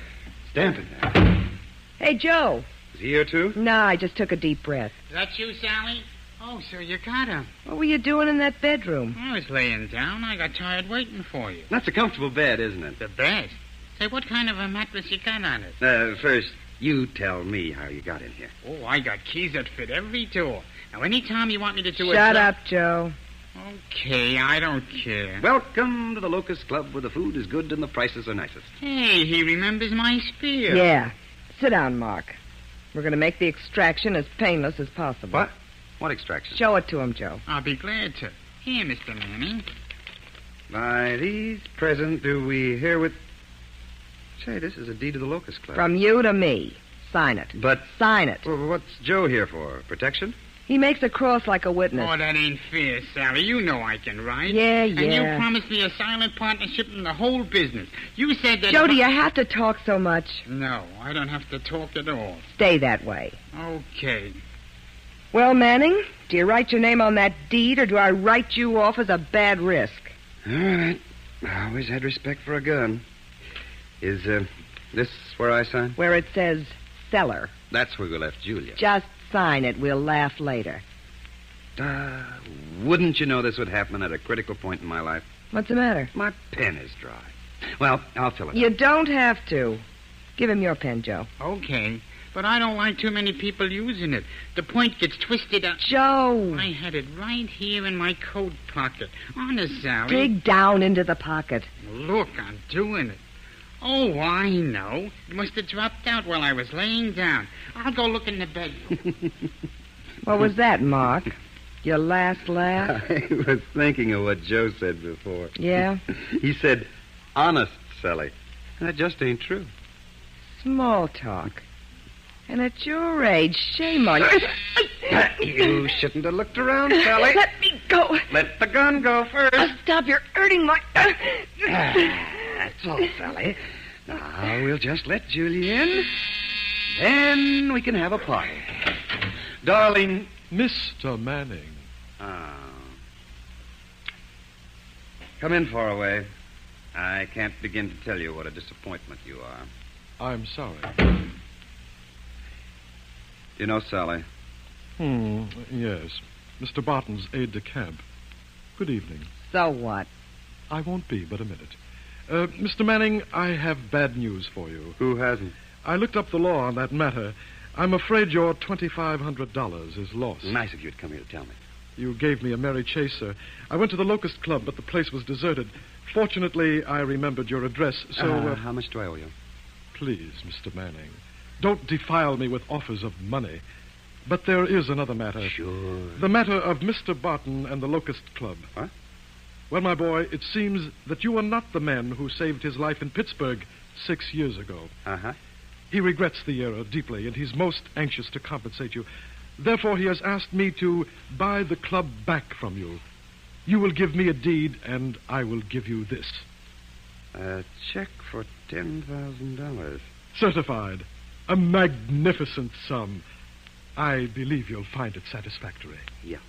Stanton there. Hey, Joe. Is he here, too? No, I just took a deep breath. Is that you, Sally? Oh, so you got him. What were you doing in that bedroom? I was laying down. I got tired waiting for you. That's a comfortable bed, isn't it? The best. Say, what kind of a mattress you got on it? First, you tell me how you got in here. Oh, I got keys that fit every door. Now, anytime you want me to do it... Shut up, Joe. Okay, I don't care. Welcome to the Locust Club, where the food is good and the prices are nicest. Hey, he remembers my spear. Yeah. Sit down, Mark. We're going to make the extraction as painless as possible. What? What extraction? Show it to him, Joe. I'll be glad to. Here, Mr. Manning. By these present do we herewith... Say, this is a deed to the Locust Club. From you to me. Sign it. But... Sign it. Well, what's Joe here for? Protection? He makes a cross like a witness. Oh, that ain't fair, Sally. You know I can write. Yeah. And you promised me a silent partnership in the whole business. You said that... Joe, do you have to talk so much? No, I don't have to talk at all. Stay that way. Okay. Well, Manning, do you write your name on that deed, or do I write you off as a bad risk? All right. I always had respect for a gun. Is, this where I sign? Where it says cellar. That's where we left Julia. Just sign it. We'll laugh later. Wouldn't you know this would happen at a critical point in my life? What's the matter? My pen is dry. Well, I'll fill it You up. don't have to. Give him your pen, Joe. Okay. But I don't like too many people using it. The point gets twisted up. Joe! I had it right here in my coat pocket. Honest, Sally. Dig down into the pocket. Look, I'm doing it. Oh, I know. It must have dropped out while I was laying down. I'll go look in the bedroom. What was that, Mark? Your last laugh? I was thinking of what Joe said before. Yeah? He said, honest, Sally. And that just ain't true. Small talk. And at your age, shame on you. You shouldn't have looked around, Sally. Let me go. Let the gun go first. Stop, you're hurting my... That's all, Sally. Now, we'll just let Julie in. Then we can have a party. Darling... Mr. Manning. Come in, Faraway. I can't begin to tell you what a disappointment you are. I'm sorry. You know Sally? Yes. Mr. Barton's aide-de-camp. Good evening. So what? I won't be but a minute. Mr. Manning, I have bad news for you. Who hasn't? I looked up the law on that matter. I'm afraid your $2,500 is lost. Nice of you to come here to tell me. You gave me a merry chase, sir. I went to the Locust Club, but the place was deserted. Fortunately, I remembered your address, so... how much do I owe you? Please, Mr. Manning, don't defile me with offers of money. But there is another matter. Sure. The matter of Mr. Barton and the Locust Club. What? Well, my boy, it seems that you are not the man who saved his life in Pittsburgh 6 years ago. Uh-huh. He regrets the error deeply, and he's most anxious to compensate you. Therefore, he has asked me to buy the club back from you. You will give me a deed, and I will give you this. A check for $10,000. Certified. A magnificent sum. I believe you'll find it satisfactory. Yeah.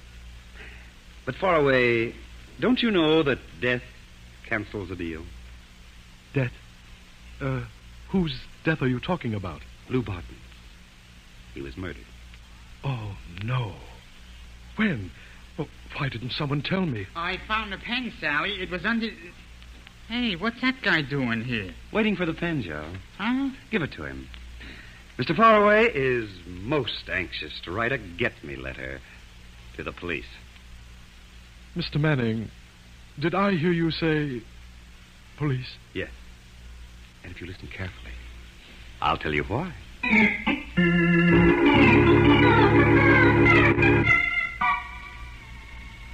But Faraway, don't you know that death cancels a deal? Death? Whose death are you talking about? Lou Barton. He was murdered. Oh, no. When? Well, why didn't someone tell me? I found a pen, Sally. It was under... Hey, what's that guy doing here? Waiting for the pen, Joe. Huh? Give it to him. Mr. Faraway is most anxious to write a get-me letter to the police. Mr. Manning, did I hear you say police? Yes. And if you listen carefully, I'll tell you why.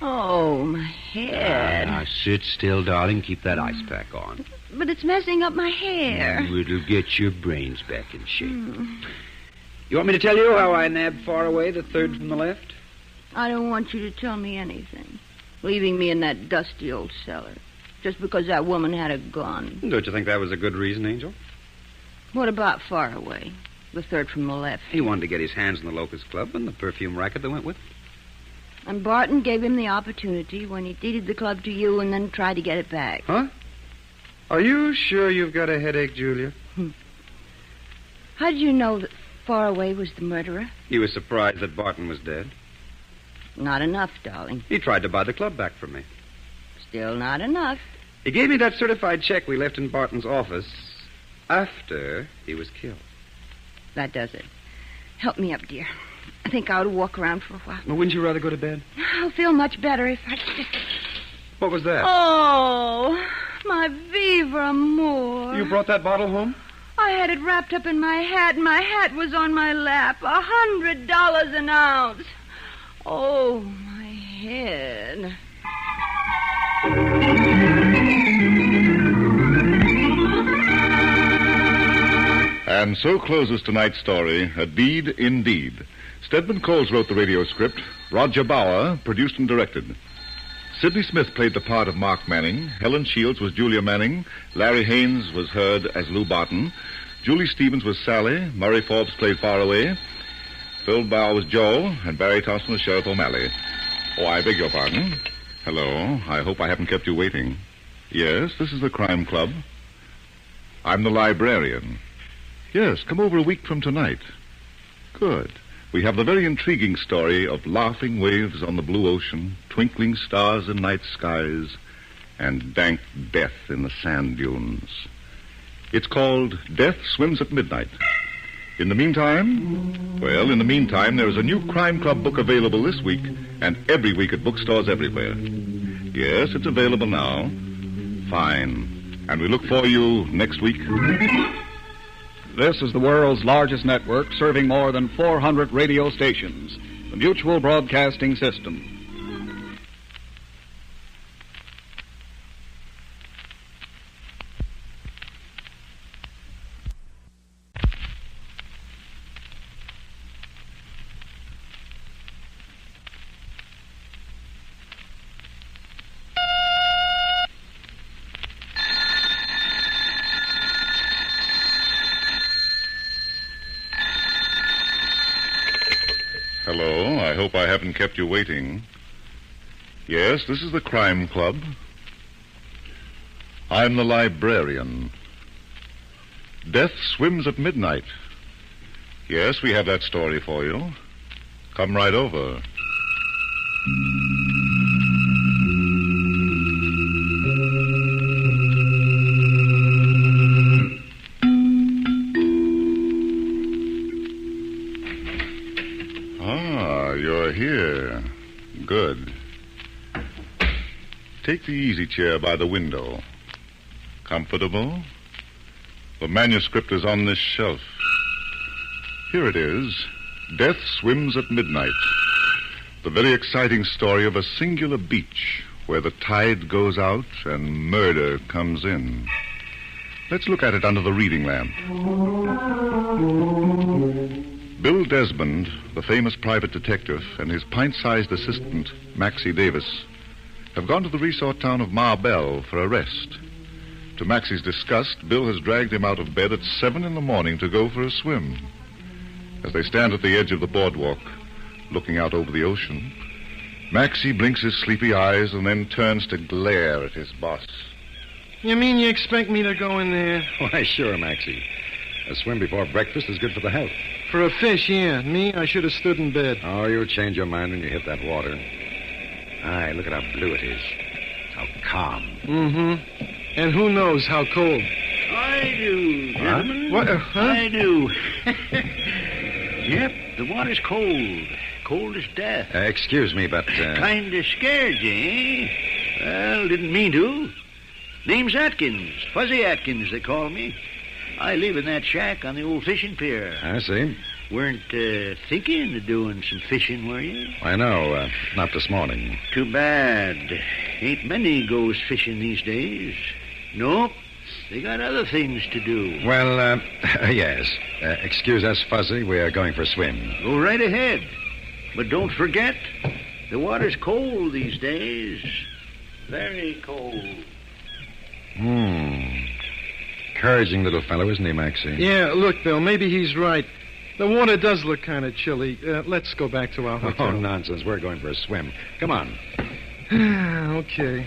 Oh, my head. Now, sit still, darling. Keep that ice pack on. But it's messing up my hair. It'll get your brains back in shape. You want me to tell you how I nabbed Faraway, the third from the left? I don't want you to tell me anything. Leaving me in that dusty old cellar. Just because that woman had a gun. Don't you think that was a good reason, Angel? What about Faraway? The third from the left. He wanted to get his hands on the Locust Club and the perfume racket that went with it. And Barton gave him the opportunity when he deeded the club to you and then tried to get it back. Huh? Are you sure you've got a headache, Julia? How did you know that Faraway was the murderer? He was surprised that Barton was dead. Not enough, darling. He tried to buy the club back from me. Still not enough. He gave me that certified check we left in Barton's office after he was killed. That does it. Help me up, dear. I think I ought to walk around for a while. Well, wouldn't you rather go to bed? I'll feel much better if I just... What was that? Oh, my Viva Amor. You brought that bottle home? I had it wrapped up in my hat, and my hat was on my lap. $100 an ounce. Oh, my head. And so closes tonight's story, A Deed Indeed. Stedman Coles wrote the radio script. Roger Bauer produced and directed. Sidney Smith played the part of Mark Manning. Helen Shields was Julia Manning. Larry Haynes was heard as Lou Barton. Julie Stevens was Sally. Murray Forbes played Faraway. Phil Bauer was Joe. And Barry Thompson was Sheriff O'Malley. Oh, I beg your pardon. Hello. I hope I haven't kept you waiting. Yes, this is the Crime Club. I'm the librarian. Yes, come over a week from tonight. Good. We have the very intriguing story of laughing waves on the blue ocean, twinkling stars in night skies, and dank death in the sand dunes. It's called Death Swims at Midnight. In the meantime, there is a new Crime Club book available this week and every week at bookstores everywhere. Yes, it's available now. Fine. And we look for you next week. This is the world's largest network serving more than 400 radio stations. The Mutual Broadcasting System. Hope I haven't kept you waiting. Yes, this is the Crime Club. I'm the librarian. Death swims at midnight. Yes, we have that story for you. Come right over. Ah, you're here. Good. Take the easy chair by the window. Comfortable? The manuscript is on this shelf. Here it is. Death Swims at Midnight. The very exciting story of a singular beach where the tide goes out and murder comes in. Let's look at it under the reading lamp. Bill Desmond, the famous private detective, and his pint-sized assistant, Maxie Davis, have gone to the resort town of Marbell for a rest. To Maxie's disgust, Bill has dragged him out of bed at 7 a.m. to go for a swim. As they stand at the edge of the boardwalk, looking out over the ocean, Maxie blinks his sleepy eyes and then turns to glare at his boss. You mean you expect me to go in there? Why, sure, Maxie. A swim before breakfast is good for the health. For a fish, yeah. Me, I should have stood in bed. Oh, you'll change your mind when you hit that water. Aye, look at how blue it is. How calm. Mm-hmm. And who knows how cold. I do, gentlemen. What? Huh? I do. Yep, the water's cold. Cold as death. Excuse me, but... Kind of scared you, eh? Well, didn't mean to. Name's Atkins. Fuzzy Atkins, they call me. I live in that shack on the old fishing pier. I see. Weren't thinking of doing some fishing, were you? I know. Not this morning. Too bad. Ain't many goes fishing these days. Nope. They got other things to do. Well, yes. Excuse us, Fuzzy. We are going for a swim. Go right ahead. But don't forget, the water's cold these days. Very cold. Encouraging little fellow, isn't he, Maxie? Yeah, look, Bill, maybe he's right. The water does look kind of chilly. Let's go back to our hotel. Oh, nonsense. We're going for a swim. Come on. Okay.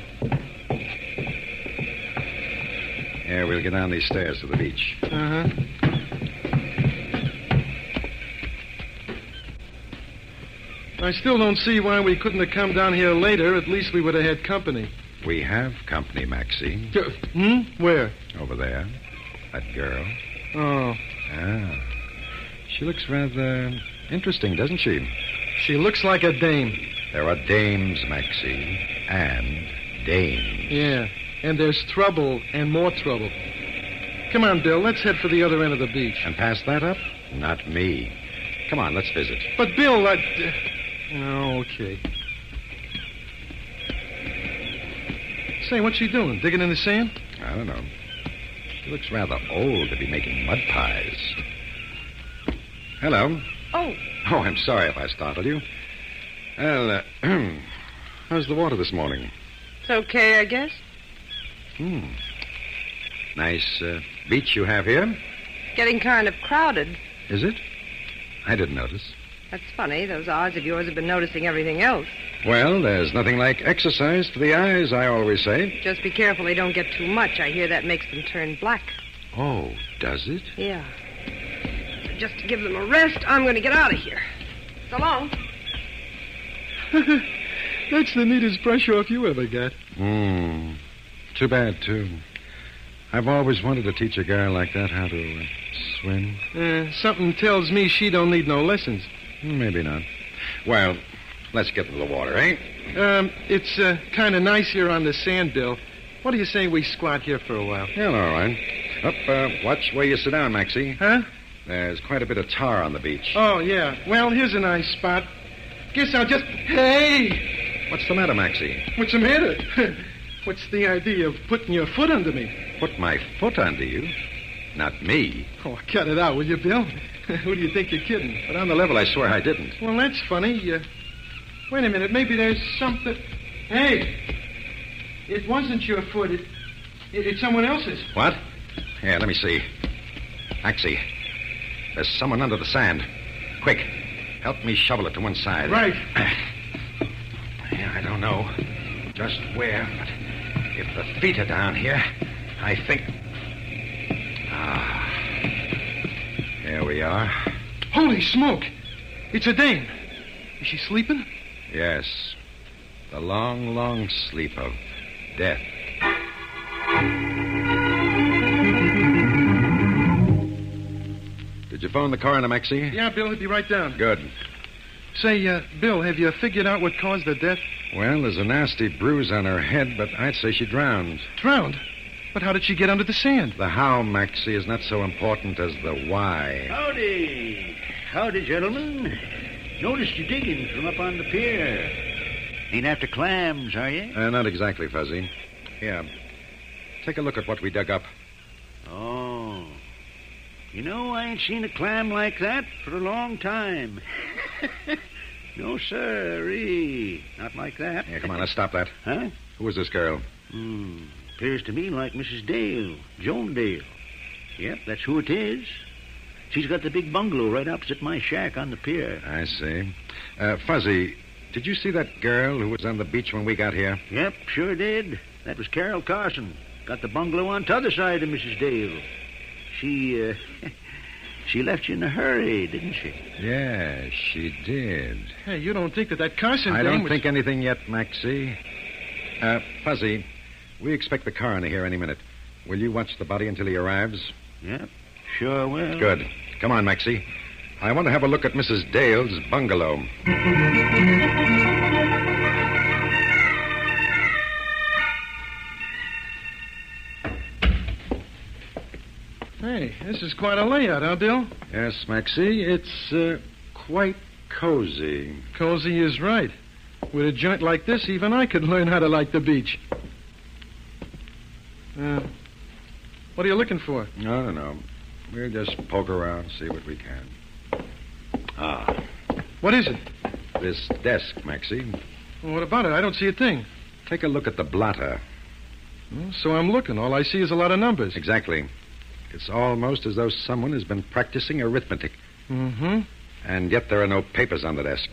Yeah, we'll get down these stairs to the beach. Uh-huh. I still don't see why we couldn't have come down here later. At least we would have had company. We have company, Maxie. Where? Over there. That girl. Oh. Ah. She looks rather interesting, doesn't she? She looks like a dame. There are dames, Maxie, and dames. Yeah, and there's trouble and more trouble. Come on, Bill, let's head for the other end of the beach. And pass that up? Not me. Come on, let's visit. But, Bill, Oh, okay. Say, what's she doing? Digging in the sand? I don't know. She looks rather old to be making mud pies. Hello. Oh. Oh, I'm sorry if I startled you. Well, how's the water this morning? It's okay, I guess. Nice beach you have here. Getting kind of crowded. Is it? I didn't notice. That's funny. Those eyes of yours have been noticing everything else. Well, there's nothing like exercise for the eyes, I always say. Just be careful they don't get too much. I hear that makes them turn black. Oh, does it? Yeah. Just to give them a rest, I'm going to get out of here. So long. That's the neatest brush off you ever got. Too bad, too. I've always wanted to teach a girl like that how to swim. Something tells me she don't need no lessons. Maybe not. Well, let's get to the water, eh? It's kind of nice here on the sand, Bill. What do you say we squat here for a while? Yeah, all right. Watch where you sit down, Maxie. Huh? There's quite a bit of tar on the beach. Oh, yeah. Well, here's a nice spot. Guess I'll just... Hey! What's the matter, Maxie? What's the matter? What's the idea of putting your foot under me? Put my foot under you? Not me. Oh, cut it out, will you, Bill? Who do you think you're kidding? But on the level, I swear I didn't. Well, that's funny. Wait a minute. Maybe there's something... Hey! It wasn't your foot. It's someone else's. What? Here, let me see. Maxie, there's someone under the sand. Quick, help me shovel it to one side. Right. Yeah, I don't know just where, but if the feet are down here, I think... Ah. Here we are. Holy smoke! It's a dame. Is she sleeping? Yes. The long, long sleep of death. Did you phone the coroner, Maxie? Yeah, Bill, he'll be right down. Good. Say, Bill, have you figured out what caused the death? Well, there's a nasty bruise on her head, but I'd say she drowned. Drowned? But how did she get under the sand? The how, Maxie, is not so important as the why. Howdy. Howdy, gentlemen. Noticed you digging from up on the pier. Ain't after clams, are you? Not exactly, Fuzzy. Here, take a look at what we dug up. Oh. You know, I ain't seen a clam like that for a long time. No, sirree. Not like that. Here, come on, let's stop that. Huh? Who is this girl? Appears to me like Mrs. Dale, Joan Dale. Yep, that's who it is. She's got the big bungalow right opposite my shack on the pier. I see. Fuzzy, did you see that girl who was on the beach when we got here? Yep, sure did. That was Carol Carson. Got the bungalow on t'other side of Mrs. Dale. She, she left you in a hurry, didn't she? Yeah, she did. Hey, you don't think that Carson I dame don't was... think anything yet, Maxie. Fuzzy, we expect the coroner here any minute. Will you watch the body until he arrives? Yep, sure will. Good. Come on, Maxie. I want to have a look at Mrs. Dale's bungalow. Hey, this is quite a layout, huh, Bill? Yes, Maxie. It's quite cozy. Cozy is right. With a joint like this, even I could learn how to like the beach. What are you looking for? I don't know. We'll just poke around, see what we can. Ah. What is it? This desk, Maxie. Well, what about it? I don't see a thing. Take a look at the blotter. Well, so I'm looking. All I see is a lot of numbers. Exactly. It's almost as though someone has been practicing arithmetic. Mm-hmm. And yet there are no papers on the desk.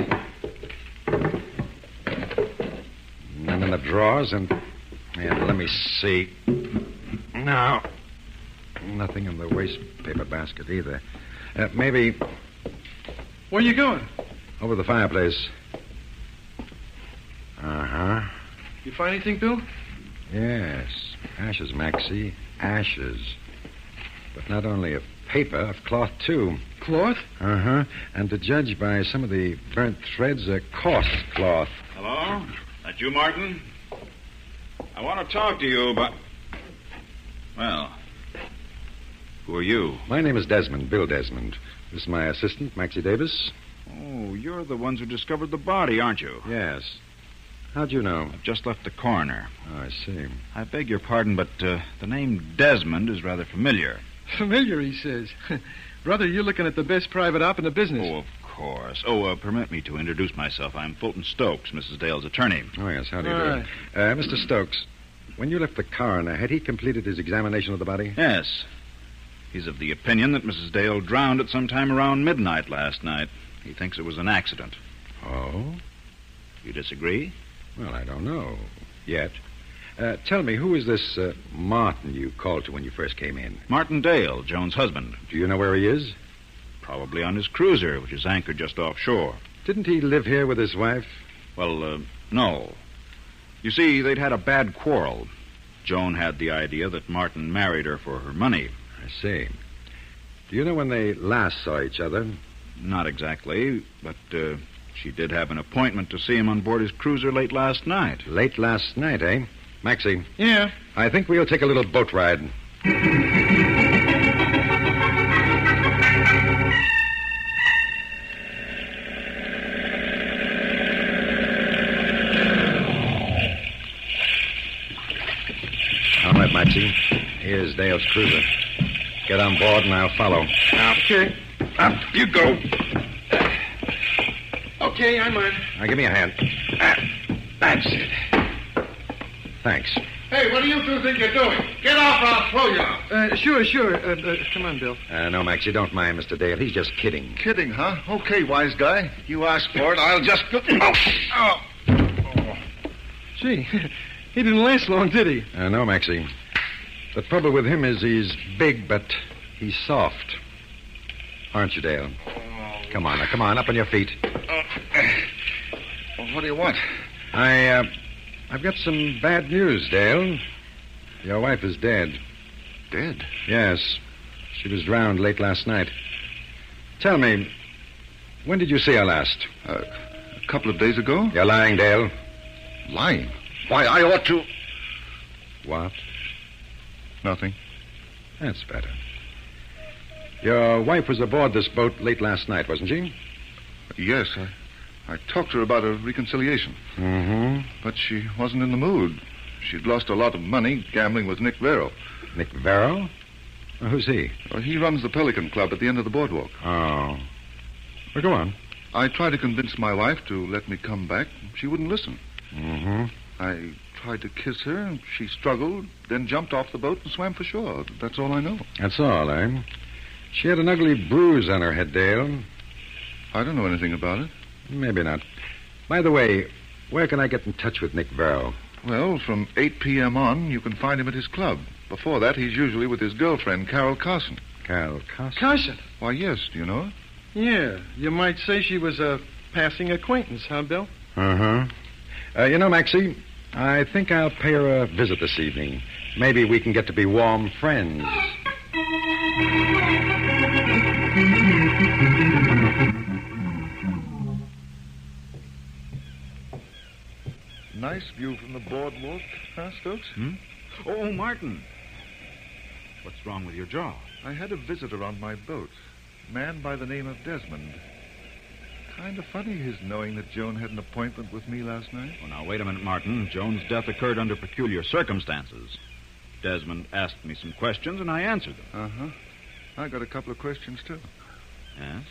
None in the drawers, and let me see. No. Nothing in the waste paper basket either. Maybe... Where you going? Over the fireplace. Uh-huh. You find anything, Bill? Yes. Ashes, Maxie. Ashes. But not of paper, of cloth, too. Cloth? Uh-huh. And to judge by some of the burnt threads, a coarse cloth. Hello? That you, Martin? I want to talk to you about... Well, who are you? My name is Desmond, Bill Desmond. This is my assistant, Maxie Davis. Oh, you're the ones who discovered the body, aren't you? Yes. How'd you know? I've just left the coroner. Oh, I see. I beg your pardon, but the name Desmond is rather familiar. Familiar, he says. Brother, you're looking at the best private op in the business. Oh, of course. Oh, permit me to introduce myself. I'm Fulton Stokes, Mrs. Dale's attorney. Oh, yes. How do you do? Mr. Stokes, when you left the coroner, had he completed his examination of the body? Yes. He's of the opinion that Mrs. Dale drowned at some time around midnight last night. He thinks it was an accident. Oh? You disagree? Well, I don't know. Yet. Tell me, who is this Martin you called to when you first came in? Martin Dale, Joan's husband. Do you know where he is? Probably on his cruiser, which is anchored just offshore. Didn't he live here with his wife? Well, no. You see, they'd had a bad quarrel. Joan had the idea that Martin married her for her money. I see. Do you know when they last saw each other? Not exactly, but she did have an appointment to see him on board his cruiser late last night. Late last night, eh? Maxie. Yeah? I think we'll take a little boat ride. All right, Maxie. Here's Dale's cruiser. Get on board and I'll follow. Okay. Up you go. Okay, I'm on. Now, give me a hand. That's it. Thanks. Hey, what do you two think you're doing? Get off or I'll throw you out. Sure. Come on, Bill. No, Max, you don't mind, Mr. Dale. He's just kidding. Kidding, huh? Okay, wise guy. You asked for it. I'll just... Gee, he didn't last long, did he? No, Maxie. The trouble with him is he's big, but he's soft. Aren't you, Dale? Come on, up on your feet. What do you want? I've got some bad news, Dale. Your wife is dead. Dead? Yes. She was drowned late last night. Tell me, when did you see her last? A couple of days ago. You're lying, Dale. Lying? Why, I ought to... What? Nothing. That's better. Your wife was aboard this boat late last night, wasn't she? Yes, I talked to her about a reconciliation. Mm-hmm. But she wasn't in the mood. She'd lost a lot of money gambling with Nick Vero. Nick Vero? Well, who's he? Well, he runs the Pelican Club at the end of the boardwalk. Oh. Well, go on. I tried to convince my wife to let me come back. She wouldn't listen. Mm-hmm. I tried to kiss her, and she struggled, then jumped off the boat and swam for shore. That's all I know. That's all, eh? She had an ugly bruise on her head, Dale. I don't know anything about it. Maybe not. By the way, where can I get in touch with Nick Vero? Well, from 8 p.m. on, you can find him at his club. Before that, he's usually with his girlfriend, Carol Carson. Carol Carson? Carson? Why, yes. Do you know her? Yeah. You might say she was a passing acquaintance, huh, Bill? Uh-huh. Maxie, I think I'll pay her a visit this evening. Maybe we can get to be warm friends. Nice view from the boardwalk, huh, Stokes? Oh, Martin. What's wrong with your jaw? I had a visitor on my boat. A man by the name of Desmond. Kind of funny his knowing that Joan had an appointment with me last night. Oh, now, wait a minute, Martin. Joan's death occurred under peculiar circumstances. Desmond asked me some questions, and I answered them. Uh-huh. I got a couple of questions, too. Yes?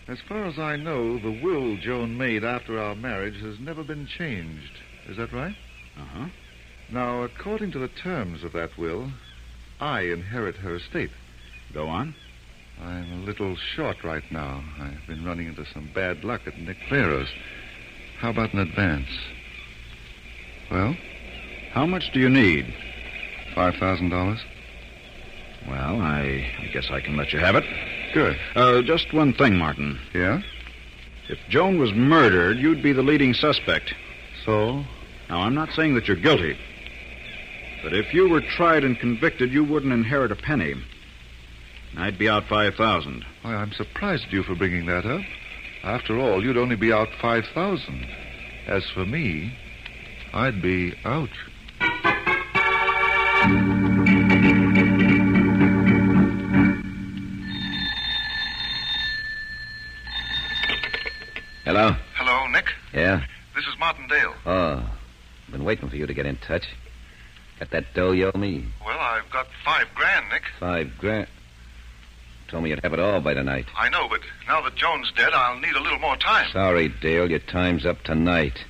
As far as I know, the will Joan made after our marriage has never been changed. Is that right? Uh-huh. Now, according to the terms of that will, I inherit her estate. Go on. I'm a little short right now. I've been running into some bad luck at Nick Vero's. How about an advance? Well? How much do you need? $5,000. Well, I guess I can let you have it. Good. Just one thing, Martin. Yeah? If Joan was murdered, you'd be the leading suspect. So? Now, I'm not saying that you're guilty. But if you were tried and convicted, you wouldn't inherit a penny. I'd be out $5,000. Why, I'm surprised at you for bringing that up. After all, you'd only be out $5,000. As for me, I'd be out. Hello? Hello, Nick? Yeah? This is Martin Dale. Oh, been waiting for you to get in touch. Got that dough you owe me? Well, I've got $5,000, Nick. $5,000. Told me you'd have it all by tonight. I know, but now that Joan's dead, I'll need a little more time. Sorry, Dale, your time's up tonight.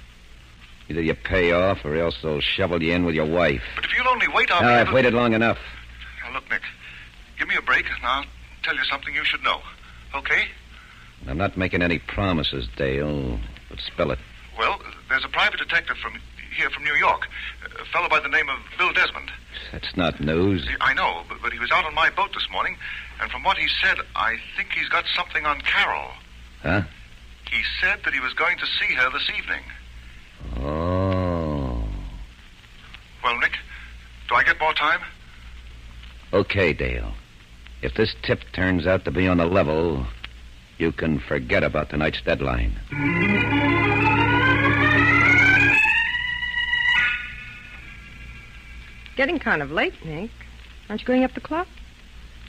Either you pay off or else they'll shovel you in with your wife. But if you'll only wait, I'll... No, I've waited long enough. Now, look, Nick, give me a break, and I'll tell you something you should know. Okay? I'm not making any promises, Dale, but spell it. Well, there's a private detective from New York, a fellow by the name of Bill Desmond. That's not news. I know, but he was out on my boat this morning, and from what he said, I think he's got something on Carol. Huh? He said that he was going to see her this evening. Oh. Well, Nick, do I get more time? Okay, Dale. If this tip turns out to be on the level, you can forget about tonight's deadline. Getting kind of late, Nick. Aren't you going up the clock?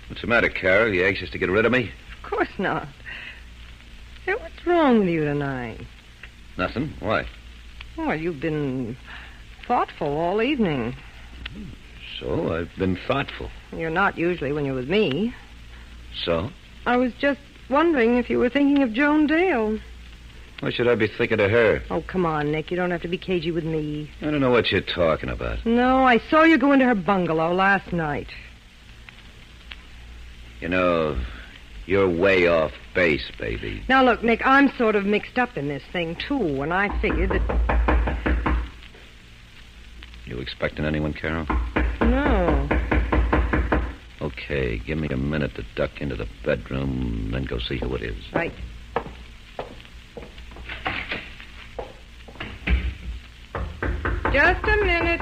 What's the matter, Carol? You anxious to get rid of me? Of course not. Hey, what's wrong with you tonight? Nothing. Why? Well, you've been thoughtful all evening. So, I've been thoughtful. You're not usually when you're with me. So? I was just wondering if you were thinking of Joan Dale. Why should I be thinking of her? Oh, come on, Nick. You don't have to be cagey with me. I don't know what you're talking about. No, I saw you go into her bungalow last night. You know, you're way off base, baby. Now, look, Nick, I'm sort of mixed up in this thing, too, and I figured that... You expecting anyone, Carol? No. Okay, give me a minute to duck into the bedroom, then go see who it is. Right. Just a minute.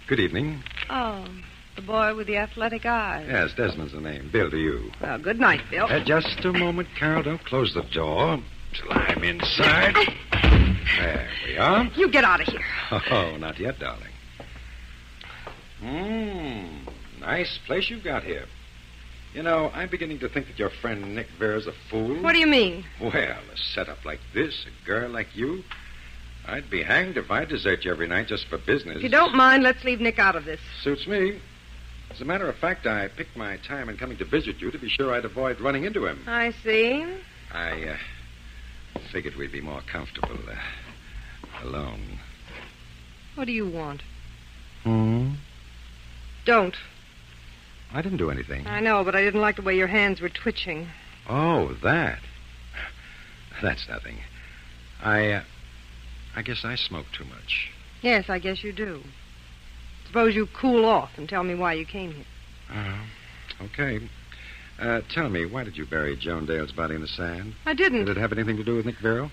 Good evening. Oh, the boy with the athletic eyes. Yes, Desmond's the name. Bill to you. Well, good night, Bill. Just a moment, Carol. Don't close the door till I'm inside. There we are. You get out of here. Oh, not yet, darling. Nice place you've got here. You know, I'm beginning to think that your friend Nick Vera's a fool. What do you mean? Well, a setup like this, a girl like you, I'd be hanged if I desert you every night just for business. If you don't mind, let's leave Nick out of this. Suits me. As a matter of fact, I picked my time in coming to visit you to be sure I'd avoid running into him. I see. I figured we'd be more comfortable alone. What do you want? Don't. I didn't do anything. I know, but I didn't like the way your hands were twitching. Oh, that. That's nothing. I guess I smoke too much. Yes, I guess you do. Suppose you cool off and tell me why you came here. Okay. Tell me, why did you bury Joan Dale's body in the sand? I didn't. Did it have anything to do with Nick Vero?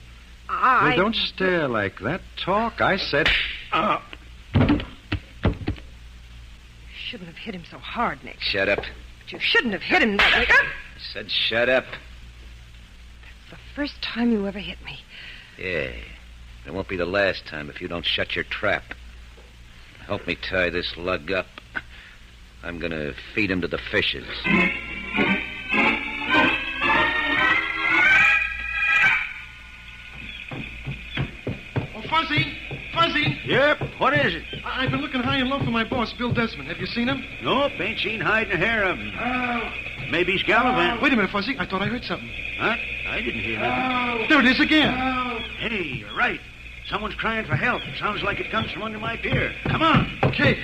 I... Well, don't stare like that. Talk. I said... You shouldn't have hit him so hard, Nick. Shut up. But you shouldn't have hit him that way. I said shut up. It's the first time you ever hit me. Yeah. It won't be the last time if you don't shut your trap. Help me tie this lug up. I'm going to feed him to the fishes. Oh, Fuzzy! Fuzzy! Yep, what is it? I've been looking high and low for my boss, Bill Desmond. Have you seen him? Nope, ain't seen hide nor hair of him. Maybe he's gallivanting. Wait a minute, Fuzzy. I thought I heard something. Huh? I didn't hear nothing. There it is again. Hey, you're right. Someone's crying for help. Sounds like it comes from under my pier. Come on. Okay.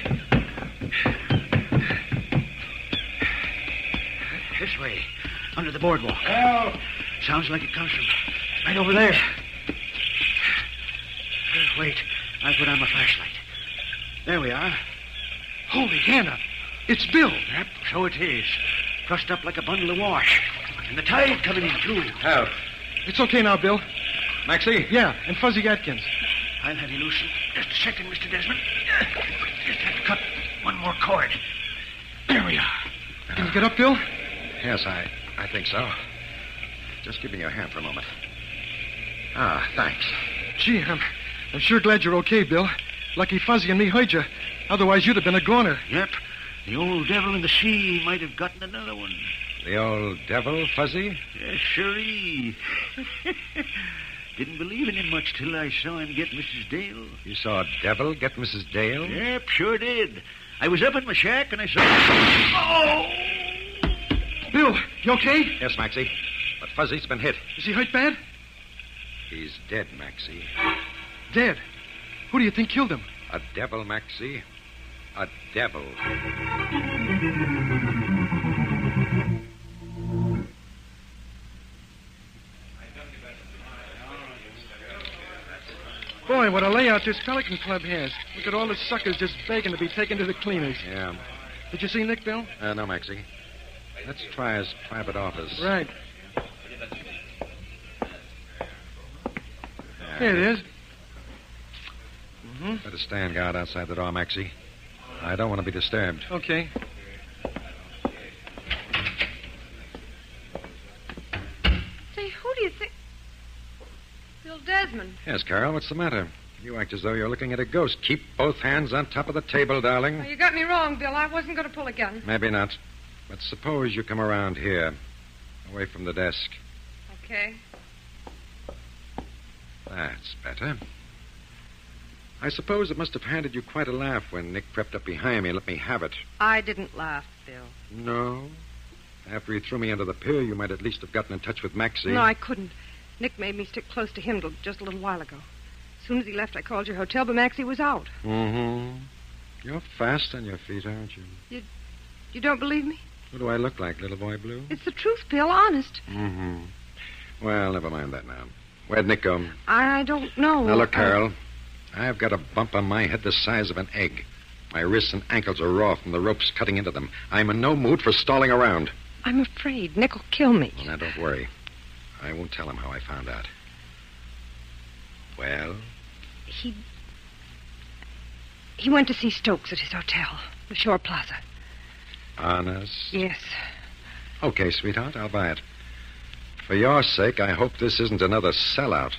This way, under the boardwalk. Help! Sounds like it comes from right over there. Wait, I'll put on my flashlight. There we are. Holy Hannah! It's Bill. Yep, so it is. Trussed up like a bundle of wash. And the tide coming in, too. Help. It's okay now, Bill. Maxie? Yeah, and Fuzzy Atkins. I'll have you loosen. Just a second, Mr. Desmond. Just have to cut one more cord. There we are. Can you get up, Bill? Yes, I think so. Just give me your hand for a moment. Thanks. Gee, I'm sure glad you're okay, Bill. Lucky Fuzzy and me heard you. Otherwise, you'd have been a goner. Yep. The old devil in the sea might have gotten another one. The old devil, Fuzzy? Yes, sure-ee. Didn't believe in him much till I saw him get Mrs. Dale. You saw a devil get Mrs. Dale? Yep, sure did. I was up at my shack and I saw... Oh! Bill, you okay? Yes, Maxie. But Fuzzy's been hit. Is he hurt bad? He's dead, Maxie. Dead? Who do you think killed him? A devil, Maxie. A devil. Boy, what a layout this Pelican Club has. Look at all the suckers just begging to be taken to the cleaners. Yeah. Did you see Nick, Bill? No, Maxie. Let's try his private office. Right. Here it is. Better stand guard outside the door, Maxie. I don't want to be disturbed. Okay. Say, who do you think... Bill Desmond. Yes, Carol, what's the matter? You act as though you're looking at a ghost. Keep both hands on top of the table, darling. Oh, you got me wrong, Bill. I wasn't going to pull a gun. Maybe not. But suppose you come around here, away from the desk. Okay. That's better. I suppose it must have handed you quite a laugh when Nick crept up behind me and let me have it. I didn't laugh, Bill. No? After he threw me under the pier, you might at least have gotten in touch with Maxie. No, I couldn't. Nick made me stick close to him till just a little while ago. As soon as he left, I called your hotel, but Maxie was out. Mm-hmm. You're fast on your feet, aren't you? You don't believe me? What do I look like, little boy blue? It's the truth, Bill, honest. Mm-hmm. Well, never mind that now. Where'd Nick go? I don't know. Now, look, Carol. I've got a bump on my head the size of an egg. My wrists and ankles are raw from the ropes cutting into them. I'm in no mood for stalling around. I'm afraid Nick will kill me. Well, now, don't worry. I won't tell him how I found out. Well? He went to see Stokes at his hotel, the Shore Plaza. Honest? Yes. Okay, sweetheart, I'll buy it. For your sake, I hope this isn't another sellout.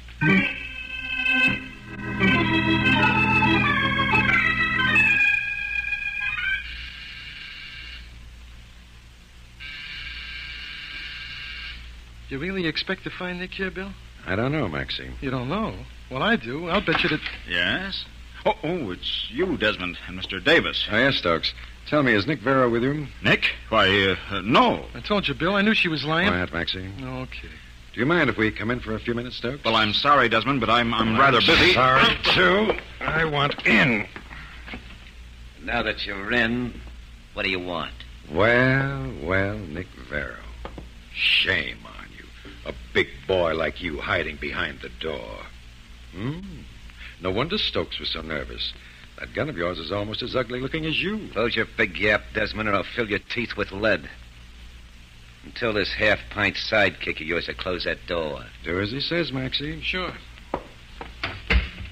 You really expect to find Nick here, Bill? I don't know, Maxie. You don't know? Well, I do. I'll bet you that... Yes? Oh, it's you, Desmond, and Mr. Davis. Oh, yes, Stokes. Tell me, is Nick Vero with you? Nick? Why, no. I told you, Bill. I knew she was lying. Quiet, Maxie. Okay. Do you mind if we come in for a few minutes, Stokes? Well, I'm sorry, Desmond, but I'm rather busy. Sorry, too. I want in. Now that you're in, what do you want? Well, Nick Vero. Shame on you. A big boy like you hiding behind the door. No wonder Stokes was so nervous. That gun of yours is almost as ugly looking as you. Close your big yap, Desmond, or I'll fill your teeth with lead. Until this half-pint sidekick of yours will close that door. Do as he says, Maxie. Sure.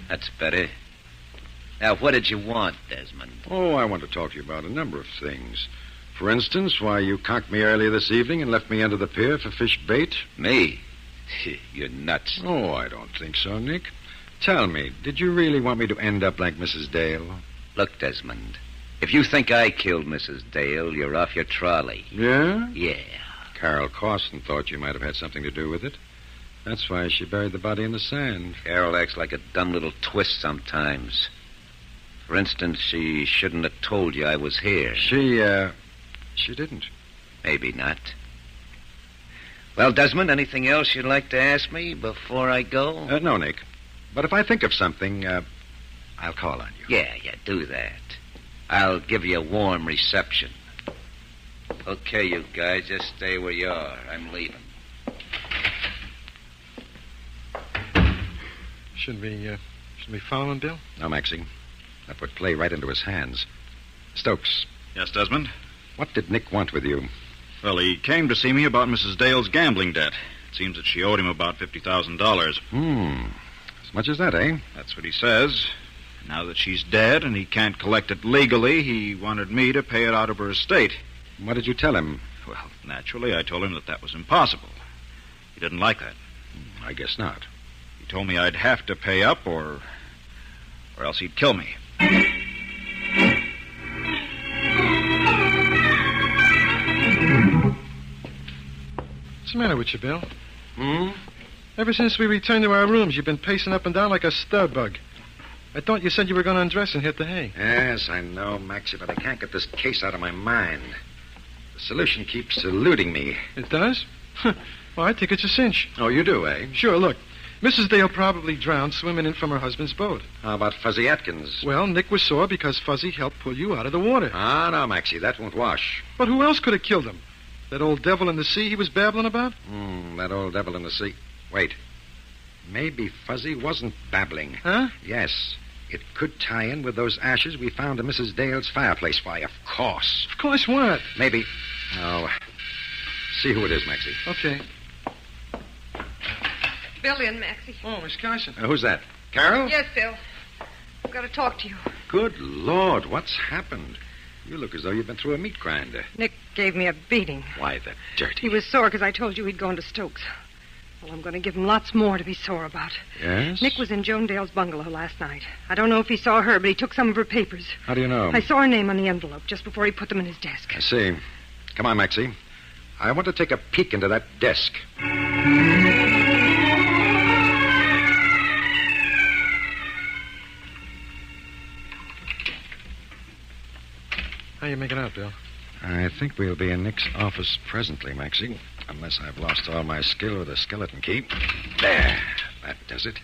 That's better. Now, what did you want, Desmond? Oh, I want to talk to you about a number of things. For instance, why you conked me earlier this evening and left me under the pier for fish bait. Me? You're nuts. Oh, I don't think so, Nick. Tell me, did you really want me to end up like Mrs. Dale? Look, Desmond, if you think I killed Mrs. Dale, you're off your trolley. Yeah? Yeah. Carol Corson thought you might have had something to do with it. That's why she buried the body in the sand. Carol acts like a dumb little twist sometimes. For instance, she shouldn't have told you I was here. She didn't. Maybe not. Well, Desmond, anything else you'd like to ask me before I go? No, Nick. But if I think of something, I'll call on you. Yeah, do that. I'll give you a warm reception. Okay, you guys, just stay where you are. I'm leaving. Should we follow him, Bill? No, Maxie. That would play right into his hands. Stokes. Yes, Desmond? What did Nick want with you? Well, he came to see me about Mrs. Dale's gambling debt. It seems that she owed him about $50,000. As much as that, eh? That's what he says. Now that she's dead and he can't collect it legally, he wanted me to pay it out of her estate. What did you tell him? Well, naturally, I told him that was impossible. He didn't like that. I guess not. He told me I'd have to pay up or else he'd kill me. What's the matter with you, Bill? Ever since we returned to our rooms, you've been pacing up and down like a stud bug. I thought you said you were going to undress and hit the hay. Yes, I know, Maxie, but I can't get this case out of my mind. The solution keeps eluding me. It does? Well, I think it's a cinch. Oh, you do, eh? Sure, look. Mrs. Dale probably drowned swimming in from her husband's boat. How about Fuzzy Atkins? Well, Nick was sore because Fuzzy helped pull you out of the water. Ah, no, Maxie, that won't wash. But who else could have killed him? That old devil in the sea he was babbling about? That old devil in the sea. Wait. Maybe Fuzzy wasn't babbling. Huh? Yes. It could tie in with those ashes we found in Mrs. Dale's fireplace. Why, of course. Of course what? Maybe. Oh. See who it is, Maxie. Okay. Bill in, Maxie. Oh, Miss Carson. Who's that? Carol? Yes, Bill. I've got to talk to you. Good Lord, what's happened? You look as though you've been through a meat grinder. Nick gave me a beating. Why, the dirty... He was sore because I told you he'd gone to Stokes. Well, I'm going to give him lots more to be sore about. Yes? Nick was in Joan Dale's bungalow last night. I don't know if he saw her, but he took some of her papers. How do you know? I saw her name on the envelope just before he put them in his desk. I see. Come on, Maxie. I want to take a peek into that desk. How you making out, Bill? I think we'll be in Nick's office presently, Maxie, unless I've lost all my skill with the skeleton key. There. That does it.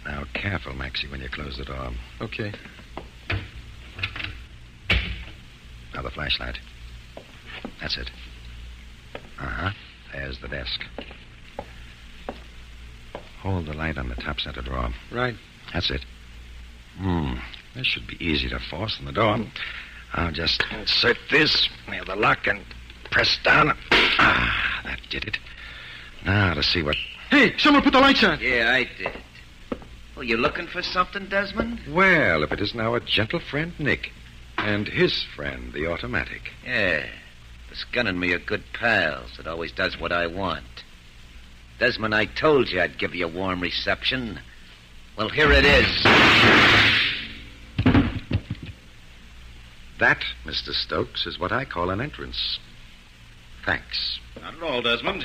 Now, careful, Maxie, when you close the door. Okay. Now the flashlight. That's it. Uh-huh. There's the desk. Hold the light on the top center drawer. Right. That's it. This should be easy to force in the door. I'll just insert this near the lock and press down. Ah, that did it. Now to see what... Hey, someone put the lights on. Yeah, I did. Well, you looking for something, Desmond? Well, if it isn't our gentle friend Nick and his friend, the automatic. Yeah. This gun and me are good pals. It always does what I want. Desmond, I told you I'd give you a warm reception. Well, here it is. That, Mr. Stokes, is what I call an entrance. Thanks. Not at all, Desmond.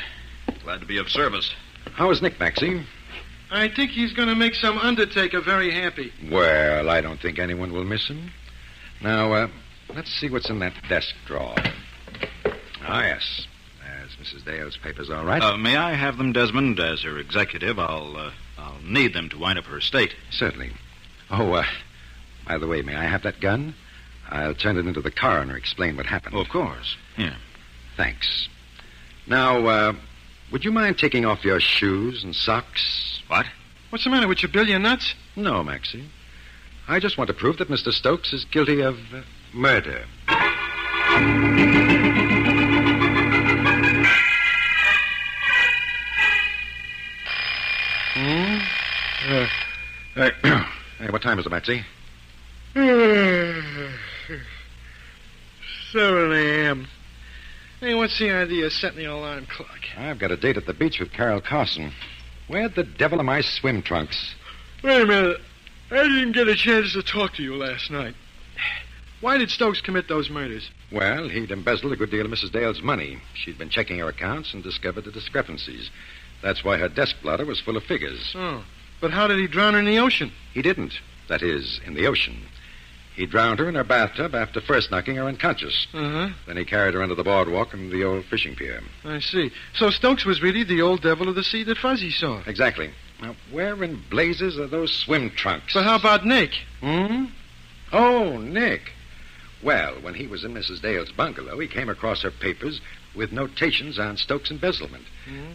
Glad to be of service. How is Nick, Maxie? I think he's going to make some undertaker very happy. Well, I don't think anyone will miss him. Now, let's see what's in that desk drawer. Ah, yes. There's Mrs. Dale's papers, all right. May I have them, Desmond? As her executive, I'll need them to wind up her estate. Certainly. Oh, by the way, may I have that gun? I'll turn it into the coroner, explain what happened. Oh, of course. Here. Thanks. Now, would you mind taking off your shoes and socks? What? What's the matter with you, Bill? You nuts? No, Maxie. I just want to prove that Mr. Stokes is guilty of murder. Hey, what time is it, Maxie? 7 a.m. Hey, what's the idea of setting the alarm clock? I've got a date at the beach with Carol Carson. Where the devil are my swim trunks? Wait a minute. I didn't get a chance to talk to you last night. Why did Stokes commit those murders? Well, he'd embezzled a good deal of Mrs. Dale's money. She'd been checking her accounts and discovered the discrepancies. That's why her desk blotter was full of figures. Oh, but how did he drown her in the ocean? He didn't. That is, in the ocean. He drowned her in her bathtub after first knocking her unconscious. Uh-huh. Then he carried her under the boardwalk and the old fishing pier. I see. So Stokes was really the old devil of the sea that Fuzzy saw. Exactly. Now, where in blazes are those swim trunks? But how about Nick? Oh, Nick. Well, when he was in Mrs. Dale's bungalow, he came across her papers with notations on Stokes' embezzlement.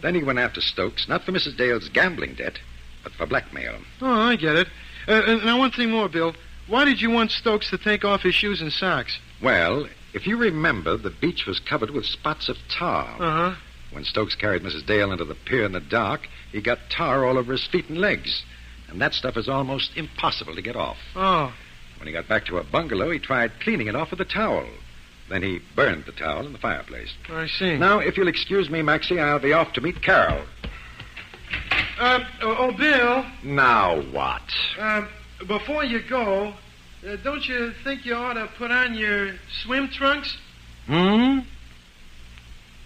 Then he went after Stokes, not for Mrs. Dale's gambling debt, but for blackmail. Oh, I get it. Now, one thing more, Bill. Why did you want Stokes to take off his shoes and socks? Well, if you remember, the beach was covered with spots of tar. Uh-huh. When Stokes carried Mrs. Dale into the pier in the dark, he got tar all over his feet and legs. And that stuff is almost impossible to get off. Oh. When he got back to her bungalow, he tried cleaning it off with a towel. Then he burned the towel in the fireplace. I see. Now, if you'll excuse me, Maxie, I'll be off to meet Carol. Bill. Now what? Before you go, don't you think you ought to put on your swim trunks?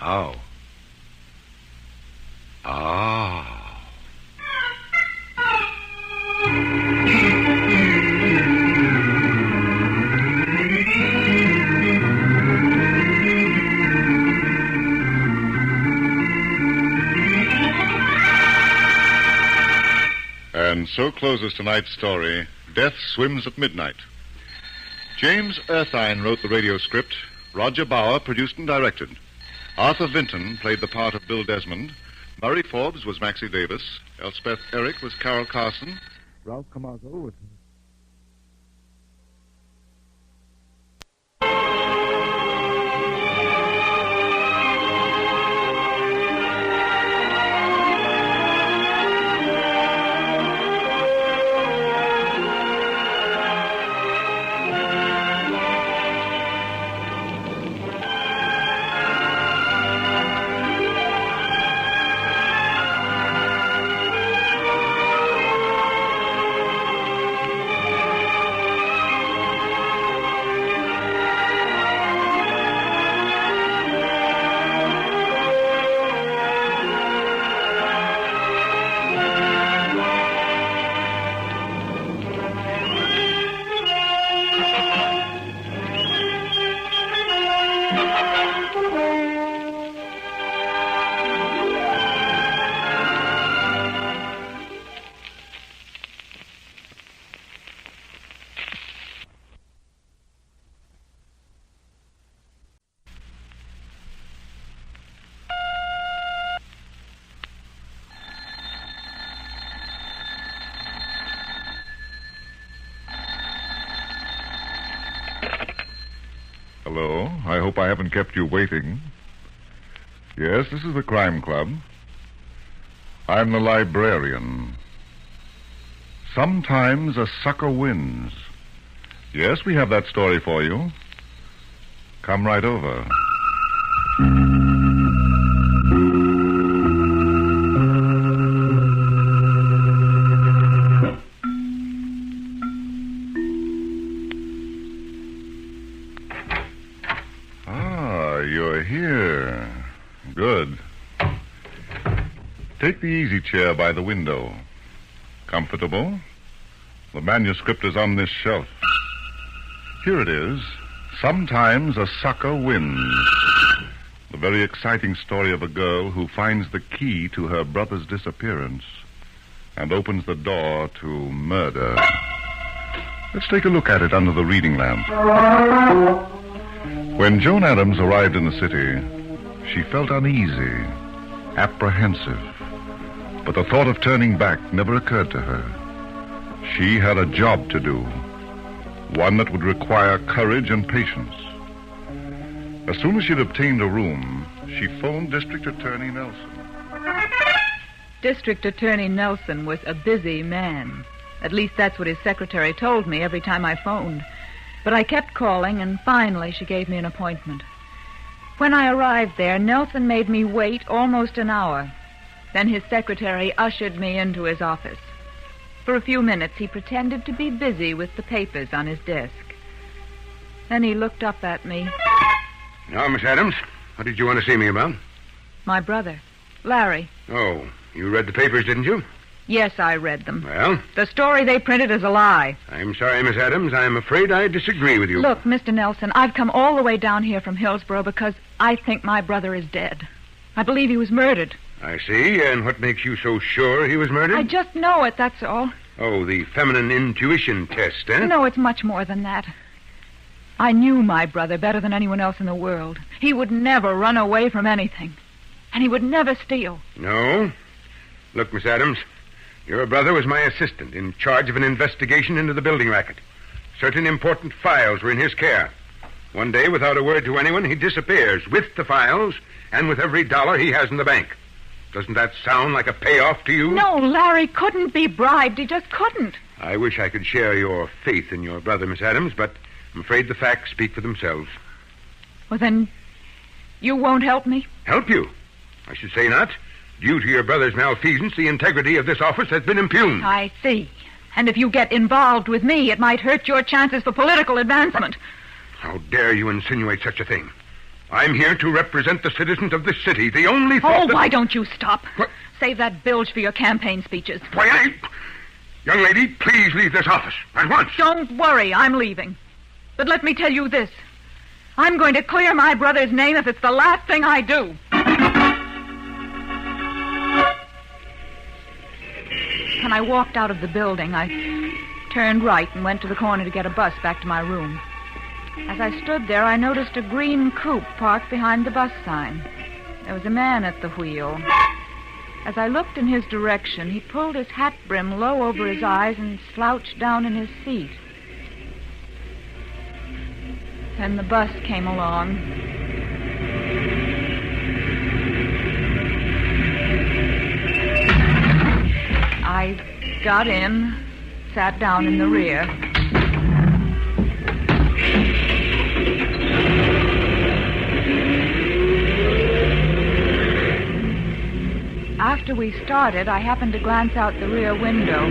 Oh. And so closes tonight's story, Death Swims at Midnight. James Erthine wrote the radio script. Roger Bauer produced and directed. Arthur Vinton played the part of Bill Desmond. Murray Forbes was Maxie Davis. Elspeth Eric was Carol Carson. Ralph Camargo was... Hello. I hope I haven't kept you waiting. Yes, this is the Crime Club. I'm the librarian. Sometimes a sucker wins. Yes, we have that story for you. Come right over. You're here. Good. Take the easy chair by the window. Comfortable? The manuscript is on this shelf. Here it is. Sometimes a sucker wins. The very exciting story of a girl who finds the key to her brother's disappearance and opens the door to murder. Let's take a look at it under the reading lamp. When Joan Adams arrived in the city, she felt uneasy, apprehensive. But the thought of turning back never occurred to her. She had a job to do, one that would require courage and patience. As soon as she'd obtained a room, she phoned District Attorney Nelson. District Attorney Nelson was a busy man. At least that's what his secretary told me every time I phoned. But I kept calling, and finally she gave me an appointment. When I arrived there, Nelson made me wait almost an hour. Then his secretary ushered me into his office. For a few minutes, he pretended to be busy with the papers on his desk. Then he looked up at me. Now, Miss Adams, what did you want to see me about? My brother, Larry. Oh, you read the papers, didn't you? Yes, I read them. Well? The story they printed is a lie. I'm sorry, Miss Adams. I'm afraid I disagree with you. Look, Mr. Nelson, I've come all the way down here from Hillsborough because I think my brother is dead. I believe he was murdered. I see. And what makes you so sure he was murdered? I just know it, that's all. Oh, the feminine intuition test, eh? No, it's much more than that. I knew my brother better than anyone else in the world. He would never run away from anything. And he would never steal. No? Look, Miss Adams, your brother was my assistant in charge of an investigation into the building racket. Certain important files were in his care. One day, without a word to anyone, he disappears with the files and with every dollar he has in the bank. Doesn't that sound like a payoff to you? No, Larry couldn't be bribed. He just couldn't. I wish I could share your faith in your brother, Miss Adams, but I'm afraid the facts speak for themselves. Well, then, you won't help me? Help you? I should say not. Due to your brother's malfeasance, the integrity of this office has been impugned. I see. And if you get involved with me, it might hurt your chances for political advancement. How dare you insinuate such a thing? I'm here to represent the citizens of this city. The only thought that... why don't you stop? What? Save that bilge for your campaign speeches. Why, Young lady, please leave this office at once. Don't worry, I'm leaving. But let me tell you this. I'm going to clear my brother's name if it's the last thing I do. When I walked out of the building, I turned right and went to the corner to get a bus back to my room. As I stood there, I noticed a green coupe parked behind the bus sign. There was a man at the wheel. As I looked in his direction, he pulled his hat brim low over his eyes and slouched down in his seat. Then the bus came along. I got in, sat down in the rear. After we started, I happened to glance out the rear window.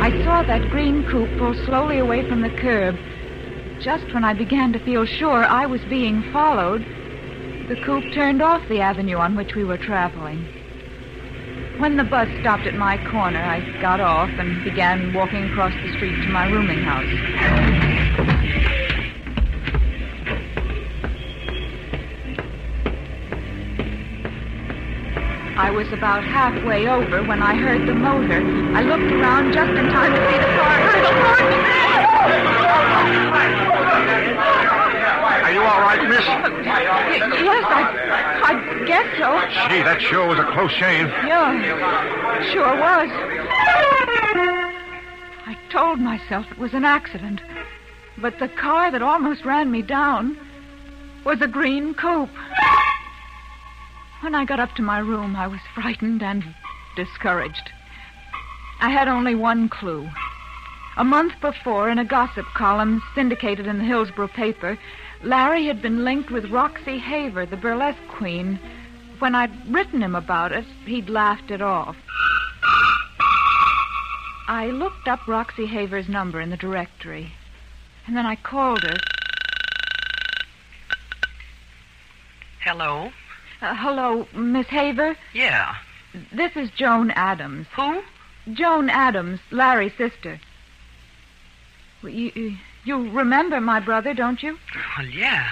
I saw that green coupe pull slowly away from the curb. Just when I began to feel sure I was being followed, the coupe turned off the avenue on which we were traveling. When the bus stopped at my corner, I got off and began walking across the street to my rooming house. I was about halfway over when I heard the motor. I looked around just in time to see the car hurtle towards me. Are you all right, miss? Yes, I guess so. Gee, that sure was a close shave. Yeah, sure was. I told myself it was an accident. But the car that almost ran me down was a green coupe. When I got up to my room, I was frightened and discouraged. I had only one clue. A month before, in a gossip column syndicated in the Hillsborough paper, Larry had been linked with Roxy Haver, the burlesque queen. When I'd written him about it, he'd laughed it off. I looked up Roxy Haver's number in the directory, and then I called her. Hello? Hello, Miss Haver? Yeah. This is Joan Adams. Who? Joan Adams, Larry's sister. You remember my brother, don't you? Well, yeah.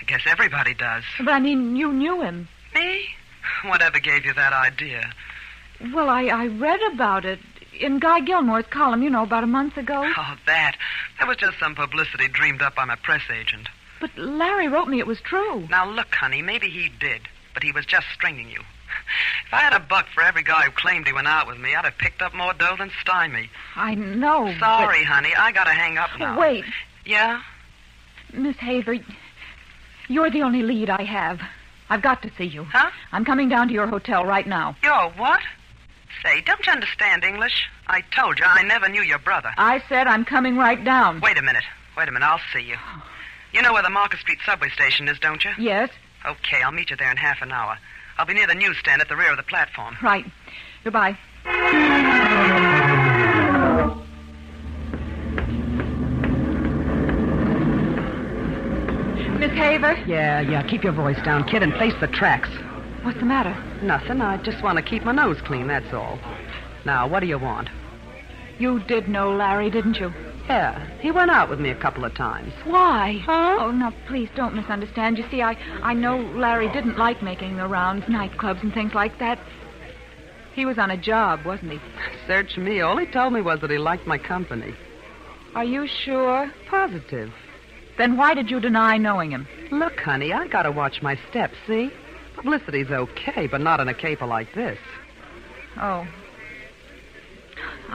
I guess everybody does. But I mean, you knew him. Me? Whatever gave you that idea? Well, I read about it in Guy Gilmore's column, about a month ago. Oh, that. That was just some publicity dreamed up by my press agent. But Larry wrote me it was true. Now, look, honey, maybe he did, but he was just stringing you. If I had $1 for every guy who claimed he went out with me, I'd have picked up more dough than Stymie. I know, Sorry, honey, I gotta hang up now. Wait. Yeah? Miss Haver, you're the only lead I have. I've got to see you. Huh? I'm coming down to your hotel right now. Your what? Say, don't you understand English? I told you I never knew your brother. I said I'm coming right down. Wait a minute, I'll see you. You know where the Market Street subway station is, don't you? Yes. Okay, I'll meet you there in half an hour. I'll be near the newsstand at the rear of the platform. Right. Goodbye. Miss Haver? Yeah, keep your voice down, kid, and face the tracks. What's the matter? Nothing. I just want to keep my nose clean, that's all. Now, what do you want? You did know Larry, didn't you? Yeah, he went out with me a couple of times. Why? Huh? Oh, no, please don't misunderstand. You see, I know Larry didn't like making the rounds, nightclubs and things like that. He was on a job, wasn't he? Search me. All he told me was that he liked my company. Are you sure? Positive. Then why did you deny knowing him? Look, honey, I gotta watch my steps, see? Publicity's okay, but not in a caper like this. Oh.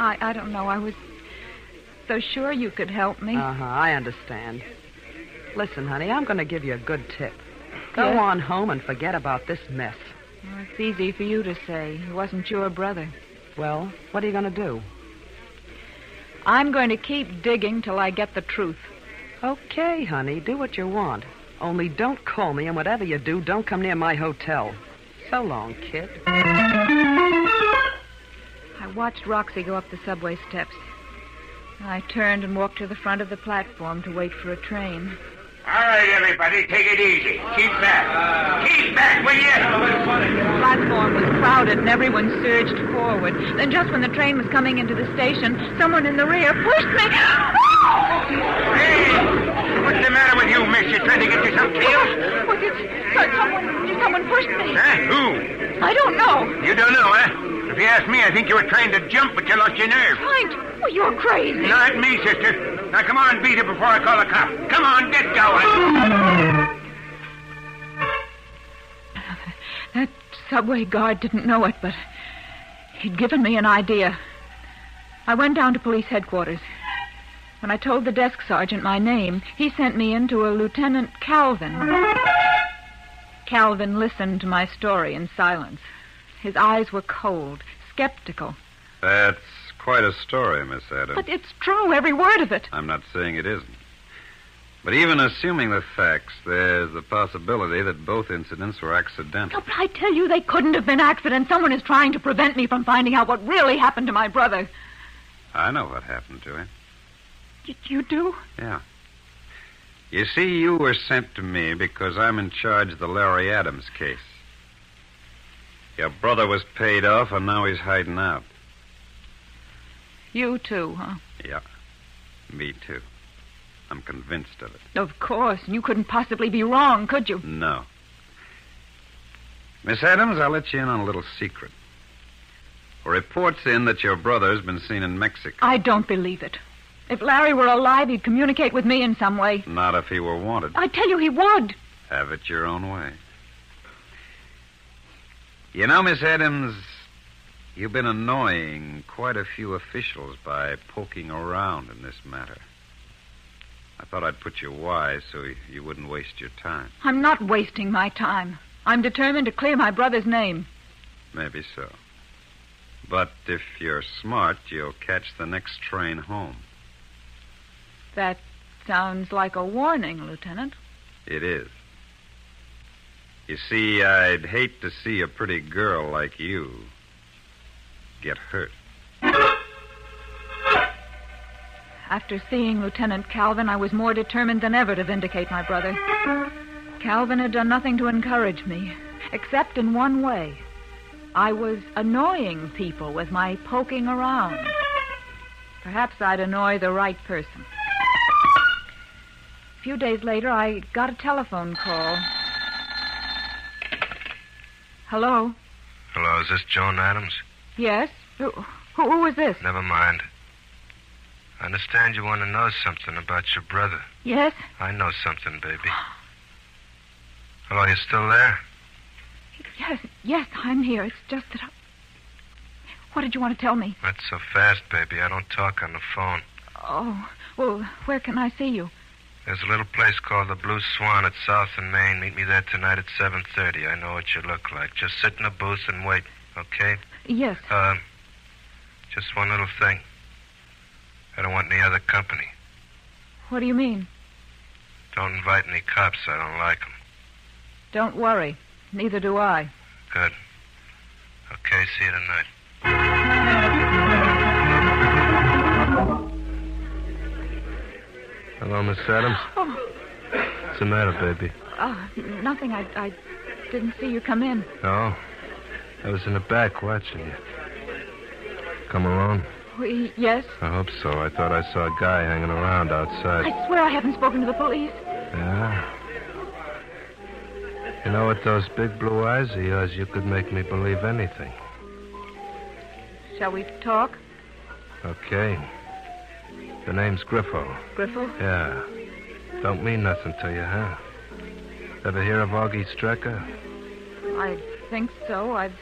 I don't know. I was so sure you could help me. I understand. Listen, honey, I'm going to give you a good tip. Go Yes? on home and forget about this mess. Well, it's easy for you to say. He wasn't your brother. Well, what are you going to do? I'm going to keep digging till I get the truth. Okay, honey, do what you want. Only don't call me, and whatever you do, don't come near my hotel. So long, kid. I watched Roxy go up the subway steps. I turned and walked to the front of the platform to wait for a train. All right, everybody, take it easy. Keep back. Keep back, will you? The platform was crowded and everyone surged forward. Then just when the train was coming into the station, someone in the rear pushed me. Hey, what's the matter with you, miss? You trying to get yourself killed? Someone pushed me. Huh? Who? I don't know. You don't know, huh? If you ask me, I think you were trying to jump, but you lost your nerve. Trying to? Well, you're crazy. Not me, sister. Now, come on, beat it before I call the cop. Come on, get going. That subway guard didn't know it, but he'd given me an idea. I went down to police headquarters. When I told the desk sergeant my name, he sent me in to a Lieutenant Calvin. Calvin listened to my story in silence. His eyes were cold, skeptical. That's quite a story, Miss Adams. But it's true, every word of it. I'm not saying it isn't. But even assuming the facts, there's the possibility that both incidents were accidental. No, but I tell you, they couldn't have been accidents. Someone is trying to prevent me from finding out what really happened to my brother. I know what happened to him. You do? Yeah. You see, you were sent to me because I'm in charge of the Larry Adams case. Your brother was paid off, and now he's hiding out. You too, huh? Yeah, me too. I'm convinced of it. Of course. You couldn't possibly be wrong, could you? No. Miss Adams, I'll let you in on a little secret. A report's in that your brother's been seen in Mexico. I don't believe it. If Larry were alive, he'd communicate with me in some way. Not if he were wanted. I tell you, he would. Have it your own way. You know, Miss Adams, you've been annoying quite a few officials by poking around in this matter. I thought I'd put you wise so you wouldn't waste your time. I'm not wasting my time. I'm determined to clear my brother's name. Maybe so. But if you're smart, you'll catch the next train home. That sounds like a warning, Lieutenant. It is. You see, I'd hate to see a pretty girl like you get hurt. After seeing Lieutenant Calvin, I was more determined than ever to vindicate my brother. Calvin had done nothing to encourage me, except in one way. I was annoying people with my poking around. Perhaps I'd annoy the right person. A few days later, I got a telephone call. Hello? Hello, is this Joan Adams? Yes? Who is this? Never mind. I understand you want to know something about your brother. Yes? I know something, baby. Hello, you still there? Yes, I'm here. It's just that What did you want to tell me? Not so fast, baby. I don't talk on the phone. Oh, well, where can I see you? There's a little place called the Blue Swan at South and Main. Meet me there tonight at 7:30. I know what you look like. Just sit in the booth and wait, okay? Yes. Just one little thing. I don't want any other company. What do you mean? Don't invite any cops. I don't like them. Don't worry. Neither do I. Good. Okay, see you tonight. Hello, Miss Adams. Oh. What's the matter, baby? Nothing. I didn't see you come in. No? I was in the back watching you. Come alone? Yes. I hope so. I thought I saw a guy hanging around outside. I swear I haven't spoken to the police. Yeah? You know, with those big blue eyes of yours, you could make me believe anything. Shall we talk? Okay. The name's Griffo. Griffo? Yeah. Don't mean nothing to you, huh? Ever hear of Augie Strecker? I think so. I've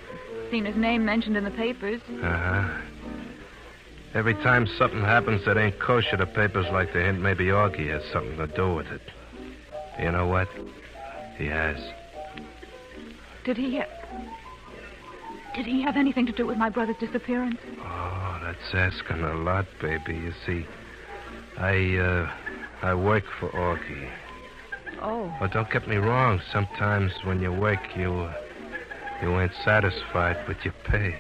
seen his name mentioned in the papers. Uh-huh. Every time something happens that ain't kosher, the papers like to hint maybe Augie has something to do with it. You know what? He has. Did he have anything to do with my brother's disappearance? Oh, that's asking a lot, baby. You see, I work for Augie. Oh. Well, don't get me wrong. Sometimes when you work, you ain't satisfied with your pay.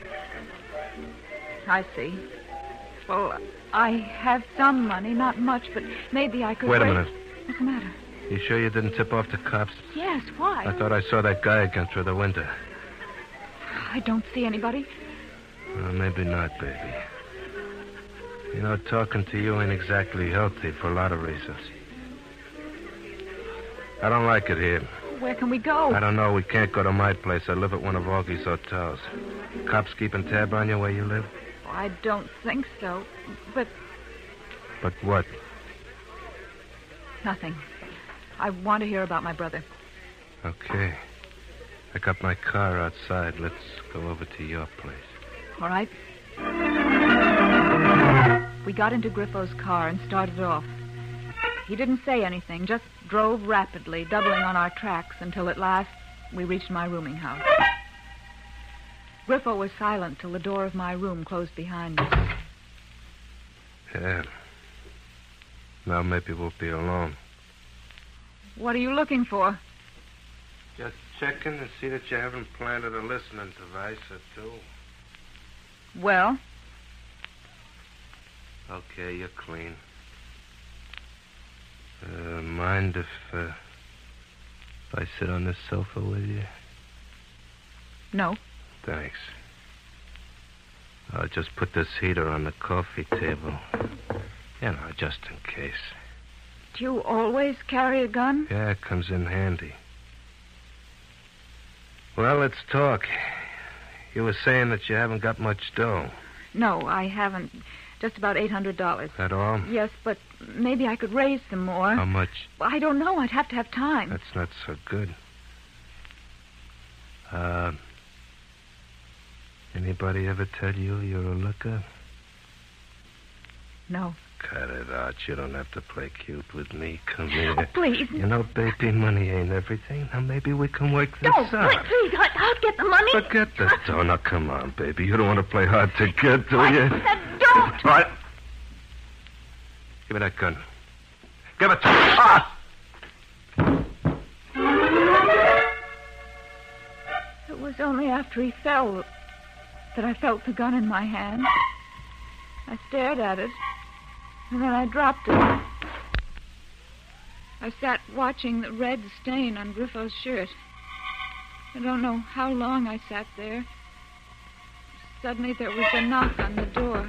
I see. Well, I have some money, not much, but maybe I could... Wait a minute. What's the matter? You sure you didn't tip off the cops? Yes, why? I thought I saw that guy again through the window. I don't see anybody. Well, maybe not, baby. You know, talking to you ain't exactly healthy for a lot of reasons. I don't like it here. Where can we go? I don't know. We can't go to my place. I live at one of Augie's hotels. Cops keeping tab on you where you live? I don't think so, but... But what? Nothing. I want to hear about my brother. Okay. I got my car outside. Let's go over to your place. All right. We got into Griffo's car and started off. He didn't say anything, just drove rapidly, doubling on our tracks until at last we reached my rooming house. Griffo was silent till the door of my room closed behind me. Yeah. Now maybe we'll be alone. What are you looking for? Just checking to see that you haven't planted a listening device or two. Well? Okay, you're clean. Mind if I sit on this sofa with you? No. Thanks. I'll just put this heater on the coffee table. You know, just in case. Do you always carry a gun? Yeah, it comes in handy. Well, let's talk. You were saying that you haven't got much dough. No, I haven't. Just about $800. That all? Yes, but maybe I could raise some more. How much? Well, I don't know. I'd have to have time. That's not so good. Anybody ever tell you you're a looker? No. cut it out. You don't have to play cute with me. Come here. Oh, please. You know, baby, money ain't everything. Now, maybe we can work this No, out. please, I'll get the money. Forget the dough. Now, come on, baby. You don't want to play hard to get, do you? Don't. All right. Give me that gun. Give it to me. Ah! It was only after he fell that I felt the gun in my hand. I stared at it, and then I dropped it. I sat watching the red stain on Griffo's shirt. I don't know how long I sat there. Suddenly there was a knock on the door.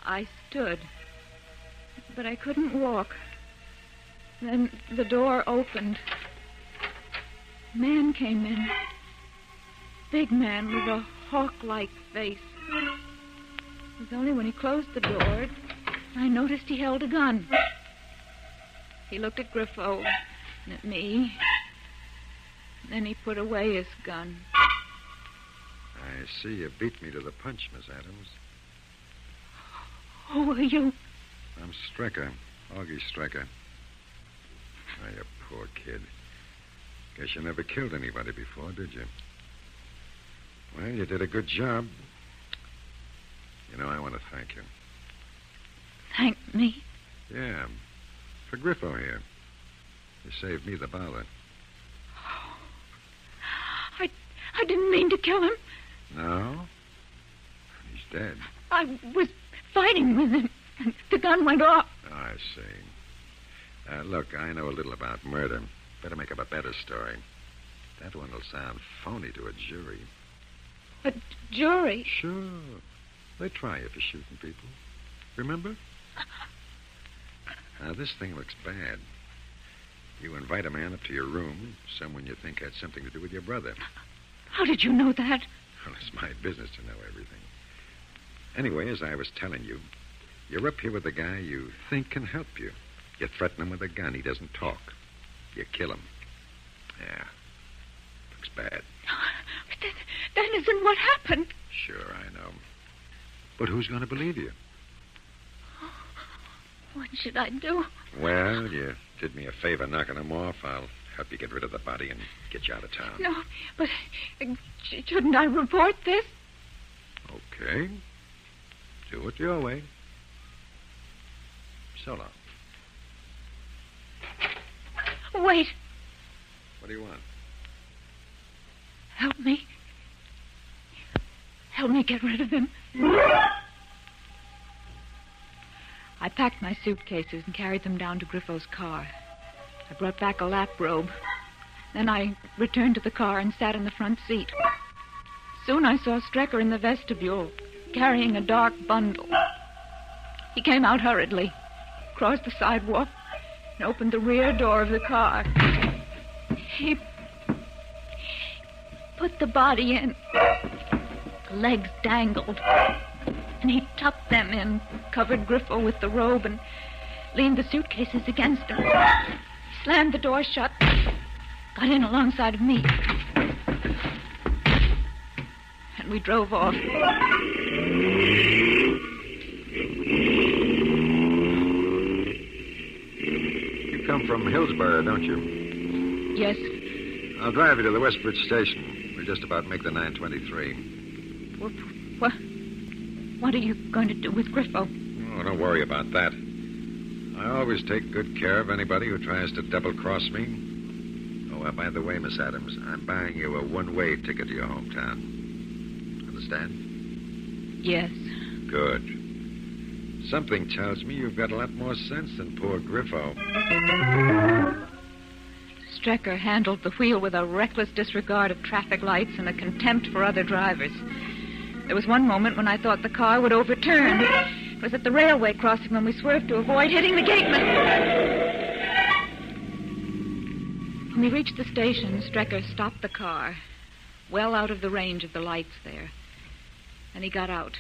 I stood, but I couldn't walk. Then the door opened. A man came in. Big man with a hawk-like face. It was only when he closed the door I noticed he held a gun. He looked at Griffo and at me. Then he put away his gun. I see you beat me to the punch, Miss Adams. Who are you? I'm Strecker, Augie Strecker. Oh, you poor kid. Guess you never killed anybody before, did you? Well, you did a good job. You know, I want to thank you. Thank me? Yeah, for Griffo here. You saved me the bother. I didn't mean to kill him. No? He's dead. I was fighting with him, and the gun went off. Oh, I see. Look, I know a little about murder. Better make up a better story. That one will sound phony to a jury. A jury? Sure. They try you for shooting people. Remember? Now, this thing looks bad. You invite a man up to your room, someone you think had something to do with your brother. How did you know that? Well, it's my business to know everything. Anyway, as I was telling you, you're up here with a guy you think can help you. You threaten him with a gun. He doesn't talk. You kill him. Yeah. Looks bad. But that isn't what happened. Sure, I know. But who's going to believe you? What should I do? Well, you did me a favor knocking him off. I'll help you get rid of the body and get you out of town. No, but shouldn't I report this? Okay. Do it your way. So long. Wait. What do you want? Help me. Help me get rid of him. I packed my suitcases and carried them down to Griffo's car. I brought back a lap robe. Then I returned to the car and sat in the front seat. Soon I saw Strecker in the vestibule, carrying a dark bundle. He came out hurriedly, crossed the sidewalk, and opened the rear door of the car. He put the body in. The legs dangled. And he tucked them in, covered Griffo with the robe, and leaned the suitcases against him. He slammed the door shut, got in alongside of me. And we drove off. You come from Hillsborough, don't you? Yes. I'll drive you to the Westbridge station. We'll just about make the 923. What are you going to do with Griffo? Oh, don't worry about that. I always take good care of anybody who tries to double-cross me. Oh, by the way, Miss Adams, I'm buying you a one-way ticket to your hometown. Understand? Yes. Good. Something tells me you've got a lot more sense than poor Griffo. Strecker handled the wheel with a reckless disregard of traffic lights and a contempt for other drivers. There was one moment when I thought the car would overturn. It was at the railway crossing when we swerved to avoid hitting the gateman. When we reached the station, Strecker stopped the car, well out of the range of the lights there. And he got out.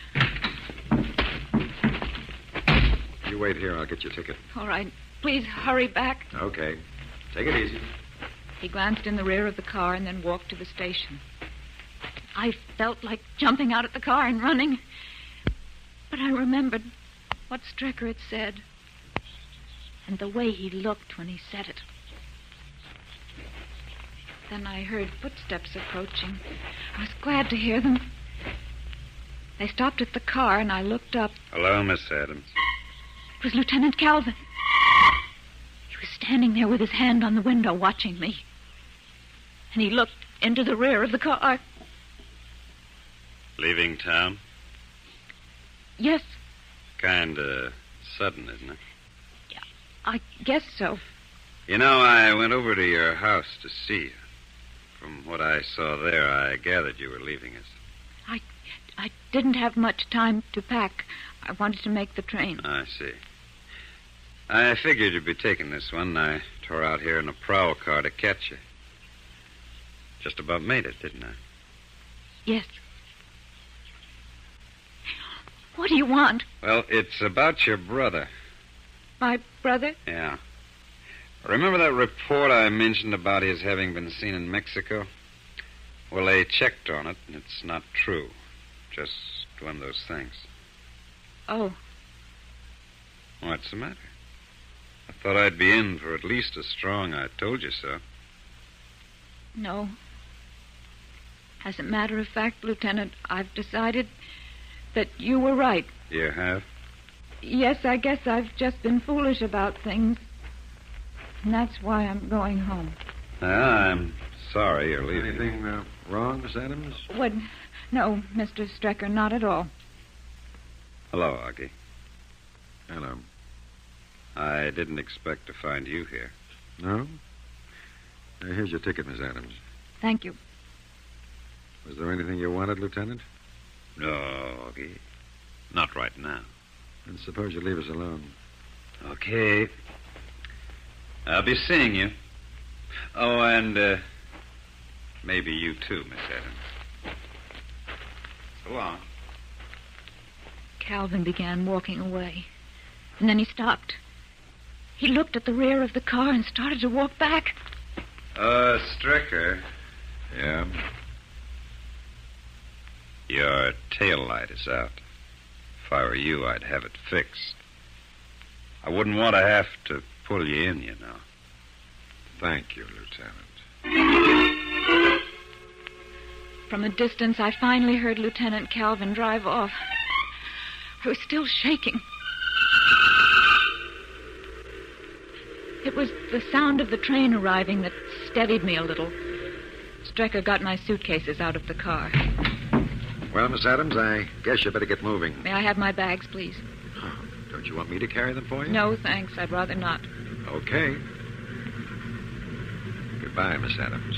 You wait here. I'll get your ticket. All right. Please hurry back. Okay. Take it easy. He glanced in the rear of the car and then walked to the station. I felt like jumping out of the car and running. But I remembered what Strecker had said. And the way he looked when he said it. Then I heard footsteps approaching. I was glad to hear them. They stopped at the car, and I looked up. Hello, Miss Adams. It was Lieutenant Calvin. He was standing there with his hand on the window watching me. And he looked into the rear of the car. Leaving town? Yes, Kinda sudden, isn't it? I guess so. You know, I went over to your house to see you. From what I saw there, I gathered you were leaving us. I didn't have much time to pack. I wanted to make the train. I see. I figured you'd be taking this one. I tore out here in a prowl car to catch you. Just about made it, didn't I? Yes. What do you want? Well, it's about your brother. My brother? Yeah. Remember that report I mentioned about his having been seen in Mexico? Well, they checked on it, and it's not true. Just one of those things. Oh. What's the matter? I thought I'd be in for at least as strong I told you so. No. As a matter of fact, Lieutenant, I've decided that you were right. You have? Yes, I guess I've just been foolish about things. And that's why I'm going home. I'm sorry you're leaving. Anything wrong, Miss Adams? What? No, Mr. Strecker, not at all. Hello, Augie. Hello. I didn't expect to find you here. No? Here's your ticket, Miss Adams. Thank you. Was there anything you wanted, Lieutenant? No, Augie. Not right now. Then suppose you leave us alone. Okay. I'll be seeing you. Oh, and maybe you too, Miss Adams. So long. Calvin began walking away. And then he stopped. He looked at the rear of the car and started to walk back. Strecker. Yeah? Your tail light is out. If I were you, I'd have it fixed. I wouldn't want to have to pull you in, you know. Thank you, Lieutenant. From a distance, I finally heard Lieutenant Calvin drive off. I was still shaking. It was the sound of the train arriving that steadied me a little. Strecker got my suitcases out of the car. Well, Miss Adams, I guess you better get moving. May I have my bags, please? Oh, don't you want me to carry them for you? No, thanks. I'd rather not. Okay. Goodbye, Miss Adams.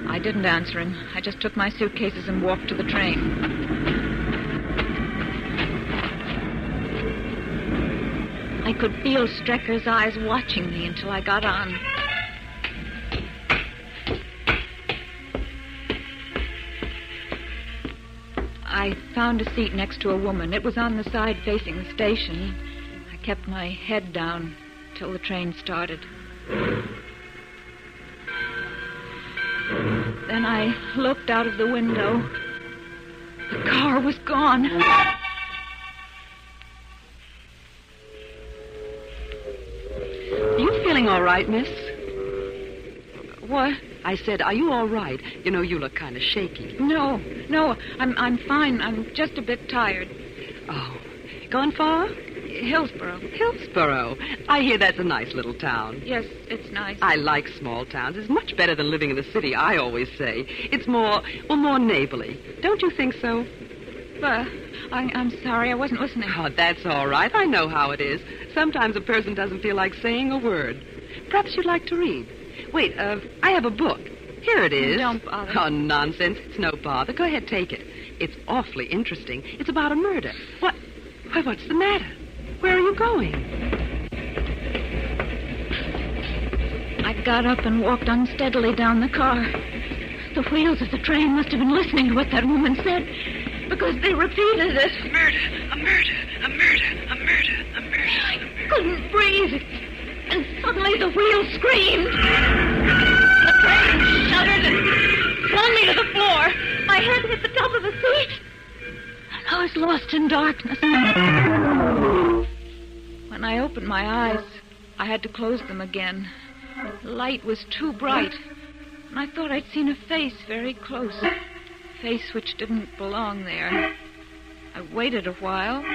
I didn't answer him. I just took my suitcases and walked to the train. I could feel Strecker's eyes watching me until I got on. I found a seat next to a woman. It was on the side facing the station. I kept my head down till the train started. Then I looked out of the window. The car was gone. Are you feeling all right, miss? What? I said, are you all right? You know, you look kind of shaky. No, I'm fine. I'm just a bit tired. Oh, gone far? Hillsboro. Hillsboro. I hear that's a nice little town. Yes, it's nice. I like small towns. It's much better than living in the city, I always say. It's more neighborly. Don't you think so? I'm sorry, I wasn't listening. Oh, that's all right. I know how it is. Sometimes a person doesn't feel like saying a word. Perhaps you'd like to read. Wait, I have a book. Here it is. Don't bother. Oh, nonsense. It's no bother. Go ahead, take it. It's awfully interesting. It's about a murder. What? Why, what's the matter? Where are you going? I got up and walked unsteadily down the car. The wheels of the train must have been listening to what that woman said, because they repeated it. A murder, a murder, a murder, a murder, a murder. I couldn't breathe. And suddenly the wheels screamed. The train shuddered and flung me to the floor. My head hit the top of the seat. And I was was lost in darkness. When I opened my eyes, I had to close them again. The light was too bright, and I thought I'd seen a face very close. A face which didn't belong there. I waited a while,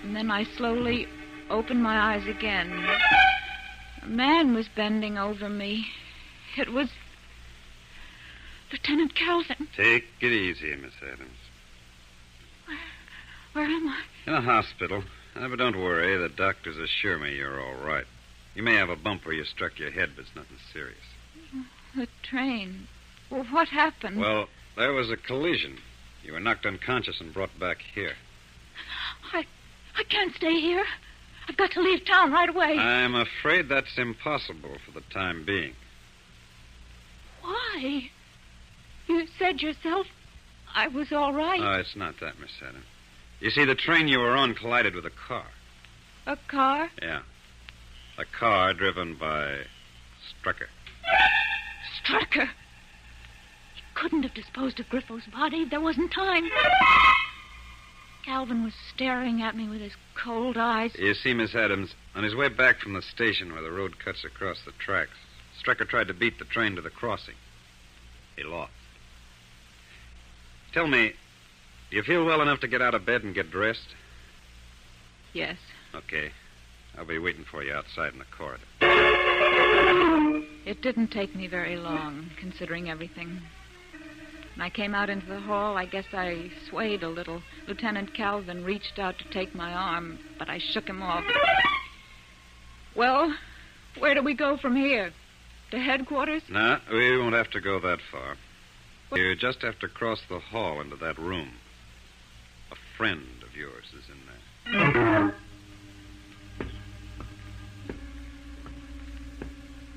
and then I slowly opened my eyes again. A man was bending over me. It was Lieutenant Calvin. Take it easy, Miss Adams. Where am I? In a hospital. But don't worry. The doctors assure me you're all right. You may have a bump where you struck your head, but it's nothing serious. The train. Well, what happened? Well, there was a collision. You were knocked unconscious and brought back here. I can't stay here. I've got to leave town right away. I'm afraid that's impossible for the time being. Why? You said yourself I was all right. Oh, it's not that, Miss Adams. You see, the train you were on collided with a car. A car? Yeah. A car driven by Strucker. Strucker? He couldn't have disposed of Griffo's body. There wasn't time. Calvin was staring at me with his cold eyes. You see, Miss Adams, on his way back from the station where the road cuts across the tracks, Strucker tried to beat the train to the crossing. He lost. Tell me, do you feel well enough to get out of bed and get dressed? Yes. Okay. I'll be waiting for you outside in the corridor. It didn't take me very long, considering everything. When I came out into the hall, I guess I swayed a little. Lieutenant Calvin reached out to take my arm, but I shook him off. Well, where do we go from here? To headquarters? No, we won't have to go that far. You just have to cross the hall into that room. A friend of yours is in there.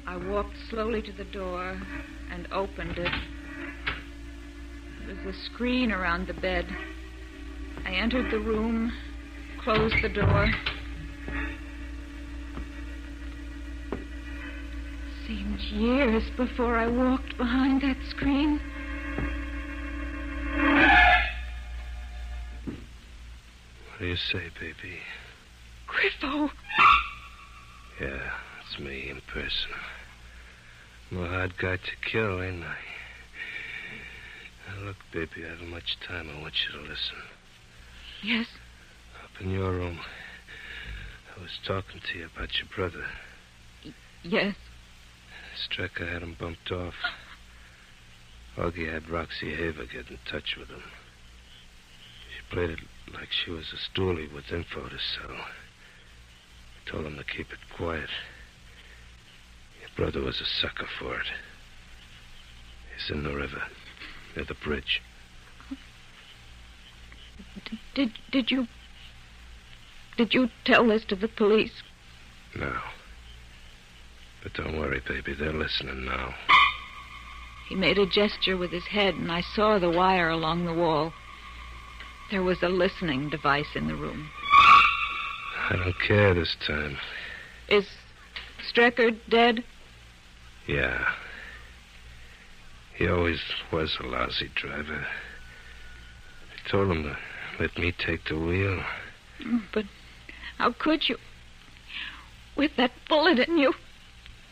I walked slowly to the door and opened it. There was a screen around the bed. I entered the room, closed the door. Seemed years before I walked behind that screen. What do you say, baby? Griffo! Yeah, it's me in person. I'm a hard guy to kill, ain't I? Now, look, baby, I haven't much time. I want you to listen. Yes? Up in your room, I was talking to you about your brother. Yes. Strecker had him bumped off. Augie had Roxy Haver get in touch with him. She played it like she was a stoolie with info to sell. I told him to keep it quiet. Your brother was a sucker for it. He's in the river, near the bridge. Did you tell this to the police? No. But don't worry, baby. They're listening now. He made a gesture with his head, and I saw the wire along the wall. There was a listening device in the room. I don't care this time. Is Strecker dead? Yeah. He always was a lousy driver. I told him to let me take the wheel. But how could you? With that bullet in you.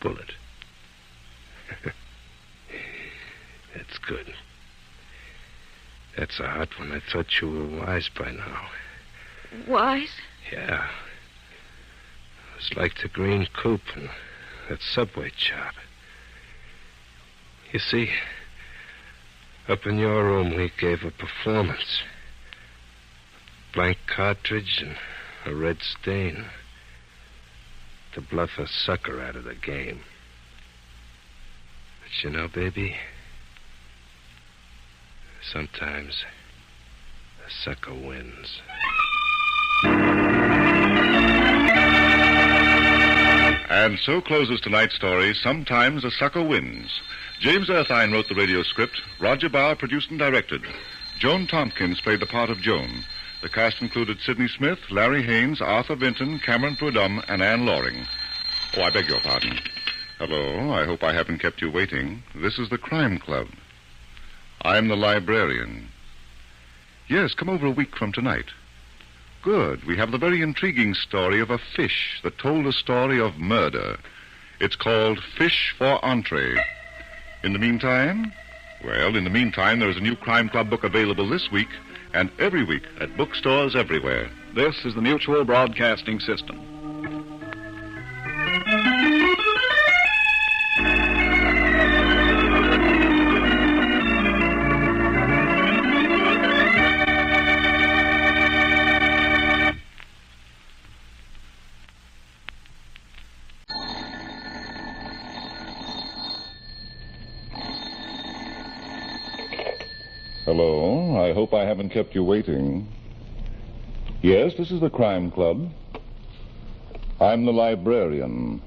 Bullet. That's good. That's a hot one. I thought you were wise by now. Wise? Yeah. It was like the green coupe and that subway chop. You see, up in your room we gave a performance. Blank cartridge and a red stain. To bluff a sucker out of the game. But you know, baby, sometimes a sucker wins. And so closes tonight's story, Sometimes a Sucker Wins. James Erthine wrote the radio script. Roger Bauer produced and directed. Joan Tompkins played the part of Joan. The cast included Sidney Smith, Larry Haynes, Arthur Vinton, Cameron Prudhomme, and Anne Loring. Oh, I beg your pardon. Hello, I hope I haven't kept you waiting. This is the Crime Club. I'm the librarian. Yes, come over a week from tonight. Good. We have the very intriguing story of a fish that told a story of murder. It's called Fish for Entree. In the meantime, there is a new Crime Club book available this week and every week at bookstores everywhere. This is the Mutual Broadcasting System. Hello. I hope I haven't kept you waiting. Yes, this is the Crime Club. I'm the librarian.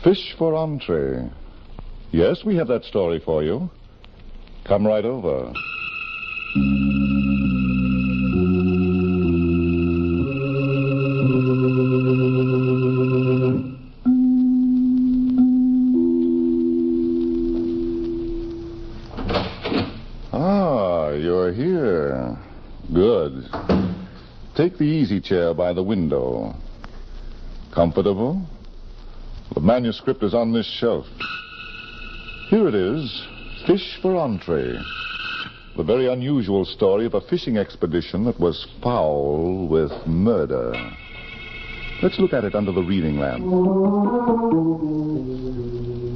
Fish for entree. Yes, we have that story for you. Come right over. You're here. Good. Take the easy chair by the window. Comfortable? The manuscript is on this shelf. Here it is, Fish for Entree. The very unusual story of a fishing expedition that was foul with murder. Let's look at it under the reading lamp.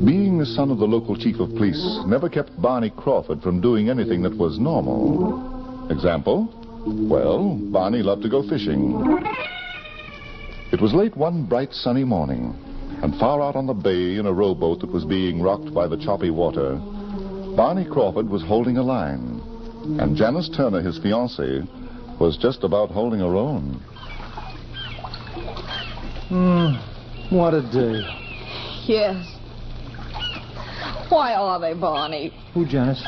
Being the son of the local chief of police never kept Barney Crawford from doing anything that was normal. Example? Well, Barney loved to go fishing. It was late one bright sunny morning, and far out on the bay in a rowboat that was being rocked by the choppy water, Barney Crawford was holding a line, and Janice Turner, his fiancée, was just about holding her own. What a day. Yes. Why are they, Barney? Who, Janice?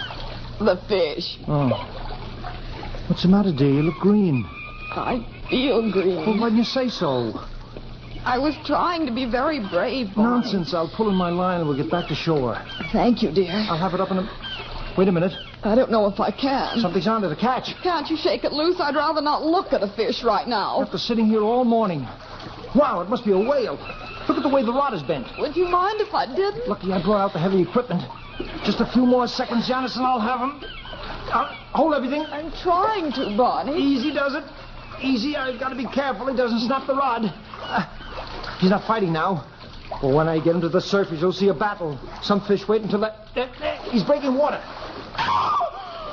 The fish. Oh. What's the matter, dear? You look green. I feel green. Well, why didn't you say so? I was trying to be very brave, Barney. Nonsense. I'll pull in my line and we'll get back to shore. Thank you, dear. I'll have it up in a... Wait a minute. I don't know if I can. Something's on to the catch. Can't you shake it loose? I'd rather not look at a fish right now. After sitting here all morning. Wow, it must be a whale. Look at the way the rod is bent. Would you mind if I didn't? Lucky I brought out the heavy equipment. Just a few more seconds, Janice, and I'll have him. Hold everything. I'm trying to, Barney. Easy does it. Easy. I've got to be careful he doesn't snap the rod. He's not fighting now. But when I get him to the surface, you'll see a battle. Some fish wait until that... He's breaking water.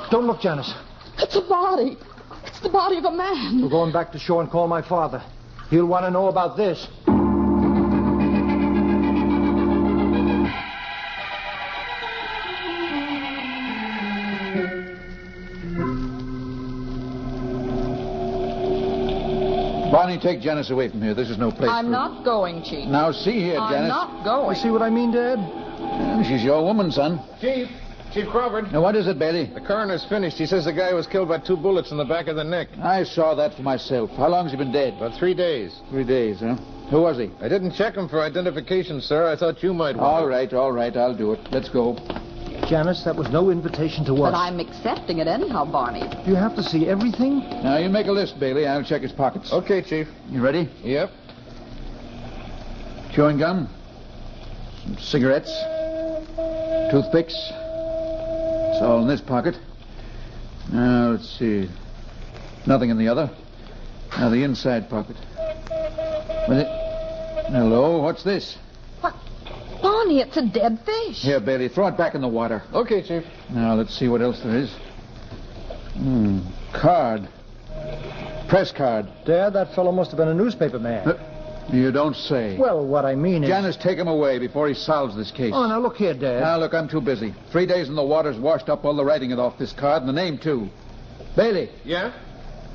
Don't look, Janice. It's a body. It's the body of a man. We're going back to shore and call my father. He'll want to know about this. Barney, take Janice away from here. This is no place I'm not going, Chief. Now, see here, Janice. I'm not going. You see what I mean, Dad? Well, she's your woman, son. Chief Crawford. Now, what is it, Bailey? The coroner's finished. He says the guy was killed by 2 bullets in the back of the neck. I saw that for myself. How long has he been dead? About 3 days. 3 days, huh? Who was he? I didn't check him for identification, sir. I thought you might want All right. I'll do it. Let's go. Janice, that was no invitation to us. But I'm accepting it anyhow, Barney. Do you have to see everything? Now, you make a list, Bailey. I'll check his pockets. Okay, Chief. You ready? Yep. Chewing gum. Some cigarettes. Toothpicks. It's all in this pocket. Now, let's see. Nothing in the other. Now, the inside pocket. Hello, what's this? What? Barney, it's a dead fish. Here, Bailey, throw it back in the water. Okay, Chief. Now, let's see what else there is. Card. Press card. Dad, that fellow must have been a newspaper man. You don't say. Well, what I mean is... Janice, take him away before he solves this case. Oh, now, look here, Dad. Now, look, I'm too busy. 3 days in the water's washed up all the writing off this card and the name, too. Bailey. Yeah?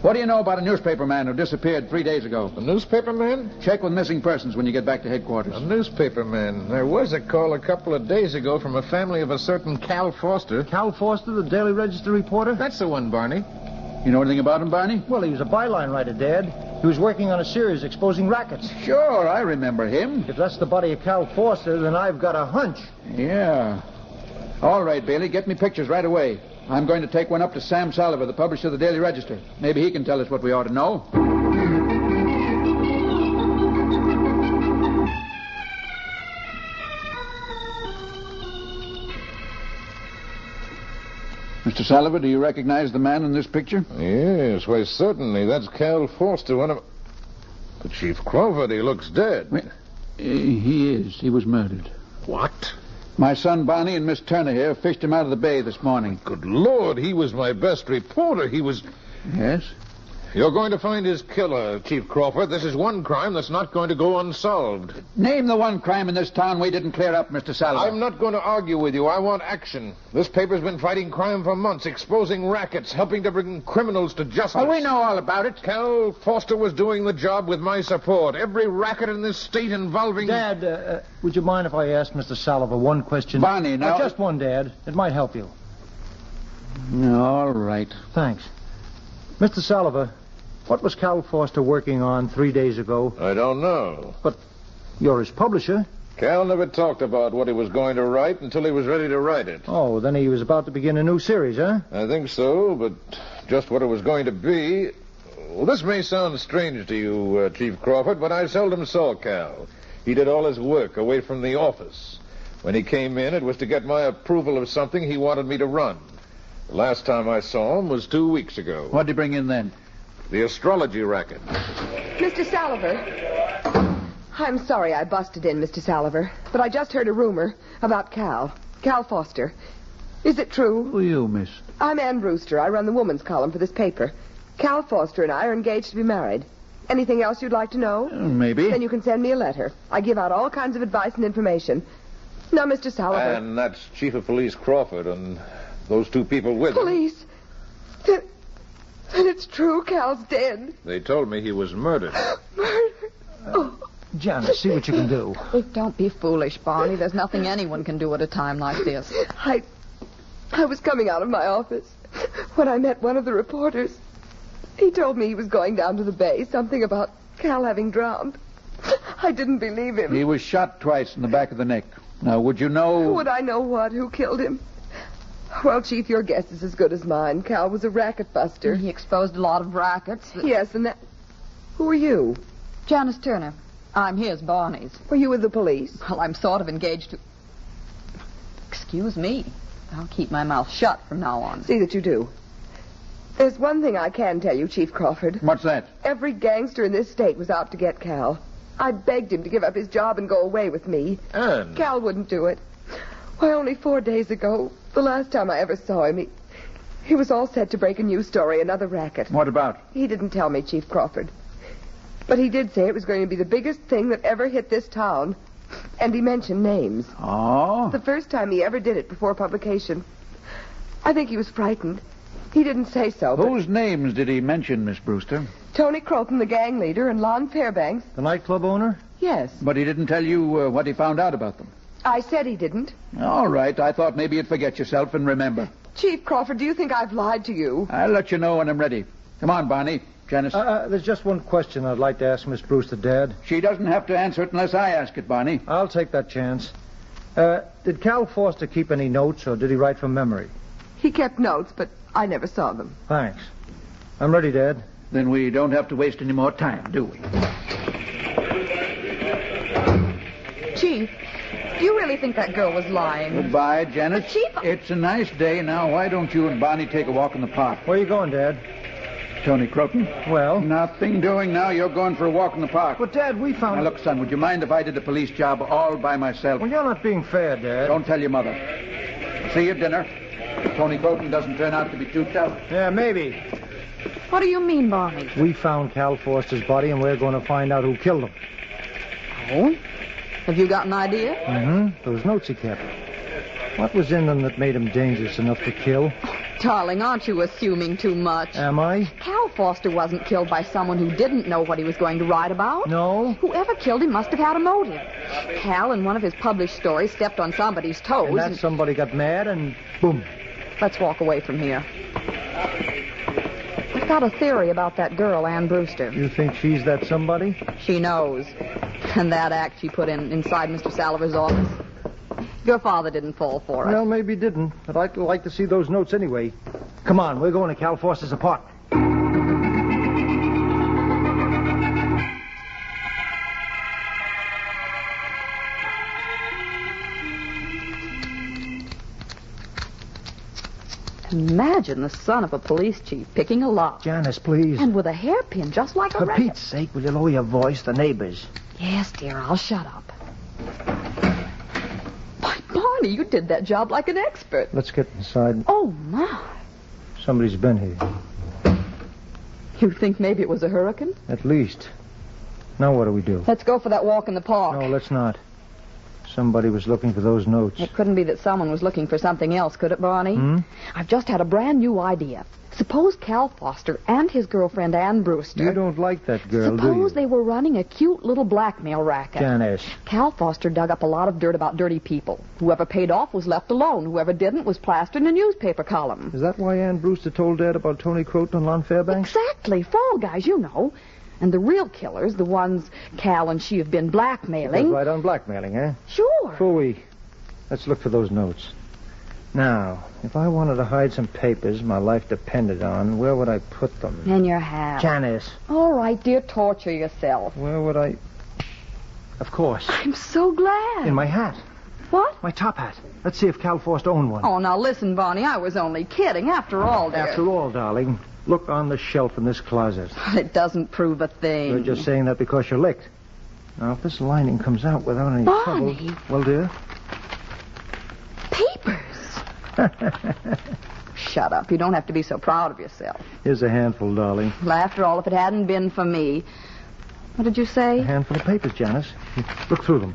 What do you know about a newspaper man who disappeared 3 days ago? A newspaper man? Check with missing persons when you get back to headquarters. A newspaper man. There was a call a couple of days ago from a family of a certain Cal Foster. Cal Foster, the Daily Register reporter? That's the one, Barney. You know anything about him, Barney? Well, he was a byline writer, Dad. He was working on a series exposing rackets. Sure, I remember him. If that's the body of Cal Foster, then I've got a hunch. Yeah. All right, Bailey, get me pictures right away. I'm going to take one up to Sam Salliver, the publisher of the Daily Register. Maybe he can tell us what we ought to know. Mr. Salliver, do you recognize the man in this picture? Yes, why, certainly. That's Cal Foster, one of... But Chief Crawford, he looks dead. He is. He was murdered. What? My son Barney and Miss Turner here fished him out of the bay this morning. Good Lord, he was my best reporter. He was... Yes? You're going to find his killer, Chief Crawford. This is one crime that's not going to go unsolved. Name the one crime in this town we didn't clear up, Mr. Salliver. I'm not going to argue with you. I want action. This paper's been fighting crime for months, exposing rackets, helping to bring criminals to justice. Oh, we know all about it. Cal Foster was doing the job with my support. Every racket in this state involving... Dad, would you mind if I asked Mr. Salliver one question? Barney, now... just one, Dad. It might help you. All right. Thanks. Mr. Salliver, what was Cal Foster working on 3 days ago? I don't know. But you're his publisher. Cal never talked about what he was going to write until he was ready to write it. Oh, then he was about to begin a new series, huh? I think so, but just what it was going to be... Well, this may sound strange to you, Chief Crawford, but I seldom saw Cal. He did all his work away from the office. When he came in, it was to get my approval of something he wanted me to run. The last time I saw him was 2 weeks ago. What did he bring in then? The astrology racket. Mr. Salliver. I'm sorry I busted in, Mr. Salliver, but I just heard a rumor about Cal Foster. Is it true? Who are you, miss? I'm Ann Brewster. I run the woman's column for this paper. Cal Foster and I are engaged to be married. Anything else you'd like to know? Maybe. Then you can send me a letter. I give out all kinds of advice and information. Now, Mr. Salliver. And that's Chief of Police Crawford and those two people with him. Police? Then it's true, Cal's dead. They told me he was murdered. Oh. Janice, see what you can do. Don't be foolish, Barney. There's nothing anyone can do at a time like this. I was coming out of my office when I met one of the reporters. He told me he was going down to the bay, something about Cal having drowned. I didn't believe him. He was shot twice in the back of the neck. Now, would you know... Would I know what? Who killed him? Well, Chief, your guess is as good as mine. Cal was a racket buster. He exposed a lot of rackets. Yes, and that... Who are you? Janice Turner. I'm his, Barney's. Were you with the police? Well, I'm sort of engaged to... Excuse me. I'll keep my mouth shut from now on. See that you do. There's one thing I can tell you, Chief Crawford. What's that? Every gangster in this state was out to get Cal. I begged him to give up his job and go away with me. Ann. Cal wouldn't do it. Why, only 4 days ago, the last time I ever saw him, he was all set to break a new story, another racket. What about? He didn't tell me, Chief Crawford. But he did say it was going to be the biggest thing that ever hit this town. And he mentioned names. Oh? The first time he ever did it before publication. I think he was frightened. He didn't say so, but... Whose names did he mention, Miss Brewster? Tony Croton, the gang leader, and Lon Fairbanks. The nightclub owner? Yes. But he didn't tell you what he found out about them. I said he didn't. All right. I thought maybe you'd forget yourself and remember. Chief Crawford, do you think I've lied to you? I'll let you know when I'm ready. Come on, Barney. Janice. There's just one question I'd like to ask Miss Brewster, Dad. She doesn't have to answer it unless I ask it, Barney. I'll take that chance. Did Cal Foster keep any notes, or did he write from memory? He kept notes, but I never saw them. Thanks. I'm ready, Dad. Then we don't have to waste any more time, do we? Chief, do you really think that girl was lying? Goodbye, Janet. Chief... It's a nice day. Now, why don't you and Barney take a walk in the park? Where are you going, Dad? Tony Croton. Well? Nothing doing now. You're going for a walk in the park. But, Dad, we found... Now, look, son, would you mind if I did the police job all by myself? Well, you're not being fair, Dad. Don't tell your mother. See you at dinner. If Tony Croton doesn't turn out to be too tough. Yeah, maybe. What do you mean, Barney? We found Cal Foster's body, and we're going to find out who killed him. Oh? Have you got an idea? Mm-hmm. Those notes he kept. What was in them that made him dangerous enough to kill? Darling, aren't you assuming too much? Am I? Cal Foster wasn't killed by someone who didn't know what he was going to write about. No. Whoever killed him must have had a motive. Cal, in one of his published stories, stepped on somebody's toes. And that somebody got mad, and boom. Let's walk away from here. I've got a theory about that girl, Ann Brewster. You think she's that somebody? She knows. And that act she put inside Mr. Salliver's office. Your father didn't fall for it. Well, maybe he didn't, but I'd like to see those notes anyway. Come on, we're going to Cal Foster's apartment. Imagine the son of a police chief picking a lock. Janice, please. And with a hairpin just like a For regular. Pete's sake, will you lower your voice? The neighbors. Yes, dear, I'll shut up. Why, Barney, you did that job like an expert. Let's get inside. Oh, my. Somebody's been here. You think maybe it was a hurricane? At least. Now what do we do? Let's go for that walk in the park. No, let's not. Somebody was looking for those notes. It couldn't be that someone was looking for something else, could it, Barney? I've just had a brand new idea. Suppose Cal Foster and his girlfriend, Ann Brewster... You don't like that girl, do you? Suppose they were running a cute little blackmail racket. Janice. Cal Foster dug up a lot of dirt about dirty people. Whoever paid off was left alone. Whoever didn't was plastered in a newspaper column. Is that why Ann Brewster told Dad about Tony Croton and Lon Fairbanks? Exactly. Fall guys, you know. And the real killers, the ones Cal and she have been blackmailing... That's right on blackmailing, eh? Sure. Phooey. Let's look for those notes. Now, if I wanted to hide some papers my life depended on, where would I put them? In your hat. Janice. All right, dear, torture yourself. Where would I... Of course. I'm so glad. In my hat. What? My top hat. Let's see if Cal Foster owned one. Oh, now listen, Barney, I was only kidding. After all, dear. After all, darling, look on the shelf in this closet. It doesn't prove a thing. You're just saying that because you're licked. Now, if this lining comes out without any Barney. trouble... Well, dear? Papers. Shut up. You don't have to be so proud of yourself. Here's a handful, darling. Well, after all, if it hadn't been for me... What did you say? A handful of papers, Janice. Look through them.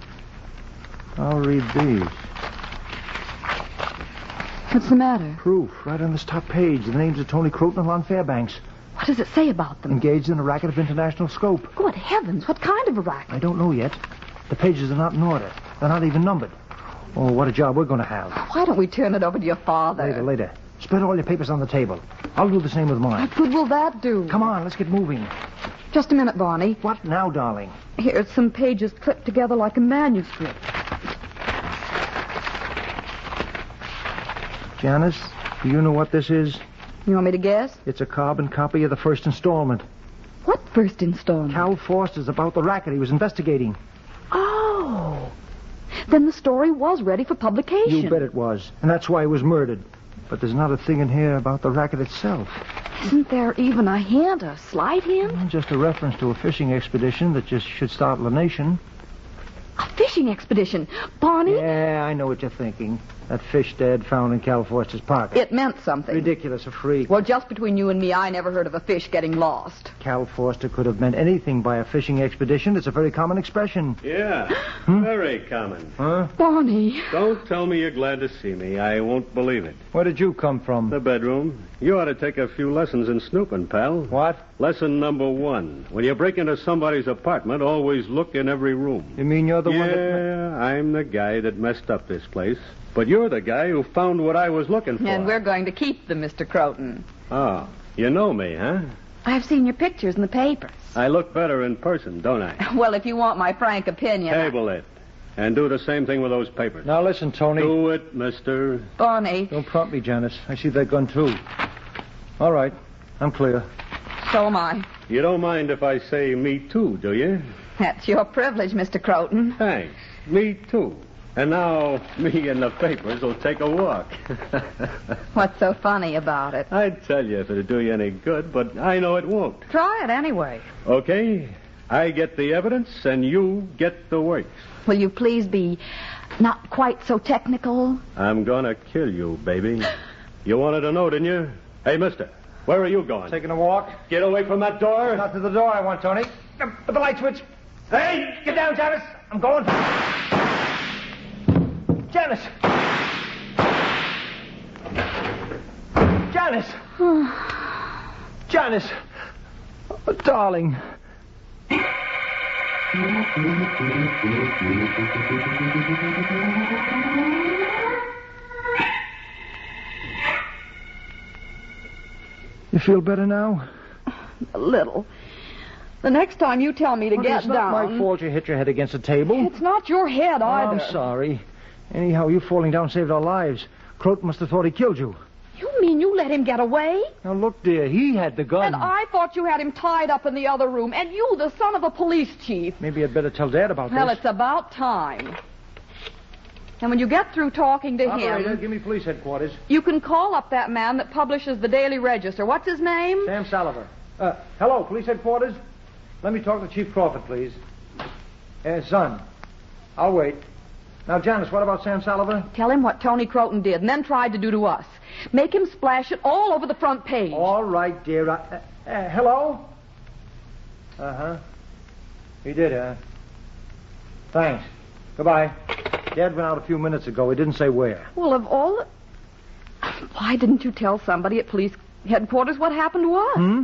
I'll read these. What's the matter? Proof, right on this top page. The names of Tony Croton and Lon Fairbanks. What does it say about them? Engaged in a racket of international scope. Good heavens, what kind of a racket? I don't know yet. The pages are not in order. They're not even numbered. Oh, what a job we're going to have. Why don't we turn it over to your father? Later. Spread all your papers on the table. I'll do the same with mine. What good will that do? Come on, let's get moving. Just a minute, Barney. What now, darling? Here's some pages clipped together like a manuscript. Janice, do you know what this is? You want me to guess? It's a carbon copy of the first installment. What first installment? Cal Foster's about the racket he was investigating. Oh. Then the story was ready for publication. You bet it was. And that's why he was murdered. But there's not a thing in here about the racket itself. Isn't there even a hint, a slight hint? Just a reference to a fishing expedition that just should startle the nation. A fishing expedition? Barney? Yeah, I know what you're thinking. That fish Dad found in Cal Foster's pocket. It meant something. Ridiculous, a freak. Well, just between you and me, I never heard of a fish getting lost. Cal Foster could have meant anything by a fishing expedition. It's a very common expression. Yeah, very common. Huh? Barney. Don't tell me you're glad to see me. I won't believe it. Where did you come from? The bedroom. You ought to take a few lessons in snooping, pal. What? Lesson number 1. When you break into somebody's apartment, always look in every room. You mean you're the one that... Yeah, I'm the guy that messed up this place. But you're the guy who found what I was looking for. And we're going to keep them, Mr. Croton. Oh, you know me, huh? I've seen your pictures in the papers. I look better in person, don't I? Well, if you want my frank opinion... Table it. And do the same thing with those papers. Now listen, Tony. Do it, mister. Barney. Don't prompt me, Janice. I see that gun, too. All right. I'm clear. So am I. You don't mind if I say me too, do you? That's your privilege, Mr. Croton. Thanks. Me too. And now, me and the papers will take a walk. What's so funny about it? I'd tell you if it'd do you any good, but I know it won't. Try it anyway. Okay? I get the evidence, and you get the works. Will you please be not quite so technical? I'm gonna kill you, baby. You wanted to know, didn't you? Hey, mister, where are you going? Taking a walk. Get away from that door. Not to the door I want, Tony. The light switch. Hey, get down, Janice. I'm going. Janice. Janice. Janice. Oh, darling. You feel better now? A little. The next time you tell me to get It's not down... my fault you hit your head against the table. It's not your head either. I'm sorry. Anyhow, you falling down saved our lives. Croat must have thought he killed you. You mean you let him get away? Now, look, dear, he had the gun. And I thought you had him tied up in the other room. And you, the son of a police chief. Maybe I'd better tell Dad about Well, this. it's about time. And when you get through talking to Operator, him... give me police headquarters. You can call up that man that publishes the Daily Register. What's his name? Sam Salliver. Hello, police headquarters? Let me talk to Chief Crawford, please. Son, I'll wait. Now, Janice, what about Sam Salliver? Tell him what Tony Croton did and then tried to do to us. Make him splash it all over the front page. All right, dear. Hello? Uh-huh. He did, huh? Thanks. Goodbye. Dad went out a few minutes ago. He didn't say where. Well, of all the... Why didn't you tell somebody at police headquarters what happened to us? Hmm?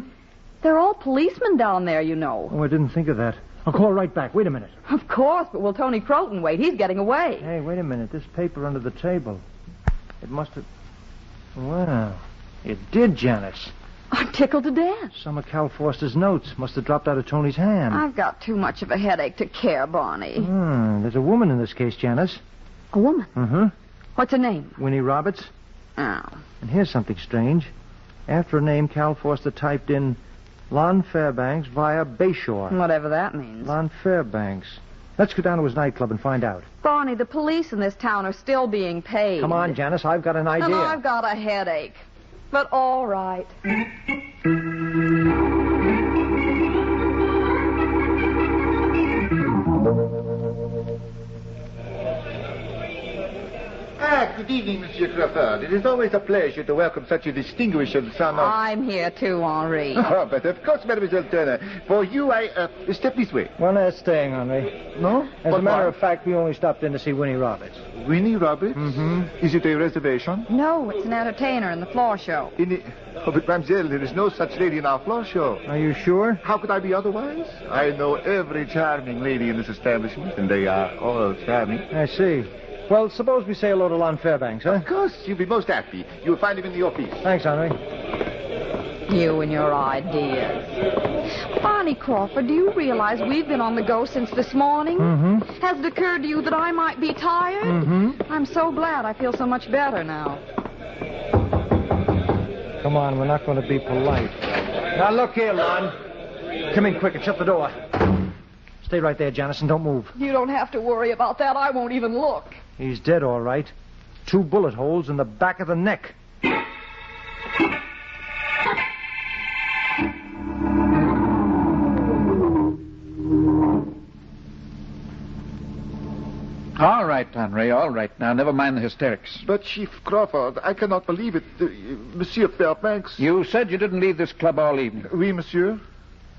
They're all policemen down there, you know. Oh, I didn't think of that. I'll call right back. Wait a minute. Of course, but will Tony Croton wait? He's getting away. Hey, wait a minute. This paper under the table. It must have... Well, it did, Janice. I'm tickled to death. Some of Cal Foster's notes must have dropped out of Tony's hand. I've got too much of a headache to care, Barney. There's a woman in this case, Janice. A woman? Mm-hmm. What's her name? Winnie Roberts. Oh. And here's something strange. After her name, Cal Foster typed in Lon Fairbanks via Bayshore. Whatever that means. Lon Fairbanks. Let's go down to his nightclub and find out. Barney, the police in this town are still being paid. Come on, Janice. I've got an idea. And I've got a headache. But all right. Good evening, Monsieur Crawford. It is always a pleasure to welcome such a distinguished son of... I'm here too, Henri. Oh, but of course, Mademoiselle Turner. For you, I... step this way. Well, they're staying, Henri. No? As a matter of fact, we only stopped in to see Winnie Roberts. Winnie Roberts? Mm-hmm. Is it a reservation? No, it's an entertainer in the floor show. Oh, but, mademoiselle, there is no such lady in our floor show. Are you sure? How could I be otherwise? I know every charming lady in this establishment, and they are all charming. I see. Well, suppose we say hello to Lon Fairbanks, huh? Of course, you'll be most happy. You'll find him in the office. Thanks, Henri. You and your ideas. Barney Crawford, do you realize we've been on the go since this morning? Mm-hmm. Has it occurred to you that I might be tired? Mm-hmm. I'm so glad. I feel so much better now. Come on, we're not going to be polite. Now, look here, Lon. Come in quick and shut the door. Stay right there, Janice, and don't move. You don't have to worry about that. I won't even look. He's dead, all right. 2 bullet holes in the back of the neck. All right, Henri, all right. Now, never mind the hysterics. But, Chief Crawford, I cannot believe it. Monsieur Fairbanks... You said you didn't leave this club all evening. Oui, monsieur.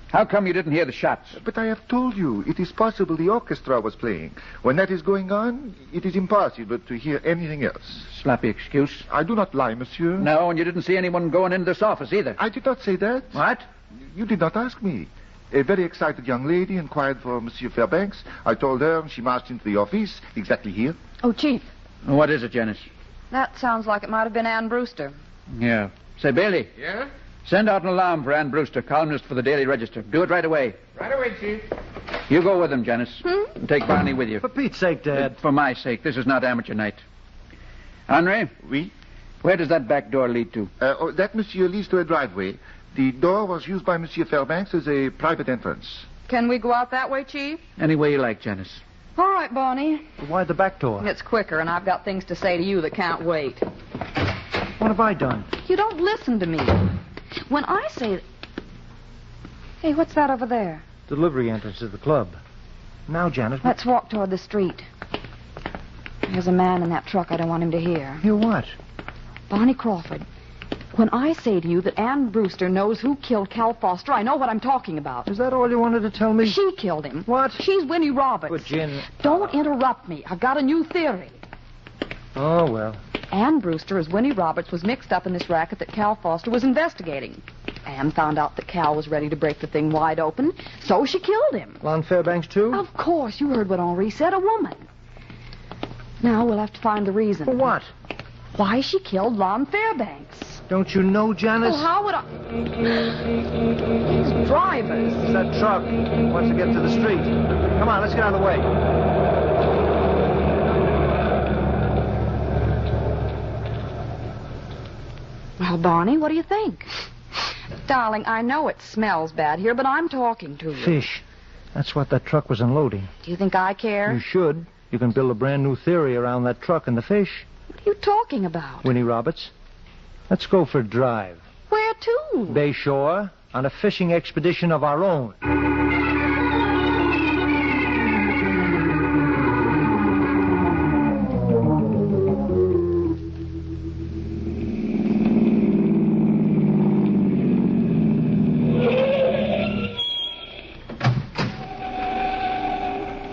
How come you didn't hear the shots? But I have told you, it is possible the orchestra was playing. When that is going on, it is impossible to hear anything else. Sloppy excuse. I do not lie, monsieur. No, and you didn't see anyone going into this office either. I did not say that. What? You did not ask me. A very excited young lady inquired for Monsieur Fairbanks. I told her, and she marched into the office, exactly here. Oh, Chief. What is it, Janice? That sounds like it might have been Ann Brewster. Yeah. Say, Bailey. Yeah? Send out an alarm for Ann Brewster, columnist for the Daily Register. Do it right away. Right away, Chief. You go with him, Janice. And take Barney with you. For Pete's sake, Dad. For my sake. This is not amateur night. Henri? Oui? Where does that back door lead to? That, monsieur, leads to a driveway. The door was used by Monsieur Fairbanks as a private entrance. Can we go out that way, Chief? Any way you like, Janice. All right, Barney. Why the back door? It's quicker, and I've got things to say to you that can't wait. What have I done? You don't listen to me. When I say... Hey, what's that over there? Delivery entrance to the club. Now, Janice... Let's walk toward the street. There's a man in that truck. I don't want him to hear. Hear what? Barney Crawford. When I say to you that Ann Brewster knows who killed Cal Foster, I know what I'm talking about. Is that all you wanted to tell me? She killed him. What? She's Winnie Roberts. Good Gin. Don't interrupt me. I've got a new theory. Oh, well. Ann Brewster, as Winnie Roberts, was mixed up in this racket that Cal Foster was investigating. Ann found out that Cal was ready to break the thing wide open, so she killed him. Lon Fairbanks, too? Of course. You heard what Henri said, a woman. Now we'll have to find the reason. For what? Why she killed Lon Fairbanks. Don't you know, Janice? Oh, how would I... These drivers. It's that truck. Wants to get to the street. Come on, let's get out of the way. Well, Barney, what do you think? Darling, I know it smells bad here, but I'm talking to you. Fish. That's what that truck was unloading. Do you think I care? You should. You can build a brand new theory around that truck and the fish. What are you talking about? Winnie Roberts, let's go for a drive. Where to? Bay Shore, on a fishing expedition of our own.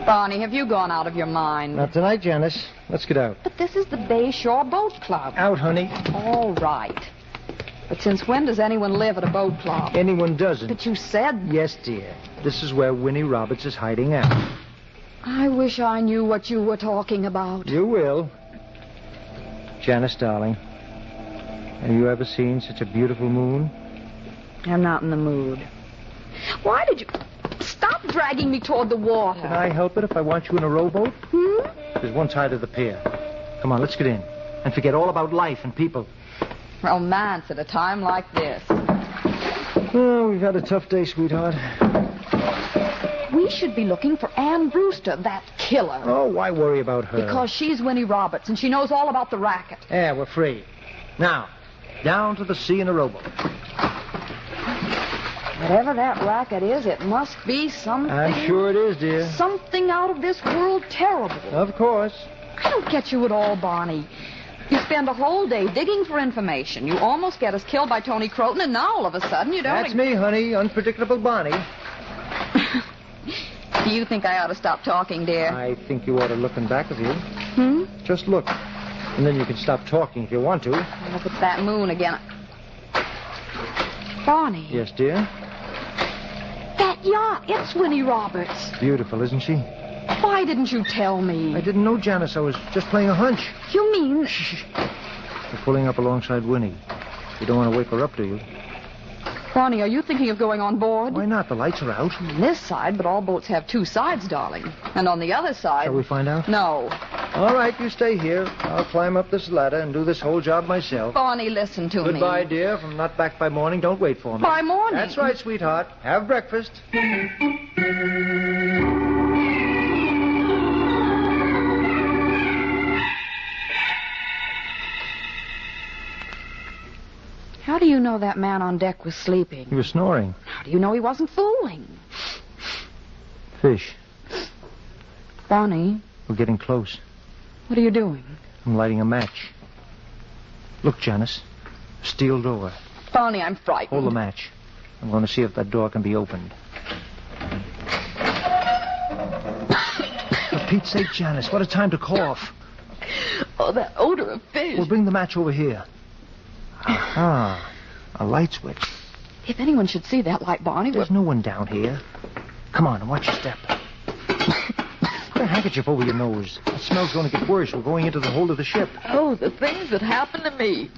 Barney, have you gone out of your mind? Not tonight, Janice. Let's get out. But this is the Bay Shore Boat Club. Out, honey. All right. But since when does anyone live at a boat club? Anyone doesn't. But you said... Yes, dear. This is where Winnie Roberts is hiding out. I wish I knew what you were talking about. You will. Janice, darling, have you ever seen such a beautiful moon? I'm not in the mood. Why did you... Stop dragging me toward the water. Can I help it if I want you in a rowboat? There's one side of the pier. Come on, let's get in. And forget all about life and people. Romance at a time like this. Oh, we've had a tough day, sweetheart. We should be looking for Ann Brewster, that killer. Oh, why worry about her? Because she's Winnie Roberts, and she knows all about the racket. Yeah, we're free. Now, down to the sea in a rowboat. Whatever that racket is, it must be something... I'm sure it is, dear. Something out of this world terrible. Of course. I don't get you at all, Barney. You spend a whole day digging for information. You almost get us killed by Tony Croton, and now all of a sudden you don't... That's me, honey. Unpredictable Bonnie. Do you think I ought to stop talking, dear? I think you ought to look in back of you. Just look. And then you can stop talking if you want to. Well, if it's that moon again... Barney. Yes, dear? That yacht, it's Winnie Roberts. Beautiful, isn't she? Why didn't you tell me? I didn't know, Janice. I was just playing a hunch. You mean... Shh. We're pulling up alongside Winnie. You don't want to wake her up, do you? Barney, are you thinking of going on board? Why not? The lights are out. On this side, but all boats have two sides, darling. And on the other side... Shall we find out? No. All right, you stay here. I'll climb up this ladder and do this whole job myself. Barney, listen to me. Goodbye, dear. If I'm not back by morning, don't wait for me. By morning? That's right, sweetheart. Have breakfast. How do you know that man on deck was sleeping? He was snoring. How do you know he wasn't fooling? Fish. Barney. We're getting close. What are you doing? I'm lighting a match. Look, Janice. A steel door. Barney, I'm frightened. Hold the match. I'm going to see if that door can be opened. For Pete's sake, Janice, what a time to cough. Oh, that odor of fish. Well, bring the match over here. Aha. A light switch. If anyone should see that light, Barney... There's no one down here. Come on, watch your step. Put a handkerchief over your nose. The smell's going to get worse. We're going into the hold of the ship. Oh, the things that happened to me.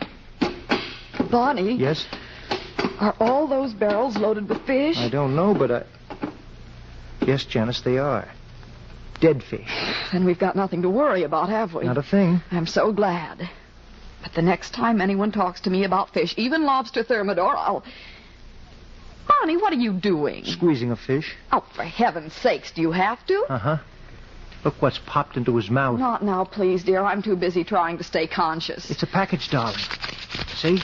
Barney? Yes? Are all those barrels loaded with fish? I don't know, but Yes, Janice, they are. Dead fish. Then we've got nothing to worry about, have we? Not a thing. I'm so glad. But the next time anyone talks to me about fish, even lobster thermidor, I'll... Barney, what are you doing? Squeezing a fish. Oh, for heaven's sakes, do you have to? Uh-huh. Look what's popped into his mouth. Not now, please, dear. I'm too busy trying to stay conscious. It's a package, darling. See?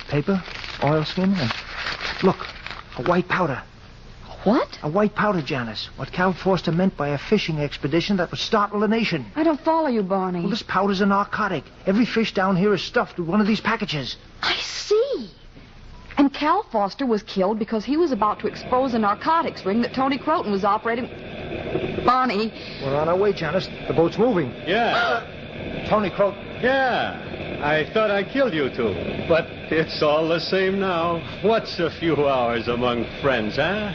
Paper, oilskin, and... Look, a white powder. What? A white powder, Janice. What Cal Forster meant by a fishing expedition that would startle the nation. I don't follow you, Barney. Well, this powder's a narcotic. Every fish down here is stuffed with one of these packages. I see. And Cal Forster was killed because he was about to expose a narcotics ring that Tony Croton was operating... Barney. We're on our way, Janice. The boat's moving. Yeah. Tony Croton. Yeah. I thought I killed you two. But it's all the same now. What's a few hours among friends, huh?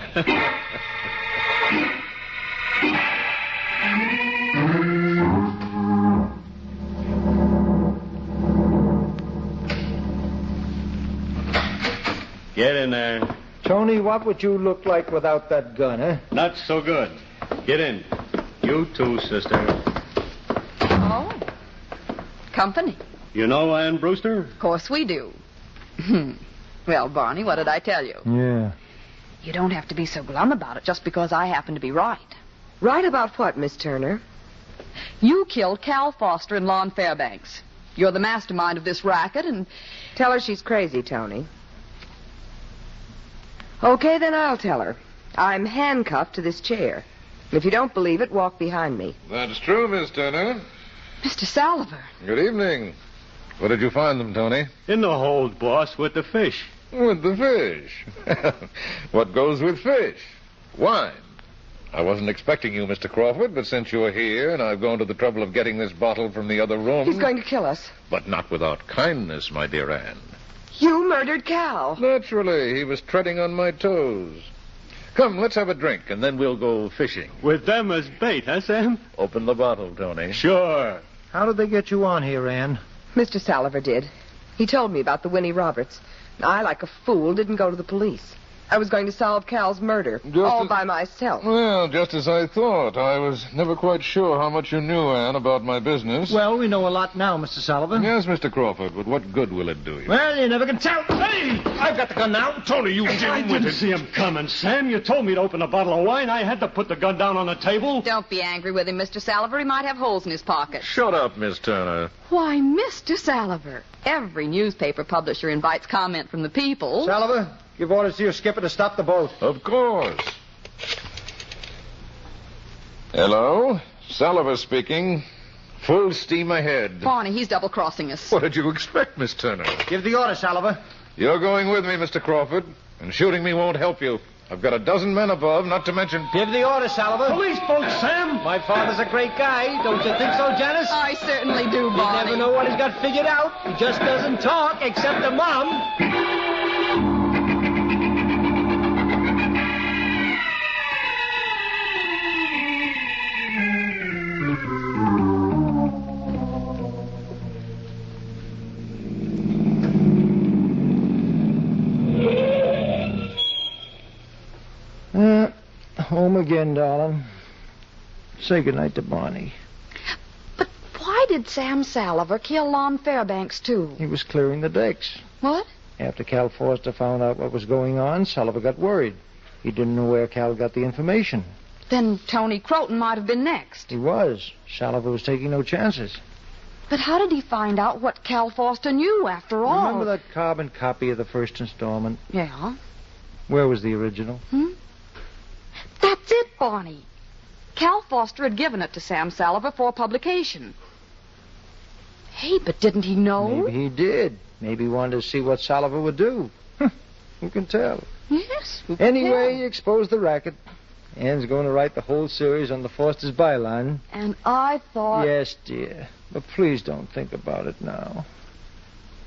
Get in there. Tony, what would you look like without that gun, eh? Not so good. Get in. You too, sister. Oh. Company. You know Ann Brewster? Of course we do. Well, Barney, what did I tell you? Yeah. You don't have to be so glum about it just because I happen to be right. Right about what, Miss Turner? You killed Cal Foster and Lon Fairbanks. You're the mastermind of this racket, and... Tell her she's crazy, Tony. Okay, then I'll tell her. I'm handcuffed to this chair. If you don't believe it, walk behind me. That's true, Miss Turner. Mr. Salliver. Good evening. Where did you find them, Tony? In the hold, boss, with the fish. With the fish. What goes with fish? Wine. I wasn't expecting you, Mr. Crawford, but since you're here and I've gone to the trouble of getting this bottle from the other room... He's going to kill us. But not without kindness, my dear Anne. You murdered Cal. Naturally. He was treading on my toes. Come, let's have a drink, and then we'll go fishing. With them as bait, huh, Sam? Open the bottle, Tony. Sure. How did they get you on here, Anne? Mr. Salliver did. He told me about the Winnie Roberts. I, like a fool, didn't go to the police. I was going to solve Cal's murder, by myself. Well, just as I thought. I was never quite sure how much you knew, Anne, about my business. Well, we know a lot now, Mr. Sullivan. Yes, Mr. Crawford, but what good will it do you? Well, you never can tell. Hey! I've got the gun now. Tony, you didn't see him coming, Sam. You told me to open a bottle of wine. I had to put the gun down on the table. Don't be angry with him, Mr. Salliver. He might have holes in his pocket. Shut up, Miss Turner. Why, Mr. Salliver, every newspaper publisher invites comment from the people. Salliver, give orders to your skipper to stop the boat. Of course. Hello? Salliver speaking. Full steam ahead. Barney, he's double-crossing us. What did you expect, Miss Turner? Give the order, Salliver. You're going with me, Mr. Crawford, and shooting me won't help you. I've got a dozen men above, not to mention... Give the order, Salliver. Police boat, Sam. My father's a great guy. Don't you think so, Janice? I certainly do, Barney. You never know what he's got figured out. He just doesn't talk, except to Mom. Home again, darling. Say goodnight to Barney. But why did Sam Salliver kill Lon Fairbanks, too? He was clearing the decks. What? After Cal Foster found out what was going on, Salliver got worried. He didn't know where Cal got the information. Then Tony Croton might have been next. He was. Salliver was taking no chances. But how did he find out what Cal Foster knew, after all? Remember that carbon copy of the first installment? Yeah. Where was the original? That's it, Barney. Cal Foster had given it to Sam Salliver for publication. Hey, but didn't he know? Maybe he did. Maybe he wanted to see what Salliver would do. Who can tell? Yes. Anyway, he exposed the racket. Anne's going to write the whole series on the Foster's byline. And I thought... Yes, dear. But please don't think about it now.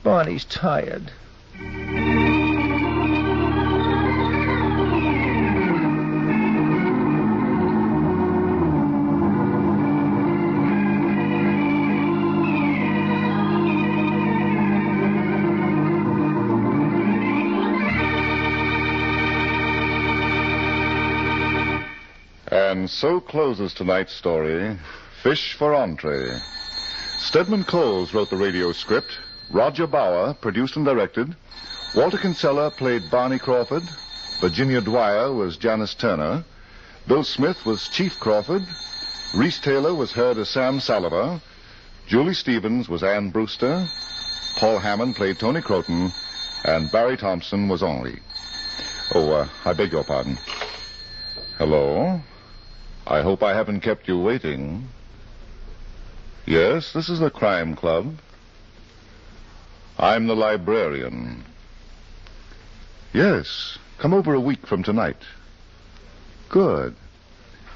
Barney's tired. And so closes tonight's story, Fish for Entree. Stedman Coles wrote the radio script. Roger Bauer produced and directed. Walter Kinsella played Barney Crawford. Virginia Dwyer was Janice Turner. Bill Smith was Chief Crawford. Reese Taylor was heard as Sam Salliver. Julie Stevens was Ann Brewster. Paul Hammond played Tony Croton. And Barry Thompson was Henri. I beg your pardon. Hello? I hope I haven't kept you waiting. Yes, this is the Crime Club. I'm the librarian. Yes, come over a week from tonight. Good.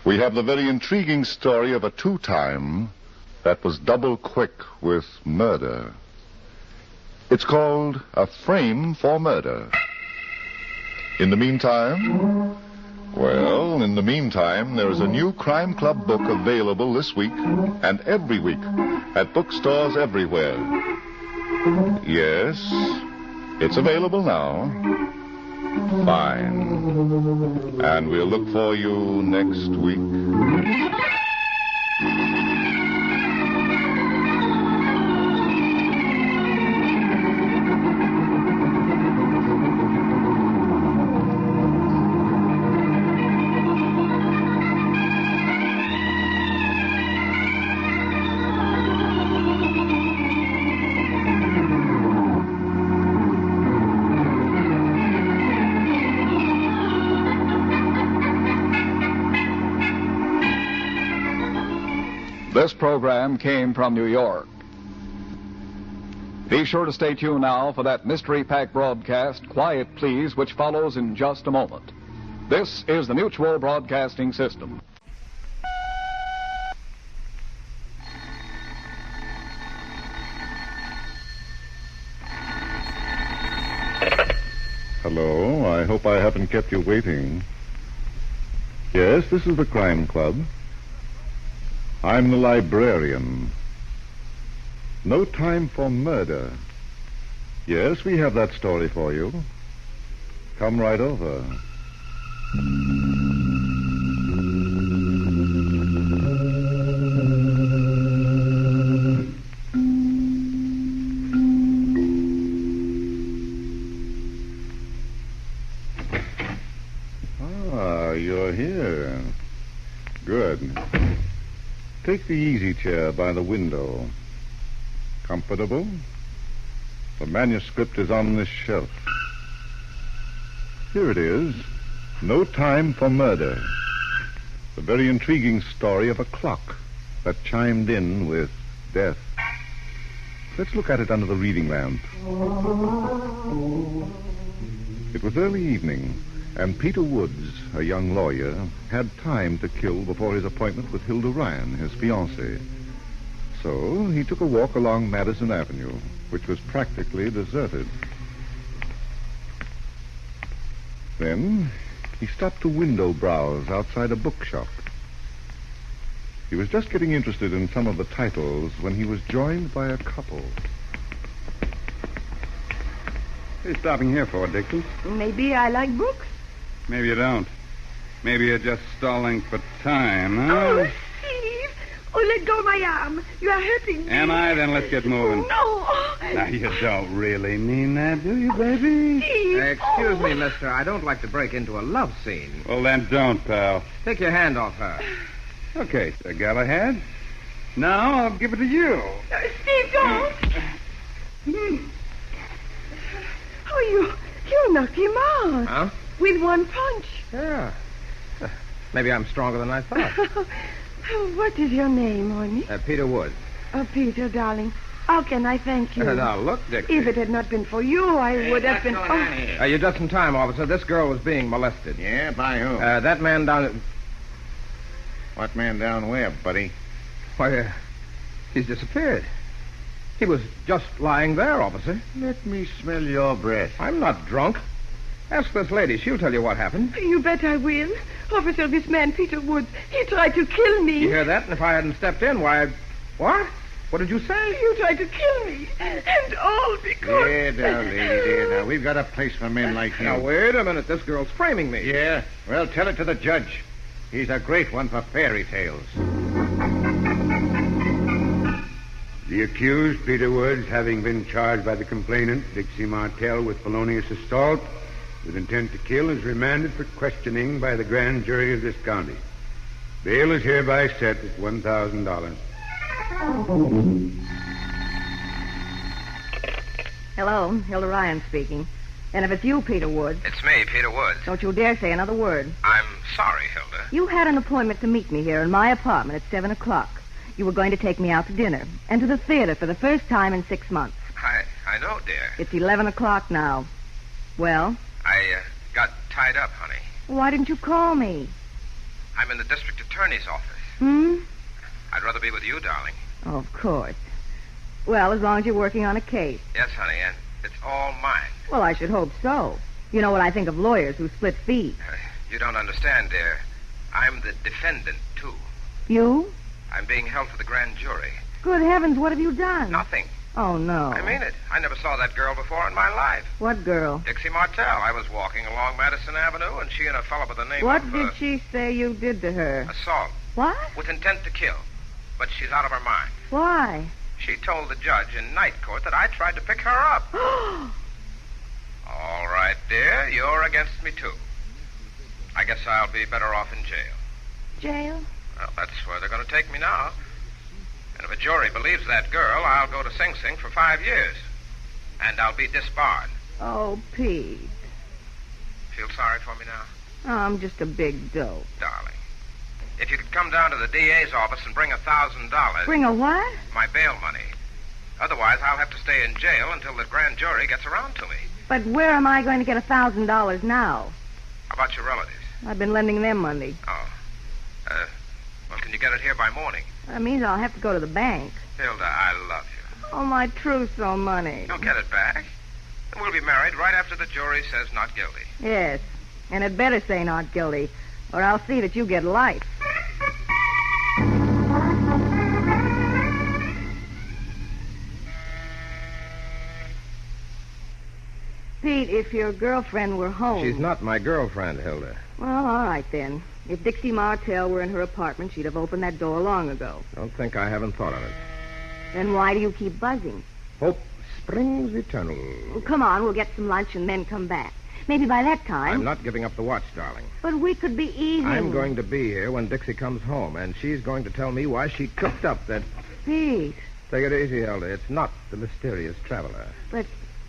We have the very intriguing story of a two-time that was double quick with murder. It's called A Frame for Murder. In the meantime... Well, in the meantime, there is a new Crime Club book available this week and every week at bookstores everywhere. Yes, it's available now. Fine. And we'll look for you next week. This program came from New York. Be sure to stay tuned now for that mystery-packed broadcast, Quiet Please, which follows in just a moment. This is the Mutual Broadcasting System. Hello, I hope I haven't kept you waiting. Yes, this is the Crime Club. I'm the librarian. No time for murder. Yes, we have that story for you. Come right over. Ah, you're here. Good. Take the easy chair by the window. Comfortable? The manuscript is on this shelf. Here it is. No Time for Murder. The very intriguing story of a clock that chimed in with death. Let's look at it under the reading lamp. It was early evening, and Peter Woods, a young lawyer, had time to kill before his appointment with Hilda Ryan, his fiancée. So he took a walk along Madison Avenue, which was practically deserted. Then he stopped to window browse outside a bookshop. He was just getting interested in some of the titles when he was joined by a couple. What are you stopping here for, Dixon? Maybe I like books. Maybe you don't. Maybe you're just stalling for time, huh? Oh, Steve! Oh, let go of my arm. You are hurting me. Am I? Then let's get moving. Oh, no. Now, you don't really mean that, do you, baby? Steve! Excuse me, mister. I don't like to break into a love scene. Well, then don't, pal. Take your hand off her. Okay, Sir Galahad. Now I'll give it to you. Steve, don't. Oh, you knocked him out. Huh? With one punch. Yeah. Maybe I'm stronger than I thought. What is your name, honey? Peter Woods. Oh, Peter, darling. How can I thank you? Now, look, Dixie. If it had not been for you, I would have been... You're just in time, officer. This girl was being molested. Yeah, by who? That man down at... What man down where, buddy? Why, he's disappeared. He was just lying there, officer. Let me smell your breath. I'm not drunk. Ask this lady. She'll tell you what happened. You bet I will. Officer, this man, Peter Woods, he tried to kill me. You hear that? And if I hadn't stepped in, why... What? What did you say? You tried to kill me. And all because... Dear, now, lady, dear, now. We've got a place for men like you. Now, wait a minute. This girl's framing me. Yeah? Well, tell it to the judge. He's a great one for fairy tales. The accused, Peter Woods, having been charged by the complainant, Dixie Martell, with felonious assault with intent to kill, is remanded for questioning by the grand jury of this county. Bail is hereby set at $1,000. Hello, Hilda Ryan speaking. And if it's you, Peter Woods... It's me, Peter Woods. Don't you dare say another word. I'm sorry, Hilda. You had an appointment to meet me here in my apartment at 7 o'clock. You were going to take me out to dinner and to the theater for the first time in 6 months. I know, dear. It's 11 o'clock now. Well? I got tied up, honey. Why didn't you call me? I'm in the district attorney's office. I'd rather be with you, darling. Oh, of course. Well, as long as you're working on a case. Yes, honey, and it's all mine. Well, I should hope so. You know what I think of lawyers who split fees. You don't understand, dear. I'm the defendant, too. You? I'm being held for the grand jury. Good heavens, what have you done? Nothing. Oh, no. I mean it. I never saw that girl before in my life. What girl? Dixie Martell. I was walking along Madison Avenue, and she and a fellow by the name What of... did she say you did to her? Assault. What? With intent to kill. But she's out of her mind. Why? She told the judge in night court that I tried to pick her up. All right, dear. You're against me, too. I guess I'll be better off in jail. Jail? Well, that's where they're going to take me now. And if a jury believes that girl, I'll go to Sing Sing for 5 years. And I'll be disbarred. Oh, Pete. Feel sorry for me now? Oh, I'm just a big dope. Darling, If you could come down to the DA's office and bring $1,000. Bring a what? My bail money. Otherwise, I'll have to stay in jail until the grand jury gets around to me. But where am I going to get $1,000 now? How about your relatives? I've been lending them money. Oh. Well, can you get it here by morning? That means I'll have to go to the bank. Hilda, I love you. Oh, my trousseau money. You'll get it back. And we'll be married right after the jury says not guilty. Yes, and it better say not guilty, or I'll see that you get life. Pete, if your girlfriend were home... She's not my girlfriend, Hilda. Well, all right, then. If Dixie Martell were in her apartment, she'd have opened that door long ago. Don't think I haven't thought of it. Then why do you keep buzzing? Hope springs eternal. Well, come on, we'll get some lunch and then come back. Maybe by that time... I'm not giving up the watch, darling. But we could be eating... I'm going to be here when Dixie comes home, and she's going to tell me why she cooked up that... Pete. Take it easy, Hilda. It's not the mysterious traveler. But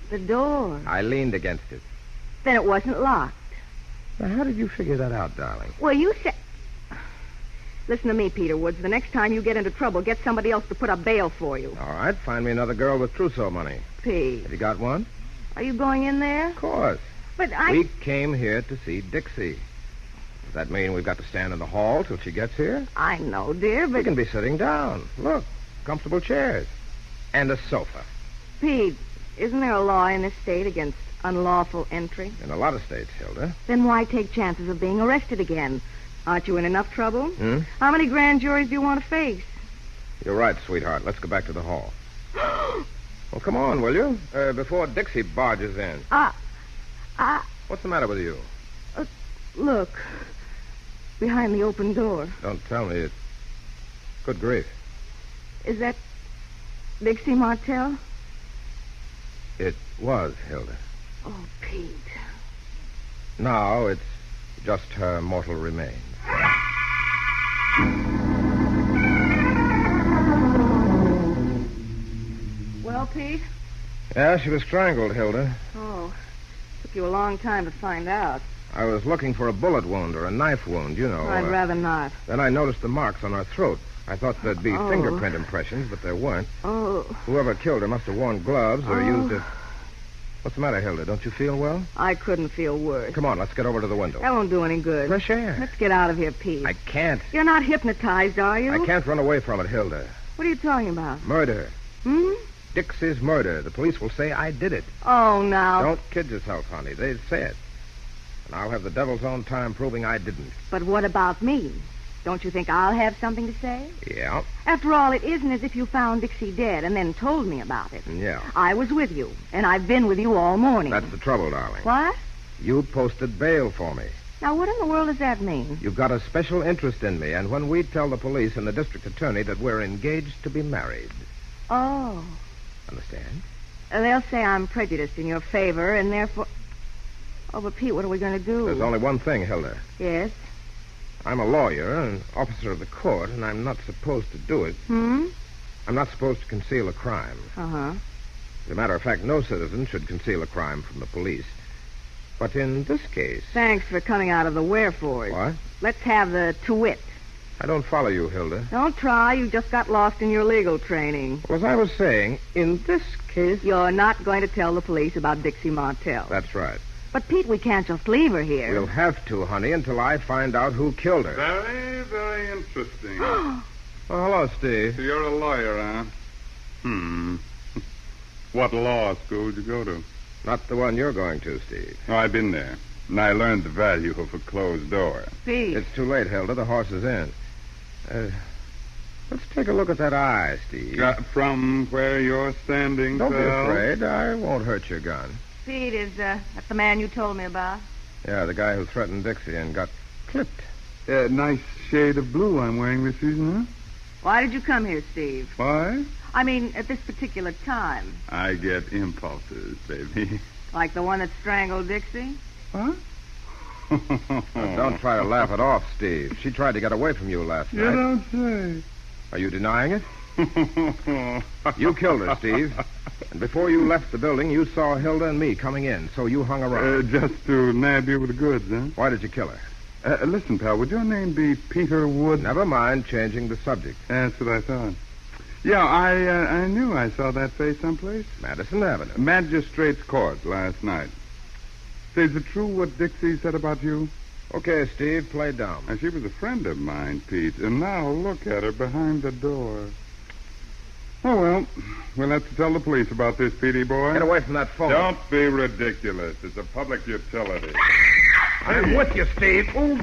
the door... I leaned against it. Then it wasn't locked. Now, how did you figure that out, darling? Well, you said... Listen to me, Peter Woods. The next time you get into trouble, get somebody else to put up bail for you. All right, find me another girl with trousseau money. Pete. Have you got one? Are you going in there? Of course. But I... We came here to see Dixie. Does that mean we've got to stand in the hall till she gets here? I know, dear, but... We can be sitting down. Look, comfortable chairs. And a sofa. Pete, isn't there a law in this state against unlawful entry? In a lot of states, Hilda. Then why take chances of being arrested again? Aren't you in enough trouble? How many grand juries do you want to face? You're right, sweetheart. Let's go back to the hall. Well, come on, will you? Before Dixie barges in. What's the matter with you? Look. Behind the open door. Don't tell me. Good grief. Is that Dixie Martell? It was, Hilda. Oh, Pete. Now it's just her mortal remains. Well, Pete? Yeah, she was strangled, Hilda. Oh. Took you a long time to find out. I was looking for a bullet wound or a knife wound, you know. I'd rather not. Then I noticed the marks on her throat. I thought there'd be fingerprint impressions, but there weren't. Oh. Whoever killed her must have worn gloves or used a... What's the matter, Hilda? Don't you feel well? I couldn't feel worse. Come on, let's get over to the window. That won't do any good. Fresh air. Let's get out of here, Pete. I can't. You're not hypnotized, are you? I can't run away from it, Hilda. What are you talking about? Murder. Hmm? Dixie's murder. The police will say I did it. Oh, now. Don't kid yourself, honey. They'd say it. And I'll have the devil's own time proving I didn't. But what about me? Don't you think I'll have something to say? Yeah. After all, it isn't as if you found Dixie dead and then told me about it. Yeah. I was with you, and I've been with you all morning. That's the trouble, darling. What? You posted bail for me. Now, what in the world does that mean? You've got a special interest in me, and when we tell the police and the district attorney that we're engaged to be married. Oh. Understand? They'll say I'm prejudiced in your favor, and therefore... Oh, but Pete, what are we going to do? There's only one thing, Hilda. Yes? I'm a lawyer, an officer of the court, and I'm not supposed to do it. Hmm? I'm not supposed to conceal a crime. Uh-huh. As a matter of fact, no citizen should conceal a crime from the police. But in this case... Thanks for coming out of the wherefores. What? Let's have the to-wit. I don't follow you, Hilda. Don't try. You just got lost in your legal training. Well, as I was saying, in this case... You're not going to tell the police about Dixie Martell. That's right. But, Pete, we can't just leave her here. We'll have to, honey, until I find out who killed her. Very, very interesting. Oh, hello, Steve. So you're a lawyer, huh? What law school did you go to? Not the one you're going to, Steve. Oh, I've been there. And I learned the value of a closed door. Pete. It's too late, Hilda. The horse is in. Let's take a look at that eye, Steve. From where you're standing, Don't be pal? afraid. I won't hurt your gun. Pete, is that the man you told me about? Yeah, the guy who threatened Dixie and got clipped. Nice shade of blue I'm wearing this season, huh? Why did you come here, Steve? Why? I mean, at this particular time. I get impulses, baby. Like the one that strangled Dixie? What? Don't try to laugh it off, Steve. She tried to get away from you last You night. don't say. Are you denying it? You killed her, Steve. And before you left the building, you saw Hilda and me coming in, so you hung around. Just to nab you with the goods, huh? Why did you kill her? Listen, pal, would your name be Peter Wood? Never mind changing the subject. That's what I thought. Yeah, I knew I saw that face someplace. Madison Avenue. Magistrate's Court last night. Say, is it true what Dixie said about you? Okay, Steve, play dumb. Now, she was a friend of mine, Pete, and now look at her behind the door. Oh, well, we'll have to tell the police about this, Petey boy. Get away from that phone. Don't be ridiculous. It's a public utility. I'm with you, Steve. Oh,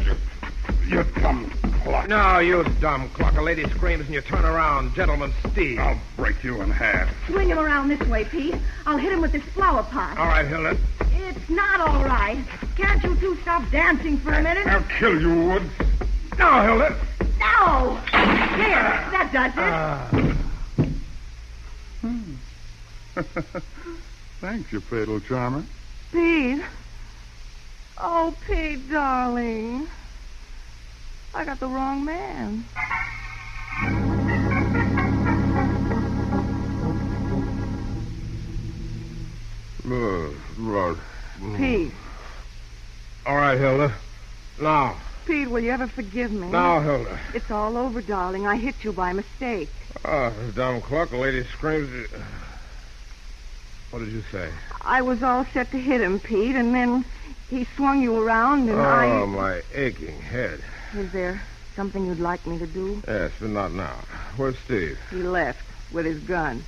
you dumb clock. No, you dumb clock. A lady screams and you turn around. Gentleman Steve. I'll break you in half. Swing him around this way, Pete. I'll hit him with this flower pot. All right, Hilda. It's not all right. Can't you two stop dancing for a minute? I'll kill you, Woods. No, Hilda. No! Here, that does it. Thanks, you fatal charmer. Pete. Oh, Pete, darling. I got the wrong man. Pete. All right, Hilda. Now. Pete, will you ever forgive me? Now, Hilda. It's all over, darling. I hit you by mistake. Oh, this dumb clock. A lady screams. What did you say? I was all set to hit him, Pete, and then he swung you around and Oh, my aching head. Is there something you'd like me to do? Yes, but not now. Where's Steve? He left with his gun.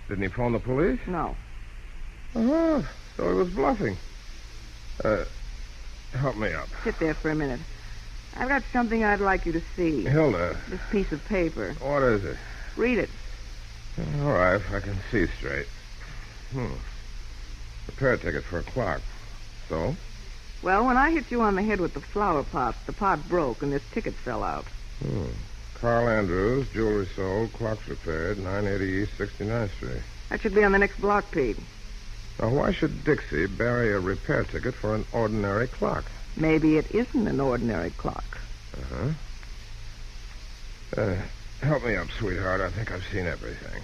Didn't he phone the police? No. Oh, so he was bluffing. Help me up. Sit there for a minute. I've got something I'd like you to see. Hilda. This piece of paper. What is it? Read it. All right, if I can see straight. Repair ticket for a clock. So? Well, when I hit you on the head with the flower pot, the pot broke and this ticket fell out. Carl Andrews, jewelry sold, clocks repaired, 980 East 69th Street. That should be on the next block, Pete. Now, why should Dixie bury a repair ticket for an ordinary clock? Maybe it isn't an ordinary clock. Help me up, sweetheart. I think I've seen everything.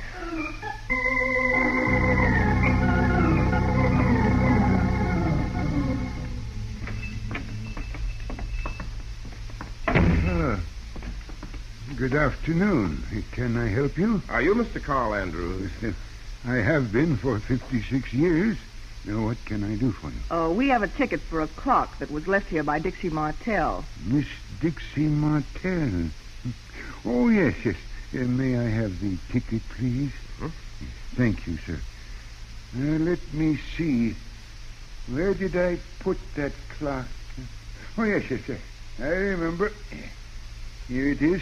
Good afternoon. Can I help you? Are you Mr. Carl Andrews? I have been for 56 years. Now, what can I do for you? Oh, we have a ticket for a clock that was left here by Dixie Martell. Miss Dixie Martell. Oh, yes. May I have the ticket, please? Thank you, sir. Let me see. Where did I put that clock? Oh, yes. I remember. Here it is.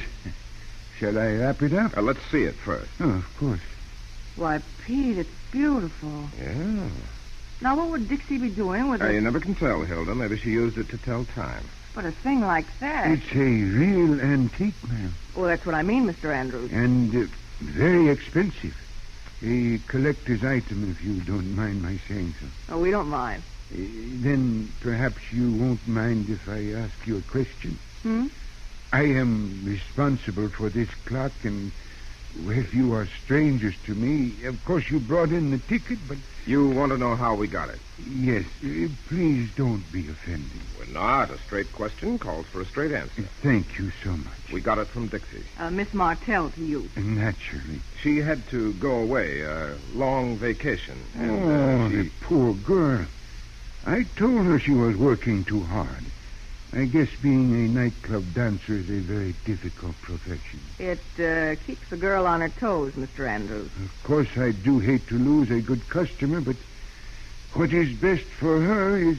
Shall I wrap it up? Let's see it first. Oh, of course. Why, Pete, it's beautiful. Yeah. Now, what would Dixie be doing with it? You never can tell, Hilda. Maybe she used it to tell time. But a thing like that... It's a real antique, ma'am. Well, that's what I mean, Mr. Andrews. And very expensive. A collector's item, if you don't mind my saying so. Oh, we don't mind. Then perhaps you won't mind if I ask you a question. I am responsible for this clock, and, well, you are strangers to me. Of course, you brought in the ticket, but... You want to know how we got it? Yes. Please don't be offended. We're not. A straight question calls for a straight answer. Thank you so much. We got it from Dixie. Miss Martell to you. Naturally. She had to go away, a long vacation. And, the poor girl. I told her she was working too hard. I guess being a nightclub dancer is a very difficult profession. It keeps the girl on her toes, Mr. Andrews. Of course, I do hate to lose a good customer, but what is best for her is...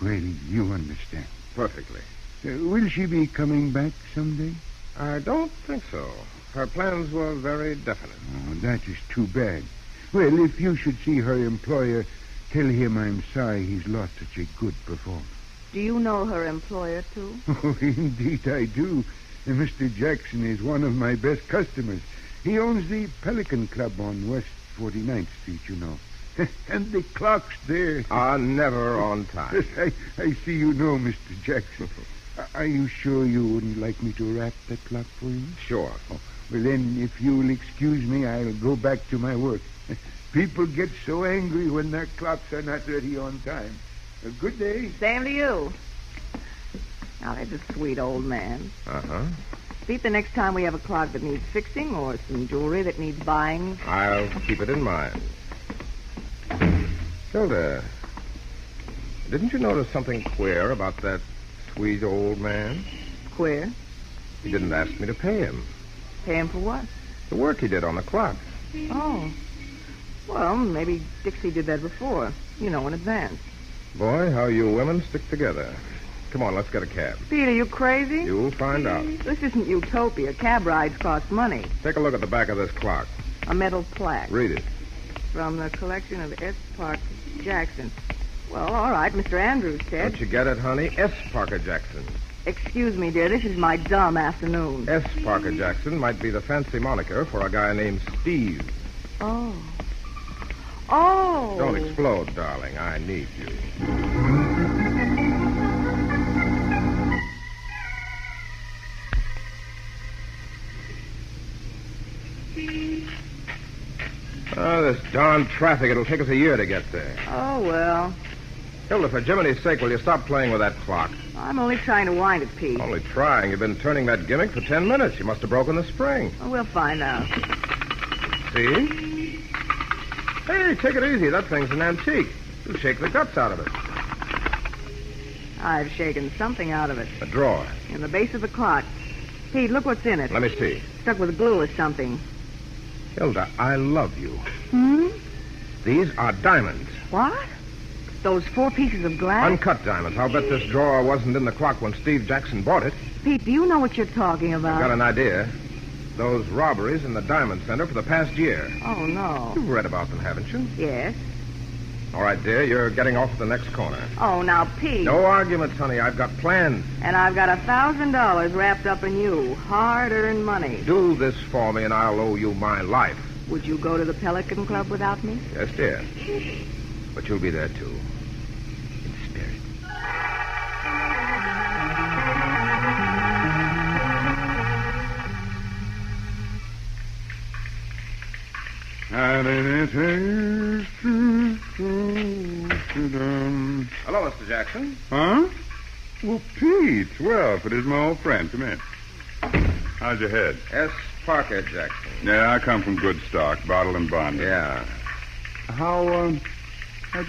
Well, you understand. Perfectly. Will she be coming back someday? I don't think so. Her plans were very definite. Oh, that is too bad. Well, if you should see her employer, tell him I'm sorry he's lost such a good performer. Do you know her employer, too? Oh, indeed I do. Mr. Jackson is one of my best customers. He owns the Pelican Club on West 49th Street, you know. And the clocks there... are never on time. I see you know, Mr. Jackson. Are you sure you wouldn't like me to wrap that clock for you? Sure. Oh, well, then, if you'll excuse me, I'll go back to my work. People get so angry when their clocks are not ready on time. Good day. Same to you. Now, there's a sweet old man. Uh-huh. Pete, the next time we have a clock that needs fixing or some jewelry that needs buying... I'll keep it in mind. Hilda, didn't you notice something queer about that sweet old man? Queer? He didn't ask me to pay him. Pay him for what? The work he did on the clock. Oh. Well, maybe Dixie did that before. In advance. Boy, how you women stick together. Come on, let's get a cab. Pete, are you crazy? You'll find out. This isn't utopia. Cab rides cost money. Take a look at the back of this clock. A metal plaque. Read it. From the collection of S. Parker Jackson. Well, all right, Mr. Andrews said. Don't you get it, honey? S. Parker Jackson. Excuse me, dear. This is my dumb afternoon. S. Parker Jackson might be the fancy moniker for a guy named Steve. Oh. Oh! Don't explode, darling. I need you. Oh, this darn traffic. It'll take us a year to get there. Oh, well. Hilda, for Jiminy's sake, will you stop playing with that clock? I'm only trying to wind it, Pete. Only trying? You've been turning that gimmick for 10 minutes. You must have broken the spring. Well, we'll find out. See? Hey, take it easy. That thing's an antique. You shake the guts out of it. I've shaken something out of it. A drawer. In the base of the clock. Pete, look what's in it. Let me see. Stuck with glue or something. Hilda, I love you. Hmm? These are diamonds. What? Those 4 pieces of glass? Uncut diamonds. I'll bet this drawer wasn't in the clock when Steve Jackson bought it. Pete, do you know what you're talking about? I've got an idea. Those robberies in the Diamond Center for the past year. Oh, no. You've read about them, haven't you? Yes. All right, dear. You're getting off at the next corner. Oh, now, Pete. No arguments, honey. I've got plans. And I've got $1,000 wrapped up in you. Hard-earned money. Do this for me, and I'll owe you my life. Would you go to the Pelican Club without me? Yes, dear. But you'll be there, too. In spirit. Hello, Mr. Jackson. Huh? Well, Pete. Well, if it is my old friend. Come in. How's your head? S. Parker Jackson. Yeah, I come from good stock, bottle and bond. Yeah. How'd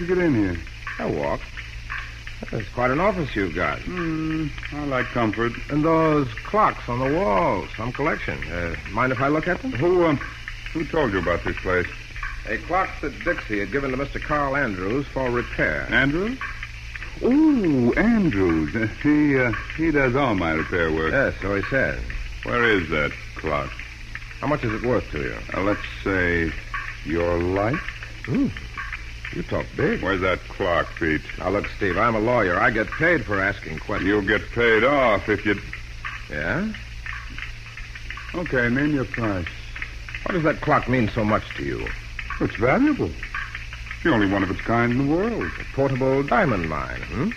you get in here? I walked. That's quite an office you've got. I like comfort. And those clocks on the wall, some collection. Mind if I look at them? Who told you about this place? A clock that Dixie had given to Mr. Carl Andrews for repair. Andrews? Oh, Andrews. He does all my repair work. Yes, so he said. Where is that clock? How much is it worth to you? Let's say your life. You talk big. Where's that clock, Pete? Now, look, Steve, I'm a lawyer. I get paid for asking questions. You'll get paid off if you... Yeah? Okay, name your price. Why does that clock mean so much to you? It's valuable. It's the only one of its kind in the world. A portable diamond mine,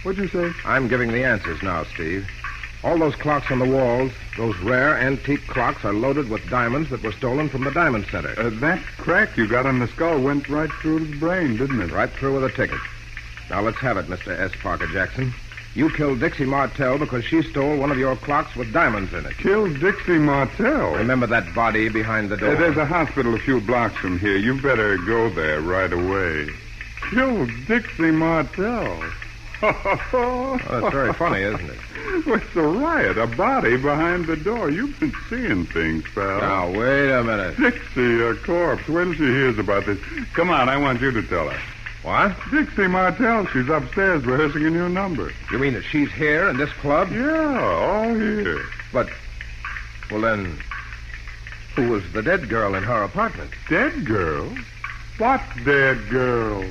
What'd you say? I'm giving the answers now, Steve. All those clocks on the walls, those rare antique clocks, are loaded with diamonds that were stolen from the Diamond Center. That crack you got on the skull went right through his brain, didn't it? Right through with a ticket. Now, let's have it, Mr. S. Parker Jackson. You killed Dixie Martell because she stole one of your clocks with diamonds in it. Killed Dixie Martell? Remember that body behind the door? There's a hospital a few blocks from here. You better go there right away. Killed Dixie Martell? Well, that's very funny, isn't it? What's a riot? A body behind the door. You've been seeing things, pal. Now, wait a minute. Dixie, a corpse. When she hears about this. Come on, I want you to tell her. What? Dixie Martell. She's upstairs rehearsing a new number. You mean that she's here in this club? Yeah, all here. But, well then, who was the dead girl in her apartment? Dead girl? What dead girl?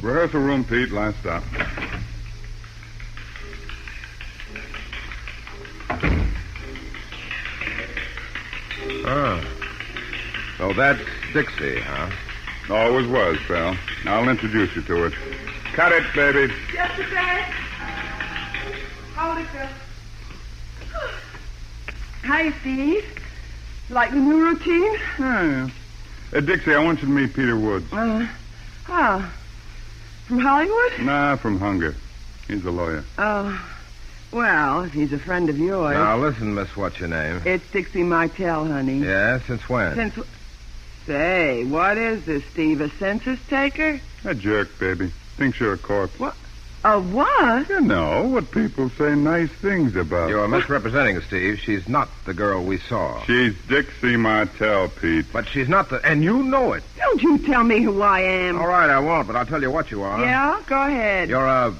Rehearsal room, Pete. Last stop. So that's Dixie, huh? Always was, pal. I'll introduce you to her. Cut it, baby. Just a sec. Hold it, Phil. Hi, Steve. Like the new routine? Yeah. Dixie, I want you to meet Peter Woods. From Hollywood? Nah, from Hunger. He's a lawyer. Oh, well, if he's a friend of yours. Now, listen, Miss What's-Your-Name. It's Dixie Martell, honey. Yeah, since when? Say, what is this, Steve? A census taker? A jerk, baby. Thinks you're a corpse. What? A what? You know, what people say nice things about. You're misrepresenting, Steve. She's not the girl we saw. She's Dixie Martell, Pete. But she's not the... And you know it. Don't you tell me who I am. All right, I won't, but I'll tell you what you are. Yeah? Go ahead. You're a...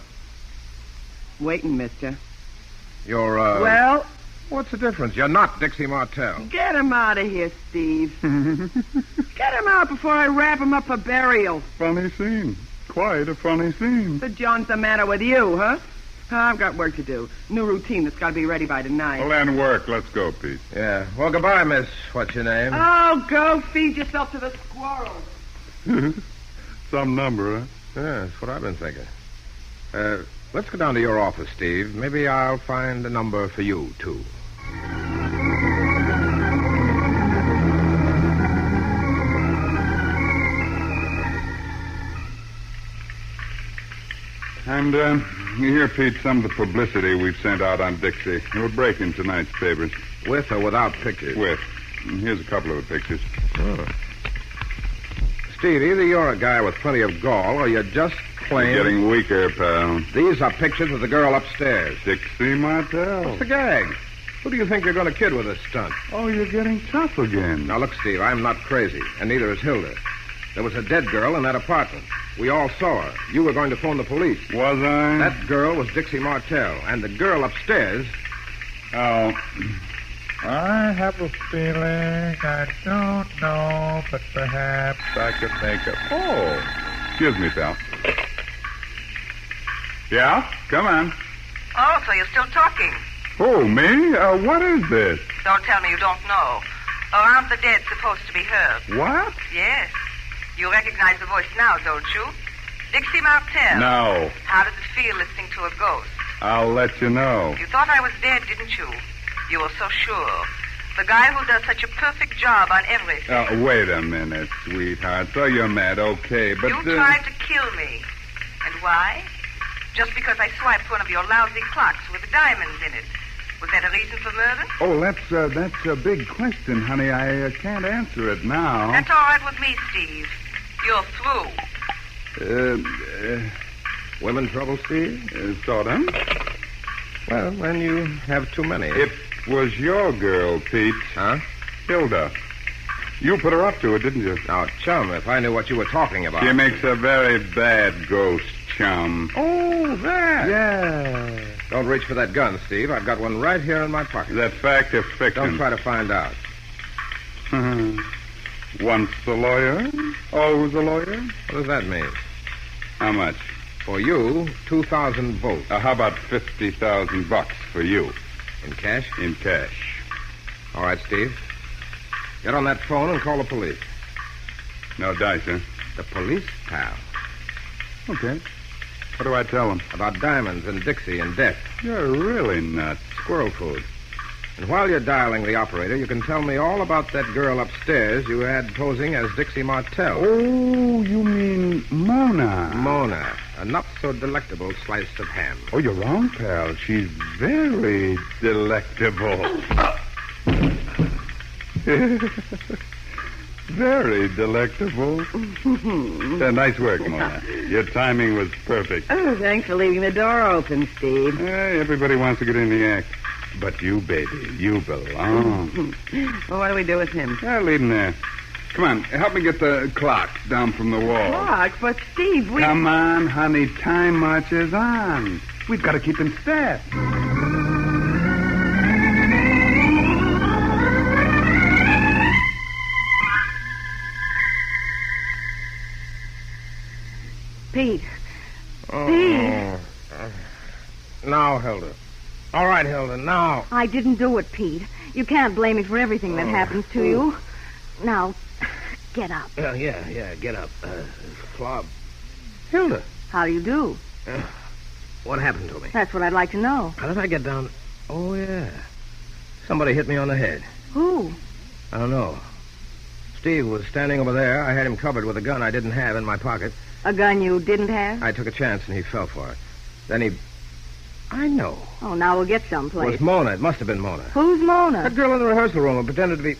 Waiting, mister. You're a... Well... What's the difference? You're not Dixie Martell. Get him out of here, Steve. Get him out before I wrap him up for burial. Funny scene. Quite a funny scene. The John's the matter with you, huh? I've got work to do. New routine that's got to be ready by tonight. Well, then work. Let's go, Pete. Yeah. Well, goodbye, Miss What's-Your-Name. Oh, go feed yourself to the squirrels. Some number, huh? Yeah, that's what I've been thinking. Let's go down to your office, Steve. Maybe I'll find a number for you, too. And, here, Pete, some of the publicity we've sent out on Dixie. We'll break in tonight's papers. With or without pictures? With. And here's a couple of the pictures. Oh. Steve, either you're a guy with plenty of gall or you're just plain... You're getting weaker, pal. These are pictures of the girl upstairs. Dixie Martell. What's the gag? Who do you think you're going to kid with this stunt? Oh, you're getting tough again. Now, look, Steve, I'm not crazy, and neither is Hilda. There was a dead girl in that apartment. We all saw her. You were going to phone the police. Was I? That girl was Dixie Martell, and the girl upstairs... Oh. I have a feeling, I don't know, but perhaps I could make a... Oh. Excuse me, pal. Yeah? Come on. Oh, so you're still talking. Oh, me? What is this? Don't tell me you don't know. Or aren't the dead supposed to be heard? What? Yes. You recognize the voice now, don't you? Dixie Martell. No. How does it feel listening to a ghost? I'll let you know. You thought I was dead, didn't you? You were so sure. The guy who does such a perfect job on everything. Wait a minute, sweetheart. So you're mad, okay, but... You tried to kill me. And why? Just because I swiped one of your lousy clocks with diamonds in it. Was that a reason for murder? Oh, that's a big question, honey. I can't answer it now. That's all right with me, Steve. You're through. Women trouble, Steve? Sort of. Well, then you have too many. It was your girl, Pete. Huh? Hilda. You put her up to it, didn't you? Now, chum, if I knew what you were talking about... She makes a very bad ghost, chum. Oh, that. Yeah. Don't reach for that gun, Steve. I've got one right here in my pocket. Is that fact or fiction? Don't try to find out. Once a lawyer, always a lawyer? What does that mean? How much? For you, 2,000 votes. How about $50,000 for you? In cash? In cash. All right, Steve. Get on that phone and call the police. No dice, huh? The police, pal. Okay. What do I tell them? About diamonds and Dixie and death. You're really nuts. Squirrel food. And while you're dialing the operator, you can tell me all about that girl upstairs you had posing as Dixie Martell. Oh, you mean Mona. Mona. A not-so-delectable slice of ham. Oh, you're wrong, pal. She's very delectable. Very delectable. Nice work, Mona. Your timing was perfect. Oh, thanks for leaving the door open, Steve. Hey, everybody wants to get in the act. But you, baby, you belong. Well, what do we do with him? Leave him there. Come on, help me get the clock down from the wall. Clock? But, Steve, we... Come on, honey, time marches on. We've got to keep him staffed. Pete. Oh. Pete. Now, Hilda. All right, Hilda, now. I didn't do it, Pete. You can't blame me for everything that happens to you. Now, get up. Yeah, get up. Club. Hilda. How do you do? What happened to me? That's what I'd like to know. How did I get down? Oh, yeah. Somebody hit me on the head. Who? I don't know. Steve was standing over there. I had him covered with a gun I didn't have in my pocket. A gun you didn't have? I took a chance and he fell for it. Then he... I know. Oh, now we'll get It someplace. was Mona. It must have been Mona. Who's Mona? That girl in the rehearsal room who pretended to be...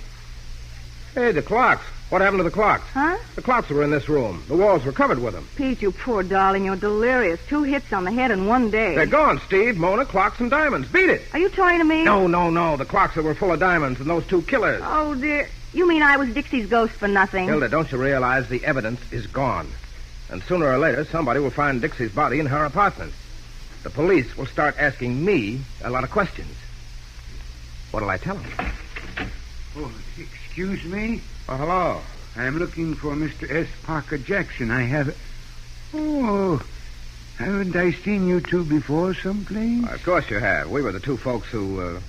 Hey, the clocks. What happened to the clocks? Huh? The clocks were in this room. The walls were covered with them. Pete, you poor darling, you're delirious. 2 hits on the head in one day. They're gone, Steve. Mona, clocks, and diamonds. Beat it. Are you talking to me? No. The clocks that were full of diamonds and those 2 killers. Oh, dear. You mean I was Dixie's ghost for nothing? Hilda, don't you realize the evidence is gone? And sooner or later, somebody will find Dixie's body in her apartment. The police will start asking me a lot of questions. What'll I tell them? Oh, excuse me? Oh, hello. I'm looking for Mr. S. Parker Jackson. I have... Oh, haven't I seen you two before someplace? Of course you have. We were the 2 folks who,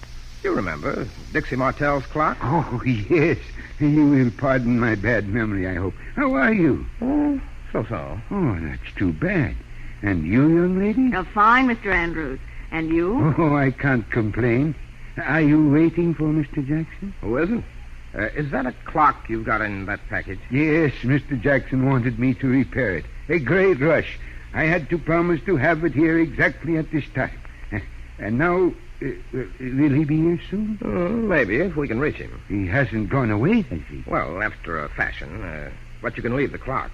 you remember, Dixie Martell's clock? Oh, yes. You will pardon my bad memory, I hope. How are you? Oh, so-so. Oh, that's too bad. And you, young lady? Oh, fine, Mr. Andrews. And you? Oh, I can't complain. Are you waiting for Mr. Jackson? Who isn't? Is that a clock you've got in that package? Yes, Mr. Jackson wanted me to repair it. A great rush. I had to promise to have it here exactly at this time. And now, will he be here soon? Maybe, if we can reach him. He hasn't gone away, has he? Well, after a fashion. But you can leave the clock.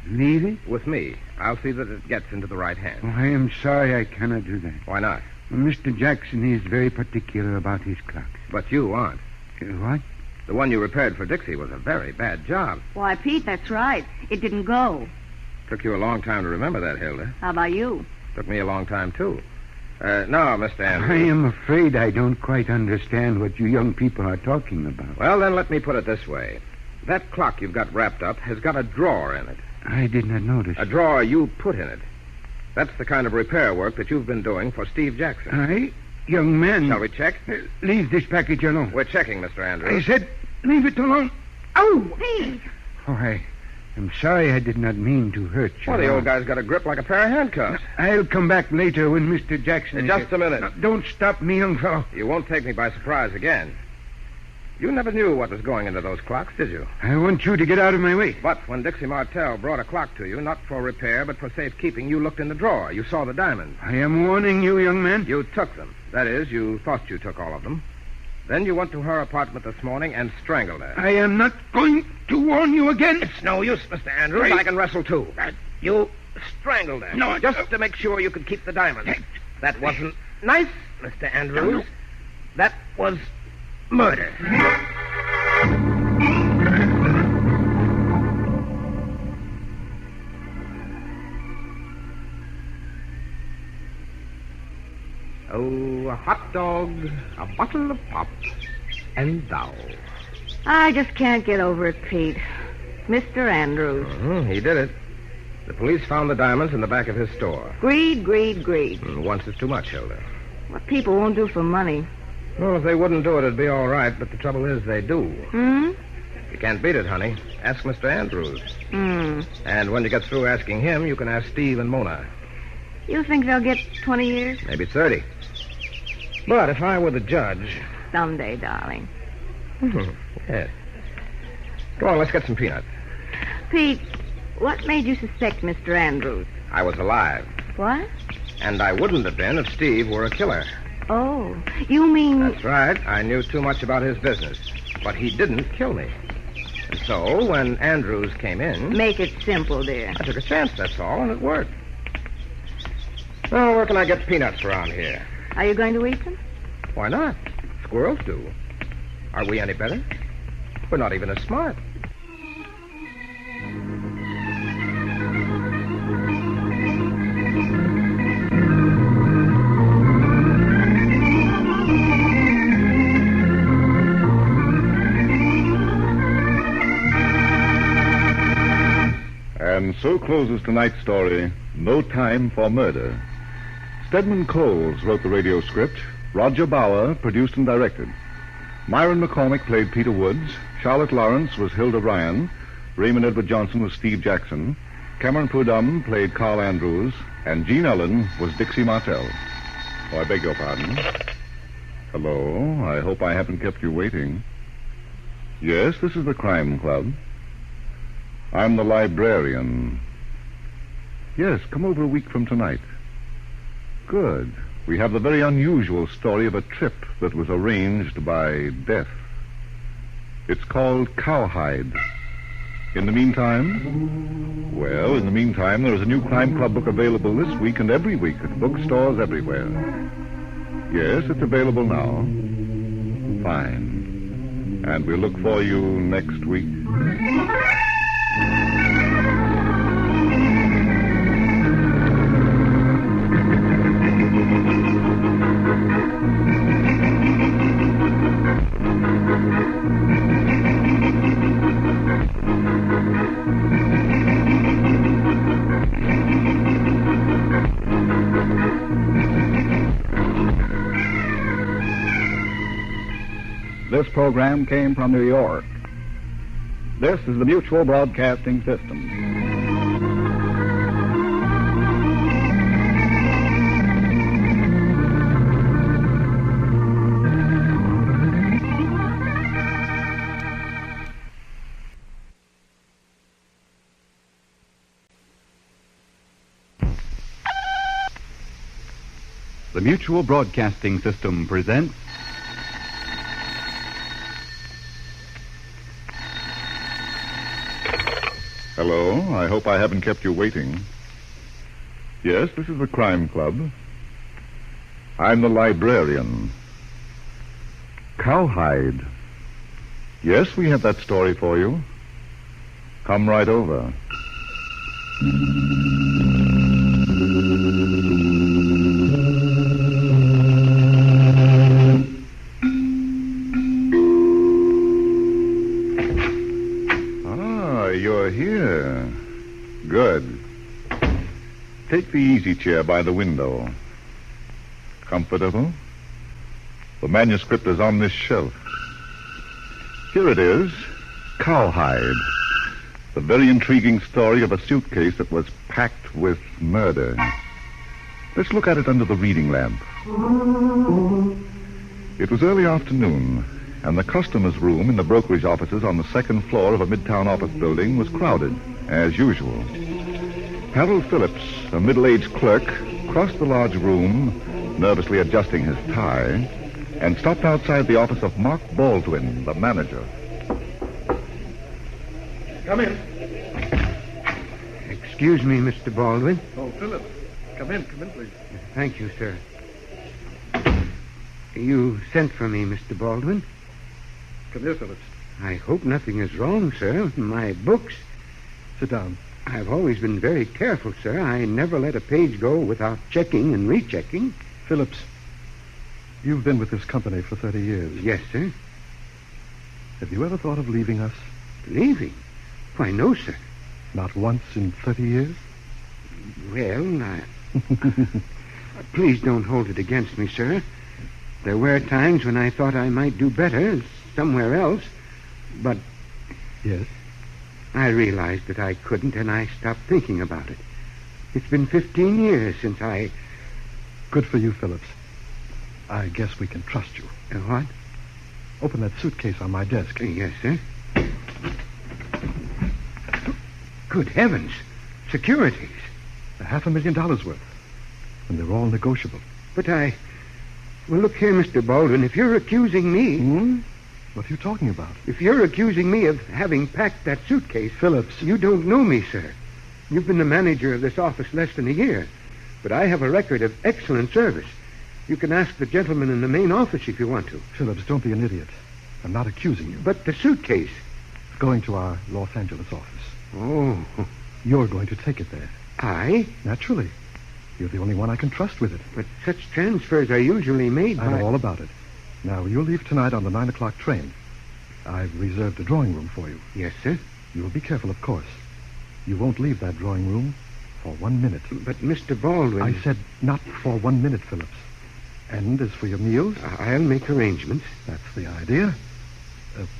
Leave it? With me. I'll see that it gets into the right hands. Oh, I am sorry I cannot do that. Why not? Well, Mr. Jackson is very particular about his clocks. But you aren't. What? The one you repaired for Dixie was a very bad job. Why, Pete, that's right. It didn't go. Took you a long time to remember that, Hilda. How about you? Took me a long time, too. Now, Mr. Andrews. I am afraid I don't quite understand what you young people are talking about. Well, then let me put it this way. That clock you've got wrapped up has got a drawer in it. I did not notice. A drawer you put in it. That's the kind of repair work that you've been doing for Steve Jackson. Young man. Shall we check? Leave this package alone. We're checking, Mr. Andrews. I said leave it alone. Oh, Pete! Oh, I'm sorry I did not mean to hurt you. Well, the old guy's got a grip like a pair of handcuffs. I'll come back later when Mr. Jackson is Just here. a minute. No, don't stop me, young fellow. You won't take me by surprise again. You never knew what was going into those clocks, did you? I want you to get out of my way. But when Dixie Martell brought a clock to you, not for repair, but for safekeeping, you looked in the drawer. You saw the diamonds. I am warning you, young man. You took them. That is, you thought you took all of them. Then you went to her apartment this morning and strangled her. I am not going to warn you again. It's no use, Mr. Andrews. I can wrestle, too. You strangled her. No, just to make sure you could keep the diamonds. That wasn't nice, Mr. Andrews. That was murder. Oh, a hot dog, a bottle of pop, and thou. I just can't get over it, Pete. Mr. Andrews. He did it. The police found the diamonds in the back of his store. Greed, greed, greed. Once is too much, Hilda. What people won't do for money. Well, if they wouldn't do it, it'd be all right, but the trouble is they do. You can't beat it, honey. Ask Mr. Andrews. And when you get through asking him, you can ask Steve and Mona. You think they'll get 20 years? Maybe 30. But if I were the judge... Someday, darling. Yes. Come on, let's get some peanuts. Pete, what made you suspect Mr. Andrews? I was alive. What? And I wouldn't have been if Steve were a killer. Oh, you mean... That's right. I knew too much about his business. But he didn't kill me. And so, when Andrews came in... Make it simple, dear. I took a chance, that's all, and it worked. Well, where can I get peanuts around here? Are you going to eat them? Why not? Squirrels do. Are we any better? We're not even as smart. And so closes tonight's story, No Time for Murder. Stedman Coles wrote the radio script. Roger Bauer produced and directed. Myron McCormick played Peter Woods. Charlotte Lawrence was Hilda Ryan. Raymond Edward Johnson was Steve Jackson. Cameron Prudhomme played Carl Andrews. And Gene Ellen was Dixie Martell. Oh, I beg your pardon. Hello. I hope I haven't kept you waiting. Yes, this is the Crime Club. I'm the librarian. Yes, come over a week from tonight. Good. We have the very unusual story of a trip that was arranged by death. It's called Cowhide. In the meantime? Well, in the meantime, there is a new Crime Club book available this week and every week at bookstores everywhere. Yes, it's available now. Fine. And we'll look for you next week. This program came from New York. This is the Mutual Broadcasting System. The Mutual Broadcasting System presents Hello, I hope I haven't kept you waiting. Yes, this is the Crime Club. I'm the librarian. Cowhide. Yes, we have that story for you. Come right over. You're here. Good. Take the easy chair by the window. Comfortable? The manuscript is on this shelf. Here it is. Cowhide. The very intriguing story of a suitcase that was packed with murder. Let's look at it under the reading lamp. It was early afternoon, and the customer's room in the brokerage offices on the second floor of a midtown office building was crowded, as usual. Harold Phillips, a middle-aged clerk, crossed the large room, nervously adjusting his tie, and stopped outside the office of Mark Baldwin, the manager. Come in. Excuse me, Mr. Baldwin. Oh, Phillips. Come in, please. Thank you, sir. You sent for me, Mr. Baldwin. Come here, Phillips. I hope nothing is wrong, sir. My books. Sit down. I've always been very careful, sir. I never let a page go without checking and rechecking. Phillips, you've been with this company for 30 years. Yes, sir. Have you ever thought of leaving us? Leaving? Why, no, sir. Not once in 30 years? Well, please don't hold it against me, sir. There were times when I thought I might do better somewhere else, but... Yes? I realized that I couldn't, and I stopped thinking about it. It's been 15 years since I... Good for you, Phillips. I guess we can trust you. What? Open that suitcase on my desk. Yes, sir. Good heavens. Securities. $500,000 worth. And they're all negotiable. But Well, look here, Mr. Baldwin. If you're accusing me... What are you talking about? If you're accusing me of having packed that suitcase... Phillips. You don't know me, sir. You've been the manager of this office less than a year. But I have a record of excellent service. You can ask the gentleman in the main office if you want to. Phillips, don't be an idiot. I'm not accusing you. But the suitcase... It's going to our Los Angeles office. Oh. You're going to take it there. I? Naturally. You're the only one I can trust with it. But such transfers are usually made by... I know all about it. Now, you'll leave tonight on the 9 o'clock train. I've reserved a drawing room for you. Yes, sir. You'll be careful, of course. You won't leave that drawing room for 1 minute. But, Mr. Baldwin... I said not for 1 minute, Phillips. And as for your meals... I'll make arrangements. That's the idea.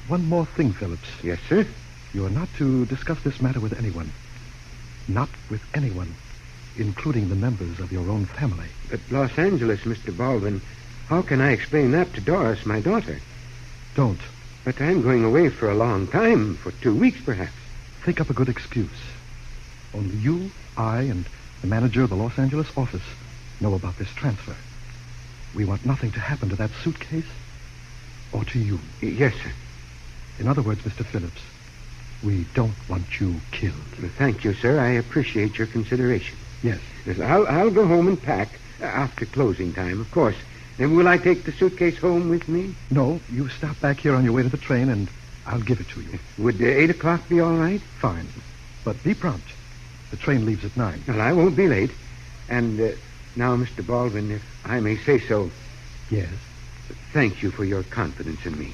One more thing, Phillips. Yes, sir? You are not to discuss this matter with anyone. Not with anyone, including the members of your own family. But Los Angeles, Mr. Baldwin, how can I explain that to Doris, my daughter? Don't. But I'm going away for a long time, for 2 weeks perhaps. Think up a good excuse. Only you, I, and the manager of the Los Angeles office know about this transfer. We want nothing to happen to that suitcase or to you. Yes, sir. In other words, Mr. Phillips, we don't want you killed. Well, thank you, sir. I appreciate your consideration. Yes. Yes, I'll go home and pack after closing time, of course. And will I take the suitcase home with me? No, you stop back here on your way to the train, and I'll give it to you. Would 8 o'clock be all right? Fine. But be prompt. The train leaves at 9. Well, I won't be late. And now, Mr. Baldwin, if I may say so... Yes? Thank you for your confidence in me.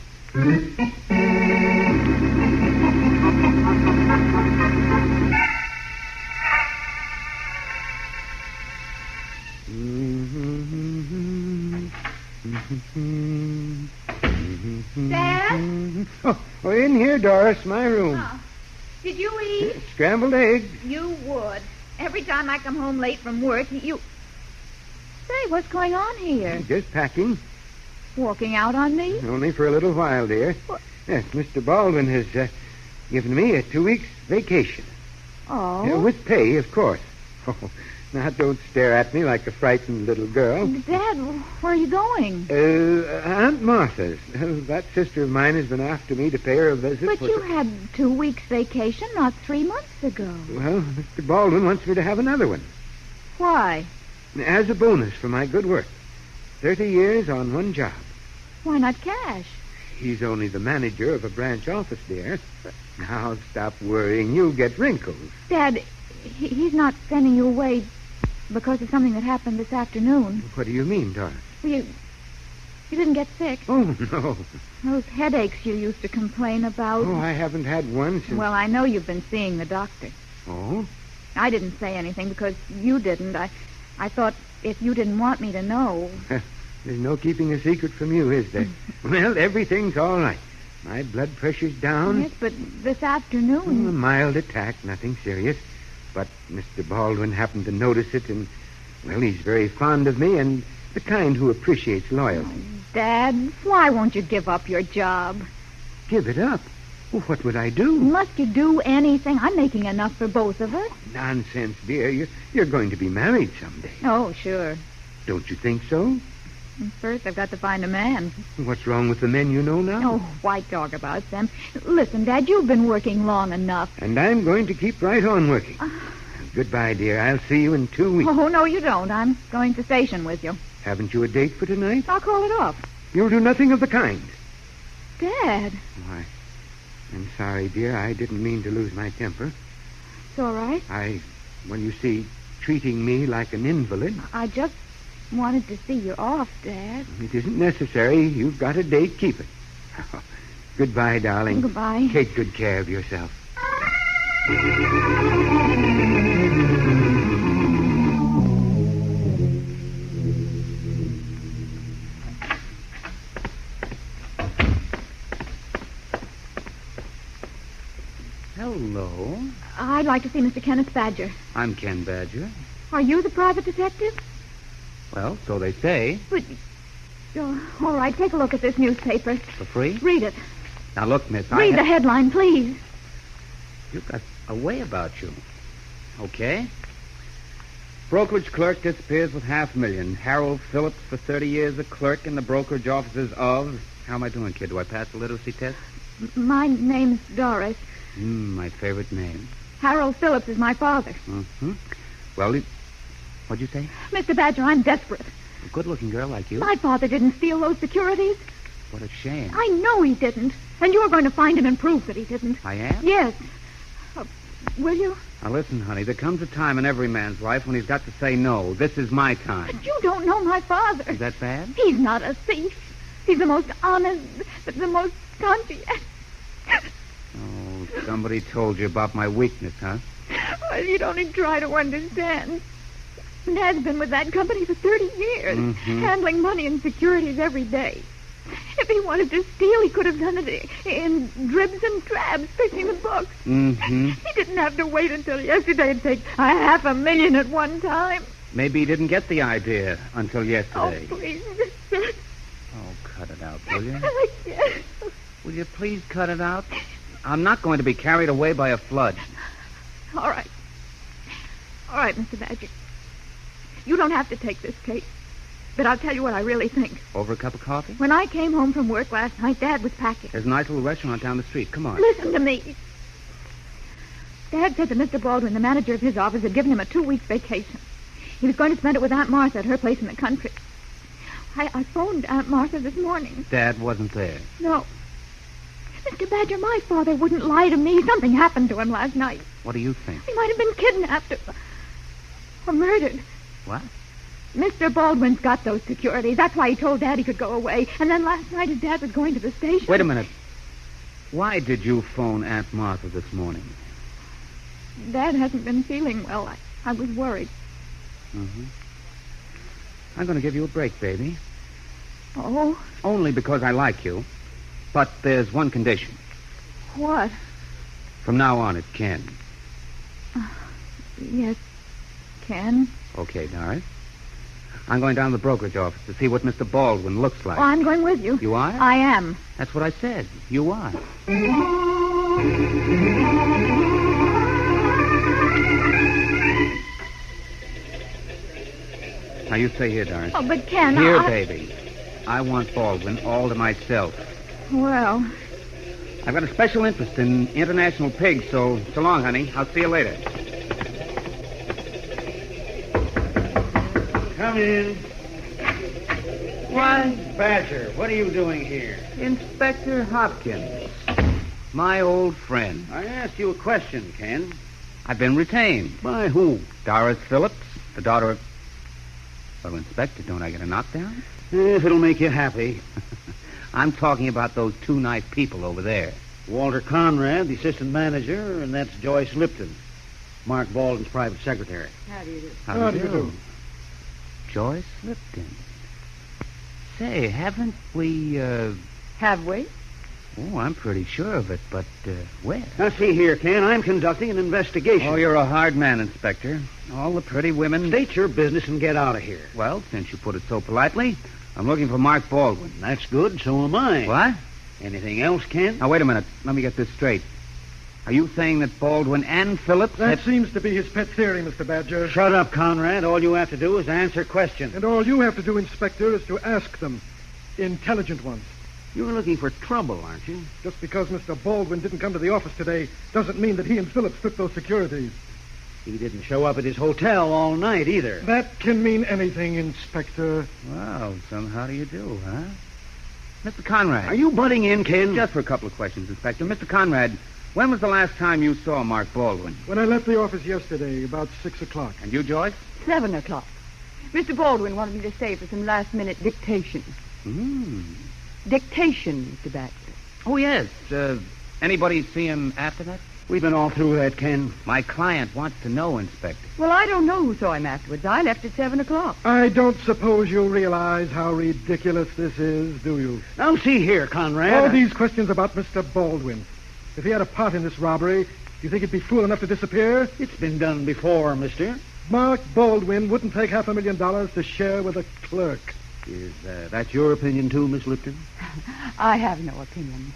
Dad? Oh, in here, Doris, my room. Oh. Did you eat? Scrambled eggs. You would. Every time I come home late from work, you... Say, what's going on here? Just packing. Walking out on me? Only for a little while, dear. What? Yes, Mr. Baldwin has given me a 2 weeks vacation. Oh? With pay, of course. Oh, now don't stare at me like a frightened little girl. Dad, where are you going? Aunt Martha's. That sister of mine has been after me to pay her a visit. But you had 2 weeks vacation not 3 months ago. Well, Mr. Baldwin wants me to have another one. Why? As a bonus for my good work. 30 years on one job. Why not cash? He's only the manager of a branch office, dear. Now, stop worrying. You'll get wrinkles. Dad, he's not sending you away because of something that happened this afternoon. What do you mean, Doris? Well, you didn't get sick. Oh, no. Those headaches you used to complain about. Oh, I haven't had one since... Well, I know you've been seeing the doctor. Oh? I didn't say anything because you didn't. I thought if you didn't want me to know... There's no keeping a secret from you, is there? Well, everything's all right. My blood pressure's down. Yes, but this afternoon... A mild attack, nothing serious. But Mr. Baldwin happened to notice it, and, well, he's very fond of me and the kind who appreciates loyalty. Oh, Dad, why won't you give up your job? Give it up? Well, what would I do? Must you do anything? I'm making enough for both of us. Nonsense, dear. You're going to be married someday. Oh, sure. Don't you think so? First, I've got to find a man. What's wrong with the men you know now? Oh, why talk about them? Listen, Dad, you've been working long enough. And I'm going to keep right on working. Goodbye, dear. I'll see you in 2 weeks. Oh, no, you don't. I'm going to station with you. Haven't you a date for tonight? I'll call it off. You'll do nothing of the kind. Dad. Why, I'm sorry, dear. I didn't mean to lose my temper. It's all right. Well, you see, treating me like an invalid. I just wanted to see you off, Dad. It isn't necessary. You've got a date. Keep it. Goodbye, darling. Goodbye. Take good care of yourself. Hello. I'd like to see Mr. Kenneth Badger. I'm Ken Badger. Are you the private detective? Well, so they say. But... all right, take a look at this newspaper. For free? Read it. Now, look, miss, Read the headline, please. You've got a way about you. Okay. Brokerage clerk disappears with $500,000. Harold Phillips for 30 years a clerk in the brokerage offices of... How am I doing, kid? Do I pass the literacy test? My name's Doris. My favorite name. Harold Phillips is my father. Mm-hmm. Well, what'd you say? Mr. Badger, I'm desperate. A good-looking girl like you? My father didn't steal those securities. What a shame. I know he didn't. And you're going to find him and prove that he didn't. I am? Yes. Will you? Now, listen, honey. There comes a time in every man's life when he's got to say no. This is my time. But you don't know my father. Is that bad? He's not a thief. He's the most honest, the most conscientious. Oh, somebody told you about my weakness, huh? Well, you don't even try to understand. Dad's been with that company for 30 years, handling money and securities every day. If he wanted to steal, he could have done it in dribs and drabs, fixing the books. Mm-hmm. He didn't have to wait until yesterday to take $500,000 at one time. Maybe he didn't get the idea until yesterday. Oh, please. Oh, cut it out, will you? I can't. Will you please cut it out? I'm not going to be carried away by a flood. All right. All right, Mr. Badger. You don't have to take this case. But I'll tell you what I really think. Over a cup of coffee? When I came home from work last night, Dad was packing. There's a nice little restaurant down the street. Come on. Listen to me. Dad said that Mr. Baldwin, the manager of his office, had given him a 2-week vacation. He was going to spend it with Aunt Martha at her place in the country. I phoned Aunt Martha this morning. Dad wasn't there. No. Mr. Badger, my father wouldn't lie to me. Something happened to him last night. What do you think? He might have been kidnapped or murdered. What? Mr. Baldwin's got those securities. That's why he told Dad he could go away. And then last night his dad was going to the station. Wait a minute. Why did you phone Aunt Martha this morning? Dad hasn't been feeling well. I was worried. Mm-hmm. I'm going to give you a break, baby. Oh? Only because I like you. But there's one condition. What? From now on, it's Ken. Yes, Ken. Okay, Doris. I'm going down to the brokerage office to see what Mr. Baldwin looks like. Oh, I'm going with you. You are? I am. That's what I said. You are. Now, you stay here, Doris. Oh, but Ken, Here, baby. I want Baldwin all to myself. Well, I've got a special interest in international pigs, so long, honey. I'll see you later. Come in. Why, Badger, what are you doing here? Inspector Hopkins, my old friend. I asked you a question, Ken. I've been retained. By who? Doris Phillips, the daughter of... Well, Inspector, don't I get a knockdown? If it'll make you happy. I'm talking about those 2 nice people over there. Walter Conrad, the assistant manager, and that's Joyce Lipton, Mark Baldwin's private secretary. How do you do? How do you do? Joyce Lipton. Say, haven't we, Have we? Oh, I'm pretty sure of it, but, where? Now, see here, Ken, I'm conducting an investigation. Oh, you're a hard man, Inspector. All the pretty women... State your business and get out of here. Well, since you put it so politely, I'm looking for Mark Baldwin. That's good, so am I. What? Anything else, Ken? Now, wait a minute. Let me get this straight. Are you saying that Baldwin and Phillips... That seems to be his pet theory, Mr. Badger. Shut up, Conrad. All you have to do is answer questions. And all you have to do, Inspector, is to ask them. Intelligent ones. You're looking for trouble, aren't you? Just because Mr. Baldwin didn't come to the office today doesn't mean that he and Phillips took those securities. He didn't show up at his hotel all night, either. That can mean anything, Inspector. Well, son, how do you do, huh? Mr. Conrad. Are you butting in, Ken? Just for a couple of questions, Inspector. Mr. Conrad, when was the last time you saw Mark Baldwin? When I left the office yesterday, about 6 o'clock. And you, Joyce? 7 o'clock. Mr. Baldwin wanted me to stay for some last-minute dictation. Dictation, Mr. Baxter. Oh, yes. Anybody see him after that? We've been all through that, Ken. My client wants to know, Inspector. Well, I don't know who saw him afterwards. I left at 7 o'clock. I don't suppose you realize how ridiculous this is, do you? Now, see here, Conrad. All these questions about Mr. Baldwin. If he had a part in this robbery, do you think he'd be fool enough to disappear? It's been done before, mister. Mark Baldwin wouldn't take $500,000 to share with a clerk. Is that your opinion, too, Miss Lipton? I have no opinion.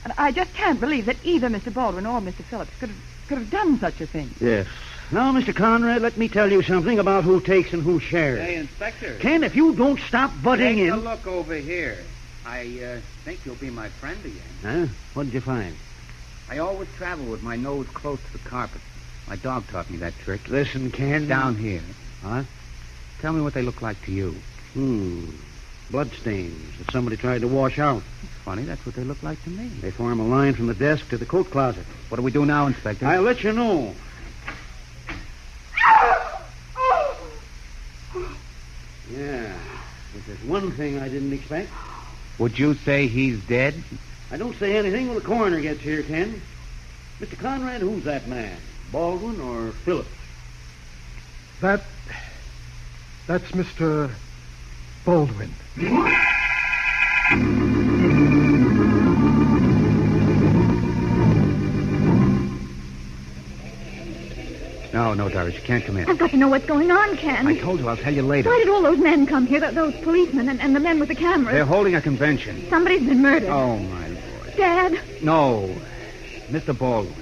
And I just can't believe that either Mr. Baldwin or Mr. Phillips could have done such a thing. Yes. Now, Mr. Conrad, let me tell you something about who takes and who shares. Hey, Inspector. Ken, if you don't stop butting in... Take a look over here. I think you'll be my friend again. Huh? What did you find? I always travel with my nose close to the carpet. My dog taught me that trick. Listen, Ken. Down here. Huh? Tell me what they look like to you. Bloodstains that somebody tried to wash out. It's funny, that's what they look like to me. They form a line from the desk to the coat closet. What do we do now, Inspector? I'll let you know. Yeah. But there's one thing I didn't expect. Would you say he's dead? I don't say anything when the coroner gets here, Ken. Mr. Conrad, who's that man? Baldwin or Phillips? That's Mr. Baldwin. No, Doris, you can't come in. I've got to know what's going on, Ken. I told you, I'll tell you later. Why did all those men come here, those policemen and the men with the cameras? They're holding a convention. Somebody's been murdered. Oh, my boy. Dad? No, Mr. Baldwin.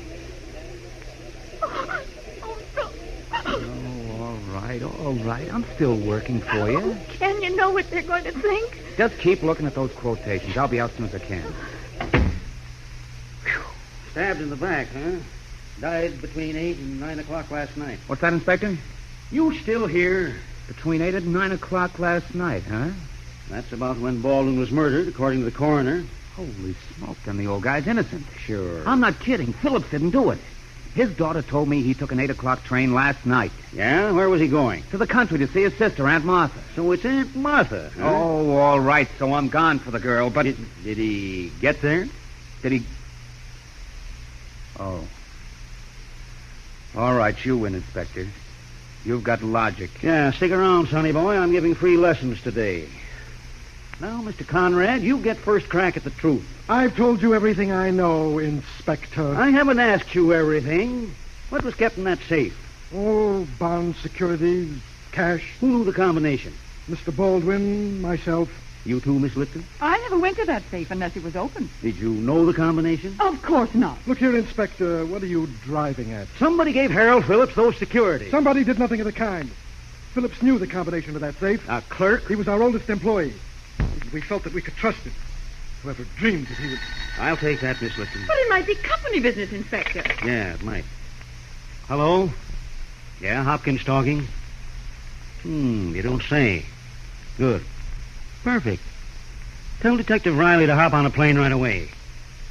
All right. I'm still working for you. Ken, you know what they're going to think? Just keep looking at those quotations. I'll be out as soon as I can. Stabbed in the back, huh? Died between 8 and 9 o'clock last night. What's that, Inspector? You still here? Between 8 and 9 o'clock last night, huh? That's about when Baldwin was murdered, according to the coroner. Holy smoke, then the old guy's innocent. Sure. I'm not kidding. Phillips didn't do it. His daughter told me he took an 8 o'clock train last night. Yeah? Where was he going? To the country to see his sister, Aunt Martha. So it's Aunt Martha, huh? Oh, all right, so I'm gone for the girl, but... Did he get there? Did he... Oh. All right, you win, Inspector. You've got logic. Yeah, stick around, sonny boy. I'm giving free lessons today. Now, Mr. Conrad, you get first crack at the truth. I've told you everything I know, Inspector. I haven't asked you everything. What was kept in that safe? Oh, bonds, securities, cash. Who knew the combination? Mr. Baldwin, myself. You too, Miss Lipton? I never went to that safe unless it was open. Did you know the combination? Of course not. Look here, Inspector, what are you driving at? Somebody gave Harold Phillips those securities. Somebody did nothing of the kind. Phillips knew the combination of that safe. A clerk? He was our oldest employee. We felt that we could trust him. Whoever dreamed that he would... I'll take that, Miss Lipton. But it might be company business, Inspector. Yeah, it might. Hello? Yeah, Hopkins talking? You don't say. Good. Perfect. Tell Detective Riley to hop on a plane right away.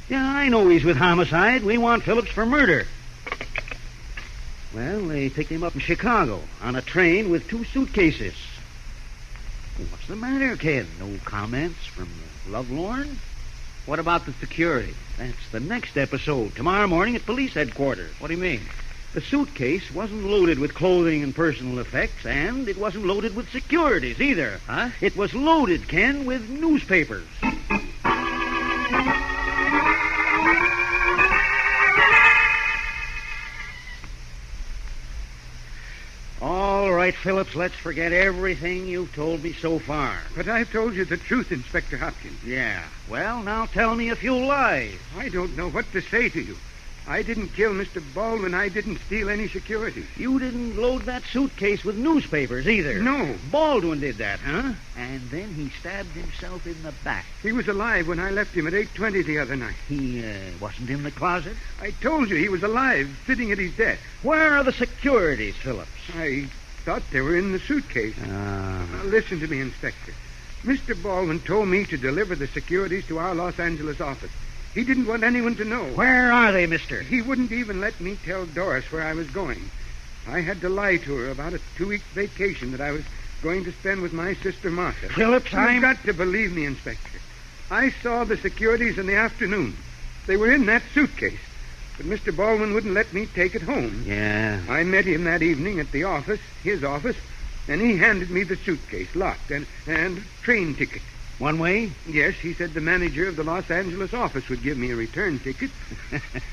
Yeah, I know he's with homicide. We want Phillips for murder. Well, they picked him up in Chicago on a train with 2 suitcases. What's the matter, Ken? No comments from the lovelorn? What about the security? That's the next episode. Tomorrow morning at police headquarters. What do you mean? The suitcase wasn't loaded with clothing and personal effects, and it wasn't loaded with securities either. Huh? It was loaded, Ken, with newspapers. All right, Phillips, let's forget everything you've told me so far. But I've told you the truth, Inspector Hopkins. Yeah. Well, now tell me if you lie. I don't know what to say to you. I didn't kill Mr. Baldwin. I didn't steal any securities. You didn't load that suitcase with newspapers either. No. Baldwin did that, huh? And then he stabbed himself in the back. He was alive when I left him at 8:20 the other night. He wasn't in the closet? I told you he was alive, sitting at his desk. Where are the securities, Phillips? I thought they were in the suitcase. Now, listen to me, Inspector. Mr. Baldwin told me to deliver the securities to our Los Angeles office. He didn't want anyone to know. Where are they, mister? He wouldn't even let me tell Doris where I was going. I had to lie to her about a 2-week vacation that I was going to spend with my sister Martha. Phillips, You've got to believe me, Inspector. I saw the securities in the afternoon. They were in that suitcase. But Mr. Baldwin wouldn't let me take it home. Yeah. I met him that evening at the office, his office, and he handed me the suitcase, locked, and train ticket. One way? Yes, he said the manager of the Los Angeles office would give me a return ticket.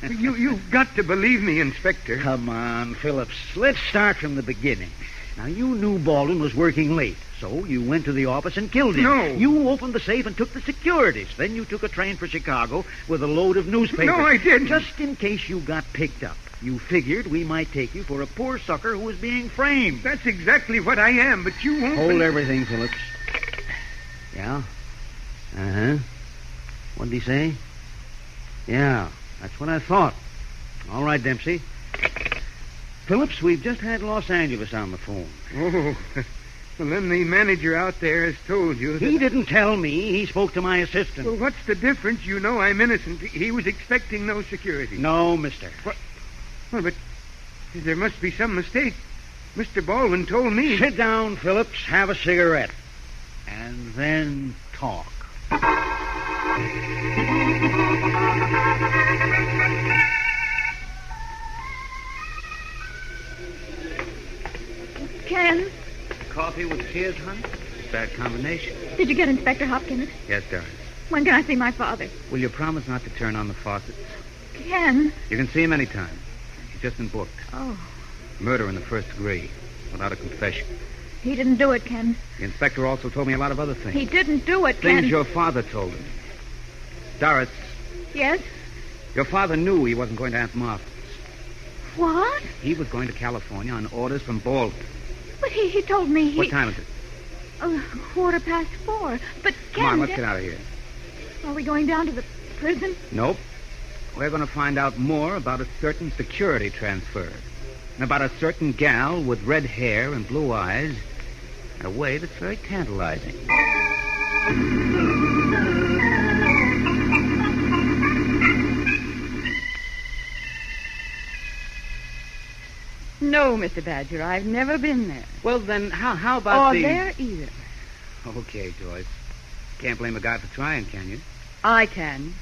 You've got to believe me, Inspector. Come on, Phillips. Let's start from the beginning. Now, you knew Baldwin was working late, so you went to the office and killed him. No. You opened the safe and took the securities. Then you took a train for Chicago with a load of newspapers. No, I didn't. Just in case you got picked up. You figured we might take you for a poor sucker who was being framed. That's exactly what I am, but you won't... Hold everything, Phillips. Yeah? Uh-huh. What did he say? Yeah, that's what I thought. All right, Dempsey. Phillips, we've just had Los Angeles on the phone. Oh, well, then the manager out there has told you that... He didn't tell me. He spoke to my assistant. Well, what's the difference? You know I'm innocent. He was expecting no security. No, mister. What? Well, but there must be some mistake. Mr. Baldwin told me... Sit down, Phillips. Have a cigarette. And then talk. Ken, Coffee with tears, honey? Bad combination. did you get Inspector Hopkins? Yes, darling. When can I see my father? Will you promise not to turn on the faucets? Ken. You can see him anytime. He's just been booked. Oh, Murder in the first degree, without a confession. he didn't do it, Ken. The inspector also told me a lot of other things. He didn't do it, Ken. Things your father told him. Doris, Yes? Your father knew he wasn't going to Aunt Martha's. What? He was going to California on orders from Baldwin. But he told me he... What time is it? 4:15. But Come on, let's get out of here. Are we going down to the prison? Nope. We're going to find out more about a certain security transfer. And about a certain gal with red hair and blue eyes in a way that's very tantalizing. No, Mr. Badger, I've never been there. Well, then, how about Or there either. Okay, Joyce. Can't blame a guy for trying, can you? I can.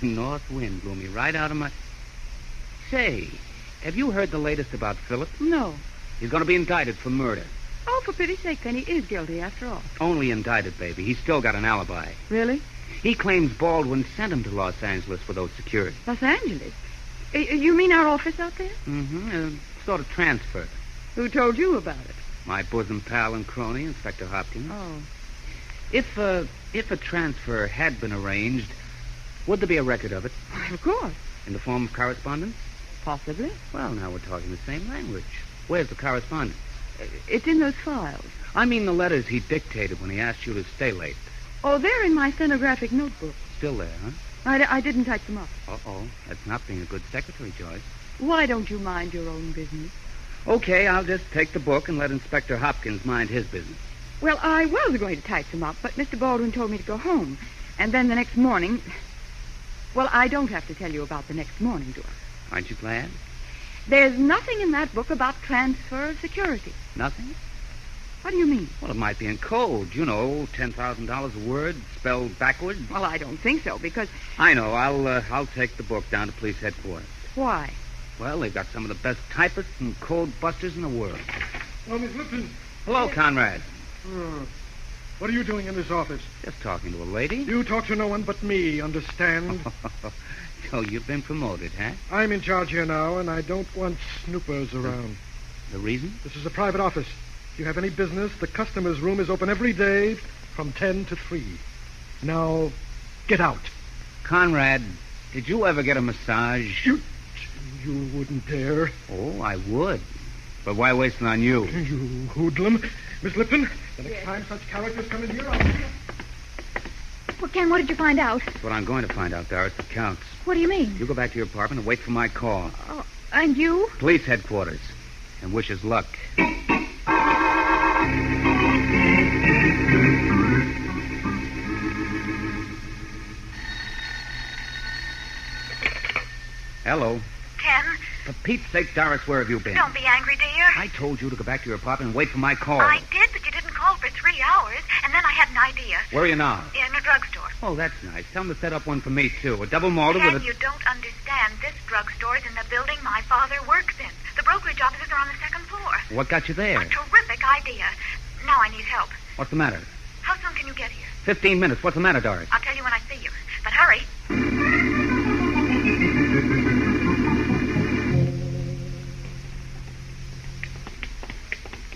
North wind blew me right out of my... Say, have you heard the latest about Philip? No. He's going to be indicted for murder. Oh, for pity's sake, then he is guilty after all. Only indicted, baby. He's still got an alibi. Really? He claims Baldwin sent him to Los Angeles for those security. Los Angeles? You mean our office out there? Mm-hmm. Sort of transfer. Who told you about it? My bosom pal and crony, Inspector Hopkins. Oh. If a transfer had been arranged, would there be a record of it? Of course. In the form of correspondence? Possibly. Well, now we're talking the same language. Where's the correspondence? It's in those files. I mean the letters he dictated when he asked you to stay late. Oh, they're in my stenographic notebook. Still there, huh? I didn't type them up. Uh-oh. That's not being a good secretary, Joyce. Why don't you mind your own business? Okay, I'll just take the book and let Inspector Hopkins mind his business. Well, I was going to type them up, but Mr. Baldwin told me to go home. And then the next morning... Well, I don't have to tell you about the next morning, do I? Aren't you glad? There's nothing in that book about transfer of security. Nothing? What do you mean? Well, it might be in code. You know, $10,000 a word, spelled backwards. Well, I don't think so, because... I know. I'll take the book down to police headquarters. Why? Well, they've got some of the best typists and code busters in the world. Oh, Miss Lipton. Hello, Conrad. What are you doing in this office? Just talking to a lady. You talk to no one but me, understand? So you've been promoted, huh? I'm in charge here now, and I don't want snoopers around. The reason? This is a private office. If you have any business, the customer's room is open every day from 10 to 3. Now, get out. Conrad, did you ever get a massage? You wouldn't dare. Oh, I would. But why waste it on you? You hoodlum. Miss Lipton, the next time such characters come in here, I'll... Well, Ken, what did you find out? That's what I'm going to find out, Doris. It counts. What do you mean? You go back to your apartment and wait for my call. Oh, and you? Police headquarters. And wish us luck. Hello. Ken? For Pete's sake, Doris, where have you been? Don't be angry, dear. I told you to go back to your apartment and wait for my call. I did, but you didn't call for 3 hours, and then I had an idea. Where are you now? In a drugstore. Oh, that's nice. Tell them to set up one for me, too. A double malted Ken, with a... you don't understand. This drugstore is in the building my father works in. The brokerage offices are on the 2nd floor. What got you there? A terrific idea. Now I need help. What's the matter? How soon can you get here? 15 minutes. What's the matter, Doris? I'll tell you when I see you. But hurry.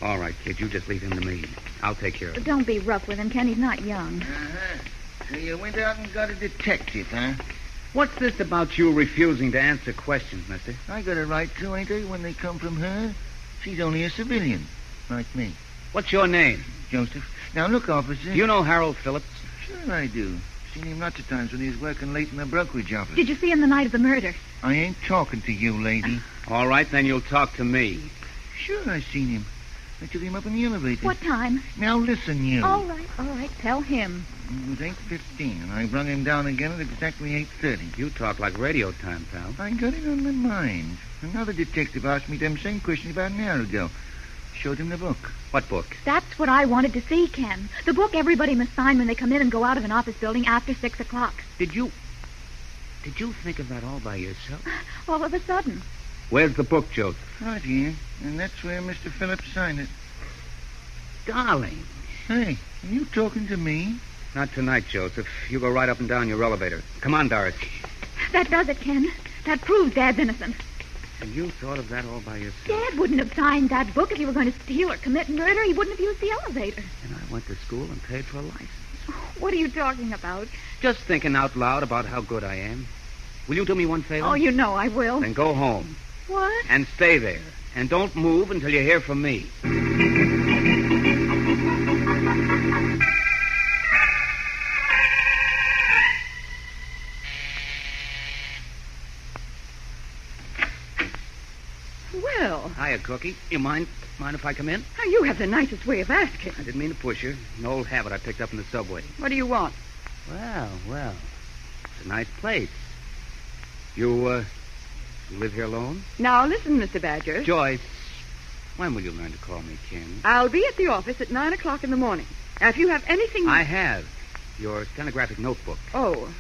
All right, kid. You just leave him to me. I'll take care of him. Don't be rough with him, Ken. He's not young. So you went out and got a detective, huh? What's this about you refusing to answer questions, mister? I got a right to, ain't I, when they come from her? She's only a civilian, like me. What's your name? Joseph. Now, look, officer. You know Harold Phillips? Sure I do. Seen him lots of times when he was working late in the brokerage office. Did you see him the night of the murder? I ain't talking to you, lady. All right, then you'll talk to me. Sure I seen him. I took him up in the elevator. What time? Now, listen, you. All right. Tell him. It was 8:15, and I brung him down again at exactly 8:30. You talk like radio time, pal. I got it on my mind. Another detective asked me them same questions about an hour ago. Showed him the book. What book? That's what I wanted to see, Ken. The book everybody must sign when they come in and go out of an office building after 6 o'clock. Did you think of that all by yourself? All of a sudden. Where's the book, Joseph? Right here. And that's where Mr. Phillips signed it. Darling. Hey, are you talking to me? Not tonight, Joseph. You go right up and down your elevator. Come on, Doris. That does it, Ken. That proves Dad's innocent. And you thought of that all by yourself? Dad wouldn't have signed that book if he were going to steal or commit murder. He wouldn't have used the elevator. And I went to school and paid for a license. What are you talking about? Just thinking out loud about how good I am. Will you do me one favor? Oh, you know I will. Then go home. What? And stay there. And don't move until you hear from me. Well, Hiya, Cookie. You mind if I come in? now you have the nicest way of asking. I didn't mean to push you. An old habit I picked up in the subway. What do you want? Well. It's a nice place. You live here alone? Now, listen, Mr. Badger. Joyce, when will you learn to call me Ken? I'll be at the office at 9 o'clock in the morning. Now, if you have anything... I have. Your stenographic notebook. Oh.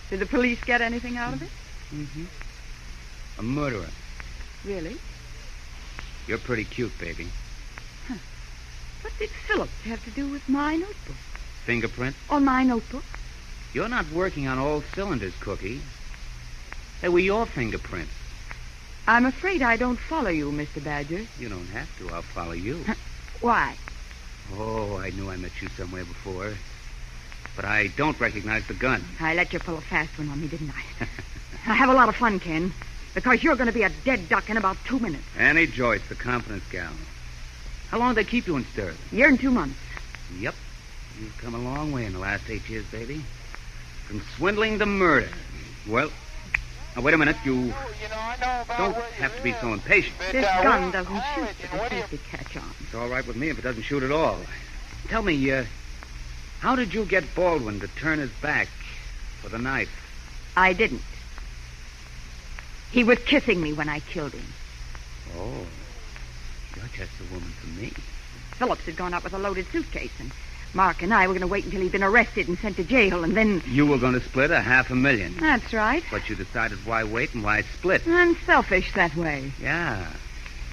Did the police get anything out of it? Mm-hmm. A murderer. Really? You're pretty cute, baby. Huh. What did Phillips have to do with my notebook? Fingerprint? On my notebook? You're not working on all cylinders, Cookie. They were your fingerprints. I'm afraid I don't follow you, Mr. Badger. You don't have to. I'll follow you. Why? Oh, I knew I met you somewhere before. But I don't recognize the gun. I let you pull a fast one on me, didn't I? I'll have a lot of fun, Ken. Because you're going to be a dead duck in about 2 minutes. Annie Joyce, the confidence gal. How long did they keep you in stir? A year and 2 months. Yep. You've come a long way in the last 8 years, baby. From swindling to murder. Well, now, wait a minute. You don't have to be so impatient. This gun doesn't shoot with a safety catch on. It's all right with me if it doesn't shoot at all. Tell me, how did you get Baldwin to turn his back for the knife? I didn't. He was kissing me when I killed him. Oh, you're just the woman for me. Phillips had gone out with a loaded suitcase, and Mark and I were going to wait until he'd been arrested and sent to jail, and then... You were going to split $500,000. That's right. But you decided why wait and why split. I'm selfish that way. Yeah.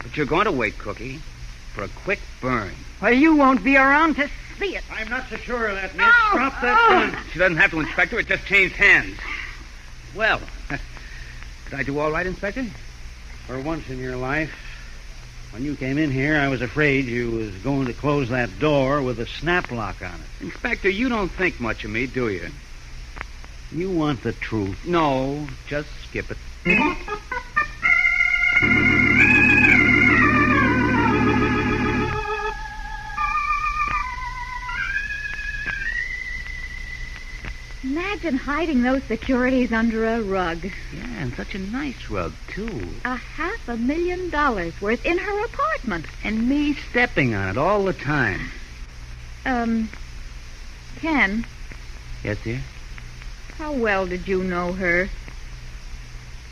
But you're going to wait, Cookie, for a quick burn. Well, you won't be around to see it. I'm not so sure of that, miss. Drop that gun. She doesn't have to, Inspector. It just changed hands. Well, did I do all right, Inspector? For once in your life, when you came in here, I was afraid you was going to close that door with a snap lock on it. Inspector, you don't think much of me, do you? You want the truth. No, just skip it. Imagine hiding those securities under a rug. Yeah, and such a nice rug, too. $500,000 worth in her apartment. And me stepping on it all the time. Ken, Yes, dear? how well did you know her?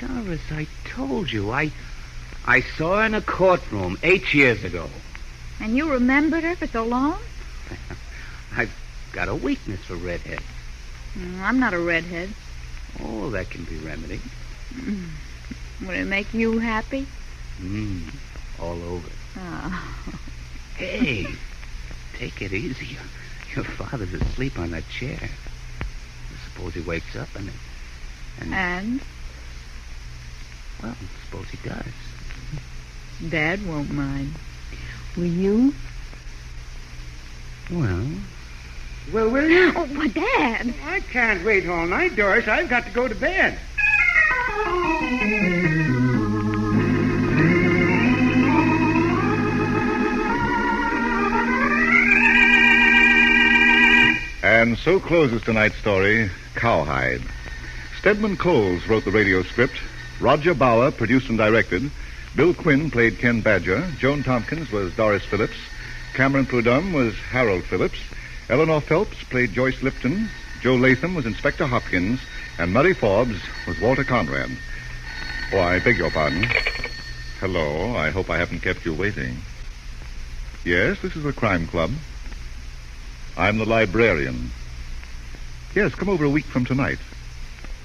Doris, I told you. I saw her in a courtroom 8 years ago. And you remembered her for so long? I've got a weakness for redheads. I'm not a redhead. Oh, that can be remedied. Would it make you happy? All over. Oh. Hey, take it easy. Your father's asleep on that chair. Suppose he wakes up and... Well, suppose he does. Dad won't mind. Will you? Well... Well, will you? Oh, but Dad! I can't wait all night, Doris. I've got to go to bed. And so closes tonight's story, Cowhide. Stedman Coles wrote the radio script. Roger Bauer produced and directed. Bill Quinn played Ken Badger. Joan Tompkins was Doris Phillips. Cameron Prudhomme was Harold Phillips. Eleanor Phelps played Joyce Lipton. Joe Latham was Inspector Hopkins. And Murray Forbes was Walter Conrad. Oh, I beg your pardon. Hello. I hope I haven't kept you waiting. Yes, this is the Crime Club. I'm the librarian. Yes, come over a week from tonight.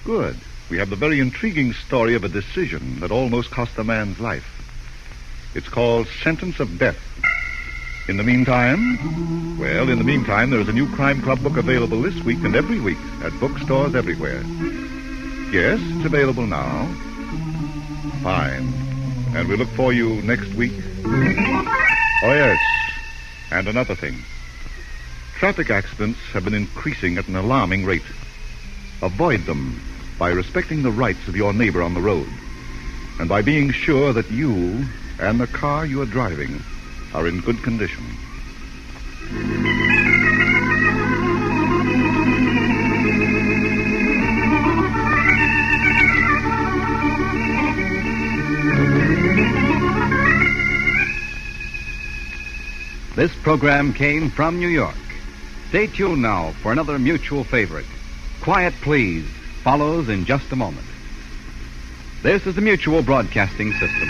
Good. We have the very intriguing story of a decision that almost cost a man's life. It's called Sentence of Death. In the meantime, there is a new Crime Club book available this week and every week at bookstores everywhere. Yes, it's available now. Fine. And we look for you next week. Oh, yes. And another thing. Traffic accidents have been increasing at an alarming rate. Avoid them by respecting the rights of your neighbor on the road and by being sure that you and the car you are driving are in good condition. This program came from New York. Stay tuned now for another mutual favorite. Quiet Please follows in just a moment. This is the Mutual Broadcasting System.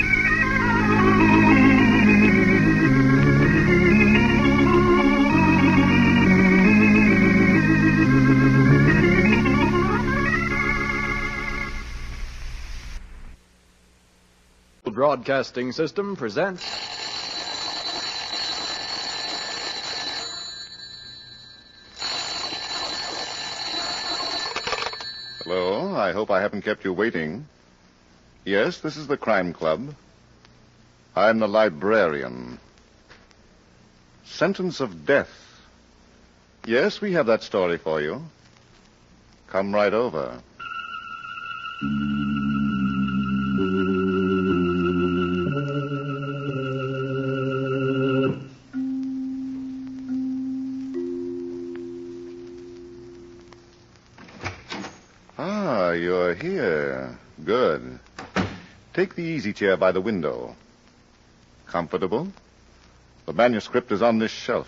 Broadcasting System presents Hello, I hope I haven't kept you waiting. Yes, this is the Crime Club. I'm the librarian. Sentence of death. Yes, we have that story for you. Come right over. Ah, you're here. Good. Take the easy chair by the window. Comfortable? The manuscript is on this shelf.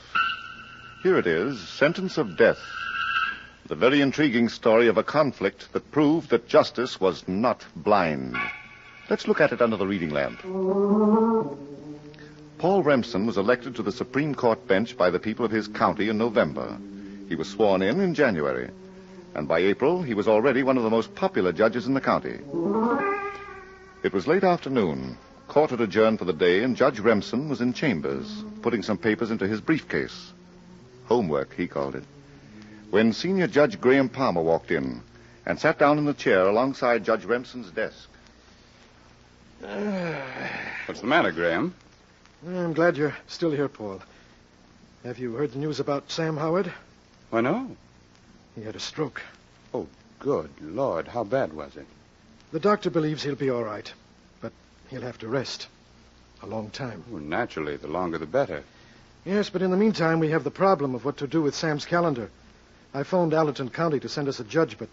Here it is, Sentence of Death. The very intriguing story of a conflict that proved that justice was not blind. Let's look at it under the reading lamp. Paul Remsen was elected to the Supreme Court bench by the people of his county in November. He was sworn in January. And by April, he was already one of the most popular judges in the county. It was late afternoon. Court had adjourned for the day, and Judge Remsen was in chambers, putting some papers into his briefcase. Homework, he called it. When Senior Judge Graham Palmer walked in and sat down in the chair alongside Judge Remsen's desk. What's the matter, Graham? I'm glad you're still here, Paul. Have you heard the news about Sam Howard? Why, no. He had a stroke. Oh, good Lord. How bad was it? The doctor believes he'll be all right, but he'll have to rest. A long time. Well, naturally, the longer the better. Yes, but in the meantime, we have the problem of what to do with Sam's calendar. I phoned Allerton County to send us a judge, but,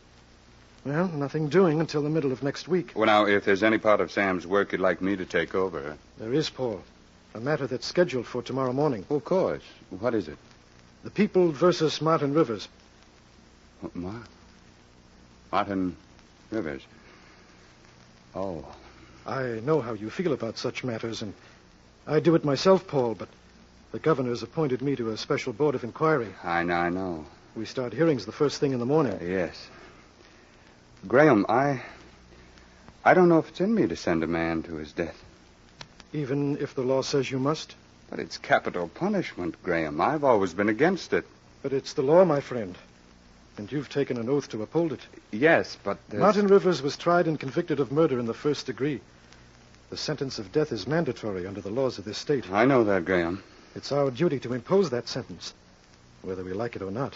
well, nothing doing until the middle of next week. Well, now, if there's any part of Sam's work you'd like me to take over... There is, Paul. A matter that's scheduled for tomorrow morning. Oh, of course. What is it? The People versus Martin Rivers. Martin Rivers. Oh. I know how you feel about such matters, and I do it myself, Paul, but the governor's appointed me to a special board of inquiry. I know. We start hearings the first thing in the morning. Yes. Graham, I don't know if it's in me to send a man to his death. Even if the law says you must? But it's capital punishment, Graham. I've always been against it. But it's the law, my friend. And you've taken an oath to uphold it. Yes, but Martin Rivers was tried and convicted of murder in the first degree. The sentence of death is mandatory under the laws of this state. I know that, Graham. It's our duty to impose that sentence, whether we like it or not,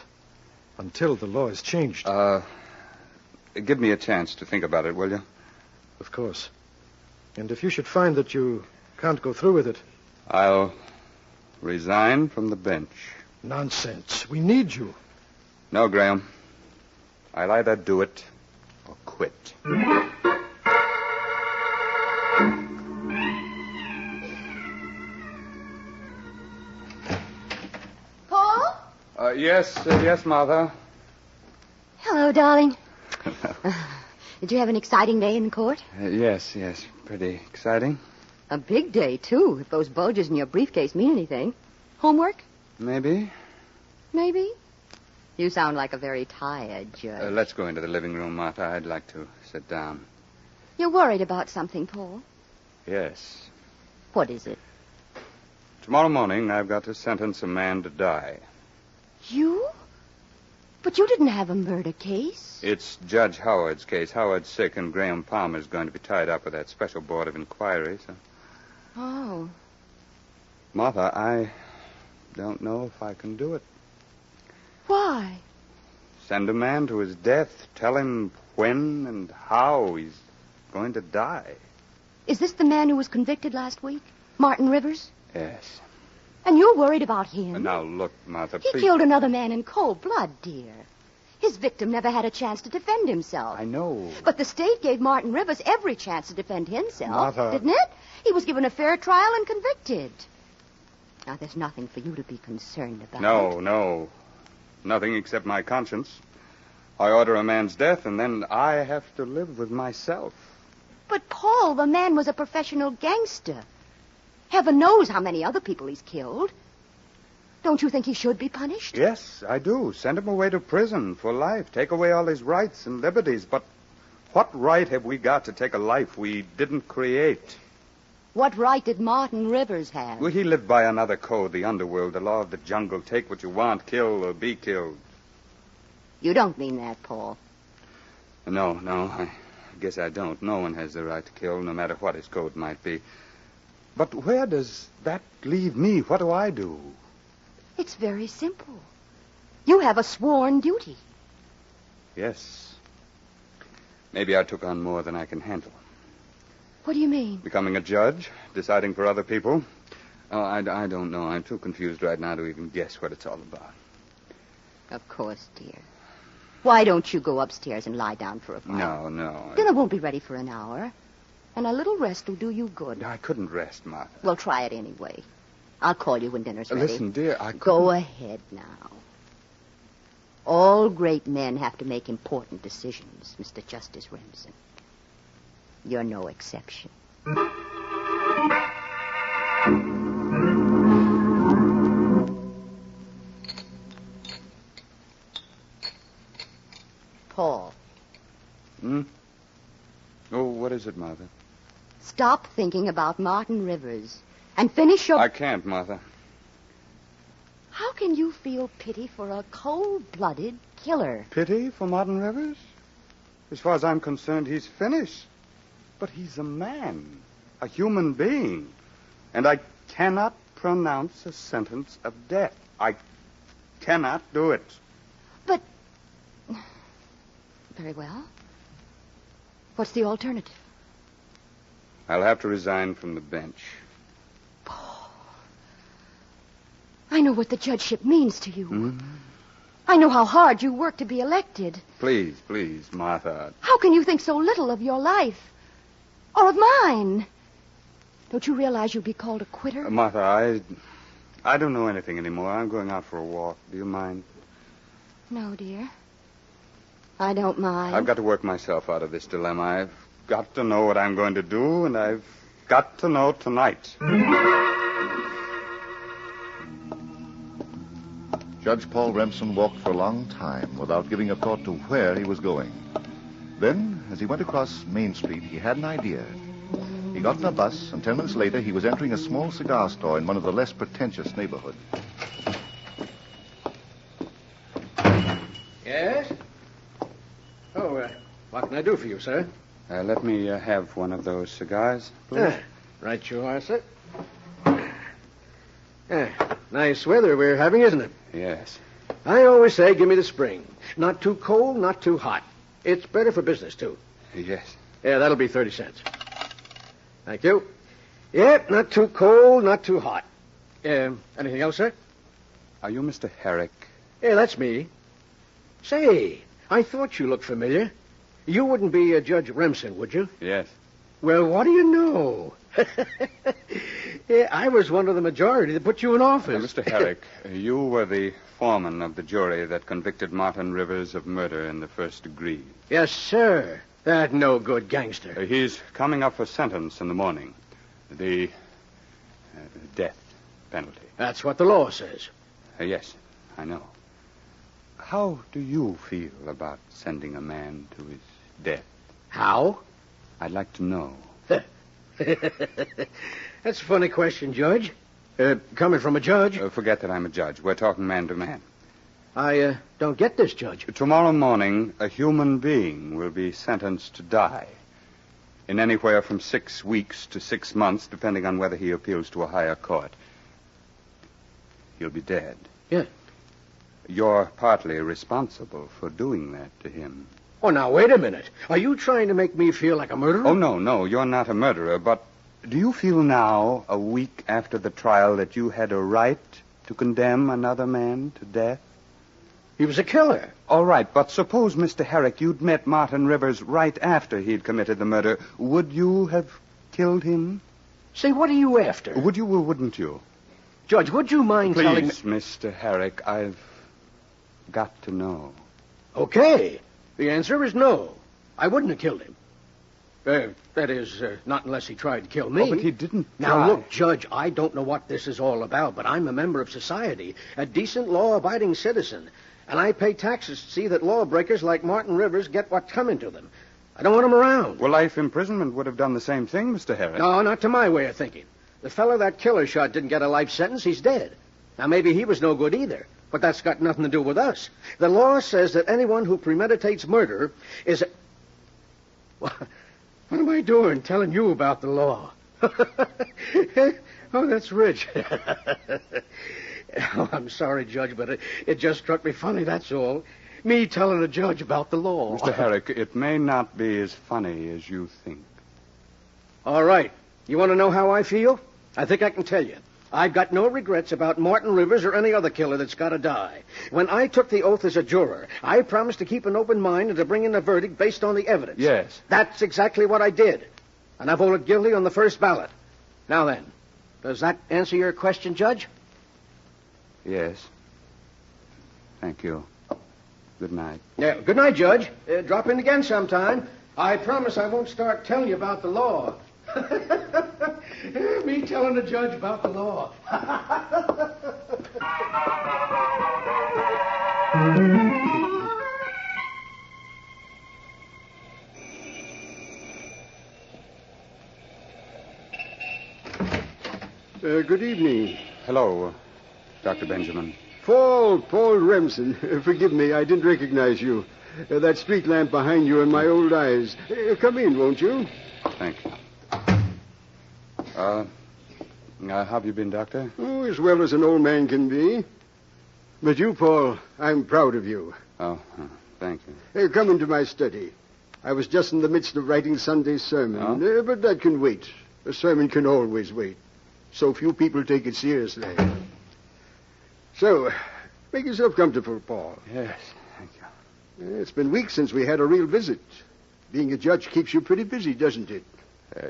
until the law is changed. Give me a chance to think about it, will you? Of course. And if you should find that you can't go through with it... I'll resign from the bench. Nonsense. We need you. No, Graham. I'll either do it or quit. Paul? Yes, Mother. Hello, darling. Did you have an exciting day in court? Yes. Pretty exciting. A big day, too, if those bulges in your briefcase mean anything. Homework? Maybe. Maybe? You sound like a very tired judge. Let's go into the living room, Martha. I'd like to sit down. You're worried about something, Paul. Yes. What is it? Tomorrow morning, I've got to sentence a man to die. You? But you didn't have a murder case. It's Judge Howard's case. Howard's sick, and Graham Palmer's going to be tied up with that special board of inquiry, so... Oh. Martha, I don't know if I can do it. Why? Send a man to his death. Tell him when and how he's going to die. Is this the man who was convicted last week? Martin Rivers? Yes. And you're worried about him? Now, look, Martha, He please. killed another man in cold blood, dear. His victim never had a chance to defend himself. I know. But the state gave Martin Rivers every chance to defend himself, Martha. didn't it? He was given a fair trial and convicted. Now, there's nothing for you to be concerned about. No. Nothing except my conscience. I order a man's death, and then I have to live with myself. But, Paul, the man was a professional gangster. Heaven knows how many other people he's killed. Don't you think he should be punished? Yes, I do. Send him away to prison for life. Take away all his rights and liberties. But what right have we got to take a life we didn't create? What right did Martin Rivers have? Well, he lived by another code, the underworld, the law of the jungle. Take what you want, kill or be killed. You don't mean that, Paul. No, I guess I don't. No one has the right to kill, no matter what his code might be. But where does that leave me? What do I do? It's very simple. You have a sworn duty. Yes. Maybe I took on more than I can handle. What do you mean? Becoming a judge, deciding for other people. Oh, I don't know. I'm too confused right now to even guess what it's all about. Of course, dear. Why don't you go upstairs and lie down for a while? No. Dinner won't be ready for an hour. And a little rest will do you good. I couldn't rest, Martha. Well, try it anyway. I'll call you when dinner's ready. Listen, dear, Go ahead now. All great men have to make important decisions, Mr. Justice Remsen. You're no exception. Paul. Oh, what is it, Martha? Stop thinking about Martin Rivers and finish your... I can't, Martha. How can you feel pity for a cold-blooded killer? Pity for Martin Rivers? As far as I'm concerned, he's finished. But he's a man, a human being. And I cannot pronounce a sentence of death. I cannot do it. But... Very well. What's the alternative? I'll have to resign from the bench. Paul, I know what the judgeship means to you. Hmm? I know how hard you work to be elected. Please, Martha. How can you think so little of your life? Or of mine? Don't you realize you'll be called a quitter? Martha, I don't know anything anymore. I'm going out for a walk. Do you mind? No, dear. I don't mind. I've got to work myself out of this dilemma. I've got to know what I'm going to do, and I've got to know tonight. Judge Paul Remsen walked for a long time without giving a thought to where he was going. Then, as he went across Main Street, he had an idea. He got in a bus, and 10 minutes later, he was entering a small cigar store in one of the less pretentious neighborhoods. Yes? Oh, what can I do for you, sir? Let me have one of those cigars, please. Right you are, sir. Nice weather we're having, isn't it? Yes. I always say give me the spring. Not too cold, not too hot. It's better for business, too. Yes. Yeah, that'll be 30 cents. Thank you. Yep, not too cold, not too hot. Anything else, sir? Are you Mr. Herrick? Yeah, that's me. Say, I thought you looked familiar. You wouldn't be Judge Remsen, would you? Yes. Well, what do you know? Yeah, I was one of the majority that put you in office. Mr. Herrick, you were the foreman of the jury that convicted Martin Rivers of murder in the first degree. Yes, sir. That no-good gangster. He's coming up for sentence in the morning. The death penalty. That's what the law says. Yes, I know. How do you feel about sending a man to his death? How? I'd like to know. That's a funny question, Judge. Coming from a judge. Forget that I'm a judge. We're talking man to man. I don't get this, Judge. Tomorrow morning, a human being will be sentenced to die. In anywhere from 6 weeks to 6 months, depending on whether he appeals to a higher court. He'll be dead. Yeah. you're partly responsible for doing that to him. Oh, now, wait a minute. Are you trying to make me feel like a murderer? Oh, no, you're not a murderer, but do you feel now, a week after the trial, that you had a right to condemn another man to death? He was a killer. All right, but suppose, Mr. Herrick, you'd met Martin Rivers right after he'd committed the murder. Would you have killed him? Say, what are you after? Would you or wouldn't you? Judge, would you mind telling me... Please, Mr. Herrick, I've got to know. Okay. The answer is no. I wouldn't have killed him. That is, not unless he tried to kill me. Oh, but he didn't Now, try. look, Judge, I don't know what this is all about, but I'm a member of society, a decent, law-abiding citizen, and I pay taxes to see that lawbreakers like Martin Rivers get what's coming to them. I don't want them around. Well, life imprisonment would have done the same thing, Mr. Herrick. No, not to my way of thinking. The fellow that killer shot didn't get a life sentence. He's dead. Now, maybe he was no good either, but that's got nothing to do with us. The law says that anyone who premeditates murder is a... What am I doing telling you about the law? Oh, that's rich. Oh, I'm sorry, Judge, but it just struck me funny, that's all. Me telling a judge about the law. Mr. Herrick, it may not be as funny as you think. All right. You want to know how I feel? I think I can tell you. I've got no regrets about Martin Rivers or any other killer that's got to die. When I took the oath as a juror, I promised to keep an open mind and to bring in a verdict based on the evidence. Yes. That's exactly what I did. And I voted guilty on the first ballot. Now then, does that answer your question, Judge? Yes. Thank you. Good night. Yeah, good night, Judge. Drop in again sometime. I promise I won't start telling you about the law. Me telling the judge about the law. Good evening. Hello, Dr. Benjamin. Paul Remsen. Forgive me, I didn't recognize you. That street lamp behind you in my old eyes. Come in, won't you? Thank you. How have you been, Doctor? Oh, as well as an old man can be. But you, Paul, I'm proud of you. Oh, thank you. Come into my study. I was just in the midst of writing Sunday's sermon, but that can wait. A sermon can always wait. So few people take it seriously. So, make yourself comfortable, Paul. Yes, thank you. It's been weeks since we had a real visit. Being a judge keeps you pretty busy, doesn't it?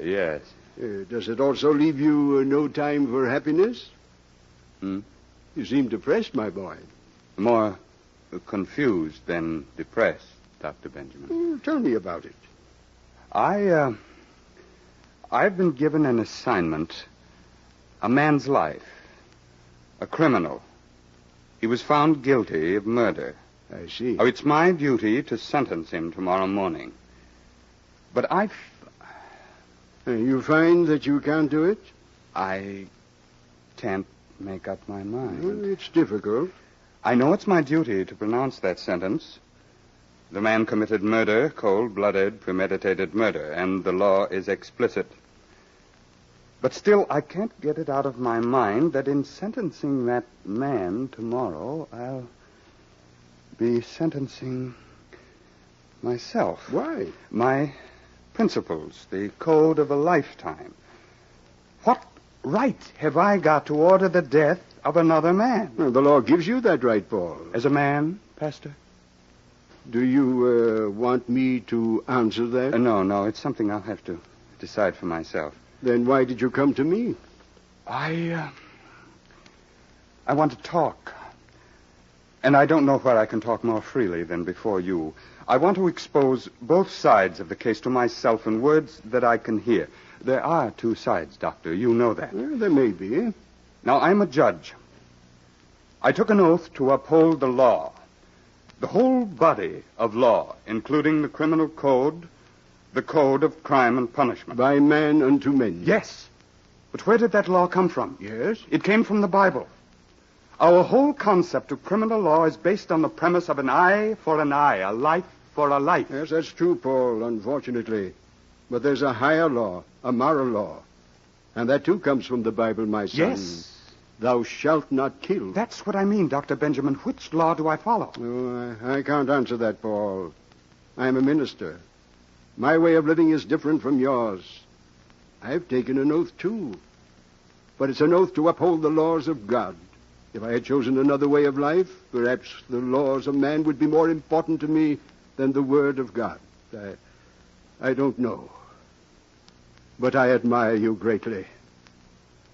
Yes. Does it also leave you no time for happiness? Hmm? You seem depressed, my boy. More confused than depressed, Dr. Benjamin. Tell me about it. I've been given an assignment. A man's life. A criminal. He was found guilty of murder. I see. Oh, it's my duty to sentence him tomorrow morning. But You find that you can't do it? I can't make up my mind. Well, it's difficult. I know it's my duty to pronounce that sentence. The man committed murder, cold-blooded, premeditated murder, and the law is explicit. But still, I can't get it out of my mind that in sentencing that man tomorrow, I'll be sentencing myself. Why? My principles, the code of a lifetime. What right have I got to order the death of another man? Well, the law gives you that right, Paul. As a man, Pastor? Do you want me to answer that? No, it's something I'll have to decide for myself. Then why did you come to me? I want to talk. And I don't know where I can talk more freely than before you. I want to expose both sides of the case to myself in words that I can hear. There are two sides, Doctor. You know that. Well, there may be. Now, I'm a judge. I took an oath to uphold the law. The whole body of law, including the criminal code, the code of crime and punishment. By man unto men. Yes. But where did that law come from? Yes? It came from the Bible. Our whole concept of criminal law is based on the premise of an eye for an eye, a life for a life. Yes, that's true, Paul, unfortunately. But there's a higher law, a moral law. And that, too, comes from the Bible, my son. Yes, Thou shalt not kill. That's what I mean, Dr. Benjamin. Which law do I follow? Oh, I can't answer that, Paul. I'm a minister. My way of living is different from yours. I've taken an oath, too. But it's an oath to uphold the laws of God. If I had chosen another way of life, perhaps the laws of man would be more important to me than the word of God. I don't know. But I admire you greatly.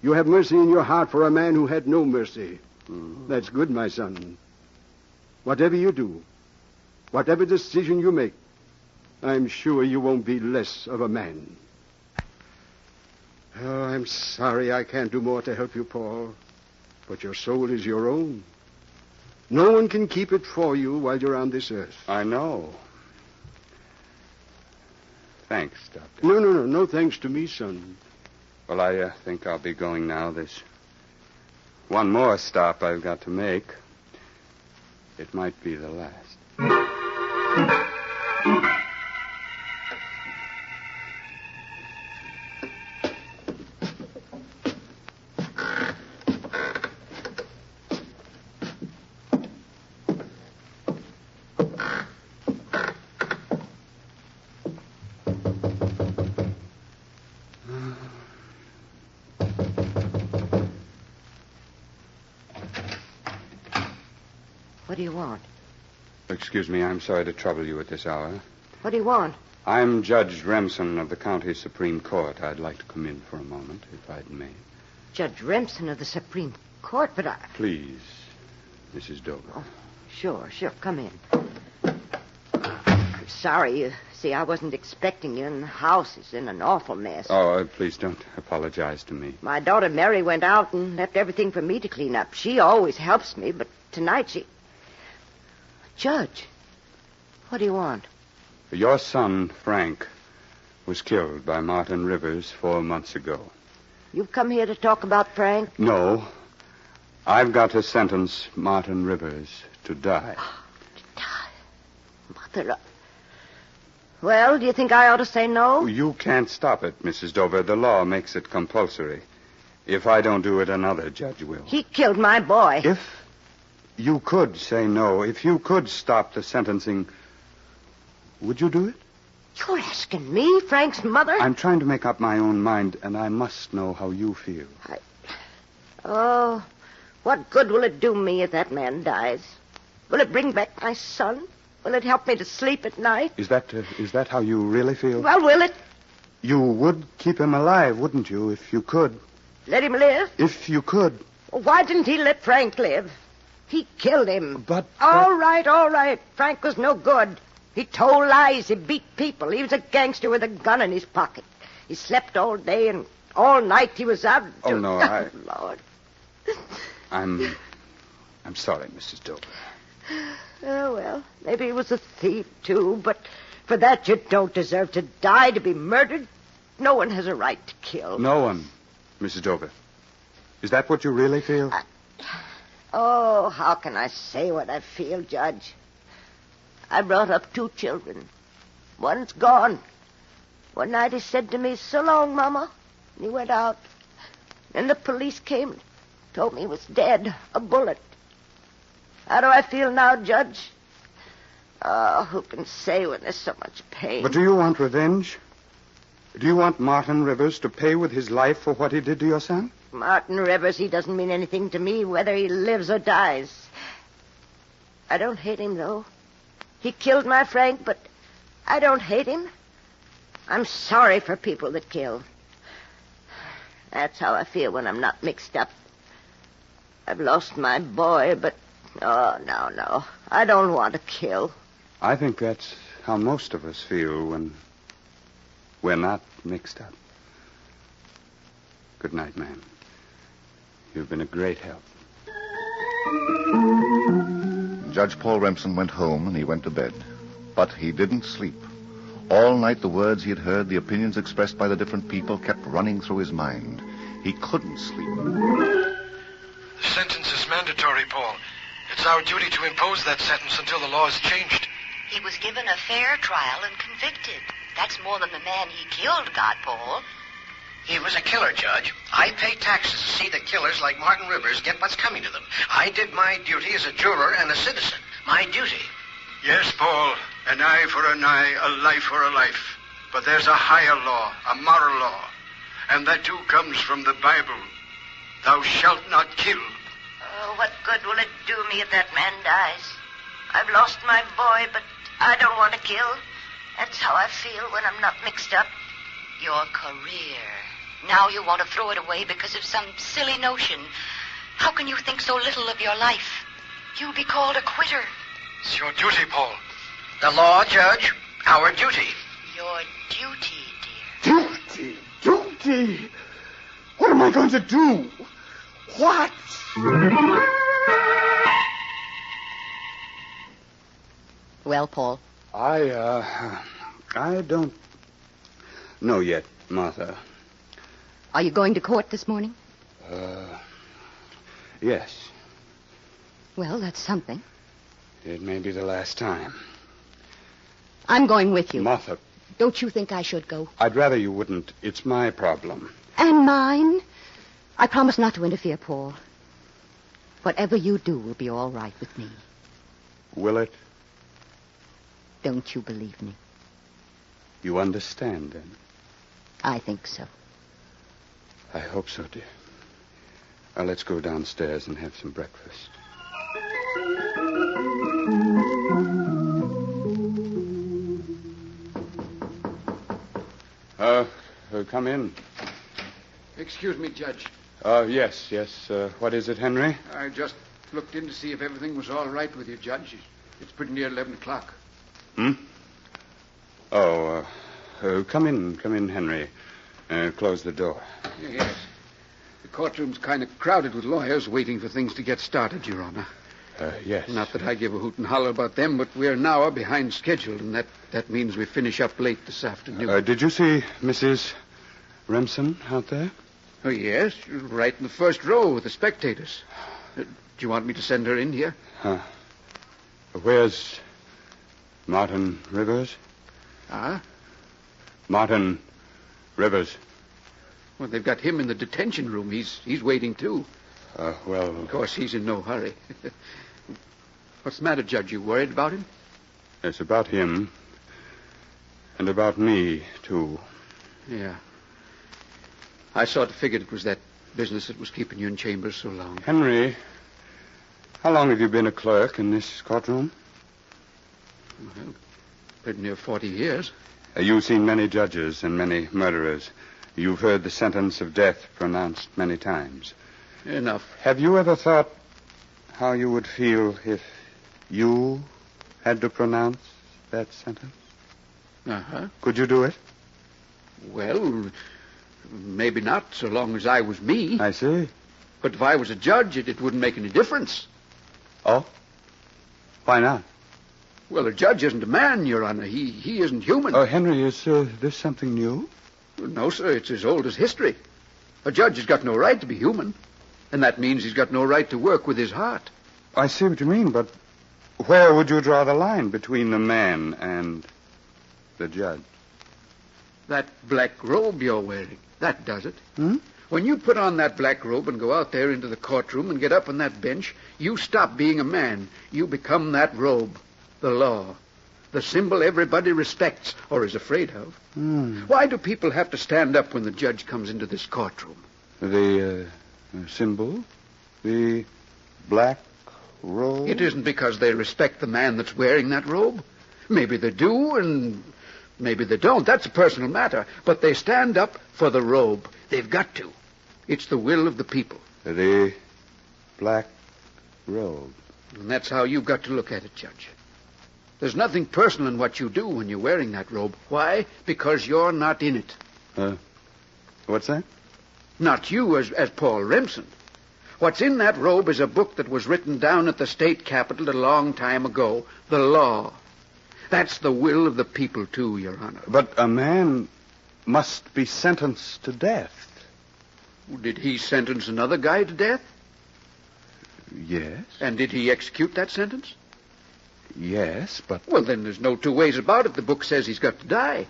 You have mercy in your heart for a man who had no mercy. That's good, my son. Whatever you do, whatever decision you make, I'm sure you won't be less of a man. Oh, I'm sorry I can't do more to help you, Paul. But your soul is your own. No one can keep it for you while you're on this earth. I know. Thanks, Doctor. No thanks to me, son. Well, I think I'll be going now. There's one more stop I've got to make. It might be the last. What do you want? Excuse me, I'm sorry to trouble you at this hour. What do you want? I'm Judge Remsen of the County Supreme Court. I'd like to come in for a moment, if I may. Judge Remsen of the Supreme Court, but I... Please, Mrs. Dover. Oh, sure. Come in. I'm sorry. You see, I wasn't expecting you, and the house is in an awful mess. Oh, please don't apologize to me. My daughter Mary went out and left everything for me to clean up. She always helps me, but tonight she... Judge, what do you want? Your son, Frank, was killed by Martin Rivers 4 months ago. You've come here to talk about Frank? No. I've got to sentence Martin Rivers to die. To die? Mother... Well, do you think I ought to say no? You can't stop it, Mrs. Dover. The law makes it compulsory. If I don't do it, another judge will. He killed my boy. If you could say no, if you could stop the sentencing, would you do it? You're asking me, Frank's mother? I'm trying to make up my own mind, and I must know how you feel. Oh, what good will it do me if that man dies? Will it bring back my son? Will it help me to sleep at night? Is that how you really feel? Well, will it? You would keep him alive, wouldn't you, if you could? Let him live? If you could. Well, why didn't he let Frank live? He killed him. But... All right. Frank was no good. He told lies. He beat people. He was a gangster with a gun in his pocket. He slept all day and all night he was out. Oh, no, Lord. I'm sorry, Mrs. Dover. Oh, well, maybe he was a thief, too, but for that you don't deserve to die, to be murdered. No one has a right to kill. No one, Mrs. Dover. Is that what you really feel? Oh, how can I say what I feel, Judge? I brought up 2 children. One's gone. One night he said to me, "So long, Mama." And he went out. Then the police came and told me he was dead, a bullet. How do I feel now, Judge? Oh, who can say when there's so much pain? But do you want revenge? Do you want Martin Rivers to pay with his life for what he did to your son? Martin Rivers, he doesn't mean anything to me, whether he lives or dies. I don't hate him, though. He killed my Frank, but I don't hate him. I'm sorry for people that kill. That's how I feel when I'm not mixed up. I've lost my boy, but... Oh, no. I don't want to kill. I think that's how most of us feel when we're not mixed up. Good night, ma'am. You've been a great help. Judge Paul Remsen went home and he went to bed. But he didn't sleep. All night the words he had heard, the opinions expressed by the different people kept running through his mind. He couldn't sleep. The sentence is mandatory, Paul. It's our duty to impose that sentence until the law is changed. He was given a fair trial and convicted. That's more than the man he killed got, Paul. He was a killer, Judge. I pay taxes to see that killers like Martin Rivers get what's coming to them. I did my duty as a juror and a citizen. My duty. Yes, Paul. An eye for an eye, a life for a life. But there's a higher law, a moral law. And that too comes from the Bible. Thou shalt not kill. Oh, what good will it do me if that man dies? I've lost my boy, but I don't want to kill. That's how I feel when I'm not mixed up. Your career. Now you want to throw it away because of some silly notion. How can you think so little of your life? You'll be called a quitter. It's your duty, Paul. The law, Judge. Our duty. Your duty, dear. Duty? What am I going to do? What? Well, Paul? I don't know yet, Martha. Are you going to court this morning? Yes. Well, that's something. It may be the last time. I'm going with you. Martha. Don't you think I should go? I'd rather you wouldn't. It's my problem. And mine? I promise not to interfere, Paul. Whatever you do will be all right with me. Will it? Don't you believe me? You understand, then? I think so. I hope so, dear. Now, let's go downstairs and have some breakfast. Come in. Excuse me, Judge. Yes. What is it, Henry? I just looked in to see if everything was all right with you, Judge. It's pretty near 11 o'clock. Oh, come in, Henry. Close the door. Yes. The courtroom's kind of crowded with lawyers waiting for things to get started, Your Honor. Yes. Not that I give a hoot and holler about them, but we're an hour behind schedule, and that means we finish up late this afternoon. Did you see Mrs. Remsen out there? Oh, yes. Right in the first row with the spectators. Do you want me to send her in here? Where's Martin Rivers? Martin Rivers. Well, they've got him in the detention room. He's waiting, too. Well... Of course, he's in no hurry. What's the matter, Judge? You worried about him? It's about him. And about me, too. Yeah. I sort of figured it was that business that was keeping you in chambers so long. Henry, how long have you been a clerk in this courtroom? Well, pretty near 40 years. You've seen many judges and many murderers. You've heard the sentence of death pronounced many times. Enough. Have you ever thought how you would feel if you had to pronounce that sentence? Could you do it? Well, maybe not so long as I was me. I see. But if I was a judge, it wouldn't make any difference. Oh? Why not? Well, a judge isn't a man, Your Honor. He isn't human. Oh, Henry, is this something new? No, sir. It's as old as history. A judge has got no right to be human. And that means he's got no right to work with his heart. I see what you mean, but where would you draw the line between the man and the judge? That black robe you're wearing, that does it. When you put on that black robe and go out there into the courtroom and get up on that bench, you stop being a man. You become that robe, the law, the symbol everybody respects or is afraid of. Why do people have to stand up when the judge comes into this courtroom? The symbol? The black robe? It isn't because they respect the man that's wearing that robe. Maybe they do, and maybe they don't. That's a personal matter. But they stand up for the robe. They've got to. It's the will of the people. The black robe. And that's how you've got to look at it, Judge. There's nothing personal in what you do when you're wearing that robe. Why? Because you're not in it. What's that? Not you as Paul Remsen. What's in that robe is a book that was written down at the state capitol a long time ago. The law. That's the will of the people, too, Your Honor. But a man must be sentenced to death. Did he sentence another guy to death? Yes. And did he execute that sentence? Yes, but... Well, then there's no two ways about it. The book says he's got to die.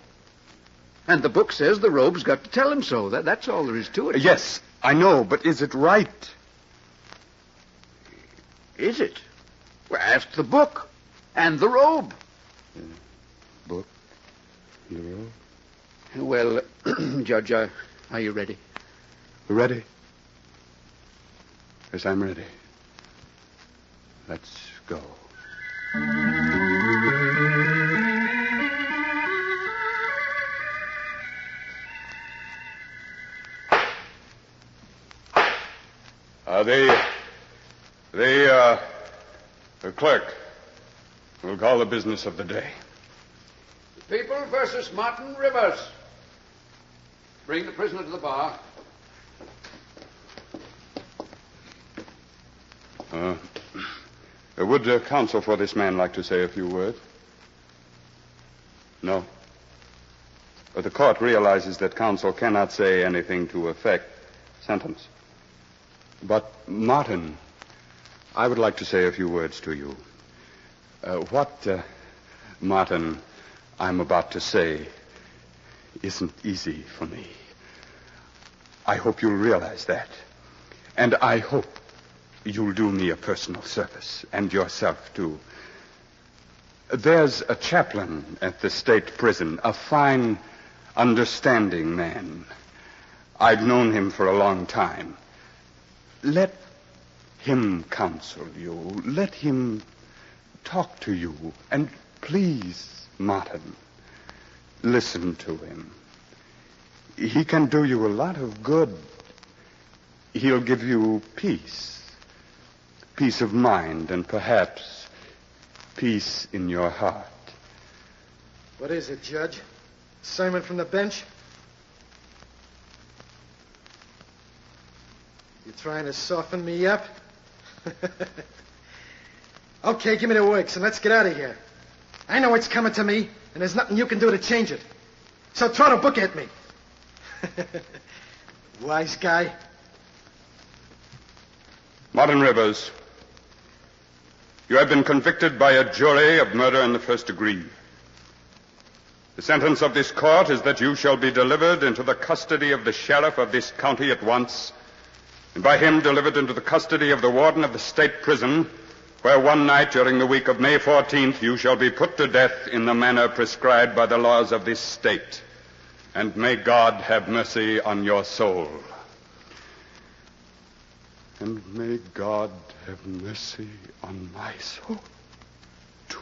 And the book says the robe's got to tell him so. That's all there is to it. Yes, I know, but is it right? Is it? Well, ask the book and the robe. Book? The robe? Well, Judge, are you ready? Ready? Yes, I'm ready. Let's go. The clerk will call the business of the day. People versus Martin Rivers. Bring the prisoner to the bar. Would counsel for this man like to say a few words? No. But the court realizes that counsel cannot say anything to affect sentence. But, Martin, I would like to say a few words to you. Martin, I'm about to say isn't easy for me. I hope you'll realize that. And I hope you'll do me a personal service, and yourself, too. There's a chaplain at the state prison, a fine, understanding man. I've known him for a long time. Let him counsel you. Let him talk to you. And please, Martin, listen to him. He can do you a lot of good. He'll give you peace of mind, and perhaps peace in your heart. What is it, Judge? Sermon from the bench? You trying to soften me up? Okay, give me the works, and let's get out of here. I know what's coming to me, and there's nothing you can do to change it. So throw the book at me. Wise guy. Martin Rivers, you have been convicted by a jury of murder in the first degree. The sentence of this court is that you shall be delivered into the custody of the sheriff of this county at once, and by him delivered into the custody of the warden of the state prison, where one night during the week of May 14th you shall be put to death in the manner prescribed by the laws of this state. And may God have mercy on your soul. And may God have mercy on my soul, too.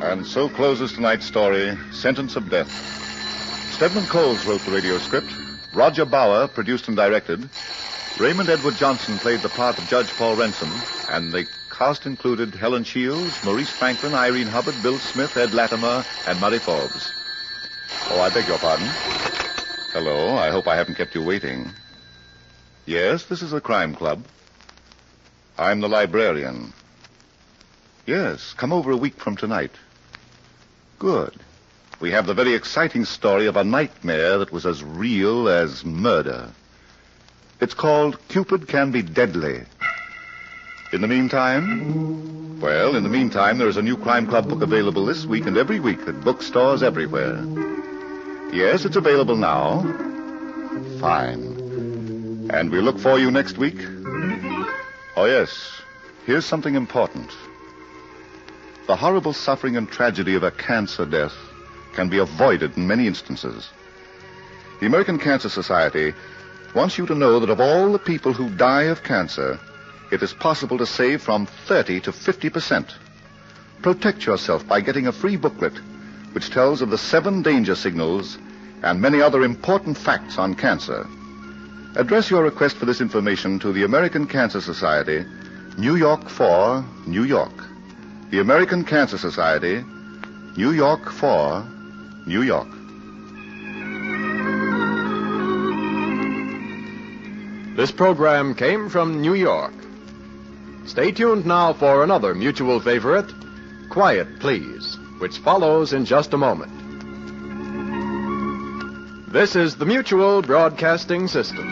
And so closes tonight's story, Sentence of Death. Stedman Coles wrote the radio script. Roger Bauer produced and directed. Raymond Edward Johnson played the part of Judge Paul Ransom, and the cast included Helen Shields, Maurice Franklin, Irene Hubbard, Bill Smith, Ed Latimer, and Murray Forbes. Oh, I beg your pardon. Hello, I hope I haven't kept you waiting. Yes, this is the Crime Club. I'm the librarian. Yes, come over a week from tonight. Good. We have the very exciting story of a nightmare that was as real as murder. It's called Cupid Can Be Deadly. In the meantime, there is a new Crime Club book available this week and every week at bookstores everywhere. Yes, it's available now. Fine. And we look for you next week. Oh, yes. Here's something important. The horrible suffering and tragedy of a cancer death can be avoided in many instances. The American Cancer Society wants you to know that of all the people who die of cancer, it is possible to save from 30 to 50%. Protect yourself by getting a free booklet which tells of the 7 danger signals and many other important facts on cancer. Address your request for this information to the American Cancer Society, New York 4, New York. The American Cancer Society, New York 4, New York. This program came from New York. Stay tuned now for another mutual favorite, Quiet Please, which follows in just a moment. This is the Mutual Broadcasting System.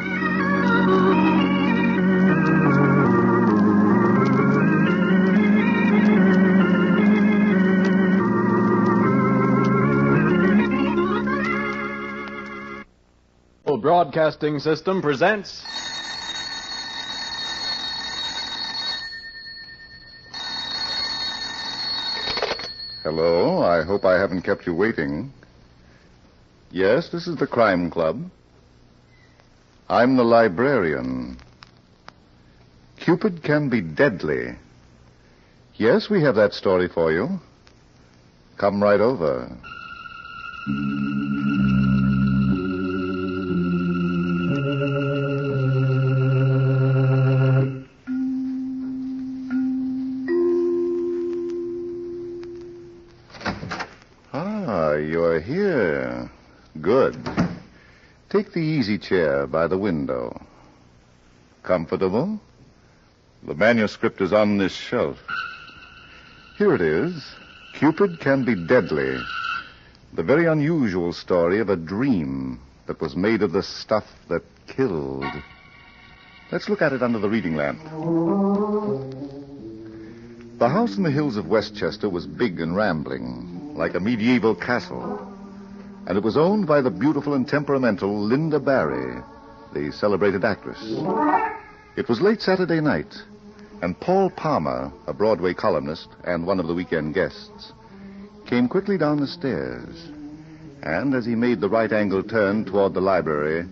Broadcasting System presents... Hello, I hope I haven't kept you waiting. Yes, this is the Crime Club. I'm the librarian. Cupid can be deadly. Yes, we have that story for you. Come right over. You're here. Good. Take the easy chair by the window. Comfortable? The manuscript is on this shelf. Here it is. Cupid Can Be Deadly. The very unusual story of a dream that was made of the stuff that killed. Let's look at it under the reading lamp. The house in the hills of Westchester was big and rambling, like a medieval castle. And it was owned by the beautiful and temperamental Linda Barry, the celebrated actress. It was late Saturday night, and Paul Palmer, a Broadway columnist and one of the weekend guests, came quickly down the stairs. And as he made the right-angle turn toward the library,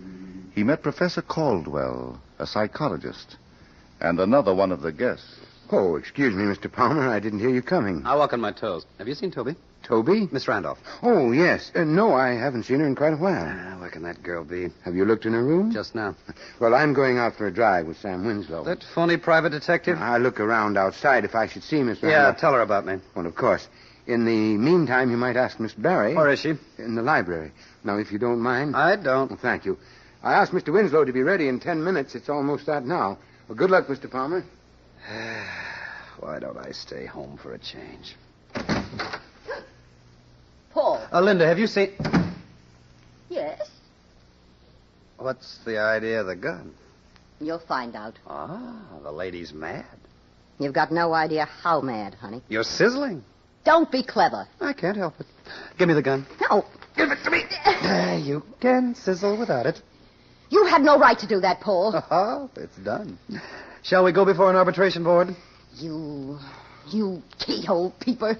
he met Professor Caldwell, a psychologist, and another one of the guests. Oh, excuse me, Mr. Palmer. I didn't hear you coming. I walk on my toes. Have you seen Toby? Toby? Miss Randolph. Oh, yes. No, I haven't seen her in quite a while. Where can that girl be? Have you looked in her room? Just now. Well, I'm going out for a drive with Sam Winslow. That phony private detective? I'll look around outside if I should see Miss Yeah, Randolph. tell her about me. Well, of course. In the meantime, you might ask Miss Barry. Where is she? In the library. Now, if you don't mind. I don't. Well, thank you. I asked Mr. Winslow to be ready in 10 minutes. It's almost that now. Well, good luck, Mr. Palmer. Why don't I stay home for a change? Paul. Linda, have you seen... Yes? What's the idea of the gun? You'll find out. Ah, the lady's mad. You've got no idea how mad, honey. You're sizzling. Don't be clever. I can't help it. Give me the gun. No. Give it to me. You can sizzle without it. You had no right to do that, Paul. Oh, it's done. Shall we go before an arbitration board? You keyhole peeper.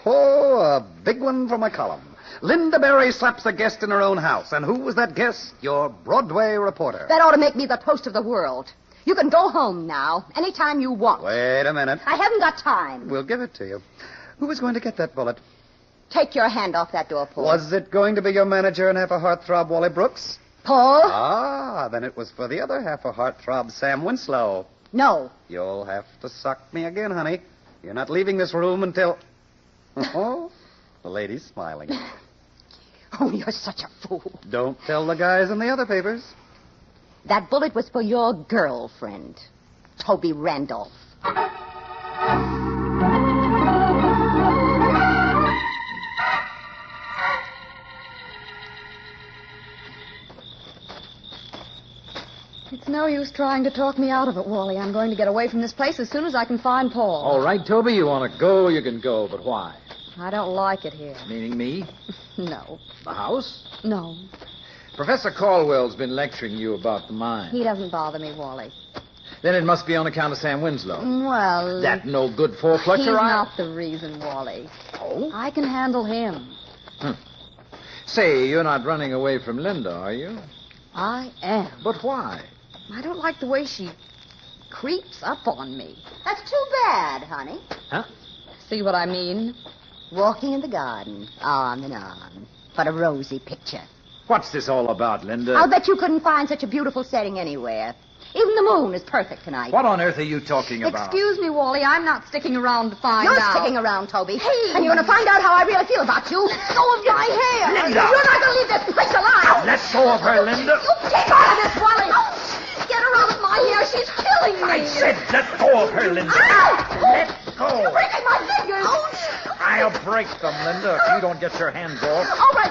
Oh, a big one for my column. Linda Barry slaps a guest in her own house. And who was that guest? Your Broadway reporter. That ought to make me the toast of the world. You can go home now, anytime you want. Wait a minute. I haven't got time. We'll give it to you. Who was going to get that bullet? Take your hand off that door, Paul. Was it going to be your manager and half a heartthrob, Wally Brooks? Paul? Ah, then it was for the other half a heartthrob, Sam Winslow. No. You'll have to suck me again, honey. You're not leaving this room until... Oh, the lady's smiling. Oh, you're such a fool. Don't tell the guys in the other papers. That bullet was for your girlfriend, Toby Randolph. It's no use trying to talk me out of it, Wally. I'm going to get away from this place as soon as I can find Paul. All right, Toby, you want to go, you can go, but why? I don't like it here. Meaning me? No. The house? No. Professor Caldwell's been lecturing you about the mine. He doesn't bother me, Wally. Then it must be on account of Sam Winslow. Well... That no good four-fletcher, He's not the reason, Wally. Oh? I can handle him. Say, you're not running away from Linda, are you? I am. But why? I don't like the way she creeps up on me. That's too bad, honey. Huh? See what I mean? Walking in the garden, arm in arm, for a rosy picture. What's this all about, Linda? I'll bet you couldn't find such a beautiful setting anywhere. Even the moon is perfect tonight. What on earth are you talking about? Excuse me, Wally. I'm not sticking around to find You're out. sticking around, Toby. Hey. And you're going to find out how I really feel about you. Let go of my hair. Linda. You're not going to leave this place alive. Let go of her, Linda. You take out of this, Wally. Get her out of my hair. She's killing me. I said let go of her, Linda. Ow! Let go. You're breaking my fingers. I'll break them, Linda, if you don't get your hands off. All right.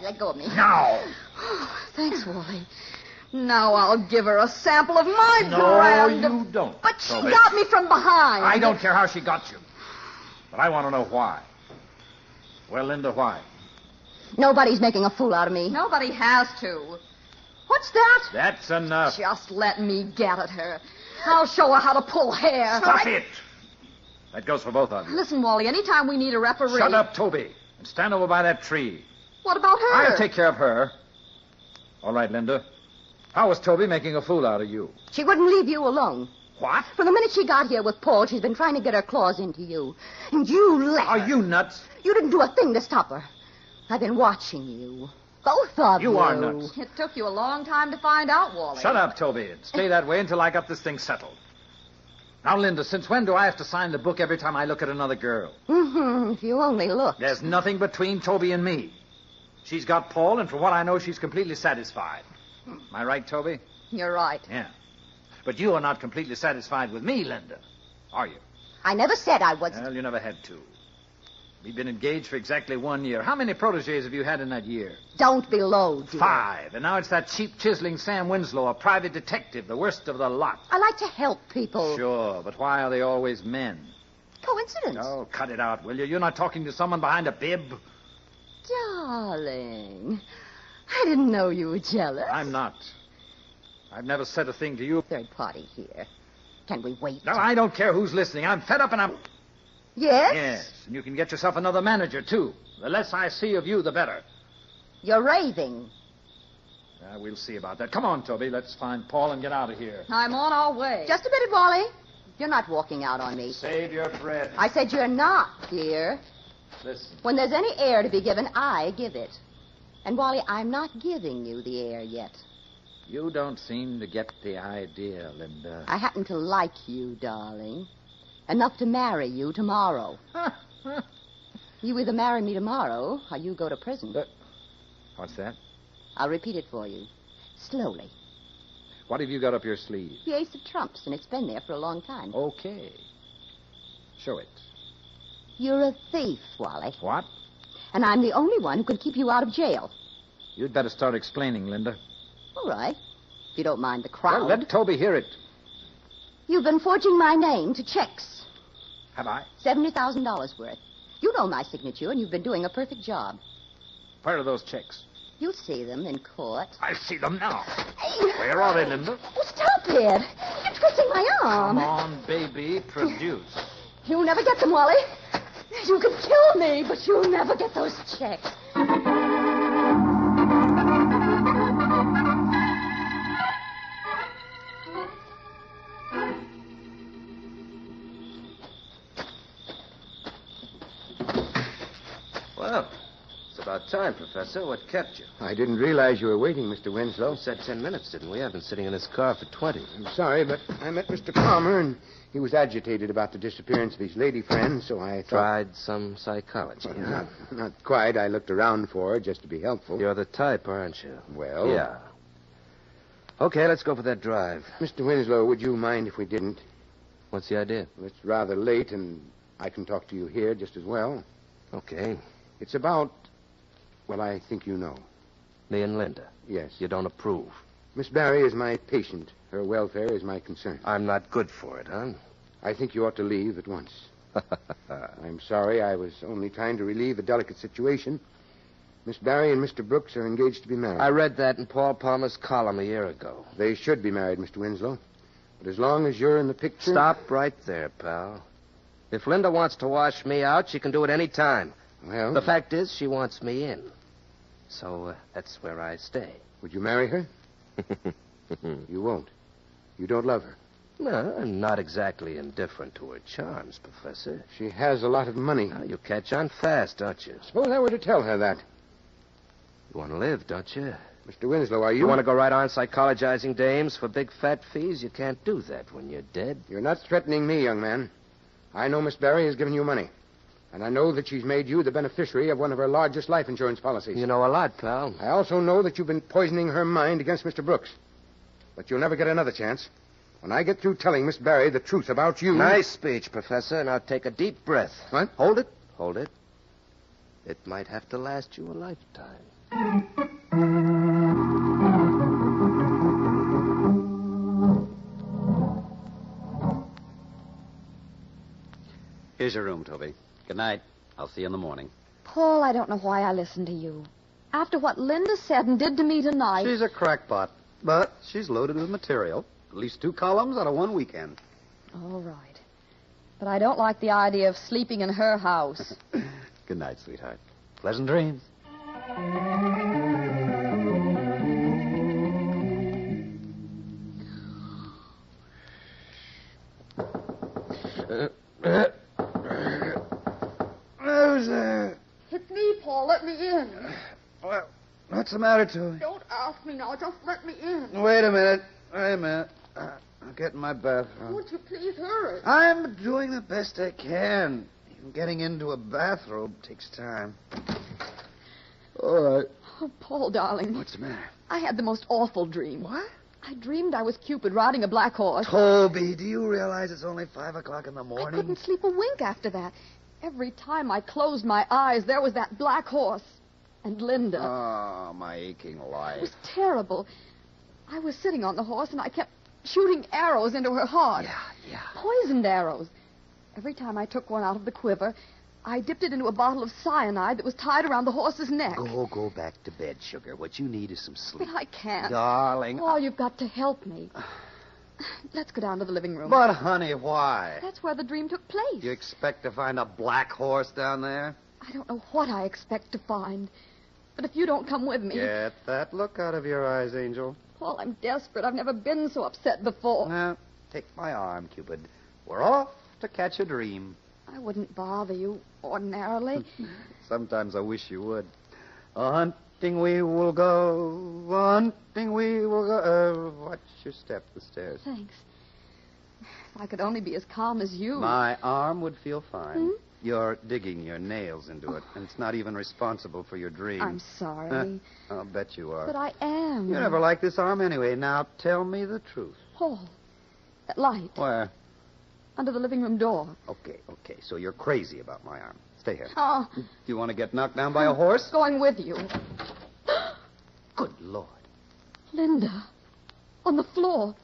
Let go of me. Now. Thanks, Wally. Now I'll give her a sample of my No, brand. you don't. But she Toby. got me from behind. I don't care how she got you. But I want to know why. Well, Linda, why? Nobody's making a fool out of me. Nobody has to. What's that? That's enough. Just let me get at her. I'll show her how to pull hair. Stop it! That goes for both of you. Listen, Wally, anytime we need a referee... Shut up, Toby, and stand over by that tree. What about her? I'll take care of her. All right, Linda. How was Toby making a fool out of you? She wouldn't leave you alone. What? From the minute she got here with Paul, she's been trying to get her claws into you. And you let her. Are you nuts? You didn't do a thing to stop her. I've been watching you. Both of you. You are nuts. It took you a long time to find out, Wally. Shut up, Toby, and stay that way until I got this thing settled. Now, Linda, since when do I have to sign the book every time I look at another girl? Mm-hmm. If you only look. There's nothing between Toby and me. She's got Paul, and for what I know, she's completely satisfied. Am I right, Toby? You're right. Yeah. But you are not completely satisfied with me, Linda, are you? I never said I was. Well, you never had to. We've been engaged for exactly 1 year. How many protégés have you had in that year? Don't be low, dear. 5. And now it's that cheap, chiseling Sam Winslow, a private detective, the worst of the lot. I like to help people. Sure, but why are they always men? Coincidence. Oh, cut it out, will you? You're not talking to someone behind a bib. Darling, I didn't know you were jealous. I'm not. I've never said a thing to you. Third party here. Can we wait? No, I don't care who's listening. I'm fed up and I'm... Yes? Yes, and you can get yourself another manager, too. The less I see of you, the better. You're raving. We'll see about that. Come on, Toby. Let's find Paul and get out of here. I'm on our way. Just a minute, Wally. You're not walking out on me. Save your breath. I said you're not, dear. Listen. When there's any air to be given, I give it. And, Wally, I'm not giving you the air yet. You don't seem to get the idea, Linda. I happen to like you, darling. Enough to marry you tomorrow. You either marry me tomorrow or you go to prison. What's that? I'll repeat it for you. Slowly. What have you got up your sleeve? The ace of trumps, and it's been there for a long time. Okay. Show it. You're a thief, Wally. What? And I'm the only one who could keep you out of jail. You'd better start explaining, Linda. All right. If you don't mind the crowd. Well, let Toby hear it. You've been forging my name to checks. Have I? $70,000 worth. You know my signature, and you've been doing a perfect job. Where are those checks? You'll see them in court. I see them now. Where are they, Linda? Oh, stop it. You're twisting my arm. Come on, baby. Produce. You'll never get them, Wally. You could kill me, but you'll never get those checks. Well, it's about time, Professor. What kept you? I didn't realize you were waiting, Mr. Winslow. We said 10 minutes, didn't we? I've been sitting in this car for 20. I'm sorry, but I met Mr. Palmer, and he was agitated about the disappearance of his lady friend, so I thought... Tried some psychology. Well, not quite. I looked around for her just to be helpful. You're the type, aren't you? Well... Yeah. Okay, let's go for that drive. Mr. Winslow, would you mind if we didn't? What's the idea? Well, it's rather late, and I can talk to you here just as well. Okay. It's about... Well, I think you know. Me and Linda? Yes. You don't approve? Miss Barry is my patient. Her welfare is my concern. I'm not good for it, huh? I think you ought to leave at once. I'm sorry. I was only trying to relieve a delicate situation. Miss Barry and Mr. Brooks are engaged to be married. I read that in Paul Palmer's column a year ago. They should be married, Mr. Winslow. But as long as you're in the picture... Stop right there, pal. If Linda wants to wash me out, she can do it any time. Well... The fact is, she wants me in. So that's where I stay. Would you marry her? You won't. You don't love her. No, I'm not exactly indifferent to her charms, Professor. She has a lot of money. Now, you catch on fast, don't you? Suppose I were to tell her that. You want to live, don't you? Mr. Winslow, are you... You want to go right on psychologizing dames for big fat fees? You can't do that when you're dead. You're not threatening me, young man. I know Miss Barry has given you money. And I know that she's made you the beneficiary of one of her largest life insurance policies. You know a lot, pal. I also know that you've been poisoning her mind against Mr. Brooks. But you'll never get another chance. When I get through telling Miss Barry the truth about you... Nice speech, Professor. Now take a deep breath. What? Hold it. Hold it. It might have to last you a lifetime. Here's your room, Toby. Good night. I'll see you in the morning. Paul, I don't know why I listened to you. After what Linda said and did to me tonight. She's a crackpot, but she's loaded with material. At least 2 columns out of 1 weekend. All right. But I don't like the idea of sleeping in her house. Good night, sweetheart. Pleasant dreams. Who's there? It's me, Paul. Let me in. Well, what's the matter, Toby? Don't ask me now. Just let me in. Wait a minute. I'll get in my bathroom. Won't you please hurry? I'm doing the best I can. Even getting into a bathrobe takes time. All right. Oh, Paul, darling. What's the matter? I had the most awful dream. What? I dreamed I was Cupid riding a black horse. Toby, do you realize it's only 5 o'clock in the morning? I couldn't sleep a wink after that. Every time I closed my eyes, there was that black horse. And Linda. Oh, my aching life. It was terrible. I was sitting on the horse, and I kept shooting arrows into her heart. Yeah. Poisoned arrows. Every time I took one out of the quiver, I dipped it into a bottle of cyanide that was tied around the horse's neck. Go back to bed, sugar. What you need is some sleep. But I can't. Darling. Paul, you've got to help me. Let's go down to the living room. But, honey, why? That's where the dream took place. You expect to find a black horse down there? I don't know what I expect to find. But if you don't come with me... Get that look out of your eyes, Angel. Paul, I'm desperate. I've never been so upset before. Now, take my arm, Cupid. We're off to catch a dream. I wouldn't bother you ordinarily. Sometimes I wish you would. Hunting we will go. Hunting we will go. Watch your step, the stairs. Thanks. If I could only be as calm as you. My arm would feel fine. You're digging your nails into it, and it's not even responsible for your dream. I'm sorry. I'll bet you are. But I am. You never liked this arm anyway. Now tell me the truth. Paul, that light. Where? Under the living room door. Okay. So you're crazy about my arm. Stay here. Oh. Do you want to get knocked down by a horse? Going with you. Good Lord. Linda. On the floor.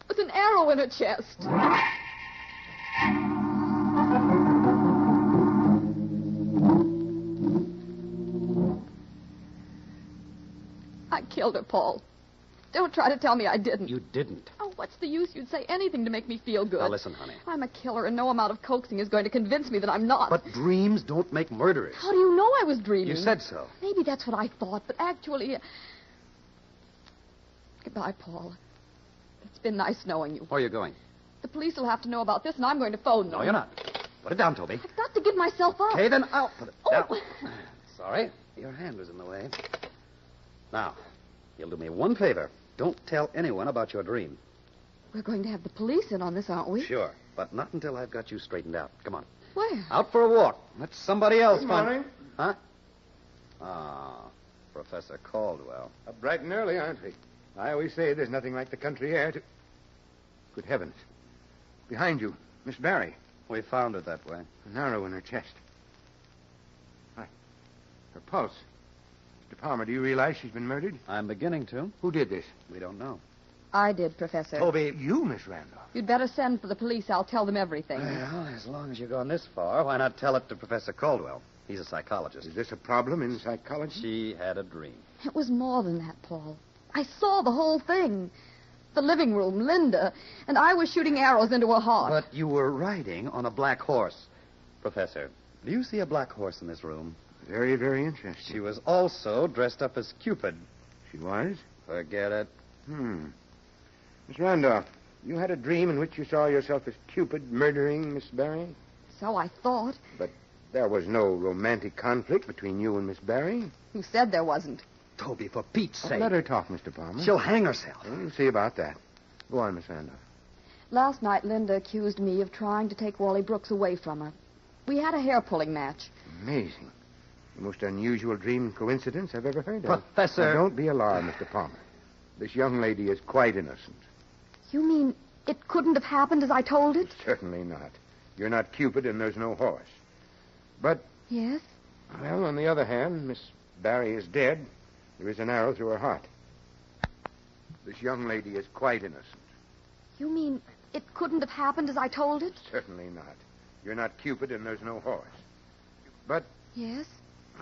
With an arrow in her chest. I killed her, Paul. Don't try to tell me I didn't. You didn't. Oh, what's the use? You'd say anything to make me feel good. Now, listen, honey. I'm a killer, and no amount of coaxing is going to convince me that I'm not. But dreams don't make murderers. How do you know I was dreaming? You said so. Maybe that's what I thought, but actually... Goodbye, Paul. It's been nice knowing you. Where are you going? The police will have to know about this, and I'm going to phone them. No, you're not. Put it down, Toby. I've got to give myself up. Okay, then I'll put it down. Sorry. Your hand was in the way. Now, you'll do me one favor. Don't tell anyone about your dream. We're going to have the police in on this, aren't we? Sure, but not until I've got you straightened out. Come on. Where? Out for a walk. Let somebody else Good find... morning. Huh? Ah, Professor Caldwell. Up bright and early, aren't we? I always say there's nothing like the country air to... Good heavens. Behind you, Miss Barry. We found her that way. An arrow in her chest. Her pulse. Mr. Palmer, do you realize she's been murdered? I'm beginning to. Who did this? We don't know. I did, Professor. Toby. You, Miss Randolph. You'd better send for the police. I'll tell them everything. Well, as long as you've gone this far, why not tell it to Professor Caldwell? He's a psychologist. Is this a problem in psychology? She had a dream. It was more than that, Paul. I saw the whole thing. The living room, Linda, and I was shooting arrows into her heart. But you were riding on a black horse. Professor, do you see a black horse in this room? Very, very interesting. She was also dressed up as Cupid. She was? Forget it. Miss Randolph, you had a dream in which you saw yourself as Cupid murdering Miss Barry? So I thought. But there was no romantic conflict between you and Miss Barry? Who said there wasn't? Toby, for Pete's sake. Let her talk, Mr. Palmer. She'll hang herself. We'll see about that. Go on, Miss Randolph. Last night, Linda accused me of trying to take Wally Brooks away from her. We had a hair-pulling match. Amazing. The most unusual dream coincidence I've ever heard of. Professor... Now, don't be alarmed, Mr. Palmer. This young lady is quite innocent. You mean it couldn't have happened as I told it? Certainly not. You're not Cupid and there's no horse. But... Yes? Well, on the other hand, Miss Barry is dead. There is an arrow through her heart. This young lady is quite innocent. You mean it couldn't have happened as I told it? Certainly not. You're not Cupid and there's no horse. But... Yes?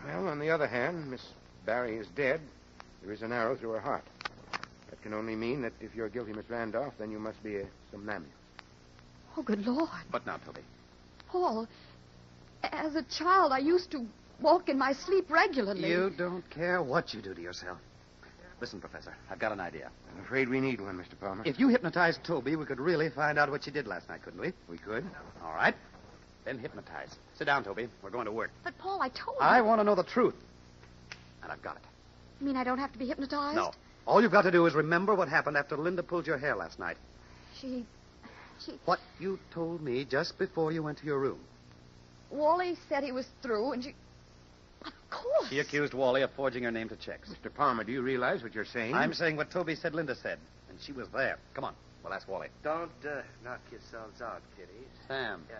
Well, on the other hand, Miss Barry is dead, there is an arrow through her heart. That can only mean that if you're guilty, Miss Randolph, then you must be a somnambulist. Oh, good Lord. What now, Toby? Paul, as a child, I used to walk in my sleep regularly. You don't care what you do to yourself. Listen, Professor, I've got an idea. I'm afraid we need one, Mr. Palmer. If you hypnotized Toby, we could really find out what she did last night, couldn't we? We could. All right. Then hypnotize. Sit down, Toby. We're going to work. But, Paul, I told you. I want to know the truth. And I've got it. You mean I don't have to be hypnotized? No. All you've got to do is remember what happened after Linda pulled your hair last night. She... What you told me just before you went to your room. Wally said he was through, and she... Of course. She accused Wally of forging her name to checks. Mr. Palmer, do you realize what you're saying? I'm saying what Toby said Linda said. And she was there. Come on. We'll ask Wally. Don't knock yourselves out, kiddies. Sam. Yeah.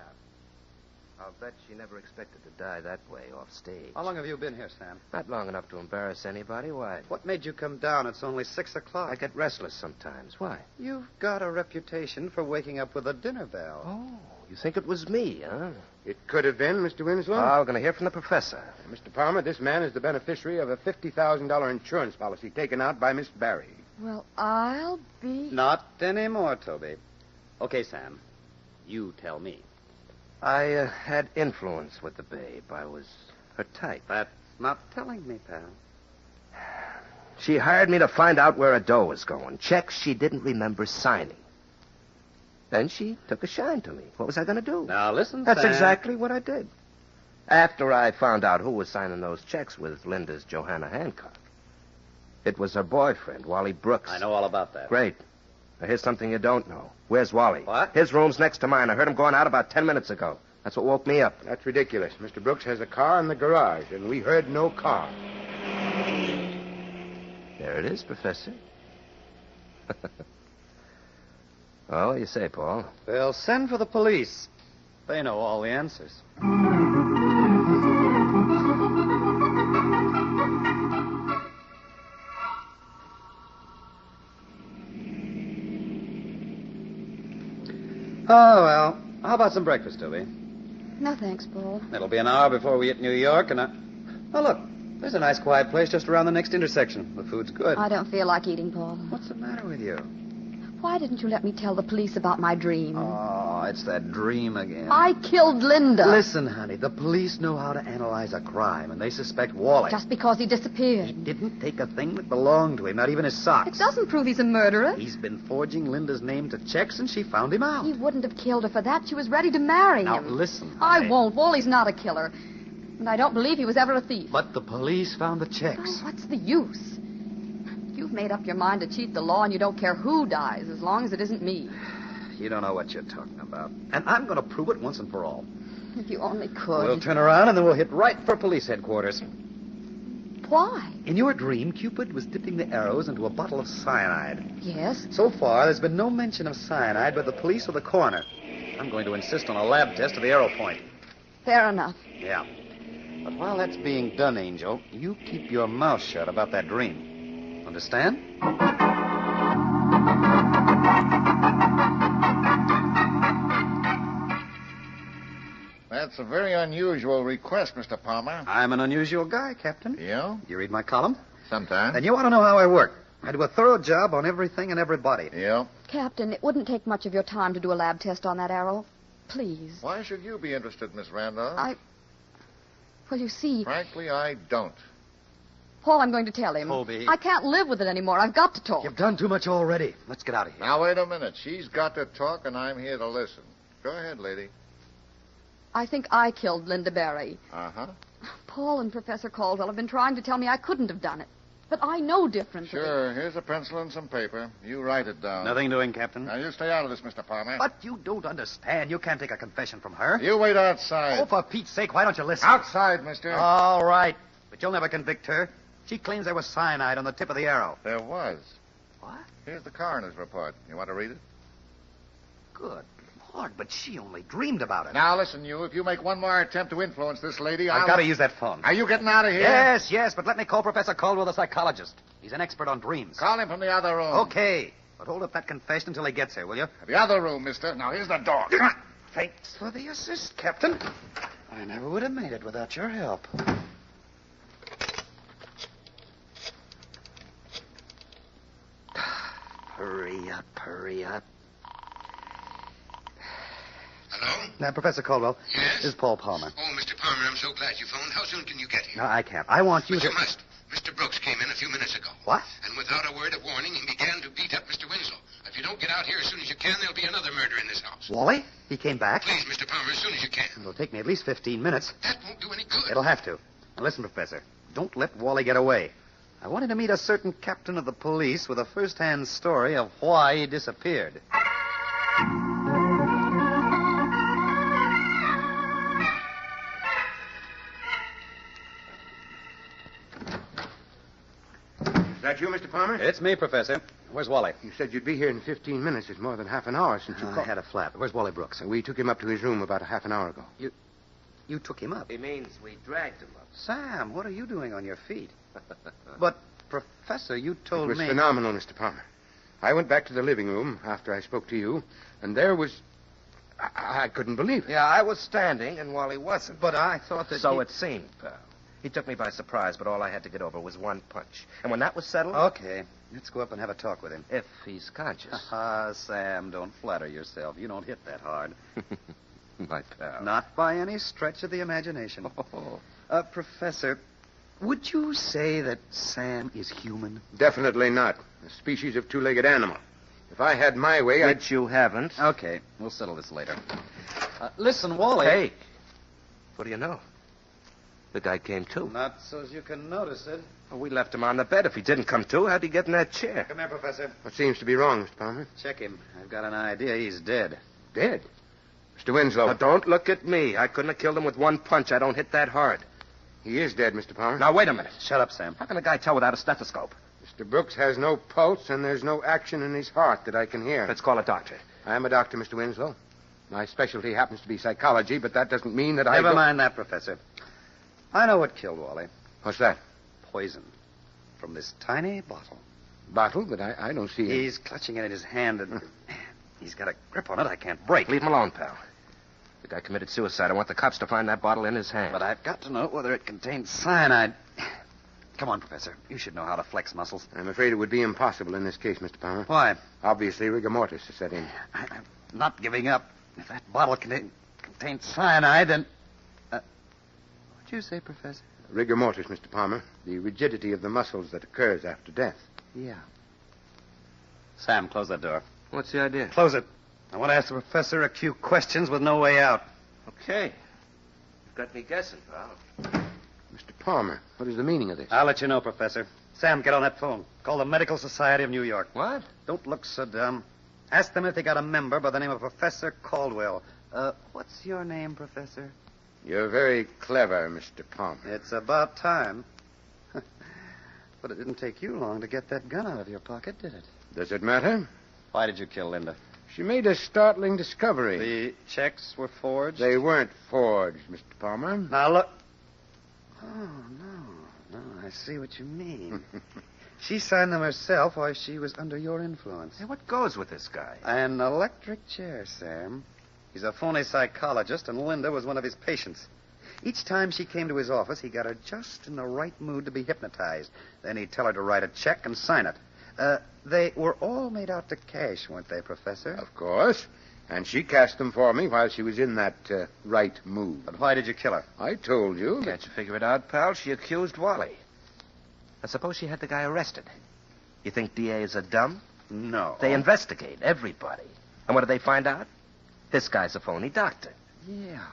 I'll bet she never expected to die that way off stage. How long have you been here, Sam? Not long enough to embarrass anybody. Why? What made you come down? It's only 6 o'clock. I get restless sometimes. Why? You've got a reputation for waking up with a dinner bell. Oh, you think it was me, huh? It could have been, Mr. Winslow. Oh, we're going to hear from the professor. Mr. Palmer, this man is the beneficiary of a $50,000 insurance policy taken out by Miss Barry. Well, I'll be... Not anymore, Toby. Okay, Sam. You tell me. I had influence with the babe. I was her type. That's not telling me, pal. She hired me to find out where her dough was going. Checks she didn't remember signing. Then she took a shine to me. What was I going to do? Now, listen, That's Sam. exactly what I did. After I found out who was signing those checks with Linda's Johanna Hancock. It was her boyfriend, Wally Brooks. I know all about that. Great. Now, here's something you don't know. Where's Wally? What? His room's next to mine. I heard him going out about 10 minutes ago. That's what woke me up. That's ridiculous. Mr. Brooks has a car in the garage, and we heard no car. There it is, Professor. Well, what do you say, Paul? They'll send for the police. They know all the answers. Oh, well. How about some breakfast, Toby? No, thanks, Paul. It'll be an hour before we hit New York, and Oh, look. There's a nice, quiet place just around the next intersection. The food's good. I don't feel like eating, Paul. What's the matter with you? Why didn't you let me tell the police about my dream? Oh, it's that dream again. I killed Linda. Listen, honey, the police know how to analyze a crime, and they suspect Wally. Just because he disappeared. He didn't take a thing that belonged to him, not even his socks. It doesn't prove he's a murderer. He's been forging Linda's name to checks, and she found him out. He wouldn't have killed her for that. She was ready to marry Now, him. listen, I honey. won't. Wally's not a killer. And I don't believe he was ever a thief. But the police found the checks. Oh, what's the use? You've made up your mind to cheat the law, and you don't care who dies, as long as it isn't me. You don't know what you're talking about. And I'm going to prove it once and for all. If you only could. We'll turn around, and then we'll hit right for police headquarters. Why? In your dream, Cupid was dipping the arrows into a bottle of cyanide. Yes? So far, there's been no mention of cyanide by the police or the coroner. I'm going to insist on a lab test of the arrow point. Fair enough. Yeah. But while that's being done, Angel, you keep your mouth shut about that dream. Understand? That's a very unusual request, Mr. Palmer. I'm an unusual guy, Captain. Yeah? You read my column? Sometimes. And you want to know how I work. I do a thorough job on everything and everybody. Yeah? Captain, it wouldn't take much of your time to do a lab test on that arrow. Please. Why should you be interested, Miss Randolph? Well, you see... Frankly, I don't. Paul, I'm going to tell him. Toby. I can't live with it anymore. I've got to talk. You've done too much already. Let's get out of here. Now, wait a minute. She's got to talk, and I'm here to listen. Go ahead, lady. I think I killed Linda Barry. Uh-huh. Paul and Professor Caldwell have been trying to tell me I couldn't have done it. But I know differently. Sure. Here's a pencil and some paper. You write it down. Nothing doing, Captain. Now, you stay out of this, Mr. Palmer. But you don't understand. You can't take a confession from her. You wait outside. Oh, for Pete's sake, why don't you listen? Outside, mister. All right. But you'll never convict her. She claims there was cyanide on the tip of the arrow. There was. What? Here's the coroner's report. You want to read it? Good Lord, but she only dreamed about it. Now, listen, you. If you make one more attempt to influence this lady, I've got to use that phone. Are you getting out of here? Yes, but let me call Professor Caldwell, the psychologist. He's an expert on dreams. Call him from the other room. Okay. But hold up that confession until he gets here, will you? The other room, mister. Now, here's the door. Thanks for the assist, Captain. I never would have made it without your help. Hurry up, hurry up. Now, Professor Caldwell. Yes? This is Paul Palmer. Oh, Mr. Palmer, I'm so glad you phoned. How soon can you get here? No, I can't. I want you But to... you must. Mr. Brooks came in a few minutes ago. What? And without a word of warning, he began to beat up Mr. Winslow. If you don't get out here as soon as you can, there'll be another murder in this house. Wally? He came back? Please, Mr. Palmer, as soon as you can. It'll take me at least 15 minutes. That won't do any good. It'll have to. Now, listen, Professor. Don't let Wally get away. I wanted to meet a certain captain of the police with a first-hand story of why he disappeared. Is that you, Mr. Palmer? It's me, Professor. Where's Wally? You said you'd be here in 15 minutes. It's more than half an hour since you I called. had a flat. Where's Wally Brooks? We took him up to his room about a half an hour ago. You took him up? He means we dragged him up. Sam, what are you doing on your feet? But, Professor, you told It was me... phenomenal, Mr. Palmer. I went back to the living room after I spoke to you, and there was... I couldn't believe it. Yeah, I was standing, and Wally wasn't. But I thought that So it seemed, pal. He took me by surprise, but all I had to get over was one punch. And when that was settled... Okay. Let's go up and have a talk with him. If he's conscious. Ah, Sam, don't flatter yourself. You don't hit that hard. My pal. Not by any stretch of the imagination. Professor, would you say that Sam is human? Definitely not. A species of two-legged animal. If I had my way, Which you haven't. Okay, we'll settle this later. Listen, Wally. Hey. What do you know? The guy came to. Not so as you can notice it. Well, we left him on the bed. If he didn't come to, how'd he get in that chair? Come here, Professor. What seems to be wrong, Mr. Palmer? Check him. I've got an idea he's dead. Dead? Mr. Winslow. Now, don't look at me. I couldn't have killed him with one punch. I don't hit that hard. He is dead, Mr. Palmer. Now, wait a minute. Shut up, Sam. How can a guy tell without a stethoscope? Mr. Brooks has no pulse, and there's no action in his heart that I can hear. Let's call a doctor. I'm a doctor, Mr. Winslow. My specialty happens to be psychology, but that doesn't mean that Never mind that, Professor. I know what killed Wally. What's that? Poison. From this tiny bottle. Bottle? But I don't see it. He's clutching it in his hand, and he's got a grip on it I can't break. Leave him alone, pal. The guy committed suicide. I want the cops to find that bottle in his hand. But I've got to know whether it contains cyanide. Come on, Professor. You should know how to flex muscles. I'm afraid it would be impossible in this case, Mr. Palmer. Why? Obviously, rigor mortis is set in. I'm not giving up. If that bottle contains cyanide, then... what'd you say, Professor? Rigor mortis, Mr. Palmer. The rigidity of the muscles that occurs after death. Yeah. Sam, close that door. What's the idea? Close it. I want to ask the professor a few questions with no way out. Okay. You've got me guessing, pal. Mr. Palmer, what is the meaning of this? I'll let you know, Professor. Sam, get on that phone. Call the Medical Society of New York. What? Don't look so dumb. Ask them if they got a member by the name of Professor Caldwell. What's your name, Professor? You're very clever, Mr. Palmer. It's about time. But it didn't take you long to get that gun out of your pocket, did it? Does it matter? Why did you kill Linda? She made a startling discovery. The checks were forged? They weren't forged, Mr. Palmer. Now, look. Oh, no. I see what you mean. She signed them herself while she was under your influence. Hey, what goes with this guy? An electric chair, Sam. He's a phony psychologist, and Linda was one of his patients. Each time she came to his office, he got her just in the right mood to be hypnotized. Then he'd tell her to write a check and sign it. They were all made out to cash, weren't they, Professor? Of course. And she cashed them for me while she was in that right mood. But why did you kill her? I told you. Can't you figure it out, pal? She accused Wally. I suppose she had the guy arrested. You think DAs are dumb? No. They investigate everybody. And what do they find out? This guy's a phony doctor. Yeah.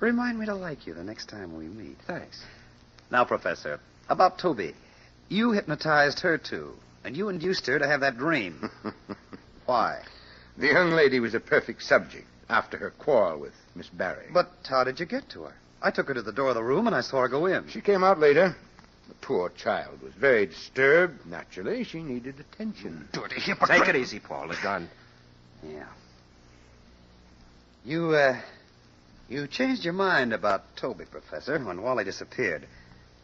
Remind me to like you the next time we meet. Thanks. Now, Professor, about Toby. You hypnotized her, too, and you induced her to have that dream. Why? The young lady was a perfect subject after her quarrel with Miss Barry. But how did you get to her? I took her to the door of the room, and I saw her go in. She came out later. The poor child was very disturbed. Naturally, she needed attention. Dirty hypocrite. Take it easy, Paul. The gun. Yeah. You changed your mind about Toby, Professor, when Wally disappeared.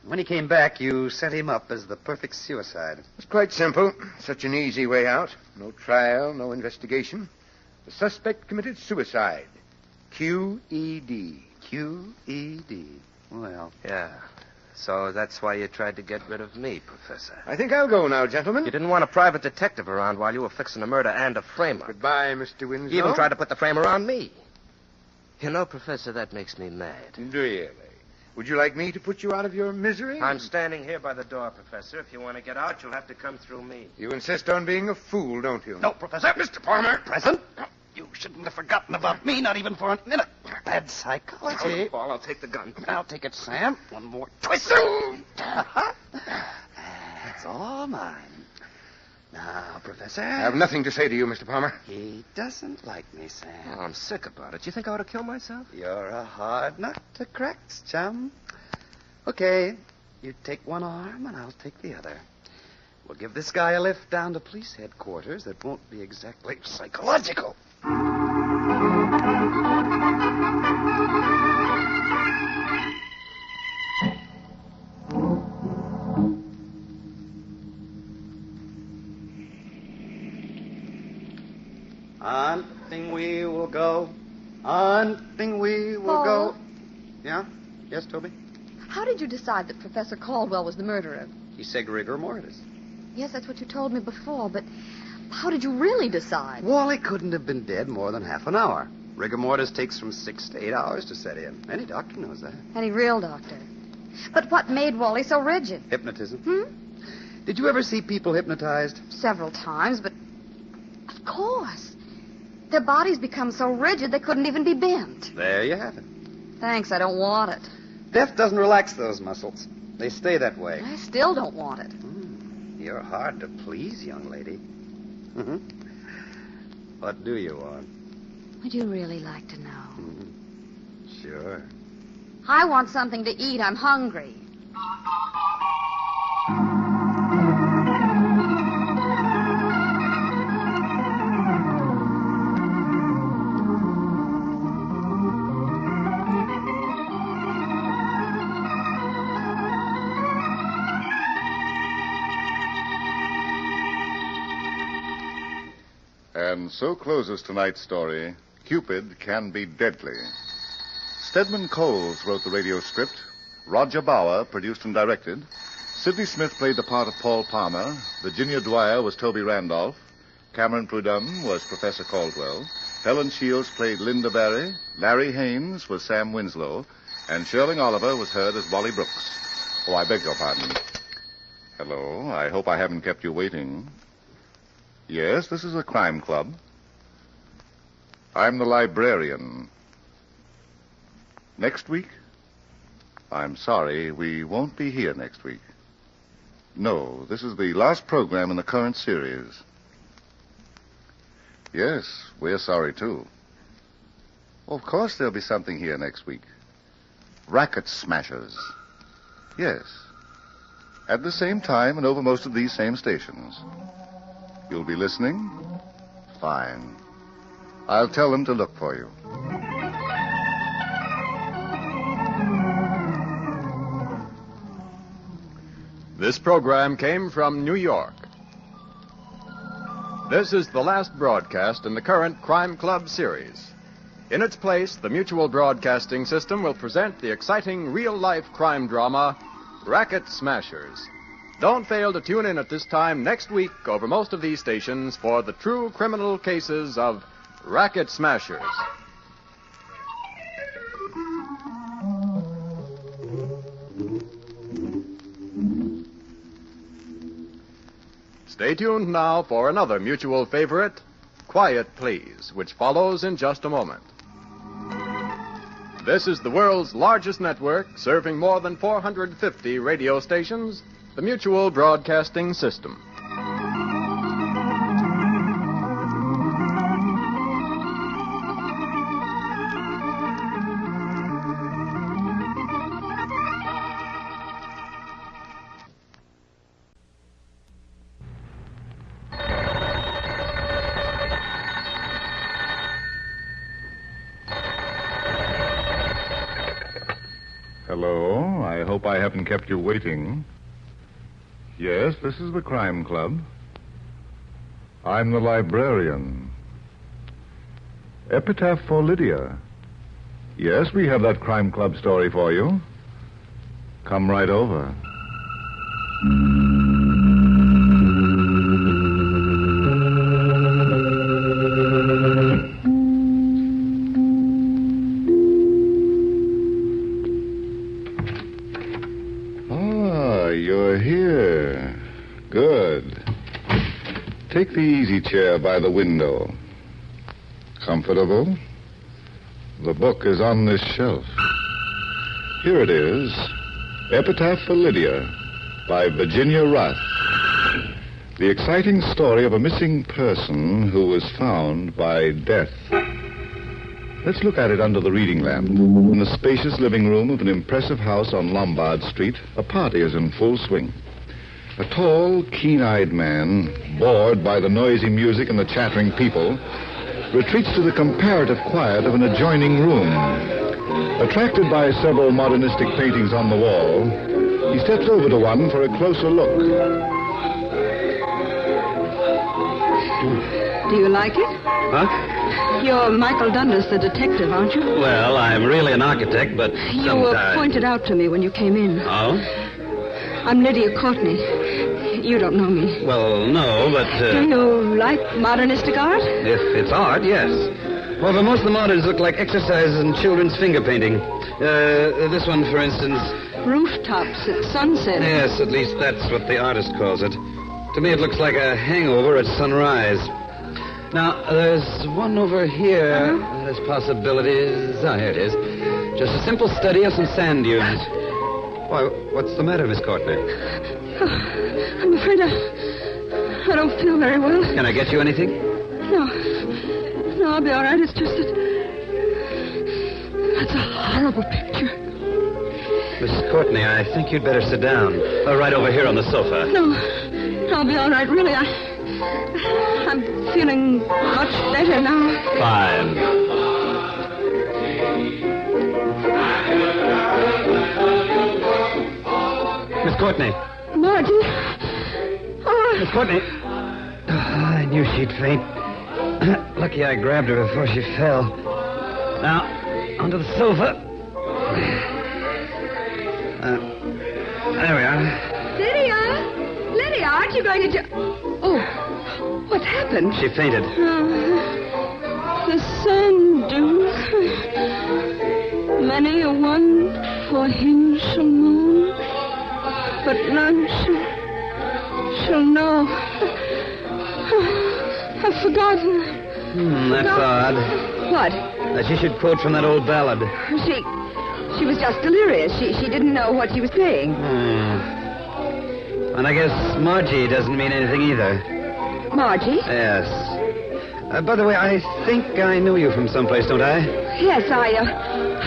When he came back, you set him up as the perfect suicide. It's quite simple. Such an easy way out. No trial, no investigation. The suspect committed suicide. Q-E-D. Q-E-D. Well. Yeah. So that's why you tried to get rid of me, Professor. I think I'll go now, gentlemen. You didn't want a private detective around while you were fixing a murder and a frame-up. Goodbye, Mr. Winslow. You even tried to put the framer on me. You know, Professor, that makes me mad. Really? Would you like me to put you out of your misery? I'm standing here by the door, Professor. If you want to get out, you'll have to come through me. You insist on being a fool, don't you? No, Professor. Mr. Palmer, present. You shouldn't have forgotten about me, not even for a minute. Bad psychology. Paul, I'll take the gun. I'll take it, Sam. One more twist. It's all mine. Now, Professor. I have nothing to say to you, Mr. Palmer. He doesn't like me, Sam. Oh, I'm sick about it. You think I ought to kill myself? You're a hard nut to crack, chum. Okay, you take one arm and I'll take the other. We'll give this guy a lift down to police headquarters that won't be exactly psychological. Hunting we will go. Hunting we will Paul? go. Yeah? Yes, Toby? How did you decide that Professor Caldwell was the murderer? He said rigor mortis. Yes, that's what you told me before, but how did you really decide? Wally couldn't have been dead more than half an hour. Rigor mortis takes from 6 to 8 hours to set in. Any doctor knows that. Any real doctor. But what made Wally so rigid? Hypnotism. Did you ever see people hypnotized? Several times, but of course. Their bodies become so rigid they couldn't even be bent. There you have it. Thanks, I don't want it. Death doesn't relax those muscles. They stay that way. I still don't want it. You're hard to please, young lady. What do you want? Would you really like to know? Sure. I want something to eat. I'm hungry. And so closes tonight's story, Cupid Can Be Deadly. Stedman Coles wrote the radio script. Roger Bauer produced and directed. Sidney Smith played the part of Paul Palmer. Virginia Dwyer was Toby Randolph. Cameron Prudhomme was Professor Caldwell. Helen Shields played Linda Barry. Larry Haynes was Sam Winslow. And Shirling Oliver was heard as Wally Brooks. Oh, I beg your pardon. Hello, I hope I haven't kept you waiting. Yes, this is a crime club. I'm the librarian. Next week? I'm sorry, we won't be here next week. No, this is the last program in the current series. Yes, we're sorry, too. Of course there'll be something here next week. Racket Smashers. Yes. At the same time and over most of these same stations. You'll be listening? Fine. I'll tell them to look for you. This program came from New York. This is the last broadcast in the current Crime Club series. In its place, the Mutual Broadcasting System will present the exciting real-life crime drama, Racket Smashers. Don't fail to tune in at this time next week over most of these stations for the true criminal cases of Racket Smashers. Stay tuned now for another mutual favorite, Quiet Please, which follows in just a moment. This is the world's largest network, serving more than 450 radio stations, the Mutual Broadcasting System. Hello, I hope I haven't kept you waiting. Yes, this is the crime club. I'm the librarian. Epitaph for Lydia. Yes, we have that crime club story for you. Come right over. Ah, you're here. Good. Take the easy chair by the window. Comfortable? The book is on this shelf. Here it is. Epitaph for Lydia by Virginia Roth. The exciting story of a missing person who was found by death. Let's look at it under the reading lamp. In the spacious living room of an impressive house on Lombard Street, a party is in full swing. A tall, keen-eyed man, bored by the noisy music and the chattering people, retreats to the comparative quiet of an adjoining room. Attracted by several modernistic paintings on the wall, he steps over to one for a closer look. Do you like it? Huh? You're Michael Dundas, the detective, aren't you? Well, I'm really an architect, but You were pointed out to me when you came in. Oh? I'm Lydia Courtney. You don't know me. Well, no, but... Do you like modernistic art? If it's art, yes. Well, but most of the models look like exercises in children's finger painting. This one, for instance... Rooftops at sunset. Yes, at least that's what the artist calls it. To me, it looks like a hangover at sunrise. Now, there's one over here. There's possibilities. Ah, here it is. Just a simple study of some sand dunes. Why, what's the matter, Miss Courtney? I'm afraid I don't feel very well. Can I get you anything? No, I'll be all right. It's just that... That's a horrible picture. Miss Courtney, I think you'd better sit down. Right over here on the sofa. No, I'll be all right. Really, I'm feeling much better now. Fine. Miss Courtney. Margie. Oh. Miss Courtney. Oh, I knew she'd faint. Lucky I grabbed her before she fell. Now, onto the sofa. There we are. Lydia, aren't you going to... Oh, what's happened? She fainted. The sand dunes. Many a one for him shall mourn, but none shall know. I've forgotten. That's odd. What? That she should quote from that old ballad. She was just delirious. She didn't know what she was saying. And I guess Margie doesn't mean anything either. Margie? Yes. By the way, I think I know you from someplace, don't I? Yes, I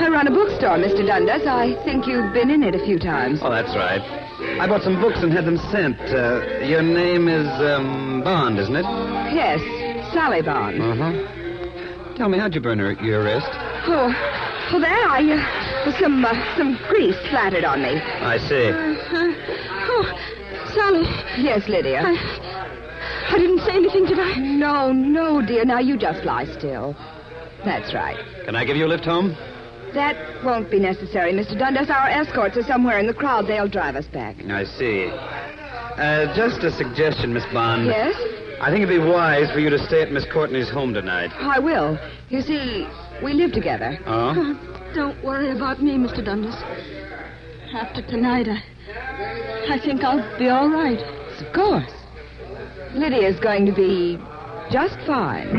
run a bookstore, Mr. Dundas. I think you've been in it a few times. Oh, that's right. I bought some books and had them sent. Your name is Bond, isn't it? Yes, Sally Bond. Uh-huh. Tell me, how'd you burn your wrist? Oh, there, some grease splattered on me. I see. Sally. Yes, Lydia. I didn't say anything, did I? No, dear. Now, you just lie still. That's right. Can I give you a lift home? That won't be necessary, Mr. Dundas. Our escorts are somewhere in the crowd. They'll drive us back. I see. Just a suggestion, Miss Bond. Yes? I think it'd be wise for you to stay at Miss Courtney's home tonight. I will. You see, we live together. Oh? Don't worry about me, Mr. Dundas. After tonight, I think I'll be all right. Of course. Lydia's going to be just fine.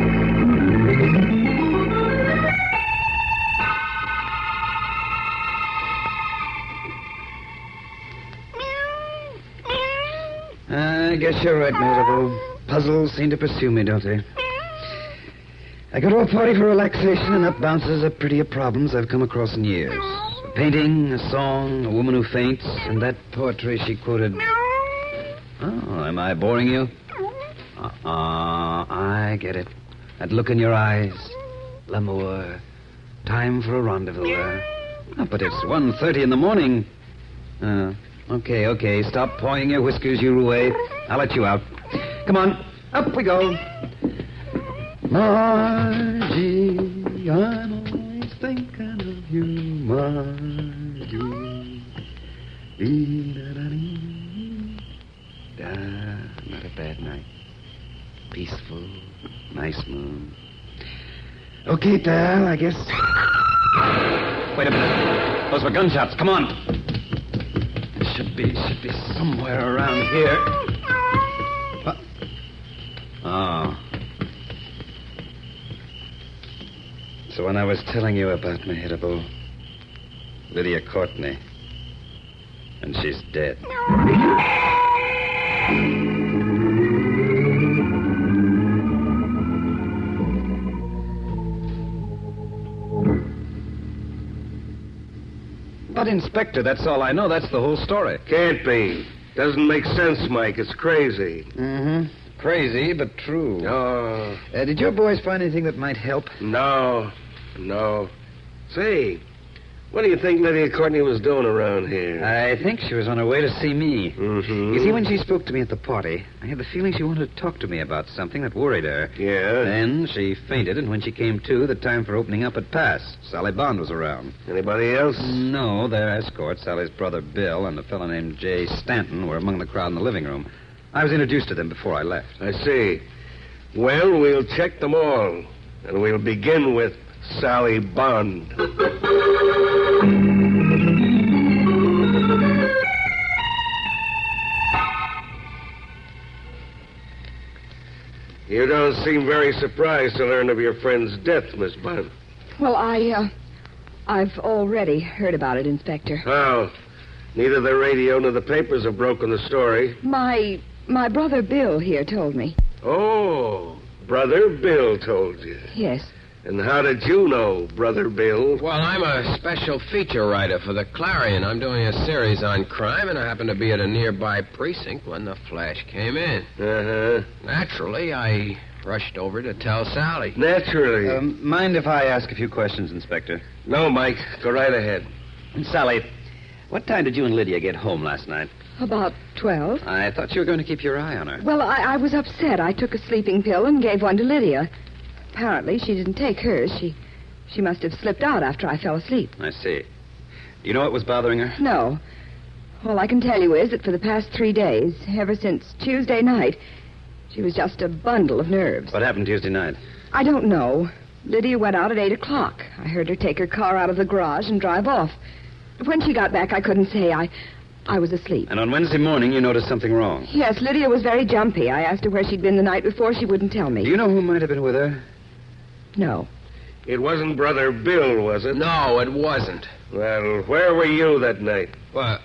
I guess you're right, Mabel. Puzzles seem to pursue me, don't they? I go to a party for relaxation, and up bounces the prettier problems I've come across in years. A painting, a song, a woman who faints, and that poetry she quoted. Oh, am I boring you? I get it. That look in your eyes. L'amour. Time for a rendezvous. Oh, but it's 1:30 in the morning. Okay. Stop pawing your whiskers, you roue. I'll let you out. Come on. Up we go. Margie, I'm always thinking of you, Margie. Not a bad night. Peaceful, nice moon. Okay, pal, I guess. Wait a minute. Those were gunshots. Come on. It should be somewhere around here. What? Oh. So when I was telling you about Mehitable, Lydia Courtney, and she's dead. But, Inspector, that's all I know. That's the whole story. Can't be. Doesn't make sense, Mike. It's crazy. Mm-hmm. Crazy, but true. Oh. Did your boys find anything that might help? No. Say, what do you think Lydia Courtney was doing around here? I think she was on her way to see me. Mm-hmm. You see, when she spoke to me at the party, I had the feeling she wanted to talk to me about something that worried her. Yeah? Then she fainted, and when she came to, the time for opening up had passed. Sally Bond was around. Anybody else? No, their escort, Sally's brother Bill, and a fellow named Jay Stanton were among the crowd in the living room. I was introduced to them before I left. I see. Well, we'll check them all, and we'll begin with Sally Bond. You don't seem very surprised to learn of your friend's death, Miss Bond. Well, I've already heard about it, Inspector. How? Neither the radio nor the papers have broken the story. My brother Bill here told me. Oh, Brother Bill told you. Yes. And how did you know, Brother Bill? Well, I'm a special feature writer for the Clarion. I'm doing a series on crime, and I happened to be at a nearby precinct when the flash came in. Uh-huh. Naturally, I rushed over to tell Sally. Naturally. Mind if I ask a few questions, Inspector? No, Mike. Go right ahead. Sally, what time did you and Lydia get home last night? About 12. I thought you were going to keep your eye on her. Well, I was upset. I took a sleeping pill and gave one to Lydia. Apparently, she didn't take hers. She must have slipped out after I fell asleep. I see. Do you know what was bothering her? No. All I can tell you is that for the past 3 days, ever since Tuesday night, she was just a bundle of nerves. What happened Tuesday night? I don't know. Lydia went out at 8 o'clock. I heard her take her car out of the garage and drive off. When she got back, I couldn't say. I was asleep. And on Wednesday morning, you noticed something wrong. Yes, Lydia was very jumpy. I asked her where she'd been the night before. She wouldn't tell me. Do you know who might have been with her? No. It wasn't Brother Bill, was it? No, it wasn't. Well, where were you that night? Well,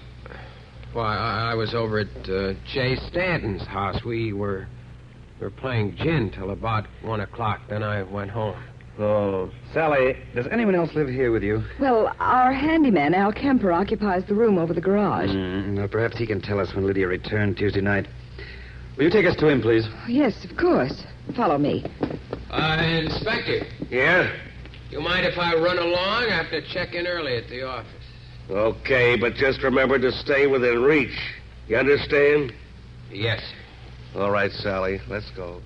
I was over at Jay Stanton's house. We were playing gin till about 1 o'clock. Then I went home. Oh. Sally, does anyone else live here with you? Well, our handyman, Al Kemper, occupies the room over the garage. Well, perhaps he can tell us when Lydia returned Tuesday night. Will you take us to him, please? Yes, of course. Follow me. Inspector. Yeah? You mind if I run along? I have to check in early at the office. Okay, but just remember to stay within reach. You understand? Yes, sir. All right, Sally. Let's go.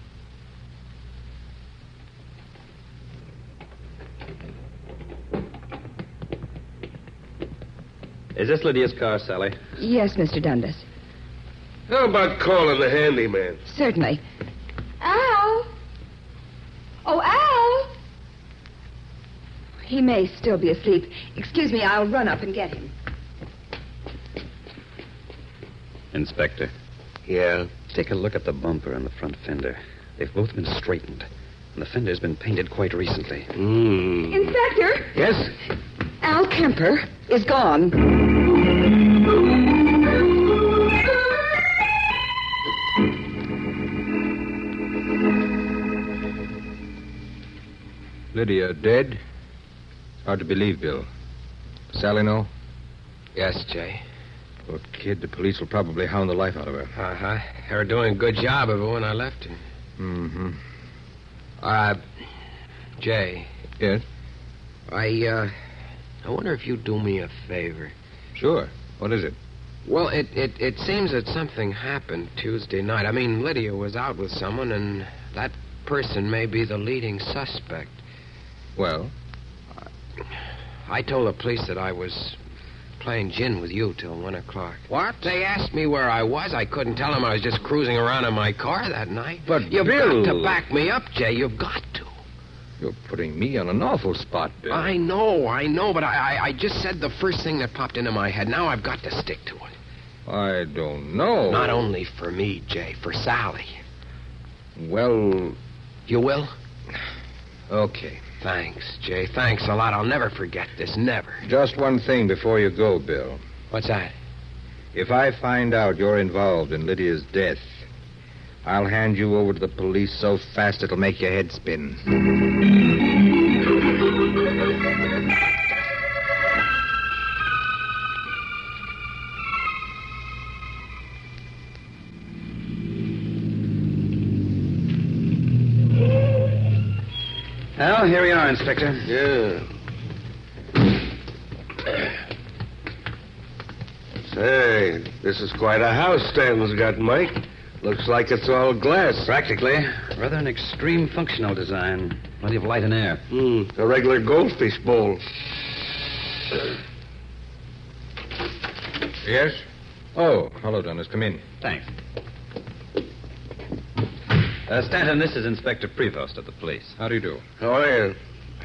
Is this Lydia's car, Sally? Yes, Mr. Dundas. How about calling the handyman? Certainly. Al! Oh, Al! He may still be asleep. Excuse me, I'll run up and get him. Inspector. Yeah? Take a look at the bumper and the front fender. They've both been straightened, and the fender's been painted quite recently. Inspector! Yes? Al Kemper is gone. Lydia dead? Hard to believe, Bill. Sally know? Yes, Jay. Poor kid, the police will probably hound the life out of her. Uh-huh. They were doing a good job of it when I left her. Mm-hmm. Jay. Yes? I wonder if you'd do me a favor. Sure. What is it? Well, it seems that something happened Tuesday night. I mean, Lydia was out with someone, and that person may be the leading suspect. Well? I told the police that I was playing gin with you till 1 o'clock. What? They asked me where I was. I couldn't tell them I was just cruising around in my car that night. But, You've Bill... got to back me up, Jay. You've got to. You're putting me on an awful spot, Bill. I know, but I just said the first thing that popped into my head. Now I've got to stick to it. I don't know. Not only for me, Jay, for Sally. Well... You will? Okay. Thanks, Jay. Thanks a lot. I'll never forget this. Never. Just one thing before you go, Bill. What's that? If I find out you're involved in Lydia's death, I'll hand you over to the police so fast it'll make your head spin. Well, here we are, Inspector. Yeah. Say, this is quite a house Stanton's got, Mike. Looks like it's all glass. Practically. Rather an extreme functional design. Plenty of light and air. A regular goldfish bowl. Yes? Oh, hello, Dennis. Come in. Thanks. Stanton, this is Inspector Prevost of the police. How do you do? How are you?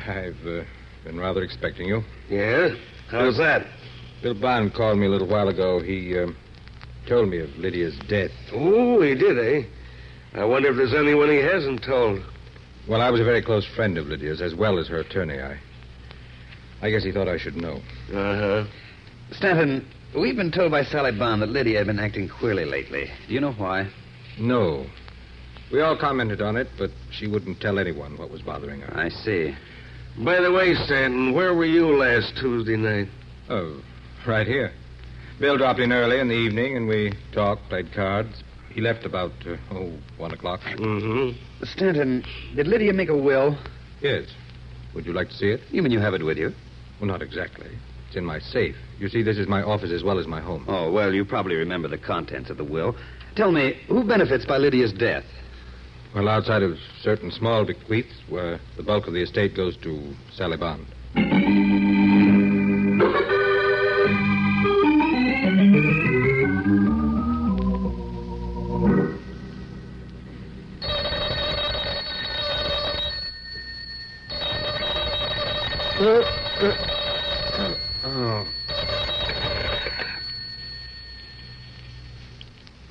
I've been rather expecting you. Yeah? How's that? Bill Bond called me a little while ago. He told me of Lydia's death. Oh, he did, eh? I wonder if there's anyone he hasn't told. Well, I was a very close friend of Lydia's, as well as her attorney. I guess he thought I should know. Uh-huh. Stanton, we've been told by Sally Bond that Lydia had been acting queerly lately. Do you know why? No. We all commented on it, but she wouldn't tell anyone what was bothering her. I see. By the way, Stanton, where were you last Tuesday night? Oh, right here. Bill dropped in early in the evening, and we talked, played cards. He left about, 1 o'clock. Mm-hmm. Stanton, did Lydia make a will? Yes. Would you like to see it? You mean you have it with you? Well, not exactly. It's in my safe. You see, this is my office as well as my home. Oh, well, you probably remember the contents of the will. Tell me, who benefits by Lydia's death? Well, outside of certain small bequests, where the bulk of the estate goes to Sally Bond.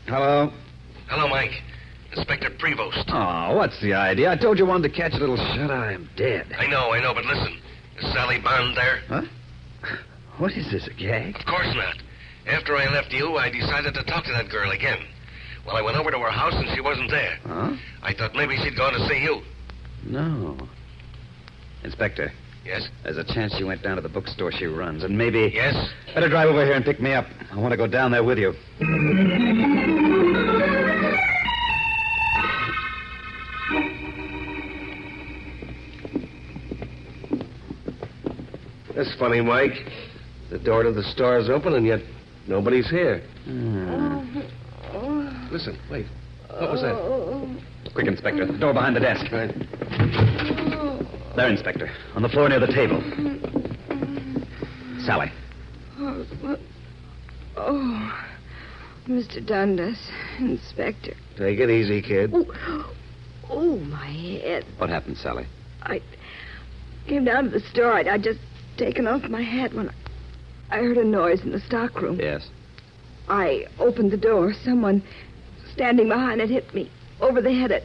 Hello? Hello, Mike. Inspector Prevost. Oh, what's the idea? I told you I wanted to catch a little shut-eye. I'm dead. I know, but listen. Is Sally Bond there? Huh? What is this, a gag? Of course not. After I left you, I decided to talk to that girl again. Well, I went over to her house and she wasn't there. Huh? I thought maybe she'd gone to see you. No. Inspector. Yes? There's a chance she went down to the bookstore she runs, and maybe... Yes? Better drive over here and pick me up. I want to go down there with you. That's funny, Mike. The door to the store is open, and yet nobody's here. Listen, wait. What was that? Quick, Inspector. The door behind the desk. Right. There, Inspector. On the floor near the table. Sally. Oh, Mr. Dundas, Inspector. Take it easy, kid. Oh, my head. What happened, Sally? I came down to the store. I'd just taken off my hat when I heard a noise in the stockroom. Yes. I opened the door. Someone standing behind it hit me over the head.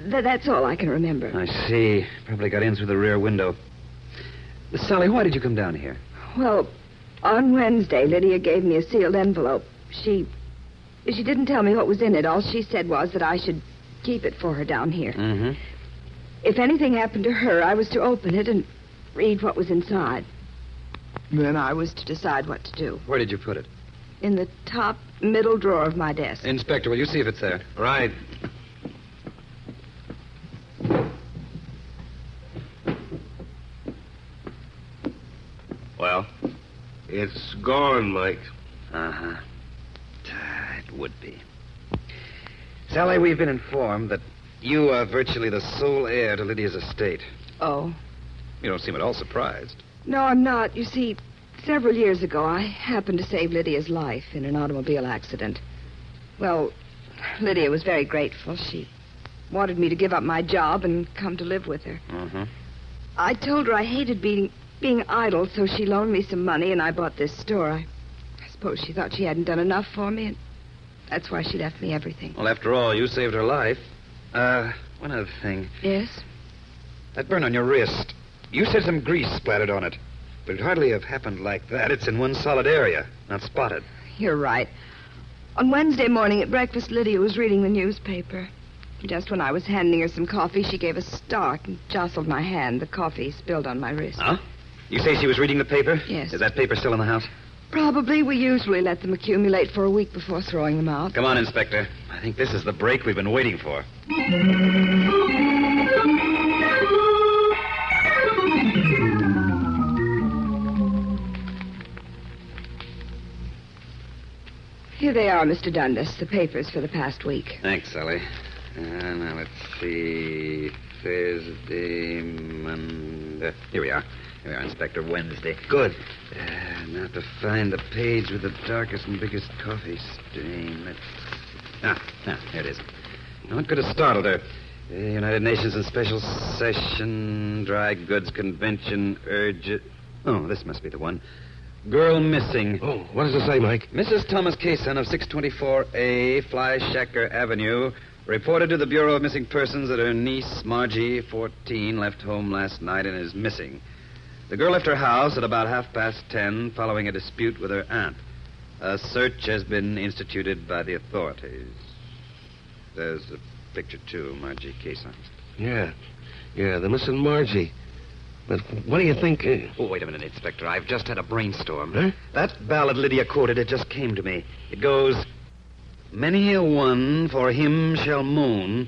That's all I can remember. I see. Probably got in through the rear window. Sally, why did you come down here? Well, on Wednesday, Lydia gave me a sealed envelope. She didn't tell me what was in it. All she said was that I should keep it for her down here. Mm-hmm. If anything happened to her, I was to open it and read what was inside. Then I was to decide what to do. Where did you put it? In the top middle drawer of my desk. Inspector, will you see if it's there? Right. Well? It's gone, Mike. Uh-huh. It would be. Sally, we've been informed that you are virtually the sole heir to Lydia's estate. Oh? You don't seem at all surprised. No, I'm not. You see, Several years ago, I happened to save Lydia's life in an automobile accident. Well, Lydia was very grateful. She wanted me to give up my job and come to live with her. Mm-hmm. I told her I hated being idle, so she loaned me some money, and I bought this store. I suppose she thought she hadn't done enough for me, and that's why she left me everything. Well, after all, you saved her life. One other thing. Yes? That burn on your wrist. You said some grease splattered on it. But it'd hardly have happened like that. It's in one solid area, not spotted. You're right. On Wednesday morning at breakfast, Lydia was reading the newspaper. Just when I was handing her some coffee, she gave a start and jostled my hand. The coffee spilled on my wrist. Huh? You say she was reading the paper? Yes. Is that paper still in the house? Probably. We usually let them accumulate for a week before throwing them out. Come on, Inspector. I think this is the break we've been waiting for. Here they are, Mr. Dundas, the papers for the past week. Thanks, Sally. Now, let's see. Thursday, Monday. Here we are. Here we are, Inspector. Wednesday. Good. Now to find the page with the darkest and biggest coffee stain. Here it is. What could have startled her? United Nations in special session, dry goods convention, urge... Oh, this must be the one. Girl missing. Oh, what does it say, Mike? Mrs. Thomas Kaysen of 624A Flyshacker Avenue reported to the Bureau of Missing Persons that her niece, Margie, 14, left home last night and is missing. The girl left her house at about 10:30 following a dispute with her aunt. A search has been instituted by the authorities. There's a picture, too, Margie Kaysen. Yeah, the missing Margie. But what do you think... Oh, wait a minute, Inspector. I've just had a brainstorm. Huh? That ballad Lydia quoted, it just came to me. It goes, "Many a one for him shall moan,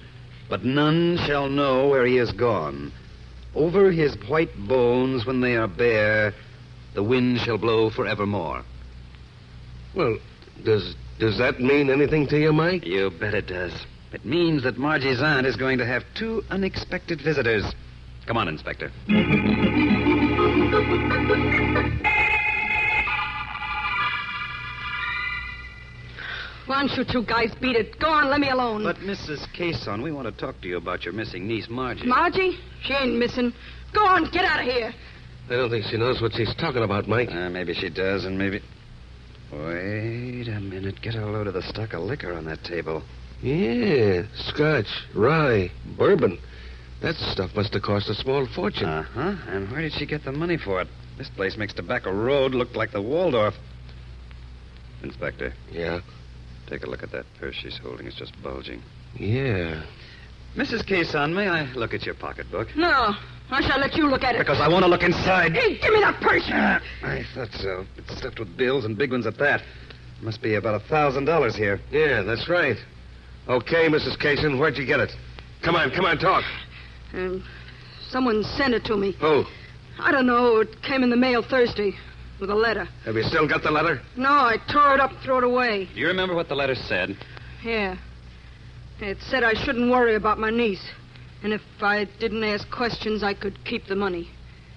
but none shall know where he is gone. Over his white bones when they are bare, the wind shall blow forevermore." Well, does that mean anything to you, Mike? You bet it does. It means that Margie's aunt is going to have 2 unexpected visitors. Come on, Inspector. Why don't you two guys beat it? Go on, let me alone. But, Mrs. Kaysen, we want to talk to you about your missing niece, Margie. Margie? She ain't missing. Go on, get out of here. I don't think she knows what she's talking about, Mike. Maybe she does, and maybe... Wait a minute. Get a load of the stock of liquor on that table. Yeah, scotch, rye, bourbon. That stuff must have cost a small fortune. Uh-huh. And where did she get the money for it? This place makes Tobacco Road look like the Waldorf. Inspector. Yeah? Take a look at that purse she's holding. It's just bulging. Yeah. Mrs. Kaysen, may I look at your pocketbook? No. I shall let you look at it. Because I want to look inside. Hey, give me that purse. I thought so. It's stuffed with bills and big ones at that. Must be about $1,000 here. Yeah, that's right. Okay, Mrs. Kaysen, where'd you get it? Come on, talk. Someone sent it to me. Who? I don't know. It came in the mail Thursday with a letter. Have you still got the letter? No, I tore it up and threw it away. Do you remember what the letter said? Yeah. It said I shouldn't worry about my niece. And if I didn't ask questions, I could keep the money.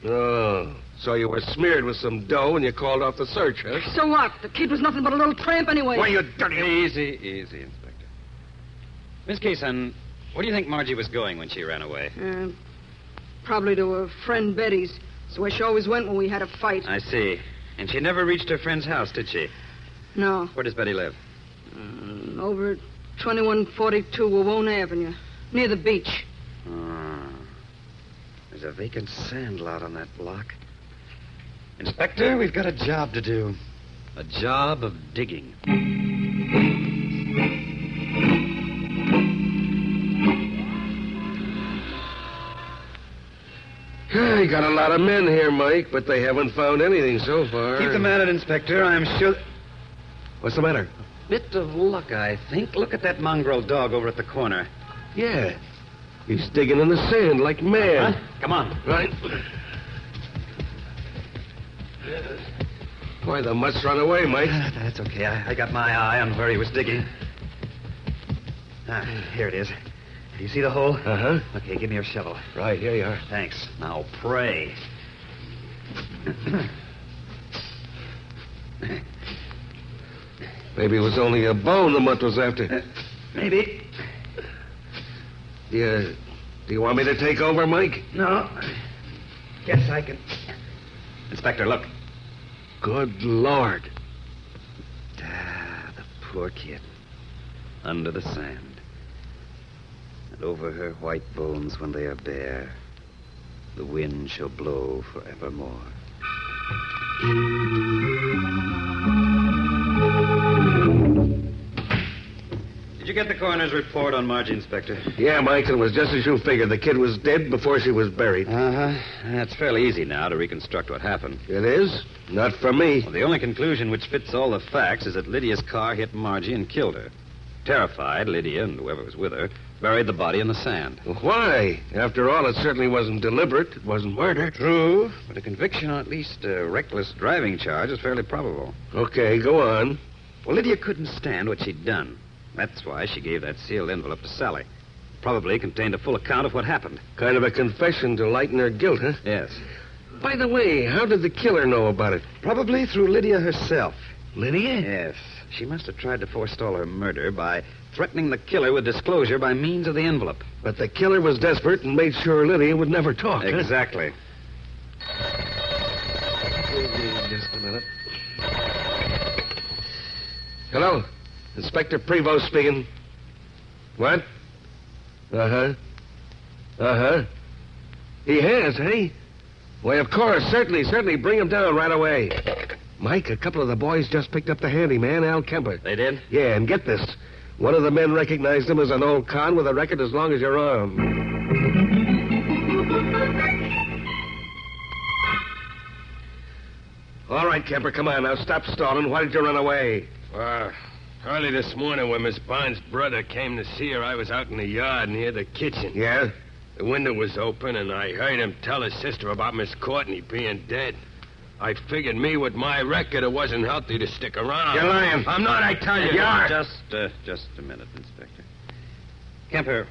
Oh, so you were smeared with some dough and you called off the search, huh? So what? The kid was nothing but a little tramp anyway. Why, you dirty... Easy, Inspector. Miss Kaysen, where do you think Margie was going when she ran away? Probably to her friend Betty's. It's where she always went when we had a fight. I see. And she never reached her friend's house, did she? No. Where does Betty live? Over at 2142 Wawona Avenue, near the beach. There's a vacant sand lot on that block. Inspector, we've got a job to do. A job of digging. You got a lot of men here, Mike, but they haven't found anything so far. Keep them at it, Inspector. I'm sure... What's the matter? Bit of luck, I think. Look at that mongrel dog over at the corner. Yeah. He's digging in the sand like mad. Come on. Right. Boy, the mutt's run away, Mike. That's okay. I got my eye on where he was digging. Here it is. Do you see the hole? Uh-huh. Okay, give me your shovel. Right, here you are. Thanks. Now pray. Maybe it was only a bone the mutt was after. Maybe. Do you want me to take over, Mike? No. Guess I can. Inspector, look. Good Lord. The poor kid. Under the sand. And over her white bones when they are bare, the wind shall blow forevermore. Did you get the coroner's report on Margie, Inspector? Yeah, Mike, it was just as you figured. The kid was dead before she was buried. Uh-huh. It's fairly easy now to reconstruct what happened. It is? Not for me. Well, the only conclusion which fits all the facts is that Lydia's car hit Margie and killed her. Terrified, Lydia and whoever was with her buried the body in the sand. Why? After all, it certainly wasn't deliberate. It wasn't murder. True, but a conviction on at least a reckless driving charge is fairly probable. Okay, go on. Well, Lydia couldn't stand what she'd done. That's why she gave that sealed envelope to Sally. Probably contained a full account of what happened. Kind of a confession to lighten her guilt, huh? Yes. By the way, how did the killer know about it? Probably through Lydia herself. Lydia? Yes. She must have tried to forestall her murder by threatening the killer with disclosure by means of the envelope. But the killer was desperate and made sure Lydia would never talk. Exactly. Just a minute. Hello? Inspector Prevost speaking. What? Uh-huh. Uh-huh. He has, hey? Why, of course. Certainly. Bring him down right away. Mike, a couple of the boys just picked up the handyman, Al Kemper. They did? Yeah, and get this. One of the men recognized him as an old con with a record as long as your arm. All right, Kemper, come on now. Stop stalling. Why did you run away? Early this morning when Miss Bond's brother came to see her, I was out in the yard near the kitchen. Yeah? The window was open, and I heard him tell his sister about Miss Courtney being dead. I figured me with my record, it wasn't healthy to stick around. You're lying. I'm not, I tell you. You are. Just a minute, Inspector. Kemper,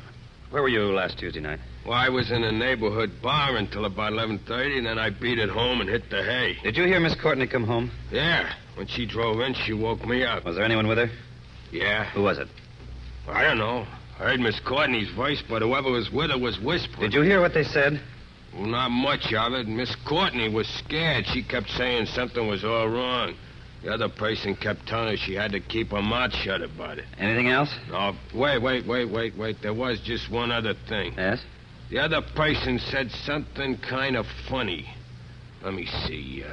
where were you last Tuesday night? Well, I was in a neighborhood bar until about 11:30, and then I beat it home and hit the hay. Did you hear Miss Courtney come home? Yeah. When she drove in, she woke me up. Was there anyone with her? Yeah. Who was it? I don't know. I heard Miss Courtney's voice, but whoever was with her was whispering. Did you hear what they said? Well, not much of it. Miss Courtney was scared. She kept saying something was all wrong. The other person kept telling her she had to keep her mouth shut about it. Anything else? No, wait. There was just one other thing. Yes? The other person said something kind of funny. Let me see.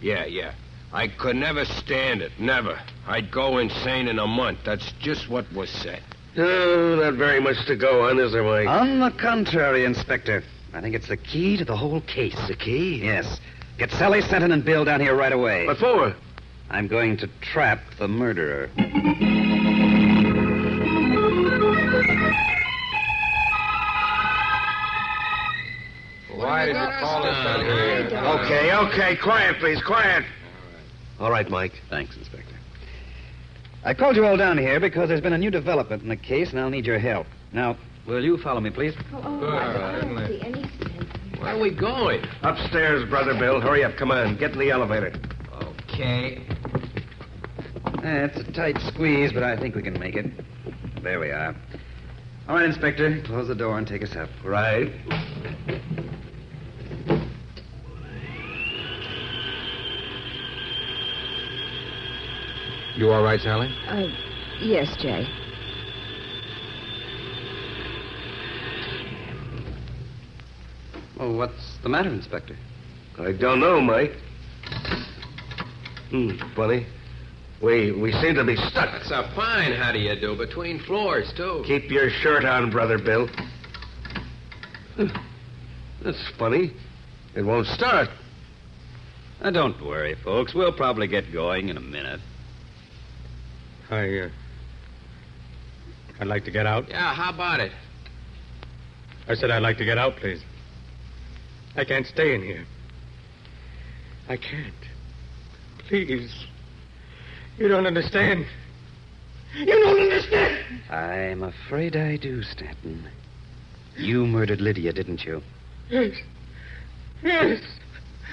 Yeah. I could never stand it. Never. I'd go insane in a month. That's just what was said. Oh, not very much to go on, is there, Mike? On the contrary, Inspector. I think it's the key to the whole case. The key? Yes. Get Sally Stanton and Bill down here right away. What for? I'm going to trap the murderer. Why did you call us out here? Okay. Quiet, please. Quiet. All right, Mike. Thanks, Inspector. I called you all down here because there's been a new development in the case, and I'll need your help. Now, will you follow me, please? Where are we going? Upstairs, Brother Bill. Hurry up. Come on. Get in the elevator. Okay. It's a tight squeeze, but I think we can make it. There we are. All right, Inspector. Close the door and take us up. Right. You all right, Sally? Yes, Jay. Oh, what's the matter, Inspector? I don't know, Mike. Funny. We seem to be stuck. That's a fine how do you do between floors, too. Keep your shirt on, Brother Bill. That's funny. It won't start. Now, don't worry, folks. We'll probably get going in a minute. I'd like to get out. Yeah, how about it? I said I'd like to get out, please. I can't stay in here. I can't. Please. You don't understand. You don't understand. I'm afraid I do, Stanton. You murdered Lydia, didn't you? Yes.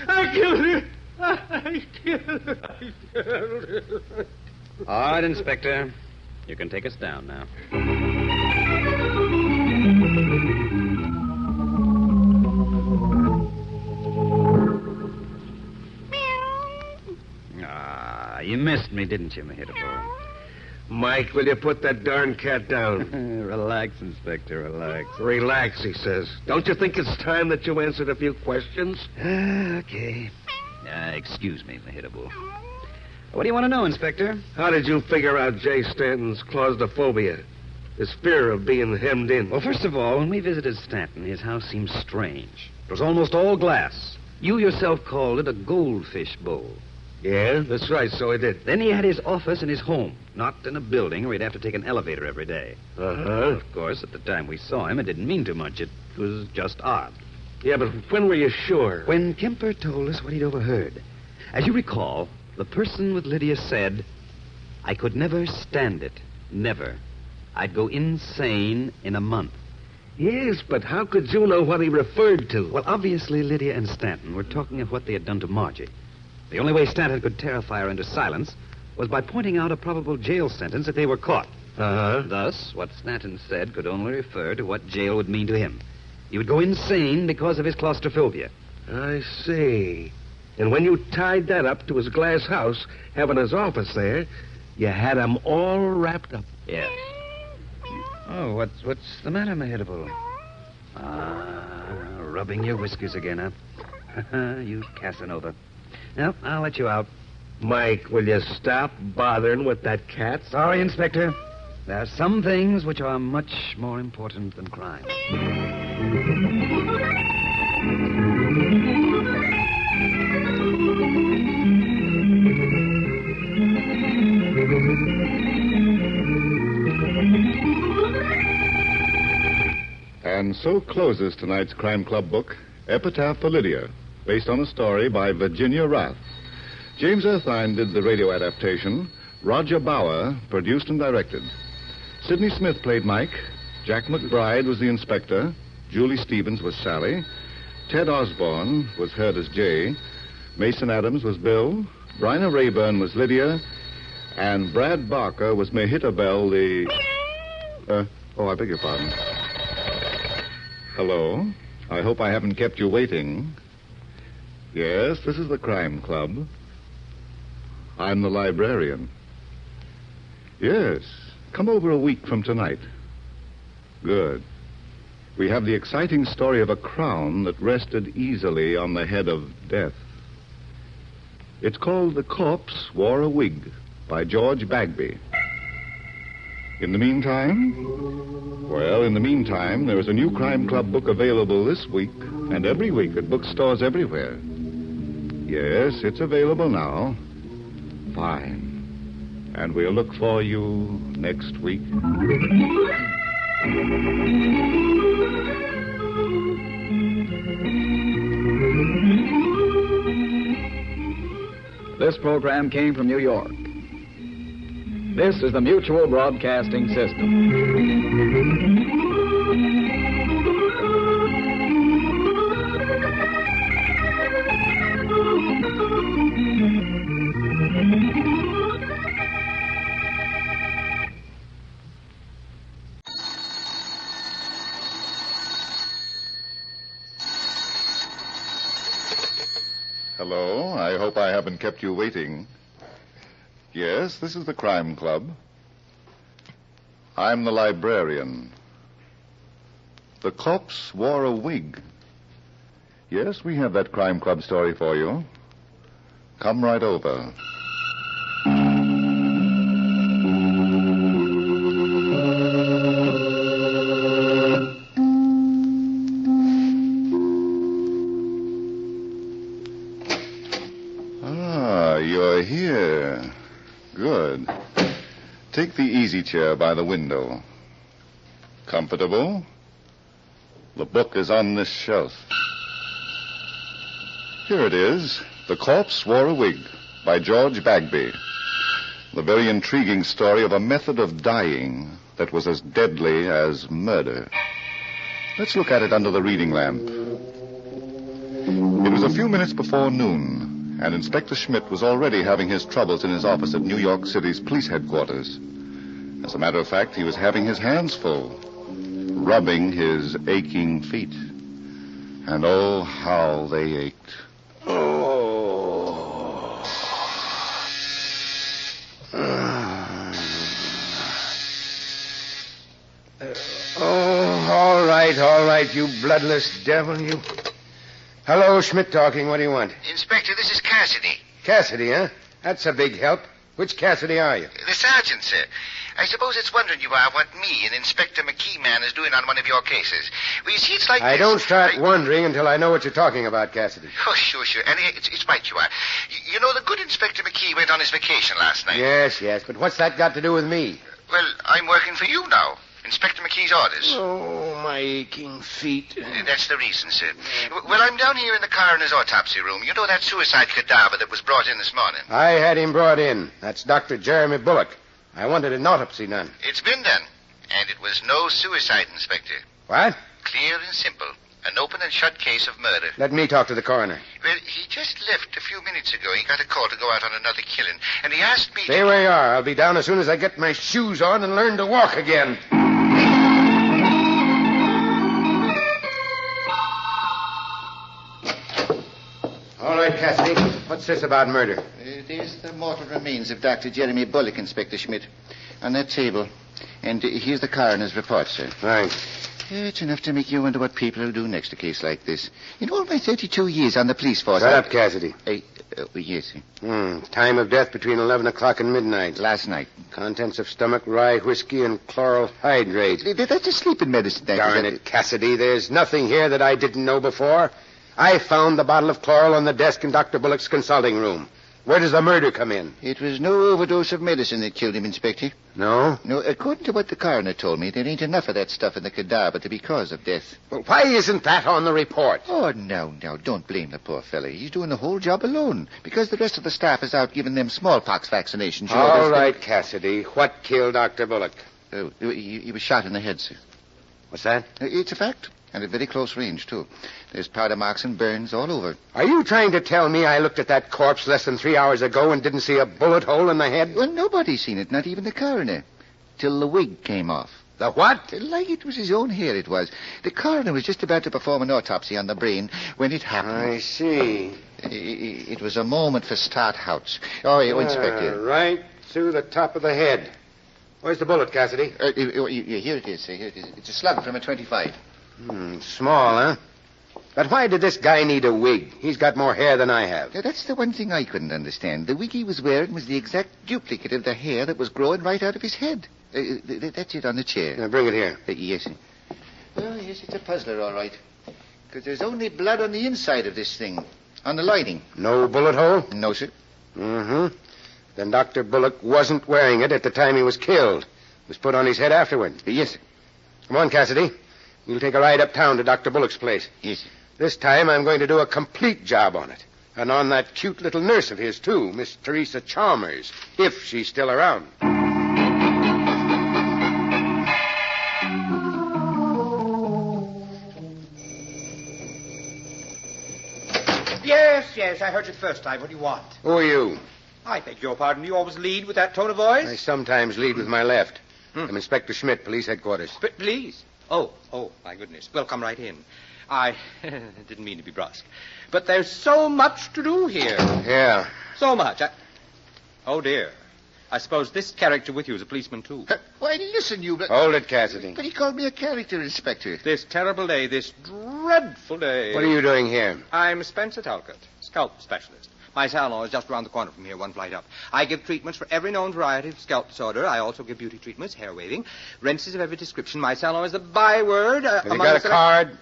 I killed her. I killed. All right, Inspector. You can take us down now. You missed me, didn't you, Mahitable? Mike, will you put that darn cat down? Relax, Inspector, relax. Relax, he says. Don't you think it's time that you answered a few questions? Okay. Excuse me, Mahitable. What do you want to know, Inspector? How did you figure out Jay Stanton's claustrophobia? His fear of being hemmed in? Well, first of all, when we visited Stanton, his house seemed strange. It was almost all glass. You yourself called it a goldfish bowl. Yeah, that's right, so I did. Then he had his office in his home, not in a building where he'd have to take an elevator every day. Uh-huh. Of course, at the time we saw him, it didn't mean too much. It was just odd. Yeah, but when were you sure? When Kemper told us what he'd overheard. As you recall, the person with Lydia said, I could never stand it. Never. I'd go insane in a month. Yes, but how could you know what he referred to? Well, obviously, Lydia and Stanton were talking of what they had done to Margie. The only way Stanton could terrify her into silence was by pointing out a probable jail sentence if they were caught. Uh-huh. Thus, what Stanton said could only refer to what jail would mean to him. He would go insane because of his claustrophobia. I see. And when you tied that up to his glass house, having his office there, you had him all wrapped up. Yes. Oh, what's the matter, Mahitable? Rubbing your whiskers again, huh? You Casanova. Well, I'll let you out. Mike, will you stop bothering with that cat? Sorry, Inspector. There are some things which are much more important than crime. And so closes tonight's Crime Club book, Epitaph for Lydia, based on a story by Virginia Rath. James Erthine did the radio adaptation. Roger Bauer produced and directed. Sidney Smith played Mike. Jack McBride was the inspector. Julie Stevens was Sally. Ted Osborne was heard as Jay. Mason Adams was Bill. Bryna Rayburn was Lydia. And Brad Barker was Mehitabel, the... I beg your pardon. Hello. I hope I haven't kept you waiting. Yes, this is the Crime Club. I'm the librarian. Yes, come over a week from tonight. Good. We have the exciting story of a crown that rested easily on the head of death. It's called The Corpse Wore a Wig by George Bagby. In the meantime? Well, in the meantime, there is a new Crime Club book available this week and every week at bookstores everywhere. Yes, it's available now. Fine. And we'll look for you next week. This program came from New York. This is the Mutual Broadcasting System. Hello. I hope I haven't kept you waiting. Yes, this is the Crime Club. I'm the librarian. The corpse wore a wig. Yes, we have that Crime Club story for you. Come right over. You're here. Good. Take the easy chair by the window. Comfortable? The book is on this shelf. Here it is. The Corpse Wore a Wig by George Bagby. The very intriguing story of a method of dying that was as deadly as murder. Let's look at it under the reading lamp. It was a few minutes before noon, and Inspector Schmidt was already having his troubles in his office at New York City's police headquarters. As a matter of fact, he was having his hands full, rubbing his aching feet. And oh, how they ached. All right, you bloodless devil, you. Hello, Schmidt talking. What do you want? Inspector, this is Cassidy. Cassidy, huh? That's a big help. Which Cassidy are you? The sergeant, sir. I suppose it's wondering you are what me and Inspector McKee man is doing on one of your cases. Well, you see, it's like I this. don't start wondering until I know what you're talking about, Cassidy. Oh, sure. And it's right you are. You know, the good Inspector McKee went on his vacation last night. Yes, but what's that got to do with me? Well, I'm working for you now. Inspector McKee's orders. Oh, my aching feet. That's the reason, sir. Well, I'm down here in the coroner's autopsy room. You know that suicide cadaver that was brought in this morning? I had him brought in. That's Dr. Jeremy Bullock. I wanted an autopsy done. It's been done. And it was no suicide, Inspector. What? Clear and simple. An open and shut case of murder. Let me talk to the coroner. Well, he just left a few minutes ago. He got a call to go out on another killing. And he asked me Stay where you are. I'll be down as soon as I get my shoes on and learn to walk again. All right, Cassidy. What's this about murder? There's the mortal remains of Dr. Jeremy Bullock, Inspector Schmidt, on that table. And here's the coroner's report, sir. Thanks. It's enough to make you wonder what people will do next a case like this. In all my 32 years on the police force... Shut up, Cassidy. Yes, sir. Time of death between 11 o'clock and midnight. Last night. Contents of stomach, rye, whiskey, and chloral hydrate. That's a sleeping medicine. Darn it, Cassidy. There's nothing here that I didn't know before. I found the bottle of chloral on the desk in Dr. Bullock's consulting room. Where does the murder come in? It was no overdose of medicine that killed him, Inspector. No? No, according to what the coroner told me, there ain't enough of that stuff in the cadaver to be cause of death. Well, why isn't that on the report? Oh, now, don't blame the poor fella. He's doing the whole job alone, because the rest of the staff is out giving them smallpox vaccinations. All right, Cassidy. What killed Dr. Bullock? He was shot in the head, sir. What's that? It's a fact. And at very close range, too. There's powder marks and burns all over. Are you trying to tell me I looked at that corpse less than 3 hours ago and didn't see a bullet hole in the head? Well, nobody's seen it, not even the coroner. Till the wig came off. The what? Like it was his own hair, it was. The coroner was just about to perform an autopsy on the brain when it happened. I see. It was a moment for Start-Houts. Oh, Inspector. Right through the top of the head. Where's the bullet, Cassidy? Here it is, sir. Here it is. It's a slug from a .25. Small, huh? But why did this guy need a wig? He's got more hair than I have. That's the one thing I couldn't understand. The wig he was wearing was the exact duplicate of the hair that was growing right out of his head. That's it on the chair. Now, bring it here. Yes, sir. Well, yes, it's a puzzler, all right. Because there's only blood on the inside of this thing. On the lining. No bullet hole? No, sir. Mm-hmm. Then Dr. Bullock wasn't wearing it at the time he was killed. It was put on his head afterward. Yes, sir. Come on, Cassidy. You'll take a ride uptown to Dr. Bullock's place. Yes, sir. This time I'm going to do a complete job on it. And on that cute little nurse of his, too, Miss Teresa Chalmers, if she's still around. Yes, I heard you the first time. What do you want? Who are you? I beg your pardon. You always lead with that tone of voice? I sometimes lead with my left. I'm Inspector Schmidt, police headquarters. Please. Oh, my goodness. Well, come right in. I didn't mean to be brusque. But there's so much to do here. Yeah. So much. Oh, dear. I suppose this character with you is a policeman, too. Why, listen, you... Hold it, Cassidy. But he called me a character, Inspector. This terrible day, this dreadful day. What are you doing here? I'm Spencer Talcott, scalp specialist. My salon is just around the corner from here, one flight up. I give treatments for every known variety of scalp disorder. I also give beauty treatments, hair waving, rinses of every description. My salon is the byword. Have you got a card?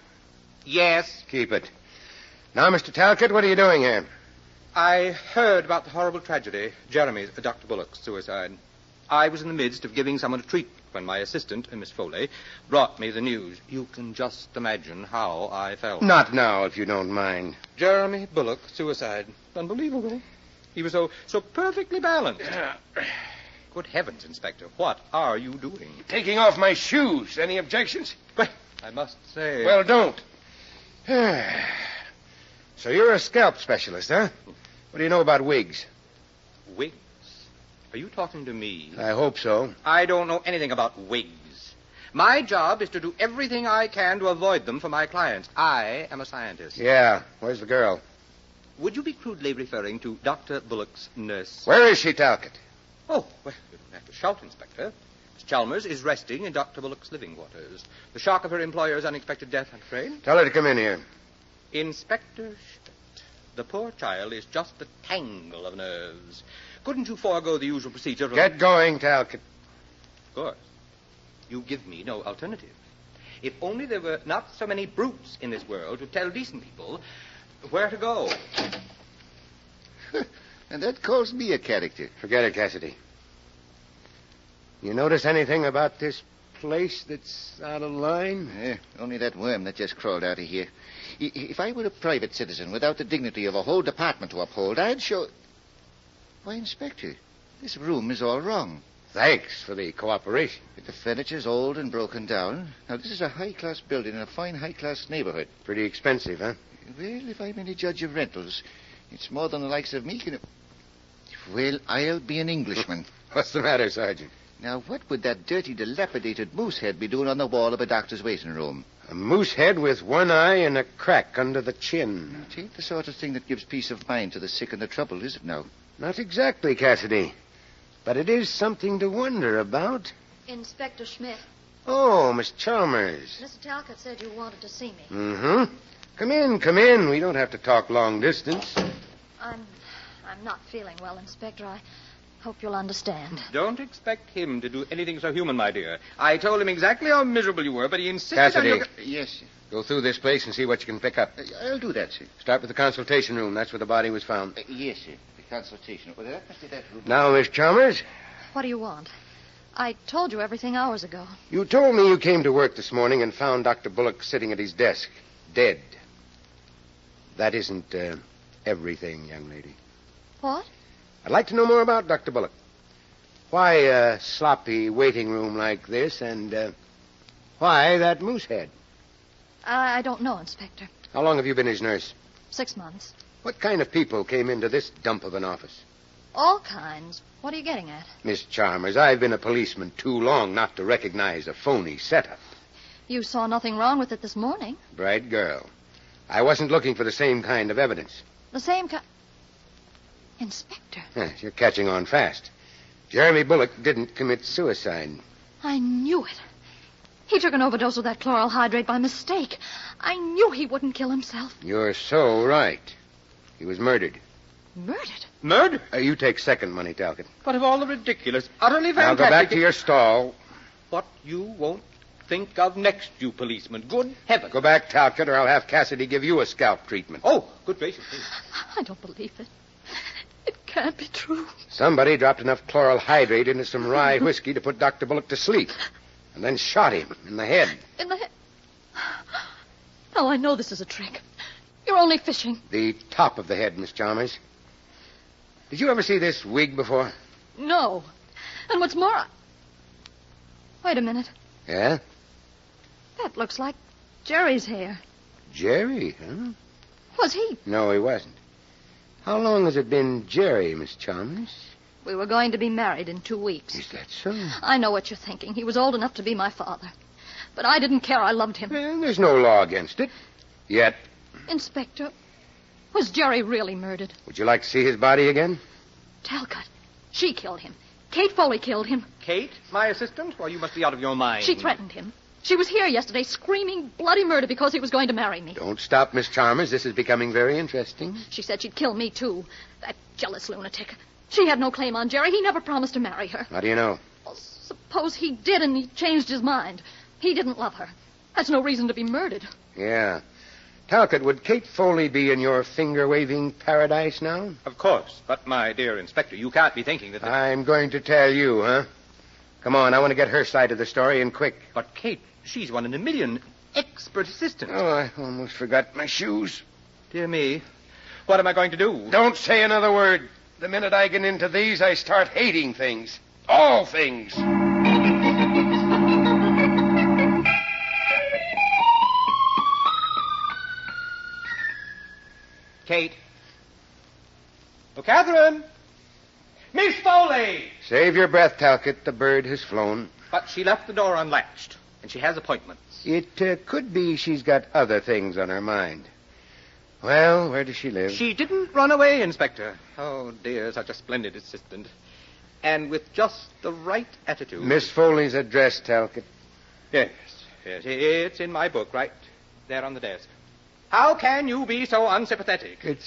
Yes. Keep it. Now, Mr. Talcott, what are you doing here? I heard about the horrible tragedy, Jeremy's, Dr. Bullock's suicide. I was in the midst of giving someone a treatment when my assistant, Miss Foley, brought me the news. You can just imagine how I felt. Not now, if you don't mind. Jeremy Bullock, suicide. Unbelievable. He was so perfectly balanced. Good heavens, Inspector, what are you doing? Taking off my shoes. Any objections? Well, I must say... Well, don't. So you're a scalp specialist, huh? What do you know about wigs? Wigs? Are you talking to me? I hope so. I don't know anything about wigs. My job is to do everything I can to avoid them for my clients. I am a scientist. Yeah. Where's the girl? Would you be crudely referring to Dr. Bullock's nurse? Where is she, Talcott? Oh, well, you don't have to shout, Inspector. Miss Chalmers is resting in Dr. Bullock's living quarters. The shock of her employer's unexpected death, I'm afraid. Tell her to come in here. Inspector Schmidt, the poor child is just a tangle of nerves. Couldn't you forego the usual procedure of... Get going, Talcott. Of course. You give me no alternative. If only there were not so many brutes in this world to tell decent people where to go. And that calls me a character. Forget it, Cassidy. You notice anything about this place that's out of line? Only that worm that just crawled out of here. If I were a private citizen without the dignity of a whole department to uphold, I'd show... Why, Inspector, this room is all wrong. Thanks for the cooperation. The furniture's old and broken down. Now, this is a high-class building in a fine high-class neighborhood. Pretty expensive, huh? Well, if I'm any judge of rentals, it's more than the likes of me can... Well, I'll be an Englishman. What's the matter, Sergeant? Now, what would that dirty, dilapidated moose head be doing on the wall of a doctor's waiting room? A moose head with one eye and a crack under the chin. It ain't the sort of thing that gives peace of mind to the sick and the troubled, is it now? Not exactly, Cassidy. But it is something to wonder about. Inspector Schmidt. Oh, Miss Chalmers. Mr. Talcott said you wanted to see me. Mm-hmm. Come in. We don't have to talk long distance. I'm not feeling well, Inspector. I hope you'll understand. Don't expect him to do anything so human, my dear. I told him exactly how miserable you were, but he insisted Cassidy. on your... Yes, sir. Go through this place and see what you can pick up. I'll do that, sir. Start with the consultation room. That's where the body was found. Yes, sir. The consultation. Well, that must be that room. Now, Miss Chalmers. What do you want? I told you everything hours ago. You told me you came to work this morning and found Dr. Bullock sitting at his desk, dead. That isn't everything, young lady. What? I'd like to know more about Dr. Bullock. Why a sloppy waiting room like this, and why that moose head? I don't know, Inspector. How long have you been his nurse? 6 months. What kind of people came into this dump of an office? All kinds. What are you getting at? Miss Chalmers, I've been a policeman too long not to recognize a phony setup. You saw nothing wrong with it this morning. Bright girl. I wasn't looking for the same kind of evidence. The same kind... Inspector. Yes, you're catching on fast. Jeremy Bullock didn't commit suicide. I knew it. He took an overdose of that chloral hydrate by mistake. I knew he wouldn't kill himself. You're so right. He was murdered. Murdered? Murdered? You take second money, Talcott. What of all the ridiculous, utterly Now fantastic... go back to your stall. What you won't think of next, you policeman. Good heavens. Go back, Talcott, or I'll have Cassidy give you a scalp treatment. Oh, good gracious, please. I don't believe it. It can't be true. Somebody dropped enough chloral hydrate into some rye whiskey to put Dr. Bullock to sleep, and then shot him in the head. In the head? Oh, I know this is a trick. You're only fishing. The top of the head, Miss Chalmers. Did you ever see this wig before? No. And what's more... Wait a minute. Yeah? That looks like Jerry's hair. Jerry, huh? Was he? No, he wasn't. How long has it been Jerry, Miss Chalmers? We were going to be married in 2 weeks. Is that so? I know what you're thinking. He was old enough to be my father. But I didn't care. I loved him. Well, there's no law against it. Yet. Inspector, was Jerry really murdered? Would you like to see his body again? Talcott. She killed him. Kate Foley killed him. Kate, my assistant? Well, you must be out of your mind. She threatened him. She was here yesterday screaming bloody murder because he was going to marry me. Don't stop, Miss Chalmers. This is becoming very interesting. She said she'd kill me, too. That jealous lunatic. She had no claim on Jerry. He never promised to marry her. How do you know? Well, suppose he did and he changed his mind. He didn't love her. That's no reason to be murdered. Yeah. Talcott, would Kate Foley be in your finger-waving paradise now? Of course. But, my dear Inspector, you can't be thinking that... I'm going to tell you, huh? Come on, I want to get her side of the story, and quick. But, Kate, she's one in a million. Expert assistant. Oh, I almost forgot my shoes. Dear me. What am I going to do? Don't say another word. The minute I get into these, I start hating things. All things. Kate. Oh, Catherine! Miss Foley! Save your breath, Talcott. The bird has flown. But she left the door unlatched, and she has appointments. It could be she's got other things on her mind. Well, where does she live? She didn't run away, Inspector. Oh, dear, such a splendid assistant. And with just the right attitude. Miss Foley's address, Talcott. Yes, it's in my book, right there on the desk. How can you be so unsympathetic? It's